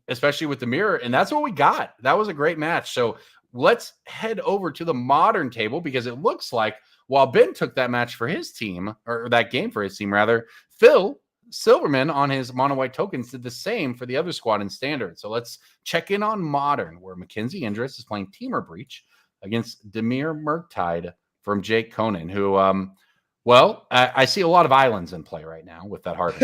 especially with the mirror, and that's what we got. That was a great match. So let's head over to the modern table, because it looks like while Ben took that match for his team, or that game for his team rather, Phil Silverman on his mono white tokens did the same for the other squad in standard. So let's check in on modern, where Mackenzie Indris is playing Teamer Breach against Demir Murktide from Jake Conan, who I see a lot of islands in play right now with that hard.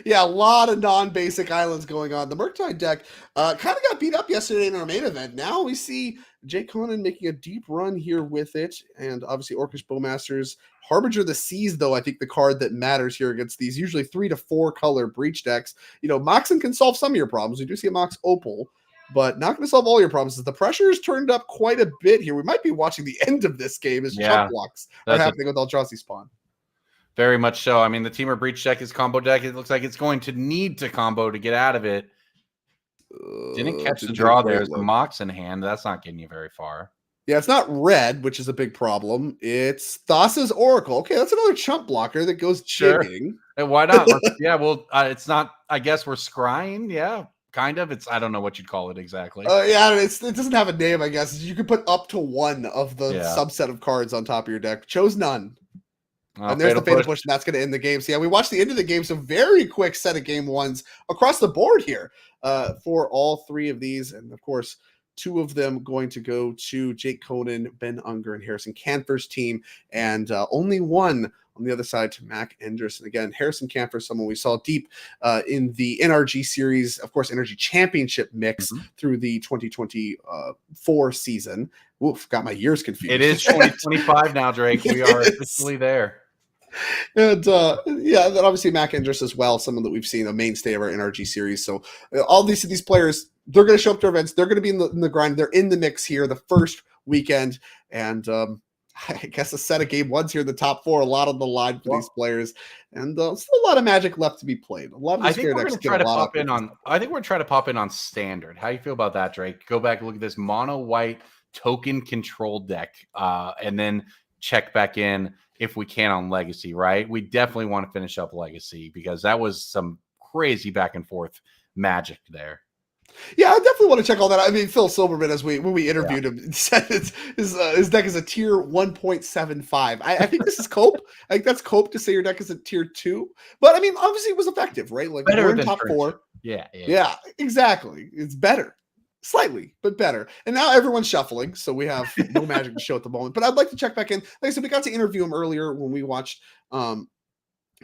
Yeah, a lot of non-basic islands going on. The Murktide deck kind of got beat up yesterday in our main event. Now we see Jake Conan making a deep run here with it, and obviously Orcish Bowmasters. Harbinger of the Seas, though, I think the card that matters here against these usually 3 to 4 color breach decks. Moxen can solve some of your problems. We do see a Mox Opal, but not going to solve all your problems. The pressure has turned up quite a bit here. We might be watching the end of this game as chump blocks are happening with Eldrazi Spawn. Very much so. I mean, the Teamer Breach deck is combo deck. It looks like it's going to need to combo to get out of it. Didn't catch the draw there. There's the Mox in hand. That's not getting you very far. Yeah, it's not red, which is a big problem. It's Thassa's Oracle. Okay, that's another chump blocker that goes jigging. And why not? It's not, I guess we're scrying. Yeah, kind of. I don't know what you'd call it exactly. It doesn't have a name, I guess. You could put up to 1 of the subset of cards on top of your deck. Chose none. And there's the Fatal Push, and that's going to end the game. So, we watched the end of the game. So, very quick set of game ones across the board here for all 3 of these. And, of course, 2 of them going to go to Jake Conan, Ben Unger, and Harrison Canfer's team. And only 1 on the other side to Mac Enders. And, again, Harrison Canfer, someone we saw deep in the NRG series, of course, NRG Championship mix through the 2024 season. Oof, got my years confused. It is 2025 now, Drake. We are officially there. And then obviously Mac Endris as well, someone that we've seen a mainstay of our NRG series. So all these players, they're going to show up to events. They're going to be in the grind. They're in the mix here the first weekend. And I guess a set of game ones here in the top 4, a lot on the line for these players. And still a lot of Magic left to be played. A lot of I think we're going to try to pop in on. I think we're trying to pop in on standard. How you feel about that, Drake? Go back and look at this mono white token control deck, and then check back in if we can on Legacy, right? We definitely want to finish up Legacy, because that was some crazy back and forth Magic there. Yeah, I definitely want to check all that. I mean, Phil Silverman, when we interviewed him, said his deck is a tier 1.75. I think this is cope. I think that's cope to say your deck is a tier 2. But I mean, obviously it was effective, right? Like better we're in than top 4. Yeah, exactly. It's better. Slightly, but better. And now everyone's shuffling, so we have no Magic to show at the moment. But I'd like to check back in. Like I said, we got to interview him earlier when we watched him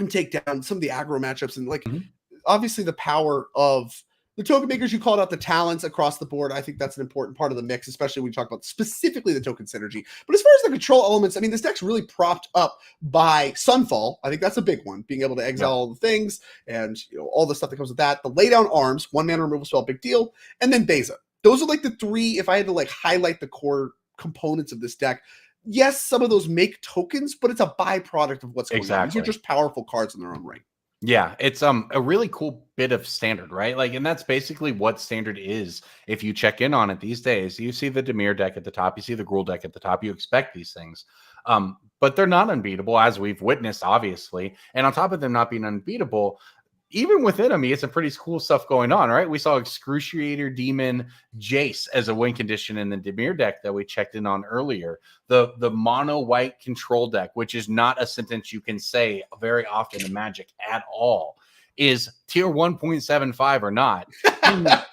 take down some of the aggro matchups. And obviously the power of the token makers, you called out the talents across the board. I think that's an important part of the mix, especially when you talk about specifically the token synergy. But as far as the control elements, I mean, this deck's really propped up by Sunfall. I think that's a big one, being able to exile all the things and all the stuff that comes with that. The laydown arms, 1-mana removal spell, big deal. And then Beza. Those are like the 3, if I had to highlight the core components of this deck. Yes, some of those make tokens, but it's a byproduct of what's going on. These are just powerful cards in their own right. Yeah, it's a really cool bit of standard, right? And that's basically what standard is. If you check in on it these days, you see the Demir deck at the top, you see the Gruul deck at the top, you expect these things. But they're not unbeatable, as we've witnessed, obviously. And on top of them not being unbeatable, even with enemy, it's some pretty cool stuff going on, right? We saw Excruciator Demon Jace as a win condition in the Demir deck that we checked in on earlier. The mono white control deck, which is not a sentence you can say very often in Magic at all, is tier 1.75 or not.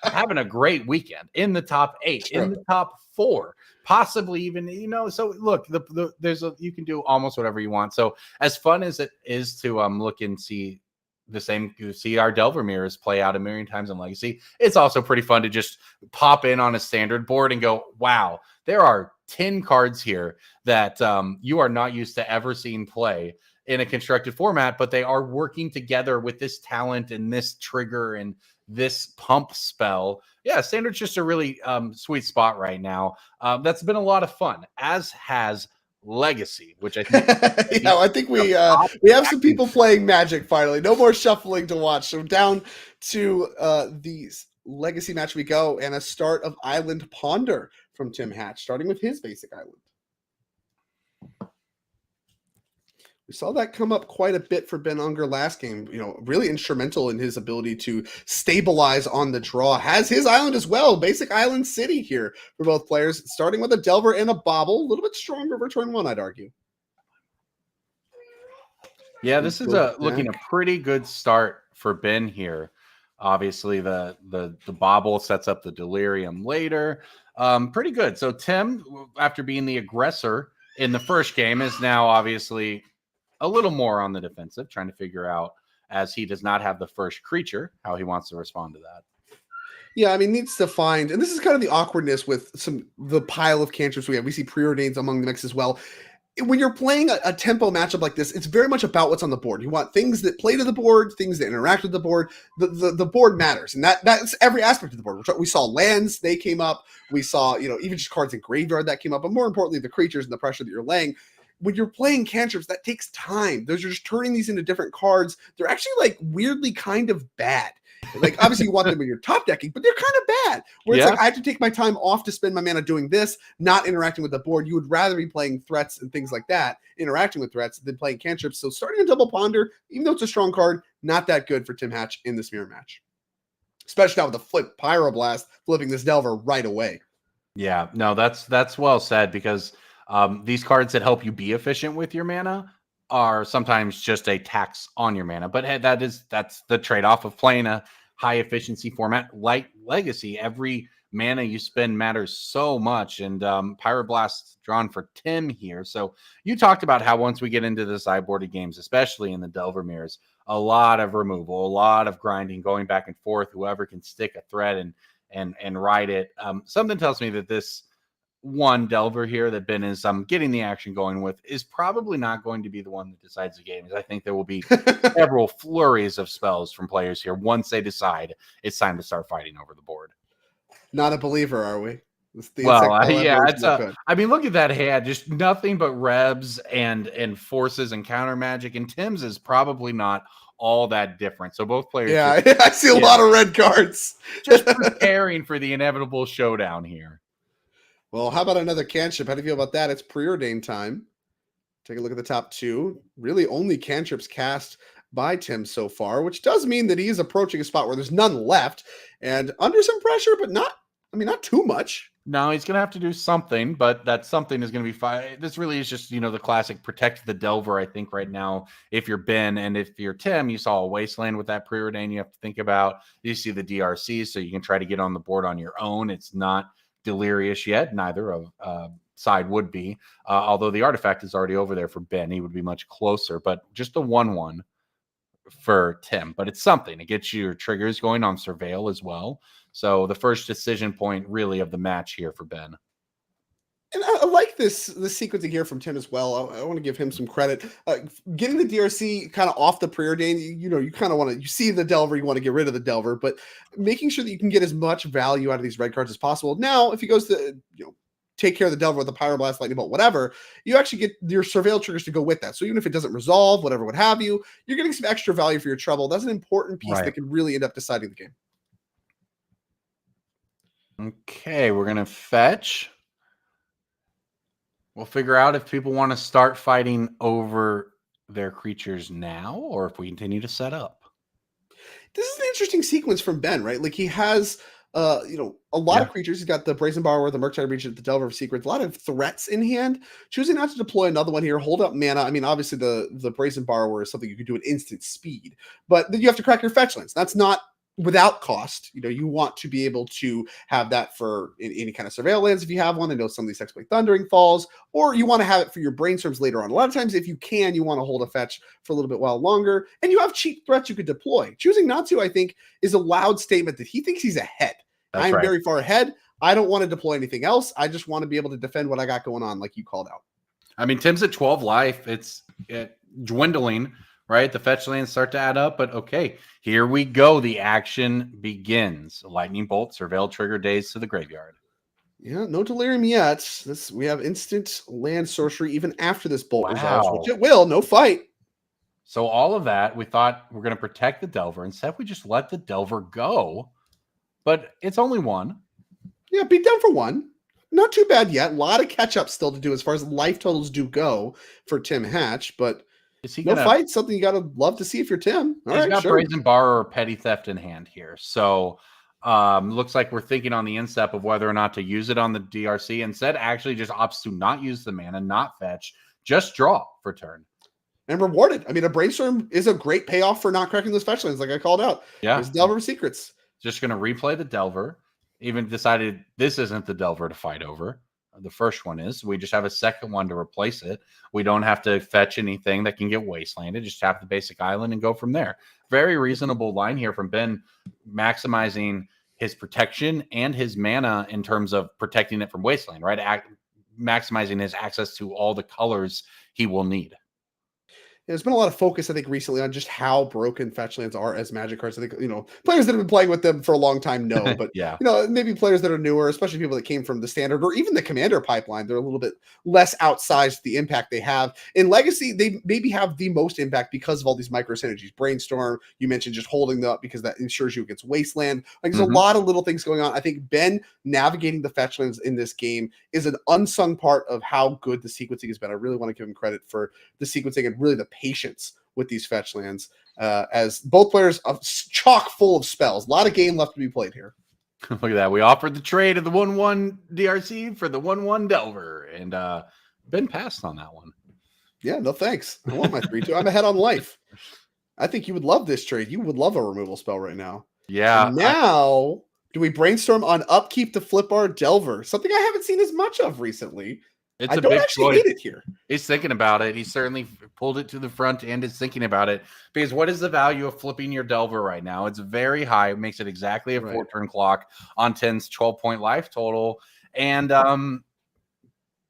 Having a great weekend in the top 8, in the top 4, possibly even, so look, you can do almost whatever you want. So as fun as it is to look and see our Delver mirrors play out a million times in Legacy, it's also pretty fun to just pop in on a standard board and go, wow, there are 10 cards here that you are not used to ever seeing play in a constructed format, but they are working together with this talent and this trigger and this pump spell. Yeah, standard's just a really sweet spot right now. That's been a lot of fun, as has Legacy, which I think yeah, I think we have some people playing Magic finally. No more shuffling to watch. So down to the Legacy match we go, and a start of Island Ponder from Tim Hatch, starting with his basic island. We saw that come up quite a bit for Ben Unger last game. Really instrumental in his ability to stabilize on the draw. Has his island as well. Basic Island City here for both players, starting with a Delver and a Bobble. A little bit stronger for turn one, I'd argue. Yeah, this is looking a pretty good start for Ben here. Obviously, the Bobble sets up the Delirium later. Pretty good. So Tim, after being the aggressor in the first game, is now obviously a little more on the defensive, trying to figure out, as he does not have the first creature, how he wants to respond to that. Yeah, I mean, needs to find, and this is kind of the awkwardness with the pile of cantrips we have. We see preordains among the mix as well. When you're playing a tempo matchup like this, it's very much about what's on the board. You want things that play to the board, things that interact with the board. The board matters, and that's every aspect of the board. We saw lands, they came up. We saw, even just cards in graveyard that came up, but more importantly, the creatures and the pressure that you're laying. When you're playing cantrips, that takes time. Those are just turning these into different cards. They're actually like weirdly kind of bad. Like obviously you want them when you're top decking, but they're kind of bad. Where it's like I have to take my time off to spend my mana doing this, not interacting with the board. You would rather be playing threats and things like that, interacting with threats, than playing cantrips. So starting a Double Ponder, even though it's a strong card, not that good for Tim Hatch in this mirror match. Especially now with the flip Pyroblast, flipping this Delver right away. Yeah, no, that's well said, because these cards that help you be efficient with your mana are sometimes just a tax on your mana. But hey, that's the trade-off of playing a high efficiency format like Legacy. Every mana you spend matters so much, and Pyroblast drawn for Tim here. So you talked about how once we get into the sideboarded games, especially in the Delver mirrors, a lot of removal, a lot of grinding, going back and forth, whoever can stick a thread and ride it. Something tells me that this one Delver here that Ben is getting the action going with is probably not going to be the one that decides the game. I think there will be several flurries of spells from players here once they decide it's time to start fighting over the board. Not a believer, are we? Well, yeah, I mean, look at that hand, just nothing but rebs and forces and counter magic, and Tim's is probably not all that different. So both players, I see a lot of red cards. Just preparing for the inevitable showdown here. Well, how about another cantrip? How do you feel about that? It's preordained time. Take a look at the top two. Really only cantrips cast by Tim so far, which does mean that he is approaching a spot where there's none left and under some pressure, but not too much. No, he's going to have to do something, but that something is going to be fine. This really is just, the classic protect the Delver, I think, right now. If you're Ben and if you're Tim, you saw a Wasteland with that preordain you have to think about. You see the DRC, so you can try to get on the board on your own. It's not delirious yet. Neither of side would be, although the artifact is already over there for Ben. He would be much closer, but just a 1/1 for Tim. But it's something. It gets your triggers going on Surveil as well. So the first decision point really of the match here for Ben. And I like this sequencing here from Tim as well. I want to give him some credit. Getting the DRC kind of off the preordain, you kind of want to, you see the Delver, you want to get rid of the Delver, but making sure that you can get as much value out of these red cards as possible. Now, if he goes to, take care of the Delver with the Pyroblast, Lightning Bolt, whatever, you actually get your Surveil triggers to go with that. So even if it doesn't resolve, whatever, what have you, you're getting some extra value for your trouble. That's an important piece that can really end up deciding the game. Okay, we're going to fetch. We'll figure out if people want to start fighting over their creatures now or if we continue to set up. This is an interesting sequence from Ben, right? Like he has, a lot of creatures. He's got the Brazen Borrower, the Murktide Regent, the Delver of Secrets, a lot of threats in hand. Choosing not to deploy another one here, hold up mana. I mean, obviously the Brazen Borrower is something you can do at instant speed, but then you have to crack your fetch lands. That's not without cost. You want to be able to have that for any kind of Surveil lands if you have one. I know some of these Hexblade Thundering falls, or you want to have it for your Brainstorms later on. A lot of times, if you can, you want to hold a fetch for a little bit while longer, and you have cheap threats you could deploy. Choosing not to, I think, is a loud statement that he thinks he's ahead. I'm very far ahead. I don't want to deploy anything else. I just want to be able to defend what I got going on, like you called out. I mean, Tim's at 12 life. It's dwindling. Right, the fetch lands start to add up, but okay, here we go. The action begins. Lightning Bolt, Surveil trigger days to the graveyard. Yeah, no delirium yet. We have instant land sorcery even after this bolt resolves, which it will. No fight. So all of that, we thought we're going to protect the Delver. Instead, we just let the Delver go. But it's only one. Yeah, beat down for one. Not too bad yet. A lot of catch up still to do as far as life totals do go for Tim Hatch, but no fight. Something you gotta love to see if you're Tim. All right, got sure. Brazen Bar or Petty Theft in hand here. So looks like we're thinking on the instep of whether or not to use it on the DRC. Instead, actually just opts to not use the mana, not fetch, just draw for turn. And rewarded. I mean, a Brainstorm is a great payoff for not cracking those fetch lands, like I called out. Yeah. There's Delver Secrets. Just going to replay the Delver. Even decided this isn't the Delver to fight over. The first one is. We just have a second one to replace it. We don't have to fetch anything that can get wastelanded. Just tap the basic island and go from there. Very reasonable line here from Ben, maximizing his protection and his mana in terms of protecting it from wasteland, right? Maximizing his access to all the colors he will need. There's been a lot of focus, I think, recently on just how broken fetch lands are as Magic cards. I think, players that have been playing with them for a long time know, but yeah, maybe players that are newer, especially people that came from the standard or even the commander pipeline, they're a little bit less outsized the impact they have. In Legacy, they maybe have the most impact because of all these micro synergies. Brainstorm, you mentioned just holding them up because that ensures you against wasteland. Like there's a lot of little things going on. I think Ben navigating the fetch lands in this game is an unsung part of how good the sequencing has been. I really want to give him credit for the sequencing and really the patience with these fetch lands, as both players are chock full of spells. A lot of game left to be played here. Look at that. We offered the trade of the 1/1 DRC for the 1/1 Delver, and Ben passed on that one. Yeah, no thanks. I want my 3/2. I'm ahead on life. I think you would love this trade. You would love a removal spell right now. Yeah. And now, do we brainstorm on upkeep to flip our Delver? Something I haven't seen as much of recently. It's I a don't big actually choice. hate it here. He's thinking about it. He certainly pulled it to the front and is thinking about it, because what is the value of flipping your Delver right now? It's very high. It makes it exactly a 4-turn clock on 10's 12-point life total. And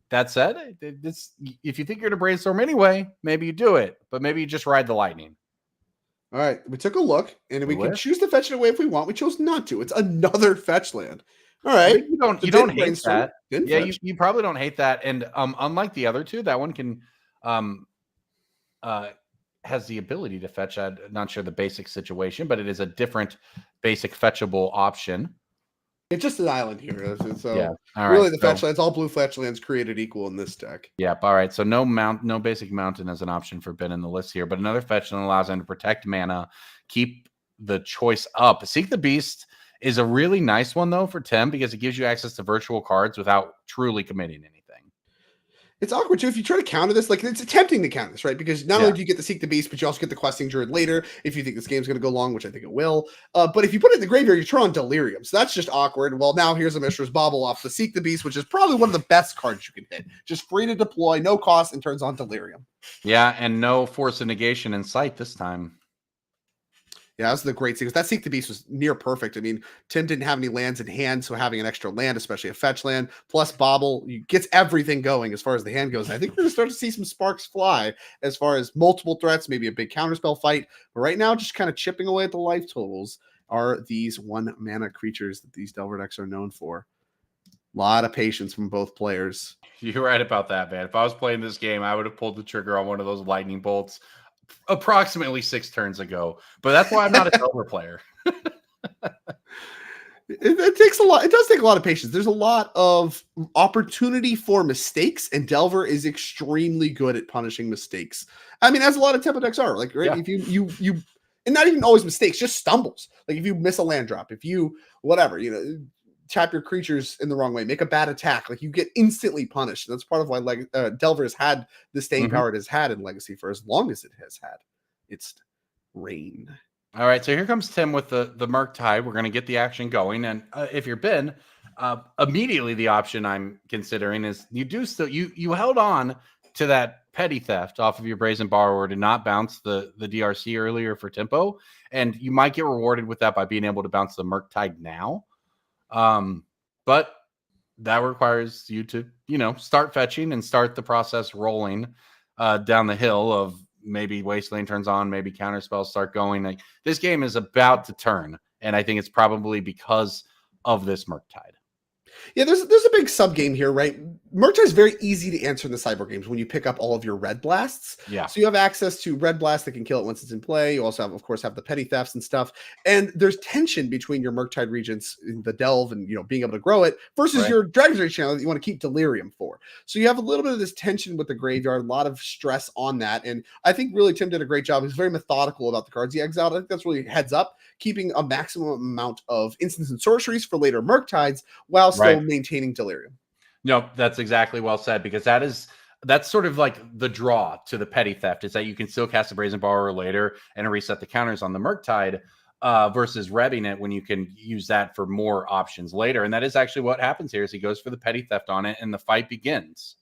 that said, if you think you're going to brainstorm anyway, maybe you do it, but maybe you just ride the lightning. All right, we took a look, and we can choose to fetch it away if we want. We chose not to. It's another fetch land. All right, you don't hate that. Yeah, you probably don't hate that. And unlike the other two, that one can has the ability to fetch. I'm not sure the basic situation, but it is a different basic fetchable option. It's just an island here. So yeah, really the fetch lands, all blue fetch lands created equal in this deck. Yep. All right. So no basic mountain as an option for Ben in the list here, but another fetch land allows him to protect mana, keep the choice up. Seek the Beast is a really nice one, though, for Tim, because it gives you access to virtual cards without truly committing anything. It's awkward, too. If you try to counter this, like, it's attempting to counter this, right? Because not only do you get to Seek the Beast, but you also get the Questing Druid later if you think this game's going to go long, which I think it will. But if you put it in the graveyard, you turn on Delirium. So that's just awkward. Well, now here's a Mishra's Bauble off the Seek the Beast, which is probably one of the best cards you can hit. Just free to deploy, no cost, and turns on Delirium. Yeah, and no Force of Negation in sight this time. Yeah, that's the great thing. That Seek the Beast was near perfect. I mean, Tim didn't have any lands in hand, so having an extra land, especially a fetch land, plus Bauble, gets everything going as far as the hand goes. I think we're going to start to see some sparks fly as far as multiple threats, maybe a big counterspell fight. But right now, just kind of chipping away at the life totals are these 1-mana creatures that these Delver decks are known for. A lot of patience from both players. You're right about that, man. If I was playing this game, I would have pulled the trigger on one of those lightning bolts approximately 6 turns ago, but that's why I'm not a Delver player. It takes a lot. It does take a lot of patience. There's a lot of opportunity for mistakes, and Delver is extremely good at punishing mistakes. I mean, as a lot of tempo decks are, like, right? Yeah. If you and not even always mistakes, just stumbles. Like if you miss a land drop, if you whatever, tap your creatures in the wrong way, make a bad attack, like you get instantly punished. That's part of why Delver has had the staying power it has had in Legacy for as long as it has had its reign. All right, so here comes Tim with the Murktide. We're going to get the action going, and if you're Ben, immediately the option I'm considering is you held on to that Petty Theft off of your Brazen Borrower to not bounce the DRC earlier for tempo, and you might get rewarded with that by being able to bounce the Murktide now. But that requires you to, start fetching and start the process rolling down the hill of maybe Wasteland turns on, maybe counterspells start going. Like this game is about to turn, and I think it's probably because of this Murktide. Yeah, there's a big sub game here, right? Murktide is very easy to answer in the cyborg games when you pick up all of your red blasts. Yeah. So you have access to red blast that can kill it once it's in play. You also have, of course, have the petty thefts and stuff. And there's tension between your Murktide regents in the delve and being able to grow it versus your Dragon's Rage channel that you want to keep delirium for. So you have a little bit of this tension with the graveyard, a lot of stress on that. And I think really Tim did a great job. He's very methodical about the cards he exiled. I think that's really heads up, keeping a maximum amount of instants and sorceries for later Murktides while still maintaining delirium. No, that's exactly well said, because that's sort of like the draw to the petty theft, is that you can still cast a Brazen Borrower later and reset the counters on the Murktide versus rebbing it when you can use that for more options later. And that is actually what happens here, is he goes for the petty theft on it and the fight begins.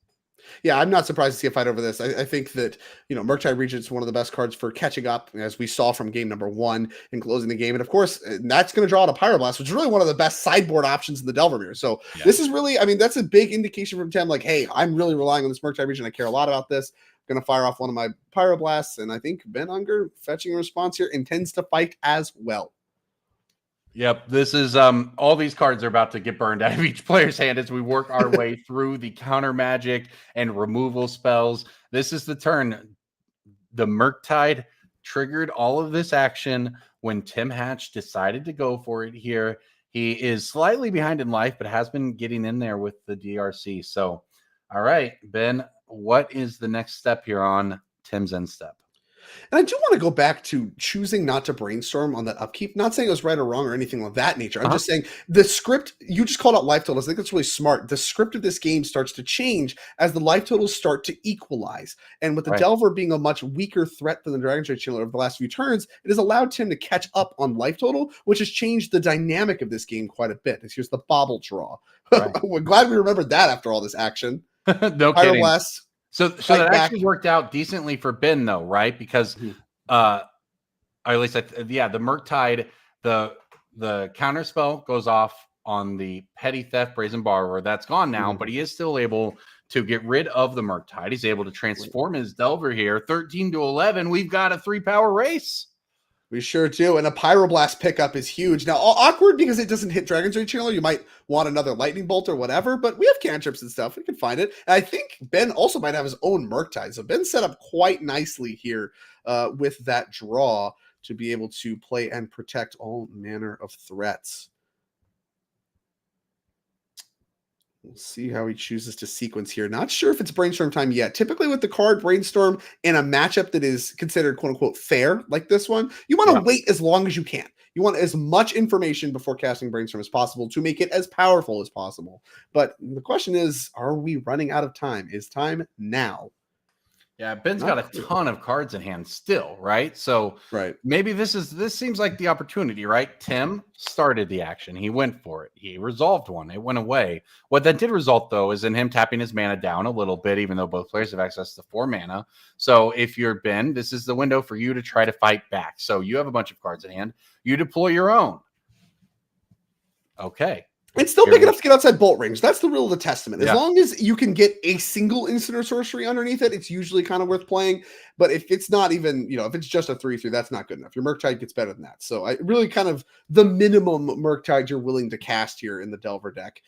Yeah, I'm not surprised to see a fight over this. I think that, Murktide Regent is one of the best cards for catching up, as we saw from game number 1 and closing the game. And of course, that's going to draw out a Pyroblast, which is really one of the best sideboard options in the Delver Mirror. So this is really, that's a big indication from Tim, like, hey, I'm really relying on this Murktide Regent. I care a lot about this. I'm going to fire off one of my Pyroblasts. And I think Ben Unger, fetching a response here, intends to fight as well. Yep, this is all these cards are about to get burned out of each player's hand as we work our way through the counter magic and removal spells. This is the turn. The Murktide triggered all of this action when Tim Hatch decided to go for it here. He is slightly behind in life, but has been getting in there with the DRC. So, all right, Ben, what is the next step here on Tim's end step? And I do want to go back to choosing not to brainstorm on that upkeep. Not saying it was right or wrong or anything of that nature. I'm just saying the script, you just called out life totals. I think that's really smart. The script of this game starts to change as the life totals start to equalize. And with the Delver being a much weaker threat than the Dragon's Rage Channel over the last few turns, it has allowed Tim to catch up on life total, which has changed the dynamic of this game quite a bit. Here's the bobble draw. We're glad we remembered that after all this action. No kidding. Pyroblast. So that actually worked out decently for Ben, though, right? Because, or at least, the Murktide, the counter spell goes off on the Petty Theft Brazen Borrower. That's gone now, but he is still able to get rid of the Murktide. He's able to transform his Delver here. 13 to 11. We've got a 3-power race. We sure do. And a Pyroblast pickup is huge. Now, awkward because it doesn't hit Dragon's Rage Channel. You might want another Lightning Bolt or whatever, but we have cantrips and stuff. We can find it. And I think Ben also might have his own Murktide. So Ben set up quite nicely here with that draw to be able to play and protect all manner of threats. We'll see how he chooses to sequence here. Not sure if it's brainstorm time yet. Typically with the card brainstorm in a matchup that is considered quote unquote fair, like this one, you want to wait as long as you can. You want as much information before casting brainstorm as possible to make it as powerful as possible. But the question is, are we running out of time? Is time now? Yeah, Ben's got a ton of cards in hand still, right? So maybe this seems like the opportunity, right? Tim started the action. He went for it. He resolved one. It went away. What that did result, though, is in him tapping his mana down a little bit, even though both players have access to 4 mana. So if you're Ben, this is the window for you to try to fight back. So you have a bunch of cards in hand. You deploy your own. Okay. It's still big enough to get outside bolt range. That's the rule of the testament. As long as you can get a single instant or sorcery underneath it, it's usually kind of worth playing. But if it's not even, if it's just a 3/3, that's not good enough. Your Murktide gets better than that. So I really kind of the minimum Murktide you're willing to cast here in the Delver deck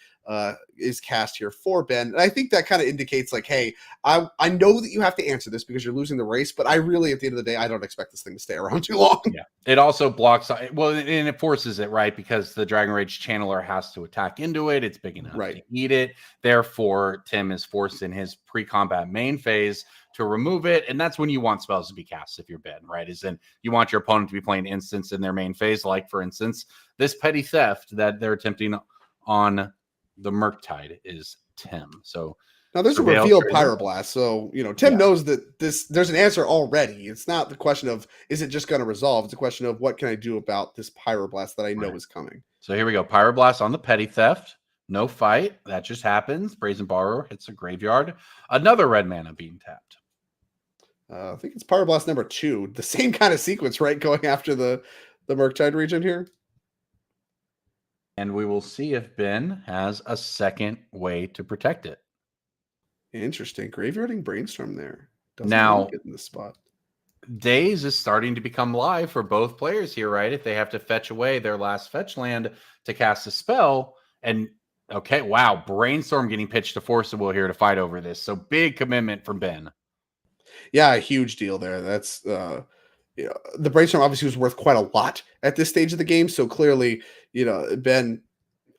is cast here for Ben. And I think that kind of indicates like, hey, I know that you have to answer this because you're losing the race, but I really, at the end of the day, I don't expect this thing to stay around too long. Yeah. It also blocks, and it forces it, right? Because the Dragon Rage Channeler has to attack into it. It's big enough to eat it. Therefore, Tim is forced in his pre-combat main phase to remove it. And that's when you want spells to be cast if you're Ben, right? Is then you want your opponent to be playing instants in their main phase. Like, for instance, this Petty Theft that they're attempting on the Murktide is Tim. So now there's a revealed Pyroblast. So, Tim knows that there's an answer already. It's not the question of, is it just going to resolve? It's a question of what can I do about this Pyroblast that I know is coming. So here we go. Pyroblast on the Petty Theft. No fight. That just happens. Brazen Borrower hits a graveyard. Another red mana being tapped. I think it's Pyroblast number 2. The same kind of sequence, right? Going after the Murktide region here. And we will see if Ben has a second way to protect it. Interesting. Graveyarding Brainstorm there. Doesn't now get in the spot. Daze is starting to become live for both players here, right? If they have to fetch away their last fetch land to cast a spell, and Okay, wow. Brainstorm getting pitched to Forcible here to fight over this. So big commitment from Ben. Yeah, a huge deal there. That's the brainstorm obviously was worth quite a lot at this stage of the game. So clearly, Ben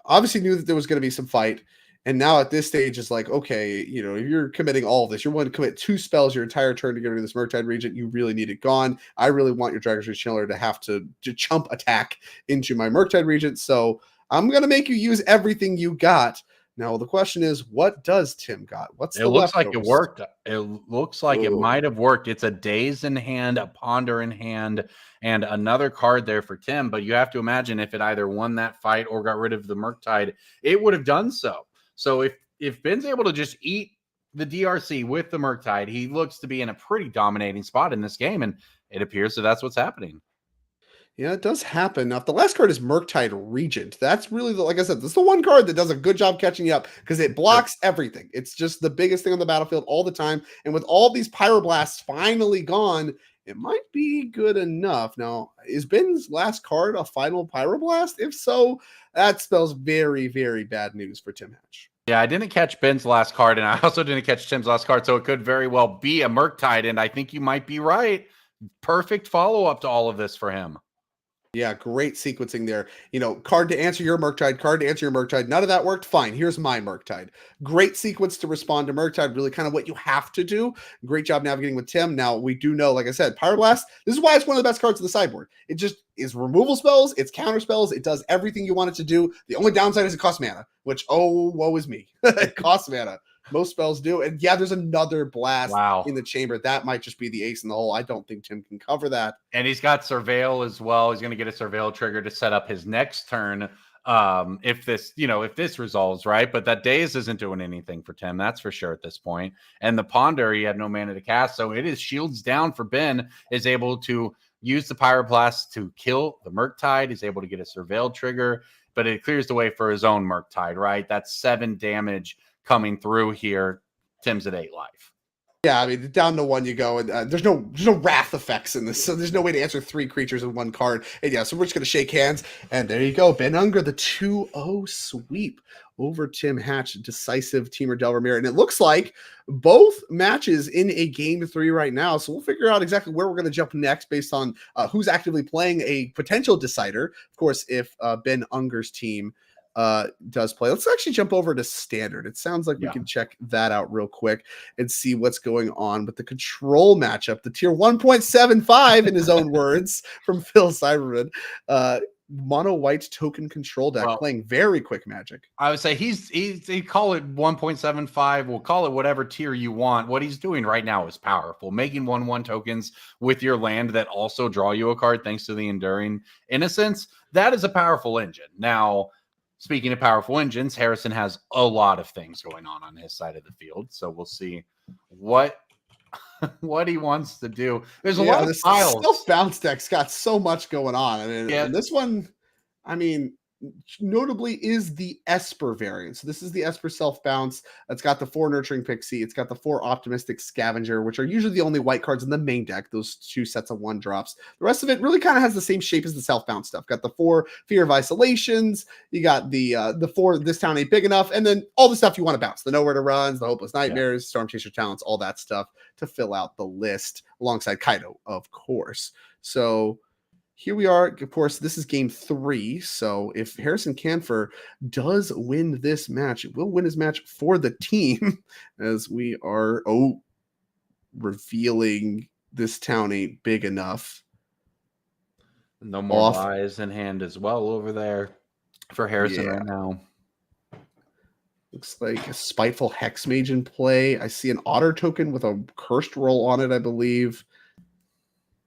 obviously knew that there was going to be some fight. And now at this stage, it's like, okay, if you're committing all of this, you're willing to commit 2 spells your entire turn to get rid of this Murktide Regent. You really need it gone. I really want your Dragon's Rage Channeler to have to chump attack into my Murktide Regent. So I'm going to make you use everything you got. Now, the question is, what does Tim got? What's it looks like it worked. It looks like it might have worked. It's a Daze in hand, a Ponder in hand, and another card there for Tim. But you have to imagine if it either won that fight or got rid of the Murktide, it would have done so. So if Ben's able to just eat the DRC with the Murktide, he looks to be in a pretty dominating spot in this game, and it appears that that's what's happening. Yeah, it does happen. Now, if the last card is Murktide Regent, that's really, like I said, this is the one card that does a good job catching you up because it blocks everything. It's just the biggest thing on the battlefield all the time. And with all these Pyroblasts finally gone, it might be good enough. Now, is Ben's last card a final Pyroblast? If so, that spells very, very bad news for Tim Hatch. Yeah, I didn't catch Ben's last card, and I also didn't catch Tim's last card, so it could very well be a Murktide, and I think you might be right. Perfect follow-up to all of this for him. Yeah, great sequencing there. Card to answer your Murktide, card to answer your Murktide. None of that worked. Fine. Here's my Murktide. Great sequence to respond to Murktide. Really kind of what you have to do. Great job navigating with Tim. Now, we do know, like I said, Pyroblast, this is why it's one of the best cards in the sideboard. It just is removal spells. It's counter spells. It does everything you want it to do. The only downside is it costs mana, which, woe is me. It costs mana. Most spells do. And yeah, there's another blast in the chamber. That might just be the ace in the hole. I don't think Tim can cover that. And he's got Surveil as well. He's going to get a Surveil trigger to set up his next turn. If this resolves, right? But that Daze isn't doing anything for Tim. That's for sure at this point. And the Ponder, he had no mana to cast. So it is shields down for Ben, is able to use the Pyroblast to kill the Murktide. He's able to get a Surveil trigger, but it clears the way for his own Murktide, right? That's 7 damage coming through here. Tim's at 8 life. Yeah, I mean, down to 1 you go, and there's no wrath effects in this, so there's no way to answer 3 creatures in 1 card. And yeah, so we're just going to shake hands, and there you go. Ben Unger, the 2-0 sweep over Tim Hatch, decisive Teamer Delramere. And it looks like both matches in a game 3 right now, so we'll figure out exactly where we're going to jump next based on who's actively playing a potential decider. Of course, if Ben Unger's team does play. Let's actually jump over to standard. It sounds like we can check that out real quick and see what's going on with the control matchup. The tier 1.75 in his own words from Phil Cyberman. Mono white token control deck playing very quick Magic. I would say he call it 1.75. We'll call it whatever tier you want. What he's doing right now is powerful. Making 1/1 tokens with your land that also draw you a card thanks to the Enduring Innocence. That is a powerful engine. Now, speaking of powerful engines, Harrison has a lot of things going on his side of the field. So we'll see what he wants to do. There's a lot of piles. Self bounce deck's got so much going on. I mean, and this one, notably is the Esper variant. So this is the Esper self bounce. It's got the 4 Nurturing Pixie. It's got the 4 Optimistic Scavenger, which are usually the only white cards in the main deck. Those 2 sets of 1 drops. The rest of it really kind of has the same shape as the self bounce stuff. Got the 4 Fear of Isolations. You got the 4 This Town Ain't Big Enough, and then all the stuff you want to bounce. The Nowhere to Runs, the Hopeless Nightmares, Storm Chaser Talents, all that stuff to fill out the list alongside Kaido, of course. So here we are. Of course, this is game 3. So if Harrison Canfer does win this match, it will win his match for the team as we are revealing This Town Ain't Big Enough. No more lies in hand as well over there for Harrison right now. Looks like a Spiteful Hexmage in play. I see an Otter token with a cursed roll on it, I believe.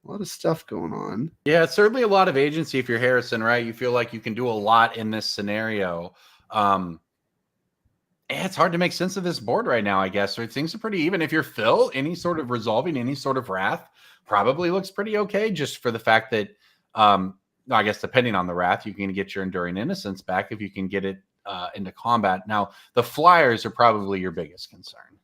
A lot of stuff going on. Yeah, it's certainly a lot of agency if you're Harrison, right? You feel like you can do a lot in this scenario. It's hard to make sense of this board right now, I guess. Or things are pretty even. If you're Phil, any sort of resolving, any sort of wrath probably looks pretty okay, just for the fact that, I guess depending on the wrath, you can get your Enduring Innocence back if you can get it into combat. Now, the flyers are probably your biggest concern.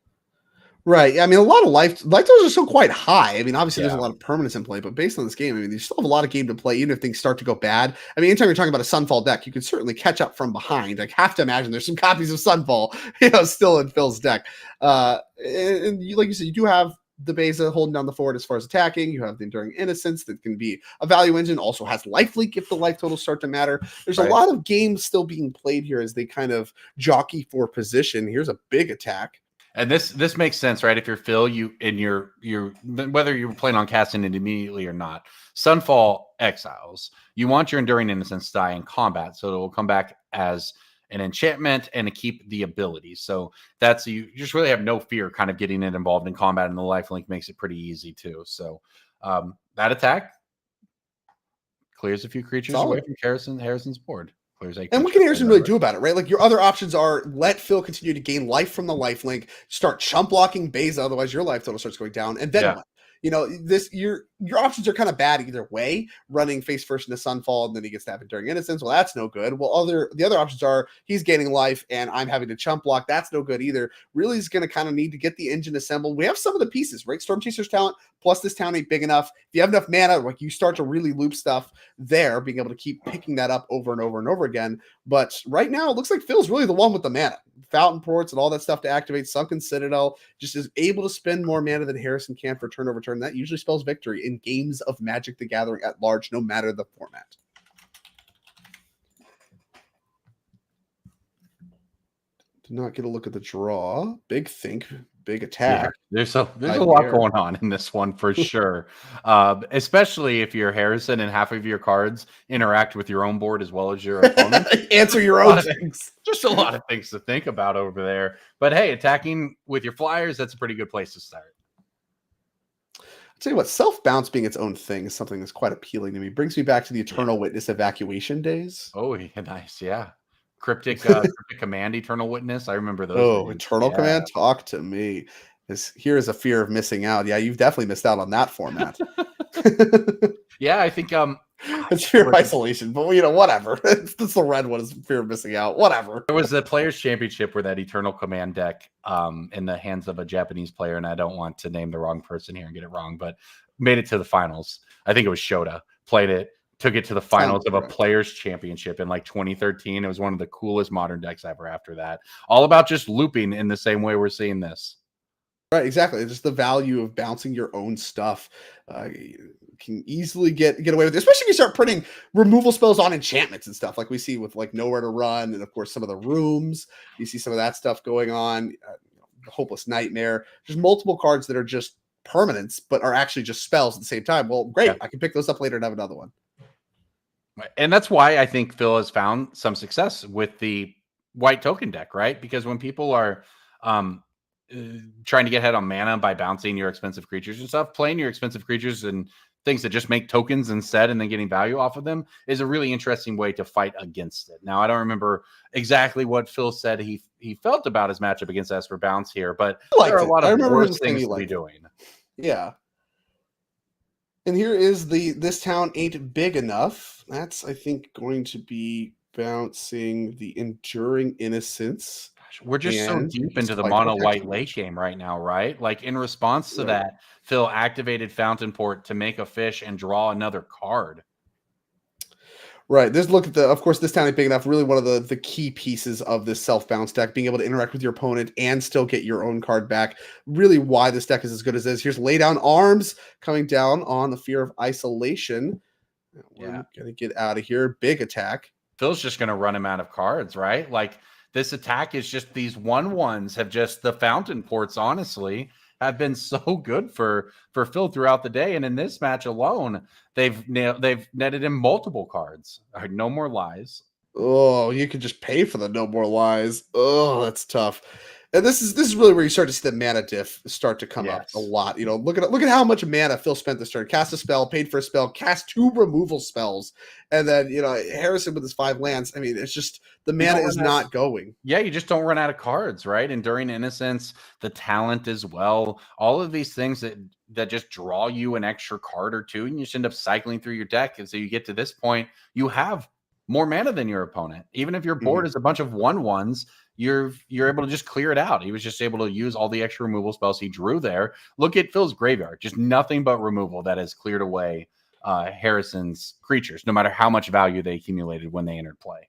Right. I mean, a lot of life totals are still quite high. I mean, obviously there's a Yeah. lot of permanence in play, but based on this game, I mean, you still have a lot of game to play, even if things start to go bad. I mean, anytime you're talking about a Sunfall deck, you can certainly catch up from behind. I have to imagine there's some copies of Sunfall, still in Phil's deck. And you, like you said, you do have the Beza holding down the fort as far as attacking. You have the Enduring Innocence that can be a value engine, also has life leak if the life totals start to matter. There's a lot of games still being played here as they kind of jockey for position. Here's a big attack. And this makes sense, right? If you're Phil, you whether you're planning on casting it immediately or not, Sunfall exiles. You want your Enduring Innocence to die in combat, so it will come back as an enchantment and to keep the ability. So that's you just really have no fear kind of getting it involved in combat, and the lifelink makes it pretty easy too. So that attack clears a few creatures away from Harrison's board. And what can Harrison really do about it, right? Like your other options are let Phil continue to gain life from the lifelink, start chump blocking Beza, otherwise your life total starts going down, and then what? Your options are kind of bad either way. Running face first into Sunfall, and then he gets to have Enduring Innocence. Well, that's no good. Well, the other options are he's gaining life, and I'm having to chump block. That's no good either. Really, he's going to kind of need to get the engine assembled. We have some of the pieces, right? Storm Chaser's talent plus this town ain't big enough. If you have enough mana, like you start to really loop stuff there, being able to keep picking that up over and over and over again. But right now, it looks like Phil's really the one with the mana. Fountain Ports and all that stuff to activate. Sunken Citadel just is able to spend more mana than Harrison can for turn over turn. That usually spells victory in games of Magic the Gathering at large, no matter the format. Did not get a look at the draw. Big think, big attack. Yeah, there's a lot going on in this one for sure. Especially if you're Harrison and half of your cards interact with your own board as well as your opponent. Answer your own things. Just a lot of things to think about over there. But hey, attacking with your flyers, that's a pretty good place to start. I'll tell you what, self-bounce being its own thing is something that's quite appealing to me. Brings me back to the Eternal Witness evacuation days. Oh, yeah, nice. Yeah. Cryptic Command, Eternal Witness. I remember those. Oh, days. Eternal Command, talk to me. Here is a fear of missing out. Yeah, you've definitely missed out on that format. Yeah, I think it's fear of isolation, but whatever. It's the red one is fear of missing out. Whatever. There was the Players Championship where that Eternal Command deck in the hands of a Japanese player, and I don't want to name the wrong person here and get it wrong, but made it to the finals. I think it was Shoda. Played it, took it to the finals of a Players Championship in like 2013. It was one of the coolest modern decks ever after that. All about just looping in the same way we're seeing this. Right, exactly. Just the value of bouncing your own stuff. You can easily get away with it, especially if you start putting removal spells on enchantments and stuff like we see with like Nowhere to Run and of course some of the rooms. You see some of that stuff going on. Hopeless Nightmare. There's multiple cards that are just permanents but are actually just spells at the same time. Well, great. Yeah. I can pick those up later and have another one. And that's why I think Phil has found some success with the white token deck, right? Because when people are trying to get ahead on mana by bouncing your expensive creatures and stuff, playing your expensive creatures and things that just make tokens instead and then getting value off of them is a really interesting way to fight against it. Now, I don't remember exactly what Phil said he felt about his matchup against Esper Bounce here, but there are a lot of worse things to be doing. Yeah. And here is this town ain't big enough. That's, I think, going to be bouncing the Enduring Innocence. We're just so deep into the mono white late game right now, right? Like in response to that, Phil activated Fountain Port to make a fish and draw another card. Right. This look at of course, this town ain't big enough. Really one of the key pieces of this self-bounce deck, being able to interact with your opponent and still get your own card back. Really why this deck is as good as it is. Here's Lay Down Arms coming down on the Fear of Isolation. We're gonna get out of here. Big attack. Phil's just gonna run him out of cards, right? Like this attack is just these 1/1s have just the Fountain Ports, honestly, have been so good for Phil throughout the day. And in this match alone, they've netted him multiple cards. No More Lies. Oh, you could just pay for the No More Lies. Oh, that's tough. And this is really where you start to see the mana diff start to come up a lot. Look at how much mana Phil spent this turn. Cast a spell, paid for a spell, cast 2 removal spells, and then Harrison with his 5 lands. I mean, it's just the mana is not going. Yeah, you just don't run out of cards, right? Enduring Innocence, the talent as well. All of these things that just draw you an extra card or two, and you just end up cycling through your deck. And so you get to this point, you have more mana than your opponent. Even if your board is a bunch of 1/1s, you're able to just clear it out. He was just able to use all the extra removal spells he drew there. Look at Phil's graveyard, just nothing but removal that has cleared away Harrison's creatures, no matter how much value they accumulated when they entered play.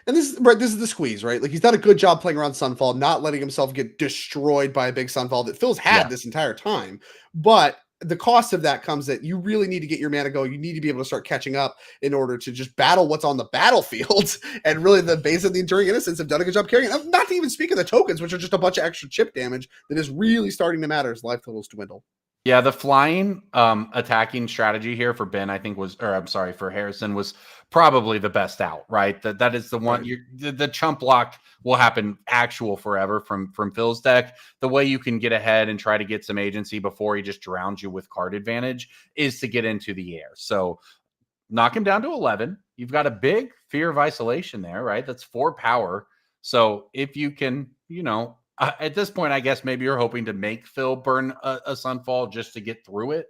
And this is the squeeze, right? Like, he's done a good job playing around Sunfall, not letting himself get destroyed by a big Sunfall that Phil's had this entire time. But the cost of that comes that you really need to get your mana going. You need to be able to start catching up in order to just battle what's on the battlefield. And really, the base of the Enduring Innocence have done a good job carrying it. Not to even speak of the tokens, which are just a bunch of extra chip damage that is really starting to matter as life totals dwindle. Yeah, the flying attacking strategy here for Ben, I think for Harrison was probably the best out, right? That is the one. The chump block will happen actual forever from Phil's deck. The way you can get ahead and try to get some agency before he just drowns you with card advantage is to get into the air. So knock him down to 11. You've got a big Fear of Isolation there, right? That's 4 power. So if you can, at this point, I guess maybe you're hoping to make Phil burn a Sunfall just to get through it.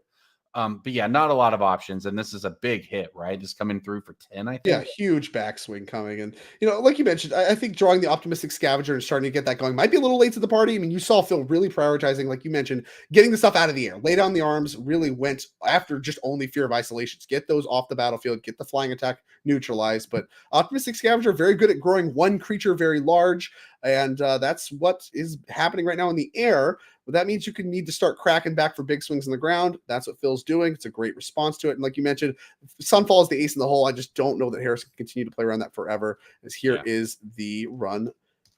But yeah, not a lot of options. And this is a big hit, right? Just coming through for 10, I think. Yeah, huge backswing coming. And, like you mentioned, I think drawing the Optimistic Scavenger and starting to get that going might be a little late to the party. I mean, you saw Phil really prioritizing, like you mentioned, getting the stuff out of the air. Lay down the arms, really went after just only Fear of Isolations. Get those off the battlefield, get the flying attack neutralized. But Optimistic Scavenger, very good at growing one creature very large. And that's what is happening right now in the air. But that means you can need to start cracking back for big swings in the ground. That's what Phil's doing. It's a great response to it. And like you mentioned, Sunfall is the ace in the hole. I just don't know that Harrison can continue to play around that forever. As here is the run.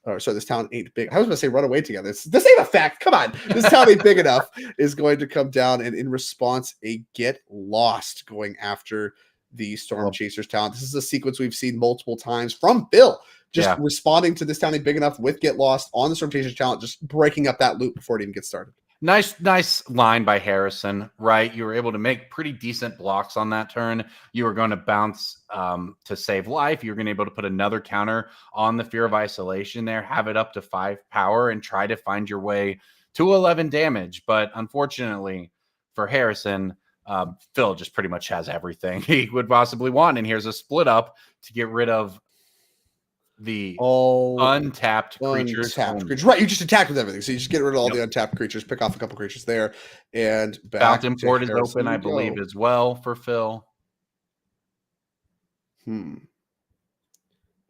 This town ain't big. I was going to say run away together. This ain't a fact. Come on. This town ain't big enough is going to come down. And in response, a Get Lost going after the Storm Chasers town. This is a sequence we've seen multiple times from Phil. Just responding to this town ain't big enough with Get Lost on the Storm Chasers challenge, just breaking up that loop before it even gets started. Nice line by Harrison, right? You were able to make pretty decent blocks on that turn. You were going to bounce to save life. You're going to be able to put another counter on the Fear of Isolation there, have it up to 5 power, and try to find your way to 11 damage. But unfortunately for Harrison, Phil just pretty much has everything he would possibly want. And here's a split up to get rid of the untapped creatures. Right, you just attack with everything. So you just get rid of all the untapped creatures, pick off a couple creatures there, and back Fountain Port is open, I believe, as well for Phil.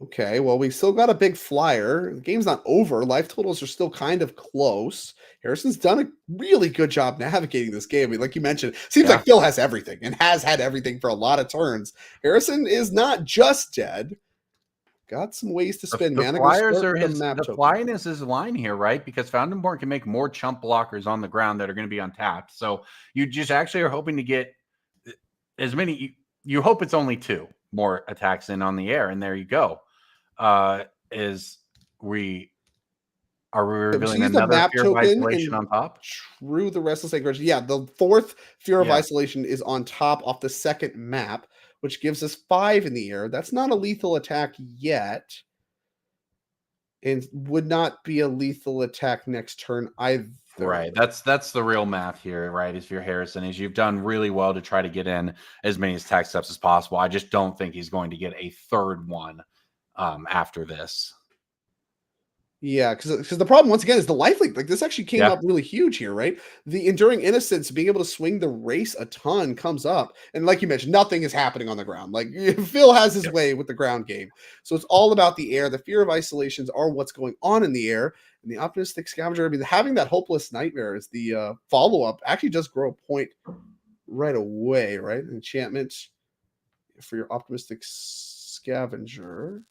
Okay, well, we still got a big flyer. The game's not over. Life totals are still kind of close. Harrison's done a really good job navigating this game. I mean, like you mentioned, seems like Phil has everything and has had everything for a lot of turns. Harrison is not just dead. Got some ways to spend mana. The flyers are the flying is his line here, right? Because Fountainborn can make more chump blockers on the ground that are going to be untapped. So you just actually are hoping to get as many. You hope it's only 2 more attacks in on the air, and there you go. Is we revealing another Fear of Isolation on top? True, the Restless Anchorage. Yeah, the 4th Fear of Isolation is on top off the 2nd map, which gives us 5 in the air. That's not a lethal attack yet. And would not be a lethal attack next turn either. Right. That's the real math here, right? Is for Harrison, is you've done really well to try to get in as many attack steps as possible. I just don't think he's going to get a 3rd one after this. Yeah, because the problem, once again, is the life leak. Like, this actually came up really huge here, right? The Enduring Innocence, being able to swing the race a ton, comes up. And like you mentioned, nothing is happening on the ground. Like, Phil has his way with the ground game. So it's all about the air. The Fear of Isolations are what's going on in the air. And the Optimistic Scavenger, I mean, having that Hopeless Nightmare as the follow-up actually does grow a point right away, right? Enchantment for your Optimistic Scavenger.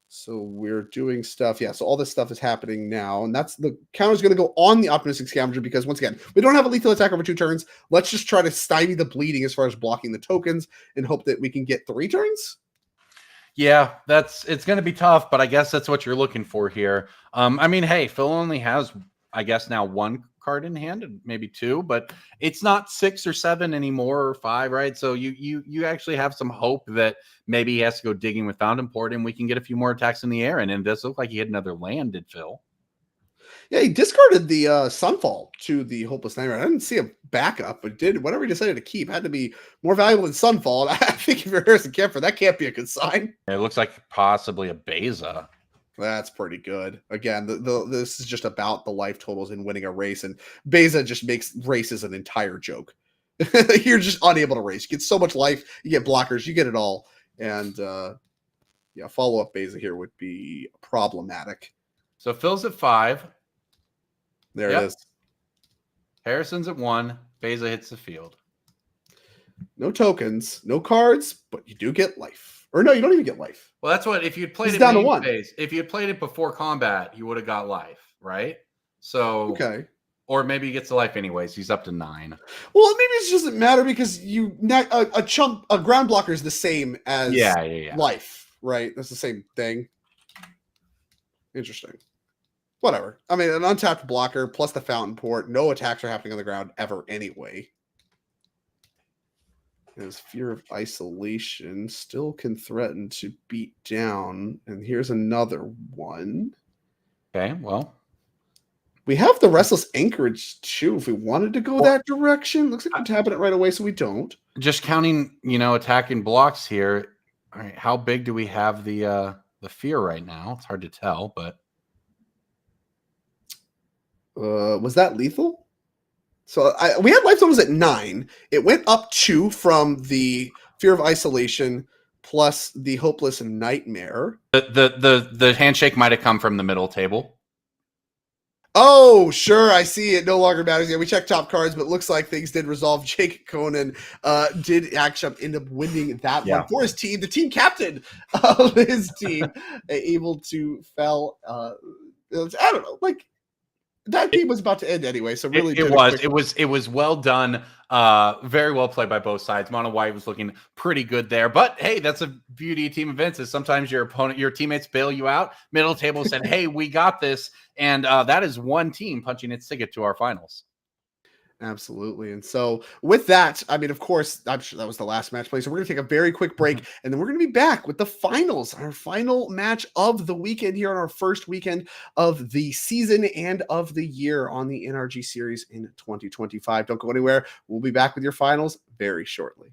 So we're doing stuff. Yeah, so all this stuff is happening now. And that's the counter's going to go on the Optimistic Scavenger because, once again, we don't have a lethal attack over 2 turns. Let's just try to stymie the bleeding as far as blocking the tokens and hope that we can get 3 turns. Yeah, it's going to be tough, but I guess that's what you're looking for here. I mean, hey, Phil only has, I guess, now 1 card in hand and maybe 2, but it's not 6 or 7 anymore or 5, right? So you actually have some hope that maybe he has to go digging with Fountain Port and we can get a few more attacks in the air. And it does look like he had another land, did Phil? Yeah, he discarded the Sunfall to the Hopeless Nightmare. I didn't see a backup, but did whatever he decided to keep had to be more valuable than Sunfall. And I think if you're Harrison Kemper, that can't be a good sign. It looks like possibly a Beza That's pretty good. Again, this is just about the life totals in winning a race, and Beza just makes races an entire joke. You're just unable to race. You get so much life, you get blockers, you get it all. And yeah, follow-up Beza here would be problematic. So Phil's at 5. There it is. Harrison's at 1. Beza hits the field. No tokens, no cards, but you do get life. Or no, you don't even get life. Well, that's what, if you'd played it down to main 1. phase, if you had played it before combat, you would have got life, right? So okay. Or maybe he gets the life anyways. He's up to 9. Well, maybe it doesn't matter because a ground blocker is the same as life, right? That's the same thing. Interesting. Whatever. I mean, an untapped blocker plus the fountain port. No attacks are happening on the ground ever anyway. His fear of isolation still can threaten to beat down. And here's another one. Okay, well. We have the Restless Anchorage, too, if we wanted to go that direction. Looks like we're tapping it right away, so we don't. Just counting, attacking blocks here. All right, how big do we have the fear right now? It's hard to tell, but. Was that lethal? So we had life totals at 9. It went up 2 from the fear of isolation plus the hopeless nightmare. The handshake might have come from the middle table. Oh, sure. I see it no longer matters. Yeah, we checked top cards, but it looks like things did resolve. Jake Conan did actually end up winning that one for his team. The team captain of his team able to fell. I don't know, like. That game was about to end anyway, so really it was well done, very well played by both sides. Mono White was looking pretty good there, but hey, that's a beauty of team events. Is sometimes your teammates bail you out. Middle table said, "Hey, we got this," and that is one team punching its ticket to our finals. Absolutely. And so with that, I mean, of course, I'm sure that was the last match play. So we're going to take a very quick break and then we're going to be back with the finals, our final match of the weekend here on our first weekend of the season and of the year on the NRG series in 2025. Don't go anywhere. We'll be back with your finals very shortly.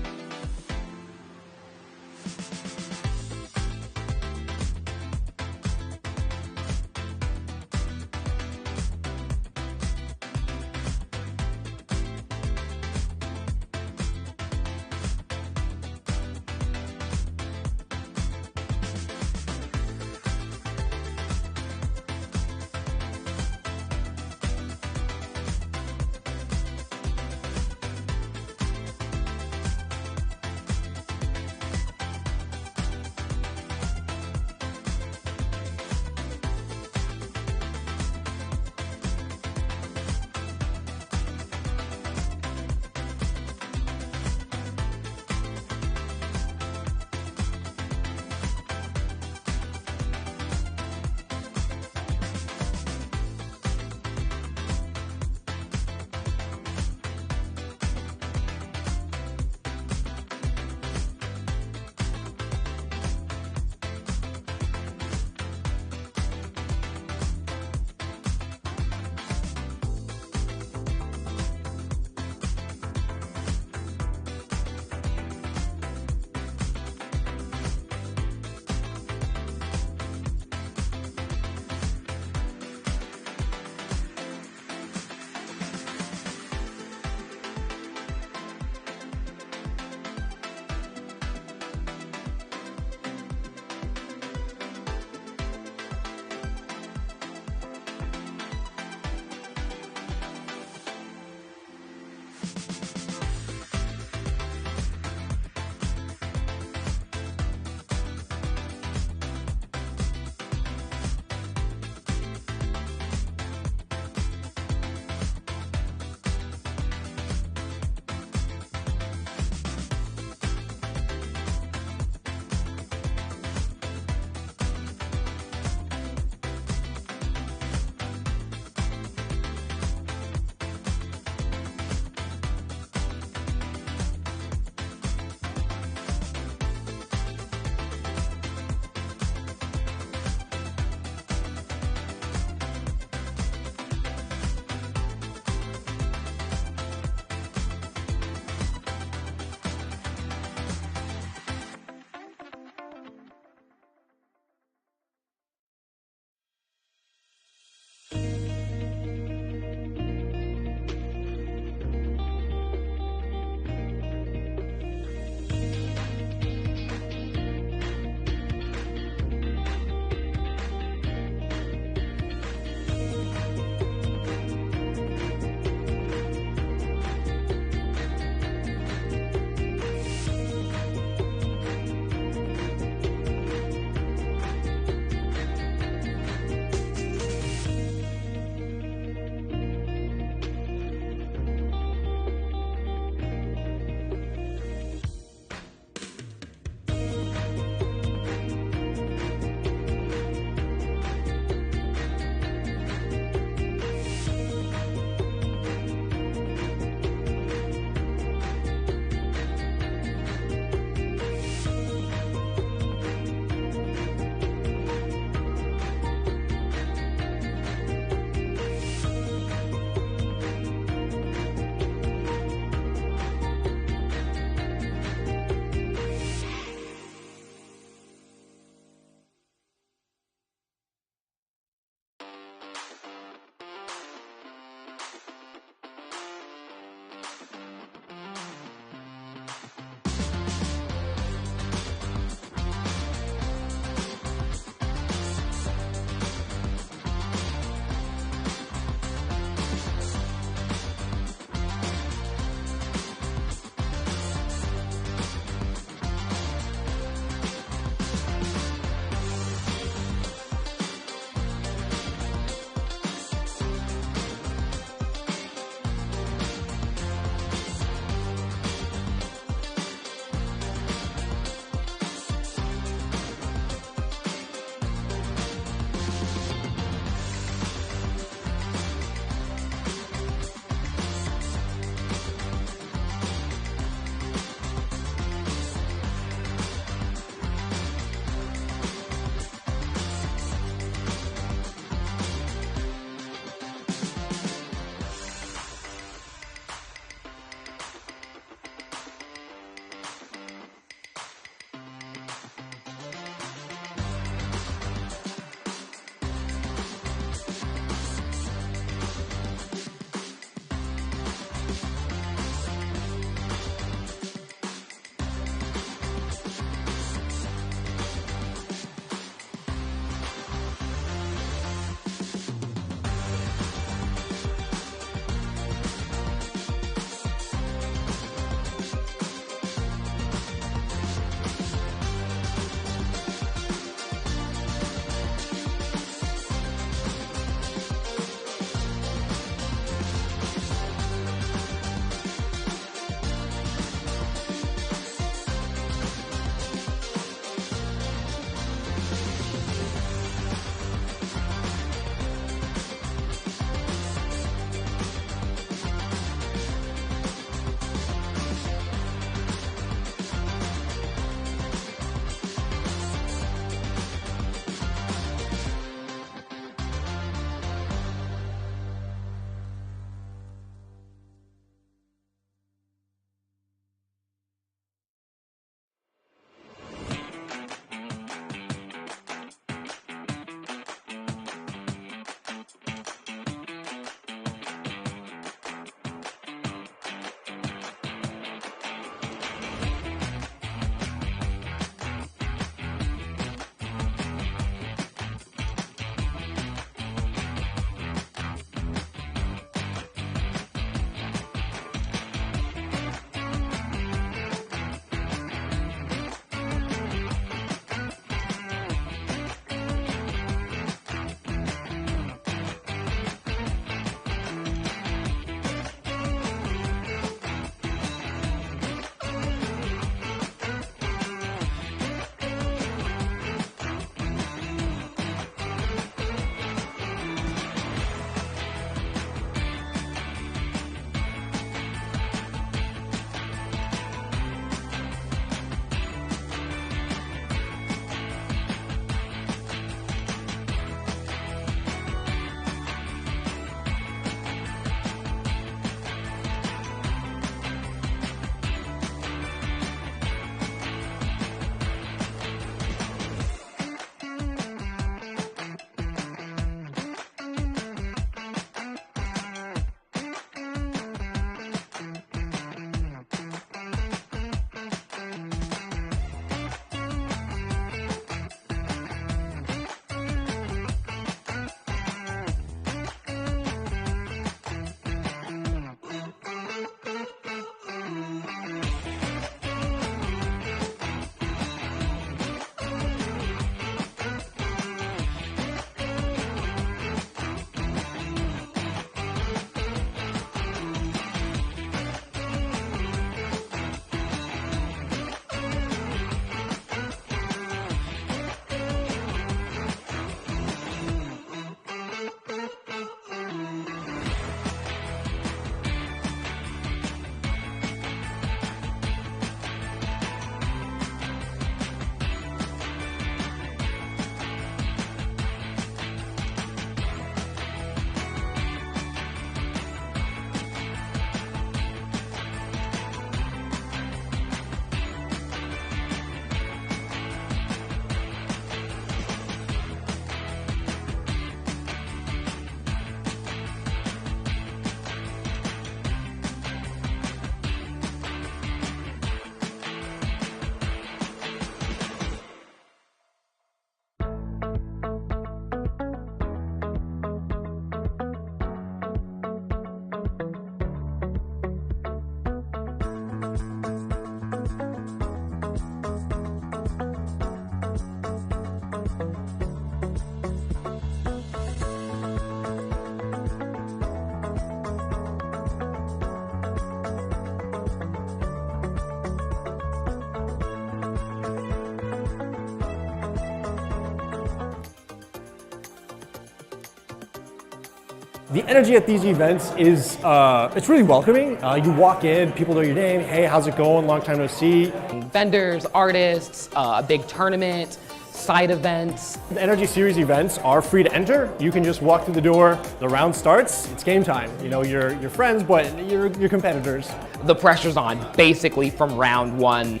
The energy at these events is it's really welcoming. You walk in, people know your name. Hey, how's it going? Long time no see. Vendors, artists, a big tournament, side events. The NRG Series events are free to enter. You can just walk through the door. The round starts. It's game time. You know, you're friends, but you're competitors. The pressure's on basically from round one.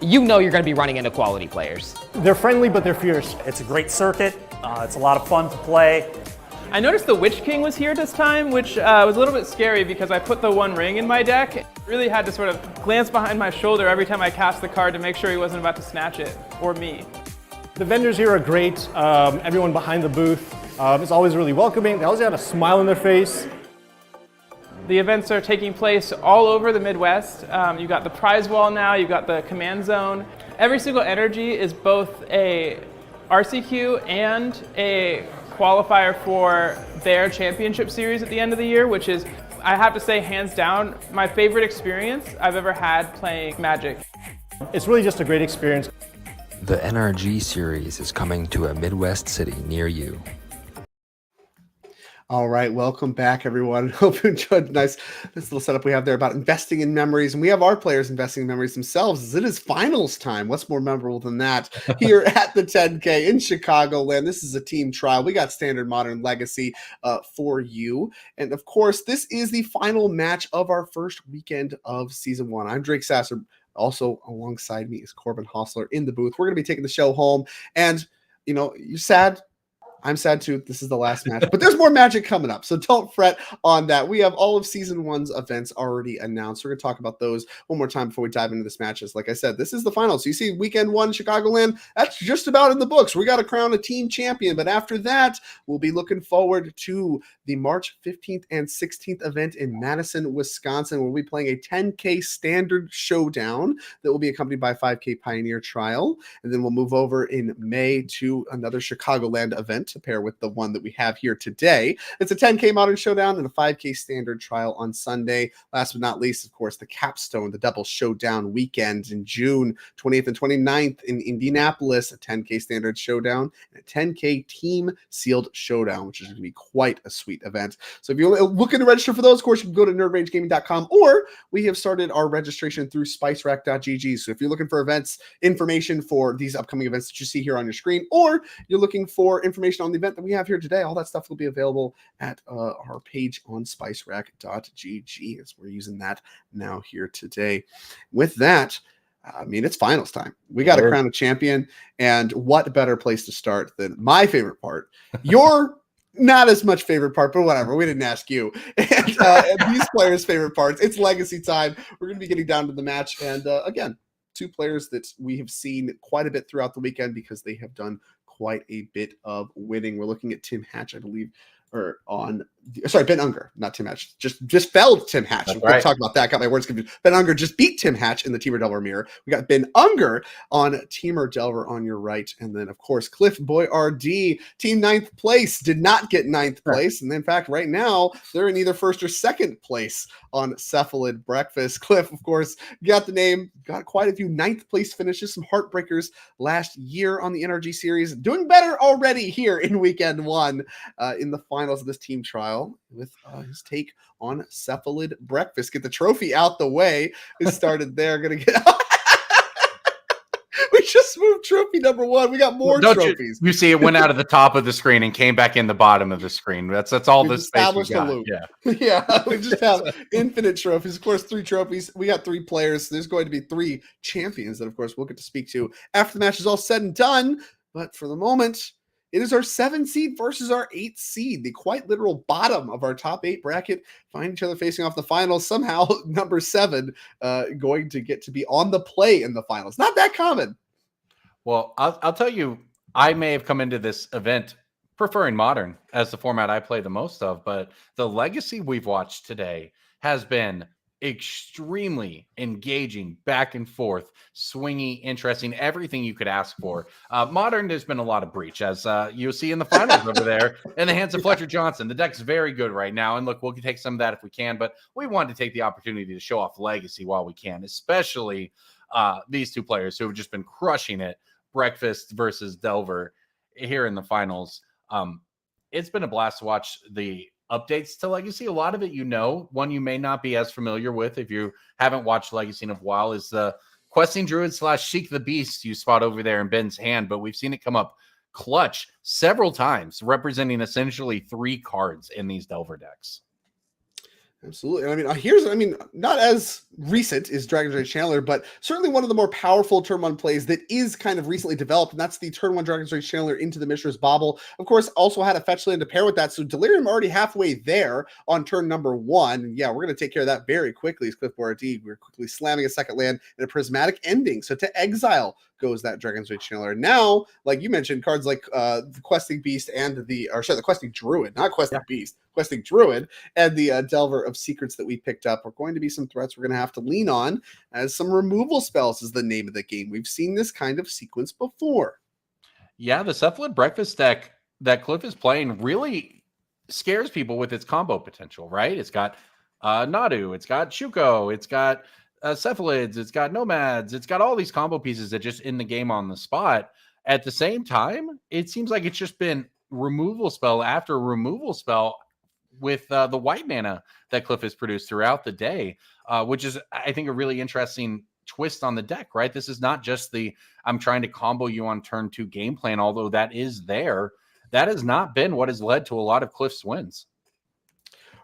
You know you're going to be running into quality players. They're friendly, but they're fierce. It's a great circuit. It's a lot of fun to play. I noticed the Witch King was here this time, which was a little bit scary because I put the one ring in my deck. Really had to sort of glance behind my shoulder every time I cast the card to make sure he wasn't about to snatch it, or me. The vendors here are great. Everyone behind the booth is always really welcoming. They always have a smile on their face. The events are taking place all over the Midwest. You've got the prize wall now, you've got the command zone. Every single NRG is both a RCQ and a qualifier for their championship series at the end of the year, which is, I have to say, hands down, my favorite experience I've ever had playing Magic. It's really just a great experience. The NRG series is coming to a Midwest city near you. All right, welcome back, everyone. Hope you enjoyed this little setup we have there about investing in memories, and we have our players investing in memories themselves, as it is finals time. What's more memorable than that? Here at the 10K in Chicagoland, this is a team trial. We got Standard, Modern, Legacy for you, and of course, this is the final match of our first weekend of Season 1. I'm Drake Sasser. Also, alongside me is Corbin Hostler in the booth. We're going to be taking the show home, and you know, you're sad. I'm sad too. This is the last match, but there's more Magic coming up, so don't fret on that. We have all of Season 1's events already announced. We're going to talk about those one more time before we dive into this matches. Like I said, this is the final. So you see Weekend 1, Chicagoland, that's just about in the books. We got to crown a team champion, but after that, we'll be looking forward to the March 15th and 16th event in Madison, Wisconsin. We'll be playing a 10K Standard Showdown that will be accompanied by a 5K Pioneer Trial, and then we'll move over in May to another Chicagoland event to pair with the one that we have here today. It's a 10K Modern Showdown and a 5K Standard Trial on Sunday. Last but not least, of course, the capstone, the double showdown weekend in June 20th and 29th in Indianapolis, a 10K Standard Showdown and a 10K Team Sealed Showdown, which is going to be quite a sweet event. So if you're looking to register for those, of course, you can go to nerdrangegaming.com, or we have started our registration through spicerack.gg. So if you're looking for events, information for these upcoming events that you see here on your screen, or you're looking for information on the event that we have here today, all that stuff will be available at our page on spicerack.gg, as we're using that now here today. With that, I mean, it's finals time. We got to crown a champion, and what better place to start than my favorite part, your not as much favorite part, but whatever. We didn't ask you. And these players' favorite parts. It's Legacy time. We're going to be getting down to the match, and again, two players that we have seen quite a bit throughout the weekend because they have done quite a bit of winning. We're looking at Tim Hatch, I believe, or on Ben Unger, not Tim Hatch. Just felled Tim Hatch. We're going to talk about that. Got my words confused. Ben Unger just beat Tim Hatch in the Teamer Delver mirror. We got Ben Unger on Teamer Delver on your right. And then, of course, Cliff Boyardee, team 9th place, did not get 9th place. And in fact, right now, they're in either 1st or 2nd place on Cephalid Breakfast. Cliff, of course, got the name, got quite a few 9th place finishes, some heartbreakers last year on the NRG series. Doing better already here in Weekend 1 in the finals of this team trial with his take on Cephalid Breakfast. Get the trophy out the way. It started there. Gonna get we just moved trophy number 1. We got more trophies. You see, it went out of the top of the screen and came back in the bottom of the screen. That's all this space we got. Yeah, we just have infinite trophies. Of course, 3 trophies. We got 3 players. There's going to be 3 champions that, of course, we'll get to speak to after the match is all said and done. But for the moment, it is our 7th seed versus our 8th seed, the quite literal bottom of our top 8 bracket, find each other facing off the finals. Somehow, number 7 going to get to be on the play in the finals. Not that common. Well, I'll tell you, I may have come into this event preferring Modern as the format I play the most of, but the Legacy we've watched today has been extremely engaging, back and forth, swingy, interesting, everything you could ask for. Modern, there's been a lot of breach, as you'll see in the finals over there in the hands of Fletcher Johnson. The deck's very good right now, and look, we'll take some of that if we can, but we want to take the opportunity to show off Legacy while we can, especially these two players who have just been crushing it, Breakfast versus Delver here in the finals. It's been a blast to watch the updates to Legacy. A lot of it, one you may not be as familiar with if you haven't watched Legacy in a while is the Questing Druid / Sheik the Beast you spot over there in Ben's hand, but we've seen it come up clutch several times, representing essentially 3 cards in these Delver decks. Absolutely. I mean, not as recent is Dragon's Rage Channeler, but certainly one of the more powerful turn 1 plays that is kind of recently developed, and that's the turn 1 Dragon's Rage Channeler into the Mishra's Bauble. Of course, also had a fetch land to pair with that, so Delirium already halfway there on turn number 1. Yeah, we're going to take care of that very quickly as Cliff Borodee. We're quickly slamming a second land and a Prismatic Ending. So to exile goes that Dragon's Rage Channeler. Now, like you mentioned, cards like the Questing Beast and the Questing Druid, not Questing Beast, Questing Druid, and the Delver of Secrets that we picked up are going to be some threats we're going to have to lean on, as some removal spells is the name of the game. We've seen this kind of sequence before. Yeah, the Cephalid Breakfast deck that Cliff is playing really scares people with its combo potential, right? It's got Nadu, it's got Shuko, it's got Cephalids, it's got Nomads, it's got all these combo pieces that just in the game on the spot. At the same time, it seems like it's just been removal spell after removal spell with the white mana that Cliff has produced throughout the day, which is, I think, a really interesting twist on the deck, right? This is not just the I'm trying to combo you on turn 2 game plan, although that is there. That has not been what has led to a lot of Cliff's wins.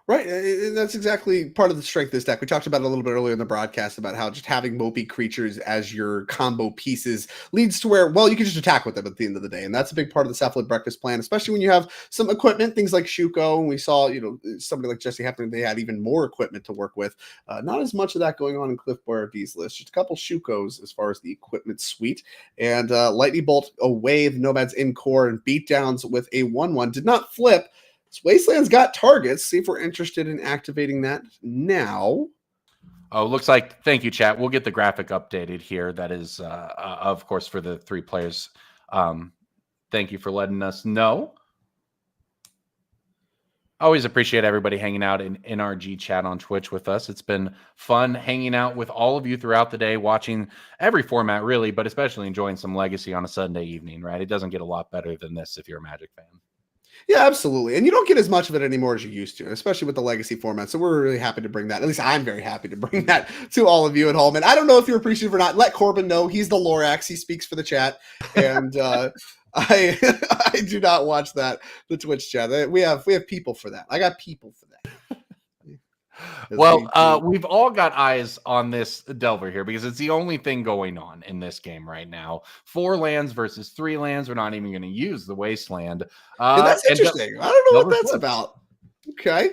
Right, and that's exactly part of the strength of this deck. We talked about it a little bit earlier in the broadcast about how just having mopey creatures as your combo pieces leads to where, well, you can just attack with them at the end of the day, and that's a big part of the Cephalid Breakfast plan, especially when you have some equipment, things like Shuko, and we saw, somebody like Jesse Hefner, they had even more equipment to work with. Not as much of that going on in Cliff Boradee's list, just a couple Shukos as far as the equipment suite, and Lightning Bolt away, the Nomads in core, and beatdowns with a 1/1 did not flip. Wasteland's got targets. See if we're interested in activating that now. Oh, looks like, thank you, chat. We'll get the graphic updated here. That is, of course, for the 3 players. Thank you for letting us know. Always appreciate everybody hanging out in NRG chat on Twitch with us. It's been fun hanging out with all of you throughout the day, watching every format, really, but especially enjoying some Legacy on a Sunday evening, right? It doesn't get a lot better than this if you're a Magic fan. Yeah, absolutely. And you don't get as much of it anymore as you used to, especially with the Legacy format. So we're really happy to bring that. At least I'm very happy to bring that to all of you at home. And I don't know if you're appreciative or not. Let Corbin know. He's the Lorax. He speaks for the chat. And I do not watch the Twitch chat. We have people for that. I got people for that. Well, we've all got eyes on this Delver here because it's the only thing going on in this game right now. 4 lands versus 3 lands. We're not even going to use the Wasteland. And that's interesting. I don't know what that's about. Okay.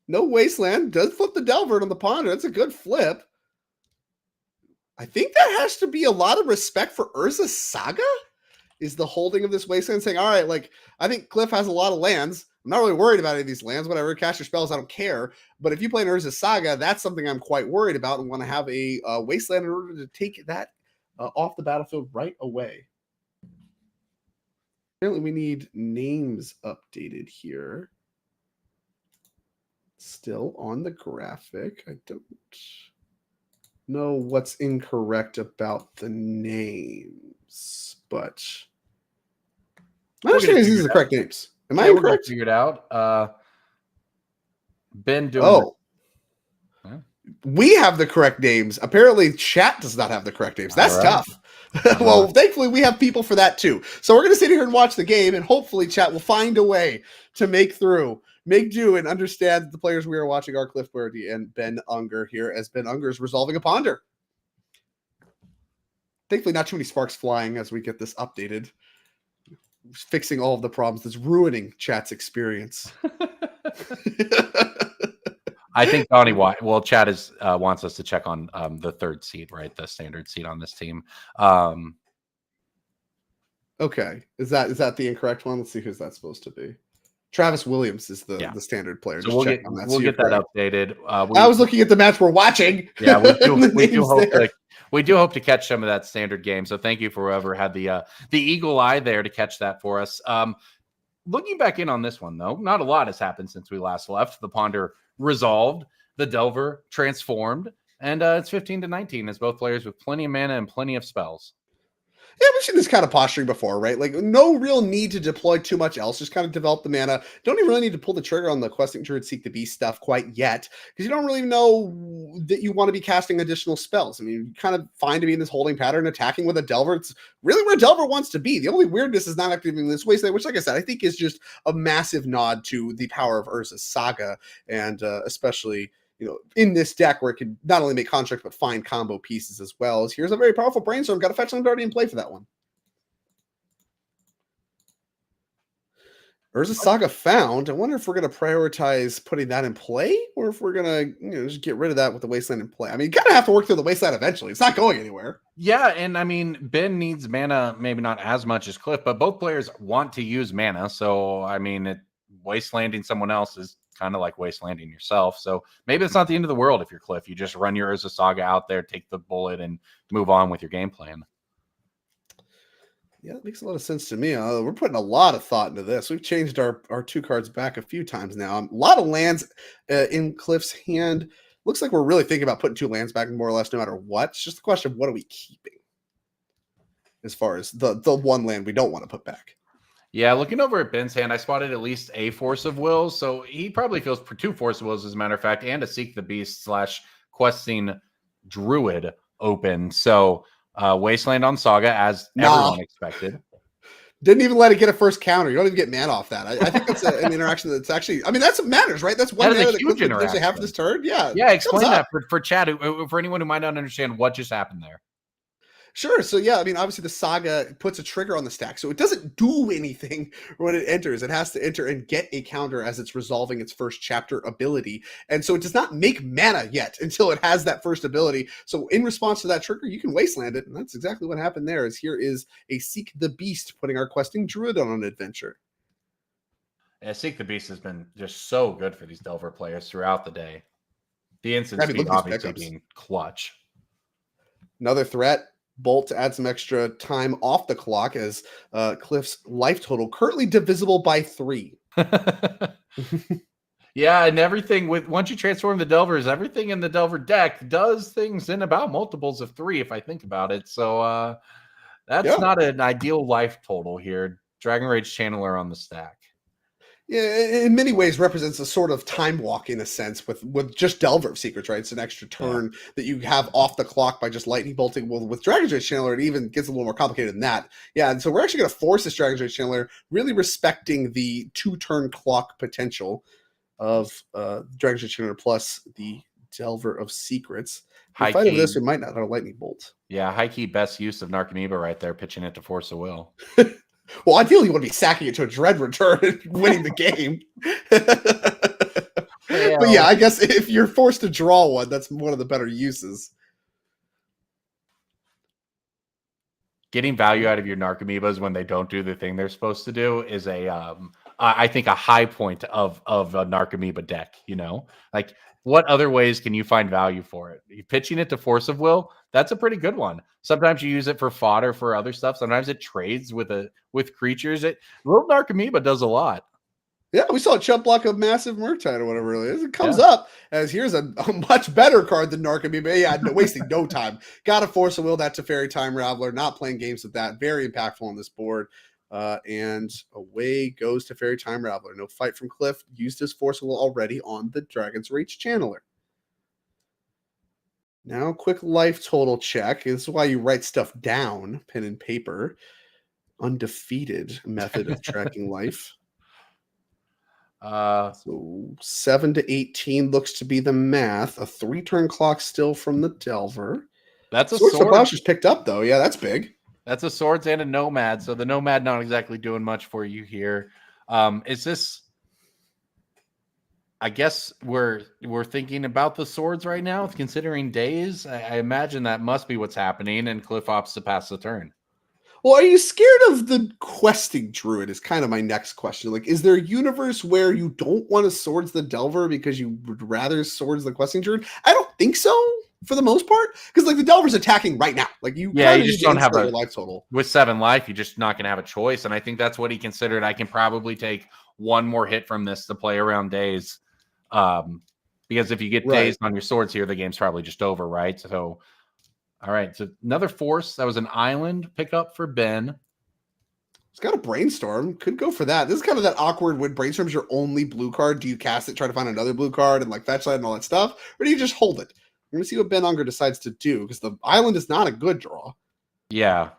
No Wasteland. Does flip the Delver on the Ponder. That's a good flip. I think that has to be a lot of respect for Urza's Saga, is the holding of this Wasteland, saying, all right, like, I think Cliff has a lot of lands. I'm not really worried about any of these lands. Whatever, cast your spells, I don't care. But if you play an Urza's Saga, that's something I'm quite worried about and want to have a Wasteland in order to take that off the battlefield right away. Apparently, we need names updated here. Still on the graphic. I don't know what's incorrect about the names, but my understanding is these are the correct names. Am I incorrect? Figured out. Ben doing. We have the correct names. Apparently, chat does not have the correct names. That's tough. Well, thankfully, we have people for that too. So we're going to sit here and watch the game, and hopefully, chat will find a way to make do, and understand that the players we are watching are Cliff Borodee and Ben Unger here, as Ben Unger is resolving a Ponder. Thankfully, not too many sparks flying as we get this updated. Fixing all of the problems that's ruining chat's experience. I think Donnie White. Well, Chad wants us to check on the 3rd seed, right? The standard seed on this team. Okay, is that the incorrect one? Let's see who's that supposed to be. Travis Williams is the standard player. So we'll get that updated. I was looking at the match we're watching. Yeah, we do hope to catch some of that standard game. So thank you for whoever had the eagle eye there to catch that for us. Looking back in on this one, though, not a lot has happened since we last left. The Ponder resolved, the Delver transformed, and it's 15-19 as both players with plenty of mana and plenty of spells. Yeah, we've seen this kind of posturing before, right? Like, no real need to deploy too much else. Just kind of develop the mana. Don't even really need to pull the trigger on the Questing Druid Seek the Beast stuff quite yet, because you don't really know that you want to be casting additional spells. I mean, you're kind of fine to be in this holding pattern, attacking with a Delver. It's really where Delver wants to be. The only weirdness is not activating this Wasteland, which, like I said, I think is just a massive nod to the power of Urza's Saga, and especially, you know, in this deck where it can not only make constructs but find combo pieces as well. As here's a very powerful Brainstorm. Got to fetch land already in play for that one. Urza's Saga found. I wonder if we're going to prioritize putting that in play, or if we're going to, just get rid of that with the Wasteland in play. I mean, you kind of have to work through the Wasteland eventually. It's not going anywhere. Yeah, and I mean, Ben needs mana, maybe not as much as Cliff, but both players want to use mana. So, I mean, wastelanding someone else is kind of like wastelanding yourself. So maybe it's not the end of the world if you're Cliff. You just run your Urza Saga out there, take the bullet, and move on with your game plan. Yeah, that makes a lot of sense to me. We're putting a lot of thought into this. We've changed our 2 cards back a few times now. A lot of lands in Cliff's hand. Looks like we're really thinking about putting 2 lands back more or less no matter what. It's just a question of what are we keeping as far as the one land we don't want to put back. Yeah, looking over at Ben's hand, I spotted at least a Force of Will. So he probably feels for 2 Force of Wills, as a matter of fact, and a Seek the Beast / Questing Druid open. So Wasteland on Saga, as everyone expected. Didn't even let it get a first counter. You don't even get mana off that. I think that's an interaction that's actually, I mean, that's what matters, right? That's one That is mana a that huge Cliff could potentially have interaction. for this turn. Yeah. Yeah, explain Thumbs that up. for Chad, for anyone who might not understand what just happened there. Sure. So yeah, I mean, obviously the Saga puts a trigger on the stack, so it doesn't do anything when it enters. It has to enter and get a counter as it's resolving its first chapter ability, and so it does not make mana yet until it has that first ability. So in response to that trigger, you can wasteland it, and that's exactly what happened there. Is here is a Seek the Beast putting our Questing Druid on an adventure. Yeah, Seek the Beast has been just so good for these Delver players throughout the day. The instant speed look at these obviously pickups. being clutch. Another threat. Bolt to add some extra time off the clock as Cliff's life total currently divisible by 3. Yeah, and everything once you transform the Delvers, everything in the Delver deck does things in about multiples of 3, if I think about it. So that's not an ideal life total here. Dragon Rage Channeler on the stack. Yeah, in many ways represents a sort of time walk in a sense with just Delver of Secrets, right? It's an extra turn that you have off the clock by just lightning bolting. Well, with Dragon's Rage Channeler, it even gets a little more complicated than that. Yeah, and so we're actually going to force this Dragon's Rage Channeler, really respecting the 2-turn clock potential of Dragon's Rage Channeler plus the Delver of Secrets. In High fight of key. this, we might not have a lightning bolt. Yeah, high key best use of Narcomoeba right there, pitching it to Force of Will. Well, ideally, you want to be sacking it to a Dread return and winning the game. But yeah, I guess if you're forced to draw one, that's one of the better uses. Getting value out of your Narcomoebas when they don't do the thing they're supposed to do is I think a high point of a Narcomoeba deck. You know, like what other ways can you find value for it? You're pitching it to Force of Will, that's a pretty good one. Sometimes you use it for fodder for other stuff. Sometimes it trades with creatures. Little Narcomoeba does a lot. Yeah, we saw a chump block of Massive Murktide or whatever it is. It comes up as here's a much better card than Narcomoeba. Yeah, wasting no time. Got to Force of Will that to Fairy Time Raveler. Not playing games with that. Very impactful on this board. And away goes to Fairy Time Raveler. No fight from Cliff. Used his Force of Will already on the Dragon's Rage Channeler. Now, quick life total check. This is why you write stuff down, pen and paper. Undefeated method of tracking life. So 7 to 18 looks to be the math. A 3-turn clock still from the Delver. That's a Swords sword. of just picked up though. Yeah, that's big. That's a Swords and a Nomad. So the Nomad not exactly doing much for you here. Is this? I guess we're thinking about the Swords right now, considering days. I imagine that must be what's happening, and Cliff opts to pass the turn. Well, are you scared of the Questing Druid is kind of my next question. Like, is there a universe where you don't want to Swords the Delver because you would rather Swords the Questing Druid? I don't think so for the most part. Because like the Delver's attacking right now. Like you just don't have a life total. With 7 life, you're just not going to have a choice. And I think that's what he considered. I can probably take one more hit from this to play around days. Because if you get dazed on your Swords here, the game's probably just over, right? So All right, so another force. That was an island pickup for Ben. It's got a brainstorm. Could go for that. This is kind of that awkward when brainstorm's your only blue card. Do you cast it, try to find another blue card, and like fetch land and all that stuff, or do you just hold it? We're gonna see what Ben Unger decides to do because the island is not a good draw. Yeah,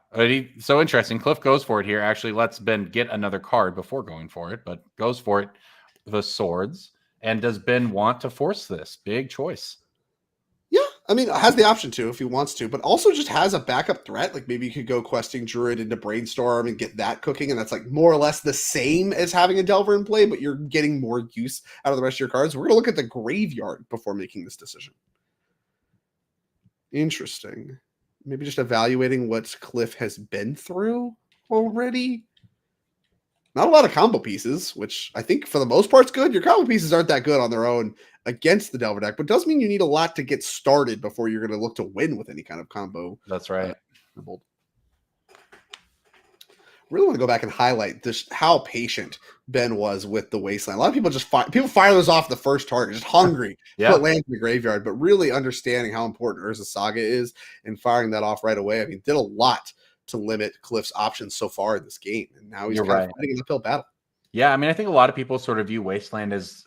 so interesting. Cliff goes for it here. Actually, lets Ben get another card before going for it, but goes for it. The swords. And does Ben want to force this? Big choice. Yeah, I mean, has the option to if he wants to, but also just has a backup threat. Like maybe you could go questing druid into brainstorm and get that cooking, and that's like more or less the same as having a delver in play, but you're getting more use out of the rest of your cards. We're gonna look at the graveyard before making this decision. Interesting. Maybe just evaluating what Cliff has been through already. Not a lot of combo pieces, which I think for the most part is good. Your combo pieces aren't that good on their own against the Delver deck, but does mean you need a lot to get started before you're going to look to win with any kind of combo. That's right. Really want to go back and highlight just how patient Ben was with the Wasteland. A lot of people just fire those off the first target, just hungry to put lands in the graveyard, but really understanding how important Urza Saga is and firing that off right away. I mean, did a lot to limit Cliff's options so far in this game, and now he's fighting an uphill battle. Yeah, I mean, I think a lot of people sort of view Wasteland as,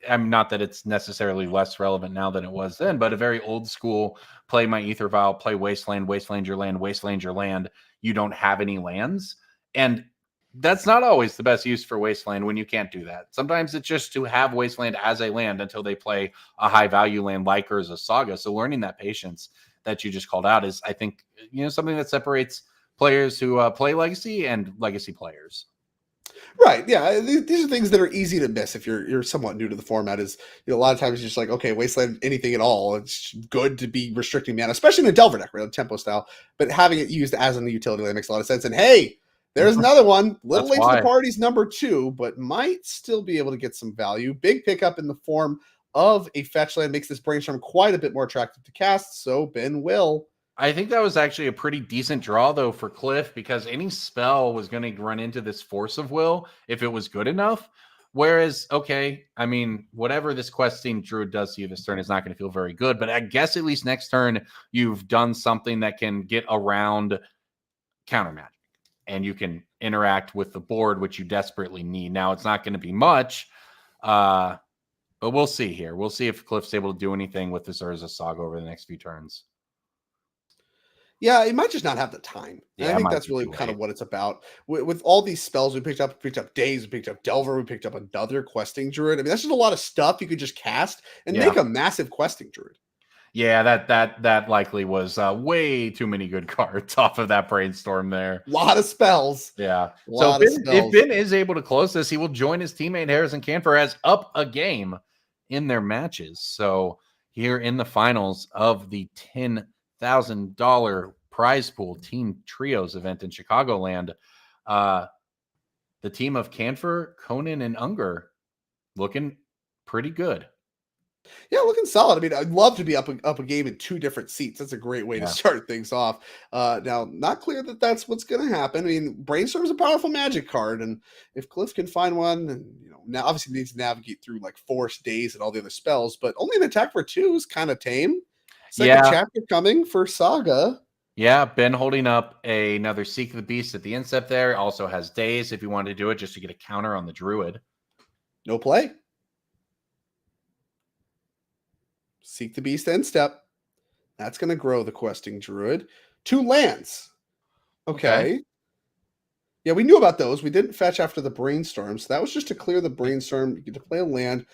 I mean, not that it's necessarily less relevant now than it was then, but a very old school play my Ether Vial, play Wasteland, Wasteland your land, Wasteland your land. You don't have any lands, and that's not always the best use for Wasteland when you can't do that. Sometimes it's just to have Wasteland as a land until they play a high value land like Urza Saga. So learning that patience that you just called out is, I think, something that separates players who play Legacy and Legacy players. Right. Yeah. These are things that are easy to miss if you're somewhat new to the format. Is a lot of times you're just like, okay, Wasteland, anything at all. It's good to be restricting mana, especially in a Delver deck, right? Tempo style. But having it used as a utility land makes a lot of sense. And hey, there's another one. Little late to the party's number 2, but might still be able to get some value. Big pickup in the form of a fetch land makes this brainstorm quite a bit more attractive to cast. So Ben will. I think that was actually a pretty decent draw, though, for Cliff, because any spell was going to run into this Force of Will if it was good enough. Whereas, okay, I mean, whatever this questing druid does to you this turn is not going to feel very good. But I guess at least next turn, you've done something that can get around counter magic. And you can interact with the board, which you desperately need. Now, it's not going to be much, but we'll see here. We'll see if Cliff's able to do anything with this Urza Saga over the next few turns. Yeah, it might just not have the time. Yeah, I think that's really kind of what it's about. With all these spells we picked up Daze, we picked up Delver, we picked up another questing druid. I mean, that's just a lot of stuff you could just cast and make a massive questing druid. Yeah, that likely was way too many good cards off of that brainstorm there. A lot of spells. Yeah. So if Ben is able to close this, he will join his teammate Harrison Canfor as up a game in their matches. So here in the finals of the $10,000 prize pool team trios event in Chicagoland, the team of Canfor, Conan, and Unger looking pretty good. Yeah, looking solid. I mean, I'd love to be up a game in 2 different seats. That's a great way to start things off. Now, not clear that that's what's going to happen. I mean, Brainstorm is a powerful magic card, and if Cliff can find one, and now obviously needs to navigate through like Force, Daze, and all the other spells, but only an attack for 2 is kind of tame. Second chapter coming for Saga. Yeah, Ben holding up another Seek the Beast at the instep there. Also has Daze if you wanted to do it just to get a counter on the Druid. No play. Seek the Beast end step. That's going to grow the questing druid. 2 lands. Okay. Yeah, we knew about those. We didn't fetch after the brainstorm, so that was just to clear the brainstorm. You get to play a land.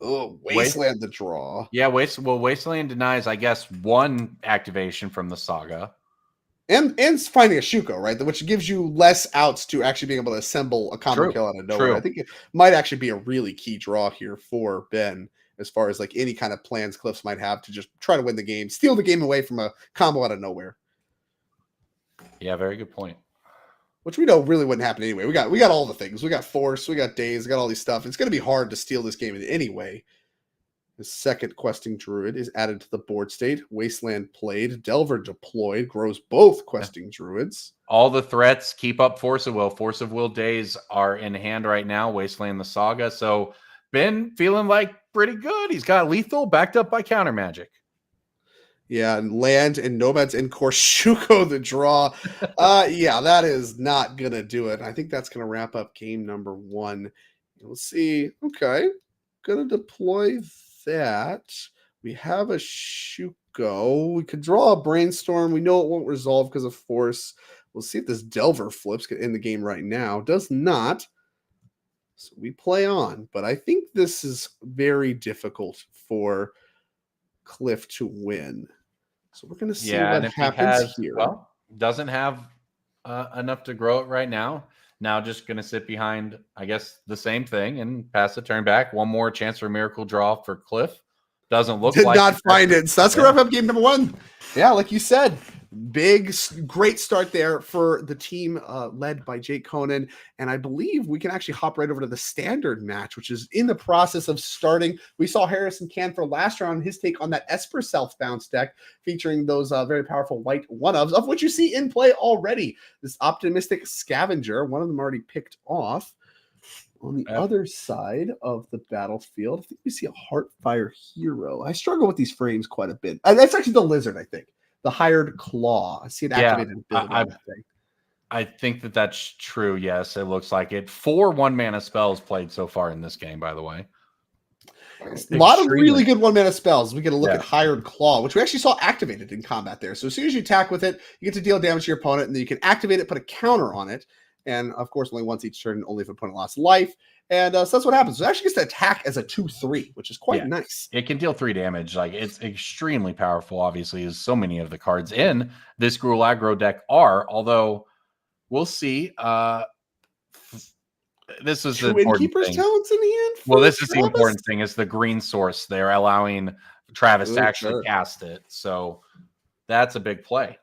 Oh, Wasteland the draw. Yeah, Wasteland denies, I guess, 1 activation from the Saga. And finding a Shuko, right? Which gives you less outs to actually being able to assemble a combo kill out of nowhere. I think it might actually be a really key draw here for Ben, as far as like any kind of plans Cliffs might have to just try to win the game, steal the game away from a combo out of nowhere. Yeah, very good point. Which we know really wouldn't happen anyway. We got all the things. We got Force, we got Daze, we got all these stuff. It's going to be hard to steal this game in any way. The second questing druid is added to the board state. Wasteland played. Delver deployed. Grows both questing druids. All the threats keep up Force of Will. Force of Will Days are in hand right now. Wasteland the Saga. So Ben feeling like pretty good. He's got lethal backed up by counter magic. Yeah, and land and nomads and Korshuko the draw. Yeah, that is not gonna do it. I think that's gonna wrap up game number 1. We'll see. Okay, gonna deploy that. We have a Shuko. We could draw a brainstorm. We know it won't resolve because of force. We'll see if this Delver flips in the game right now. Does not. So we play on, but I think this is very difficult for Cliff to win. So we're going to see what happens here. Well, doesn't have enough to grow it right now. Now just going to sit behind, I guess, the same thing and pass the turn back. One more chance for a miracle draw for Cliff. Doesn't look Did like not find it. So that's going to wrap up game number 1. Yeah, like you said, great start there for the team led by Jake Conan. And I believe we can actually hop right over to the standard match, which is in the process of starting. We saw Harrison Canfor last round, his take on that Esper Self bounce deck featuring those very powerful white one-ofs, of which you see in play already. This Optimistic Scavenger, one of them already picked off. On the other side of the battlefield, I think we see a Heartfire Hero. I struggle with these frames quite a bit. That's actually the Lizard, I think. The Hired Claw. I see it activated. I think that's true. Yes, it looks like it. 4 1-mana spells played so far in this game, by the way. A lot of really good 1-mana spells. We get a look at Hired Claw, which we actually saw activated in combat there. So as soon as you attack with it, you get to deal damage to your opponent, and then you can activate it, put a counter on it. And of course, only once each turn, only if opponent lost life. And so that's what happens. So it actually gets to attack as a 2/3, which is quite nice. It can deal 3 damage. Like, it's extremely powerful, obviously, as so many of the cards in this Gruul aggro deck are. Although we'll see. This is the important thing. Talents in the end. Well, this is the important thing: is the green source. They're allowing Travis to actually cast it. So that's a big play.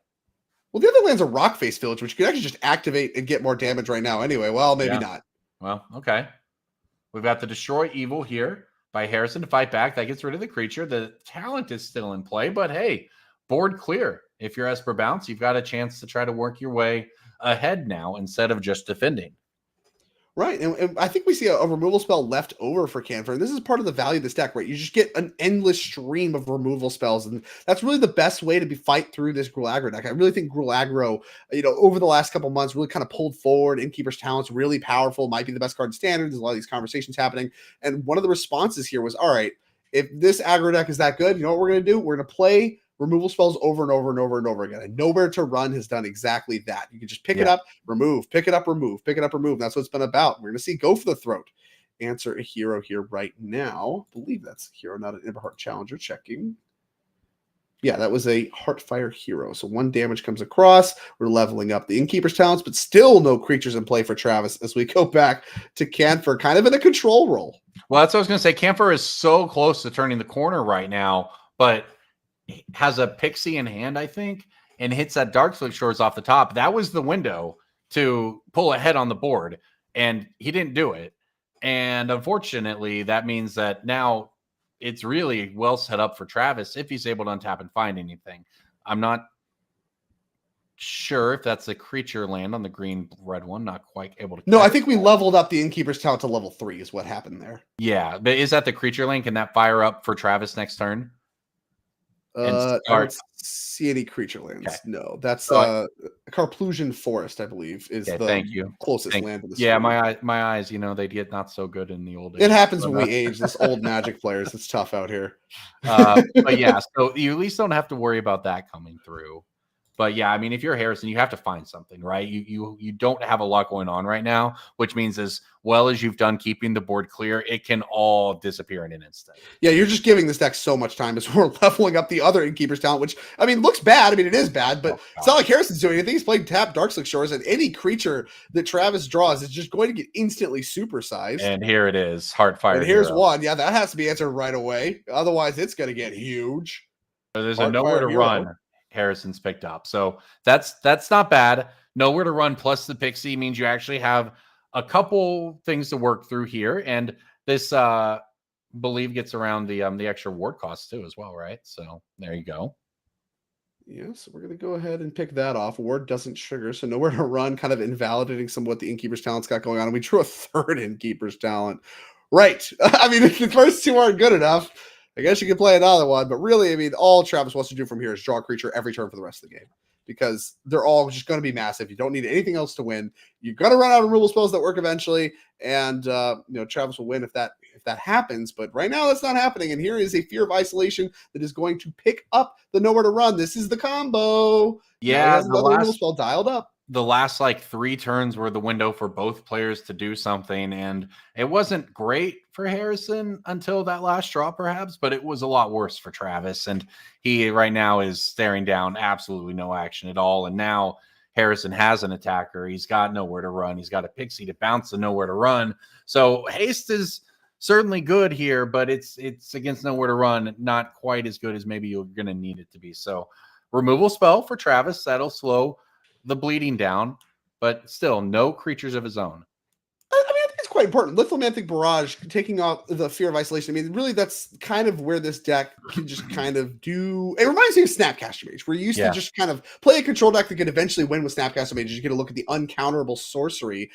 Well, the other land's a Rockface Village, which you could actually just activate and get more damage right now anyway. Well, maybe not. Well, okay. We've got the Destroy Evil here by Harrison to fight back. That gets rid of the creature. The talent is still in play, but hey, board clear. If you're Esper Bounce, you've got a chance to try to work your way ahead now instead of just defending. Right, and I think we see a removal spell left over for Canfor. And this is part of the value of this deck, right? You just get an endless stream of removal spells, and that's really the best way to fight through this Gruul aggro deck. I really think Gruul aggro, over the last couple months, really kind of pulled forward. Innkeeper's Talent's really powerful, might be the best card in Standard. There's a lot of these conversations happening, and one of the responses here was, all right, if this aggro deck is that good, you know what we're going to do? We're going to play removal spells over and over and over and over again. And Nowhere to Run has done exactly that. You can just pick it up, remove, pick it up, remove, pick it up, remove. That's what it's been about. We're going to see Go for the Throat. Answer a hero here right now. I believe that's a hero, not an Everheart Challenger. Checking. Yeah, that was a Heartfire Hero. So 1 damage comes across. We're leveling up the Innkeeper's Talents, but still no creatures in play for Travis as we go back to Canfor, kind of in a control role. Well, that's what I was going to say. Canfor is so close to turning the corner right now, but has a Pixie in hand, I think, and hits that Darkslick Shores off the top. That was the window to pull ahead on the board, and he didn't do it. And unfortunately, that means that now it's really well set up for Travis if he's able to untap and find anything. I'm not sure if that's a creature land on the green-red one. Not quite able to. No, I think we leveled up the Innkeeper's Talent to level 3 is what happened there. Yeah, but is that the creature land? Can that fire up for Travis next turn? I don't see any creature lands. Okay. No, that's Carplusian Forest, I believe, is the closest land to the Yeah, my eyes, they get not so good in the old days. It happens when we age. This old Magic players, it's tough out here. But yeah, so you at least don't have to worry about that coming through. But yeah, I mean, if you're Harrison, you have to find something, right? You don't have a lot going on right now, which means as well as you've done keeping the board clear, it can all disappear in an instant. Yeah, you're just giving this deck so much time as we're leveling up the other Innkeeper's Talent, which, I mean, looks bad. I mean, it is bad, but it's not like Harrison's doing anything. He's playing tap Darkslick Shores, and any creature that Travis draws is just going to get instantly supersized. And here it is, Heartfire. And here's one. Yeah, that has to be answered right away. Otherwise, it's going to get huge. So there's a Nowhere to Run. Harrison's picked up. So that's not bad. Nowhere to Run plus the Pixie means you actually have a couple things to work through here. And this believe gets around the extra ward cost too as well, right? So there you go. Yeah, so we're going to go ahead and pick that off. Ward doesn't trigger, so Nowhere to Run, kind of invalidating some of what the Innkeeper's Talent's got going on. And we drew a 3rd Innkeeper's Talent. Right. I mean, if the first 2 aren't good enough, I guess you can play another one, but really, I mean, all Travis wants to do from here is draw a creature every turn for the rest of the game because they're all just going to be massive. You don't need anything else to win. You're going to run out of removal spells that work eventually, and Travis will win if that happens. But right now, that's not happening. And here is a Fear of Isolation that is going to pick up the Nowhere to Run. This is the combo. Yeah, the removal spell dialed up. The last like 3 turns were the window for both players to do something, and it wasn't great for Harrison until that last draw, perhaps, but it was a lot worse for Travis, and he right now is staring down absolutely no action at all. And now Harrison has an attacker. He's got Nowhere to Run. He's got a Pixie to bounce the Nowhere to Run. So haste is certainly good here, but it's against Nowhere to Run, not quite as good as maybe you're going to need it to be. So removal spell for Travis, that'll slow the bleeding down, but still no creatures of his own. I think it's quite important. Lithomantic Barrage taking off the Fear of Isolation. I mean, really, that's kind of where this deck can just kind of do. It reminds me of Snapcaster Mage, where you used to just kind of play a control deck that could eventually win with Snapcaster Mage. You get a look at the uncounterable sorcery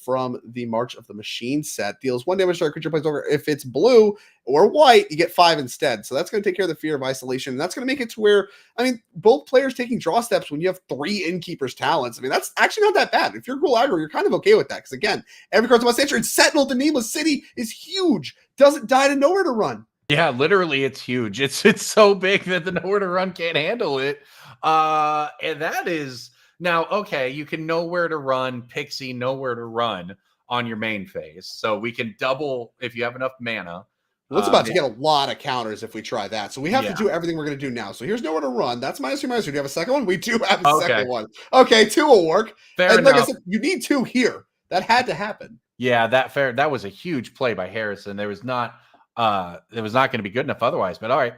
from the March of the Machine set. Deals 1 damage to our creature plays over. If it's blue or white, you get 5 instead. So that's going to take care of the Fear of Isolation. And that's going to make it to where, I mean, both players taking draw steps when you have 3 Innkeeper's Talents. I mean, that's actually not that bad. If you're Gruul aggro, you're kind of okay with that. Because again, every card's about nature, and Sentinel to Nameless City is huge. Doesn't die to Nowhere to Run. Yeah, literally, it's huge. It's so big that the Nowhere to Run can't handle it. And that is now, okay, you can Nowhere to Run, Pixie, Nowhere to Run on your main phase. So we can double if you have enough mana. Well, it's about to get a lot of counters if we try that. So we have to do everything we're going to do now. So here's Nowhere to Run. That's -2/-2. Do you have a second one? We do have a second one. Okay, 2 will work. Fair and enough. like I said, you need 2 here. That had to happen. Yeah, that was a huge play by Harrison. It was not going to be good enough otherwise. But all right,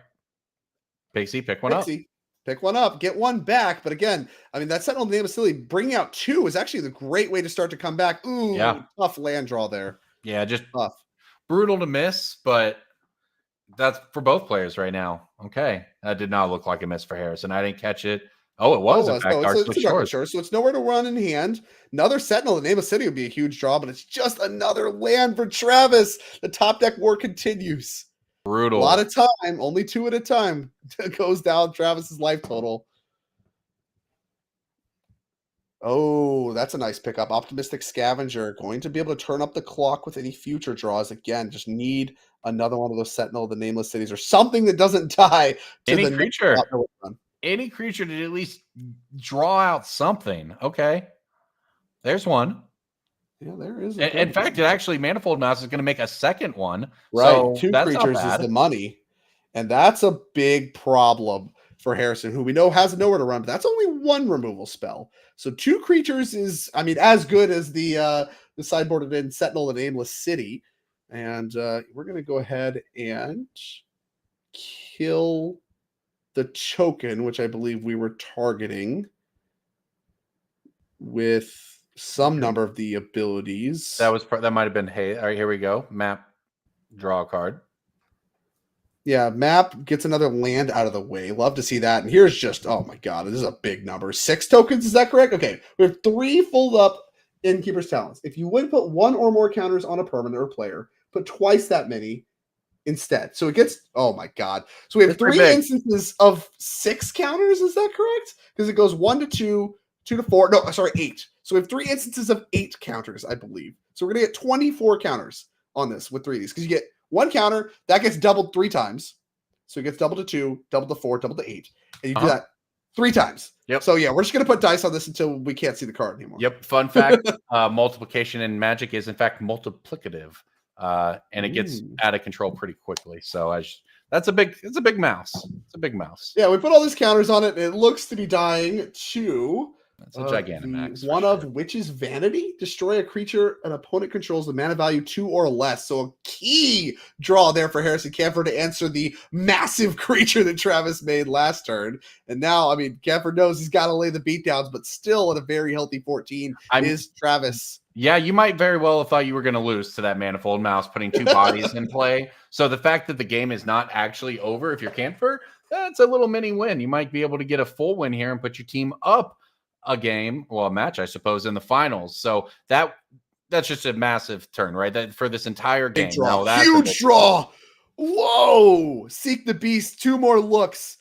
Pixie, pick one up. Pick one up, get one back. But again, I mean, that Sentinel in the Name of Silly, bringing out 2 is actually the great way to start to come back. Ooh, tough land draw there. Yeah, just tough. Brutal to miss, but that's for both players right now. Okay, that did not look like a miss for Harrison. I didn't catch it. Oh, it was. In fact, it's Dark Shore, so it's Nowhere to Run in hand. Another Sentinel in the Name of City would be a huge draw, but it's just another land for Travis. The top deck war continues. Brutal. A lot of time, only 2 at a time goes down Travis's life total. Oh, that's a nice pickup. Optimistic Scavenger, going to be able to turn up the clock with any future draws. Again, just need another one of those Sentinel of the Nameless Cities or something that doesn't die to any the creature. Any creature to at least draw out something. Okay. There's one. Yeah, there is. In fact, it actually Manifold Mouse is going to make a second one. Right. So 2 creatures is the money. And that's a big problem for Harrison, who we know has Nowhere to Run, but that's only 1 removal spell. So 2 creatures is, I mean, as good as the sideboarded in Sentinel and Nameless City. And we're going to go ahead and kill the token, which I believe we were targeting with some number of the abilities. That might have been, hey, all right, here we go. Map, draw a card. Yeah, map gets another land out of the way. Love to see that. And here's just, oh my God, this is a big number. 6 tokens, is that correct? Okay, we have 3 fold up Innkeeper's Talents. If you would put 1 or more counters on a permanent or player, put twice that many instead. So it gets, oh my God. So we have 3 instances of 6 counters, is that correct? Because it goes 1 to 2, 2 to 4. No, sorry, 8. So we have 3 instances of 8 counters, I believe. So we're going to get 24 counters on this with 3 of these. Because you get 1 counter, that gets doubled 3 times. So it gets doubled to 2, doubled to 4, doubled to 8. And you do that 3 times. Yep. So yeah, we're just going to put dice on this until we can't see the card anymore. Yep. Fun fact, multiplication in Magic is in fact multiplicative. And it gets out of control pretty quickly. So it's a big mouse. It's a big mouse. Yeah, we put all these counters on it, and it looks to be dying to That's a Gigantamax. One of Witch's Vanity. Destroy a creature an opponent controls with mana value 2 or less. So a key draw there for Harrison Camphor to answer the massive creature that Travis made last turn. And now, I mean, Camphor knows he's got to lay the beatdowns, but still at a very healthy 14 is Travis. Yeah, you might very well have thought you were going to lose to that Manifold Mouse putting 2 bodies in play. So the fact that the game is not actually over if you're Camphor, that's a little mini win. You might be able to get a full win here and put your team up a match, I suppose, in the finals. So that's just a massive turn, right? That for this entire game. Draw. Huge draw. Whoa! Seek the Beast, 2 more looks.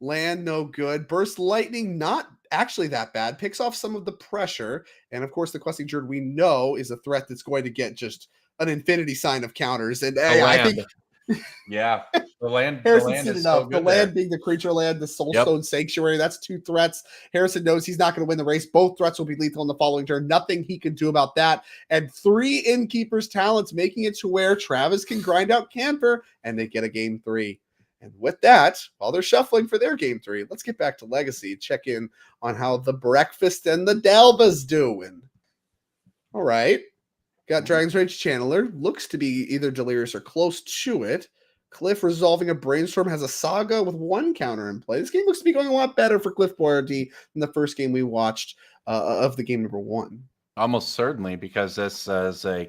Land, no good. Burst Lightning, not actually that bad. Picks off some of the pressure. And of course, the Questing Druid we know is a threat that's going to get just an infinity sign of counters. And hey, I think yeah, the land Harrison is it so up. good The land there. being the creature land, the Soulstone Sanctuary, that's 2 threats. Harrison knows he's not going to win the race. Both threats will be lethal in the following turn. Nothing he can do about that. And 3 Innkeeper's Talents, making it to where Travis can grind out Camper, and they get a game 3. And with that, while they're shuffling for their game 3, let's get back to Legacy, check in on how the Breakfast and the Delva's doing. All right. Got Dragon's Rage Channeler. Looks to be either Delirious or close to it. Cliff resolving a Brainstorm, has a Saga with 1 counter in play. This game looks to be going a lot better for Cliff Boyardee than the first game we watched of the game number 1. Almost certainly, because this is a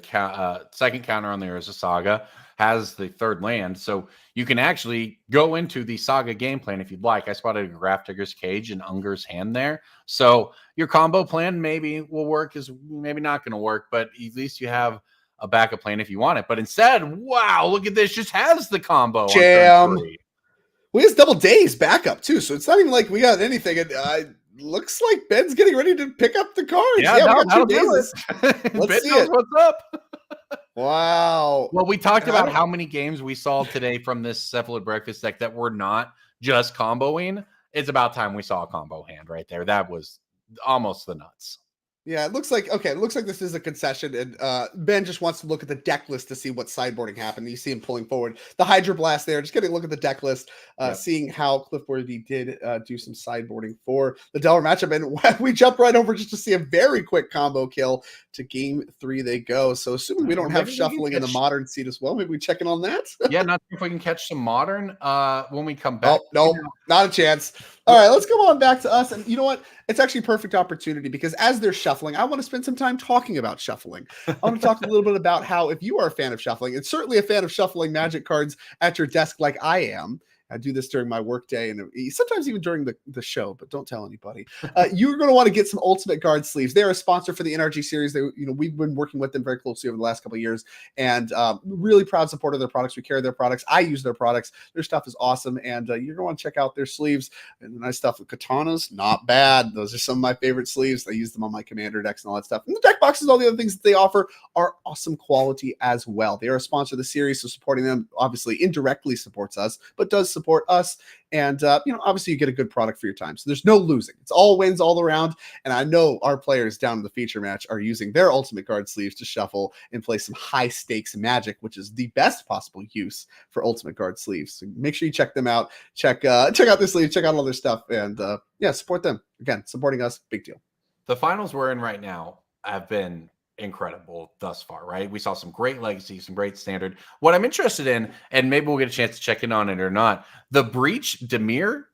second counter on there is a Saga, has the 3rd land. So you can actually go into the Saga game plan if you'd like. I spotted a Graph Digger's Cage and Unger's Hand there. So your combo plan maybe will work, is maybe not going to work, but at least you have a backup plan if you want it. But instead, wow, look at this, just has the combo. Jam. On turn 3. We have double days backup too, so it's not even like we got anything. And looks like Ben's getting ready to pick up the cards. Yeah, we got 2 do days. Let's Ben see knows it. what's up. Wow. Well, we talked about how many games we saw today from this Cephalid Breakfast deck that were not just comboing. It's about time we saw a combo hand right there. That was almost the nuts. Yeah, it looks like this is a concession, and Ben just wants to look at the deck list to see what sideboarding happened. You see him pulling forward the Hydra Blast there, just getting a look at the deck list, seeing how Cliff Boyardee did do some sideboarding for the Delver matchup, and we jump right over just to see a very quick combo kill to game 3 they go. So assuming we don't have shuffling in the modern seat as well, maybe we check in on that. Yeah, not sure if we can catch some modern when we come back. Oh, no, not a chance. All right, let's go on back to us. And you know what? It's actually a perfect opportunity because as they're shuffling, I want to spend some time talking about shuffling. I want to talk a little bit about how, if you are a fan of shuffling, and certainly a fan of shuffling Magic cards at your desk like I am, I do this during my workday and sometimes even during the show, but don't tell anybody. You're going to want to get some Ultimate Guard sleeves. They're a sponsor for the NRG series. We've been working with them very closely over the last couple of years, and really proud supporter of their products. We carry their products. I use their products. Their stuff is awesome, and you're going to want to check out their sleeves. And the nice stuff with katanas, not bad. Those are some of my favorite sleeves. I use them on my commander decks and all that stuff. And the deck boxes, all the other things that they offer are awesome quality as well. They are a sponsor of the series, so supporting them obviously indirectly supports us, but does support us. And obviously you get a good product for your time, so there's no losing. It's all wins all around. And I know our players down in the feature match are using their Ultimate Guard sleeves to shuffle and play some high stakes Magic, which is the best possible use for Ultimate Guard sleeves. So make sure you check them out. Check out their sleeves, check out all their stuff, and support them. Again, supporting us, big deal. The finals we're in right now have been incredible thus far, right? We saw some great Legacy, some great Standard. What I'm interested in, and maybe we'll get a chance to check in on it or not, the Breach Demir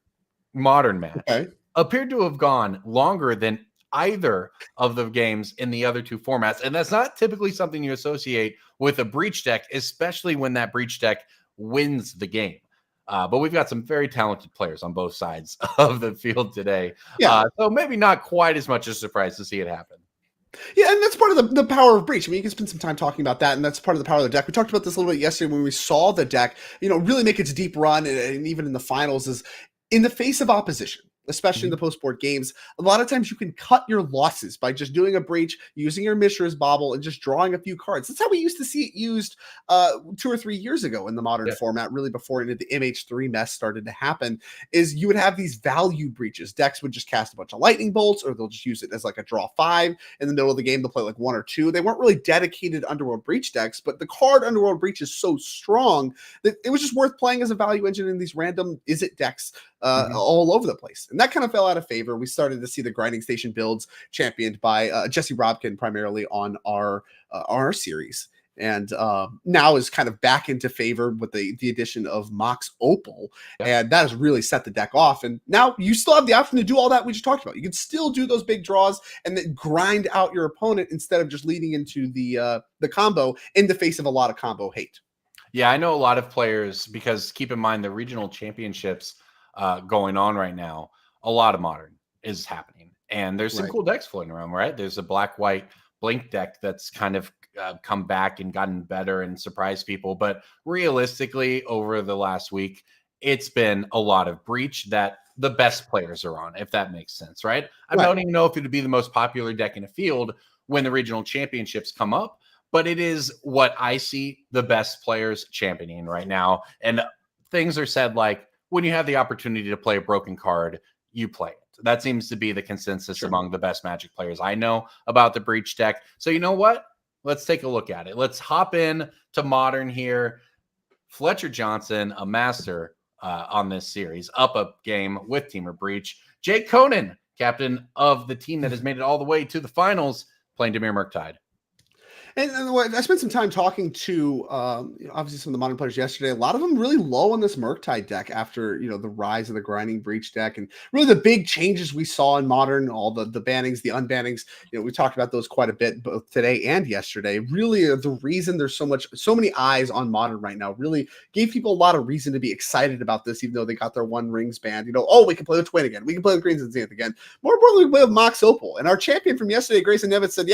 modern match appeared to have gone longer than either of the games in the other 2 formats. And that's not typically something you associate with a Breach deck, especially when that Breach deck wins the game. But we've got some very talented players on both sides of the field today. So maybe not quite as much a surprise to see it happen. Yeah, and that's part of the power of Breach. I mean, you can spend some time talking about that, and that's part of the power of the deck. We talked about this a little bit yesterday when we saw the deck, really make its deep run, and even in the finals, is in the face of opposition, especially in the post-board games. A lot of times you can cut your losses by just doing a Breach, using your Mishra's Bauble, and just drawing a few cards. That's how we used to see it used 2 or 3 years ago in the modern format, really before the MH3 mess started to happen, is you would have these value breaches. Decks would just cast a bunch of lightning bolts, or they'll just use it as like a draw 5. In the middle of the game, they'll play like 1 or 2. They weren't really dedicated Underworld Breach decks, but the card Underworld Breach is so strong that it was just worth playing as a value engine in these random Izzet decks all over the place. And that kind of fell out of favor. We started to see the grinding station builds championed by Jesse Robkin primarily on our series. And now is kind of back into favor with the addition of Mox Opal. And that has really set the deck off. And now you still have the option to do all that we just talked about. You can still do those big draws and then grind out your opponent instead of just leading into the combo in the face of a lot of combo hate. Yeah, I know a lot of players, because keep in mind the regional championships going on right now, a lot of modern is happening. And there's some cool decks floating around, right? There's a black-white blink deck that's kind of come back and gotten better and surprised people. But realistically, over the last week, it's been a lot of Breach that the best players are on, if that makes sense, right? I don't even know if it would be the most popular deck in the field when the regional championships come up, but it is what I see the best players championing right now. And things are said like, when you have the opportunity to play a broken card, you play it. That seems to be the consensus among the best Magic players I know about the Breach deck. So you know what? Let's take a look at it. Let's hop in to Modern here. Fletcher Johnson, a master on this series, up a game with Teamer Breach. Jake Conan, captain of the team that has made it all the way to the finals, playing Dimir Murktide. And I spent some time talking to obviously some of the Modern players yesterday. A lot of them really low on this Murktide deck after the rise of the grinding Breach deck and really the big changes we saw in Modern, all the bannings, the unbannings. We talked about those quite a bit both today and yesterday. Really, the reason there's so many eyes on Modern right now really gave people a lot of reason to be excited about this, even though they got their one rings banned. We can play with Twin again. We can play with Greens and Zenith again. More importantly, we play with Mox Opal. And our champion from yesterday, Grayson Nevitz, said,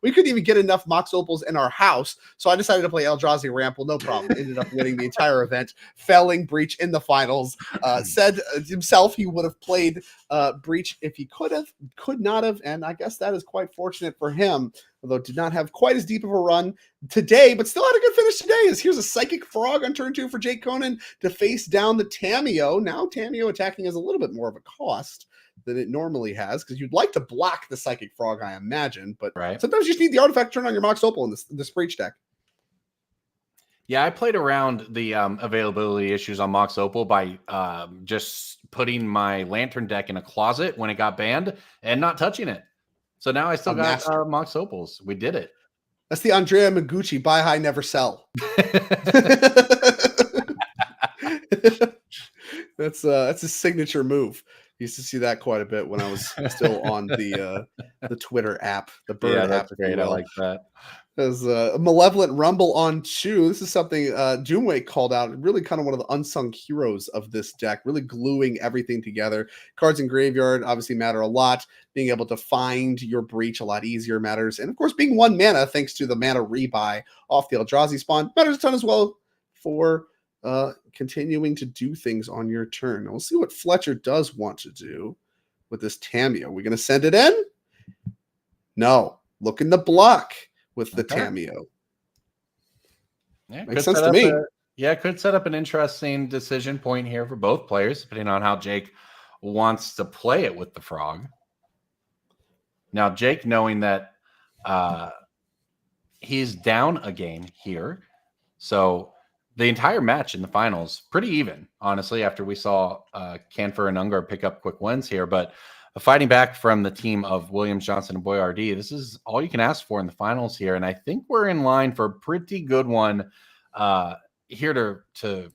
we couldn't even get enough Mox Opals in our house, so I decided to play Eldrazi Rample. No problem. Ended up winning the entire event, felling Breach in the finals. Said himself he would have played Breach if he could not have, and I guess that is quite fortunate for him, although did not have quite as deep of a run today, but still had a good finish today. Here's a Psychic Frog on turn 2 for Jake Conan to face down the Tameo. Now Tameo attacking is a little bit more of a cost than it normally has, because you'd like to block the Psychic Frog, I imagine, but sometimes you just need the artifact to turn on your Mox Opal in this Breach deck. Yeah, I played around the availability issues on Mox Opal by just putting my Lantern deck in a closet when it got banned and not touching it. So now I still got Mox Opals. We did it. That's the Andrea Maguchi, buy high, never sell. That's a signature move. Used to see that quite a bit when I was still on the Twitter app, the Bird app. That's great. I like that. There's a Malevolent Rumble on 2. This is something Doomway called out. Really kind of one of the unsung heroes of this deck, really gluing everything together. Cards in graveyard obviously matter a lot. Being able to find your Breach a lot easier matters. And of course, being 1 mana, thanks to the mana rebuy off the Eldrazi spawn, matters a ton as well for continuing to do things on your turn. Now, we'll see what Fletcher does want to do with this Tameo. Are we going to send it in? No. Looking to block with the Tameo. Yeah, makes sense to me. Could set up an interesting decision point here for both players, depending on how Jake wants to play it with the Frog. Now, Jake, knowing that he's down a game here, so the entire match in the finals, pretty even, honestly, after we saw Canfer and Ungar pick up quick wins here. But fighting back from the team of Williams, Johnson, and Boyardee, this is all you can ask for in the finals here. And I think we're in line for a pretty good one here to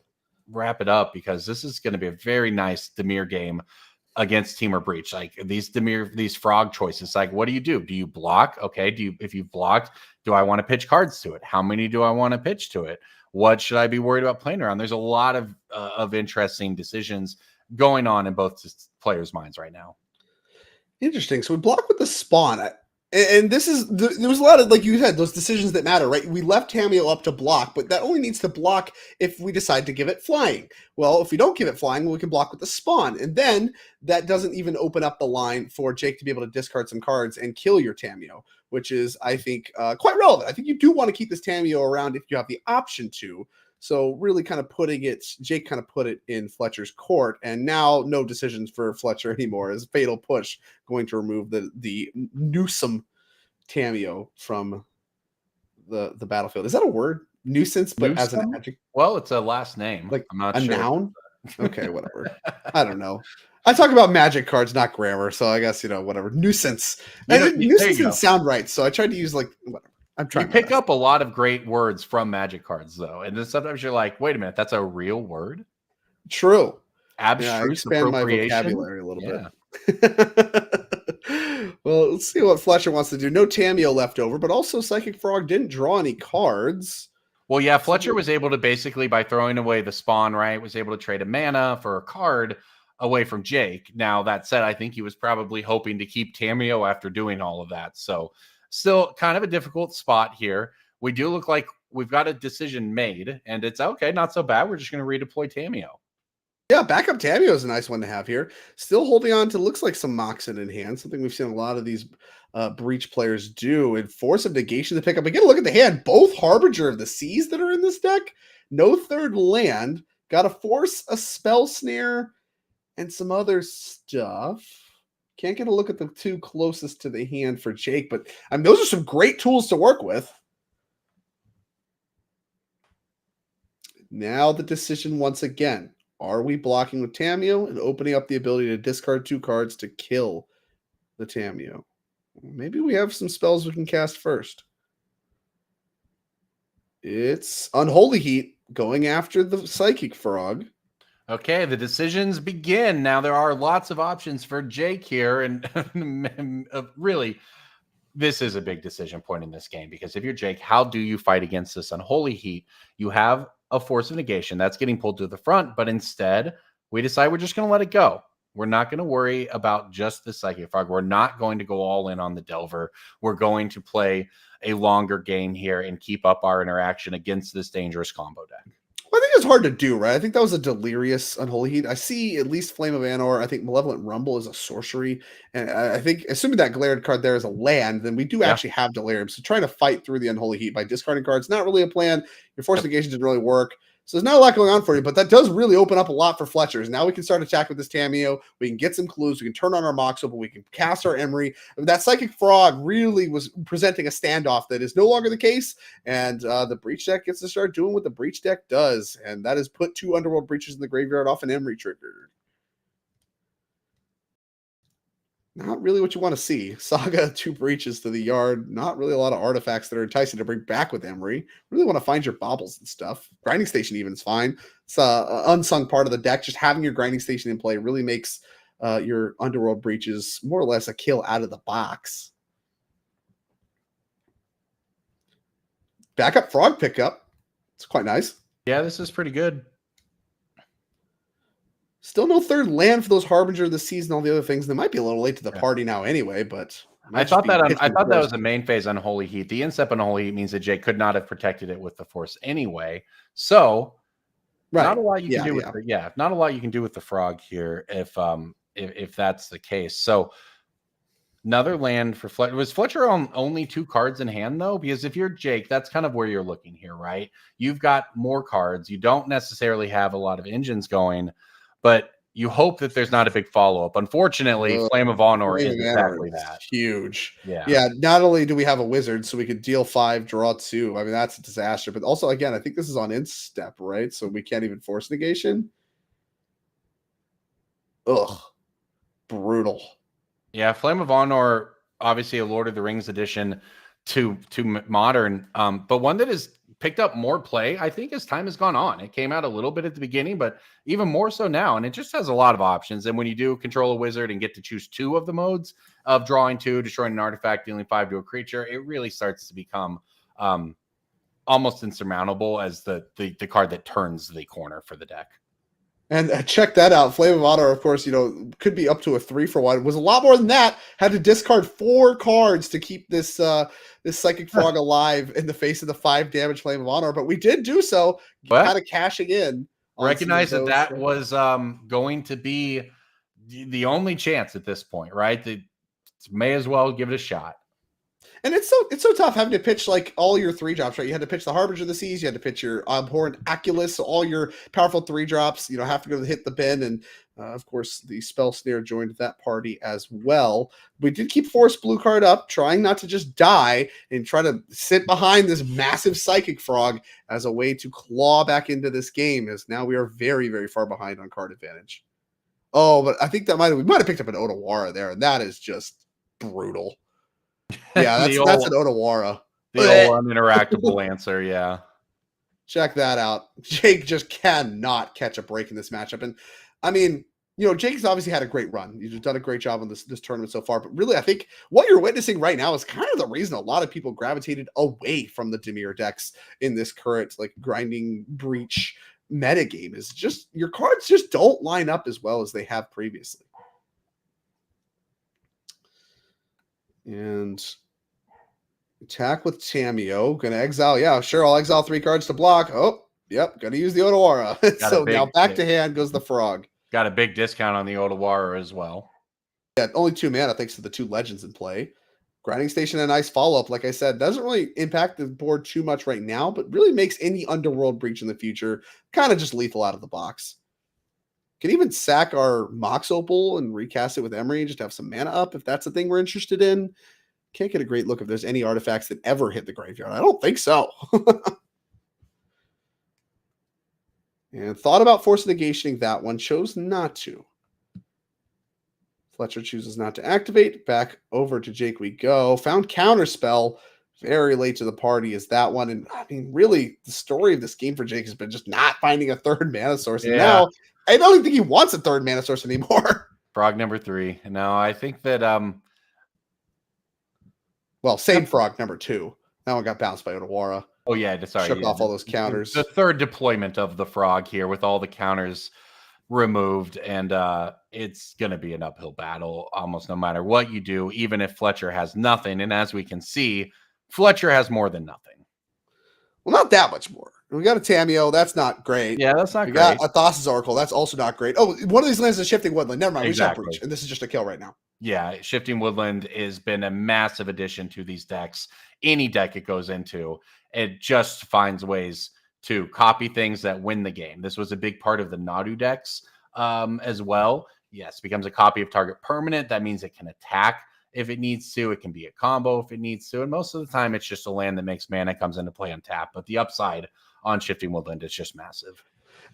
wrap it up, because this is going to be a very nice Dimir game against Teamer Breach. Like these Frog choices, like what do? Do you block? Okay. If you've blocked, do I want to pitch cards to it? How many do I want to pitch to it? What should I be worried about playing around? There's a lot of interesting decisions going on in both players' minds right now. Interesting. So we block with the spawn. And there was a lot of, like you said, those decisions that matter, right? We left Tameo up to block, but that only needs to block if we decide to give it flying. Well, if we don't give it flying, we can block with the spawn. And then that doesn't even open up the line for Jake to be able to discard some cards and kill your Tameo, which is, I think, quite relevant. I think you do want to keep this Tameo around if you have the option to. So really kind of Jake kind of put it in Fletcher's court, and now no decisions for Fletcher anymore, as Fatal Push going to remove the Newsome Tameo from the battlefield. Is that a word? Nuisance, but Newsome? As an adjective? Well, it's a last name. Like I'm not a sure. Noun? Okay, whatever. I don't know. I talk about Magic cards, not grammar, so I guess, whatever. Nuisance. Nuisance didn't sound right, so I tried to use whatever. I'm trying. You pick up a lot of great words from Magic cards, though, and then sometimes you're like, "Wait a minute, that's a real word." True. Abstruse expand my vocabulary a little bit. Well, let's see what Fletcher wants to do. No Tameo left over, but also Psychic Frog didn't draw any cards. Well, yeah, Fletcher was able to basically, by throwing away the spawn, right, was able to trade a mana for a card away from Jake. Now, that said, I think he was probably hoping to keep Tameo after doing all of that. So still kind of a difficult spot here. We do look like we've got a decision made, and it's okay, not so bad. We're just going to redeploy Tamiyo. Yeah, backup Tamiyo is a nice one to have here. Still holding on to looks like some Moxen in hand, something we've seen a lot of these Breach players do. And Force of Negation to pick up. Again, look at the hand. Both Harbinger of the Seas that are in this deck. No third land. Got to force a Spell Snare and some other stuff. Can't get a look at the two closest to the hand for Jake, but I mean, those are some great tools to work with. Now the decision once again. Are we blocking with Tamiyo and opening up the ability to discard 2 cards to kill the Tamiyo? Maybe we have some spells we can cast first. It's Unholy Heat going after the Psychic Frog. Okay, the decisions begin. Now there are lots of options for Jake here, and really, this is a big decision point in this game, because if you're Jake, how do you fight against this Unholy Heat? You have a Force of Negation that's getting pulled to the front, but instead we decide we're just going to let it go. We're not going to worry about just the Psychic Frog. We're not going to go all in on the Delver. We're going to play a longer game here and keep up our interaction against this dangerous combo deck. Well, I think it's hard to do, right? I think that was a delirious Unholy Heat. I see at least Flame of Anor. I think Malevolent Rumble is a sorcery. And I think, assuming that Glared card there is a land, then we do actually have Delirium. So trying to fight through the Unholy Heat by discarding cards, not really a plan. Your Force Negation didn't really work. So there's not a lot going on for you, but that does really open up a lot for Fletchers. Now we can start attacking with this Tamiyo. We can get some clues. We can turn on our Moxel, but we can cast our Emery. That Psychic Frog really was presenting a standoff that is no longer the case, and the Breach deck gets to start doing what the Breach deck does, and that is put 2 Underworld Breaches in the graveyard off an Emery trigger. Not really what you want to see. Saga, 2 Breaches to the yard. Not really a lot of artifacts that are enticing to bring back with Emery. Really want to find your baubles and stuff. Grinding Station even is fine. It's an unsung part of the deck. Just having your Grinding Station in play really makes your Underworld Breaches more or less a kill out of the box. Backup Frog pickup. It's quite nice. Yeah, this is pretty good. Still no third land for those Harbinger of the Seas and all the other things. They might be a little late to the party now anyway, but I thought that was a main phase Unholy Heat. The Instep Unholy Heat means that Jake could not have protected it with the Force anyway. So not a lot you can do with not a lot you can do with the Frog here if that's the case. So another land for Fletcher. Was Fletcher on only 2 cards in hand though? Because if you're Jake, that's kind of where you're looking here, right? You've got more cards. You don't necessarily have a lot of engines going, but you hope that there's not a big follow-up. Unfortunately, Flame of Honor is exactly that. Huge. Yeah. Not only do we have a wizard, so we could deal 5, draw 2. I mean, that's a disaster. But also, again, I think this is on Instep, right? So we can't even force negation. Ugh. Brutal. Yeah, Flame of Honor, obviously a Lord of the Rings edition to Modern, but one that has picked up more play, I think, as time has gone on. It came out a little bit at the beginning, but even more so now, and it just has a lot of options. And when you do control a wizard and get to choose 2 of the modes of drawing 2, destroying an artifact, dealing 5 to a creature, it really starts to become almost insurmountable as the card that turns the corner for the deck. And check that out. Flame of Honor, of course, could be up to a 3-for-1. It was a lot more than that. Had to discard 4 cards to keep this this Psychic Frog alive in the face of the 5 damage Flame of Honor. But we did do so, kind of cashing in. Recognize that was going to be the only chance at this point, right? May as well give it a shot. And it's so tough having to pitch like all your 3-drops, right? You had to pitch the Harbinger of the Seas, you had to pitch your Abhorrent Aculus, so all your powerful 3-drops, have to go to hit the bin, and of course the Spell Snare joined that party as well. We did keep Force Blue card up, trying not to just die and try to sit behind this massive Psychic Frog as a way to claw back into this game, as now we are very, very far behind on card advantage. Oh, but I think we might have picked up an Otawara there, and that is just brutal. Yeah, that's an Otawara. The old uninteractable answer, yeah. Check that out. Jake just cannot catch a break in this matchup. And I mean, Jake's obviously had a great run. He's done a great job on this tournament so far. But really, I think what you're witnessing right now is kind of the reason a lot of people gravitated away from the Dimir decks in this current grinding breach metagame. Is just your cards just don't line up as well as they have previously. And Attack with Tameo. Gonna exile. Yeah, sure. I'll exile 3 cards to block. Oh, yep. Gonna use the Otawara. So now back to hand goes the Frog. Got a big discount on the Otawara as well. Yeah, only 2 mana thanks to the 2 legends in play. Grinding Station, a nice follow-up. Like I said, doesn't really impact the board too much right now, but really makes any Underworld Breach in the future kind of just lethal out of the box. Can even sack our Mox Opal and recast it with Emery, just to have some mana up if that's the thing we're interested in. Can't get a great look if there's any artifacts that ever hit the graveyard. I don't think so. And thought about Force Negationing that one, chose not to. Fletcher chooses not to activate. Back over to Jake we go. Found Counterspell. Very late to the party is that one. And I mean, really, the story of this game for Jake has been just not finding a 3rd mana source. And now, I don't even think he wants a 3rd mana source anymore. Frog number 3. No, I think that... Well, same Frog number 2. That one got bounced by Otawara. Oh, yeah. Sorry. Shook off all those counters. The 3rd deployment of the Frog here with all the counters removed, and it's going to be an uphill battle almost no matter what you do, even if Fletcher has nothing. And as we can see, Fletcher has more than nothing. Well, not that much more. We got a Tameo. That's not great. Yeah, that's not great. We got a Thassa's Oracle. That's also not great. Oh, one of these lands is Shifting Woodland. Never mind. Exactly. We just have Breach, and this is just a kill right now. Yeah, Shifting Woodland has been a massive addition to these decks. Any deck it goes into, it just finds ways to copy things that win the game. This was a big part of the Nadu decks as well. Yes, becomes a copy of target permanent. That means it can attack if it needs to. It can be a combo if it needs to. And most of the time, it's just a land that makes mana, comes into play on tap. But the upside on Shifting Woodland is just massive.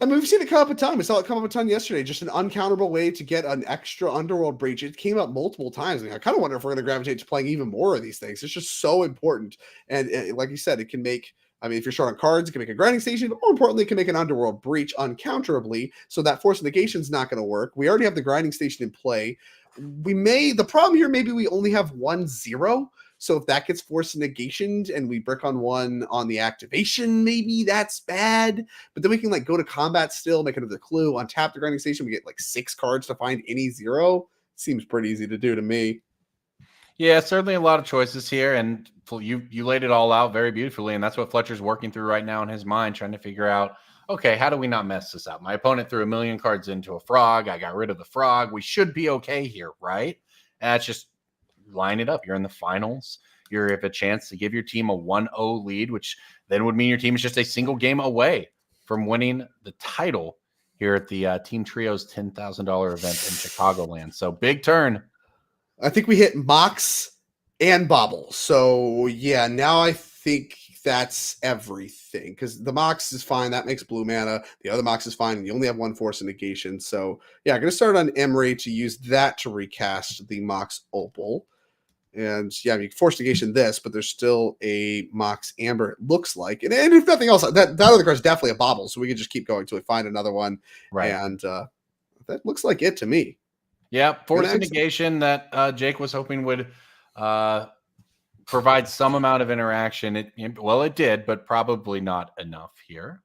I mean, we've seen it come up a ton. We saw it come up a ton yesterday. Just an uncounterable way to get an extra Underworld Breach. It came up multiple times. I kind of wonder if we're going to gravitate to playing even more of these things. It's just so important. And like you said, it can make, I mean, if you're short on cards, it can make a Grinding Station, but more importantly, it can make an Underworld Breach uncounterably. So that Force of Negation is not going to work. We already have the Grinding Station in play. The problem here, maybe we only have 1/0. So if that gets Force Negationed and we brick on 1 on the activation, maybe that's bad. But then we can like go to combat still, make another clue, untap the Grinding Station. We get like 6 cards to find any 0. Seems pretty easy to do to me. Yeah, certainly a lot of choices here, and you laid it all out very beautifully, and that's what Fletcher's working through right now in his mind, trying to figure out, okay, how do we not mess this up? My opponent threw 1 million cards into a Frog. I got rid of the Frog. We should be okay here, right? And that's just line it up. You're in the finals. You have a chance to give your team a 1-0 lead, which then would mean your team is just a single game away from winning the title here at the Team Trios $10,000 event in Chicagoland. So big turn. I think we hit Mox and Bobble. So yeah, now I think that's everything, because the Mox is fine. That makes blue mana. The other Mox is fine, and you only have 1 Force of Negation. So yeah, I'm going to start on Emery to use that to recast the Mox Opal. And yeah, you can Force Negation this, but there's still a Mox Amber, it looks like. And if nothing else, that other card is definitely a Bobble, so we can just keep going until we find another one. Right. And that looks like it to me. Yeah, Force of Negation that Jake was hoping would provide some amount of interaction. It did, but probably not enough here.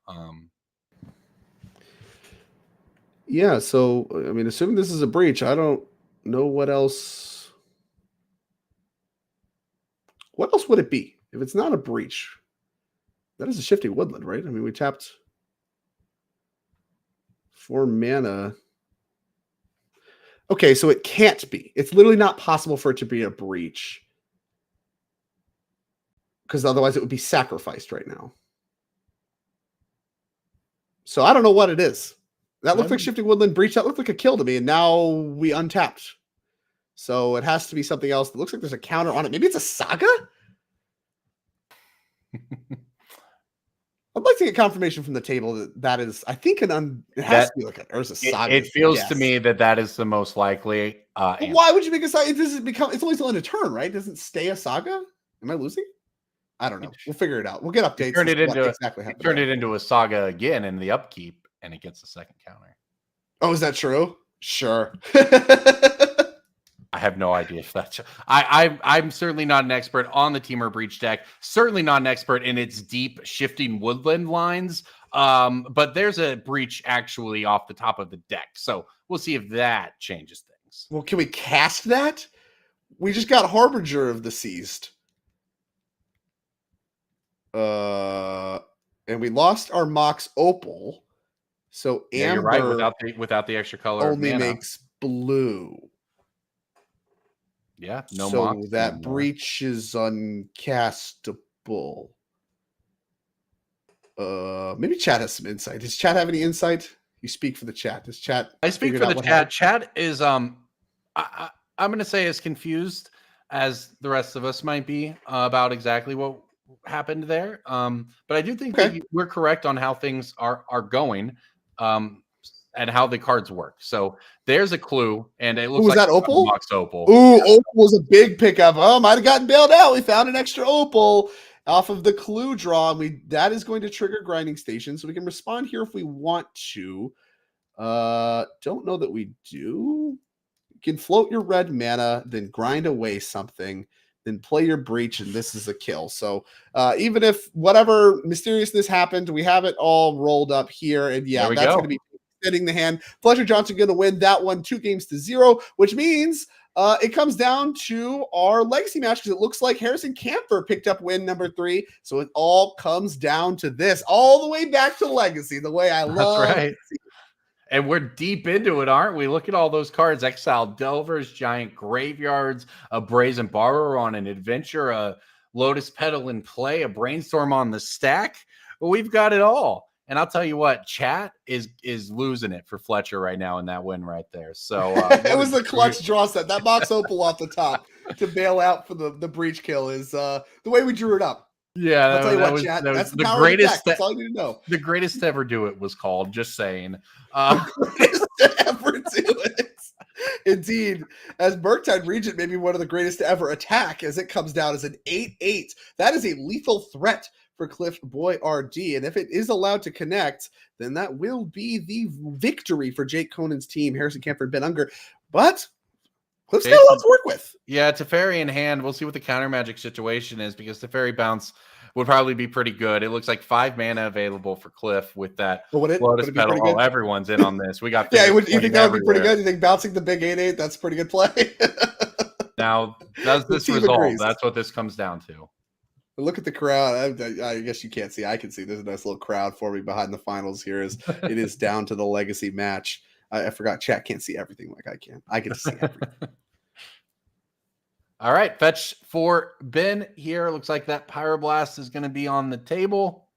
Yeah, so, I mean, assuming this is a breach, I don't know what else... What else would it be? If it's not a breach, that is a Shifting Woodland, right? I mean, we tapped 4 mana. Okay, so it can't be. It's literally not possible for it to be a breach, because otherwise it would be sacrificed right now. So I don't know what it is. That looked like Shifting Woodland breach. That looked like a kill to me, and now we untapped. So it has to be something else. It looks like there's a counter on it. Maybe it's a Saga? I'd like to get confirmation from the table that is, I think, it has to be like there's a Saga. It feels to me that is the most likely. Why would you make a Saga? It's only still in a turn, right? Doesn't stay a Saga? Am I losing? I don't know. We'll figure it out. We'll get updates. Turn it into a Saga again in the upkeep, and it gets the second counter. Oh, is that true? Sure. I have no idea if that's. I'm certainly not an expert on the Temur Breach deck. Certainly not an expert in its deep Shifting Woodland lines. But there's a breach actually off the top of the deck, so we'll see if that changes things. Well, can we cast that? We just got Harbinger of the Seized. And we lost our Mox Opal. So Yeah, Amber you're right. Without the extra color, only mana. makes blue. Yeah, no so Mox that anymore. breach is uncastable. Maybe chat has some insight. Does chat have any insight? You speak for the chat. Does chat? I speak for the chat. Chat is I'm going to say as confused as the rest of us might be about exactly what happened there. But I do think that we're correct on how things are going and how the cards work. So there's a clue, and it looks was like that Opal? Mox Opal. Ooh, Opal was a big pickup. Oh, might have gotten bailed out. We found an extra Opal off of the clue draw. That is going to trigger grinding station, so we can respond here if we want to. Don't know that we do. You can float your red mana, then grind away something, then play your breach, and this is a kill. So even if whatever mysteriousness happened, we have it all rolled up here, and yeah, that's going to be extending the hand. Fletcher Johnson going to win that one 2-0, which means it comes down to our legacy match because it looks like Harrison Camphor picked up win number 3. So it all comes down to this, all the way back to legacy, the way I love. That's right. And we're deep into it, aren't we? Look at all those cards. Exiled Delvers, Giant Graveyards, a Brazen Borrower on an adventure, a Lotus Petal in play, a Brainstorm on the stack. Well, we've got it all. And I'll tell you what, chat is losing it for Fletcher right now in that win right there. So it was the clutch draw set. That Mox Opal off the top to bail out for the breach kill is the way we drew it up. Yeah, I'll tell you what, chat. That's the greatest. That's all you need to know. The greatest to ever do it was called. Just saying. Greatest to ever do it. Indeed, as Murktide Regent may be one of the greatest to ever attack, as it comes down as an 8/8. That is a lethal threat for Cliff Boy RD, and if it is allowed to connect, then that will be the victory for Jake Conan's team, Harrison Camphor and Ben Unger. But Cliff's got a lot to work with. Yeah, Teferi in hand. We'll see what the counter magic situation is because Teferi bounce would probably be pretty good. It looks like 5 mana available for Cliff with that Lotus Petal. Oh, everyone's in on this. We got yeah. You think that would be pretty good? You think bouncing the big 8/8? That's a pretty good play. Now, does this resolve? That's what this comes down to. Look at the crowd. I guess you can't see. I can see. There's a nice little crowd for me behind the finals here. As it is down to the legacy match. I forgot. Chat can't see everything like I can. I get to see everything. All right, fetch for Ben here. Looks like that Pyroblast is going to be on the table.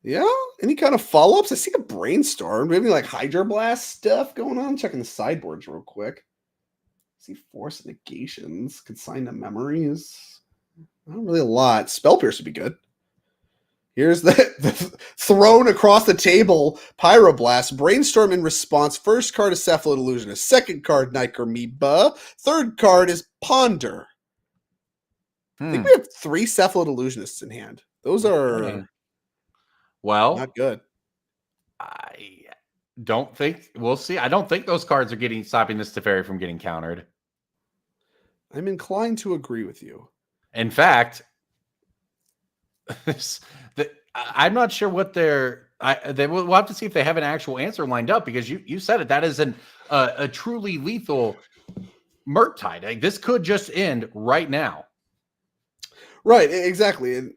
Yeah. Any kind of follow-ups? I see a Brainstorm. Maybe like Hydroblast stuff going on. Checking the sideboards real quick. I see Force Negations. Consign to Memories. Not really a lot. Spell Pierce would be good. Here's the thrown across the table Pyroblast. Brainstorm in response. First card is Cephalid Illusionist. Second card, Nykermeba. Third card is Ponder. I think we have 3 Cephalid Illusionists in hand. Those are not good. I don't think we'll see. I don't think those cards are stopping this Teferi from getting countered. I'm inclined to agree with you. In fact, I'm not sure what we'll have to see if they have an actual answer lined up because you said it. That is a truly lethal Murktide. Like, this could just end right now. Right, exactly. And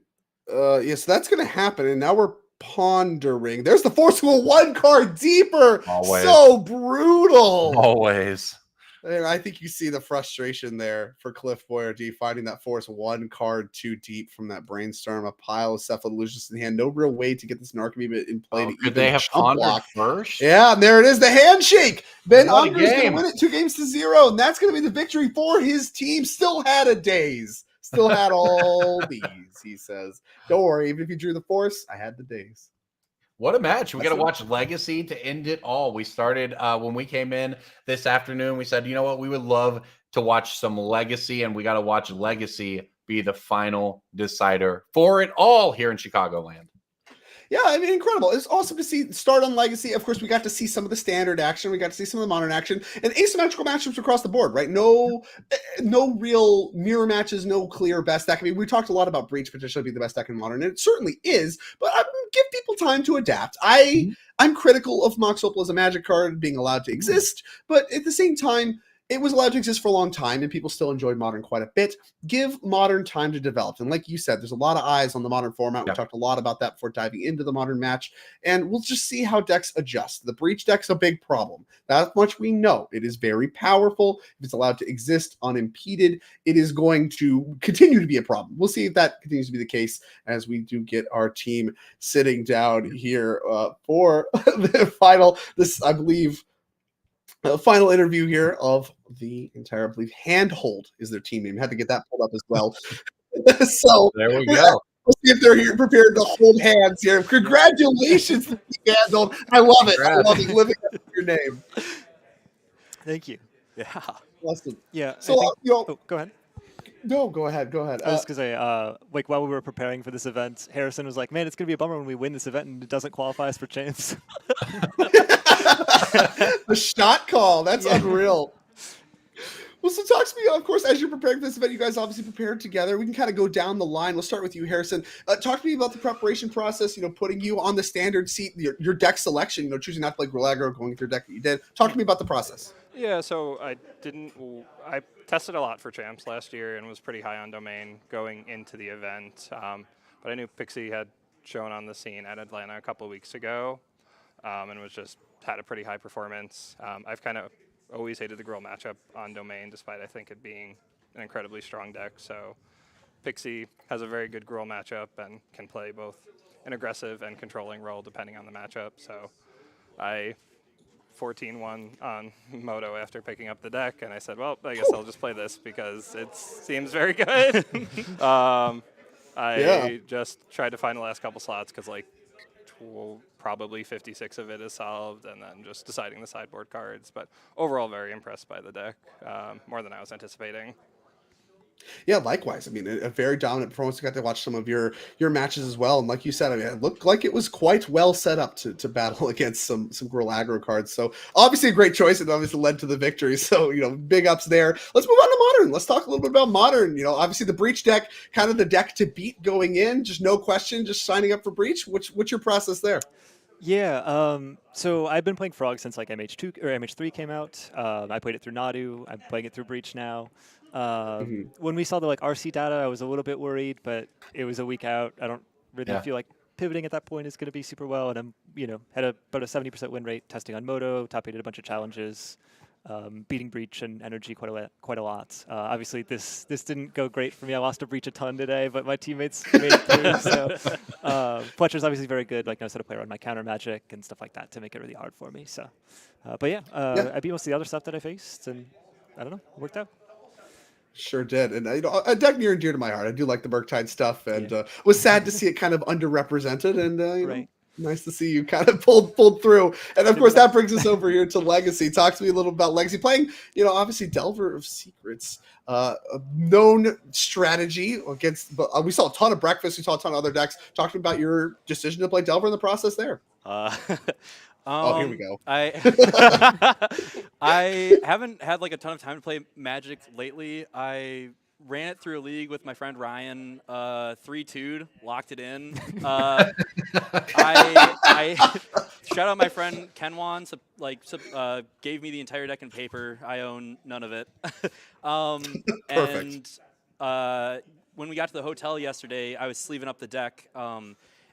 yes, that's going to happen. And now we're pondering. There's the Forceful 1 card deeper. Always. So brutal. Always. And I think you see the frustration there for Cliff Boyardee finding that Force 1 card too deep from that Brainstorm, a pile of Cephalid Illusions in hand. No real way to get this Narcomoeba in play. Could they have pondered first? Yeah, and there it is, the handshake. Ben Unger's going to win it 2-0, and that's going to be the victory for his team. Still had a days. Still had all these, he says. Don't worry, even if you drew the Force, I had the days. What a match. We got to watch Legacy to end it all. We started when we came in this afternoon. We said, you know what? We would love to watch some Legacy, and we got to watch Legacy be the final decider for it all here in Chicagoland. Yeah, I mean, incredible. It's awesome to see start on Legacy. Of course, we got to see some of the standard action. We got to see some of the modern action and asymmetrical matchups across the board, right? No real mirror matches, no clear best deck. I mean, we talked a lot about Breach potentially being the best deck in modern, and it certainly is, but I give people time to adapt. I'm critical of Mox Opal as a Magic card being allowed to exist, but at the same time, it was allowed to exist for a long time, and people still enjoyed Modern quite a bit. Give Modern time to develop. And like you said, there's a lot of eyes on the Modern format. We talked a lot about that before diving into the Modern match, and we'll just see how decks adjust. The Breach deck's a big problem. That much we know. It is very powerful. If it's allowed to exist unimpeded, it is going to continue to be a problem. We'll see if that continues to be the case as we do get our team sitting down here for the final, I believe, final interview here of the entire, I believe, Handhold is their team name. Had to get that pulled up as well. So there we go. Let's see if they're here prepared to hold hands here. Congratulations, Handhold. I love it. I love it. Living up to your name. Thank you. Yeah. Awesome. Yeah. So, go ahead. No, go ahead. Go ahead. I was going to say, like, while we were preparing for this event, Harrison was like, man, it's going to be a bummer when we win this event and it doesn't qualify us for champs. The shot call. That's unreal. Well, so talk to me, of course, as you're preparing for this event, you guys obviously prepared together. We can kind of go down the line. We'll start with you, Harrison. Talk to me about the preparation process, putting you on the standard seat, your deck selection, choosing not to play Gruul Aggro, going with your deck that you did. Talk to me about the process. Yeah, so I tested a lot for champs last year and was pretty high on domain going into the event. But I knew Pixie had shown on the scene at Atlanta a couple of weeks ago and had a pretty high performance. I've kind of always hated the Gruul matchup on domain, despite I think it being an incredibly strong deck. So Pixie has a very good Gruul matchup and can play both an aggressive and controlling role depending on the matchup. So I 14-1 on Moto after picking up the deck, and I said, well, I guess I'll just play this because it seems very good. I just tried to find the last couple slots because probably 56 of it is solved, and then just deciding the sideboard cards. But overall, very impressed by the deck, more than I was anticipating. Yeah, likewise. I mean, a very dominant performance. I got to watch some of your matches as well, and like you said, I mean, it looked like it was quite well set up to battle against some Gruul Aggro cards. So obviously a great choice, and obviously led to the victory. So big ups there. Let's move on to Modern. Let's talk a little bit about Modern. Obviously the Breach deck, kind of the deck to beat going in. Just no question, just signing up for Breach. What's your process there? Yeah, so I've been playing Frog since MH2 or MH3 came out. I played it through Nadu. I'm playing it through Breach now. When we saw the RC data, I was a little bit worried, but it was a week out. I don't really feel like pivoting at that point is going to be super well, and I'm had about a 70% win rate testing on Moto, top 8 at a bunch of challenges, beating Breach and NRG quite a lot. Obviously, this didn't go great for me. I lost to Breach a ton today, but my teammates made it through. So Fletcher's obviously very good. Knows how to play around my counter magic and stuff like that to make it really hard for me. So, but I beat most of the other stuff that I faced, and I don't know, it worked out. Sure did. And a deck near and dear to my heart. I do like the Murktide stuff, and was sad to see it kind of underrepresented, and nice to see you kind of pulled through. And of course that brings us over here to Legacy. Talk to me a little about Legacy playing, obviously Delver of Secrets, a known strategy against, but we saw a ton of Breakfast, we saw a ton of other decks. Talk to me about your decision to play Delver in the process there. Here we go. I haven't had a ton of time to play Magic lately. I ran it through a league with my friend Ryan, 3-2'd, locked it in. I shout out my friend Kenwan, gave me the entire deck in paper. I own none of it. Perfect. And when we got to the hotel yesterday, I was sleeving up the deck.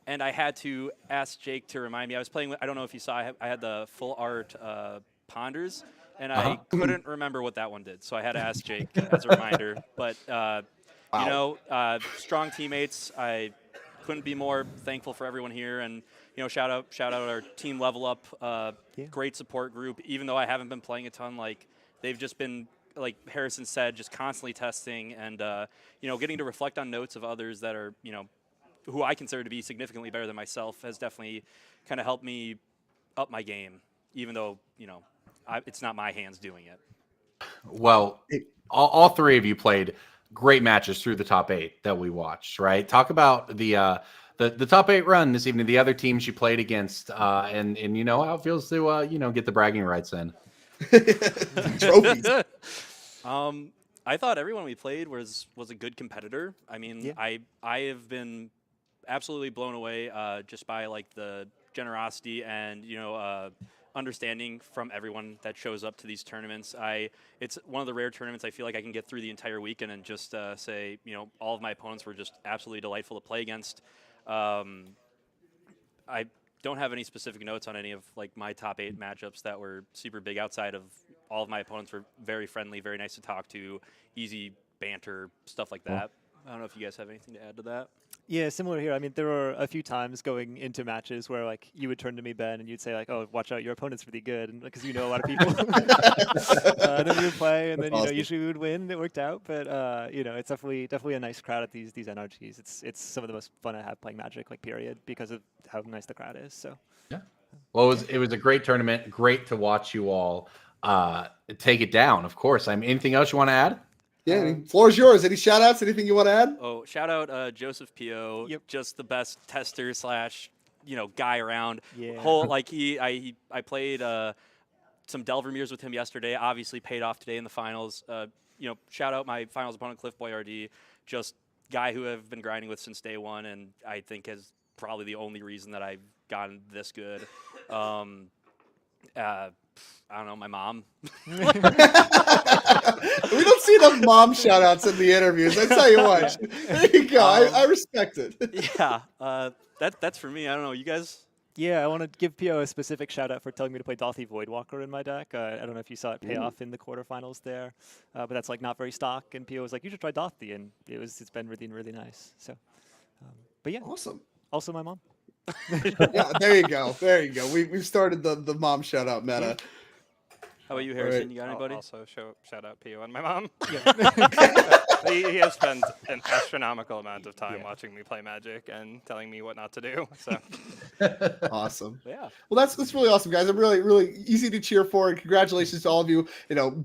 And I had to ask Jake to remind me. I was playing with, I don't know if you saw, I had the full art Ponders, and I couldn't remember what that one did. So I had to ask Jake as a reminder. But, strong teammates. I couldn't be more thankful for everyone here. And, shout out our team Level Up, great support group. Even though I haven't been playing a ton, they've just been, like Harrison said, just constantly testing and, getting to reflect on notes of others that are, who I consider to be significantly better than myself has definitely kind of helped me up my game, even though, it's not my hands doing it. Well, all three of you played great matches through the top 8 that we watched, right? Talk about the top 8 run this evening, the other teams you played against, and how it feels to, get the bragging rights in. Trophies. I thought everyone we played was a good competitor. I mean, I have been absolutely blown away just by the generosity and understanding from everyone that shows up to these tournaments. It's one of the rare tournaments I feel like I can get through the entire weekend and just say, all of my opponents were just absolutely delightful to play against. I don't have any specific notes on any of like my top 8 matchups that were super big. Outside of all of my opponents were very friendly, very nice to talk to, easy banter, stuff like that. I don't know if you guys have anything to add to that. Yeah, similar here. I mean, there were a few times going into matches where like you would turn to me, Ben, and you'd say like, "Oh, watch out, your opponent's really good," and because a lot of people. And then we would play, and then usually we would win. It worked out, but it's definitely a nice crowd at these NRGs. It's some of the most fun I have playing Magic, like period, because of how nice the crowd is. So. Yeah. Well, it was a great tournament. Great to watch you all take it down. Of course. Anything else you want to add? Yeah, floor is yours. Any shout outs? Anything you want to add? Oh, shout out Joseph Pio. Yep. Just the best tester / guy around. Yeah. I played some Delvermeres with him yesterday. Obviously paid off today in the finals. Shout out my finals opponent Cliff Boyardee. Just guy who I've been grinding with since day one, and I think is probably the only reason that I've gotten this good. I don't know, my mom. We don't see enough mom shout outs in the interviews. I tell you what. There you go. I respect it. Yeah. That's for me. I don't know. You guys? Yeah, I want to give Pio a specific shout out for telling me to play Dothy Voidwalker in my deck. I don't know if you saw it pay off in the quarterfinals there, but that's like not very stock. And Pio was like, "You should try Dothy," and it's been really, really nice. So, but yeah, awesome. Also, my mom. Yeah, there you go. There you go. We've started the mom shout out meta. How about you, Harrison? Right. You got anybody? Also, shout out Pio and my mom. He has spent an astronomical amount of time watching me play Magic and telling me what not to do. So awesome. Yeah. Well, that's really awesome, guys. I'm really, really easy to cheer for, and congratulations to all of you.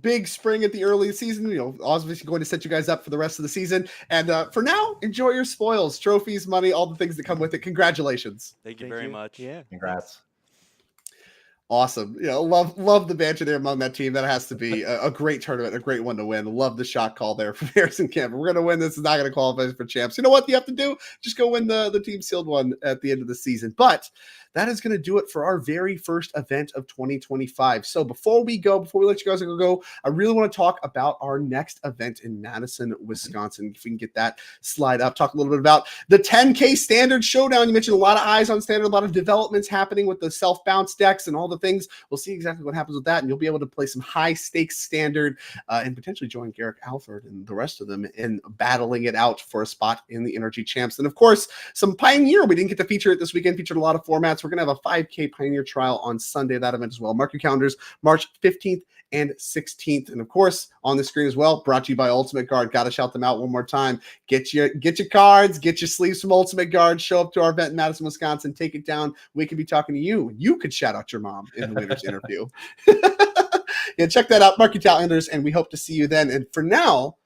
Big spring at the early season. Obviously going to set you guys up for the rest of the season. And for now, enjoy your spoils, trophies, money, all the things that come with it. Congratulations. Thank you very much. Yeah. Congrats. Awesome. Love the banter there among that team. That has to be a great tournament, a great one to win. Love the shot call there from Harrison Kemp. We're going to win this. It's not going to qualify for champs. You know what you have to do? Just go win the team sealed one at the end of the season. But that is going to do it for our very first event of 2025. So before we let you guys go, I really want to talk about our next event in Madison, Wisconsin. If we can get that slide up, talk a little bit about the 10K Standard Showdown. You mentioned a lot of eyes on Standard, a lot of developments happening with the self-bounce decks and all the things. We'll see exactly what happens with that, and you'll be able to play some high-stakes Standard and potentially join Garrick Alford and the rest of them in battling it out for a spot in the NRG Champs. And of course, some Pioneer. We didn't get to feature it this weekend. Featured a lot of formats. We're going to have a 5K Pioneer trial on Sunday, that event as well. Mark your calendars, March 15th and 16th. And of course, on the screen as well, brought to you by Ultimate Guard. Got to shout them out one more time. Get your cards, get your sleeves from Ultimate Guard. Show up to our event in Madison, Wisconsin. Take it down. We could be talking to you. You could shout out your mom in the winner's interview. Yeah, check that out. Mark your calendars, and we hope to see you then. And for now,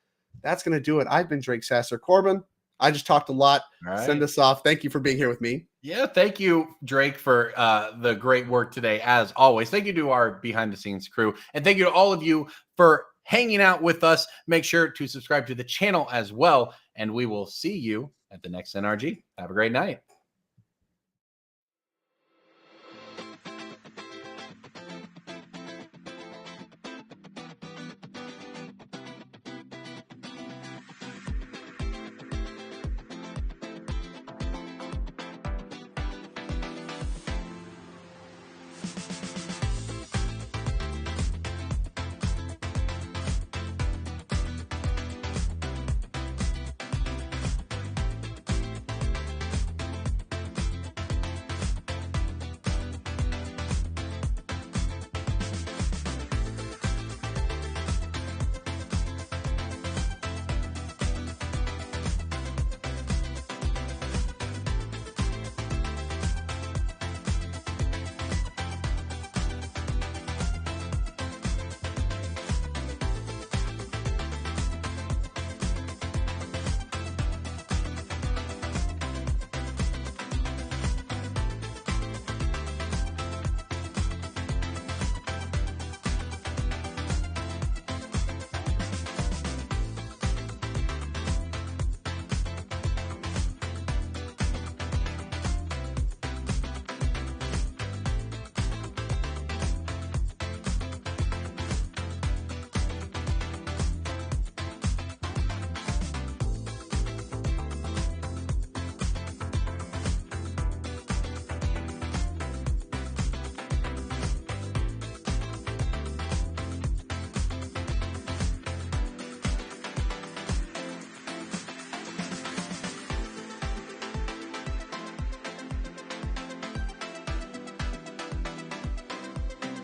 that's going to do it. I've been Drake Sasser. Corbin, I just talked a lot. Right. Send us off. Thank you for being here with me. Yeah, thank you, Drake, for the great work today, as always. Thank you to our behind-the-scenes crew, and thank you to all of you for hanging out with us. Make sure to subscribe to the channel as well, and we will see you at the next NRG. Have a great night.